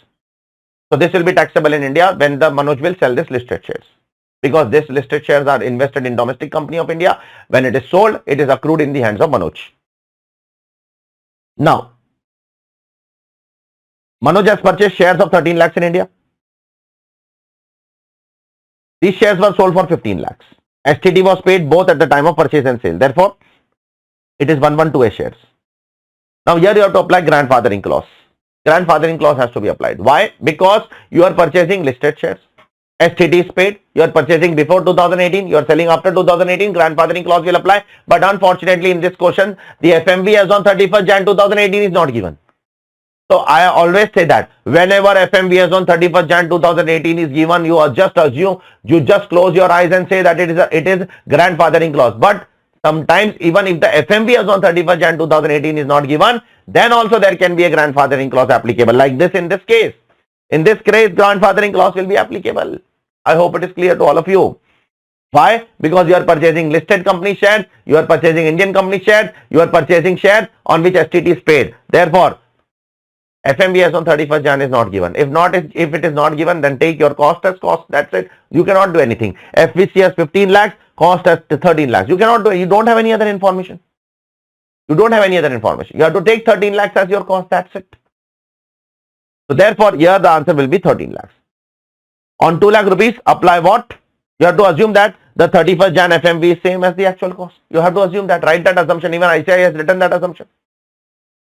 So, this will be taxable in India when the Manoj will sell this listed shares. Because this listed shares are invested in domestic company of India. When it is sold, it is accrued in the hands of Manoj. Now, Manoj has purchased shares of 13 lakhs in India. These shares were sold for 15 lakhs. STT was paid both at the time of purchase and sale. Therefore, it is 112A shares. Now, here you have to apply grandfathering clause. Grandfathering clause has to be applied. Why? Because you are purchasing listed shares. STT is paid, you are purchasing before 2018, you are selling after 2018, grandfathering clause will apply. But unfortunately in this question, the FMV as on 31st Jan 2018 is not given. So I always say that whenever FMV as on 31st Jan 2018 is given, you are just assume, you just close your eyes and say that it is grandfathering clause. But sometimes even if the FMV as on 31st Jan 2018 is not given, then also there can be a grandfathering clause applicable, like this in this case. In this case, grandfathering clause will be applicable. I hope it is clear to all of you. Why? Because you are purchasing listed company shares, you are purchasing Indian company shares, you are purchasing shares on which STT is paid. Therefore, FMBS on 31st Jan is not given. If it is not given, then take your cost as cost. That's it. You cannot do anything. FVC has 15 lakhs, cost as 13 lakhs. You cannot do it. You don't have any other information. You don't have any other information. You have to take 13 lakhs as your cost. That's it. So therefore, here the answer will be 13 lakhs. On 2 lakh rupees, apply what? You have to assume that the 31st Jan FMV is same as the actual cost. You have to assume that, write that assumption. Even ICI has written that assumption.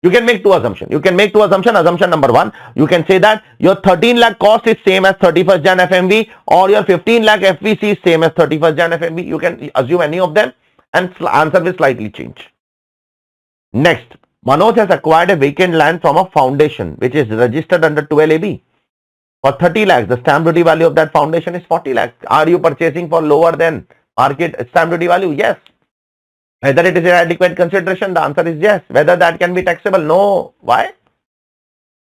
You can make two assumptions. You can make two assumptions. Assumption number one, you can say that your 13 lakh cost is same as 31st Jan FMV, or your 15 lakh FVC is same as 31st Jan FMV. You can assume any of them and answer will slightly change. Next, Manoj has acquired a vacant land from a foundation which is registered under 12AB. For 30 lakhs, the stamp duty value of that foundation is 40 lakhs. Are you purchasing for lower than market stamp duty value? Yes. Whether it is an adequate consideration, the answer is yes. Whether that can be taxable? No. Why?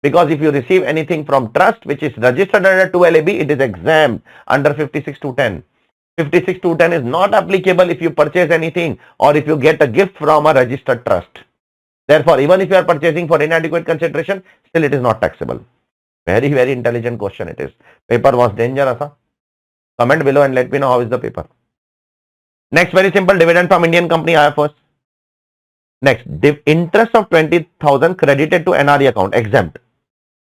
Because if you receive anything from trust which is registered under 12AB, it is exempt under 56(2)(10). 56(2)(10) is not applicable if you purchase anything or if you get a gift from a registered trust. Therefore, even if you are purchasing for inadequate consideration, still it is not taxable. Very, very intelligent question it is. Paper was dangerous. Huh? Comment below and let me know how is the paper. Next, very simple, dividend from Indian company IFOs. Next, interest of 20,000 credited to NRE account, exempt.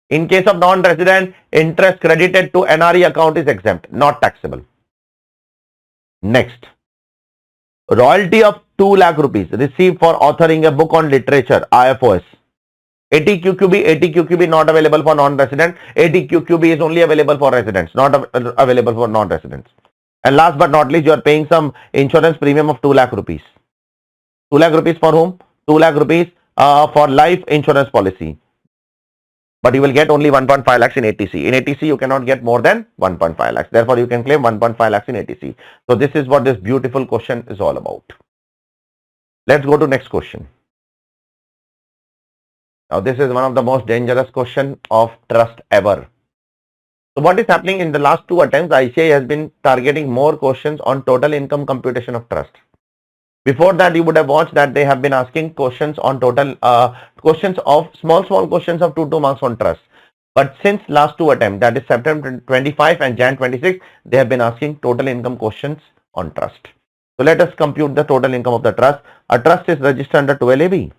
In case of non-resident, interest credited to NRE account is exempt, not taxable. Next, royalty of 2 lakh rupees received for authoring a book on literature, IFOS. 80 QQB not available for non-resident. 80 QQB is only available for residents, not available for non-residents. And last but not least, you are paying some insurance premium of 2 lakh rupees. 2 lakh rupees for whom? 2 lakh rupees for life insurance policy. But you will get only 1.5 lakhs in ATC. In ATC, you cannot get more than 1.5 lakhs. Therefore, you can claim 1.5 lakhs in ATC. So, this is what this beautiful question is all about. Let's go to next question. Now, this is one of the most dangerous question of trust ever. So, what is happening in the last two attempts, ICAI has been targeting more questions on total income computation of trust. Before that, you would have watched that they have been asking questions on total, questions of small questions of 2 marks on trust. But since last two attempts, that is September 25 and Jan 26, they have been asking total income questions on trust. So, let us compute the total income of the trust. A trust is registered under 12AB.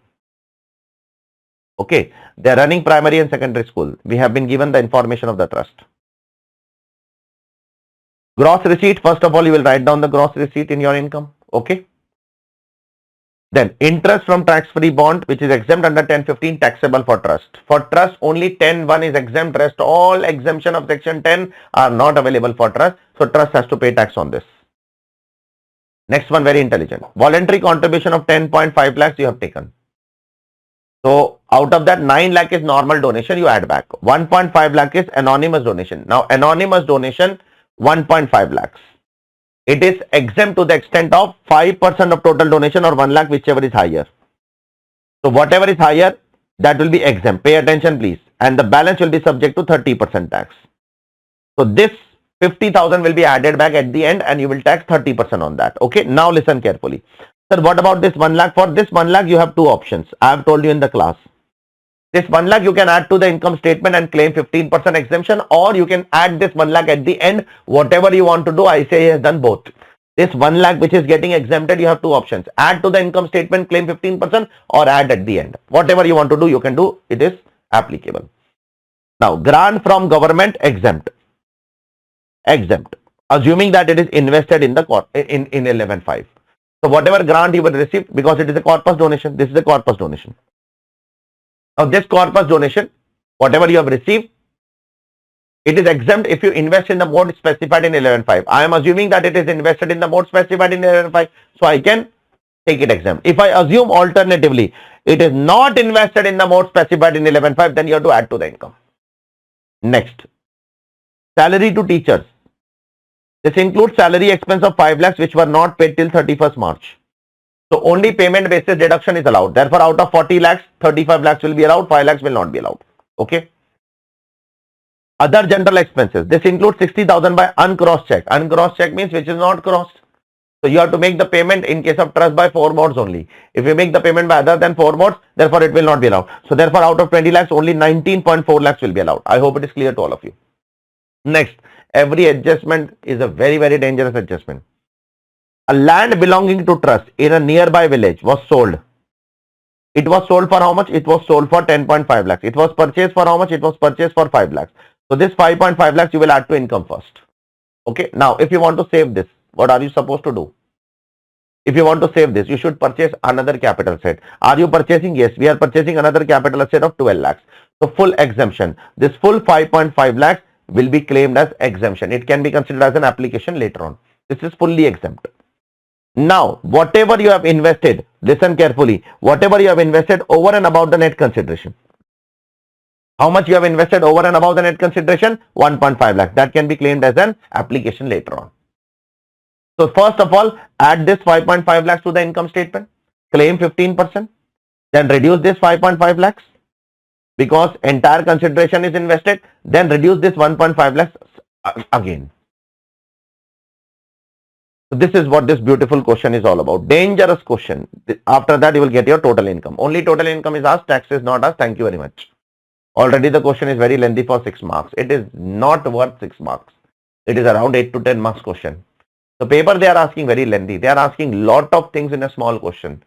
Okay, they are running primary and secondary school. We have been given the information of the trust. Gross receipt, first of all, you will write down the gross receipt in your income. Okay. Then interest from tax-free bond, which is exempt under 1015, taxable for trust. For trust, only 10(1) is exempt. Rest all exemption of section 10 are not available for trust. So trust has to pay tax on this. Next one, very intelligent. Voluntary contribution of 10.5 lakhs you have taken. So out of that, 9 lakh is normal donation, you add back. 1.5 lakh is anonymous donation. Now anonymous donation, 1.5 lakhs. It is exempt to the extent of 5% of total donation or 1 lakh, whichever is higher. So whatever is higher, that will be exempt. Pay attention, please. And the balance will be subject to 30% tax. So this 50,000 will be added back at the end and you will tax 30% on that. Okay. Now listen carefully. Sir, what about this 1 lakh? For this 1 lakh, you have two options. I have told you in the class. This 1 lakh you can add to the income statement and claim 15% exemption, or you can add this 1 lakh at the end. Whatever you want to do, I say he has done both. This 1 lakh which is getting exempted, you have two options. Add to the income statement, claim 15%, or add at the end. Whatever you want to do, you can do. It is applicable. Now, grant from government, exempt. Exempt. Assuming that it is invested in the in 11.5. So whatever grant you will receive, because it is a corpus donation, this is a corpus donation. Now this corpus donation, whatever you have received, it is exempt if you invest in the mode specified in 11.5. I am assuming that it is invested in the mode specified in 11.5, so I can take it exempt. If I assume alternatively, it is not invested in the mode specified in 11.5, then you have to add to the income. Next, salary to teachers. This includes salary expense of 5 lakhs which were not paid till 31st March. So only payment basis deduction is allowed. Therefore, out of 40 lakhs, 35 lakhs will be allowed, 5 lakhs will not be allowed. Okay. Other general expenses. This includes 60,000 by uncrossed check. Uncrossed check means which is not crossed. So you have to make the payment in case of trust by 4 modes only. If you make the payment by other than 4 modes, therefore it will not be allowed. So therefore, out of 20 lakhs, only 19.4 lakhs will be allowed. I hope it is clear to all of you. Next, every adjustment is a very, very dangerous adjustment. A land belonging to trust in a nearby village was sold. It was sold for how much? It was sold for 10.5 lakhs. It was purchased for how much? It was purchased for 5 lakhs. So this 5.5 lakhs you will add to income first. Okay. Now, if you want to save this, what are you supposed to do? If you want to save this, you should purchase another capital asset. Are you purchasing? Yes, we are purchasing another capital asset of 12 lakhs. So full exemption. This full 5.5 lakhs will be claimed as exemption. It can be considered as an application later on. This is fully exempt. Now, whatever you have invested, listen carefully, whatever you have invested over and above the net consideration. How much you have invested over and above the net consideration? 1.5 lakhs. That can be claimed as an application later on. So first of all, add this 5.5 lakhs to the income statement, claim 15%, then reduce this 5.5 lakhs because entire consideration is invested, then reduce this 1.5 lakhs again. So this is what this beautiful question is all about. Dangerous question. After that, you will get your total income. Only total income is asked, tax is not asked. Thank you very much. Already the question is very lengthy for 6 marks. It is not worth 6 marks. It is around 8 to 10 marks question. The paper they are asking very lengthy. They are asking lot of things in a small question.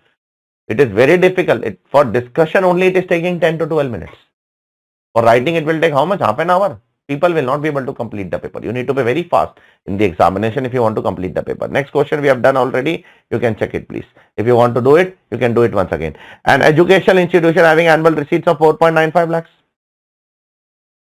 It is very difficult. For discussion only it is taking 10 to 12 minutes. For writing it will take how much? Half an hour. People will not be able to complete the paper. You need to be very fast in the examination if you want to complete the paper. Next question we have done already. You can check it please. If you want to do it, you can do it once again. An educational institution having annual receipts of 4.95 lakhs.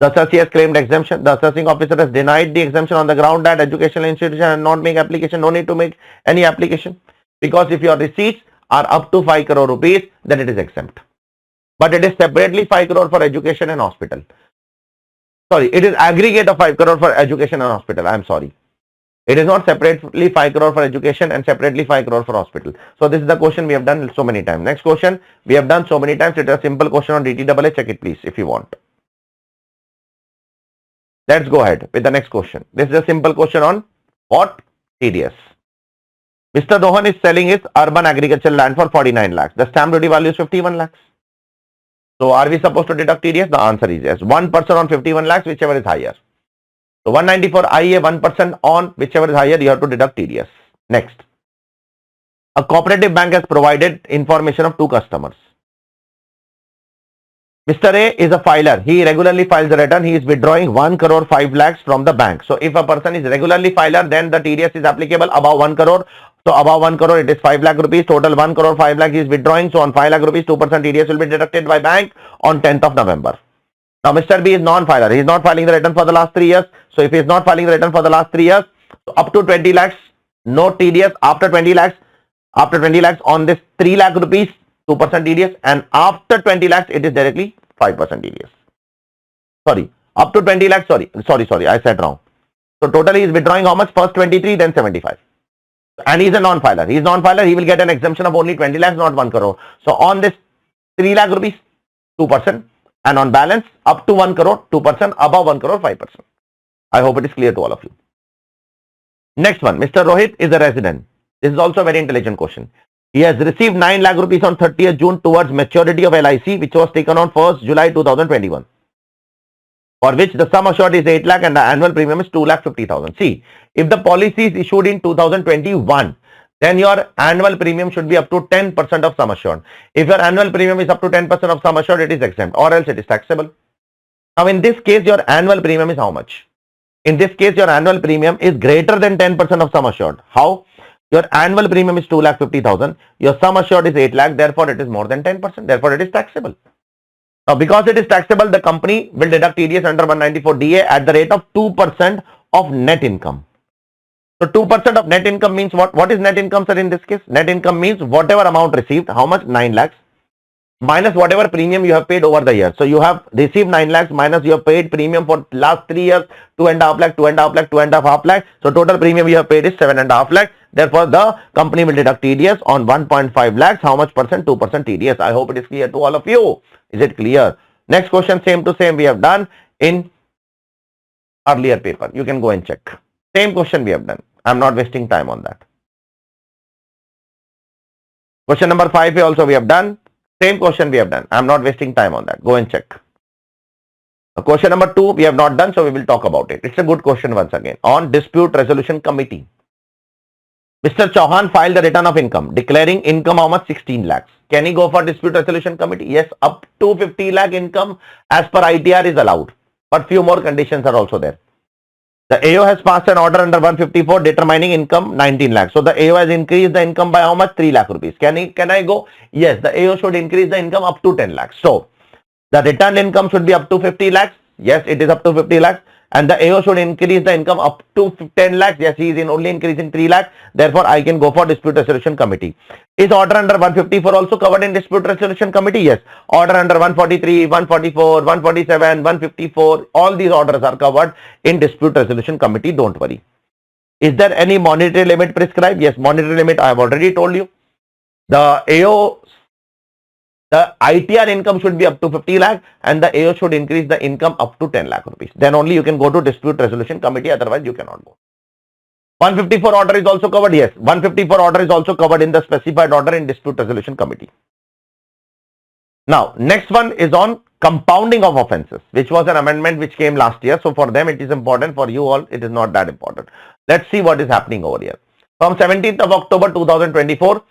The assessee has claimed exemption. The assessing officer has denied the exemption on the ground that educational institution and not make application. No need to make any application because if your receipts are up to 5 crore rupees, then it is exempt. But it is separately 5 crore for education and hospital. Sorry, it is aggregate of 5 crore for education and hospital. I am sorry. It is not separately 5 crore for education and separately 5 crore for hospital. So this is the question we have done so many times. Next question we have done so many times. It is a simple question on DTAA. Check it please if you want. Let's go ahead with the next question. This is a simple question on what? TDS. Mr. Rohan is selling his urban agricultural land for 49 lakhs. The stamp duty value is 51 lakhs. So are we supposed to deduct TDS? The answer is yes. 1% on 51 lakhs, whichever is higher. So 194 IA, 1% on whichever is higher, you have to deduct TDS. Next. A cooperative bank has provided information of 2 customers. Mr. A is a filer. He regularly files the return. He is withdrawing 1 crore 5 lakhs from the bank. So if a person is regularly filer, then the TDS is applicable above 1 crore. So above 1 crore, it is 5 lakh rupees. Total 1 crore 5 lakh is withdrawing. So on 5 lakh rupees, 2% TDS will be deducted by bank on 10th of November. Now Mr. B is non-filer. He is not filing the return for the last 3 years. So if he is not filing the return for the last 3 years, so up to 20 lakhs, no TDS. After 20 lakhs on this 3 lakh rupees, 2% TDS, and after 20 lakhs, it is directly 5% TDS. Sorry, up to 20 lakhs. Sorry, I said wrong. So totally he is withdrawing how much? First 23, then 75. And he is a non-filer. He is non-filer. He will get an exemption of only 20 lakhs, not 1 crore. So on this 3 lakh rupees, 2%. And on balance, up to 1 crore, 2%. Above 1 crore, 5%. I hope it is clear to all of you. Next one, Mr. Rohit is a resident. This is also a very intelligent question. He has received 9 lakh rupees on 30th June towards maturity of LIC, which was taken on 1st July 2021. For which the sum assured is 8 lakh and the annual premium is 2,50,000. See, if the policy is issued in 2021, then your annual premium should be up to 10% of sum assured. If your annual premium is up to 10% of sum assured, it is exempt, or else it is taxable. Now in this case, your annual premium is how much? In this case, your annual premium is greater than 10% of sum assured. How? Your annual premium is 2,50,000. Your sum assured is 8 lakh. Therefore, it is more than 10%. Therefore, it is taxable. Now, because it is taxable, the company will deduct TDS under 194DA at the rate of 2% of net income. So, 2% of net income means what? What is net income, sir, in this case? Net income means whatever amount received. How much? 9 lakhs. Minus whatever premium you have paid over the year. So you have received 9 lakhs minus you have paid premium for last 3 years, 2.5 lakh, 2.5 lakh, 2.5 lakh. So total premium you have paid is 7.5 lakh. Therefore, the company will deduct TDS on 1.5 lakhs. How much percent? 2% TDS. I hope it is clear to all of you. Is it clear? Next question, same to same we have done in earlier paper. You can go and check. Same question we have done. I am not wasting time on that. Question number 5 also we have done. Same question we have done. I am not wasting time on that. Go and check. Question number 2 we have not done, so we will talk about it. It's a good question once again. On dispute resolution committee. Mr. Chauhan filed the return of income, declaring income how much? 16 lakhs. Can he go for dispute resolution committee? Yes, up to 50 lakh income as per ITR is allowed. But few more conditions are also there. The AO has passed an order under 154 determining income 19 lakhs. So the AO has increased the income by how much? 3 lakh rupees. Can I go? Yes, the AO should increase the income up to 10 lakhs. So the return income should be up to 50 lakhs. Yes, it is up to 50 lakhs. And the AO should increase the income up to 10 lakhs. Yes, he is only increasing 3 lakhs. Therefore, I can go for dispute resolution committee. Is order under 154 also covered in dispute resolution committee? Yes. Order under 143, 144, 147, 154. All these orders are covered in dispute resolution committee. Don't worry. Is there any monetary limit prescribed? Yes, monetary limit I have already told you. The AO, the ITR income should be up to 50 lakh and the AO should increase the income up to 10 lakh rupees. Then only you can go to dispute resolution committee, otherwise you cannot go. 154 order is also covered. Yes, 154 order is also covered in the specified order in dispute resolution committee. Now, next one is on compounding of offences, which was an amendment which came last year. So for them it is important, for you all it is not that important. Let's see what is happening over here. From 17th of October 2024,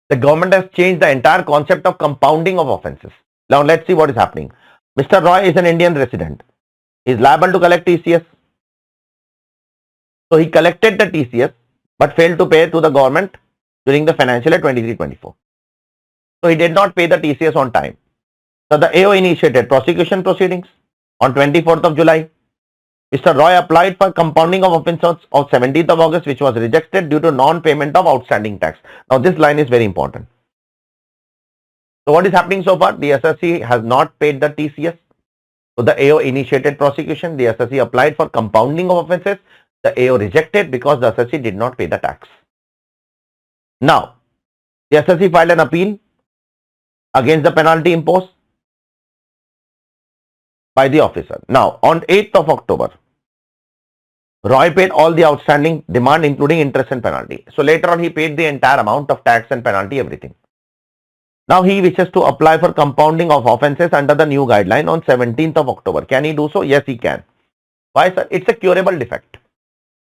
the government has changed the entire concept of compounding of offences. Now let's see what is happening. Mr. Roy is an Indian resident. He is liable to collect TCS. So he collected the TCS but failed to pay to the government during the financial year 23-24. So he did not pay the TCS on time. So the AO initiated prosecution proceedings on 24th of July. Mr. Roy applied for compounding of offences of 17th of August, which was rejected due to non-payment of outstanding tax. Now this line is very important. So what is happening so far? The SSC has not paid the TCS. So the AO initiated prosecution. The SSC applied for compounding of offences. The AO rejected because the SSC did not pay the tax. Now, the SSC filed an appeal against the penalty imposed by the officer. Now, on 8th of October, Roy paid all the outstanding demand, including interest and penalty. So later on, he paid the entire amount of tax and penalty, everything. Now he wishes to apply for compounding of offences under the new guideline on 17th of October. Can he do so? Yes, he can. Why, sir? It's a curable defect.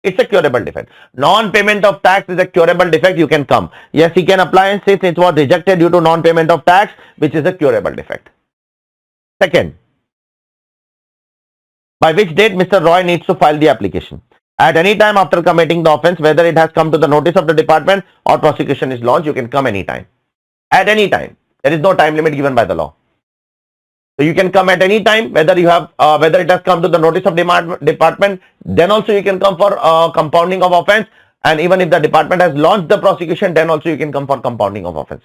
It's a curable defect. Non-payment of tax is a curable defect. You can come. Yes, he can apply, and since it was rejected due to non-payment of tax, which is a curable defect. Second, by which date Mr. Roy needs to file the application? At any time after committing the offence, whether it has come to the notice of the department or prosecution is launched, you can come anytime. At any time. There is no time limit given by the law. So you can come at any time, whether you have, whether it has come to the notice of department, then also you can come for compounding of offence. And even if the department has launched the prosecution, then also you can come for compounding of offence.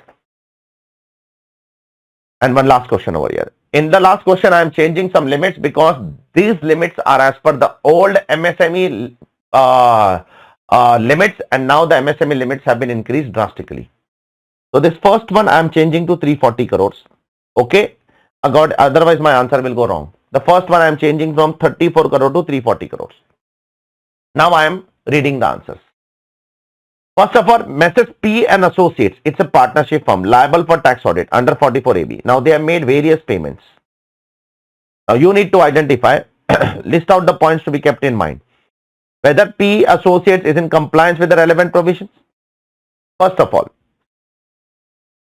And one last question over here. In the last question, I am changing some limits because these limits are as per the old MSME limits, and now the MSME limits have been increased drastically. So this first one I am changing to 340 crores. Okay. Otherwise my answer will go wrong. The first one I am changing from 34 crore to 340 crores. Now I am reading the answers. First of all, Messrs. P and Associates, it's a partnership firm liable for tax audit under 44AB. Now they have made various payments. Now you need to identify, list out the points to be kept in mind. Whether P Associates is in compliance with the relevant provisions. First of all,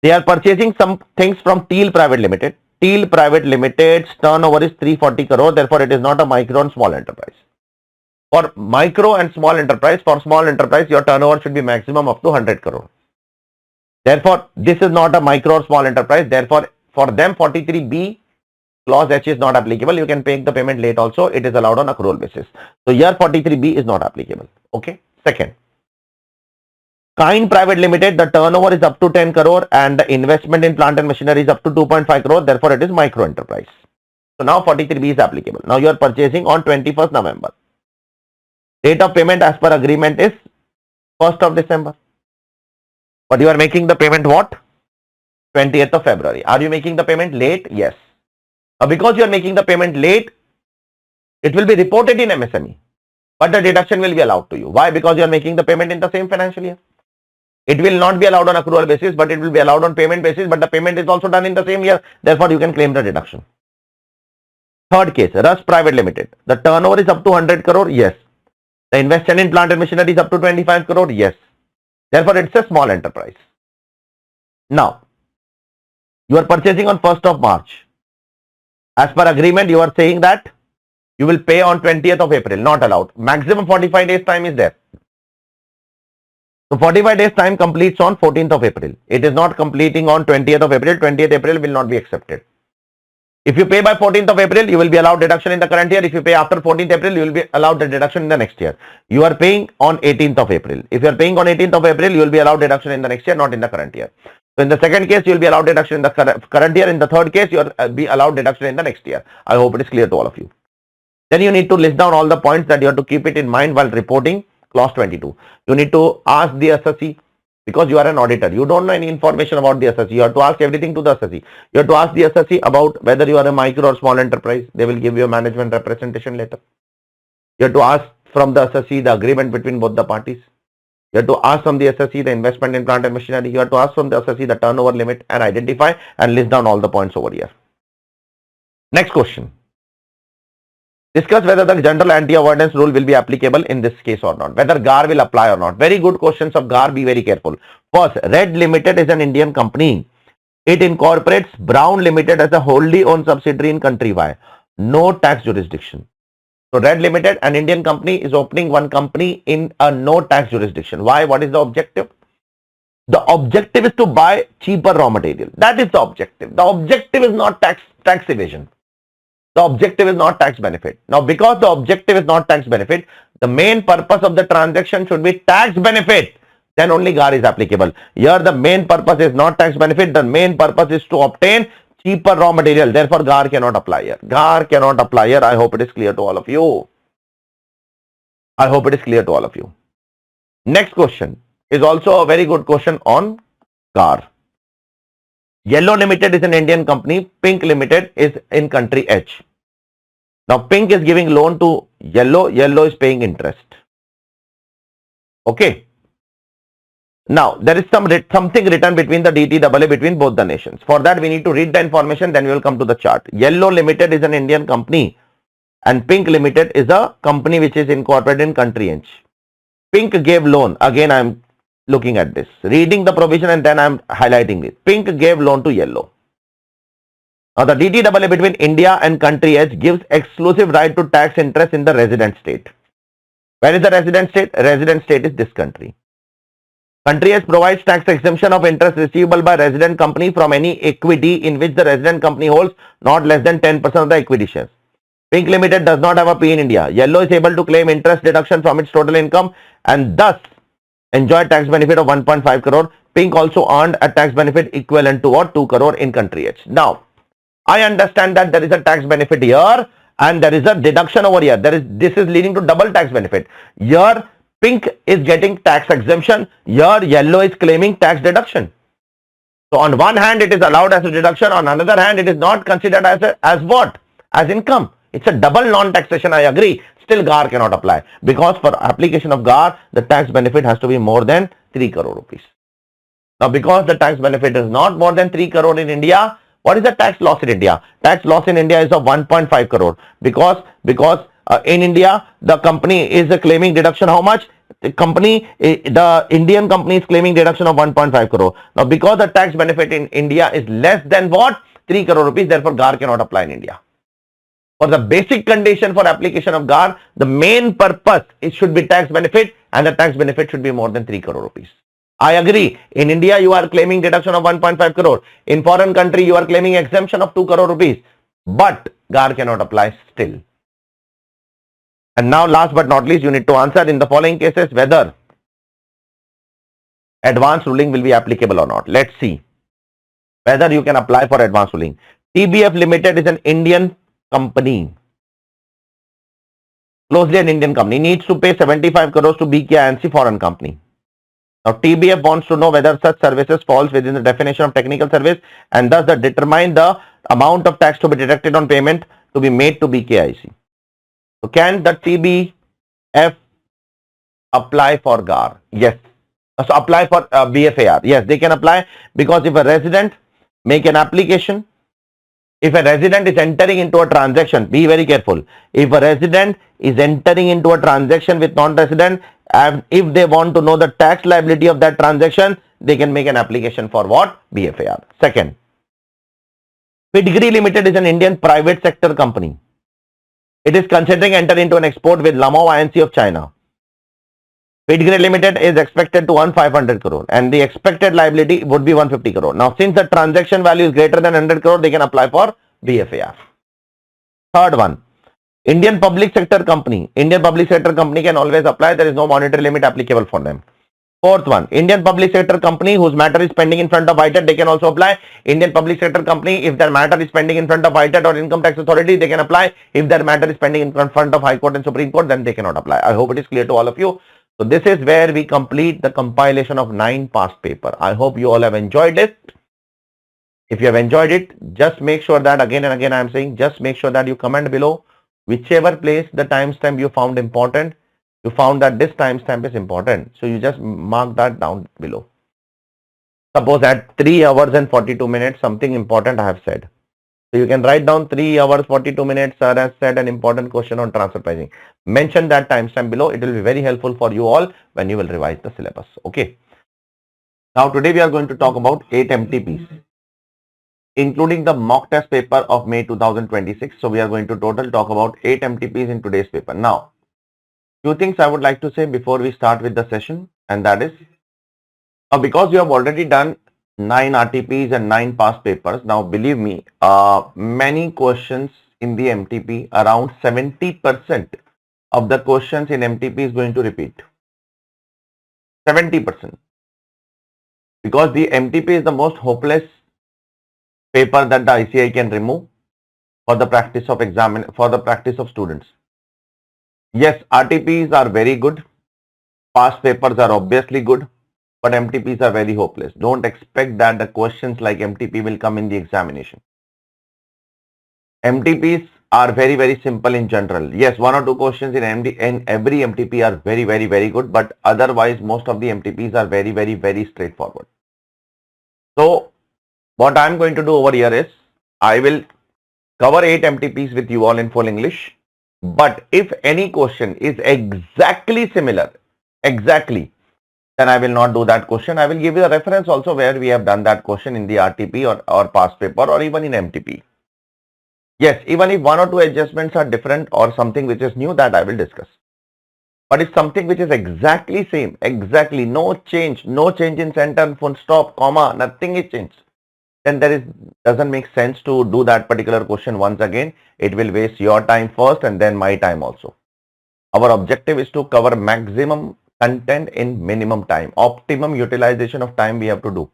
they are purchasing some things from Teal Private Limited. Teal Private Limited's turnover is 340 crore. Therefore, it is not a micro and small enterprise. For micro and small enterprise, your turnover should be maximum up to 100 crore. Therefore, this is not a micro or small enterprise. Therefore, for them 43B clause H is not applicable. You can make the payment late also. It is allowed on accrual basis. So here 43B is not applicable. Okay. Second, Kind Private Limited, the turnover is up to 10 crore and the investment in plant and machinery is up to 2.5 crore. Therefore, it is micro enterprise. So now 43B is applicable. Now you are purchasing on 21st November. Date of payment as per agreement is 1st of December. But you are making the payment what? 20th of February. Are you making the payment late? Yes. Now because you are making the payment late, it will be reported in MSME. But the deduction will be allowed to you. Why? Because you are making the payment in the same financial year. It will not be allowed on accrual basis, but it will be allowed on payment basis. But the payment is also done in the same year. Therefore, you can claim the deduction. Third case, Russ Private Limited. The turnover is up to 100 crore. Yes. The investment in plant and machinery is up to 25 crore. Yes. Therefore, it's a small enterprise. Now, you are purchasing on 1st of March. As per agreement, you are saying that you will pay on 20th of April. Not allowed. Maximum 45 days time is there. So 45 days time completes on 14th of April. It is not completing on 20th of April. 20th April will not be accepted. If you pay by 14th of April, you will be allowed deduction in the current year. If you pay after 14th April, you will be allowed the deduction in the next year. You are paying on 18th of April. If you are paying on 18th of April, you will be allowed deduction in the next year, not in the current year. So in the second case, you will be allowed deduction in the current year. In the third case, you will be allowed deduction in the next year. I hope it is clear to all of you. Then you need to list down all the points that you have to keep it in mind while reporting clause 22. You need to ask the assessee, because you are an auditor. You don't know any information about the assessee. You have to ask everything to the assessee. You have to ask the assessee about whether you are a micro or small enterprise. They will give you a management representation letter. You have to ask from the assessee the agreement between both the parties. You have to ask from the assessee the investment in plant and machinery. You have to ask from the assessee the turnover limit and identify and list down all the points over here. Next question. Discuss whether the general anti-avoidance rule will be applicable in this case or not. Whether GAR will apply or not. Very good questions of GAR. Be very careful. First, Red Limited is an Indian company. It incorporates Brown Limited as a wholly owned subsidiary in country Y. No tax jurisdiction. So Red Limited, an Indian company, is opening one company in a no tax jurisdiction. Why? What is the objective? The objective is to buy cheaper raw material. That is the objective. The objective is not tax evasion. The objective is not tax benefit. Now, because the objective is not tax benefit, the main purpose of the transaction should be tax benefit. Then only GAR is applicable. Here, the main purpose is not tax benefit. The main purpose is to obtain cheaper raw material. Therefore, GAR cannot apply here. GAR cannot apply here. I hope it is clear to all of you. I hope it is clear to all of you. Next question is also a very good question on GAR. Yellow Limited is an Indian company. Pink Limited is in country H. Now, Pink is giving loan to Yellow. Yellow is paying interest. Okay. Now, there is something written between the DTAA between both the nations. For that, we need to read the information. Then we will come to the chart. Yellow Limited is an Indian company. And Pink Limited is a company which is incorporated in country H. Pink gave loan. Again, I am looking at this, reading the provision, and then I am highlighting it. Pink gave loan to Yellow. Now the DTAA between India and country H gives exclusive right to tax interest in the resident state. Where is the resident state? Resident state is this country. Country H provides tax exemption of interest receivable by resident company from any equity in which the resident company holds not less than 10% of the equity shares. Pink Limited does not have a P in India. Yellow is able to claim interest deduction from its total income and thus enjoy tax benefit of 1.5 crore. Pink also earned a tax benefit equivalent to what? 2 crore in country H. Now, I understand that there is a tax benefit here and there is a deduction over here. This is leading to double tax benefit. Here, pink is getting tax exemption. Here, yellow is claiming tax deduction. So, on one hand, it is allowed as a deduction. On another hand, it is not considered as what? As income. It's a double non-taxation, I agree. Still GAR cannot apply because for application of GAR, the tax benefit has to be more than 3 crore rupees. Now, because the tax benefit is not more than 3 crore in India, what is the tax loss in India? Tax loss in India is of 1.5 crore because in India, the company is claiming deduction how much? The Indian company is claiming deduction of 1.5 crore. Now, because the tax benefit in India is less than what? 3 crore rupees, therefore GAR cannot apply in India. For the basic condition for application of GAR, the main purpose, it should be tax benefit and the tax benefit should be more than 3 crore rupees. I agree. In India, you are claiming deduction of 1.5 crore. In foreign country, you are claiming exemption of 2 crore rupees. But GAR cannot apply still. And now last but not least, you need to answer in the following cases whether advance ruling will be applicable or not. Let's see whether you can apply for advance ruling. TBF Limited is an Indian company, closely an Indian company, needs to pay 75 crores to BKINC foreign company. Now TBF wants to know whether such services falls within the definition of technical service and thus determine the amount of tax to be deducted on payment to be made to BKIC. So can the TBF apply for GAR? Yes. So apply for BFAR. Yes, they can apply because if a resident make an application, if a resident is entering into a transaction, be very careful. If a resident is entering into a transaction with non-resident, and if they want to know the tax liability of that transaction, they can make an application for what? BFAR. Second, Pedigree Limited is an Indian private sector company. It is considering entering into an export with Lamau INC of China. Pedigree Limited is expected to earn 500 crore and the expected liability would be 150 crore. Now, since the transaction value is greater than 100 crore, they can apply for BFAR. Third one, Indian public sector company. Indian public sector company can always apply. There is no monetary limit applicable for them. Fourth one, Indian public sector company whose matter is pending in front of ITAT, they can also apply. Indian public sector company, if their matter is pending in front of ITAT or income tax authority, they can apply. If their matter is pending in front of High Court and Supreme Court, then they cannot apply. I hope it is clear to all of you. So this is where we complete the compilation of 9 past paper. I hope you all have enjoyed it. If you have enjoyed it, just make sure that again and again I am saying, just make sure that you comment below whichever place the timestamp you found important. You found that this timestamp is important. So you just mark that down below. Suppose at 3 hours and 42 minutes, something important I have said. So you can write down 3 hours 42 minutes, sir has said an important question on transfer pricing. Mention that timestamp below. It will be very helpful for you all when you will revise the syllabus. Okay. Now today we are going to talk about 8 MTPs, including the mock test paper of May 2026. So we are going to total talk about 8 MTPs in today's paper. Now, few things I would like to say before we start with the session, and that is, because you have already done 9 RTPs and 9 past papers. Now, believe me, many questions in the MTP, around 70% of the questions in MTP is going to repeat. 70%. Because the MTP is the most hopeless paper that the ICI can remove for the practice of students. Yes, RTPs are very good. Past papers are obviously good. But MTPs are very hopeless. Don't expect that the questions like MTP will come in the examination. MTPs are very, very simple in general. Yes, 1 or 2 questions in every MTP are very, very, very good. But otherwise, most of the MTPs are very, very, very straightforward. So, what I am going to do over here is, I will cover 8 MTPs with you all in full English. But if any question is exactly similar, then I will not do that question. I will give you a reference also where we have done that question in the RTP or past paper or even in MTP. Yes, even if one or two adjustments are different or something which is new, that I will discuss. But if something which is exactly same, exactly no change in sentence, full stop, comma, nothing is changed, then doesn't make sense to do that particular question once again. It will waste your time first and then my time also. Our objective is to cover maximum content in minimum time. Optimum utilization of time we have to do.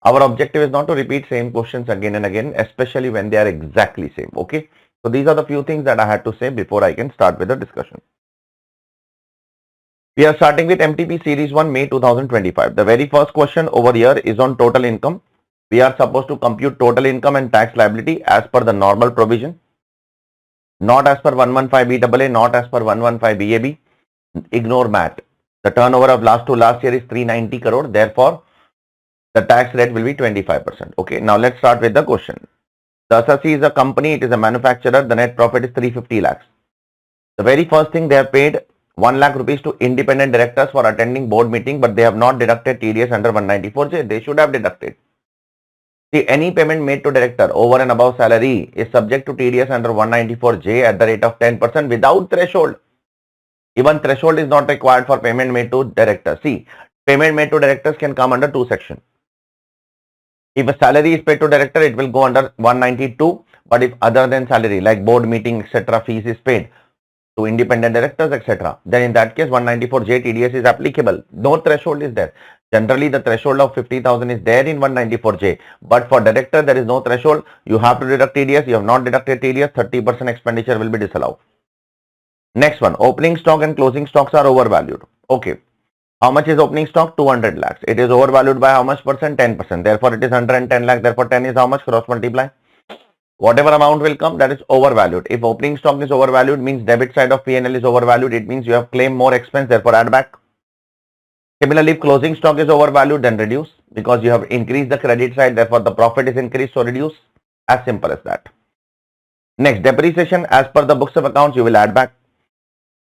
Our objective is not to repeat same questions again and again, especially when they are exactly same. Okay. So these are the few things that I had to say before I can start with the discussion. We are starting with MTP Series 1 May 2025. The very first question over here is on total income. We are supposed to compute total income and tax liability as per the normal provision. Not as per 115BAA, not as per 115BAB. Ignore math. The turnover of last year is 390 crore. Therefore, the tax rate will be 25%. Okay. Now let's start with the question. The associate is a company. It is a manufacturer. The net profit is 350 lakhs. The very first thing they have paid 1 lakh rupees to independent directors for attending board meeting, but they have not deducted TDS under 194J. They should have deducted. See, any payment made to director over and above salary is subject to TDS under 194J at the rate of 10% without threshold. Even threshold is not required for payment made to directors. See, payment made to directors can come under two sections. If a salary is paid to director, it will go under 192. But if other than salary, like board meeting, etc., fees is paid to independent directors, etc., then in that case, 194J TDS is applicable. No threshold is there. Generally, the threshold of 50,000 is there in 194J. But for director, there is no threshold. You have to deduct TDS. You have not deducted TDS, 30% expenditure will be disallowed. Next one, opening stock and closing stocks are overvalued. Okay. How much is opening stock? 200 lakhs. It is overvalued by how much percent? 10%. Therefore, it is 110 lakhs. Therefore, 10 is how much? Cross multiply. Whatever amount will come, that is overvalued. If opening stock is overvalued, means debit side of P&L is overvalued. It means you have claimed more expense. Therefore, add back. Similarly, if closing stock is overvalued, then reduce because you have increased the credit side. Therefore, the profit is increased. So, reduce. As simple as that. Next, depreciation as per the books of accounts, you will add back.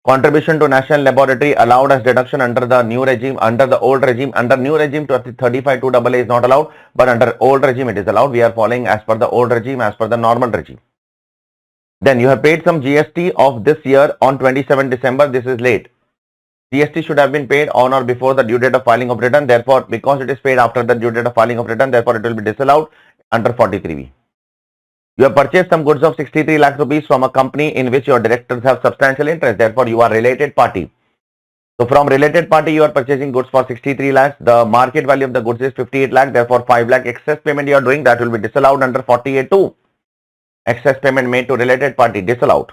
Contribution to national laboratory allowed as deduction under the new regime, under the old regime. Under new regime, 35(2)AA is not allowed, but under old regime it is allowed. We are following as per the old regime, as per the normal regime. Then you have paid some GST of this year on 27 December. This is late. GST should have been paid on or before the due date of filing of return. Therefore, because it is paid after the due date of filing of return, therefore it will be disallowed under 43B. You have purchased some goods of 63 lakh rupees from a company in which your directors have substantial interest. Therefore, you are related party. So, from related party, you are purchasing goods for 63 lakhs. The market value of the goods is 58 lakh. Therefore, 5 lakh excess payment you are doing, that will be disallowed under 48(2). Excess payment made to related party, disallowed.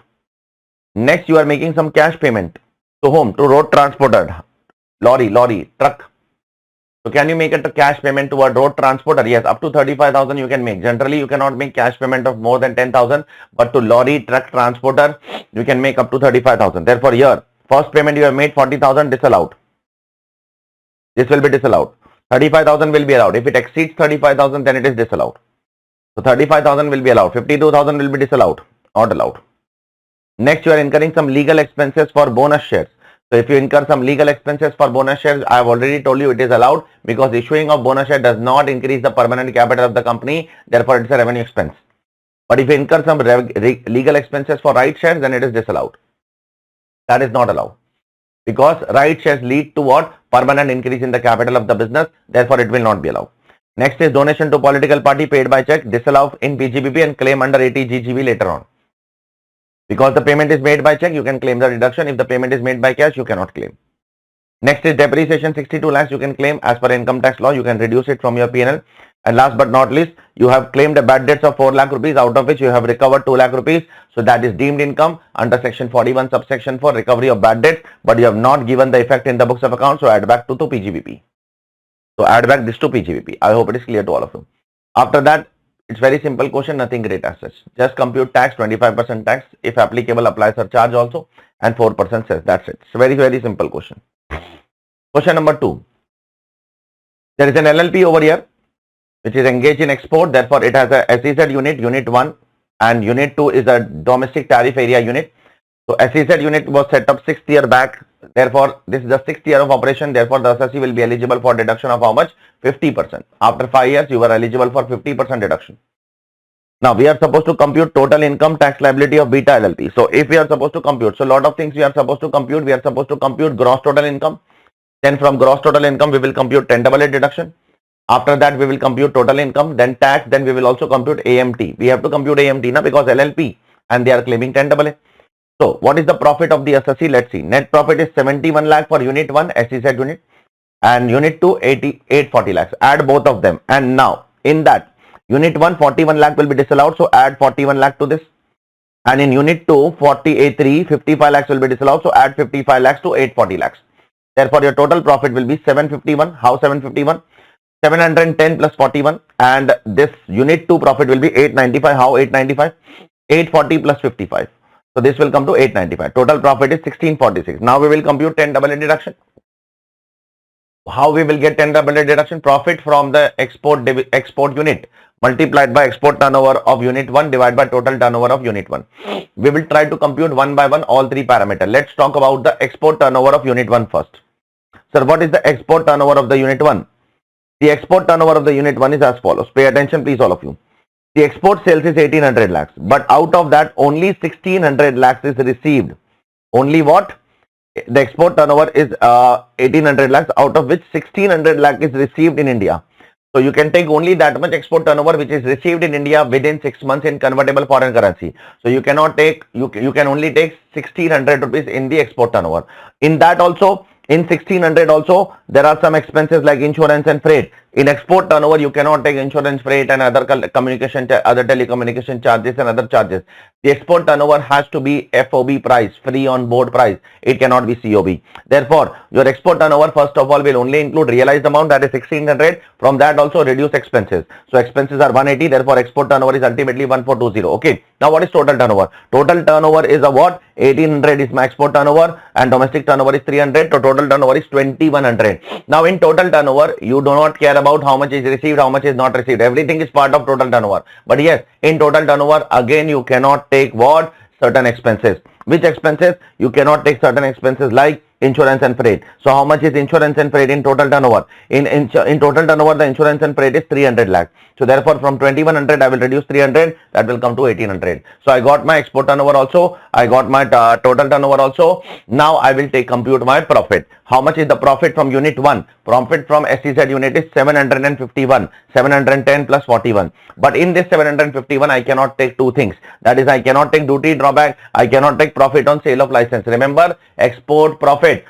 Next, you are making some cash payment. To whom? To road transporter. Lorry, truck. So, can you make it a cash payment to a road transporter? Yes, up to 35,000 you can make. Generally, you cannot make cash payment of more than 10,000, but to lorry, truck transporter, you can make up to 35,000. Therefore, here, first payment you have made 40,000, disallowed. This will be disallowed. 35,000 will be allowed. If it exceeds 35,000, then it is disallowed. So, 35,000 will be allowed. 52,000 will be disallowed, not allowed. Next, you are incurring some legal expenses for bonus shares. So, if you incur some legal expenses for bonus shares, I have already told you it is allowed because issuing of bonus share does not increase the permanent capital of the company. Therefore, it is a revenue expense. But if you incur some legal expenses for right shares, then it is disallowed. That is not allowed because right shares lead to what? Permanent increase in the capital of the business. Therefore, it will not be allowed. Next is donation to political party paid by check, disallowed in PGBP and claim under 80 GGB later on. Because the payment is made by check, you can claim the deduction. If the payment is made by cash, you cannot claim. Next is depreciation, 62 lakhs you can claim as per income tax law. You can reduce it from your P&L. And last but not least, you have claimed a bad debts of 4 lakh rupees, out of which you have recovered 2 lakh rupees. So that is deemed income under section 41 subsection 4, recovery of bad debts, but you have not given the effect in the books of accounts. So add back to PGBP. So add back this to PGBP. I hope it is clear to all of you. After that, it's very simple question, nothing great as such. Just compute tax, 25% tax. If applicable, apply surcharge also and 4% cess. That's it. It's a very, very simple question. Question number 2. There is an LLP over here which is engaged in export. Therefore, it has a SEZ unit, unit 1 and unit 2 is a domestic tariff area unit. So, SEZ unit was set up 6th year back. Therefore, this is the 6th year of operation. Therefore, the assessee will be eligible for deduction of how much? 50%. After 5 years, you were eligible for 50% deduction. Now we are supposed to compute total income tax liability of Beta LLP. So if we are supposed to compute, so a lot of things we are supposed to compute. We are supposed to compute gross total income. Then from gross total income, we will compute 10AA deduction. After that, we will compute total income, then tax, then we will also compute AMT. We have to compute AMT now because LLP and they are claiming 10AA. So what is the profit of the assessee? Let's see. Net profit is 71 lakh for unit 1 SEZ unit and unit 2 840 lakhs. Add both of them. And now in that unit 1 41 lakh will be disallowed. So add 41 lakh to this. And in unit 2 48 55 lakhs will be disallowed. So add 55 lakhs to 840 lakhs. Therefore your total profit will be 751. How 751? 710 plus 41 and this unit 2 profit will be 895. How 895? 840 plus 55. So this will come to 895. Total profit is 1646. Now we will compute 10AA deduction. How we will get 10AA deduction? Profit from the export unit multiplied by export turnover of unit 1 divided by total turnover of unit 1. We will try to compute one by one all three parameters. Let's talk about the export turnover of unit 1 first. Sir, what is the export turnover of the unit 1? The export turnover of the unit 1 is as follows. Pay attention please all of you. The export sales is 1800 lakhs, but out of that only 1600 lakhs is received. Only what? The export turnover is 1800 lakhs, out of which 1600 lakh is received in India. So you can take only that much export turnover which is received in India within 6 months in convertible foreign currency. So you cannot take, you can only take 1600 rupees in the export turnover. In that also, in 1600 also, there are some expenses like insurance and freight. In export turnover, you cannot take insurance, freight and other communication, other telecommunication charges and other charges. The export turnover has to be FOB price, free on board price. It cannot be COB. Therefore, your export turnover first of all will only include realized amount, that is 1600. From that also reduce expenses. So expenses are 180. Therefore, export turnover is ultimately 1420. Okay. Now what is total turnover? Total turnover is a what? 1800 is my export turnover and domestic turnover is 300. So total turnover is 2100. Now in total turnover, you do not care about how much is received, how much is not received. Everything is part of total turnover. But yes, in total turnover, again you cannot take what? Certain expenses. Which expenses? You cannot take certain expenses like insurance and freight. So how much is insurance and freight in total turnover? In total turnover, the insurance and freight is 300 lakh. So therefore from 2100 I will reduce 300, that will come to 1800. So I got my export turnover also, I got my total turnover also. Now I will compute my profit. How much is the profit from unit 1? Profit from SEZ unit is 751, 710 plus 41. But in this 751 I cannot take two things. That is, I cannot take duty drawback, I cannot take profit on sale of license. Remember, export profit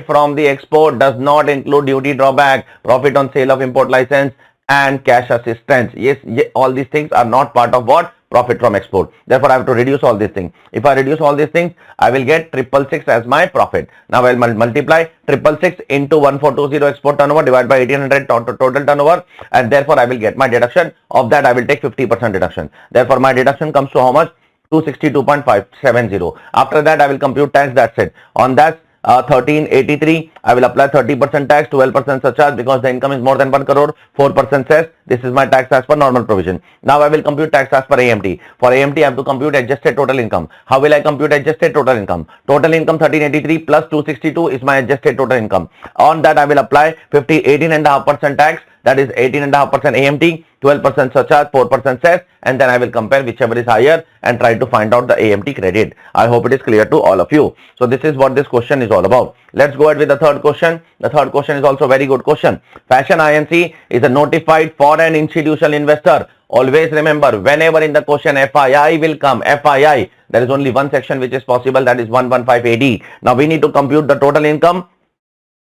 from the export does not include duty drawback, profit on sale of import license and cash assistance. Yes, all these things are not part of what? Profit from export. Therefore, I have to reduce all these things. If I reduce all these things, I will get 666 as my profit. Now I will multiply 666 into 1420 export turnover divided by 1800 total turnover, and therefore I will get my deduction. Of that, I will take 50% deduction. Therefore, my deduction comes to how much? 262.570. After that, I will compute tax. That's it. On that 1383, I will apply 30% tax, 12% surcharge because the income is more than 1 crore, 4% cess. This is my tax as per normal provision. Now I will compute tax as per AMT. For AMT, I have to compute adjusted total income. How will I compute adjusted total income? Total income 1383 plus 262 is my adjusted total income. On that, I will apply 18.5% tax. That is 18.5% AMT, 12% surcharge, 4% cess, and then I will compare whichever is higher and try to find out the AMT credit. I hope it is clear to all of you. So this is what this question is all about. Let's go ahead with the third question. The third question is also a very good question. Fashion Inc. is a notified foreign institutional investor. Always remember, whenever in the question FII will come, FII, there is only one section which is possible, that is 115 AD. Now we need to compute the total income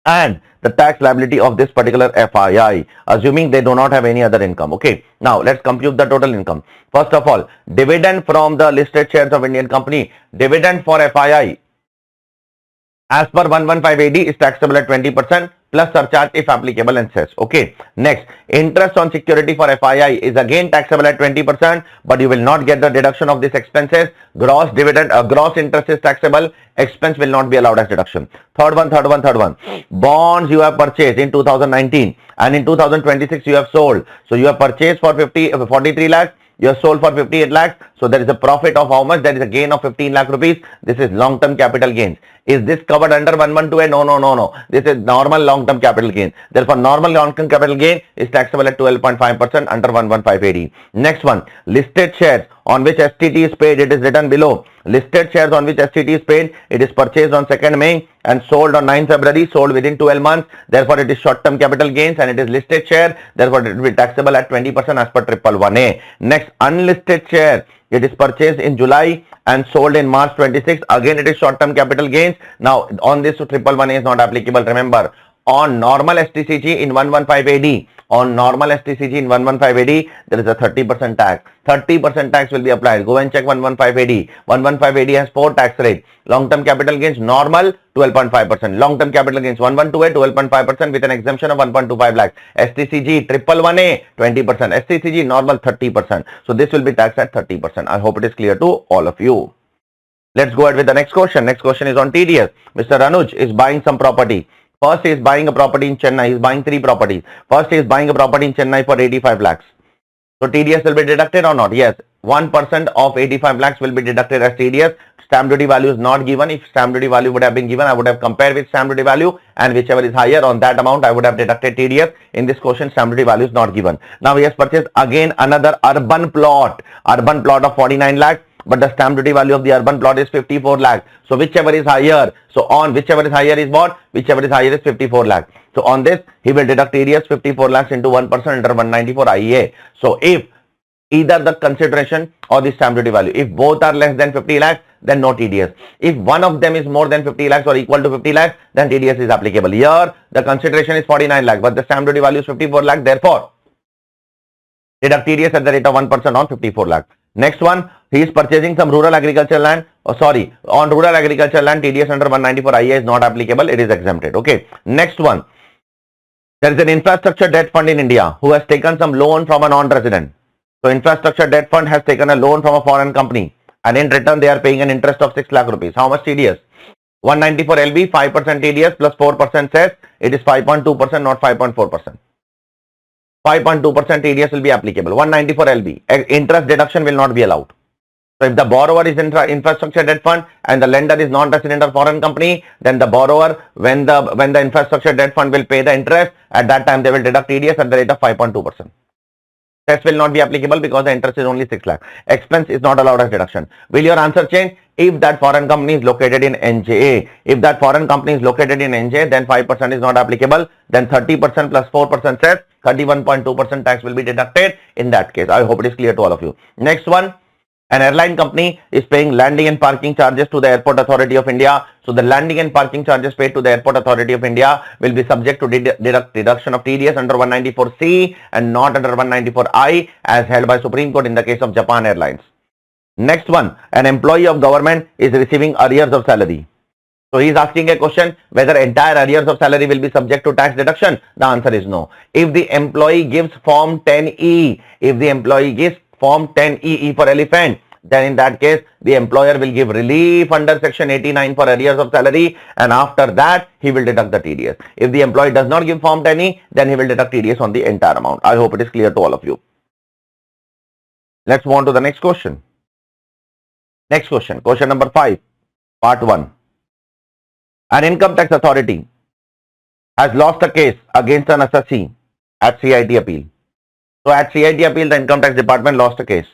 and the tax liability of this particular FII, assuming they do not have any other income. Okay. Now let's compute the total income. First of all, dividend from the listed shares of Indian company. Dividend for FII as per 115 AD is taxable at 20% plus surcharge if applicable and cess. Okay. Next, interest on security for FII is again taxable at 20%, but you will not get the deduction of these expenses. Gross dividend, gross interest is taxable. Expense will not be allowed as deduction. Third one. Bonds you have purchased in 2019 and in 2026 you have sold. So you have purchased for 43 lakhs. You have sold for 58 lakhs. So there is a profit of how much? There is a gain of 15 lakh rupees. This is long-term capital gains. Is this covered under 112A? No. This is normal long-term capital gain. Therefore, normal long-term capital gain is taxable at 12.5% under 115AD. Next one, listed shares on which STT is paid. It is written below. Listed shares on which STT is paid. It is purchased on 2nd May and sold on 9th February. Sold within 12 months. Therefore, it is short-term capital gains and it is listed share. Therefore, it will be taxable at 20% as per 111A. Next, unlisted share. It is purchased in July and sold in March 26. Again, it is short-term capital gains. Now, on this 111A is not applicable. Remember, on normal STCG in 115AD, there is a 30% tax. 30% tax will be applied. Go and check 115AD. 115AD has 4 tax rates. Long-term capital gains normal 12.5%. Long-term capital gains 112A 12.5% with an exemption of 1.25 lakhs. STCG 111A 20%. STCG normal 30%. So this will be taxed at 30%. I hope it is clear to all of you. Let's go ahead with the next question. Next question is on TDS. Mr. Anuj is buying some property. First, he is buying a property in Chennai. He is buying 3 properties. First, he is buying a property in Chennai for 85 lakhs. So TDS will be deducted or not? Yes. 1% of 85 lakhs will be deducted as TDS. Stamp duty value is not given. If stamp duty value would have been given, I would have compared with stamp duty value, and whichever is higher on that amount, I would have deducted TDS. In this question, stamp duty value is not given. Now he has purchased again another urban plot of 49 lakhs. But the stamp duty value of the urban plot is 54 lakh. So whichever is higher. So on whichever is higher is what? Whichever is higher is 54 lakh. So on this, he will deduct TDS 54 lakhs into 1% under 194 IEA. So if either the consideration or the stamp duty value, if both are less than 50 lakhs, then no TDS. If one of them is more than 50 lakhs or equal to 50 lakhs, then TDS is applicable. Here, the consideration is 49 lakh, but the stamp duty value is 54 lakh. Therefore, deduct TDS at the rate of 1% on 54 lakh. Next one, he is purchasing some rural agriculture land. On rural agriculture land, TDS under 194 IEA is not applicable. It is exempted. Okay. Next one, there is an infrastructure debt fund in India who has taken some loan from a non-resident. So infrastructure debt fund has taken a loan from a foreign company, and in return they are paying an interest of 6 lakh rupees. How much TDS? 194 LB, 5% TDS plus 4% cess. It is 5.2%, not 5.4%. 5.2% TDS will be applicable. 194 LB. Interest deduction will not be allowed. So if the borrower is in infrastructure debt fund and the lender is non-resident or foreign company, then the borrower, when the infrastructure debt fund will pay the interest, at that time they will deduct TDS at the rate of 5.2%. Cess will not be applicable because the interest is only 6 lakh. Expense is not allowed as deduction. Will your answer change? If that foreign company is located in NJ. If that foreign company is located in NJ, then 5% is not applicable. Then 30% plus 4% cess, 31.2% tax will be deducted in that case. I hope it is clear to all of you. Next one, an airline company is paying landing and parking charges to the Airport Authority of India. So the landing and parking charges paid to the Airport Authority of India will be subject to deduction of TDS under 194C and not under 194I as held by Supreme Court in the case of Japan Airlines. Next one, an employee of government is receiving arrears of salary. So he is asking a question whether entire arrears of salary will be subject to tax deduction. The answer is no. If the employee gives Form 10E, Form 10EE for elephant, then in that case, the employer will give relief under Section 89 for arrears of salary, and after that, he will deduct the TDS. If the employee does not give Form 10E, then he will deduct TDS on the entire amount. I hope it is clear to all of you. Let's move on to the next question. Next question, question number 5, part 1. An income tax authority has lost a case against an assessee at CIT appeal. So at CIT appeal, the income tax department lost a case.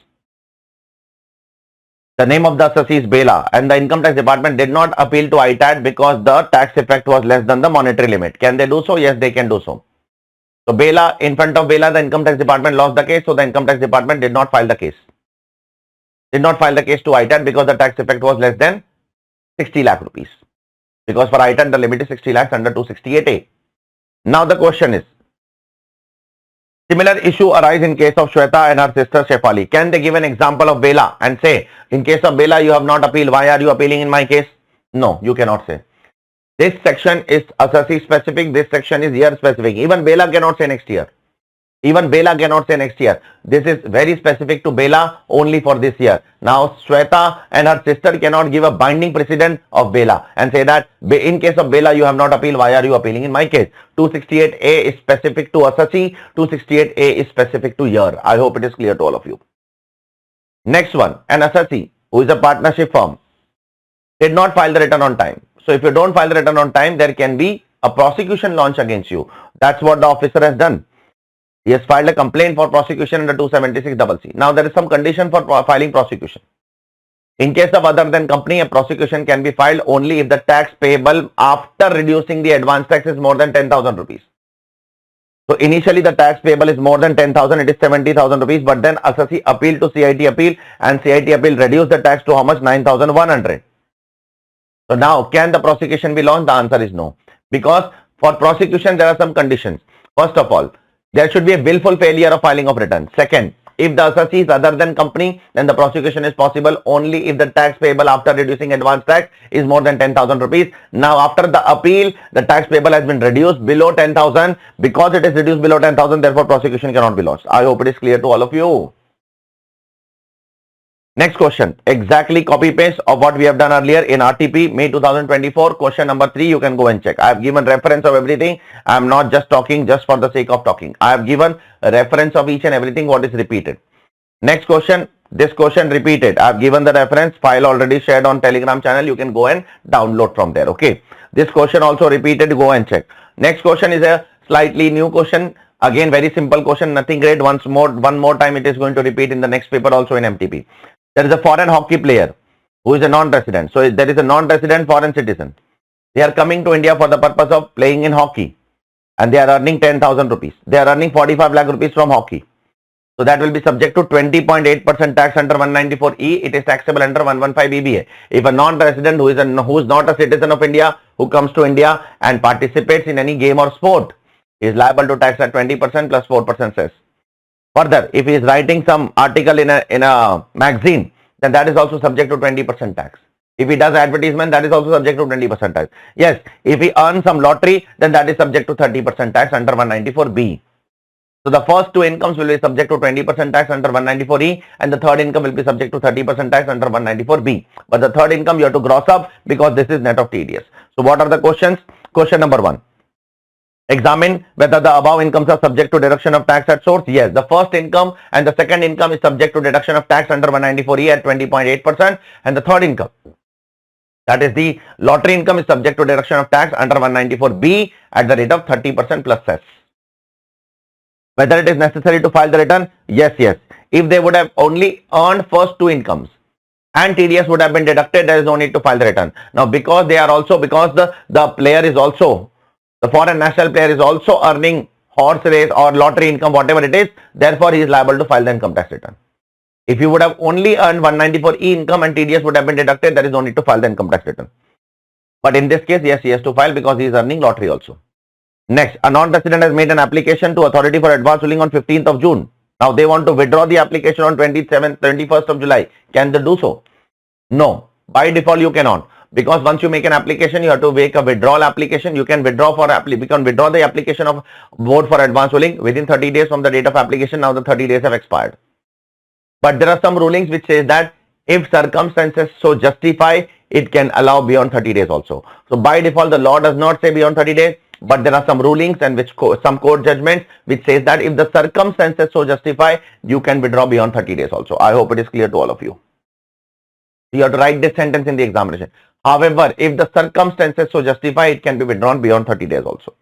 The name of the assessee is Bela, and the income tax department did not appeal to ITAT because the tax effect was less than the monetary limit. Can they do so? Yes, they can do so. So Bela, in front of Bela, the income tax department lost the case. So the income tax department did not file the case. Did not file the case to ITAT because the tax effect was less than 60 lakh rupees. Because for ITAT, the limit is 60 lakhs under 268A. Now the question is, similar issue arise in case of Shweta and her sister Shefali. Can they give an example of Bela and say, in case of Bela, you have not appealed. Why are you appealing in my case? No, you cannot say. This section is assessee specific. This section is year specific. Even Bela cannot say next year. Even Bela cannot say next year. This is very specific to Bela only for this year. Now, Shweta and her sister cannot give a binding precedent of Bela and say that in case of Bela, you have not appealed. Why are you appealing in my case? 268A is specific to assessee. 268A is specific to year. I hope it is clear to all of you. Next one, an assessee who is a partnership firm did not file the return on time. So if you don't file the return on time, there can be a prosecution launched against you. That's what the officer has done. He has filed a complaint for prosecution under 276CC. Now there is some condition for filing prosecution. In case of other than company, a prosecution can be filed only if the tax payable after reducing the advance tax is more than 10,000 rupees. So initially the tax payable is more than 10,000, it is 70,000 rupees, but then assessee appeal to CIT appeal and CIT appeal reduce the tax to how much? 9,100. So now can the prosecution be launched? The answer is no. Because for prosecution there are some conditions. First of all, there should be a willful failure of filing of return. Second, if the assessee is other than company, then the prosecution is possible only if the tax payable after reducing advance tax is more than 10,000 rupees. Now after the appeal, the tax payable has been reduced below 10,000. Because it is reduced below 10,000, therefore prosecution cannot be launched. I hope it is clear to all of you. Next question, exactly copy paste of what we have done earlier in RTP May 2024. Question number 3, you can go and check. I have given reference of everything. I am not just talking just for the sake of talking. I have given a reference of each and everything what is repeated. Next question, this question repeated. I have given the reference file already shared on Telegram channel. You can go and download from there. Okay. This question also repeated. Go and check. Next question is a slightly new question. Again, very simple question. Nothing great. One more time it is going to repeat in the next paper also in MTP. There is a foreign hockey player who is a non-resident. So there is a non-resident foreign citizen. They are coming to India for the purpose of playing in hockey and they are earning 10,000 rupees. They are earning 45 lakh rupees from hockey. So that will be subject to 20.8% tax under 194E. It is taxable under 115BBA. If a non-resident who is not a citizen of India who comes to India and participates in any game or sport is liable to tax at 20% plus 4% cess. Further, if he is writing some article in a magazine, then that is also subject to 20% tax. If he does advertisement, that is also subject to 20% tax. Yes, if he earns some lottery, then that is subject to 30% tax under 194B. So the first two incomes will be subject to 20% tax under 194E and the third income will be subject to 30% tax under 194B. But the third income you have to gross up because this is net of TDS. So what are the questions? Question number 1. Examine whether the above incomes are subject to deduction of tax at source. Yes, the first income and the second income is subject to deduction of tax under 194E at 20.8% and the third income, that is the lottery income, is subject to deduction of tax under 194B at the rate of 30% plus cess. Whether it is necessary to file the return? Yes. If they would have only earned first two incomes and TDS would have been deducted, there is no need to file the return. Now because the player is also, the foreign national player is also earning horse race or lottery income, whatever it is, therefore he is liable to file the income tax return. If you would have only earned 194E income and TDS would have been deducted, there is no need to file the income tax return. But in this case, yes, he has to file because he is earning lottery also. Next, a non-resident has made an application to authority for advance ruling on 15th of June. Now they want to withdraw the application on 21st of July. Can they do so? No. By default, you cannot. Because once you make an application, you have to make a withdrawal application. You can withdraw the application of board for advance ruling within 30 days from the date of application. Now the 30 days have expired. But there are some rulings which says that if circumstances so justify, it can allow beyond 30 days also. So by default, the law does not say beyond 30 days, but there are some rulings and some court judgments which says that if the circumstances so justify, you can withdraw beyond 30 days also. I hope it is clear to all of you. You have to write this sentence in the examination. However, if the circumstances so justify, it can be withdrawn beyond 30 days also.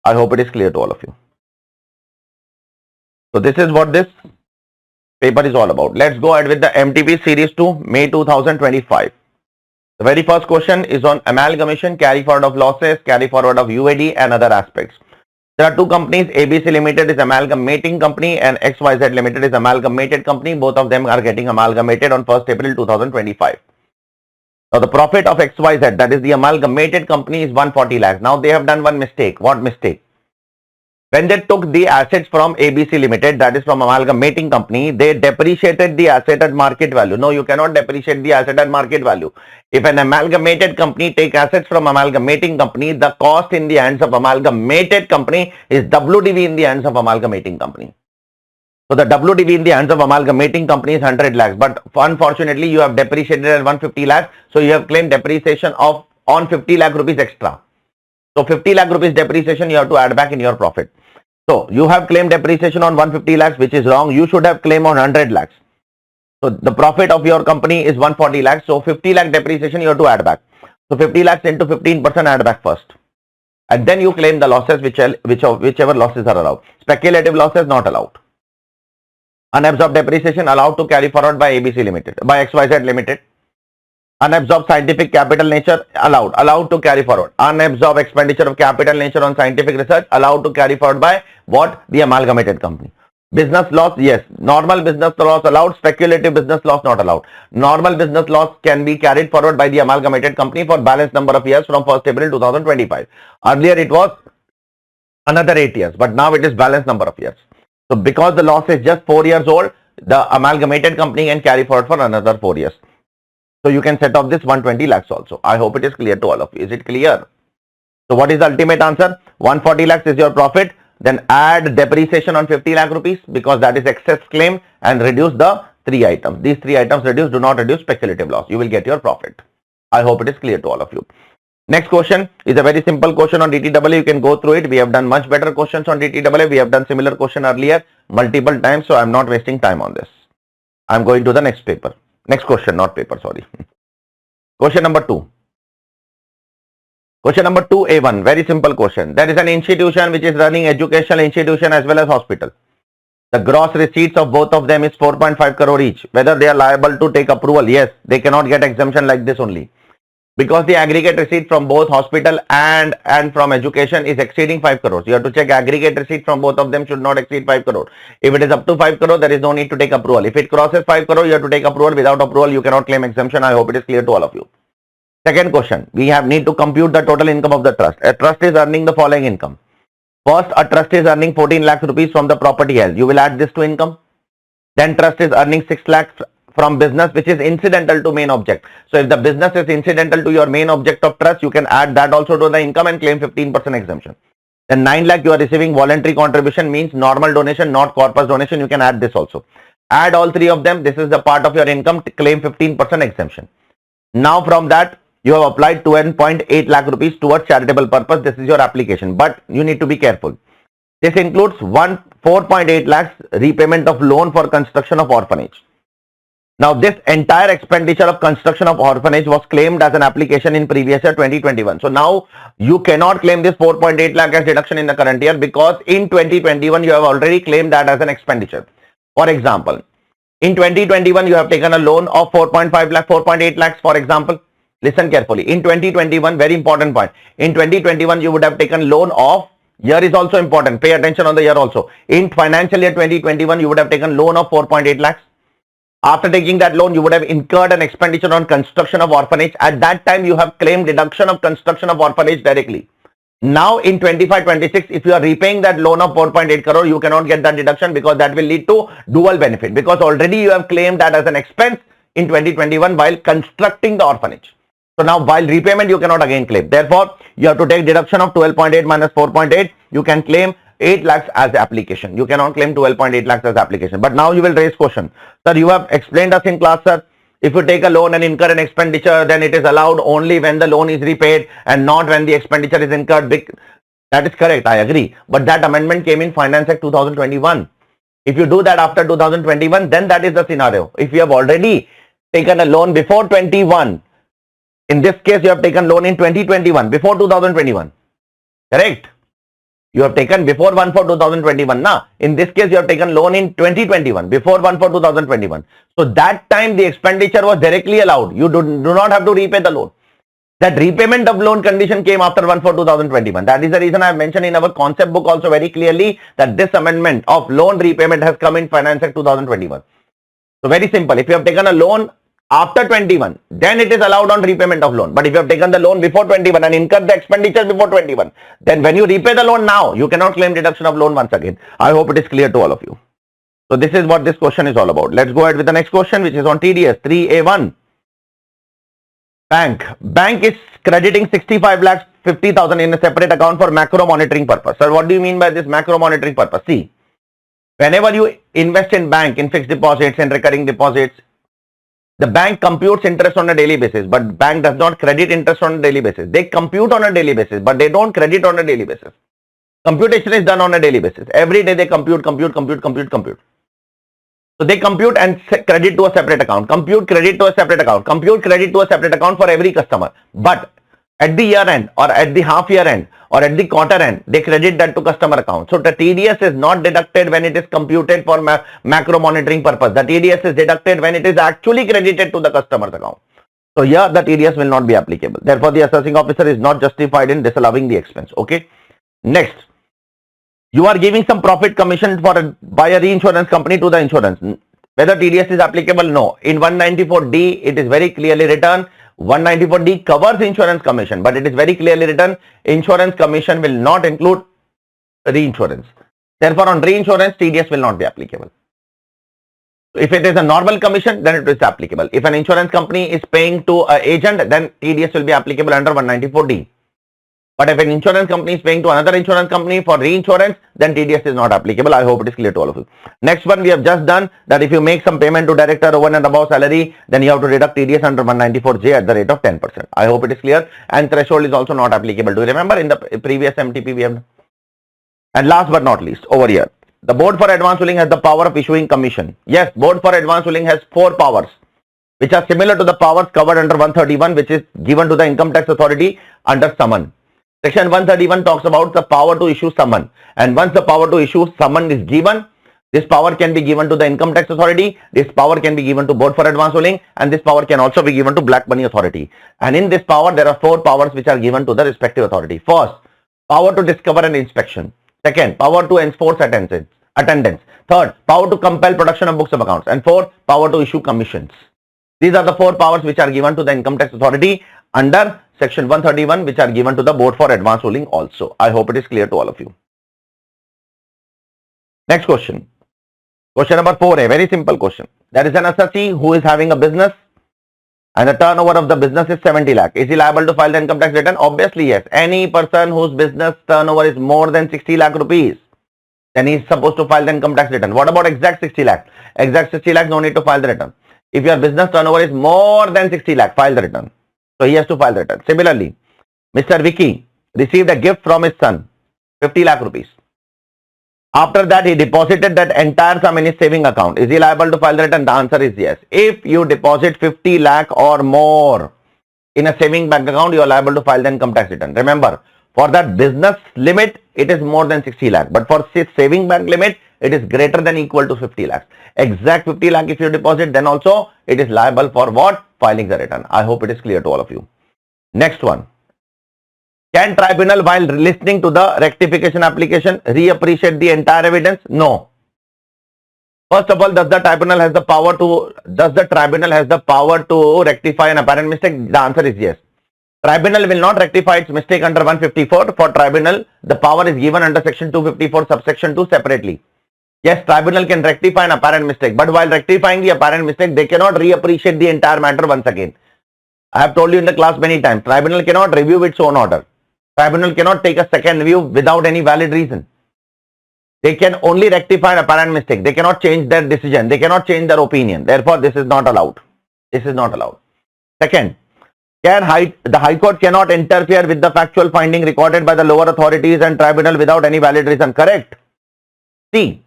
I hope it is clear to all of you. So this is what this paper is all about. Let's go ahead with the MTP series 2, May 2025. The very first question is on amalgamation, carry forward of losses, carry forward of UAD and other aspects. There are two companies, ABC Limited is amalgamating company and XYZ Limited is amalgamated company. Both of them are getting amalgamated on 1st April 2025. Now the profit of XYZ, that is the amalgamated company, is 140 lakhs. Now they have done one mistake. What mistake? When they took the assets from ABC Limited, that is from amalgamating company, they depreciated the asset at market value. No, you cannot depreciate the asset at market value. If an amalgamated company take assets from amalgamating company, the cost in the hands of amalgamated company is WDV in the hands of amalgamating company. So the WDV in the hands of amalgamating company is 100 lakhs. But unfortunately, you have depreciated at 150 lakhs. So you have claimed depreciation on 50 lakh rupees extra. So 50 lakh rupees depreciation you have to add back in your profit. So you have claimed depreciation on 150 lakhs, which is wrong. You should have claimed on 100 lakhs. So the profit of your company is 140 lakhs. So 50 lakh depreciation you have to add back. So 50 lakhs into 15% add back first. And then you claim the losses whichever losses are allowed. Speculative losses not allowed. Unabsorbed depreciation allowed to carry forward by ABC Limited, by XYZ Limited. Unabsorbed scientific capital nature allowed to carry forward. Unabsorbed expenditure of capital nature on scientific research allowed to carry forward by what? The amalgamated company. Business loss, yes. Normal business loss allowed, speculative business loss not allowed. Normal business loss can be carried forward by the amalgamated company for balanced number of years from 1st April 2025. Earlier it was another 8 years, but now it is balanced number of years. So because the loss is just 4 years old, the amalgamated company can carry forward for another 4 years. So you can set off this 120 lakhs also. I hope it is clear to all of you. Is it clear? So what is the ultimate answer? 140 lakhs is your profit. Then add depreciation on 50 lakh rupees because that is excess claim and reduce the 3 items. These 3 items reduce, do not reduce speculative loss. You will get your profit. I hope it is clear to all of you. Next question is a very simple question on DTW. You can go through it. We have done much better questions on DTW. We have done similar question earlier multiple times. So I am not wasting time on this. I am going to the next paper. Next question, not paper, sorry. Question number 2. Question number 2A1, very simple question. There is an institution which is running educational institution as well as hospital. The gross receipts of both of them is 4.5 crore each. Whether they are liable to take approval? Yes, they cannot get exemption like this only. Because the aggregate receipt from both hospital and from education is exceeding 5 crores. You have to check aggregate receipt from both of them should not exceed 5 crore. If it is up to 5 crore, there is no need to take approval. If it crosses 5 crore, you have to take approval. Without approval, you cannot claim exemption. I hope it is clear to all of you. Second question, we need to compute the total income of the trust. A trust is earning the following income. First, a trust is earning 14 lakhs rupees from the property held. You will add this to income. Then trust is earning 6 lakhs from business which is incidental to main object. So if the business is incidental to your main object of trust, you can add that also to the income and claim 15% exemption. Then 9 lakh you are receiving voluntary contribution means normal donation, not corpus donation. You can add this also. Add all 3 of them. This is the part of your income to claim 15% exemption. Now from that you have applied 12.8 lakh rupees towards charitable purpose. This is your application, but you need to be careful. This includes 4.8 lakhs repayment of loan for construction of orphanage. Now this entire expenditure of construction of orphanage was claimed as an application in previous year 2021. So now you cannot claim this 4.8 lakh as deduction in the current year because in 2021 you have already claimed that as an expenditure. For example, in 2021 you have taken a loan of 4.5 lakh, 4.8 lakhs for example. Listen carefully. In 2021, very important point. In 2021 you would have taken loan of, year is also important. Pay attention on the year also. In financial year 2021 you would have taken loan of 4.8 lakhs. After taking that loan, you would have incurred an expenditure on construction of orphanage. At that time, you have claimed deduction of construction of orphanage directly. Now in 25-26, if you are repaying that loan of 4.8 crore, you cannot get that deduction because that will lead to dual benefit. Because already you have claimed that as an expense in 2021 while constructing the orphanage. So now while repayment, you cannot again claim. Therefore, you have to take deduction of 12.8 minus 4.8. You can claim 8 lakhs as application. You cannot claim 12.8 lakhs as application. But now you will raise question. Sir, you have explained us in class, sir. If you take a loan and incur an expenditure, then it is allowed only when the loan is repaid and not when the expenditure is incurred. That is correct. I agree. But that amendment came in Finance Act 2021. If you do that after 2021, then that is the scenario. If you have already taken a loan before 21, in this case, you have taken loan in 2021, before 2021. Correct? You have taken before 1/4/2021. Now, in this case, you have taken loan in 2021, before 1/4/2021. So that time the expenditure was directly allowed. You do not have to repay the loan. That repayment of loan condition came after 1/4/2021. That is the reason I have mentioned in our concept book also very clearly that this amendment of loan repayment has come in Finance Act 2021. So very simple. If you have taken a loan after 21, then it is allowed on repayment of loan. But if you have taken the loan before 21 and incurred the expenditure before 21, then when you repay the loan now, you cannot claim deduction of loan once again. I hope it is clear to all of you. So this is what this question is all about. Let's go ahead with the next question, which is on TDS 3A1. Bank is crediting 65 lakhs 50,000 in a separate account for macro monitoring purpose. Sir, what do you mean by this macro monitoring purpose? See, whenever you invest in bank, in fixed deposits and recurring deposits, the bank computes interest on a daily basis, but bank does not credit interest on a daily basis. They compute on a daily basis, but they don't credit on a daily basis. Computation is done on a daily basis. Every day they compute. So they compute and credit to a separate account, compute credit to a separate account, compute credit to a separate account for every customer. But at the year end or at the half year end or at the quarter end, they credit that to customer account. So the TDS is not deducted when it is computed for macro monitoring purpose. The TDS is deducted when it is actually credited to the customer's account. So here the TDS will not be applicable. Therefore, the assessing officer is not justified in disallowing the expense. Okay. Next, you are giving some profit commission by a reinsurance company to the insurance. Whether TDS is applicable? No. In 194D, it is very clearly written. 194D covers insurance commission, but it is very clearly written insurance commission will not include reinsurance. Therefore, on reinsurance, TDS will not be applicable. If it is a normal commission, then it is applicable. If an insurance company is paying to an agent, then TDS will be applicable under 194D. But if an insurance company is paying to another insurance company for reinsurance, then TDS is not applicable. I hope it is clear to all of you. Next one, we have just done that if you make some payment to director over and above salary, then you have to deduct TDS under 194J at the rate of 10%. I hope it is clear. And threshold is also not applicable. Do you remember in the previous MTP we have done? And last but not least, over here, the board for advance ruling has the power of issuing commission. Yes, board for advance ruling has 4 powers, which are similar to the powers covered under 131, which is given to the income tax authority under summon. Section 131 talks about the power to issue summon, and once the power to issue summon is given, this power can be given to the income tax authority, this power can be given to board for advance ruling, and this power can also be given to black money authority. And in this power, there are 4 powers which are given to the respective authority. First, power to discover an inspection. Second, power to enforce attendance. Third, power to compel production of books of accounts. And fourth, power to issue commissions. These are the 4 powers which are given to the income tax authority under section 131, which are given to the board for advance ruling also. I hope it is clear to all of you. Next question. Question number 4A, very simple question. There is an assessee who is having a business and the turnover of the business is 70 lakh. Is he liable to file the income tax return? Obviously, yes. Any person whose business turnover is more than 60 lakh rupees, then he is supposed to file the income tax return. What about exact 60 lakh? Exact 60 lakh, no need to file the return. If your business turnover is more than 60 lakh, file the return. So he has to file the return. Similarly, Mr. Vicky received a gift from his son, 50 lakh rupees. After that, he deposited that entire sum in his saving account. Is he liable to file the return? The answer is yes. If you deposit 50 lakh or more in a saving bank account, you are liable to file the income tax return. Remember, for that business limit, it is more than 60 lakh. But for saving bank limit, it is greater than equal to 50 lakhs. Exact 50 lakh if you deposit, then also it is liable for what? Filing the return. I hope it is clear to all of you. Next one. Can tribunal, while listening to the rectification application, reappreciate the entire evidence? No. First of all, does the tribunal has the power to rectify an apparent mistake? The answer is yes. Tribunal will not rectify its mistake under 154. For tribunal, the power is given under section 254 subsection 2 separately. Yes, tribunal can rectify an apparent mistake, but while rectifying the apparent mistake, they cannot reappreciate the entire matter once again. I have told you in the class many times, tribunal cannot review its own order. Tribunal cannot take a second view without any valid reason. They can only rectify an apparent mistake. They cannot change their decision. They cannot change their opinion. Therefore, this is not allowed. This is not allowed. Second, the High Court cannot interfere with the factual finding recorded by the lower authorities and tribunal without any valid reason. Correct? C.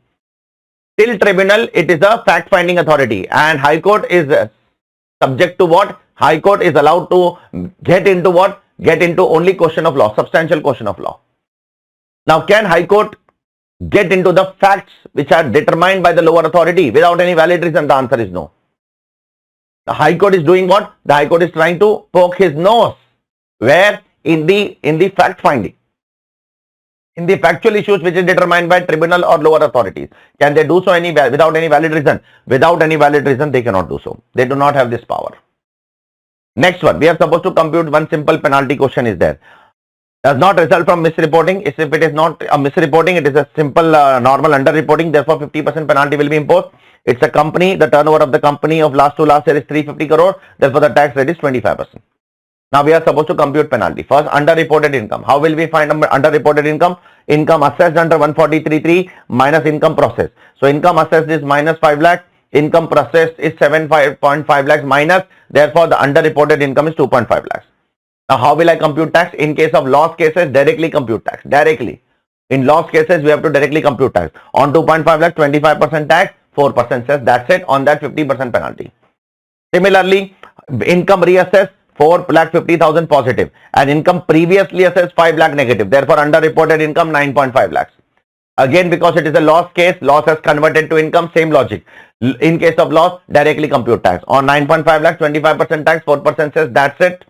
Till tribunal, it is a fact-finding authority, and High Court is subject to what? High Court is allowed to get into what? Get into only question of law, substantial question of law. Now, can High Court get into the facts which are determined by the lower authority without any valid reason? The answer is no. The High Court is doing what? The High Court is trying to poke his nose. Where? In the fact-finding. In the factual issues which is determined by tribunal or lower authorities. Can they do so without any valid reason? Without any valid reason, they cannot do so. They do not have this power. Next one, we are supposed to compute one simple penalty question is there. Does not result from misreporting. If it is not a misreporting, it is a simple normal underreporting. Therefore, 50% penalty will be imposed. It's a company. The turnover of the company of last year is 350 crore. Therefore, the tax rate is 25%. Now, we are supposed to compute penalty. First, underreported income. How will we find underreported income? Income assessed under 143.3 minus income processed. So, income assessed is minus 5 lakh. Income processed is 7.5 lakhs minus. Therefore, the underreported income is 2.5 lakhs. Now, how will I compute tax? In case of loss cases, directly compute tax. Directly. In loss cases, we have to directly compute tax. On 2.5 lakhs, 25% tax. 4% cess. That's it on that 50% penalty. Similarly, income reassessed 4,50,000 positive and income previously assessed 5 lakh negative. Therefore, under reported income 9.5 lakhs. Again, because it is a loss case, loss has converted to income, same logic. In case of loss, directly compute tax. On 9.5 lakhs, 25% tax, 4% cess. That's it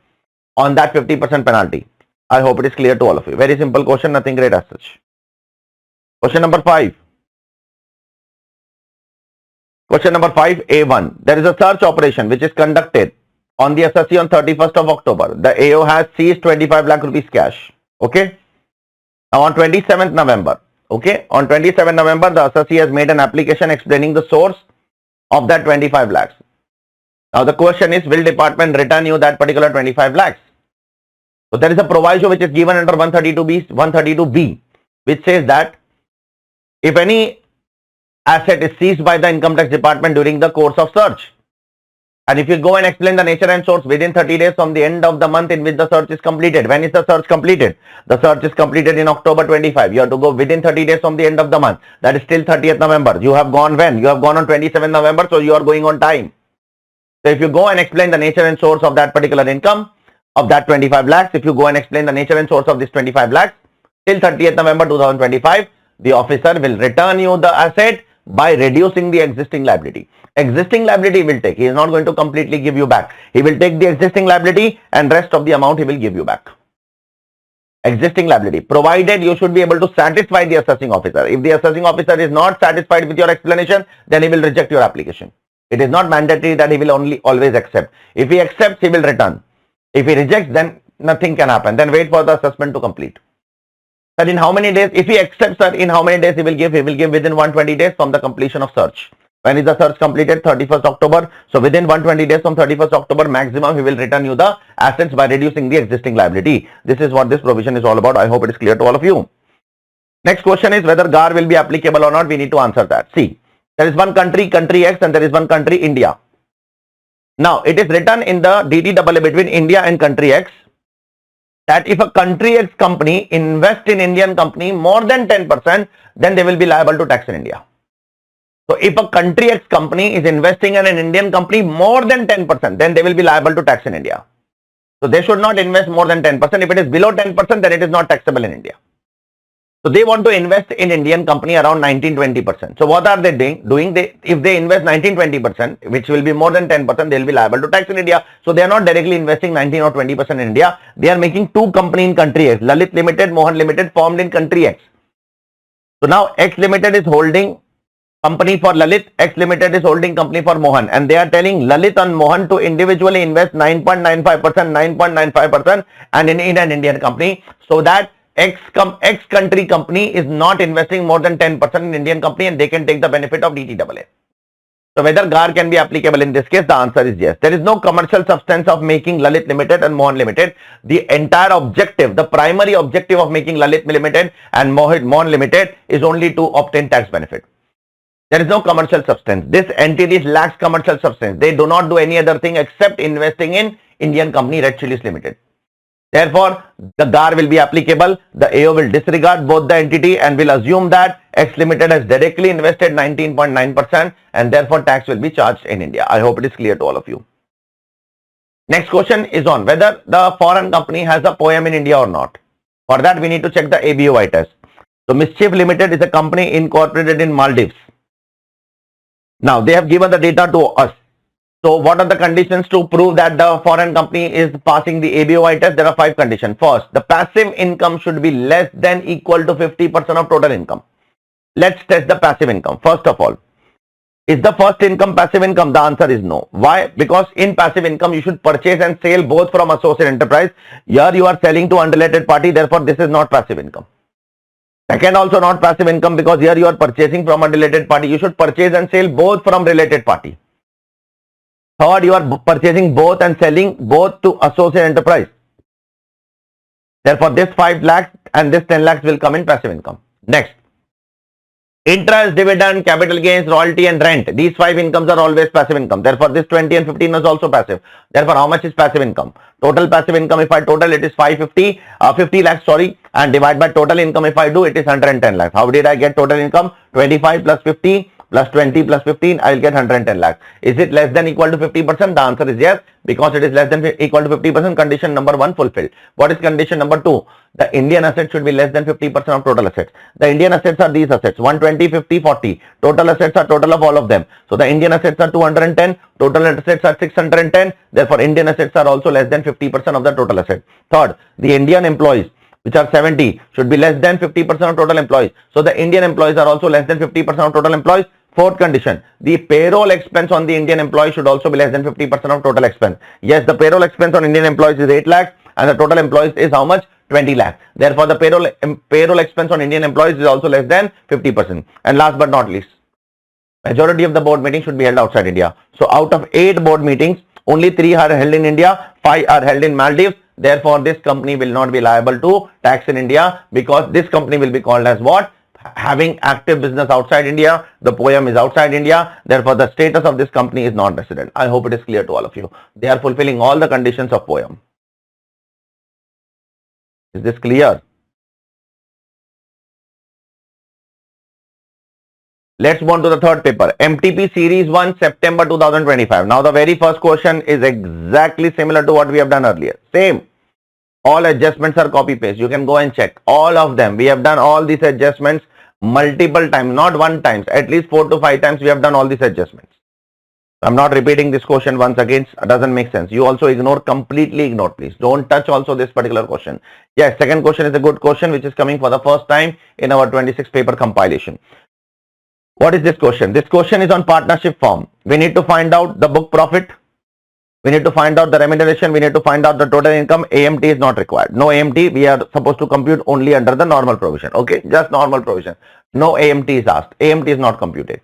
on that 50% penalty. I hope it is clear to all of you. Very simple question, nothing great as such. Question number 5. Question number 5, A1. There is a search operation which is conducted on the assessee on 31st of October. The AO has seized 25 lakh rupees cash. Okay. Now on 27th November. Okay. On 27th November, the assessee has made an application explaining the source of that 25 lakhs. Now the question is, will department return you that particular 25 lakhs? So there is a proviso which is given under 132B, which says that if any asset is seized by the income tax department during the course of search, and if you go and explain the nature and source within 30 days from the end of the month in which the search is completed. When is the search completed? The search is completed in October 25. You have to go within 30 days from the end of the month. That is till 30th November. You have gone when? You have gone on 27th November, so you are going on time. So if you go and explain the nature and source of that particular income, of that 25 lakhs, if you go and explain the nature and source of this 25 lakhs, till 30th November 2025, the officer will return you the asset by reducing the existing liability. Existing liability will take. He is not going to completely give you back. He will take the existing liability and rest of the amount he will give you back. Existing liability, provided you should be able to satisfy the assessing officer. If the assessing officer is not satisfied with your explanation, then he will reject your application. It is not mandatory that he will always accept. If he accepts, he will return. If he rejects, then nothing can happen. Then wait for the assessment to complete. Sir, in how many days? If he accepts, sir, in how many days he will give? He will give within 120 days from the completion of search. When is the search completed? 31st October. So within 120 days from 31st October maximum, he will return you the assets by reducing the existing liability. This is what this provision is all about. I hope it is clear to all of you. Next question is whether GAR will be applicable or not. We need to answer that. See, there is one country, country X, and there is one country, India. Now, it is written in the DTAA between India and country X that if a country X company invests in Indian company more than 10%, then they will be liable to tax in India. So, if a country X company is investing in an Indian company more than 10%, then they will be liable to tax in India. So, they should not invest more than 10%. If it is below 10%, then it is not taxable in India. So, they want to invest in Indian company around 19-20%. So, what are they doing? If they invest 19-20%, which will be more than 10%, they will be liable to tax in India. So, they are not directly investing 19 or 20% in India. They are making two companies in country X. Lalit Limited, Mohan Limited formed in country X. So, now X Limited is holding company for Lalit, X Limited is holding company for Mohan, and they are telling Lalit and Mohan to individually invest 9.95% and in an Indian company, so that X country company is not investing more than 10% in Indian company and they can take the benefit of DTAA. So whether GAR can be applicable in this case, the answer is yes. There is no commercial substance of making Lalit Limited and Mohan Limited. The entire objective, the primary objective of making Lalit Limited and Mohan Limited is only to obtain tax benefit. There is no commercial substance. This entity lacks commercial substance. They do not do any other thing except investing in Indian company Red Chillies Limited. Therefore, the GAR will be applicable. The AO will disregard both the entity and will assume that X Limited has directly invested 19.9% and therefore tax will be charged in India. I hope it is clear to all of you. Next question is on whether the foreign company has a POEM in India or not. For that, we need to check the ABOI test. So, Mischief Limited is a company incorporated in Maldives. Now, they have given the data to us. So, what are the conditions to prove that the foreign company is passing the ABOI test? There are 5 conditions. First, the passive income should be less than equal to 50% of total income. Let's test the passive income. First of all, is the first income passive income? The answer is no. Why? Because in passive income, you should purchase and sell both from associate enterprise. Here you are selling to unrelated party. Therefore, this is not passive income. Second, also not passive income because here you are purchasing from a related party. You should purchase and sell both from related party. Third, you are purchasing both and selling both to associate enterprise. Therefore, this 5 lakhs and this 10 lakhs will come in passive income. Next, interest, dividend, capital gains, royalty and rent. These 5 incomes are always passive income. Therefore, this 20 and 15 is also passive. Therefore, how much is passive income? Total passive income, if I total, it is 50 lakhs, sorry, and divide by total income, if I do, it is 110 lakhs. How did I get total income? 25 plus 50 plus 20 plus 15, I will get 110 lakhs. Is it less than equal to 50%? The answer is yes, because it is less than equal to 50%. Condition number 1 fulfilled. What is condition number 2? The Indian assets should be less than 50% of total assets. The Indian assets are these assets: 120, 50, 40. Total assets are total of all of them. So the Indian assets are 210, total assets are 610. Therefore, Indian assets are also less than 50% of the total assets. Third, the Indian employees, which are 70, should be less than 50% of total employees. So the Indian employees are also less than 50% of total employees. Fourth condition, the payroll expense on the Indian employees should also be less than 50% of total expense. Yes, the payroll expense on Indian employees is 8 lakhs and the total employees is how much? 20 lakhs. Therefore, the payroll expense on Indian employees is also less than 50%. And last but not least, majority of the board meetings should be held outside India. So out of 8 board meetings, only 3 are held in India, 5 are held in Maldives. Therefore, this company will not be liable to tax in India, because this company will be called as what? Having active business outside India. The POEM is outside India. Therefore, the status of this company is non-resident. I hope it is clear to all of you. They are fulfilling all the conditions of POEM. Is this clear? Let's move on to the third paper, MTP Series 1, September 2025. Now, the very first question is exactly similar to what we have done earlier. Same. All adjustments are copy paste. You can go and check all of them. We have done all these adjustments multiple times, not one times, at least 4 to 5 times we have done all these adjustments. I'm not repeating this question once again. It doesn't make sense. You also ignore, completely ignore, please. Don't touch also this particular question. Yes, second question is a good question which is coming for the first time in our 26 paper compilation. What is this question? This question is on partnership form. We need to find out the book profit. We need to find out the remuneration. We need to find out the total income. AMT is not required. No AMT. We are supposed to compute only under the normal provision. Okay, just normal provision. No AMT is asked. AMT is not computed.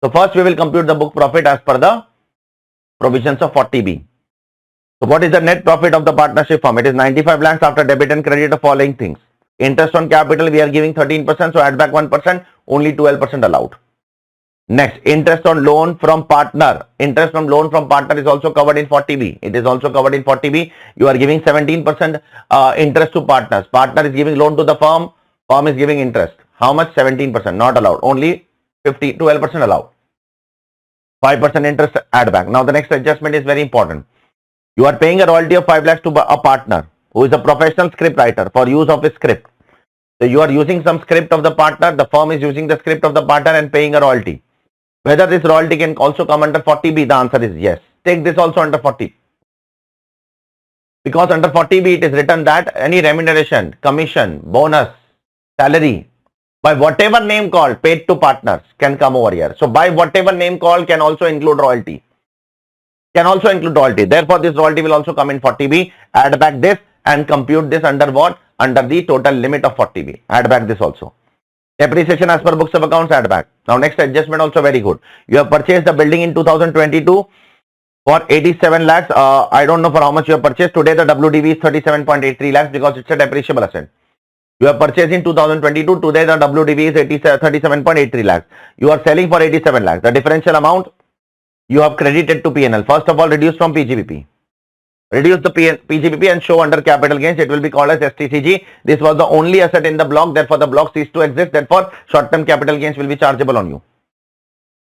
So first we will compute the book profit as per the provisions of 40B. So what is the net profit of the partnership firm? It is 95 lakhs after debit and credit of following things. Interest on capital we are giving 13%, so add back 1%, only 12% allowed. Next, interest on loan from partner. Interest on loan from partner is also covered in 40B. It is also covered in 40B. You are giving 17% interest to partners. Partner is giving loan to the firm. Firm is giving interest. How much? 17%. Not allowed. Only 12% allowed. 5% interest add back. Now the next adjustment is very important. You are paying a royalty of 5 lakhs to a partner who is a professional script writer for use of his script. So you are using some script of the partner. The firm is using the script of the partner and paying a royalty. Whether this royalty can also come under 40B, the answer is yes. Take this also under 40. Because under 40B it is written that any remuneration, commission, bonus, salary, by whatever name called paid to partners can come over here. So by whatever name called can also include royalty. Therefore, this royalty will also come in 40B. Add back this and compute this under what? Under the total limit of 40B. Add back this also. Depreciation as per books of accounts, add back. Now next adjustment also very good. You have purchased the building in 2022 for 87 lakhs. I don't know for how much you have purchased. Today the WDV is 37.83 lakhs because it's a depreciable asset. You have purchased in 2022. Today the WDV is 37.83 lakhs. You are selling for 87 lakhs. The differential amount you have credited to P&L. First of all, reduce from PGBP. Reduce the PGBP and show under capital gains. It will be called as STCG. This was the only asset in the block. Therefore, the block ceased to exist. Therefore, short-term capital gains will be chargeable on you.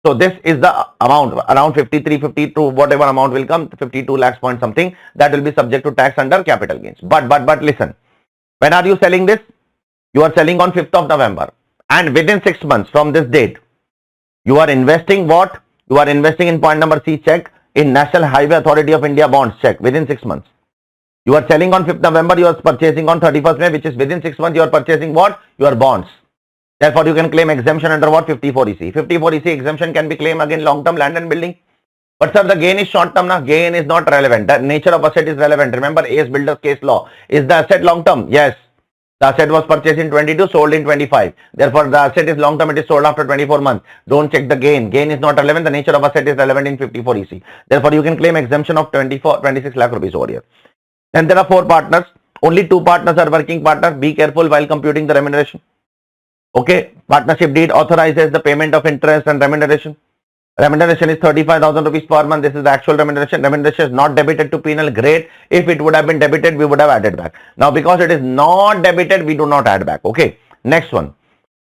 So this is the amount, around 53, 52, whatever amount will come, 52 lakhs point something, that will be subject to tax under capital gains. But listen, when are you selling this? You are selling on 5th of November. And within 6 months from this date, you are investing what? You are investing in point number C, check, in National Highway Authority of India bonds, check, within 6 months. You are selling on 5th November, you are purchasing on 31st May, which is within 6 months, you are purchasing what? Your bonds. Therefore, you can claim exemption under what? 54EC. 54EC exemption can be claimed against long-term land and building. But sir, the gain is short-term, na? Gain is not relevant. The nature of asset is relevant. Remember AS Builders case law. Is the asset long-term? Yes. The asset was purchased in 22, sold in 25. Therefore, the asset is long-term, it is sold after 24 months. Don't check the gain. Gain is not relevant. The nature of asset is relevant in 54EC. Therefore, you can claim exemption of 26 lakh rupees over here. Then there are 4 partners. Only 2 partners are working partners. Be careful while computing the remuneration. Okay. Partnership deed authorizes the payment of interest and remuneration. Remuneration is 35,000 rupees per month. This is the actual remuneration. Remuneration is not debited to P&L. Great. If it would have been debited, we would have added back. Now, because it is not debited, we do not add back. Okay. Next one.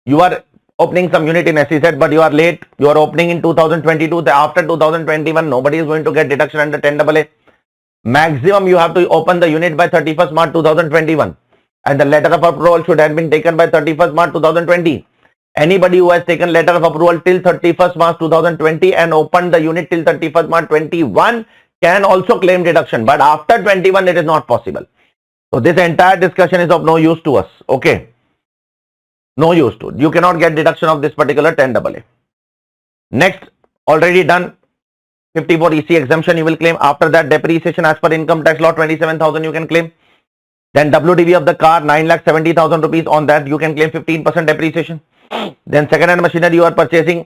You are opening some unit in SEZ, but you are late. You are opening in 2022. After 2021, nobody is going to get deduction under 10AA. Maximum you have to open the unit by 31st March 2021. And the letter of approval should have been taken by 31st March 2020. Anybody who has taken letter of approval till 31st March 2020 and opened the unit till 31st March 21 can also claim deduction. But after 21, it is not possible. So this entire discussion is of no use to us. Okay. No use to. You cannot get deduction of this particular 10AA. Next, already done. 54 EC exemption you will claim. After that, depreciation as per income tax law 27,000 you can claim. Then WDV of the car 9,70,000 rupees. On that you can claim 15% depreciation. Then second hand machinery you are purchasing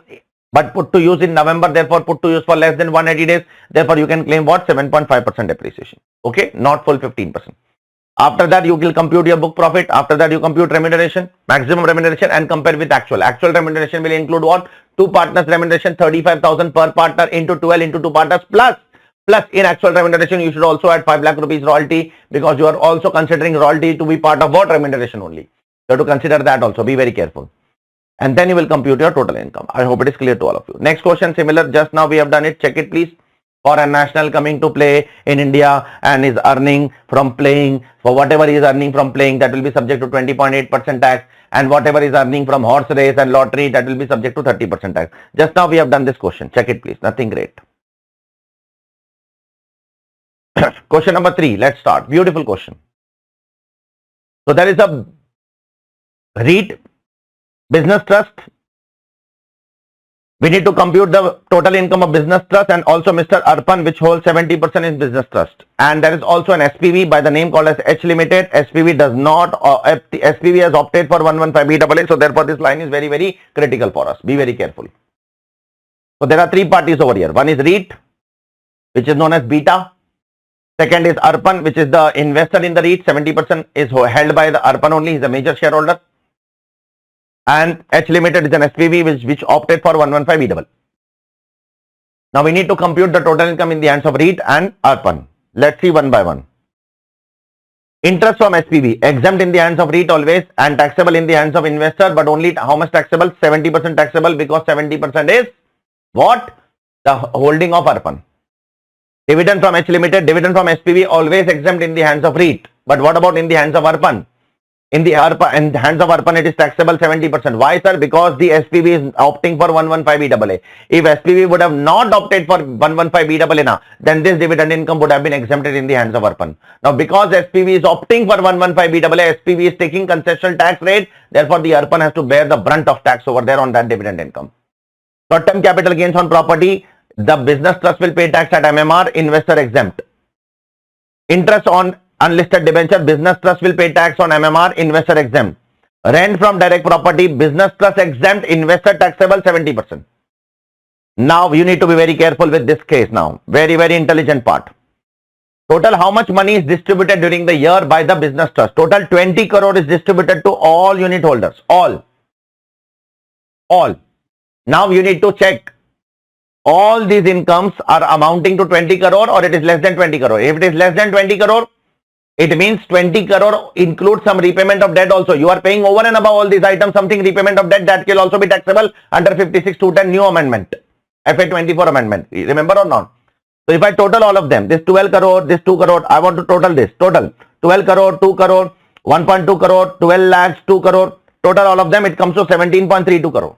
but put to use in November, therefore put to use for less than 180 days. Therefore you can claim what? 7.5% depreciation. Okay, not full 15%. After that, you will compute your book profit. After that, you compute remuneration, maximum remuneration, and compare with actual. Actual remuneration will include what? Two partners remuneration, 35,000 per partner into 12 into two partners plus in actual remuneration, you should also add 5 lakh rupees royalty because you are also considering royalty to be part of what? Remuneration only. You have to consider that also. Be very careful. And then you will compute your total income. I hope it is clear to all of you. Next question, similar. Just now we have done it. Check it, please. For a national coming to play in India and is earning from playing, for whatever he is earning from playing, that will be subject to 20.8% tax, and whatever is earning from horse race and lottery, that will be subject to 30% tax. Just now we have done this question. Check it, please. Nothing great. Question number 3. Let's start. Beautiful question. So there is a REIT, business trust. We need to compute the total income of business trust and also Mr. Arpan, which holds 70% in business trust. And there is also an SPV by the name called as H Limited. SPV does not, SPV has opted for 115BAA. So therefore this line is very, very critical for us. Be very careful. So there are 3 parties over here. One is REIT, which is known as Beta. Second is Arpan, which is the investor in the REIT. 70% is held by the Arpan only. He is a major shareholder. And H Limited is an SPV which opted for 115BAA. Now we need to compute the total income in the hands of REIT and Arpan. Let's see one by one. Interest from SPV exempt in the hands of REIT always and taxable in the hands of investor, but only how much taxable? 70% taxable, because 70% is what? The holding of Arpan. Dividend from H Limited, dividend from SPV always exempt in the hands of REIT. But what about in the hands of Arpan? In the hands of Arpan, it is taxable 70%. Why, sir? Because the SPV is opting for 115BAA. If SPV would have not opted for 115BAA, then this dividend income would have been exempted in the hands of Arpan. Now, because SPV is opting for 115BAA, SPV is taking concessional tax rate. Therefore, the Arpan has to bear the brunt of tax over there on that dividend income. Short-term capital gains on property, the business trust will pay tax at MMR, investor exempt. Interest on unlisted debenture, business trust will pay tax on MMR, investor exempt. Rent from direct property, business trust exempt, investor taxable 70%. Now you need to be very careful with this case now. Very, very intelligent part. Total how much money is distributed during the year by the business trust? Total 20 crore is distributed to all unit holders. All. Now you need to check. All these incomes are amounting to 20 crore or it is less than 20 crore. If it is less than 20 crore, it means 20 crore includes some repayment of debt also. You are paying over and above all these items, something repayment of debt, that will also be taxable under 56(2)(10) new amendment, FA 24 amendment. Remember or not? So if I total all of them, this 12 crore, this 2 crore, I want to total this. Total 12 crore, 2 crore, 1.2 crore, 12 lakhs, 2 crore. Total all of them, it comes to 17.32 crore.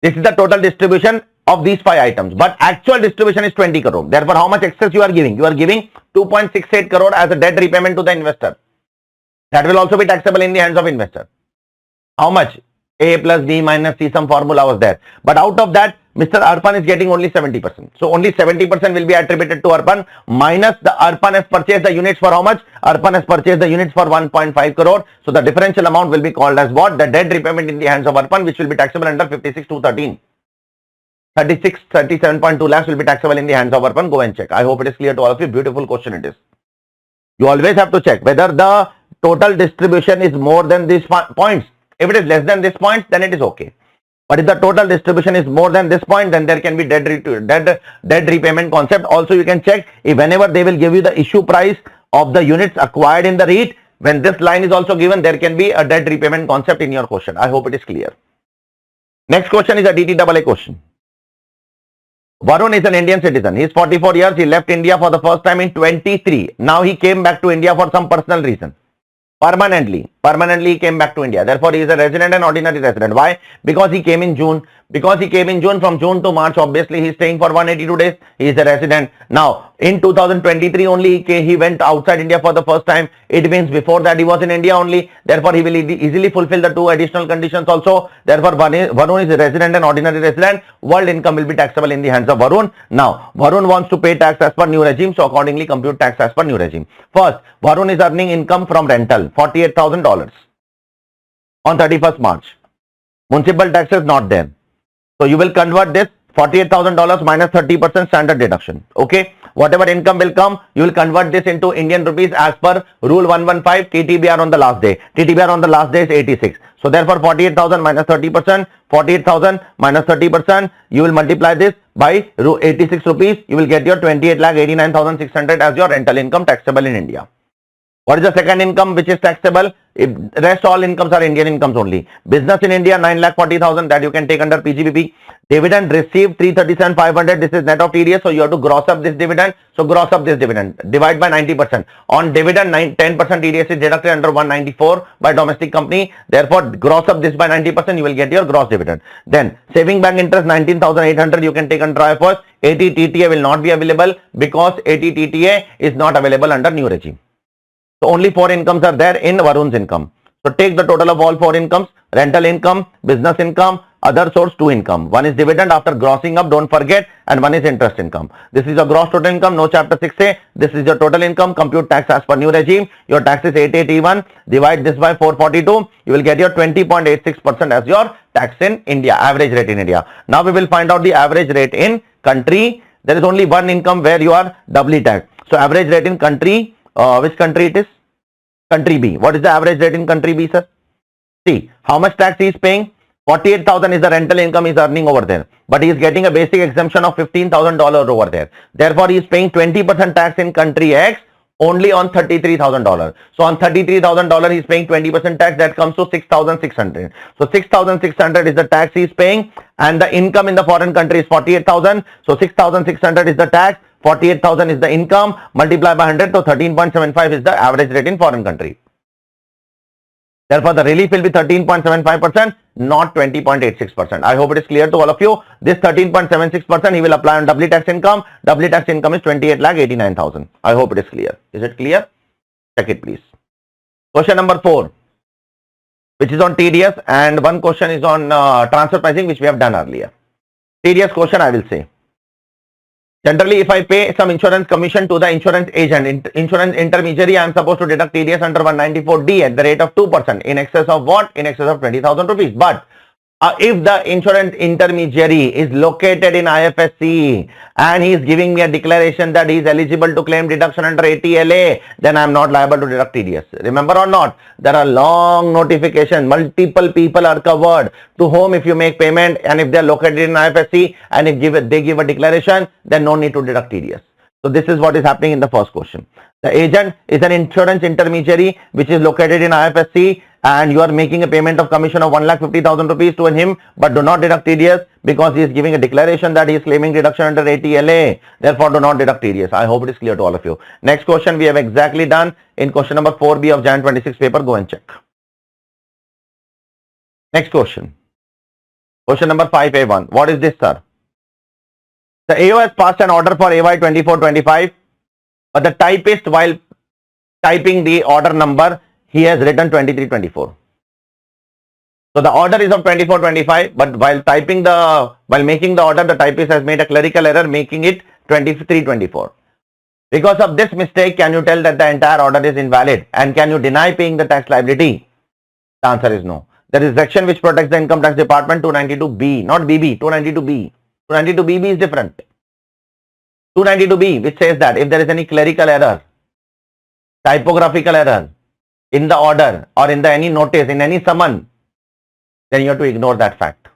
This is the total distribution of these 5 items, but actual distribution is 20 crore. Therefore, how much excess you are giving? You are giving 2.68 crore as a debt repayment to the investor. That will also be taxable in the hands of investor. How much? A plus B minus C, some formula was there. But out of that, Mr. Arpan is getting only 70%. So only 70% will be attributed to Arpan, minus the Arpan has purchased the units for how much? Arpan has purchased the units for 1.5 crore. So the differential amount will be called as what? The debt repayment in the hands of Arpan, which will be taxable under 56(2)(13). 37.2 lakhs will be taxable in the hands of Arpan. Go and check. I hope it is clear to all of you. Beautiful question it is. You always have to check whether the total distribution is more than these points. If it is less than this point, then it is okay. But if the total distribution is more than this point, then there can be debt repayment concept. Also, you can check if whenever they will give you the issue price of the units acquired in the REIT, when this line is also given, there can be a debt repayment concept in your question. I hope it is clear. Next question is a DTAA question. Varun is an Indian citizen. He is 44 years. He left India for the first time in 23. Now he came back to India for some personal reason. Permanently he came back to India. Therefore, he is a resident and ordinary resident. Why? Because he came in June. From June to March, obviously he is staying for 182 days. He is a resident. Now, in 2023 only he went outside India for the first time. It means before that he was in India only. Therefore, he will easily fulfill the two additional conditions also. Therefore, Varun is a resident and ordinary resident. World income will be taxable in the hands of Varun. Now, Varun wants to pay tax as per new regime. So, accordingly compute tax as per new regime. First, Varun is earning income from rental, $48,000 on 31st March. Municipal tax is not there. So you will convert this $48,000 minus 30% standard deduction. Okay. Whatever income will come, you will convert this into Indian rupees as per rule 115 TTBR on the last day. TTBR on the last day is 86. So therefore 48,000 minus 30%, 48,000 minus 30%, you will multiply this by 86 rupees. You will get your 28,89,600 as your rental income taxable in India. What is the second income which is taxable? If rest all incomes are Indian incomes only. Business in India 9,40,000 that you can take under PGBP. Dividend received 337,500. This is net of TDS. So you have to gross up this dividend. So gross up this dividend. Divide by 90%. On dividend 10% TDS is deducted under 194 by domestic company. Therefore gross up this by 90%. You will get your gross dividend. Then saving bank interest 19,800 you can take under IFRS. 80 TTA will not be available because 80 TTA is not available under new regime. So only 4 incomes are there in Varun's income. So take the total of all 4 incomes: rental income, business income, other source 2 income. One is dividend after grossing up, don't forget, and one is interest income. This is your gross total income, no chapter 6A. This is your total income, compute tax as per new regime. Your tax is 88E1. Divide this by 442. You will get your 20.86% as your tax in India, average rate in India. Now we will find out the average rate in country. There is only one income where you are doubly taxed. So average rate in country. Which country it is? Country B. What is the average rate in country B, sir? See, how much tax he is paying? 48,000 is the rental income he is earning over there. But he is getting a basic exemption of $15,000 over there. Therefore, he is paying 20% tax in country X only on $33,000. So on $33,000 he is paying 20% tax. That comes to 6,600. So 6,600 is the tax he is paying, and the income in the foreign country is 48,000. So 6,600 is the tax. 48,000 is the income, multiplied by 100, so 13.75 is the average rate in foreign country. Therefore, the relief will be 13.75%, not 20.86%. I hope it is clear to all of you. This 13.76% he will apply on doubly tax income. Doubly tax income is 28,89,000. I hope it is clear. Is it clear? Check it please. Question number 4, which is on TDS, and one question is on transfer pricing, which we have done earlier. TDS question I will say. Generally, if I pay some insurance commission to the insurance agent, insurance intermediary, I am supposed to deduct TDS under 194D at the rate of 2%. In excess of what? In excess of 20,000 rupees. But if the insurance intermediary is located in IFSC and he is giving me a declaration that he is eligible to claim deduction under ATLA, then I am not liable to deduct TDS. Remember or not? There are long notifications. Multiple people are covered to whom if you make payment, and if they are located in IFSC and if they give a declaration, then no need to deduct TDS. So this is what is happening in the first question. The agent is an insurance intermediary which is located in IFSC, and you are making a payment of commission of 1,50,000 rupees to him, but do not deduct TDS because he is giving a declaration that he is claiming deduction under ATLA. Therefore, do not deduct TDS. I hope it is clear to all of you. Next question we have exactly done in question number 4B of Jan 26 paper. Go and check. Next question. Question number 5A1. What is this, sir? The AO has passed an order for AY 2425, but the typist, while typing the order number, he has written 2324. So the order is of 2425, but while making the order, the typist has made a clerical error, making it 2324. Because of this mistake, can you tell that the entire order is invalid, and can you deny paying the tax liability? The answer is no. There is section which protects the income tax department, 292B, not BB, 292B. 292BB is different. 292B, which says that if there is any clerical error, typographical error in the order or in the any notice, in any summon, then you have to ignore that fact.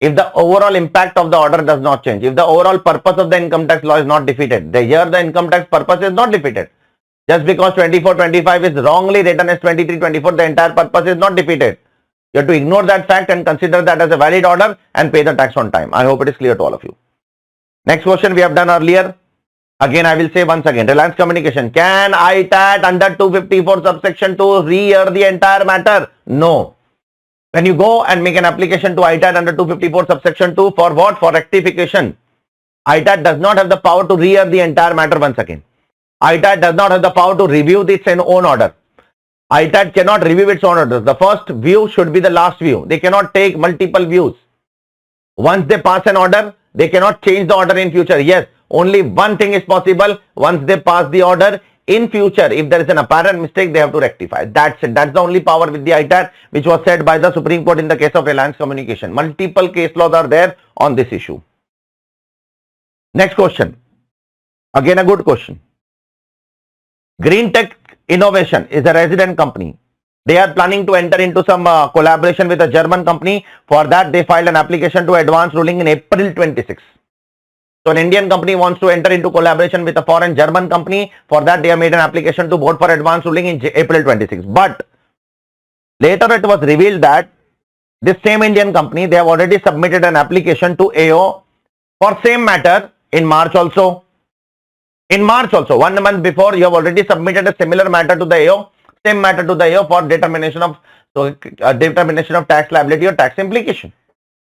If the overall impact of the order does not change, if the overall purpose of the income tax law is not defeated, here the income tax purpose is not defeated. Just because 2425 is wrongly written as 2324, the entire purpose is not defeated. You have to ignore that fact and consider that as a valid order and pay the tax on time. I hope it is clear to all of you. Next question we have done earlier. Again, I will say once again, Reliance Communication. Can ITAT under 254 subsection 2 re-hear the entire matter? No. When you go and make an application to ITAT under 254 subsection 2 for what? For rectification. ITAT does not have the power to re-hear the entire matter once again. ITAT does not have the power to review its own order. ITAT cannot review its own orders. The first view should be the last view. They cannot take multiple views. Once they pass an order, they cannot change the order in future. Yes, only one thing is possible. Once they pass the order, in future, if there is an apparent mistake, they have to rectify. That's it. That's the only power with the ITAT, which was said by the Supreme Court in the case of Reliance Communication. Multiple case laws are there on this issue. Next question. Again, a good question. Green Tech Innovation is a resident company. They are planning to enter into some collaboration with a German company. For that, they filed an application to advance ruling in April 26. So, an Indian company wants to enter into collaboration with a foreign German company. For that, they have made an application to board for advance ruling in April 26. But later it was revealed that this same Indian company, they have already submitted an application to AO for same matter in March also. In March also, 1 month before, you have already submitted a similar matter to the AO, same matter to the AO for determination of tax liability or tax implication.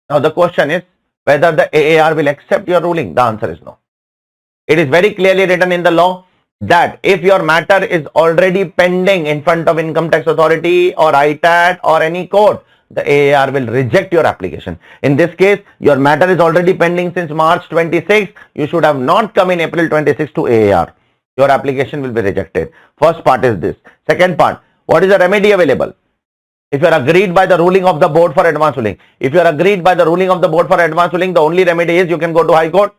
Now the question is whether the AAR will accept your ruling. The answer is no. It is very clearly written in the law that if your matter is already pending in front of Income Tax Authority or ITAT or any court, the AAR will reject your application. In this case, your matter is already pending since March 26. You should have not come in April 26 to AAR. Your application will be rejected. First part is this. Second part, what is the remedy available? If you are agreed by the ruling of the board for advance ruling, the only remedy is you can go to High Court,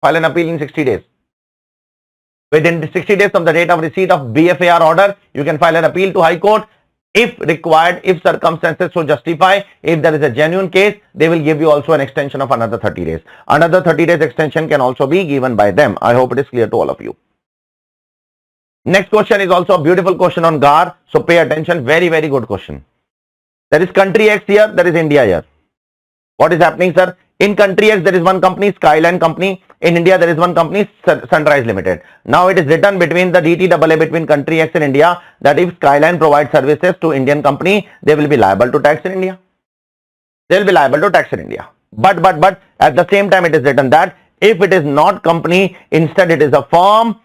file an appeal in 60 days. Within 60 days from the date of receipt of BFAR order, you can file an appeal to High Court. If required, if circumstances so justify, if there is a genuine case, they will give you also an extension of another 30 days. Another 30 days extension can also be given by them. I hope it is clear to all of you. Next question is also a beautiful question on GAR. So pay attention. Very, very good question. There is country X here. There is India here. What is happening, sir? In country X, there is one company, Skyline company. In India, there is one company, Sunrise Limited. Now it is written between the DTAA between country X and India that if Skyline provides services to Indian company, they will be liable to tax in India. They will be liable to tax in India. But at the same time, it is written that if it is not company, instead it is a firm,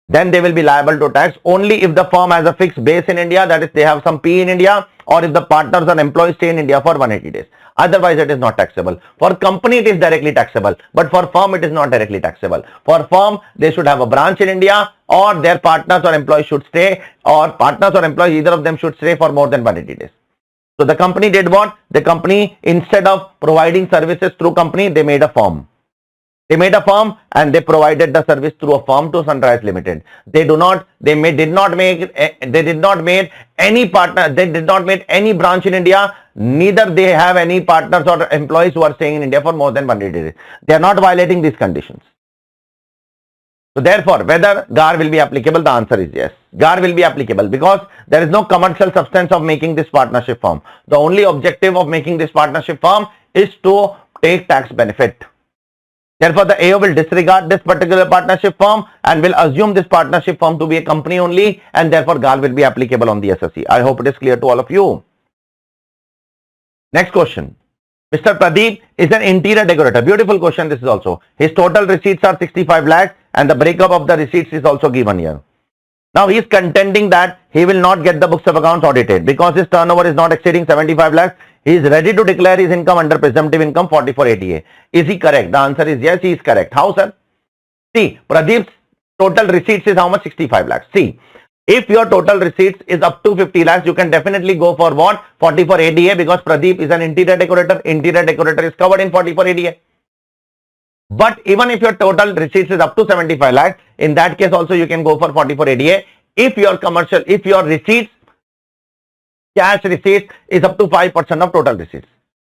then they will be liable to tax only if the firm has a fixed base in India, that is they have some P in India, or if the partners or employees stay in India for 180 days. Otherwise, it is not taxable. For company, it is directly taxable, but for firm, it is not directly taxable. For firm, they should have a branch in India, or their partners or employees should stay, or partners or employees, either of them should stay for more than 180 days. So the company did what? The company, instead of providing services through company, they made a firm. They made a firm and they provided the service through a firm to Sunrise Limited. They did not make any partner. They did not make any branch in India. Neither they have any partners or employees who are staying in India for more than 180 days. They are not violating these conditions. So therefore, whether GAR will be applicable, the answer is yes. GAR will be applicable because there is no commercial substance of making this partnership firm. The only objective of making this partnership firm is to take tax benefit. Therefore, the AO will disregard this particular partnership firm and will assume this partnership firm to be a company only, and therefore GAR will be applicable on the SSC. I hope it is clear to all of you. Next question. Mr. Pradeep is an interior decorator. Beautiful question this is also. His total receipts are 65 lakhs and the breakup of the receipts is also given here. Now he is contending that he will not get the books of accounts audited because his turnover is not exceeding 75 lakhs. He is ready to declare his income under presumptive income 4480A. Is he correct? The answer is yes, he is correct. How, sir? See, Pradeep's total receipts is how much? 65 lakhs. See, if your total receipts is up to 50 lakhs, you can definitely go for what? 4480A because Pradeep is an interior decorator. Interior decorator is covered in 4480A. But even if your total receipts is up to 75 lakhs, in that case also you can go for 4480A. If your receipts, cash receipts is up to 5% of total receipts.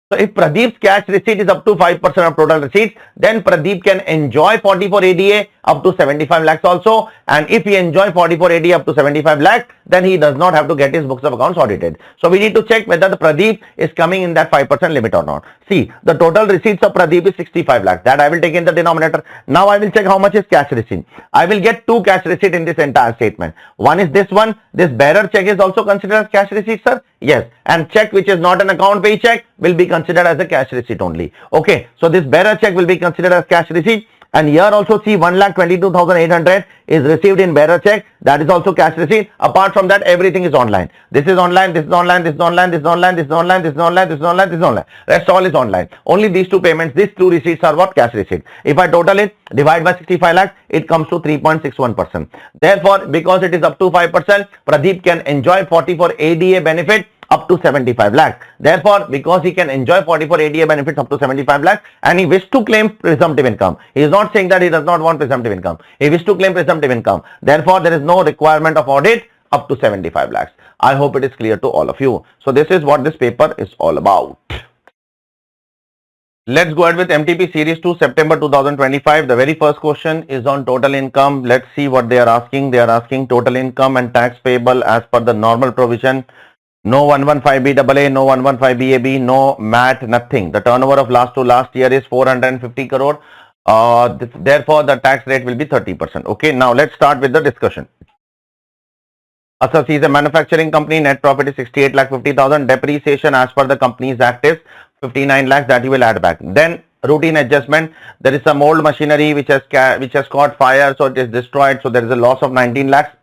So if Pradeep's cash receipt is up to 5% of total receipts, then Pradeep can enjoy 4480A, up to 75 lakhs also. And if he enjoy 4480 up to 75 lakhs, then he does not have to get his books of accounts audited. So we need to check whether the Pradeep is coming in that 5% limit or not. See, the total receipts of Pradeep is 65 lakhs. That I will take in the denominator. Now I will check how much is cash receipt. I will get two cash receipt in this entire statement. One is this one. This bearer check is also considered as cash receipt, sir. Yes. And check which is not an account pay check will be considered as a cash receipt only. Okay. So this bearer check will be considered as cash receipt. And here also see 1,22,800 is received in bearer check. That is also cash receipt. Apart from that, everything is online. This is online, this is online, this is online, this is online, this is online, this is online, this is online, this is online. Rest all is online. Only these two payments, these two receipts are what? Cash receipt. If I total it, divide by 65 lakhs, it comes to 3.61%. Therefore, because it is up to 5%, Pradeep can enjoy 44 ADA benefit up to 75 lakhs. Therefore, because he can enjoy 44 ADA benefits up to 75 lakhs and he wishes to claim presumptive income. He is not saying that he does not want presumptive income. He wishes to claim presumptive income. Therefore, there is no requirement of audit up to 75 lakhs. I hope it is clear to all of you. So, this is what this paper is all about. Let's go ahead with MTP Series 2 September 2025. The very first question is on total income. Let's see what they are asking. They are asking total income and tax payable as per the normal provision. No 115BAA, no 115BAB, no MAT, nothing. The turnover of last year is 450 crore. Therefore, the tax rate will be 30%. Okay, now let's start with the discussion. Assess is a manufacturing company. Net profit is 68,50,000. Depreciation as per the company's act is 59 lakhs that you will add back. Then routine adjustment. There is some old machinery which has caught fire, so it is destroyed. So there is a loss of 19 lakhs.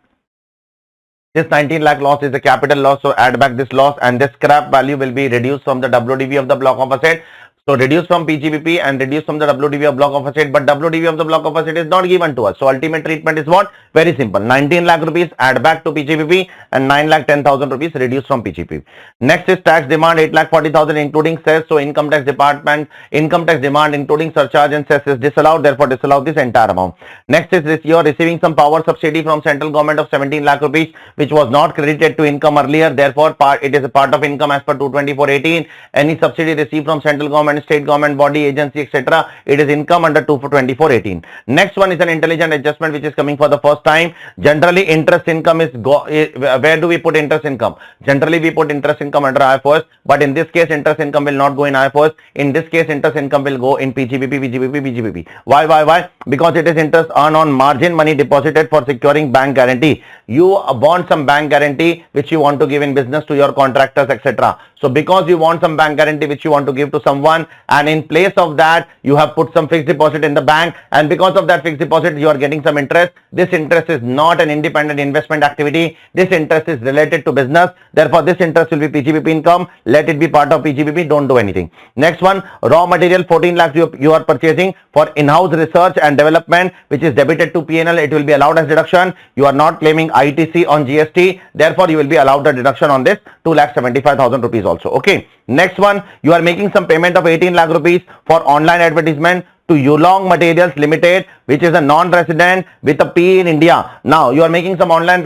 This 19 lakh loss is a capital loss, so add back this loss and this scrap value will be reduced from the WDV of the block of asset. So reduce from PGBP and reduce from the WDV of block of asset, but WDV of the block of asset is not given to us. So ultimate treatment is what? Very simple. 19 lakh rupees add back to PGBP and 9,10,000 rupees reduced from PGBP. Next is tax demand 8,40,000 including cess. So income tax department, income tax demand including surcharge and cess is disallowed. Therefore disallow this entire amount. Next is this, you are receiving some power subsidy from central government of 17 lakh rupees which was not credited to income earlier. Therefore it is a part of income as per 22418. Any subsidy received from central government, state government, body, agency, etc. It is income under 22418. Next one is an intelligent adjustment which is coming for the first time. Generally, interest income is where do we put interest income? Generally, we put interest income under IFRS, but in this case, interest income will not go in IFRS. In this case, interest income will go in PGBP. Why? Because it is interest earned on margin money deposited for securing bank guarantee. You want some bank guarantee which you want to give in business to your contractors, etc. So because you want some bank guarantee which you want to give to someone, and in place of that you have put some fixed deposit in the bank, and because of that fixed deposit you are getting some interest. This interest is not an independent investment activity. This interest is related to business. Therefore this interest will be PGBP income. Let it be part of PGBP. Don't do anything. Next one, raw material 14 lakhs you are purchasing for in-house research and development which is debited to P&L. It will be allowed as deduction. You are not claiming ITC on GST. Therefore you will be allowed the deduction on this 2,75,000 rupees also. Okay. Next one, you are making some payment of 18 lakh rupees for online advertisement to Yulong Materials Limited, which is a non-resident with a P in India. Now you are making some online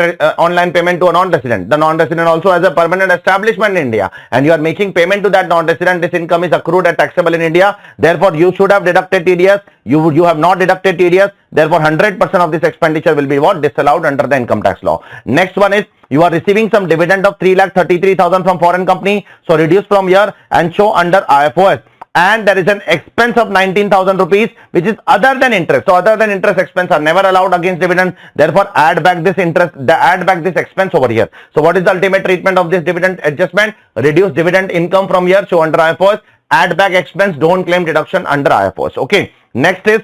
payment to a non-resident. The non-resident also has a permanent establishment in India, and you are making payment to that non-resident. This income is accrued and taxable in India. Therefore, you should have deducted TDS. You have not deducted TDS. Therefore, 100% of this expenditure will be what? Disallowed under the income tax law. Next one is, you are receiving some dividend of 3,33,000 from foreign company. So reduce from here and show under IFOS. And there is an expense of 19,000 rupees which is other than interest. So other than interest expense are never allowed against dividend. Therefore add back this interest, add back this expense over here. So what is the ultimate treatment of this dividend adjustment? Reduce dividend income from here, show under IFOS. Add back expense, don't claim deduction under IFOS. Okay. Next is,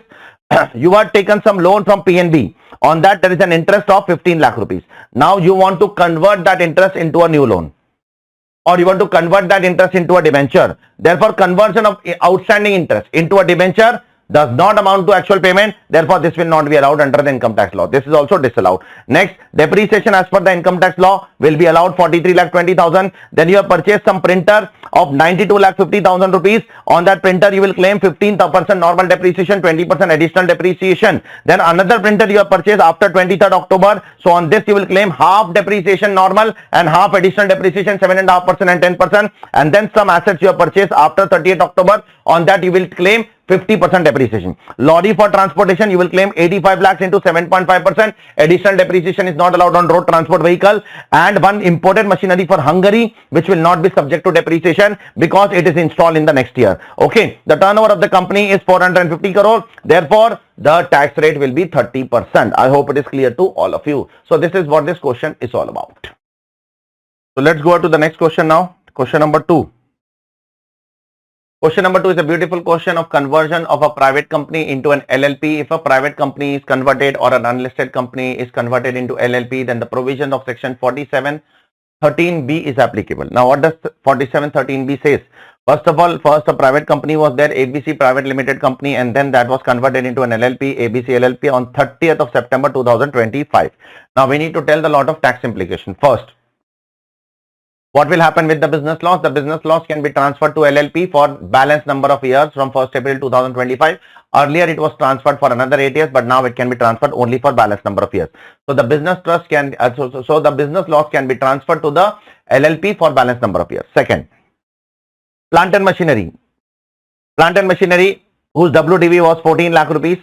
you have taken some loan from PNB. On that there is an interest of 15 lakh rupees. Now you want to convert that interest into a new loan, or you want to convert that interest into a debenture. Therefore, conversion of outstanding interest into a debenture does not amount to actual payment. Therefore, this will not be allowed under the income tax law. This is also disallowed. Next, depreciation as per the income tax law will be allowed 43,20,000. Then you have purchased some printer of 92,50,000 rupees. On that printer, you will claim 15% normal depreciation, 20% additional depreciation. Then another printer you have purchased after 23rd October. So on this, you will claim half depreciation normal and half additional depreciation, 7.5% and 10%. And then some assets you have purchased after 30th October. On that, you will claim 50% depreciation. Lorry for transportation, you will claim 85 lakhs into 7.5%. Additional depreciation is not allowed on road transport vehicle. And one imported machinery for Hungary, which will not be subject to depreciation because it is installed in the next year. Okay, the turnover of the company is 450 crore. Therefore, the tax rate will be 30%. I hope it is clear to all of you. So this is what this question is all about. So let's go to the next question now. Question number 2. Question number 2 is a beautiful question of conversion of a private company into an LLP. If a private company is converted or an unlisted company is converted into LLP, then the provision of section 4713B is applicable. Now, what does 4713B says? First of all, first a private company was there, ABC Private Limited Company, and then that was converted into an LLP, ABC LLP on 30th of September 2025. Now, we need to tell the lot of tax implication. First, what will happen with the business loss? The business loss can be transferred to LLP for balance number of years from 1st April 2025. Earlier it was transferred for another 8 years, but now it can be transferred only for balance number of years. So the business trust can, so the business loss can be transferred to the LLP for balance number of years. Second, plant and machinery. Plant and machinery whose WDV was 14 lakh rupees.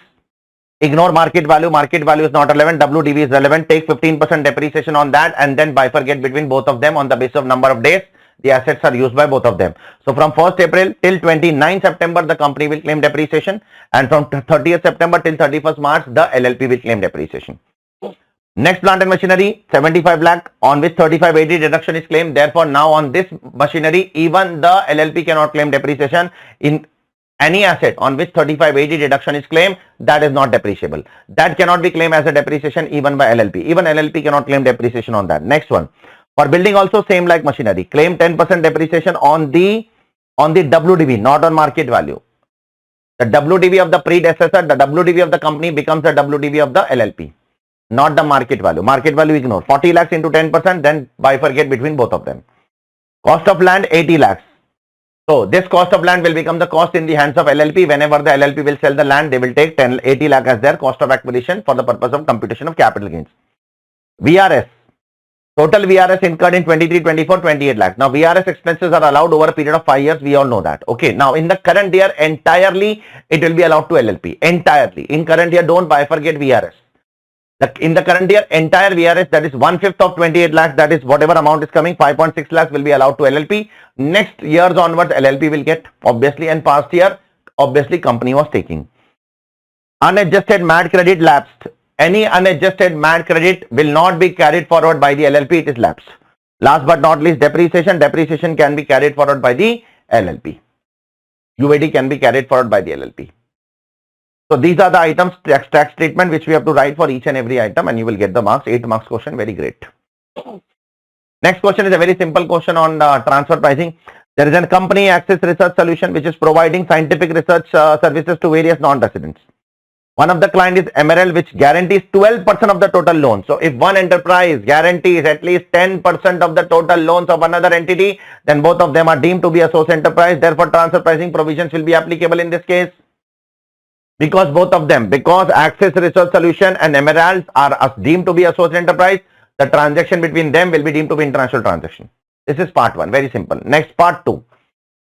Ignore market value. Market value is not relevant. WDV is relevant. Take 15% depreciation on that and then bifurcate between both of them on the basis of number of days the assets are used by both of them. So from 1st April till 29 September, the company will claim depreciation, and from 30th September till 31st March, the LLP will claim depreciation. Next, plant and machinery, 75 lakh on which 3580 deduction is claimed. Therefore, now on this machinery, even the LLP cannot claim depreciation. In any asset on which 3580 deduction is claimed, that is not depreciable. That cannot be claimed as a depreciation even by LLP. Even LLP cannot claim depreciation on that. Next one, for building also same like machinery, claim 10% depreciation on the WDV, not on market value. The WDV of the predecessor, the WDV of the company becomes the WDV of the LLP, not the market value. Market value ignore. 40 lakhs into 10%, then bifurcate between both of them. Cost of land 80 lakhs. So this cost of land will become the cost in the hands of LLP. Whenever the LLP will sell the land, they will take 80 lakh as their cost of acquisition for the purpose of computation of capital gains. VRS. Total VRS incurred in 23, 24, 28 lakhs. Now VRS expenses are allowed over a period of 5 years. We all know that. Okay. Now in the current year entirely, it will be allowed to LLP. Entirely. In current year, don't bifurcate VRS. In the current year, entire VRS, that is 1/5 of 28 lakhs, that is whatever amount is coming, 5.6 lakhs will be allowed to LLP. Next years onwards, LLP will get, obviously, and past year, obviously, company was taking. Unadjusted MAT credit lapsed. Any unadjusted MAT credit will not be carried forward by the LLP, it is lapsed. Last but not least, depreciation. Depreciation can be carried forward by the LLP. UAD can be carried forward by the LLP. So these are the items, tax treatment, which we have to write for each and every item, and you will get the marks. 8 marks question, very great. Next question is a very simple question on transfer pricing. There is a company, Access Research Solution, which is providing scientific research services to various non-residents. One of the client is Emerald, which guarantees 12% of the total loan. So if one enterprise guarantees at least 10% of the total loans of another entity, then both of them are deemed to be a source enterprise. Therefore, transfer pricing provisions will be applicable in this case. Because both of them, because Access Research Solution and Emerald are deemed to be a source enterprise, the transaction between them will be deemed to be international transaction. This is part 1, very simple. Next, part 2.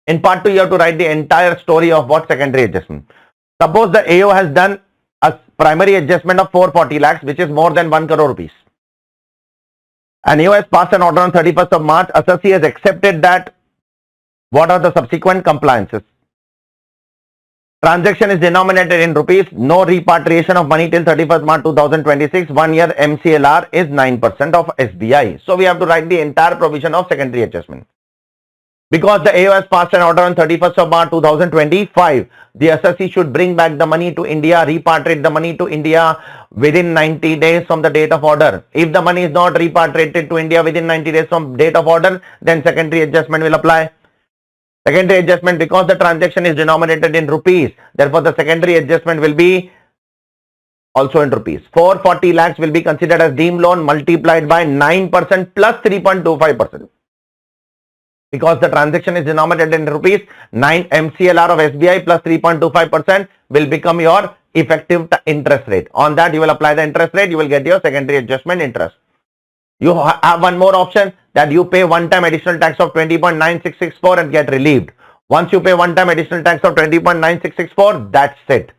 In part 2, you have to write the entire story of what secondary adjustment. Suppose the AO has done a primary adjustment of 440 lakhs, which is more than 1 crore rupees. And AO has passed an order on 31st of March. Assessee has accepted that. What are the subsequent compliances? Transaction is denominated in rupees. No repatriation of money till 31st March 2026. 1 year MCLR is 9% of SBI. So we have to write the entire provision of secondary adjustment. Because the AO has passed an order on 31st of March 2025, the assessee should bring back the money to India, repatriate the money to India within 90 days from the date of order. If the money is not repatriated to India within 90 days from date of order, then secondary adjustment will apply. Secondary adjustment, because the transaction is denominated in rupees, therefore the secondary adjustment will be also in rupees. 440 lakhs will be considered as deemed loan multiplied by 9% plus 3.25%. Because the transaction is denominated in rupees, 9 MCLR of SBI plus 3.25% will become your effective interest rate. On that, you will apply the interest rate, you will get your secondary adjustment interest. You have one more option, that you pay one-time additional tax of 20.9664 and get relieved. Once you pay one time additional tax of 20.9664, that's it.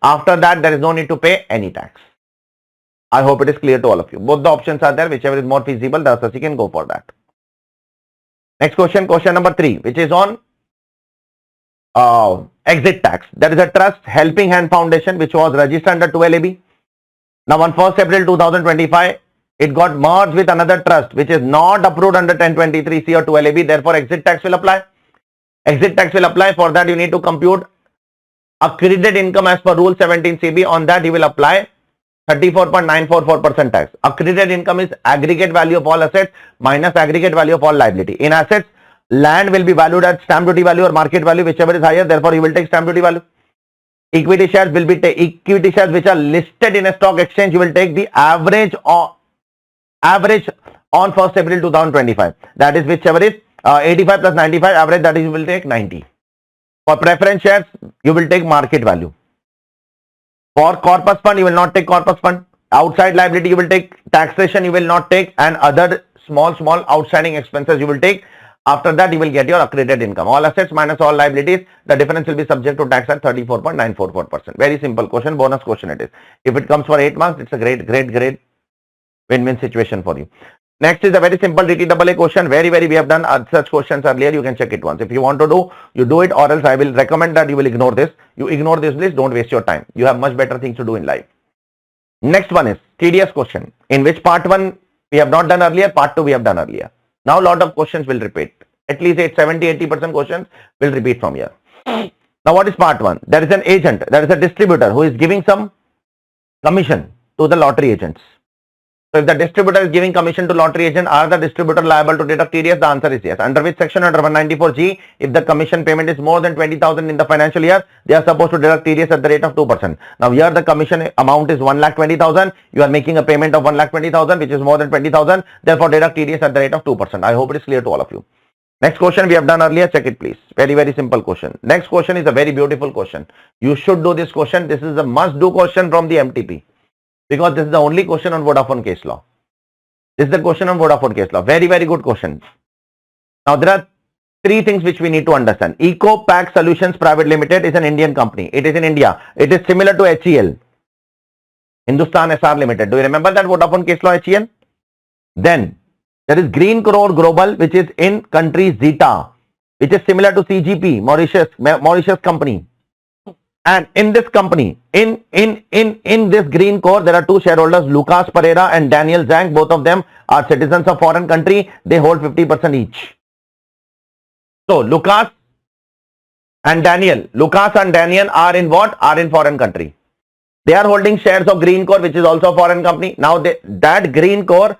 After that, there is no need to pay any tax. I hope it is clear to all of you. Both the options are there. Whichever is more feasible, the assessee can go for that. Next question, question number 3, which is on exit tax. There is a trust, Helping Hand Foundation, which was registered under 12AB. Now on 1st April 2025, it got merged with another trust, which is not approved under 1023C or 12AB. Therefore, exit tax will apply. Exit tax will apply. For that, you need to compute accredited income as per Rule 17CB. On that, you will apply 34.944% tax. Accredited income is aggregate value of all assets minus aggregate value of all liability. In assets, land will be valued at stamp duty value or market value, whichever is higher. Therefore, you will take stamp duty value. Equity shares will be equity shares which are listed in a stock exchange. You will take the average on 1st April 2025. That is whichever is 85 plus 95 average. That is you will take 90. For preference shares, you will take market value. For corpus fund, you will not take corpus fund. Outside liability, you will take. Taxation, you will not take. And other small outstanding expenses you will take. After that, you will get your accredited income. All assets minus all liabilities, the difference will be subject to tax at 34.944%. Very simple question, bonus question it is. If it comes for 8 marks, it's a great win-win situation for you. Next is a very simple DTAA question. Very, we have done such questions earlier. You can check it once. If you want to do, you do it, or else I will recommend that you will ignore this. You ignore this, please. Don't waste your time. You have much better things to do in life. Next one is tedious question, in which part 1 we have not done earlier, part 2 we have done earlier. Now, lot of questions will repeat. At least 70-80% questions will repeat from here. Now, what is part 1? There is an agent, there is a distributor who is giving some commission to the lottery agents. So, if the distributor is giving commission to lottery agent, are the distributor liable to deduct TDS? The answer is yes. Under which section? Under 194G, if the commission payment is more than 20,000 in the financial year, they are supposed to deduct TDS at the rate of 2%. Now, here the commission amount is 1,20,000. You are making a payment of 1,20,000, which is more than 20,000. Therefore, deduct TDS at the rate of 2%. I hope it is clear to all of you. Next question we have done earlier. Check it, please. Very simple question. Next question is a very beautiful question. You should do this question. This is a must-do question from the MTP. Because this is the only question on Vodafone case law. This is the question on Vodafone case law. Very good question. Now, there are 3 things which we need to understand. Eco-Pack Solutions Private Limited is an Indian company. It is in India. It is similar to HEL. Hindustan SR Limited. Do you remember that Vodafone case law HEL? Then, there is Green Core Global, which is in country Zeta, which is similar to CGP, Mauritius company. And in this company, in this Green Core, there are 2 shareholders, Lucas Pereira and Daniel Zhang. Both of them are citizens of foreign country. They hold 50% each. So, Lucas and Daniel are in what? Are in foreign country. They are holding shares of Green Core, which is also a foreign company. Now, that Green Core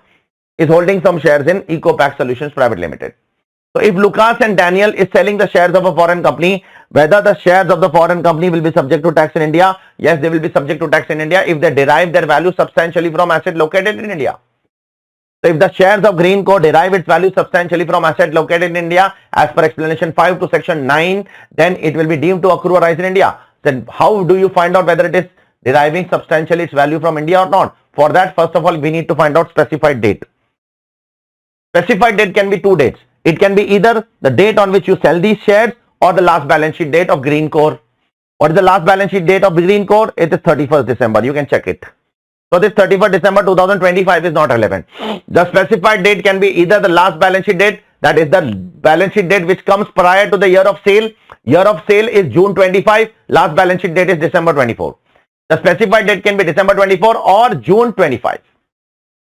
is holding some shares in Eco-Pack Solutions Private Limited. So, if Lucas and Daniel is selling the shares of a foreign company, whether the shares of the foreign company will be subject to tax in India? Yes, they will be subject to tax in India if they derive their value substantially from asset located in India. So, if the shares of Green Core derive its value substantially from asset located in India, as per explanation 5 to section 9, then it will be deemed to accrue or rise in India. Then how do you find out whether it is deriving substantially its value from India or not? For that, first of all, we need to find out specified date. Specified date can be 2 dates. It can be either the date on which you sell these shares or the last balance sheet date of Green Core. What is the last balance sheet date of Green Core? It is 31st December. You can check it. So, this 31st December 2025 is not relevant. The specified date can be either the last balance sheet date, that is the balance sheet date which comes prior to the year of sale. Year of sale is June 25. Last balance sheet date is December 24. The specified date can be December 24 or June 25.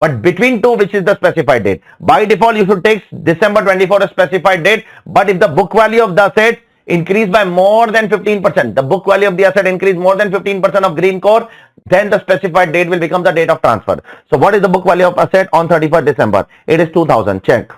But between 2, which is the specified date? By default, you should take December 24 as specified date. But if the book value of the asset increase by more than 15%, the book value of the asset increase more than 15% of Green Core, then the specified date will become the date of transfer. So, what is the book value of asset on 31st December? It is 2000. Check.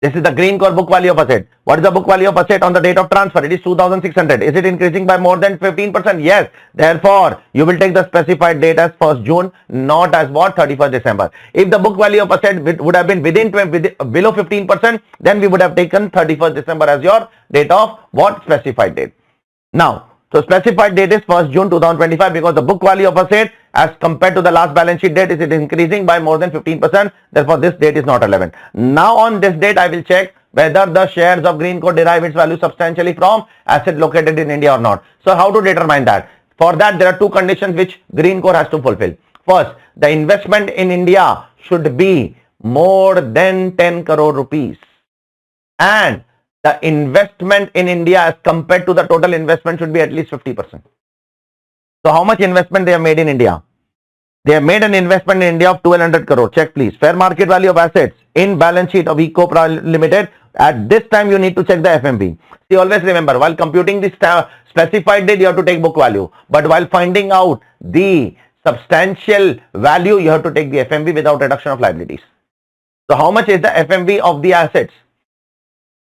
This is the Green Core book value of asset. What is the book value of asset on the date of transfer? It is 2600. Is it increasing by more than 15%? Yes. Therefore, you will take the specified date as 1st June, not as what? 31st December. If the book value of asset would have been below 15%, then we would have taken 31st December as your date of what? Specified date. Now, so specified date is 1st June 2025 because the book value of asset as compared to the last balance sheet date is increasing by more than 15%. Therefore, this date is not relevant. Now, on this date, I will check whether the shares of Greencore derive its value substantially from asset located in India or not. So how to determine that? For that, there are two conditions which Greencore has to fulfill. First, the investment in India should be more than 10 crore rupees. And the investment in India as compared to the total investment should be at least 50%. So how much investment they have made in India? They have made an investment in India of 1200 crore. Check please. Fair market value of assets in balance sheet of Eco Limited. At this time, you need to check the FMV. See, always remember, while computing this specified date, you have to take book value. But while finding out the substantial value, you have to take the FMV without reduction of liabilities. So how much is the FMV of the assets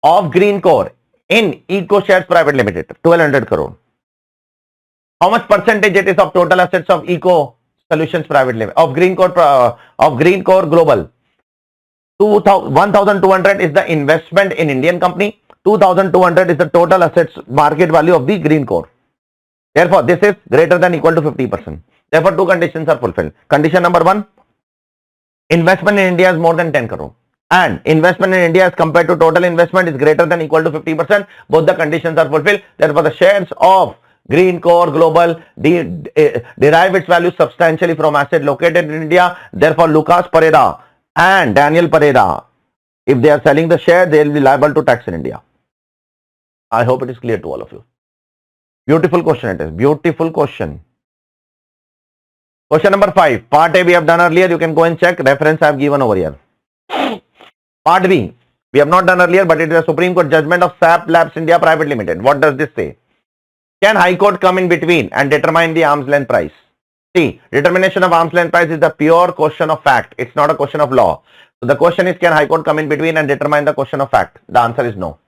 of Greencore in Eco Shares Private Limited? 1200 crore. How much percentage it is of total assets of Eco Solutions Private Limited, of Greencore Global? 1,200 is the investment in Indian company. 2,200 is the total assets market value of the Greencore. Therefore, this is greater than equal to 50%. Therefore, two conditions are fulfilled. Condition number one, investment in India is more than 10 crore. And investment in India as compared to total investment is greater than equal to 50%. Both the conditions are fulfilled. Therefore, the shares of Greencore Global derive its value substantially from asset located in India. Therefore, Lucas Pereira and Daniel Pereira, if they are selling the share, they will be liable to tax in India. I hope it is clear to all of you. Beautiful question it is. Beautiful question. Question number 5. Part A we have done earlier. You can go and check. Reference I have given over here. Part B we have not done earlier, but it is a Supreme Court judgment of SAP Labs India Private Limited. What does this say? Can High Court come in between and determine the arm's length price? See, determination of arm's length price is the pure question of fact. It's not a question of law. So the question is, can High Court come in between and determine the question of fact? The answer is no.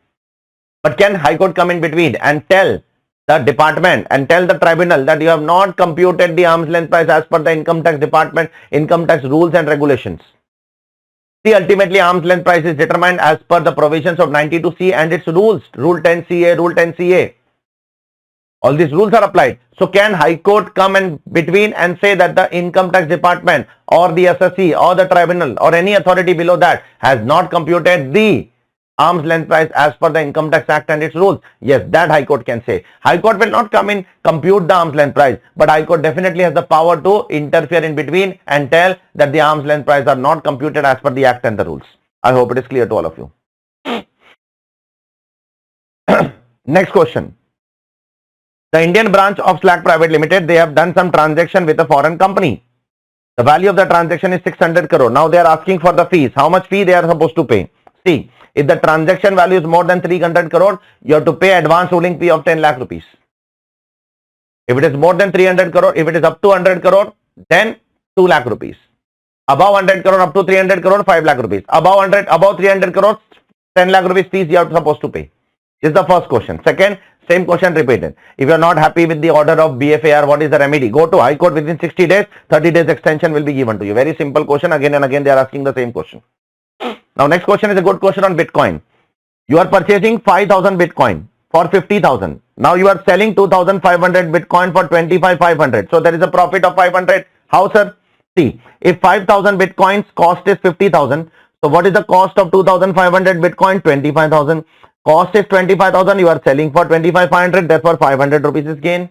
But can High Court come in between and tell the department and tell the tribunal that you have not computed the arm's length price as per the income tax department, income tax rules and regulations? See, ultimately arm's length price is determined as per the provisions of 92C and its rules. Rule 10 CA, Rule 10 CA. All these rules are applied. So can High Court come in between and say that the income tax department or the SSC or the tribunal or any authority below that has not computed the arm's length price as per the Income Tax Act and its rules? Yes, that High Court can say. High Court will not come in, compute the arm's length price, but High Court definitely has the power to interfere in between and tell that the arm's length price are not computed as per the Act and the rules. I hope it is clear to all of you. Next question. The Indian branch of Slack Private Limited, they have done some transaction with a foreign company. The value of the transaction is 600 crore. Now they are asking for the fees. How much fee they are supposed to pay? See, if the transaction value is more than 300 crore, you have to pay advance ruling fee of 10 lakh rupees. If it is more than 300 crore, if it is up to 100 crore, then 2 lakh rupees. Above 100 crore, up to 300 crore, 5 lakh rupees. Above 300 crore, 10 lakh rupees fees you are supposed to pay. This is the first question. Second, same question repeated. If you are not happy with the order of BFAR, what is the remedy? Go to High Court within 60 days. 30 days extension will be given to you. Very simple question. Again and again they are asking the same question. Now next question is a good question on Bitcoin. You are purchasing 5,000 Bitcoin for 50,000. Now you are selling 2,500 Bitcoin for 25,500. So there is a profit of 500. How, sir? See, if 5,000 Bitcoins cost is 50,000. So what is the cost of 2,500 Bitcoin? 25,000. Cost is 25,000, you are selling for 25,500, therefore 500 rupees is gain.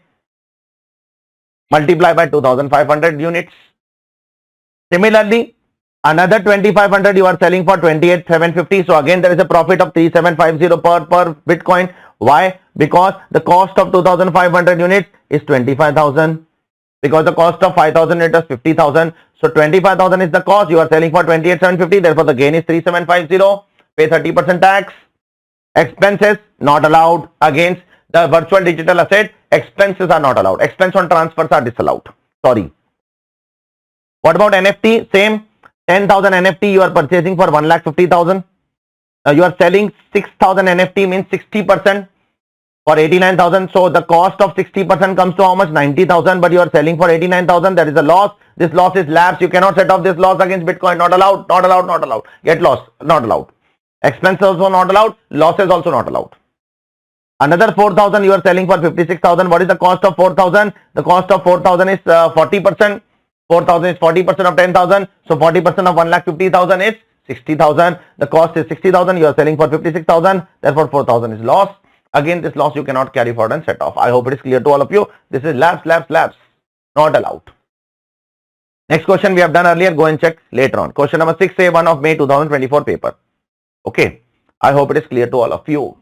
Multiply by 2,500 units. Similarly, another 2,500 you are selling for 28,750. So again there is a profit of 3,750 per Bitcoin. Why? Because the cost of 2,500 units is 25,000. Because the cost of 5,000 units is 50,000. So 25,000 is the cost. You are selling for 28,750. Therefore the gain is 3,750. Pay 30% tax. Expenses not allowed against the virtual digital asset. Expenses are not allowed. Expense on transfers are disallowed. Sorry. What about NFT? Same. 10,000 NFT you are purchasing for 1,50,000. Now you are selling 6,000 NFT means 60% for 89,000. So the cost of 60% comes to how much? 90,000. But you are selling for 89,000. There is a loss. This loss is lapse. You cannot set off this loss against Bitcoin. Not allowed. Not allowed. Not allowed. Get loss. Not allowed. Expenses also not allowed. Losses also not allowed. Another 4,000 you are selling for 56,000. What is the cost of 4,000? The cost of 4,000 is 40%. 4,000 is 40% of 10,000. So 40% of 1,50,000 is 60,000. The cost is 60,000. You are selling for 56,000. Therefore, 4,000 is loss. Again, this loss you cannot carry forward and set off. I hope it is clear to all of you. This is lapse. Not allowed. Next question we have done earlier. Go and check later on. Question number 6, A1 of May 2024 paper. Okay. I hope it is clear to all of you.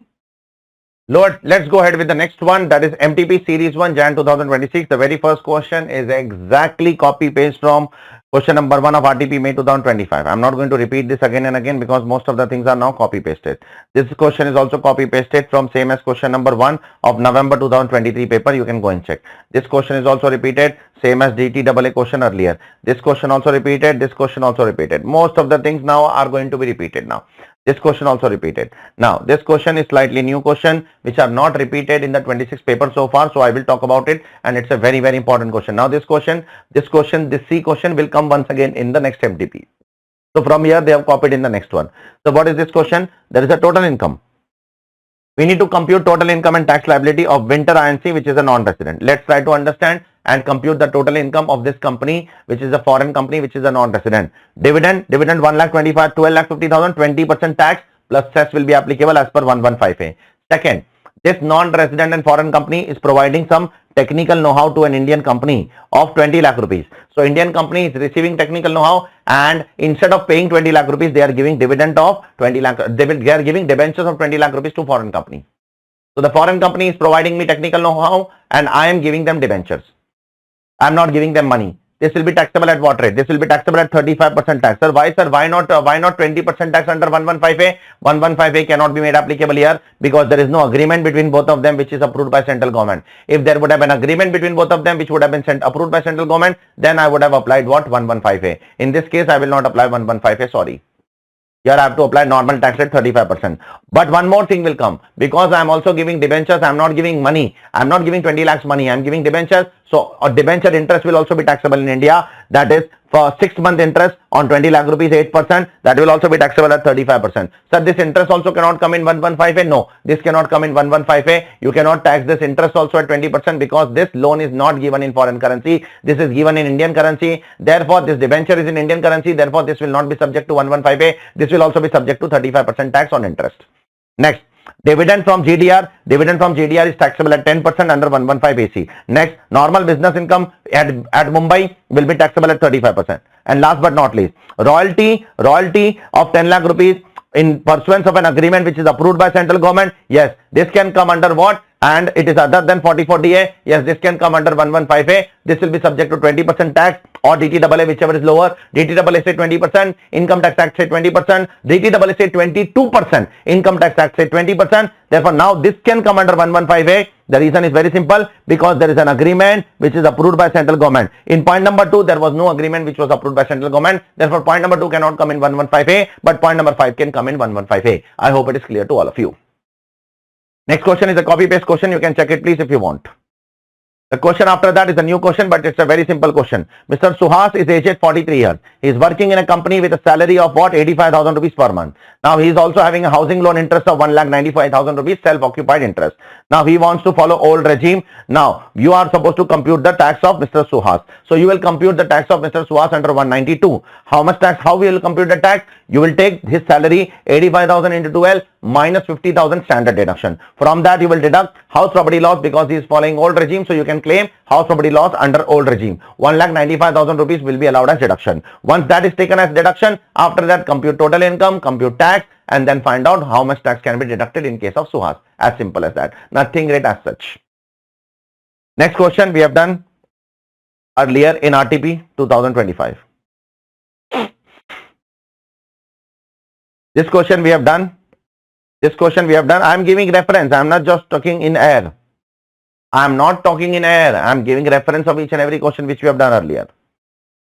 Lord, let's go ahead with the next one. That is MTP Series 1 Jan 2026. The very first question is exactly copy paste from question number 1 of RTP May 2025. I'm not going to repeat this again and again because most of the things are now copy pasted. This question is also copy pasted from same as question number 1 of November 2023 paper. You can go and check. This question is also repeated, same as DTAA question earlier. This question also repeated. This question also repeated. Most of the things now are going to be repeated now. This question also repeated. Now, this question is slightly new question which are not repeated in the 26 paper so far. So I will talk about it, and it's a very, very important question. Now, this C question will come once again in the next MTP. So from here they have copied in the next one. So what is this question? There is a total income. We need to compute total income and tax liability of Winter INC, which is a non-resident. Let's try to understand and compute the total income of this company, which is a foreign company, which is a non-resident. Dividend 1,25,000, 12,50,000, 20% tax plus cess will be applicable as per 115A. Second, this non-resident and foreign company is providing some technical know-how to an Indian company of 20 lakh rupees. So Indian company is receiving technical know-how, and instead of paying 20 lakh rupees, they are giving dividend of 20 lakh. They are giving debentures of 20 lakh rupees to foreign company. So the foreign company is providing me technical know-how, and I am giving them debentures. I am not giving them money. This will be taxable at what rate? This will be taxable at 35% tax. Sir, why sir? Why not 20% tax under 115A? 115A cannot be made applicable here because there is no agreement between both of them which is approved by central government. If there would have been agreement between both of them which would have been approved by central government, then I would have applied what? 115A. In this case, I will not apply 115A. Sorry. Here I have to apply normal tax rate 35%. But one more thing will come. Because I am also giving debentures, I am not giving money. I am not giving 20 lakhs money. I am giving debentures. So a debenture interest will also be taxable in India. That is for 6-month interest on 20 lakh rupees 8%. That will also be taxable at 35%. Sir, this interest also cannot come in 115A. No, this cannot come in 115A. You cannot tax this interest also at 20% because this loan is not given in foreign currency. This is given in Indian currency. Therefore, this debenture is in Indian currency. Therefore, this will not be subject to 115A. This will also be subject to 35% tax on interest. Next. Dividend from GDR. Dividend from GDR is taxable at 10% under 115AC. Next, normal business income at Mumbai will be taxable at 35%. And last but not least, royalty of 10 lakh rupees in pursuance of an agreement which is approved by central government. Yes, this can come under what? And it is other than 44DA. Yes, this can come under 115A. This will be subject to 20% tax or DTAA, whichever is lower. DTAA say 20%, income tax act say 20%, DTAA say 22%, income tax act say 20%. Therefore, now this can come under 115A. The reason is very simple, because there is an agreement which is approved by central government. In point number 2, there was no agreement which was approved by central government. Therefore, point number 2 cannot come in 115A, but point number 5 can come in 115A. I hope it is clear to all of you. Next question is a copy paste question. You can check it please if you want. The question after that is a new question, but it's a very simple question. Mr. Suhas is aged 43 years. He is working in a company with a salary of what? 85,000 rupees per month. Now he is also having a housing loan interest of 1,95,000 rupees self-occupied interest. Now he wants to follow old regime. Now you are supposed to compute the tax of Mr. Suhas. So you will compute the tax of Mr. Suhas under 192. How much tax? How will you compute the tax? You will take his salary 85,000 into 12 minus 50,000 standard deduction. From that you will deduct house property loss because he is following old regime. So you can claim house property loss under old regime. 1,95,000 rupees will be allowed as deduction. Once that is taken as deduction, after that compute total income, compute tax, and then find out how much tax can be deducted in case of Suhas. As simple as that. Nothing great as such. Next question we have done earlier in RTP 2025. This question we have done. I am giving reference. I am not just talking in air. I am not talking in air. I am giving reference of each and every question which we have done earlier.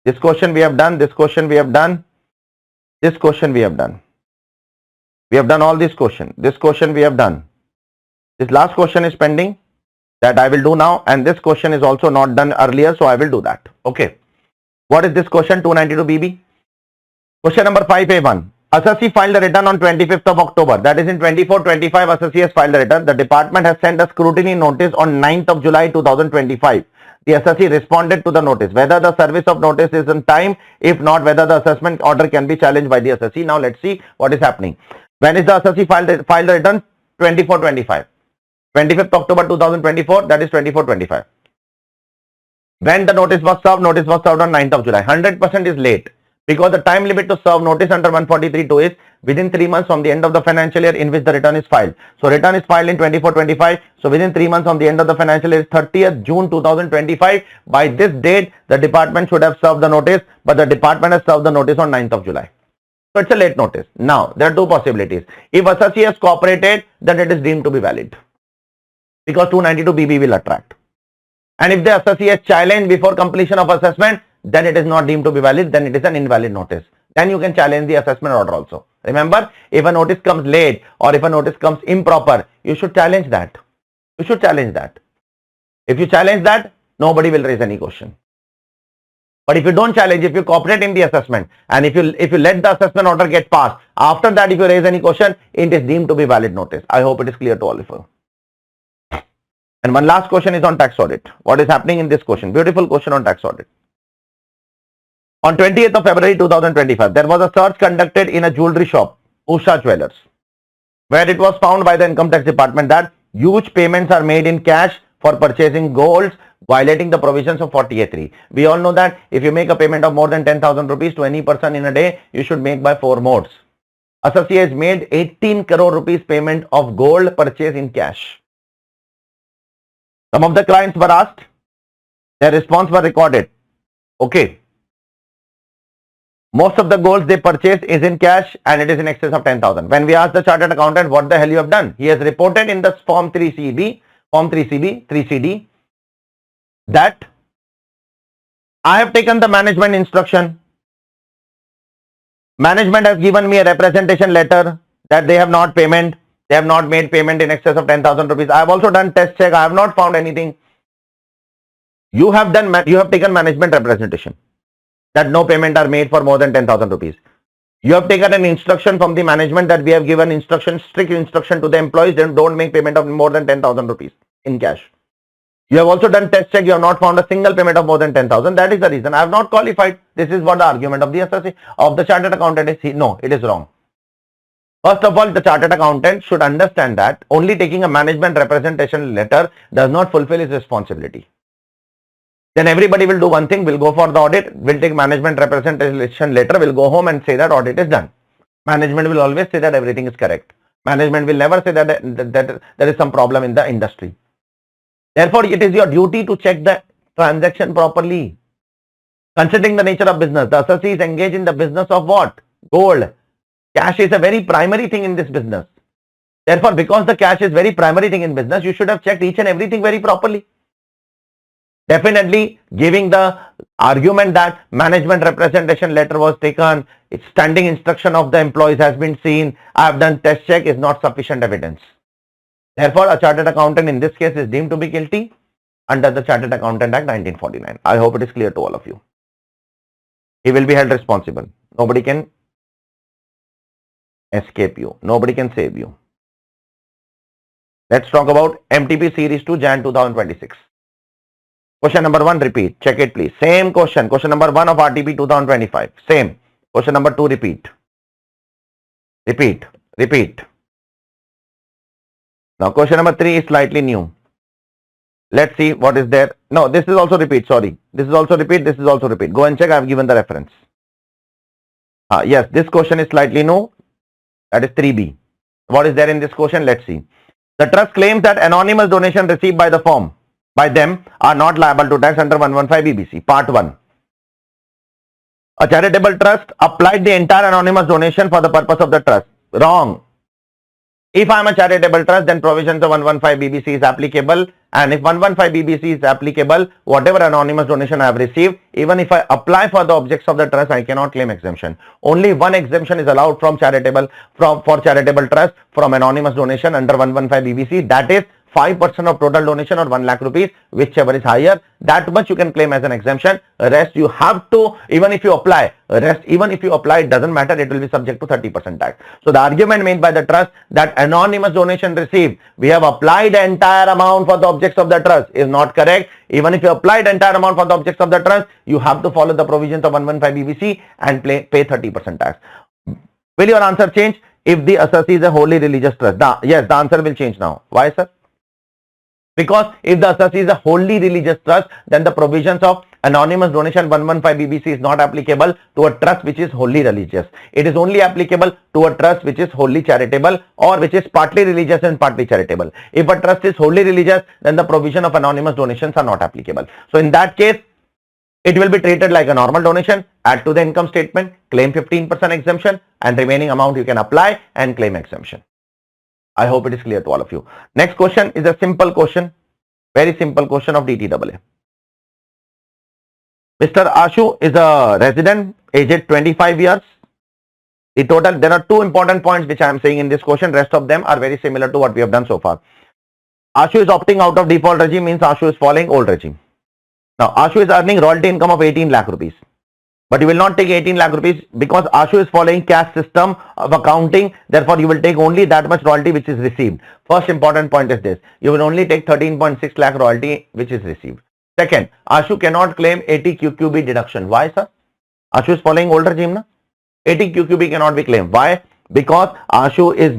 This question we have done. This question we have done. This question we have done. We have done all this question. This question we have done. This last question is pending. That I will do now. And this question is also not done earlier. So I will do that. Okay. What is this question? 292 BB. Question number 5A1. Assessee filed a return on 25th of October. That is in 24-25 Assessee has filed a return. The department has sent a scrutiny notice on 9th of July 2025. The assessee responded to the notice. Whether the service of notice is on time, if not, whether the assessment order can be challenged by the assessee. Now let's see what is happening. When is the assessee filed the return? 24-25. 25th October 2024, that is 24-25. When the notice was served on 9th of July. 100% is late because the time limit to serve notice under 143(2) is within 3 months from the end of the financial year in which the return is filed. So return is filed in 24-25. So within 3 months from the end of the financial year is 30th June 2025. By this date, the department should have served the notice, but the department has served the notice on 9th of July. So it's a late notice. Now, there are two possibilities. If assessee has cooperated, then it is deemed to be valid because 292BB will attract. And if the assessee has challenged before completion of assessment, then it is not deemed to be valid, then it is an invalid notice. Then you can challenge the assessment order also. Remember, if a notice comes late or if a notice comes improper, you should challenge that. You should challenge that. If you challenge that, nobody will raise any question. But if you don't challenge, if you cooperate in the assessment and if you let the assessment order get passed, after that if you raise any question, it is deemed to be valid notice. I hope it is clear to all of you. And one last question is on tax audit. What is happening in this question? Beautiful question on tax audit. On 28th of February 2025, there was a search conducted in a jewelry shop, Usha Jewelers, where it was found by the income tax department that huge payments are made in cash for purchasing golds, violating the provisions of 48(3). We all know that if you make a payment of more than 10,000 rupees to any person in a day, you should make by 4 modes. Assessee has made 18 crore rupees payment of gold purchase in cash. Some of the clients were asked, their response were recorded. Okay. Most of the golds they purchased is in cash and it is in excess of 10,000. When we asked the chartered accountant what the hell you have done, he has reported in the form 3CD that I have taken the management instruction. Management has given me a representation letter that they have not made payment in excess of 10,000 rupees. I have also done test check. I have not found anything. You have taken management representation that no payment are made for more than 10,000 rupees. You have taken an instruction from the management that we have given strict instruction to the employees, then don't make payment of more than 10,000 rupees in cash. You have also done test check. You have not found a single payment of more than 10,000. That is the reason I have not qualified. This is what the argument of the assessee of the chartered accountant is. No, it is wrong. First of all, the chartered accountant should understand that only taking a management representation letter does not fulfill his responsibility. Then everybody will do one thing, will go for the audit, will take management representation letter, will go home and say that audit is done. Management will always say that everything is correct. Management will never say that there is some problem in the industry. Therefore, it is your duty to check the transaction properly. Considering the nature of business, the assessee is engaged in the business of what? Gold. Cash is a very primary thing in this business. Therefore, because the cash is very primary thing in business, you should have checked each and everything very properly. Definitely giving the argument that management representation letter was taken, its standing instruction of the employees has been seen, I have done test check is not sufficient evidence. Therefore, a chartered accountant in this case is deemed to be guilty under the Chartered Accountant Act 1949. I hope it is clear to all of you. He will be held responsible. Nobody can escape you. Nobody can save you. Let's talk about MTP Series 2 Jan 2026. Question number 1, repeat. Check it please. Same question. Question number 1 of RTP 2025. Same. Question number 2, repeat. Repeat. Now question number 3 is slightly new. Let's see what is there. No, this is also repeat. Sorry. This is also repeat. This is also repeat. Go and check. I have given the reference. Yes, this question is slightly new. That is 3B. What is there in this question? Let's see. The trust claims that anonymous donation received by the firm by them are not liable to tax under 115 BBC. Part 1. A charitable trust applied the entire anonymous donation for the purpose of the trust. Wrong. If I am a charitable trust, then provisions of 115 BBC is applicable, and if 115 BBC is applicable, whatever anonymous donation I have received, even if I apply for the objects of the trust, I cannot claim exemption. Only one exemption is allowed from charitable trust from anonymous donation under 115 BBC, that is 5% of total donation or 1 lakh rupees, whichever is higher, that much you can claim as an exemption. Rest you have to, even if you apply, it doesn't matter, it will be subject to 30% tax. So the argument made by the trust that anonymous donation received, we have applied the entire amount for the objects of the trust is not correct. Even if you applied the entire amount for the objects of the trust, you have to follow the provisions of 115 BBC and pay 30% tax. Will your answer change if the assessee is a wholly religious trust? Yes, the answer will change now. Why, sir? Because if the assessee is a wholly religious trust, then the provisions of anonymous donation 115 BBC is not applicable to a trust which is wholly religious. It is only applicable to a trust which is wholly charitable or which is partly religious and partly charitable. If a trust is wholly religious, then the provision of anonymous donations are not applicable. So in that case, it will be treated like a normal donation. Add to the income statement, claim 15% exemption, and remaining amount you can apply and claim exemption. I hope it is clear to all of you. Next question is a simple question, very simple question of DTAA. Mr. Ashu is a resident, aged 25 years. The total, there are two important points which I am saying in this question. Rest of them are very similar to what we have done so far. Ashu is opting out of default regime, means Ashu is following old regime. Now, Ashu is earning royalty income of 18 lakh rupees. But you will not take 18 lakh rupees because Ashu is following cash system of accounting. Therefore, you will take only that much royalty which is received. First important point is this. You will only take 13.6 lakh royalty which is received. Second, Ashu cannot claim 80 QQB deduction. Why, sir? Ashu is following old regime, na? 80 QQB cannot be claimed. Why? Because Ashu is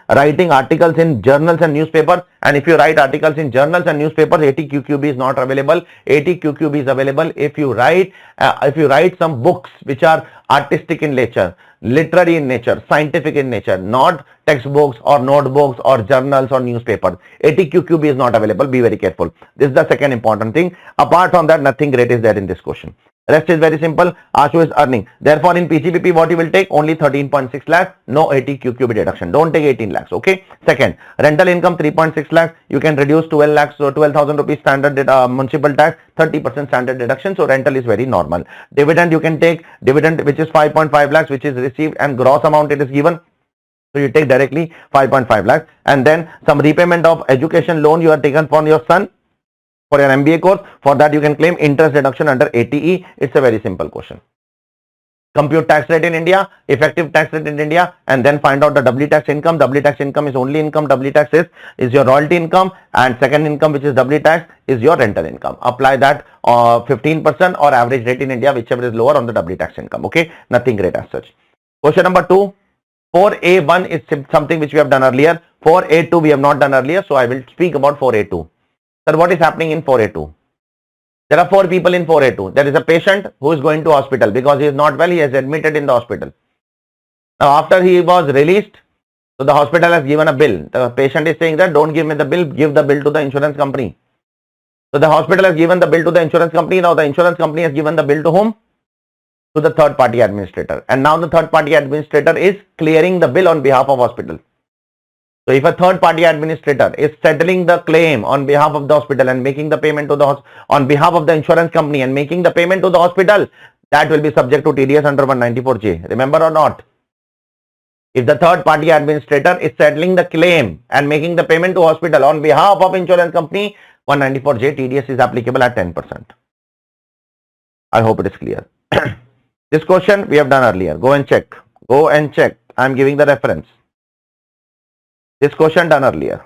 writing articles in journals and newspapers, and if you write articles in journals and newspapers, 80 QQB is not available. 80 QQB is available if you write some books which are artistic in nature, literary in nature, scientific in nature, not textbooks or notebooks or journals or newspapers. 80 QQB is not available. Be very careful. This is the second important thing. Apart from that, nothing great is there in this question. Rest is very simple. Ashu is earning. Therefore, in PGBP, what you will take? Only 13.6 lakhs. No 80 QQB deduction. Don't take 18 lakhs. Okay. Second, rental income 3.6 lakhs. You can reduce 12 lakhs, so 12,000 rupees standard municipal tax, 30% standard deduction. So rental is very normal. Dividend, you can take dividend which is 5.5 lakhs, which is received and gross amount it is given. So you take directly 5.5 lakhs, and then some repayment of education loan you are taken for your son for your MBA course. For that you can claim interest deduction under ATE. It's a very simple question. Compute tax rate in India, effective tax rate in India, and then find out the doubly tax income. Doubly tax income is only income. Doubly tax is your royalty income, and second income, which is doubly tax, is your rental income. Apply that 15% or average rate in India, whichever is lower on the doubly tax income. Okay, nothing great as such. Question number 2. 4A1 is something which we have done earlier. 4A2 we have not done earlier, so I will speak about 4A2. Sir, what is happening in 4A2? There are 4 people in 4A2. There is a patient who is going to hospital because he is not well. He is admitted in the hospital. Now, after he was released, so the hospital has given a bill. The patient is saying that don't give me the bill, give the bill to the insurance company. So the hospital has given the bill to the insurance company. Now the insurance company has given the bill to whom? To the third party administrator. And now the third party administrator is clearing the bill on behalf of hospital. So if a third party administrator is settling the claim on behalf of the hospital and making the payment to the on behalf of the insurance company and making the payment to the hospital, that will be subject to TDS under 194J. Remember or not? If the third party administrator is settling the claim and making the payment to hospital on behalf of insurance company, 194J TDS is applicable at 10%. I hope it is clear. This question we have done earlier. Go and check. Go and check. I am giving the reference. This question done earlier.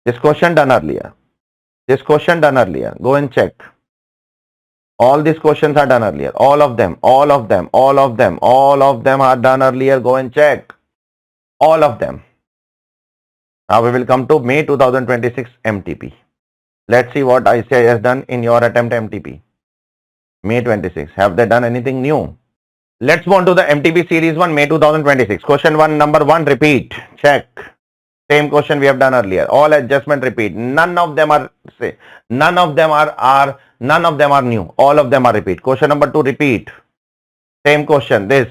This question done earlier. This question done earlier. Go and check. All these questions are done earlier. All of them. All of them. All of them. All of them are done earlier. Go and check. All of them. Now we will come to May 2026 MTP. Let's see what ICI has done in your attempt MTP. May 26. Have they done anything new? Let's move on to the MTP series 1, May 2026. Question 1, number 1, repeat. Check. Same question we have done earlier. All adjustment repeat. None of them are new. All of them are repeat. Question number 2, repeat. Same question. This.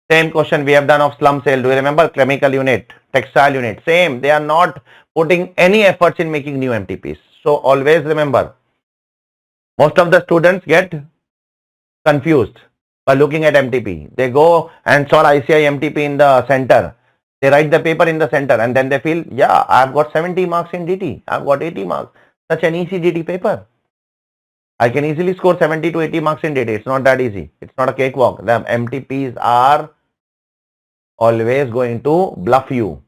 Same question we have done of slum sale. Do you remember? Chemical unit, textile unit. Same. They are not putting any efforts in making new MTPs. So always remember, most of the students get confused by looking at MTP. They go and solve ICI MTP in the center. They write the paper in the center and then they feel, yeah, I've got 70 marks in DT. I've got 80 marks. Such an easy DT paper. I can easily score 70 to 80 marks in DT. It's not that easy. It's not a cakewalk. The MTPs are always going to bluff you.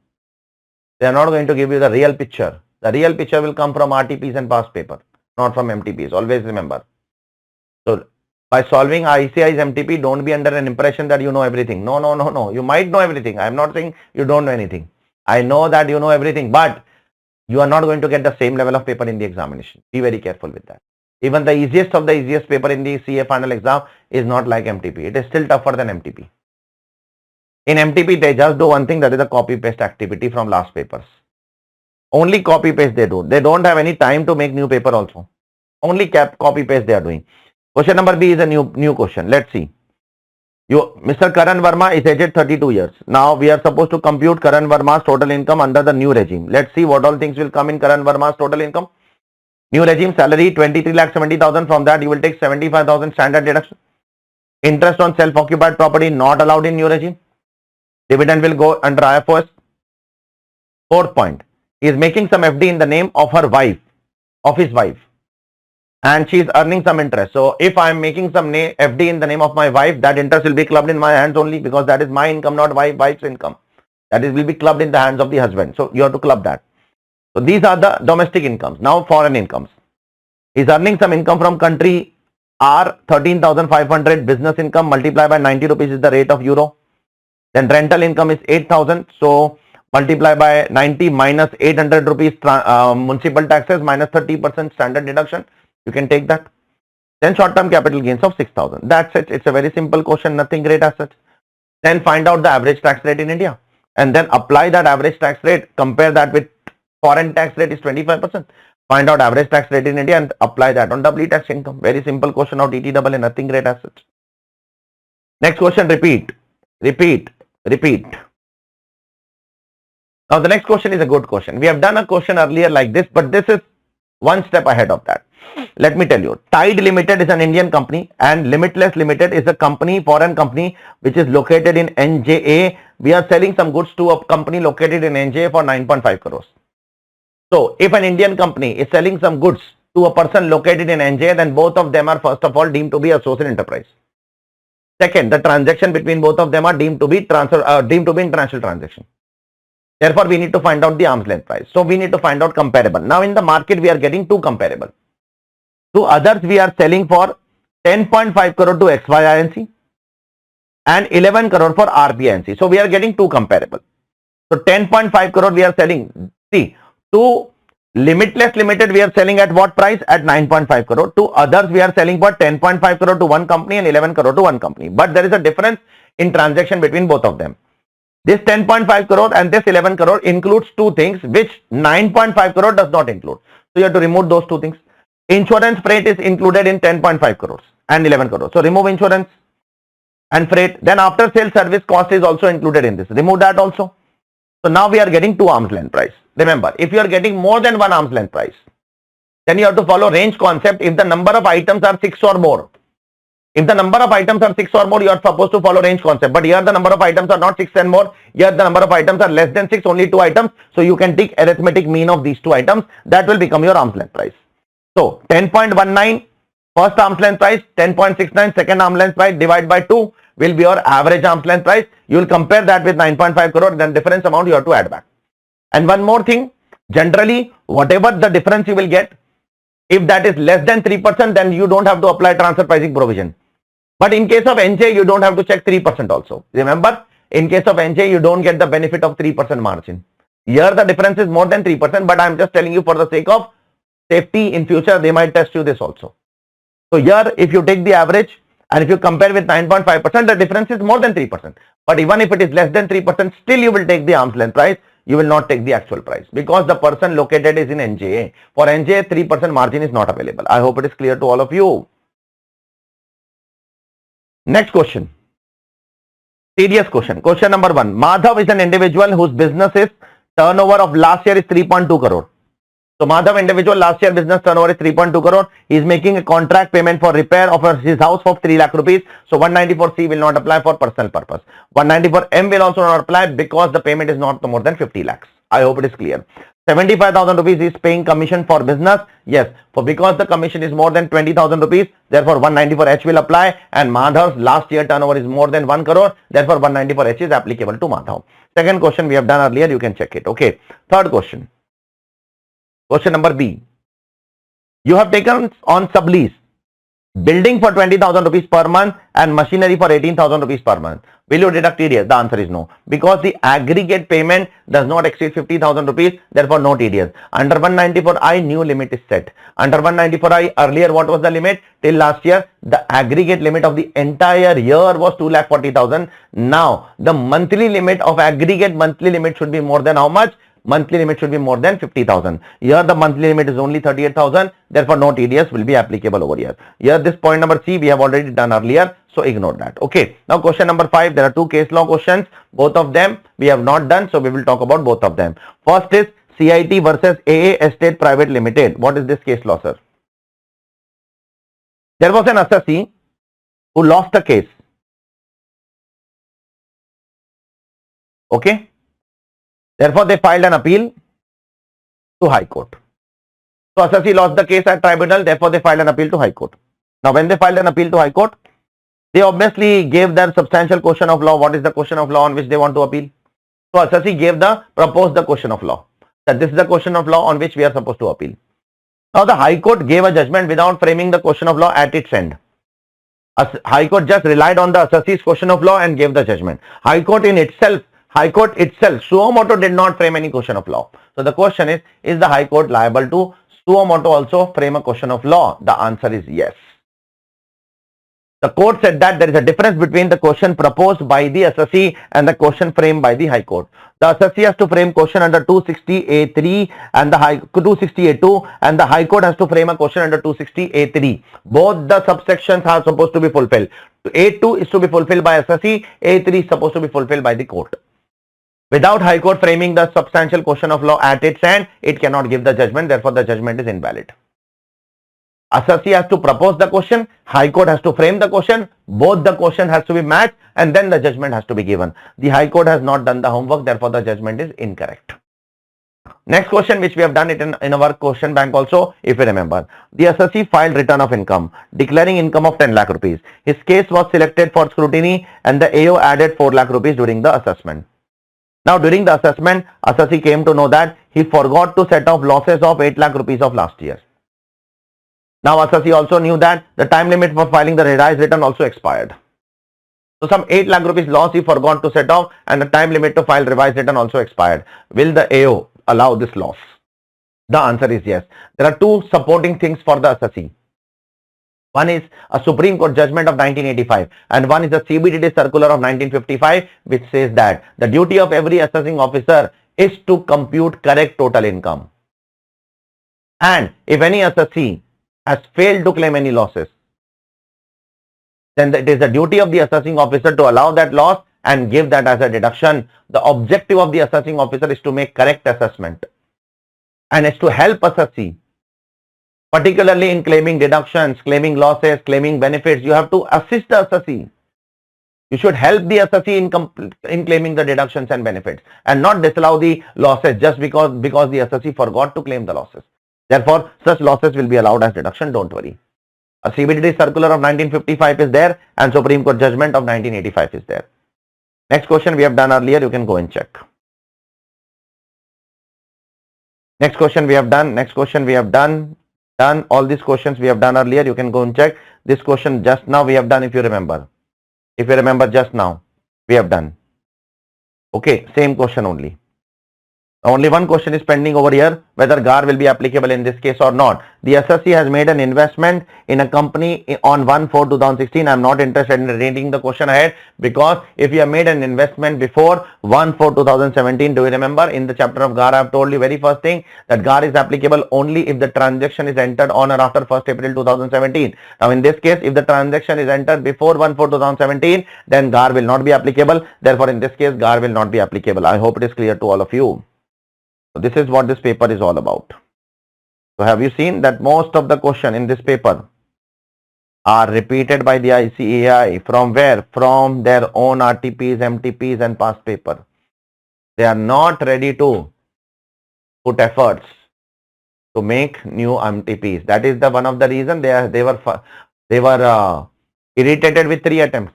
They are not going to give you the real picture. The real picture will come from RTPs and past paper, not from MTPs. Always remember. So by solving ICI's MTP, don't be under an impression that you know everything. No. You might know everything. I'm not saying you don't know anything. I know that you know everything, but you are not going to get the same level of paper in the examination. Be very careful with that. Even the easiest of the easiest paper in the CA final exam is not like MTP. It is still tougher than MTP. In MTP, they just do one thing, that is a copy-paste activity from last papers. Only copy-paste they do. They don't have any time to make new paper also. Only copy-paste they are doing. Question number B is a new question. Let's see. Mr. Karan Verma is aged 32 years. Now we are supposed to compute Karan Verma's total income under the new regime. Let's see what all things will come in Karan Verma's total income. New regime, salary 23,70,000. From that you will take 75,000 standard deduction. Interest on self-occupied property not allowed in new regime. Dividend will go under IFOS. Fourth point, he is making some FD in the name of her wife, of his wife, and she is earning some interest. So if I am making some FD in the name of my wife, that interest will be clubbed in my hands only, because that is my income, not wife's income. That is will be clubbed in the hands of the husband. So you have to club that. So these are the domestic incomes. Now foreign incomes. He is earning some income from country R, 13,500. Business income multiplied by 90 rupees is the rate of euro. Then rental income is 8,000. So multiply by 90 minus 800 rupees municipal taxes minus 30% standard deduction. You can take that. Then short-term capital gains of 6,000. That's it. It's a very simple question. Nothing great as such. Then find out the average tax rate in India. And then apply that average tax rate. Compare that with foreign tax rate is 25%. Find out average tax rate in India and apply that on doubly tax income. Very simple question of DTAA. Nothing great as such. Next question, repeat. Now the next question is a good question. We have done a question earlier like this, but this is one step ahead of that. Let me tell you, Tide Limited is an Indian company and Limitless Limited is a company, foreign company, which is located in NJA. We are selling some goods to a company located in NJA for 9.5 crores. So if an Indian company is selling some goods to a person located in NJA, then both of them are first of all deemed to be a social enterprise. Second, the transaction between both of them are deemed to be international transaction. Therefore, we need to find out the arm's length price. So we need to find out comparable. Now in the market, we are getting two comparable. To others, we are selling for 10.5 crore to XYINC and 11 crore for RPINC. So we are getting two comparable. So 10.5 crore we are selling. See, to Limitless Limited, we are selling at what price? At 9.5 crore. To others, we are selling for 10.5 crore to one company and 11 crore to one company. But there is a difference in transaction between both of them. This 10.5 crore and this 11 crore includes two things which 9.5 crore does not include. So you have to remove those two things. Insurance freight is included in 10.5 crores and 11 crores. So remove insurance and freight. Then after sales service cost is also included in this. Remove that also. So now we are getting two arm's length price. Remember, if you are getting more than one arm's length price, then you have to follow range concept. If the number of items are 6 or more, you are supposed to follow range concept. But here the number of items are not 6 and more. Here the number of items are less than 6, only 2 items. So you can take arithmetic mean of these 2 items. That will become your arm's length price. So 10.19 first arm's length price, 10.69 second arm's length price divided by 2 will be your average arm's length price. You will compare that with 9.5 crore, then difference amount you have to add back. And one more thing, generally whatever the difference you will get, if that is less than 3%, then you don't have to apply transfer pricing provision. But in case of NJ, you don't have to check 3% also. Remember, in case of NJ, you don't get the benefit of 3% margin. Here the difference is more than 3%, but I am just telling you for the sake of safety in future, they might test you this also. So here, if you take the average and if you compare with 9.5%, the difference is more than 3%. But even if it is less than 3%, still you will take the arm's length price. You will not take the actual price because the person located is in NJA. For NJA, 3% margin is not available. I hope it is clear to all of you. Next question. Serious question. Question number 1. Madhav is an individual whose business is turnover of last year is 3.2 crore. So Madhav, individual, last year business turnover is 3.2 crore. He is making a contract payment for repair of his house for 3 lakh rupees. So 194C will not apply for personal purpose. 194M will also not apply because the payment is not more than 50 lakhs. I hope it is clear. 75,000 rupees is paying commission for business. Yes, for because the commission is more than 20,000 rupees, therefore 194H will apply, and Madhav's last year turnover is more than 1 crore, therefore 194H is applicable to Madhav. Second question we have done earlier, you can check it. Okay. Third question. Question number B. You have taken on sublease building for 20,000 rupees per month and machinery for 18,000 rupees per month. Will you deduct TDS? The answer is no, because the aggregate payment does not exceed 50,000 rupees, therefore no TDS. Under 194I, new limit is set. Under 194I, earlier what was the limit? Till last year, the aggregate limit of the entire year was 2,40,000. Now, the monthly limit of aggregate monthly limit should be more than how much? Monthly limit should be more than 50,000. Here the monthly limit is only 38,000. Therefore, no TDS will be applicable over here. Here this point number C we have already done earlier. So ignore that. Okay. Now question number 5. There are two case law questions. Both of them we have not done. So we will talk about both of them. First is CIT versus AA Estate Private Limited. What is this case law, sir? There was an assessee who lost the case. Okay. Therefore, they filed an appeal to High Court. So, assessee lost the case at tribunal. Therefore, they filed an appeal to High Court. Now, when they filed an appeal to High Court, they obviously gave their substantial question of law. What is the question of law on which they want to appeal? So, assessee gave proposed the question of law. That this is the question of law on which we are supposed to appeal. Now, the High Court gave a judgment without framing the question of law at its end. High Court just relied on the assessee's question of law and gave the judgment. High Court itself, suo moto did not frame any question of law. So the question is the High Court liable to suo moto also frame a question of law? The answer is yes. The court said that there is a difference between the question proposed by the assessee and the question framed by the High Court. The assessee has to frame question under 260A3 and the 260A2, and the High Court has to frame a question under 260A3. Both the subsections are supposed to be fulfilled. A2 is to be fulfilled by assessee, A3 is supposed to be fulfilled by the court. Without High Court framing the substantial question of law at its end, it cannot give the judgment. Therefore, the judgment is invalid. Assessee has to propose the question, High Court has to frame the question, both the question has to be matched, and then the judgment has to be given. The High Court has not done the homework, therefore the judgment is incorrect. Next question which we have done it in our question bank also, if you remember. The assessee filed return of income, declaring income of 10 lakh rupees. His case was selected for scrutiny and the AO added 4 lakh rupees during the assessment. Now during the assessment, assessee came to know that he forgot to set off losses of 8 lakh rupees of last year. Now assessee also knew that the time limit for filing the revised return also expired. So some 8 lakh rupees loss he forgot to set off, and the time limit to file revised return also expired. Will the AO allow this loss? The answer is yes. There are two supporting things for the assessee. One is a Supreme Court judgment of 1985 and one is a CBDT circular of 1955, which says that the duty of every assessing officer is to compute correct total income. And if any assessee has failed to claim any losses, then it is the duty of the assessing officer to allow that loss and give that as a deduction. The objective of the assessing officer is to make correct assessment and is to help assessee, particularly in claiming deductions, claiming losses, claiming benefits. You have to assist the assessee. You should help the assessee in claiming the deductions and benefits and not disallow the losses just because the assessee forgot to claim the losses. Therefore, such losses will be allowed as deduction, don't worry. A CBDT circular of 1955 is there and Supreme Court judgment of 1985 is there. Next question we have done earlier, you can go and check. Next question we have done, done all these questions we have done earlier, you can go and check. This question just now we have done, if you remember. If you remember, just now we have done. Okay, same question only. Only one question is pending over here, whether GAR will be applicable in this case or not. The assessee has made an investment in a company on 1/4/2016. I am not interested in reading the question ahead, because if you have made an investment before 1/4/2017, do you remember in the chapter of GAR I have told you very first thing that GAR is applicable only if the transaction is entered on or after 1st April 2017. Now in this case, if the transaction is entered before 1/4/2017, then GAR will not be applicable. Therefore in this case, GAR will not be applicable. I hope it is clear to all of you. So this is what this paper is all about. So have you seen that most of the question in this paper are repeated by the ICAI from where? From their own RTPs, MTPs and past paper. They are not ready to put efforts to make new MTPs. That is the one of the reason they were irritated with 3 attempts.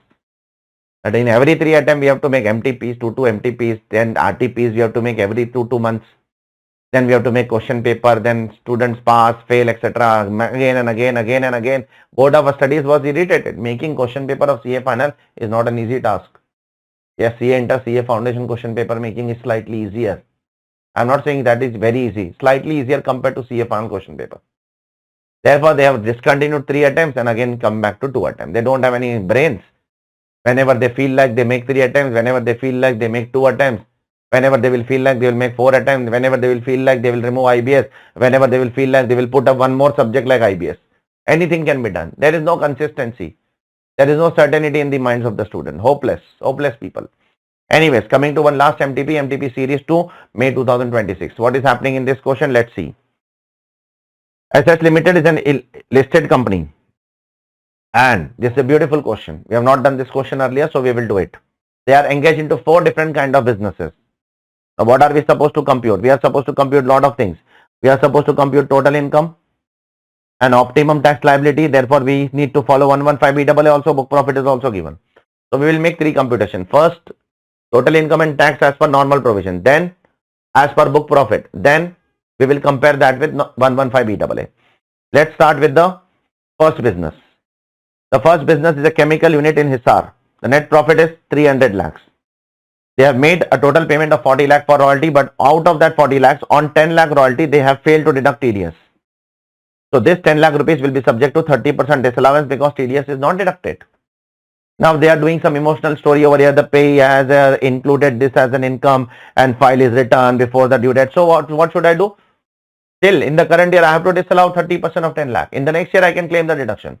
That in every 3 attempts we have to make MTPs, 2 MTPs, then RTPs we have to make every 2 months. Then we have to make question paper, then students pass, fail, etc. Again and again. Board of Studies was irritated. Making question paper of CA final is not an easy task. Yes, CA Inter, CA Foundation question paper making is slightly easier. I'm not saying that is very easy. Slightly easier compared to CA final question paper. Therefore, they have discontinued 3 attempts and again come back to 2 attempts. They don't have any brains. Whenever they feel like they make 3 attempts, whenever they feel like they make 2 attempts, whenever they will feel like they will make 4 attempts, whenever they will feel like they will remove IBS, whenever they will feel like they will put up one more subject like IBS. Anything can be done. There is no consistency. There is no certainty in the minds of the student. Hopeless people. Anyways, coming to one last MTP series 2, May 2026. What is happening in this question? Let's see. SS Limited is an listed company. And this is a beautiful question. We have not done this question earlier, so we will do it. They are engaged into 4 different kind of businesses. Now, what are we supposed to compute? We are supposed to compute lot of things. We are supposed to compute total income and optimum tax liability. Therefore, we need to follow 115BAA also. Book profit is also given. So, we will make 3 computation. First, total income and tax as per normal provision. Then, as per book profit. Then, we will compare that with 115BAA. Let's start with the first business. The first business is a chemical unit in Hisar. The net profit is 300 lakhs. They have made a total payment of 40 lakh for royalty, but out of that 40 lakhs, on 10 lakh royalty, they have failed to deduct TDS. So this 10 lakh rupees will be subject to 30% disallowance because TDS is not deducted. Now they are doing some emotional story over here. The pay has included this as an income and file is returned before the due date. So what should I do? Still, in the current year, I have to disallow 30% of 10 lakh. In the next year, I can claim the deduction.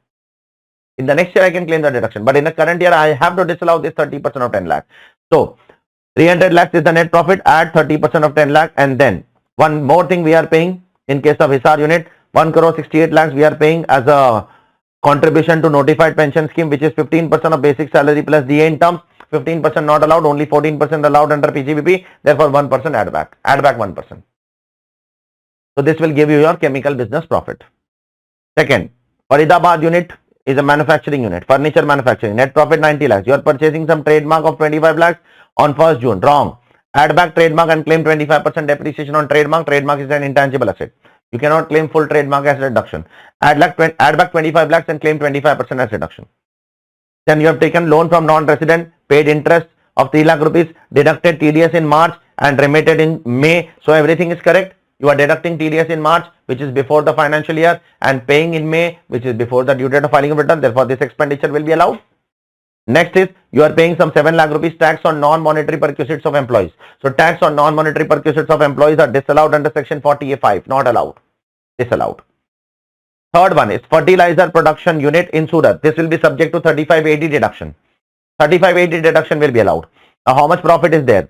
But in the current year, I have to disallow this 30% of 10 lakh. So 300 lakhs is the net profit, add 30% of 10 lakh, and then one more thing we are paying in case of Hisar unit, 1 crore 68 lakhs we are paying as a contribution to notified pension scheme, which is 15% of basic salary plus DA in terms, 15% not allowed, only 14% allowed under PGBP, therefore 1% add back 1%. So this will give you your chemical business profit. Second, Faridabad unit is a manufacturing unit, furniture manufacturing, net profit 90 lakhs. You are purchasing some trademark of 25 lakhs on 1st June. Wrong. Add back trademark and claim 25% depreciation on trademark. Trademark is an intangible asset. You cannot claim full trademark as reduction. Add back 25 lakhs and claim 25% as reduction. Then you have taken loan from non-resident, paid interest of 3 lakh rupees, deducted TDS in March and remitted in May. So everything is correct. You are deducting TDS in March, which is before the financial year, and paying in May, which is before the due date of filing of return. Therefore, this expenditure will be allowed. Next is you are paying some 7 lakh rupees tax on non-monetary perquisites of employees. So tax on non-monetary perquisites of employees are disallowed under section 40A5, not allowed, disallowed. Third one is fertilizer production unit in Surat. This will be subject to 35AD deduction. 35AD deduction will be allowed. Now how much profit is there?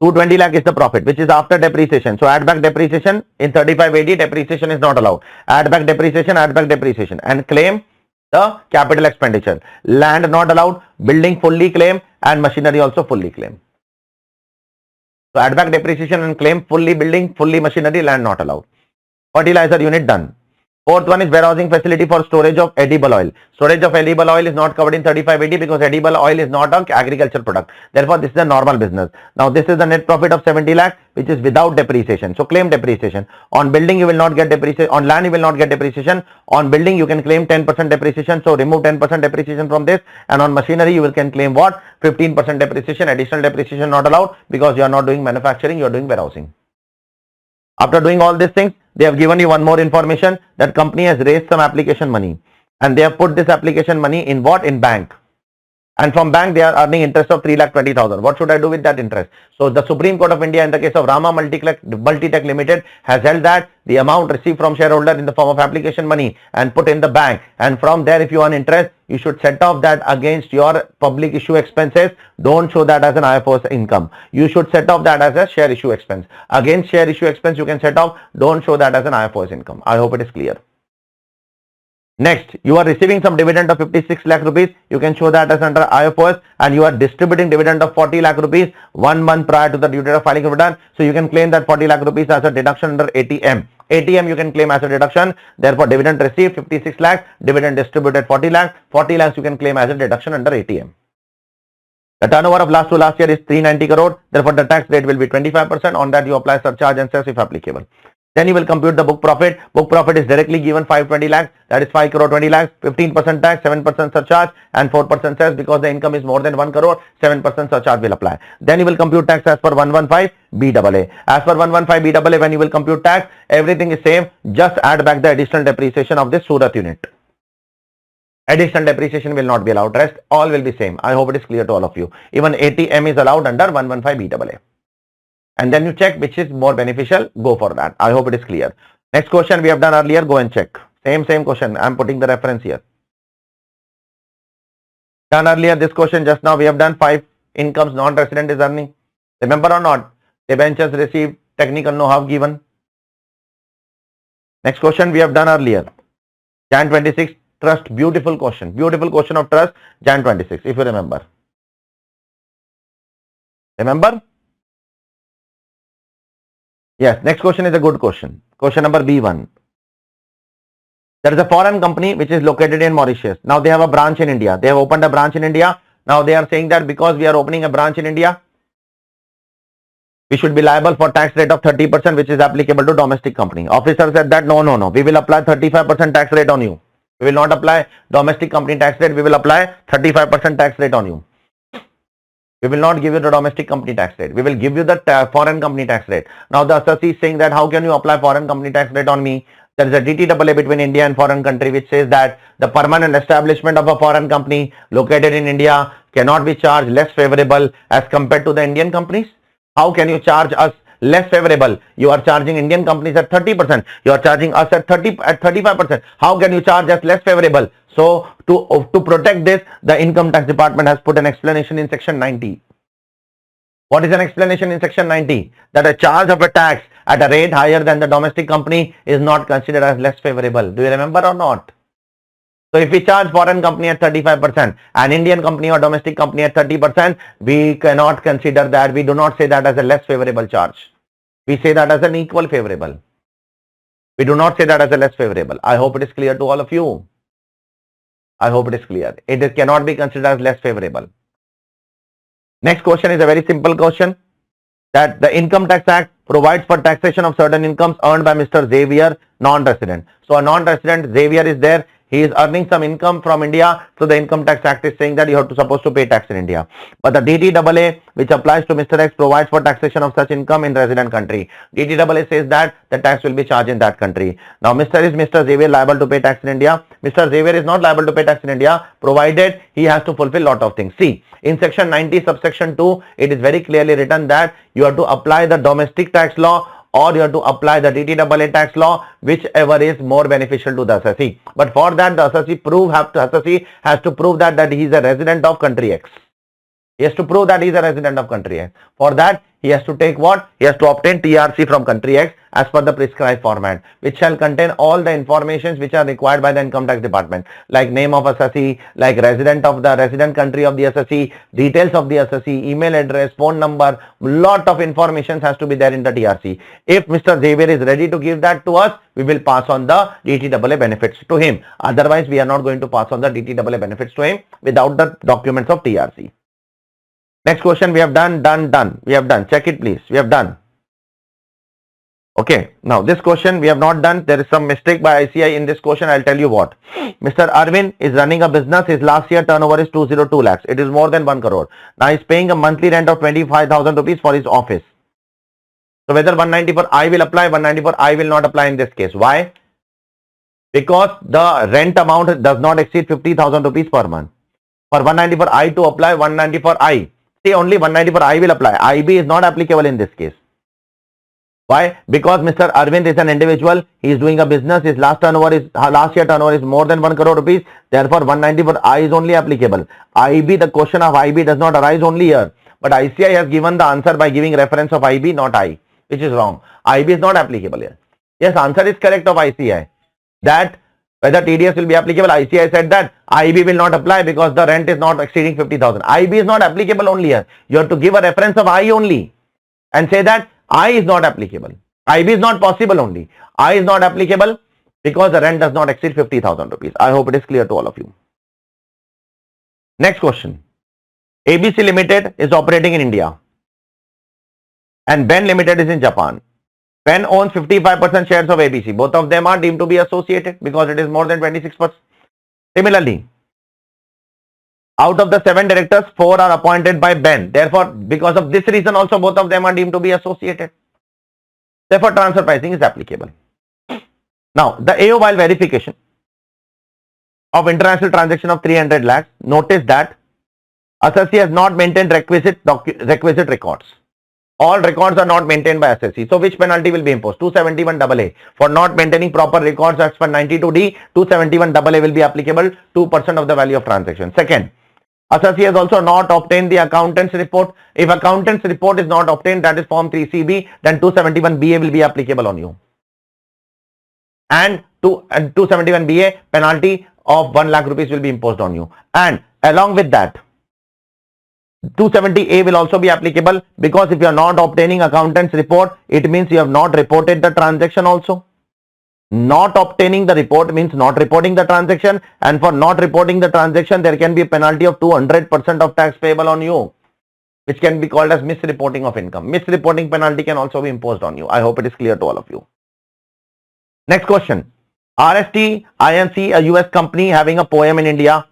220 lakh is the profit, which is after depreciation. So add back depreciation. In 35AD, depreciation is not allowed. Add back depreciation and claim the capital expenditure. Land not allowed, building fully claim and machinery also fully claim. So add back depreciation and claim fully building, fully machinery, land not allowed. Fertilizer unit done. Fourth one is warehousing facility for storage of edible oil. Storage of edible oil is not covered in 35AD because edible oil is not an agriculture product. Therefore, this is a normal business. Now, this is the net profit of 70 lakh, which is without depreciation. So, claim depreciation. On building, you will not get depreciation. On land, you will not get depreciation. On building, you can claim 10% depreciation. So, remove 10% depreciation from this. And on machinery, you can claim what? 15% depreciation. Additional depreciation not allowed because you are not doing manufacturing, you are doing warehousing. After doing all these things, they have given you one more information that company has raised some application money and they have put this application money in what? In bank. And from bank, they are earning interest of 3,20,000. What should I do with that interest? So the Supreme Court of India in the case of Rama Multitech Limited has held that the amount received from shareholder in the form of application money and put in the bank, and from there if you earn interest, you should set off that against your public issue expenses. Don't show that as an IFRS income. You should set off that as a share issue expense. Against share issue expense you can set off. Don't show that as an IFRS income. I hope it is clear. Next, you are receiving some dividend of 56 lakh rupees. You can show that as under IFRS, and you are distributing dividend of 40 lakh rupees 1 month prior to the due date of filing of return. So you can claim that 40 lakh rupees as a deduction under ATM. ATM you can claim as a deduction. Therefore, dividend received 56 lakh, dividend distributed 40 lakh. 40 lakhs you can claim as a deduction under ATM. The turnover of last to last year is 390 crore. Therefore, the tax rate will be 25%. On that, you apply surcharge and cess if applicable. Then you will compute the book profit. Book profit is directly given 520 lakhs. That is 5 crore 20 lakhs. 15% tax, 7% surcharge, and 4% cess. Because the income is more than 1 crore, 7% surcharge will apply. Then you will compute tax as per 115 BAA. As per 115 BAA, when you will compute tax, everything is same. Just add back the additional depreciation of this Surat unit. Additional depreciation will not be allowed. Rest all will be same. I hope it is clear to all of you. Even ATM is allowed under 115 BAA. And then you check which is more beneficial. Go for that. I hope it is clear. Next question we have done earlier. Go and check. Same question. I am putting the reference here. Done earlier this question just now. We have done 5 incomes non-resident is earning. Remember or not? Debentures received. Technical know-how given. Next question we have done earlier. Jan 26 trust. Beautiful question. Beautiful question of trust. Jan 26 if you remember. Remember? Yes, next question is a good question. Question number B1. There is a foreign company which is located in Mauritius. Now they have a branch in India. They have opened a branch in India. Now they are saying that because we are opening a branch in India, we should be liable for tax rate of 30% which is applicable to domestic company. Officer said that no. We will apply 35% tax rate on you. We will not apply domestic company tax rate. We will apply 35% tax rate on you. We will not give you the domestic company tax rate. We will give you the foreign company tax rate. Now the assessee is saying that how can you apply foreign company tax rate on me? There is a DTAA between India and foreign country which says that the permanent establishment of a foreign company located in India cannot be charged less favorable as compared to the Indian companies. How can you charge us less favorable? You are charging Indian companies at 30%. You are charging us at 35%. How can you charge us less favorable? So to protect this, the income tax department has put an explanation in section 90. What is an explanation in section 90? That a charge of a tax at a rate higher than the domestic company is not considered as less favorable. Do you remember or not? So if we charge foreign company at 35%, an Indian company or domestic company at 30%, we cannot consider that. We do not say that as a less favorable charge. We say that as an equal favorable. We do not say that as a less favorable. I hope it is clear to all of you. I hope it is clear. It cannot be considered as less favorable. Next question is a very simple question. That the Income Tax Act provides for taxation of certain incomes earned by Mr. Xavier, non-resident. So a non-resident, Xavier is there. He is earning some income from India. So the Income Tax Act is saying that you have to supposed to pay tax in India. But the DTAA which applies to Mr. X provides for taxation of such income in resident country. DTAA says that the tax will be charged in that country. Now Mr. Xavier liable to pay tax in India? Mr. Xavier is not liable to pay tax in India provided he has to fulfill lot of things. See, in section 90 subsection 2, it is very clearly written that you have to apply the domestic tax law or you have to apply the DTAA tax law, whichever is more beneficial to the assessee. But for that, the assessee has to prove that he is a resident of country X. He has to prove that he is a resident of country X. For that, he has to take what? He has to obtain TRC from country X as per the prescribed format, which shall contain all the informations which are required by the income tax department, like name of assessee, like resident country of the assessee, details of the assessee, email address, phone number, lot of information has to be there in the TRC. If Mr. Xavier is ready to give that to us, we will pass on the DTAA benefits to him. Otherwise, we are not going to pass on the DTAA benefits to him without the documents of TRC. Next question we have done. We have done. Check it please. We have done. Okay. Now this question we have not done. There is some mistake by ICI in this question. I'll tell you what. Mr. Arvind is running a business. His last year turnover is 202 lakhs. It is more than 1 crore. Now he's paying a monthly rent of 25,000 rupees for his office. So whether 194I will apply, 194I will not apply in this case. Why? Because the rent amount does not exceed 50,000 rupees per month. For 190 for I to apply, 190 for I. See, only 190 for I will apply. IB is not applicable in this case. Why? Because Mr. Arvind is an individual. He is doing a business. His last year turnover is more than 1 crore rupees. Therefore, 190 for I is only applicable. IB, the question of IB does not arise only here. But ICI has given the answer by giving reference of IB, not I, which is wrong. IB is not applicable here. Yes, answer is correct of ICI. That whether TDS will be applicable, ICI said that IB will not apply because the rent is not exceeding 50,000. IB is not applicable only here. You have to give a reference of I only and say that I is not applicable. IB is not possible only. I is not applicable because the rent does not exceed 50,000 rupees. I hope it is clear to all of you. Next question. ABC Limited is operating in India and Ben Limited is in Japan. Ben owns 55% shares of ABC. Both of them are deemed to be associated because it is more than 26%. Similarly, out of the 7 directors, 4 are appointed by Ben. Therefore, because of this reason also both of them are deemed to be associated. Therefore, transfer pricing is applicable. Now, the AO while verification of international transaction of 300 lakhs, notice that assessee has not maintained requisite records. All records are not maintained by assessee. So, which penalty will be imposed? 271 AA. For not maintaining proper records as per 92D, 271 AA will be applicable, 2% of the value of transaction. Second, assessee has also not obtained the accountant's report. If accountant's report is not obtained, that is form 3CB, then 271BA will be applicable on you. And 271BA penalty of 1 lakh rupees will be imposed on you. And along with that, 270A will also be applicable because if you are not obtaining accountant's report, it means you have not reported the transaction also. Not obtaining the report means not reporting the transaction, and for not reporting the transaction, there can be a penalty of 200% of tax payable on you, which can be called as misreporting of income. Misreporting penalty can also be imposed on you. I hope it is clear to all of you. Next question. RST INC, a US company having a POEM in India.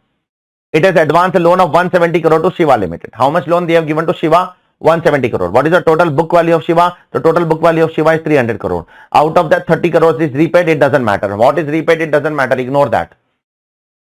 It has advanced a loan of 170 crore to Shiva Limited. How much loan they have given to Shiva? 170 crore. What is the total book value of Shiva? The total book value of Shiva is 300 crore. Out of that 30 crores is repaid, it doesn't matter. What is repaid, it doesn't matter. Ignore that.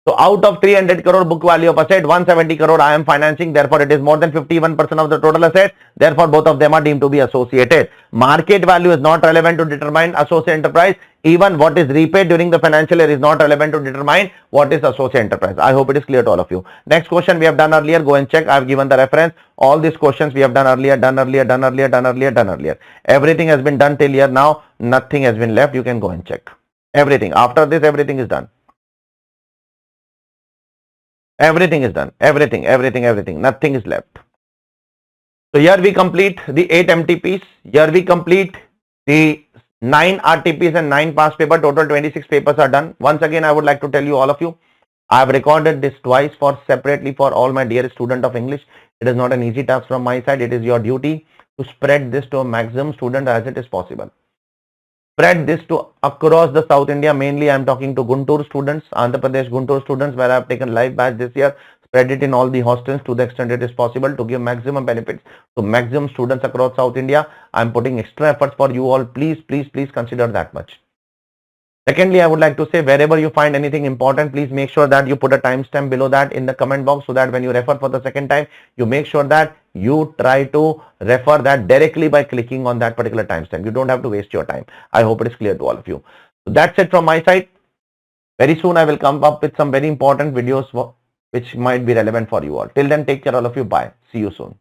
So out of 300 crore book value of asset, 170 crore I am financing. Therefore, it is more than 51% of the total asset. Therefore, both of them are deemed to be associated. Market value is not relevant to determine associate enterprise. Even what is repaid during the financial year is not relevant to determine what is associate enterprise. I hope it is clear to all of you. Next question we have done earlier. Go and check. I have given the reference. All these questions we have done earlier, done earlier, done earlier, done earlier, done earlier. Everything has been done till here now. Nothing has been left. You can go and check. Everything. After this, everything is done. Everything is done. Everything. Nothing is left. So here we complete the 8 MTPs. Here we complete the 9 RTPs and 9 past paper. Total 26 papers are done. Once again, I would like to tell you all of you, I have recorded this twice separately for all my dear student of English. It is not an easy task from my side. It is your duty to spread this to a maximum student as it is possible. Spread this to across the South India. Mainly I am talking to Guntur students, Andhra Pradesh Guntur students, where I have taken live batch this year. Spread it in all the hostels to the extent it is possible to give maximum benefits to maximum students across South India. I am putting extra efforts for you all. Please consider that much. Secondly, I would like to say, wherever you find anything important, please make sure that you put a timestamp below that in the comment box, so that when you refer for the second time, you make sure that you try to refer that directly by clicking on that particular timestamp. You don't have to waste your time. I hope it is clear to all of you. So that's it from my side. Very soon I will come up with some very important videos which might be relevant for you all. Till then, take care all of you. Bye. See you soon.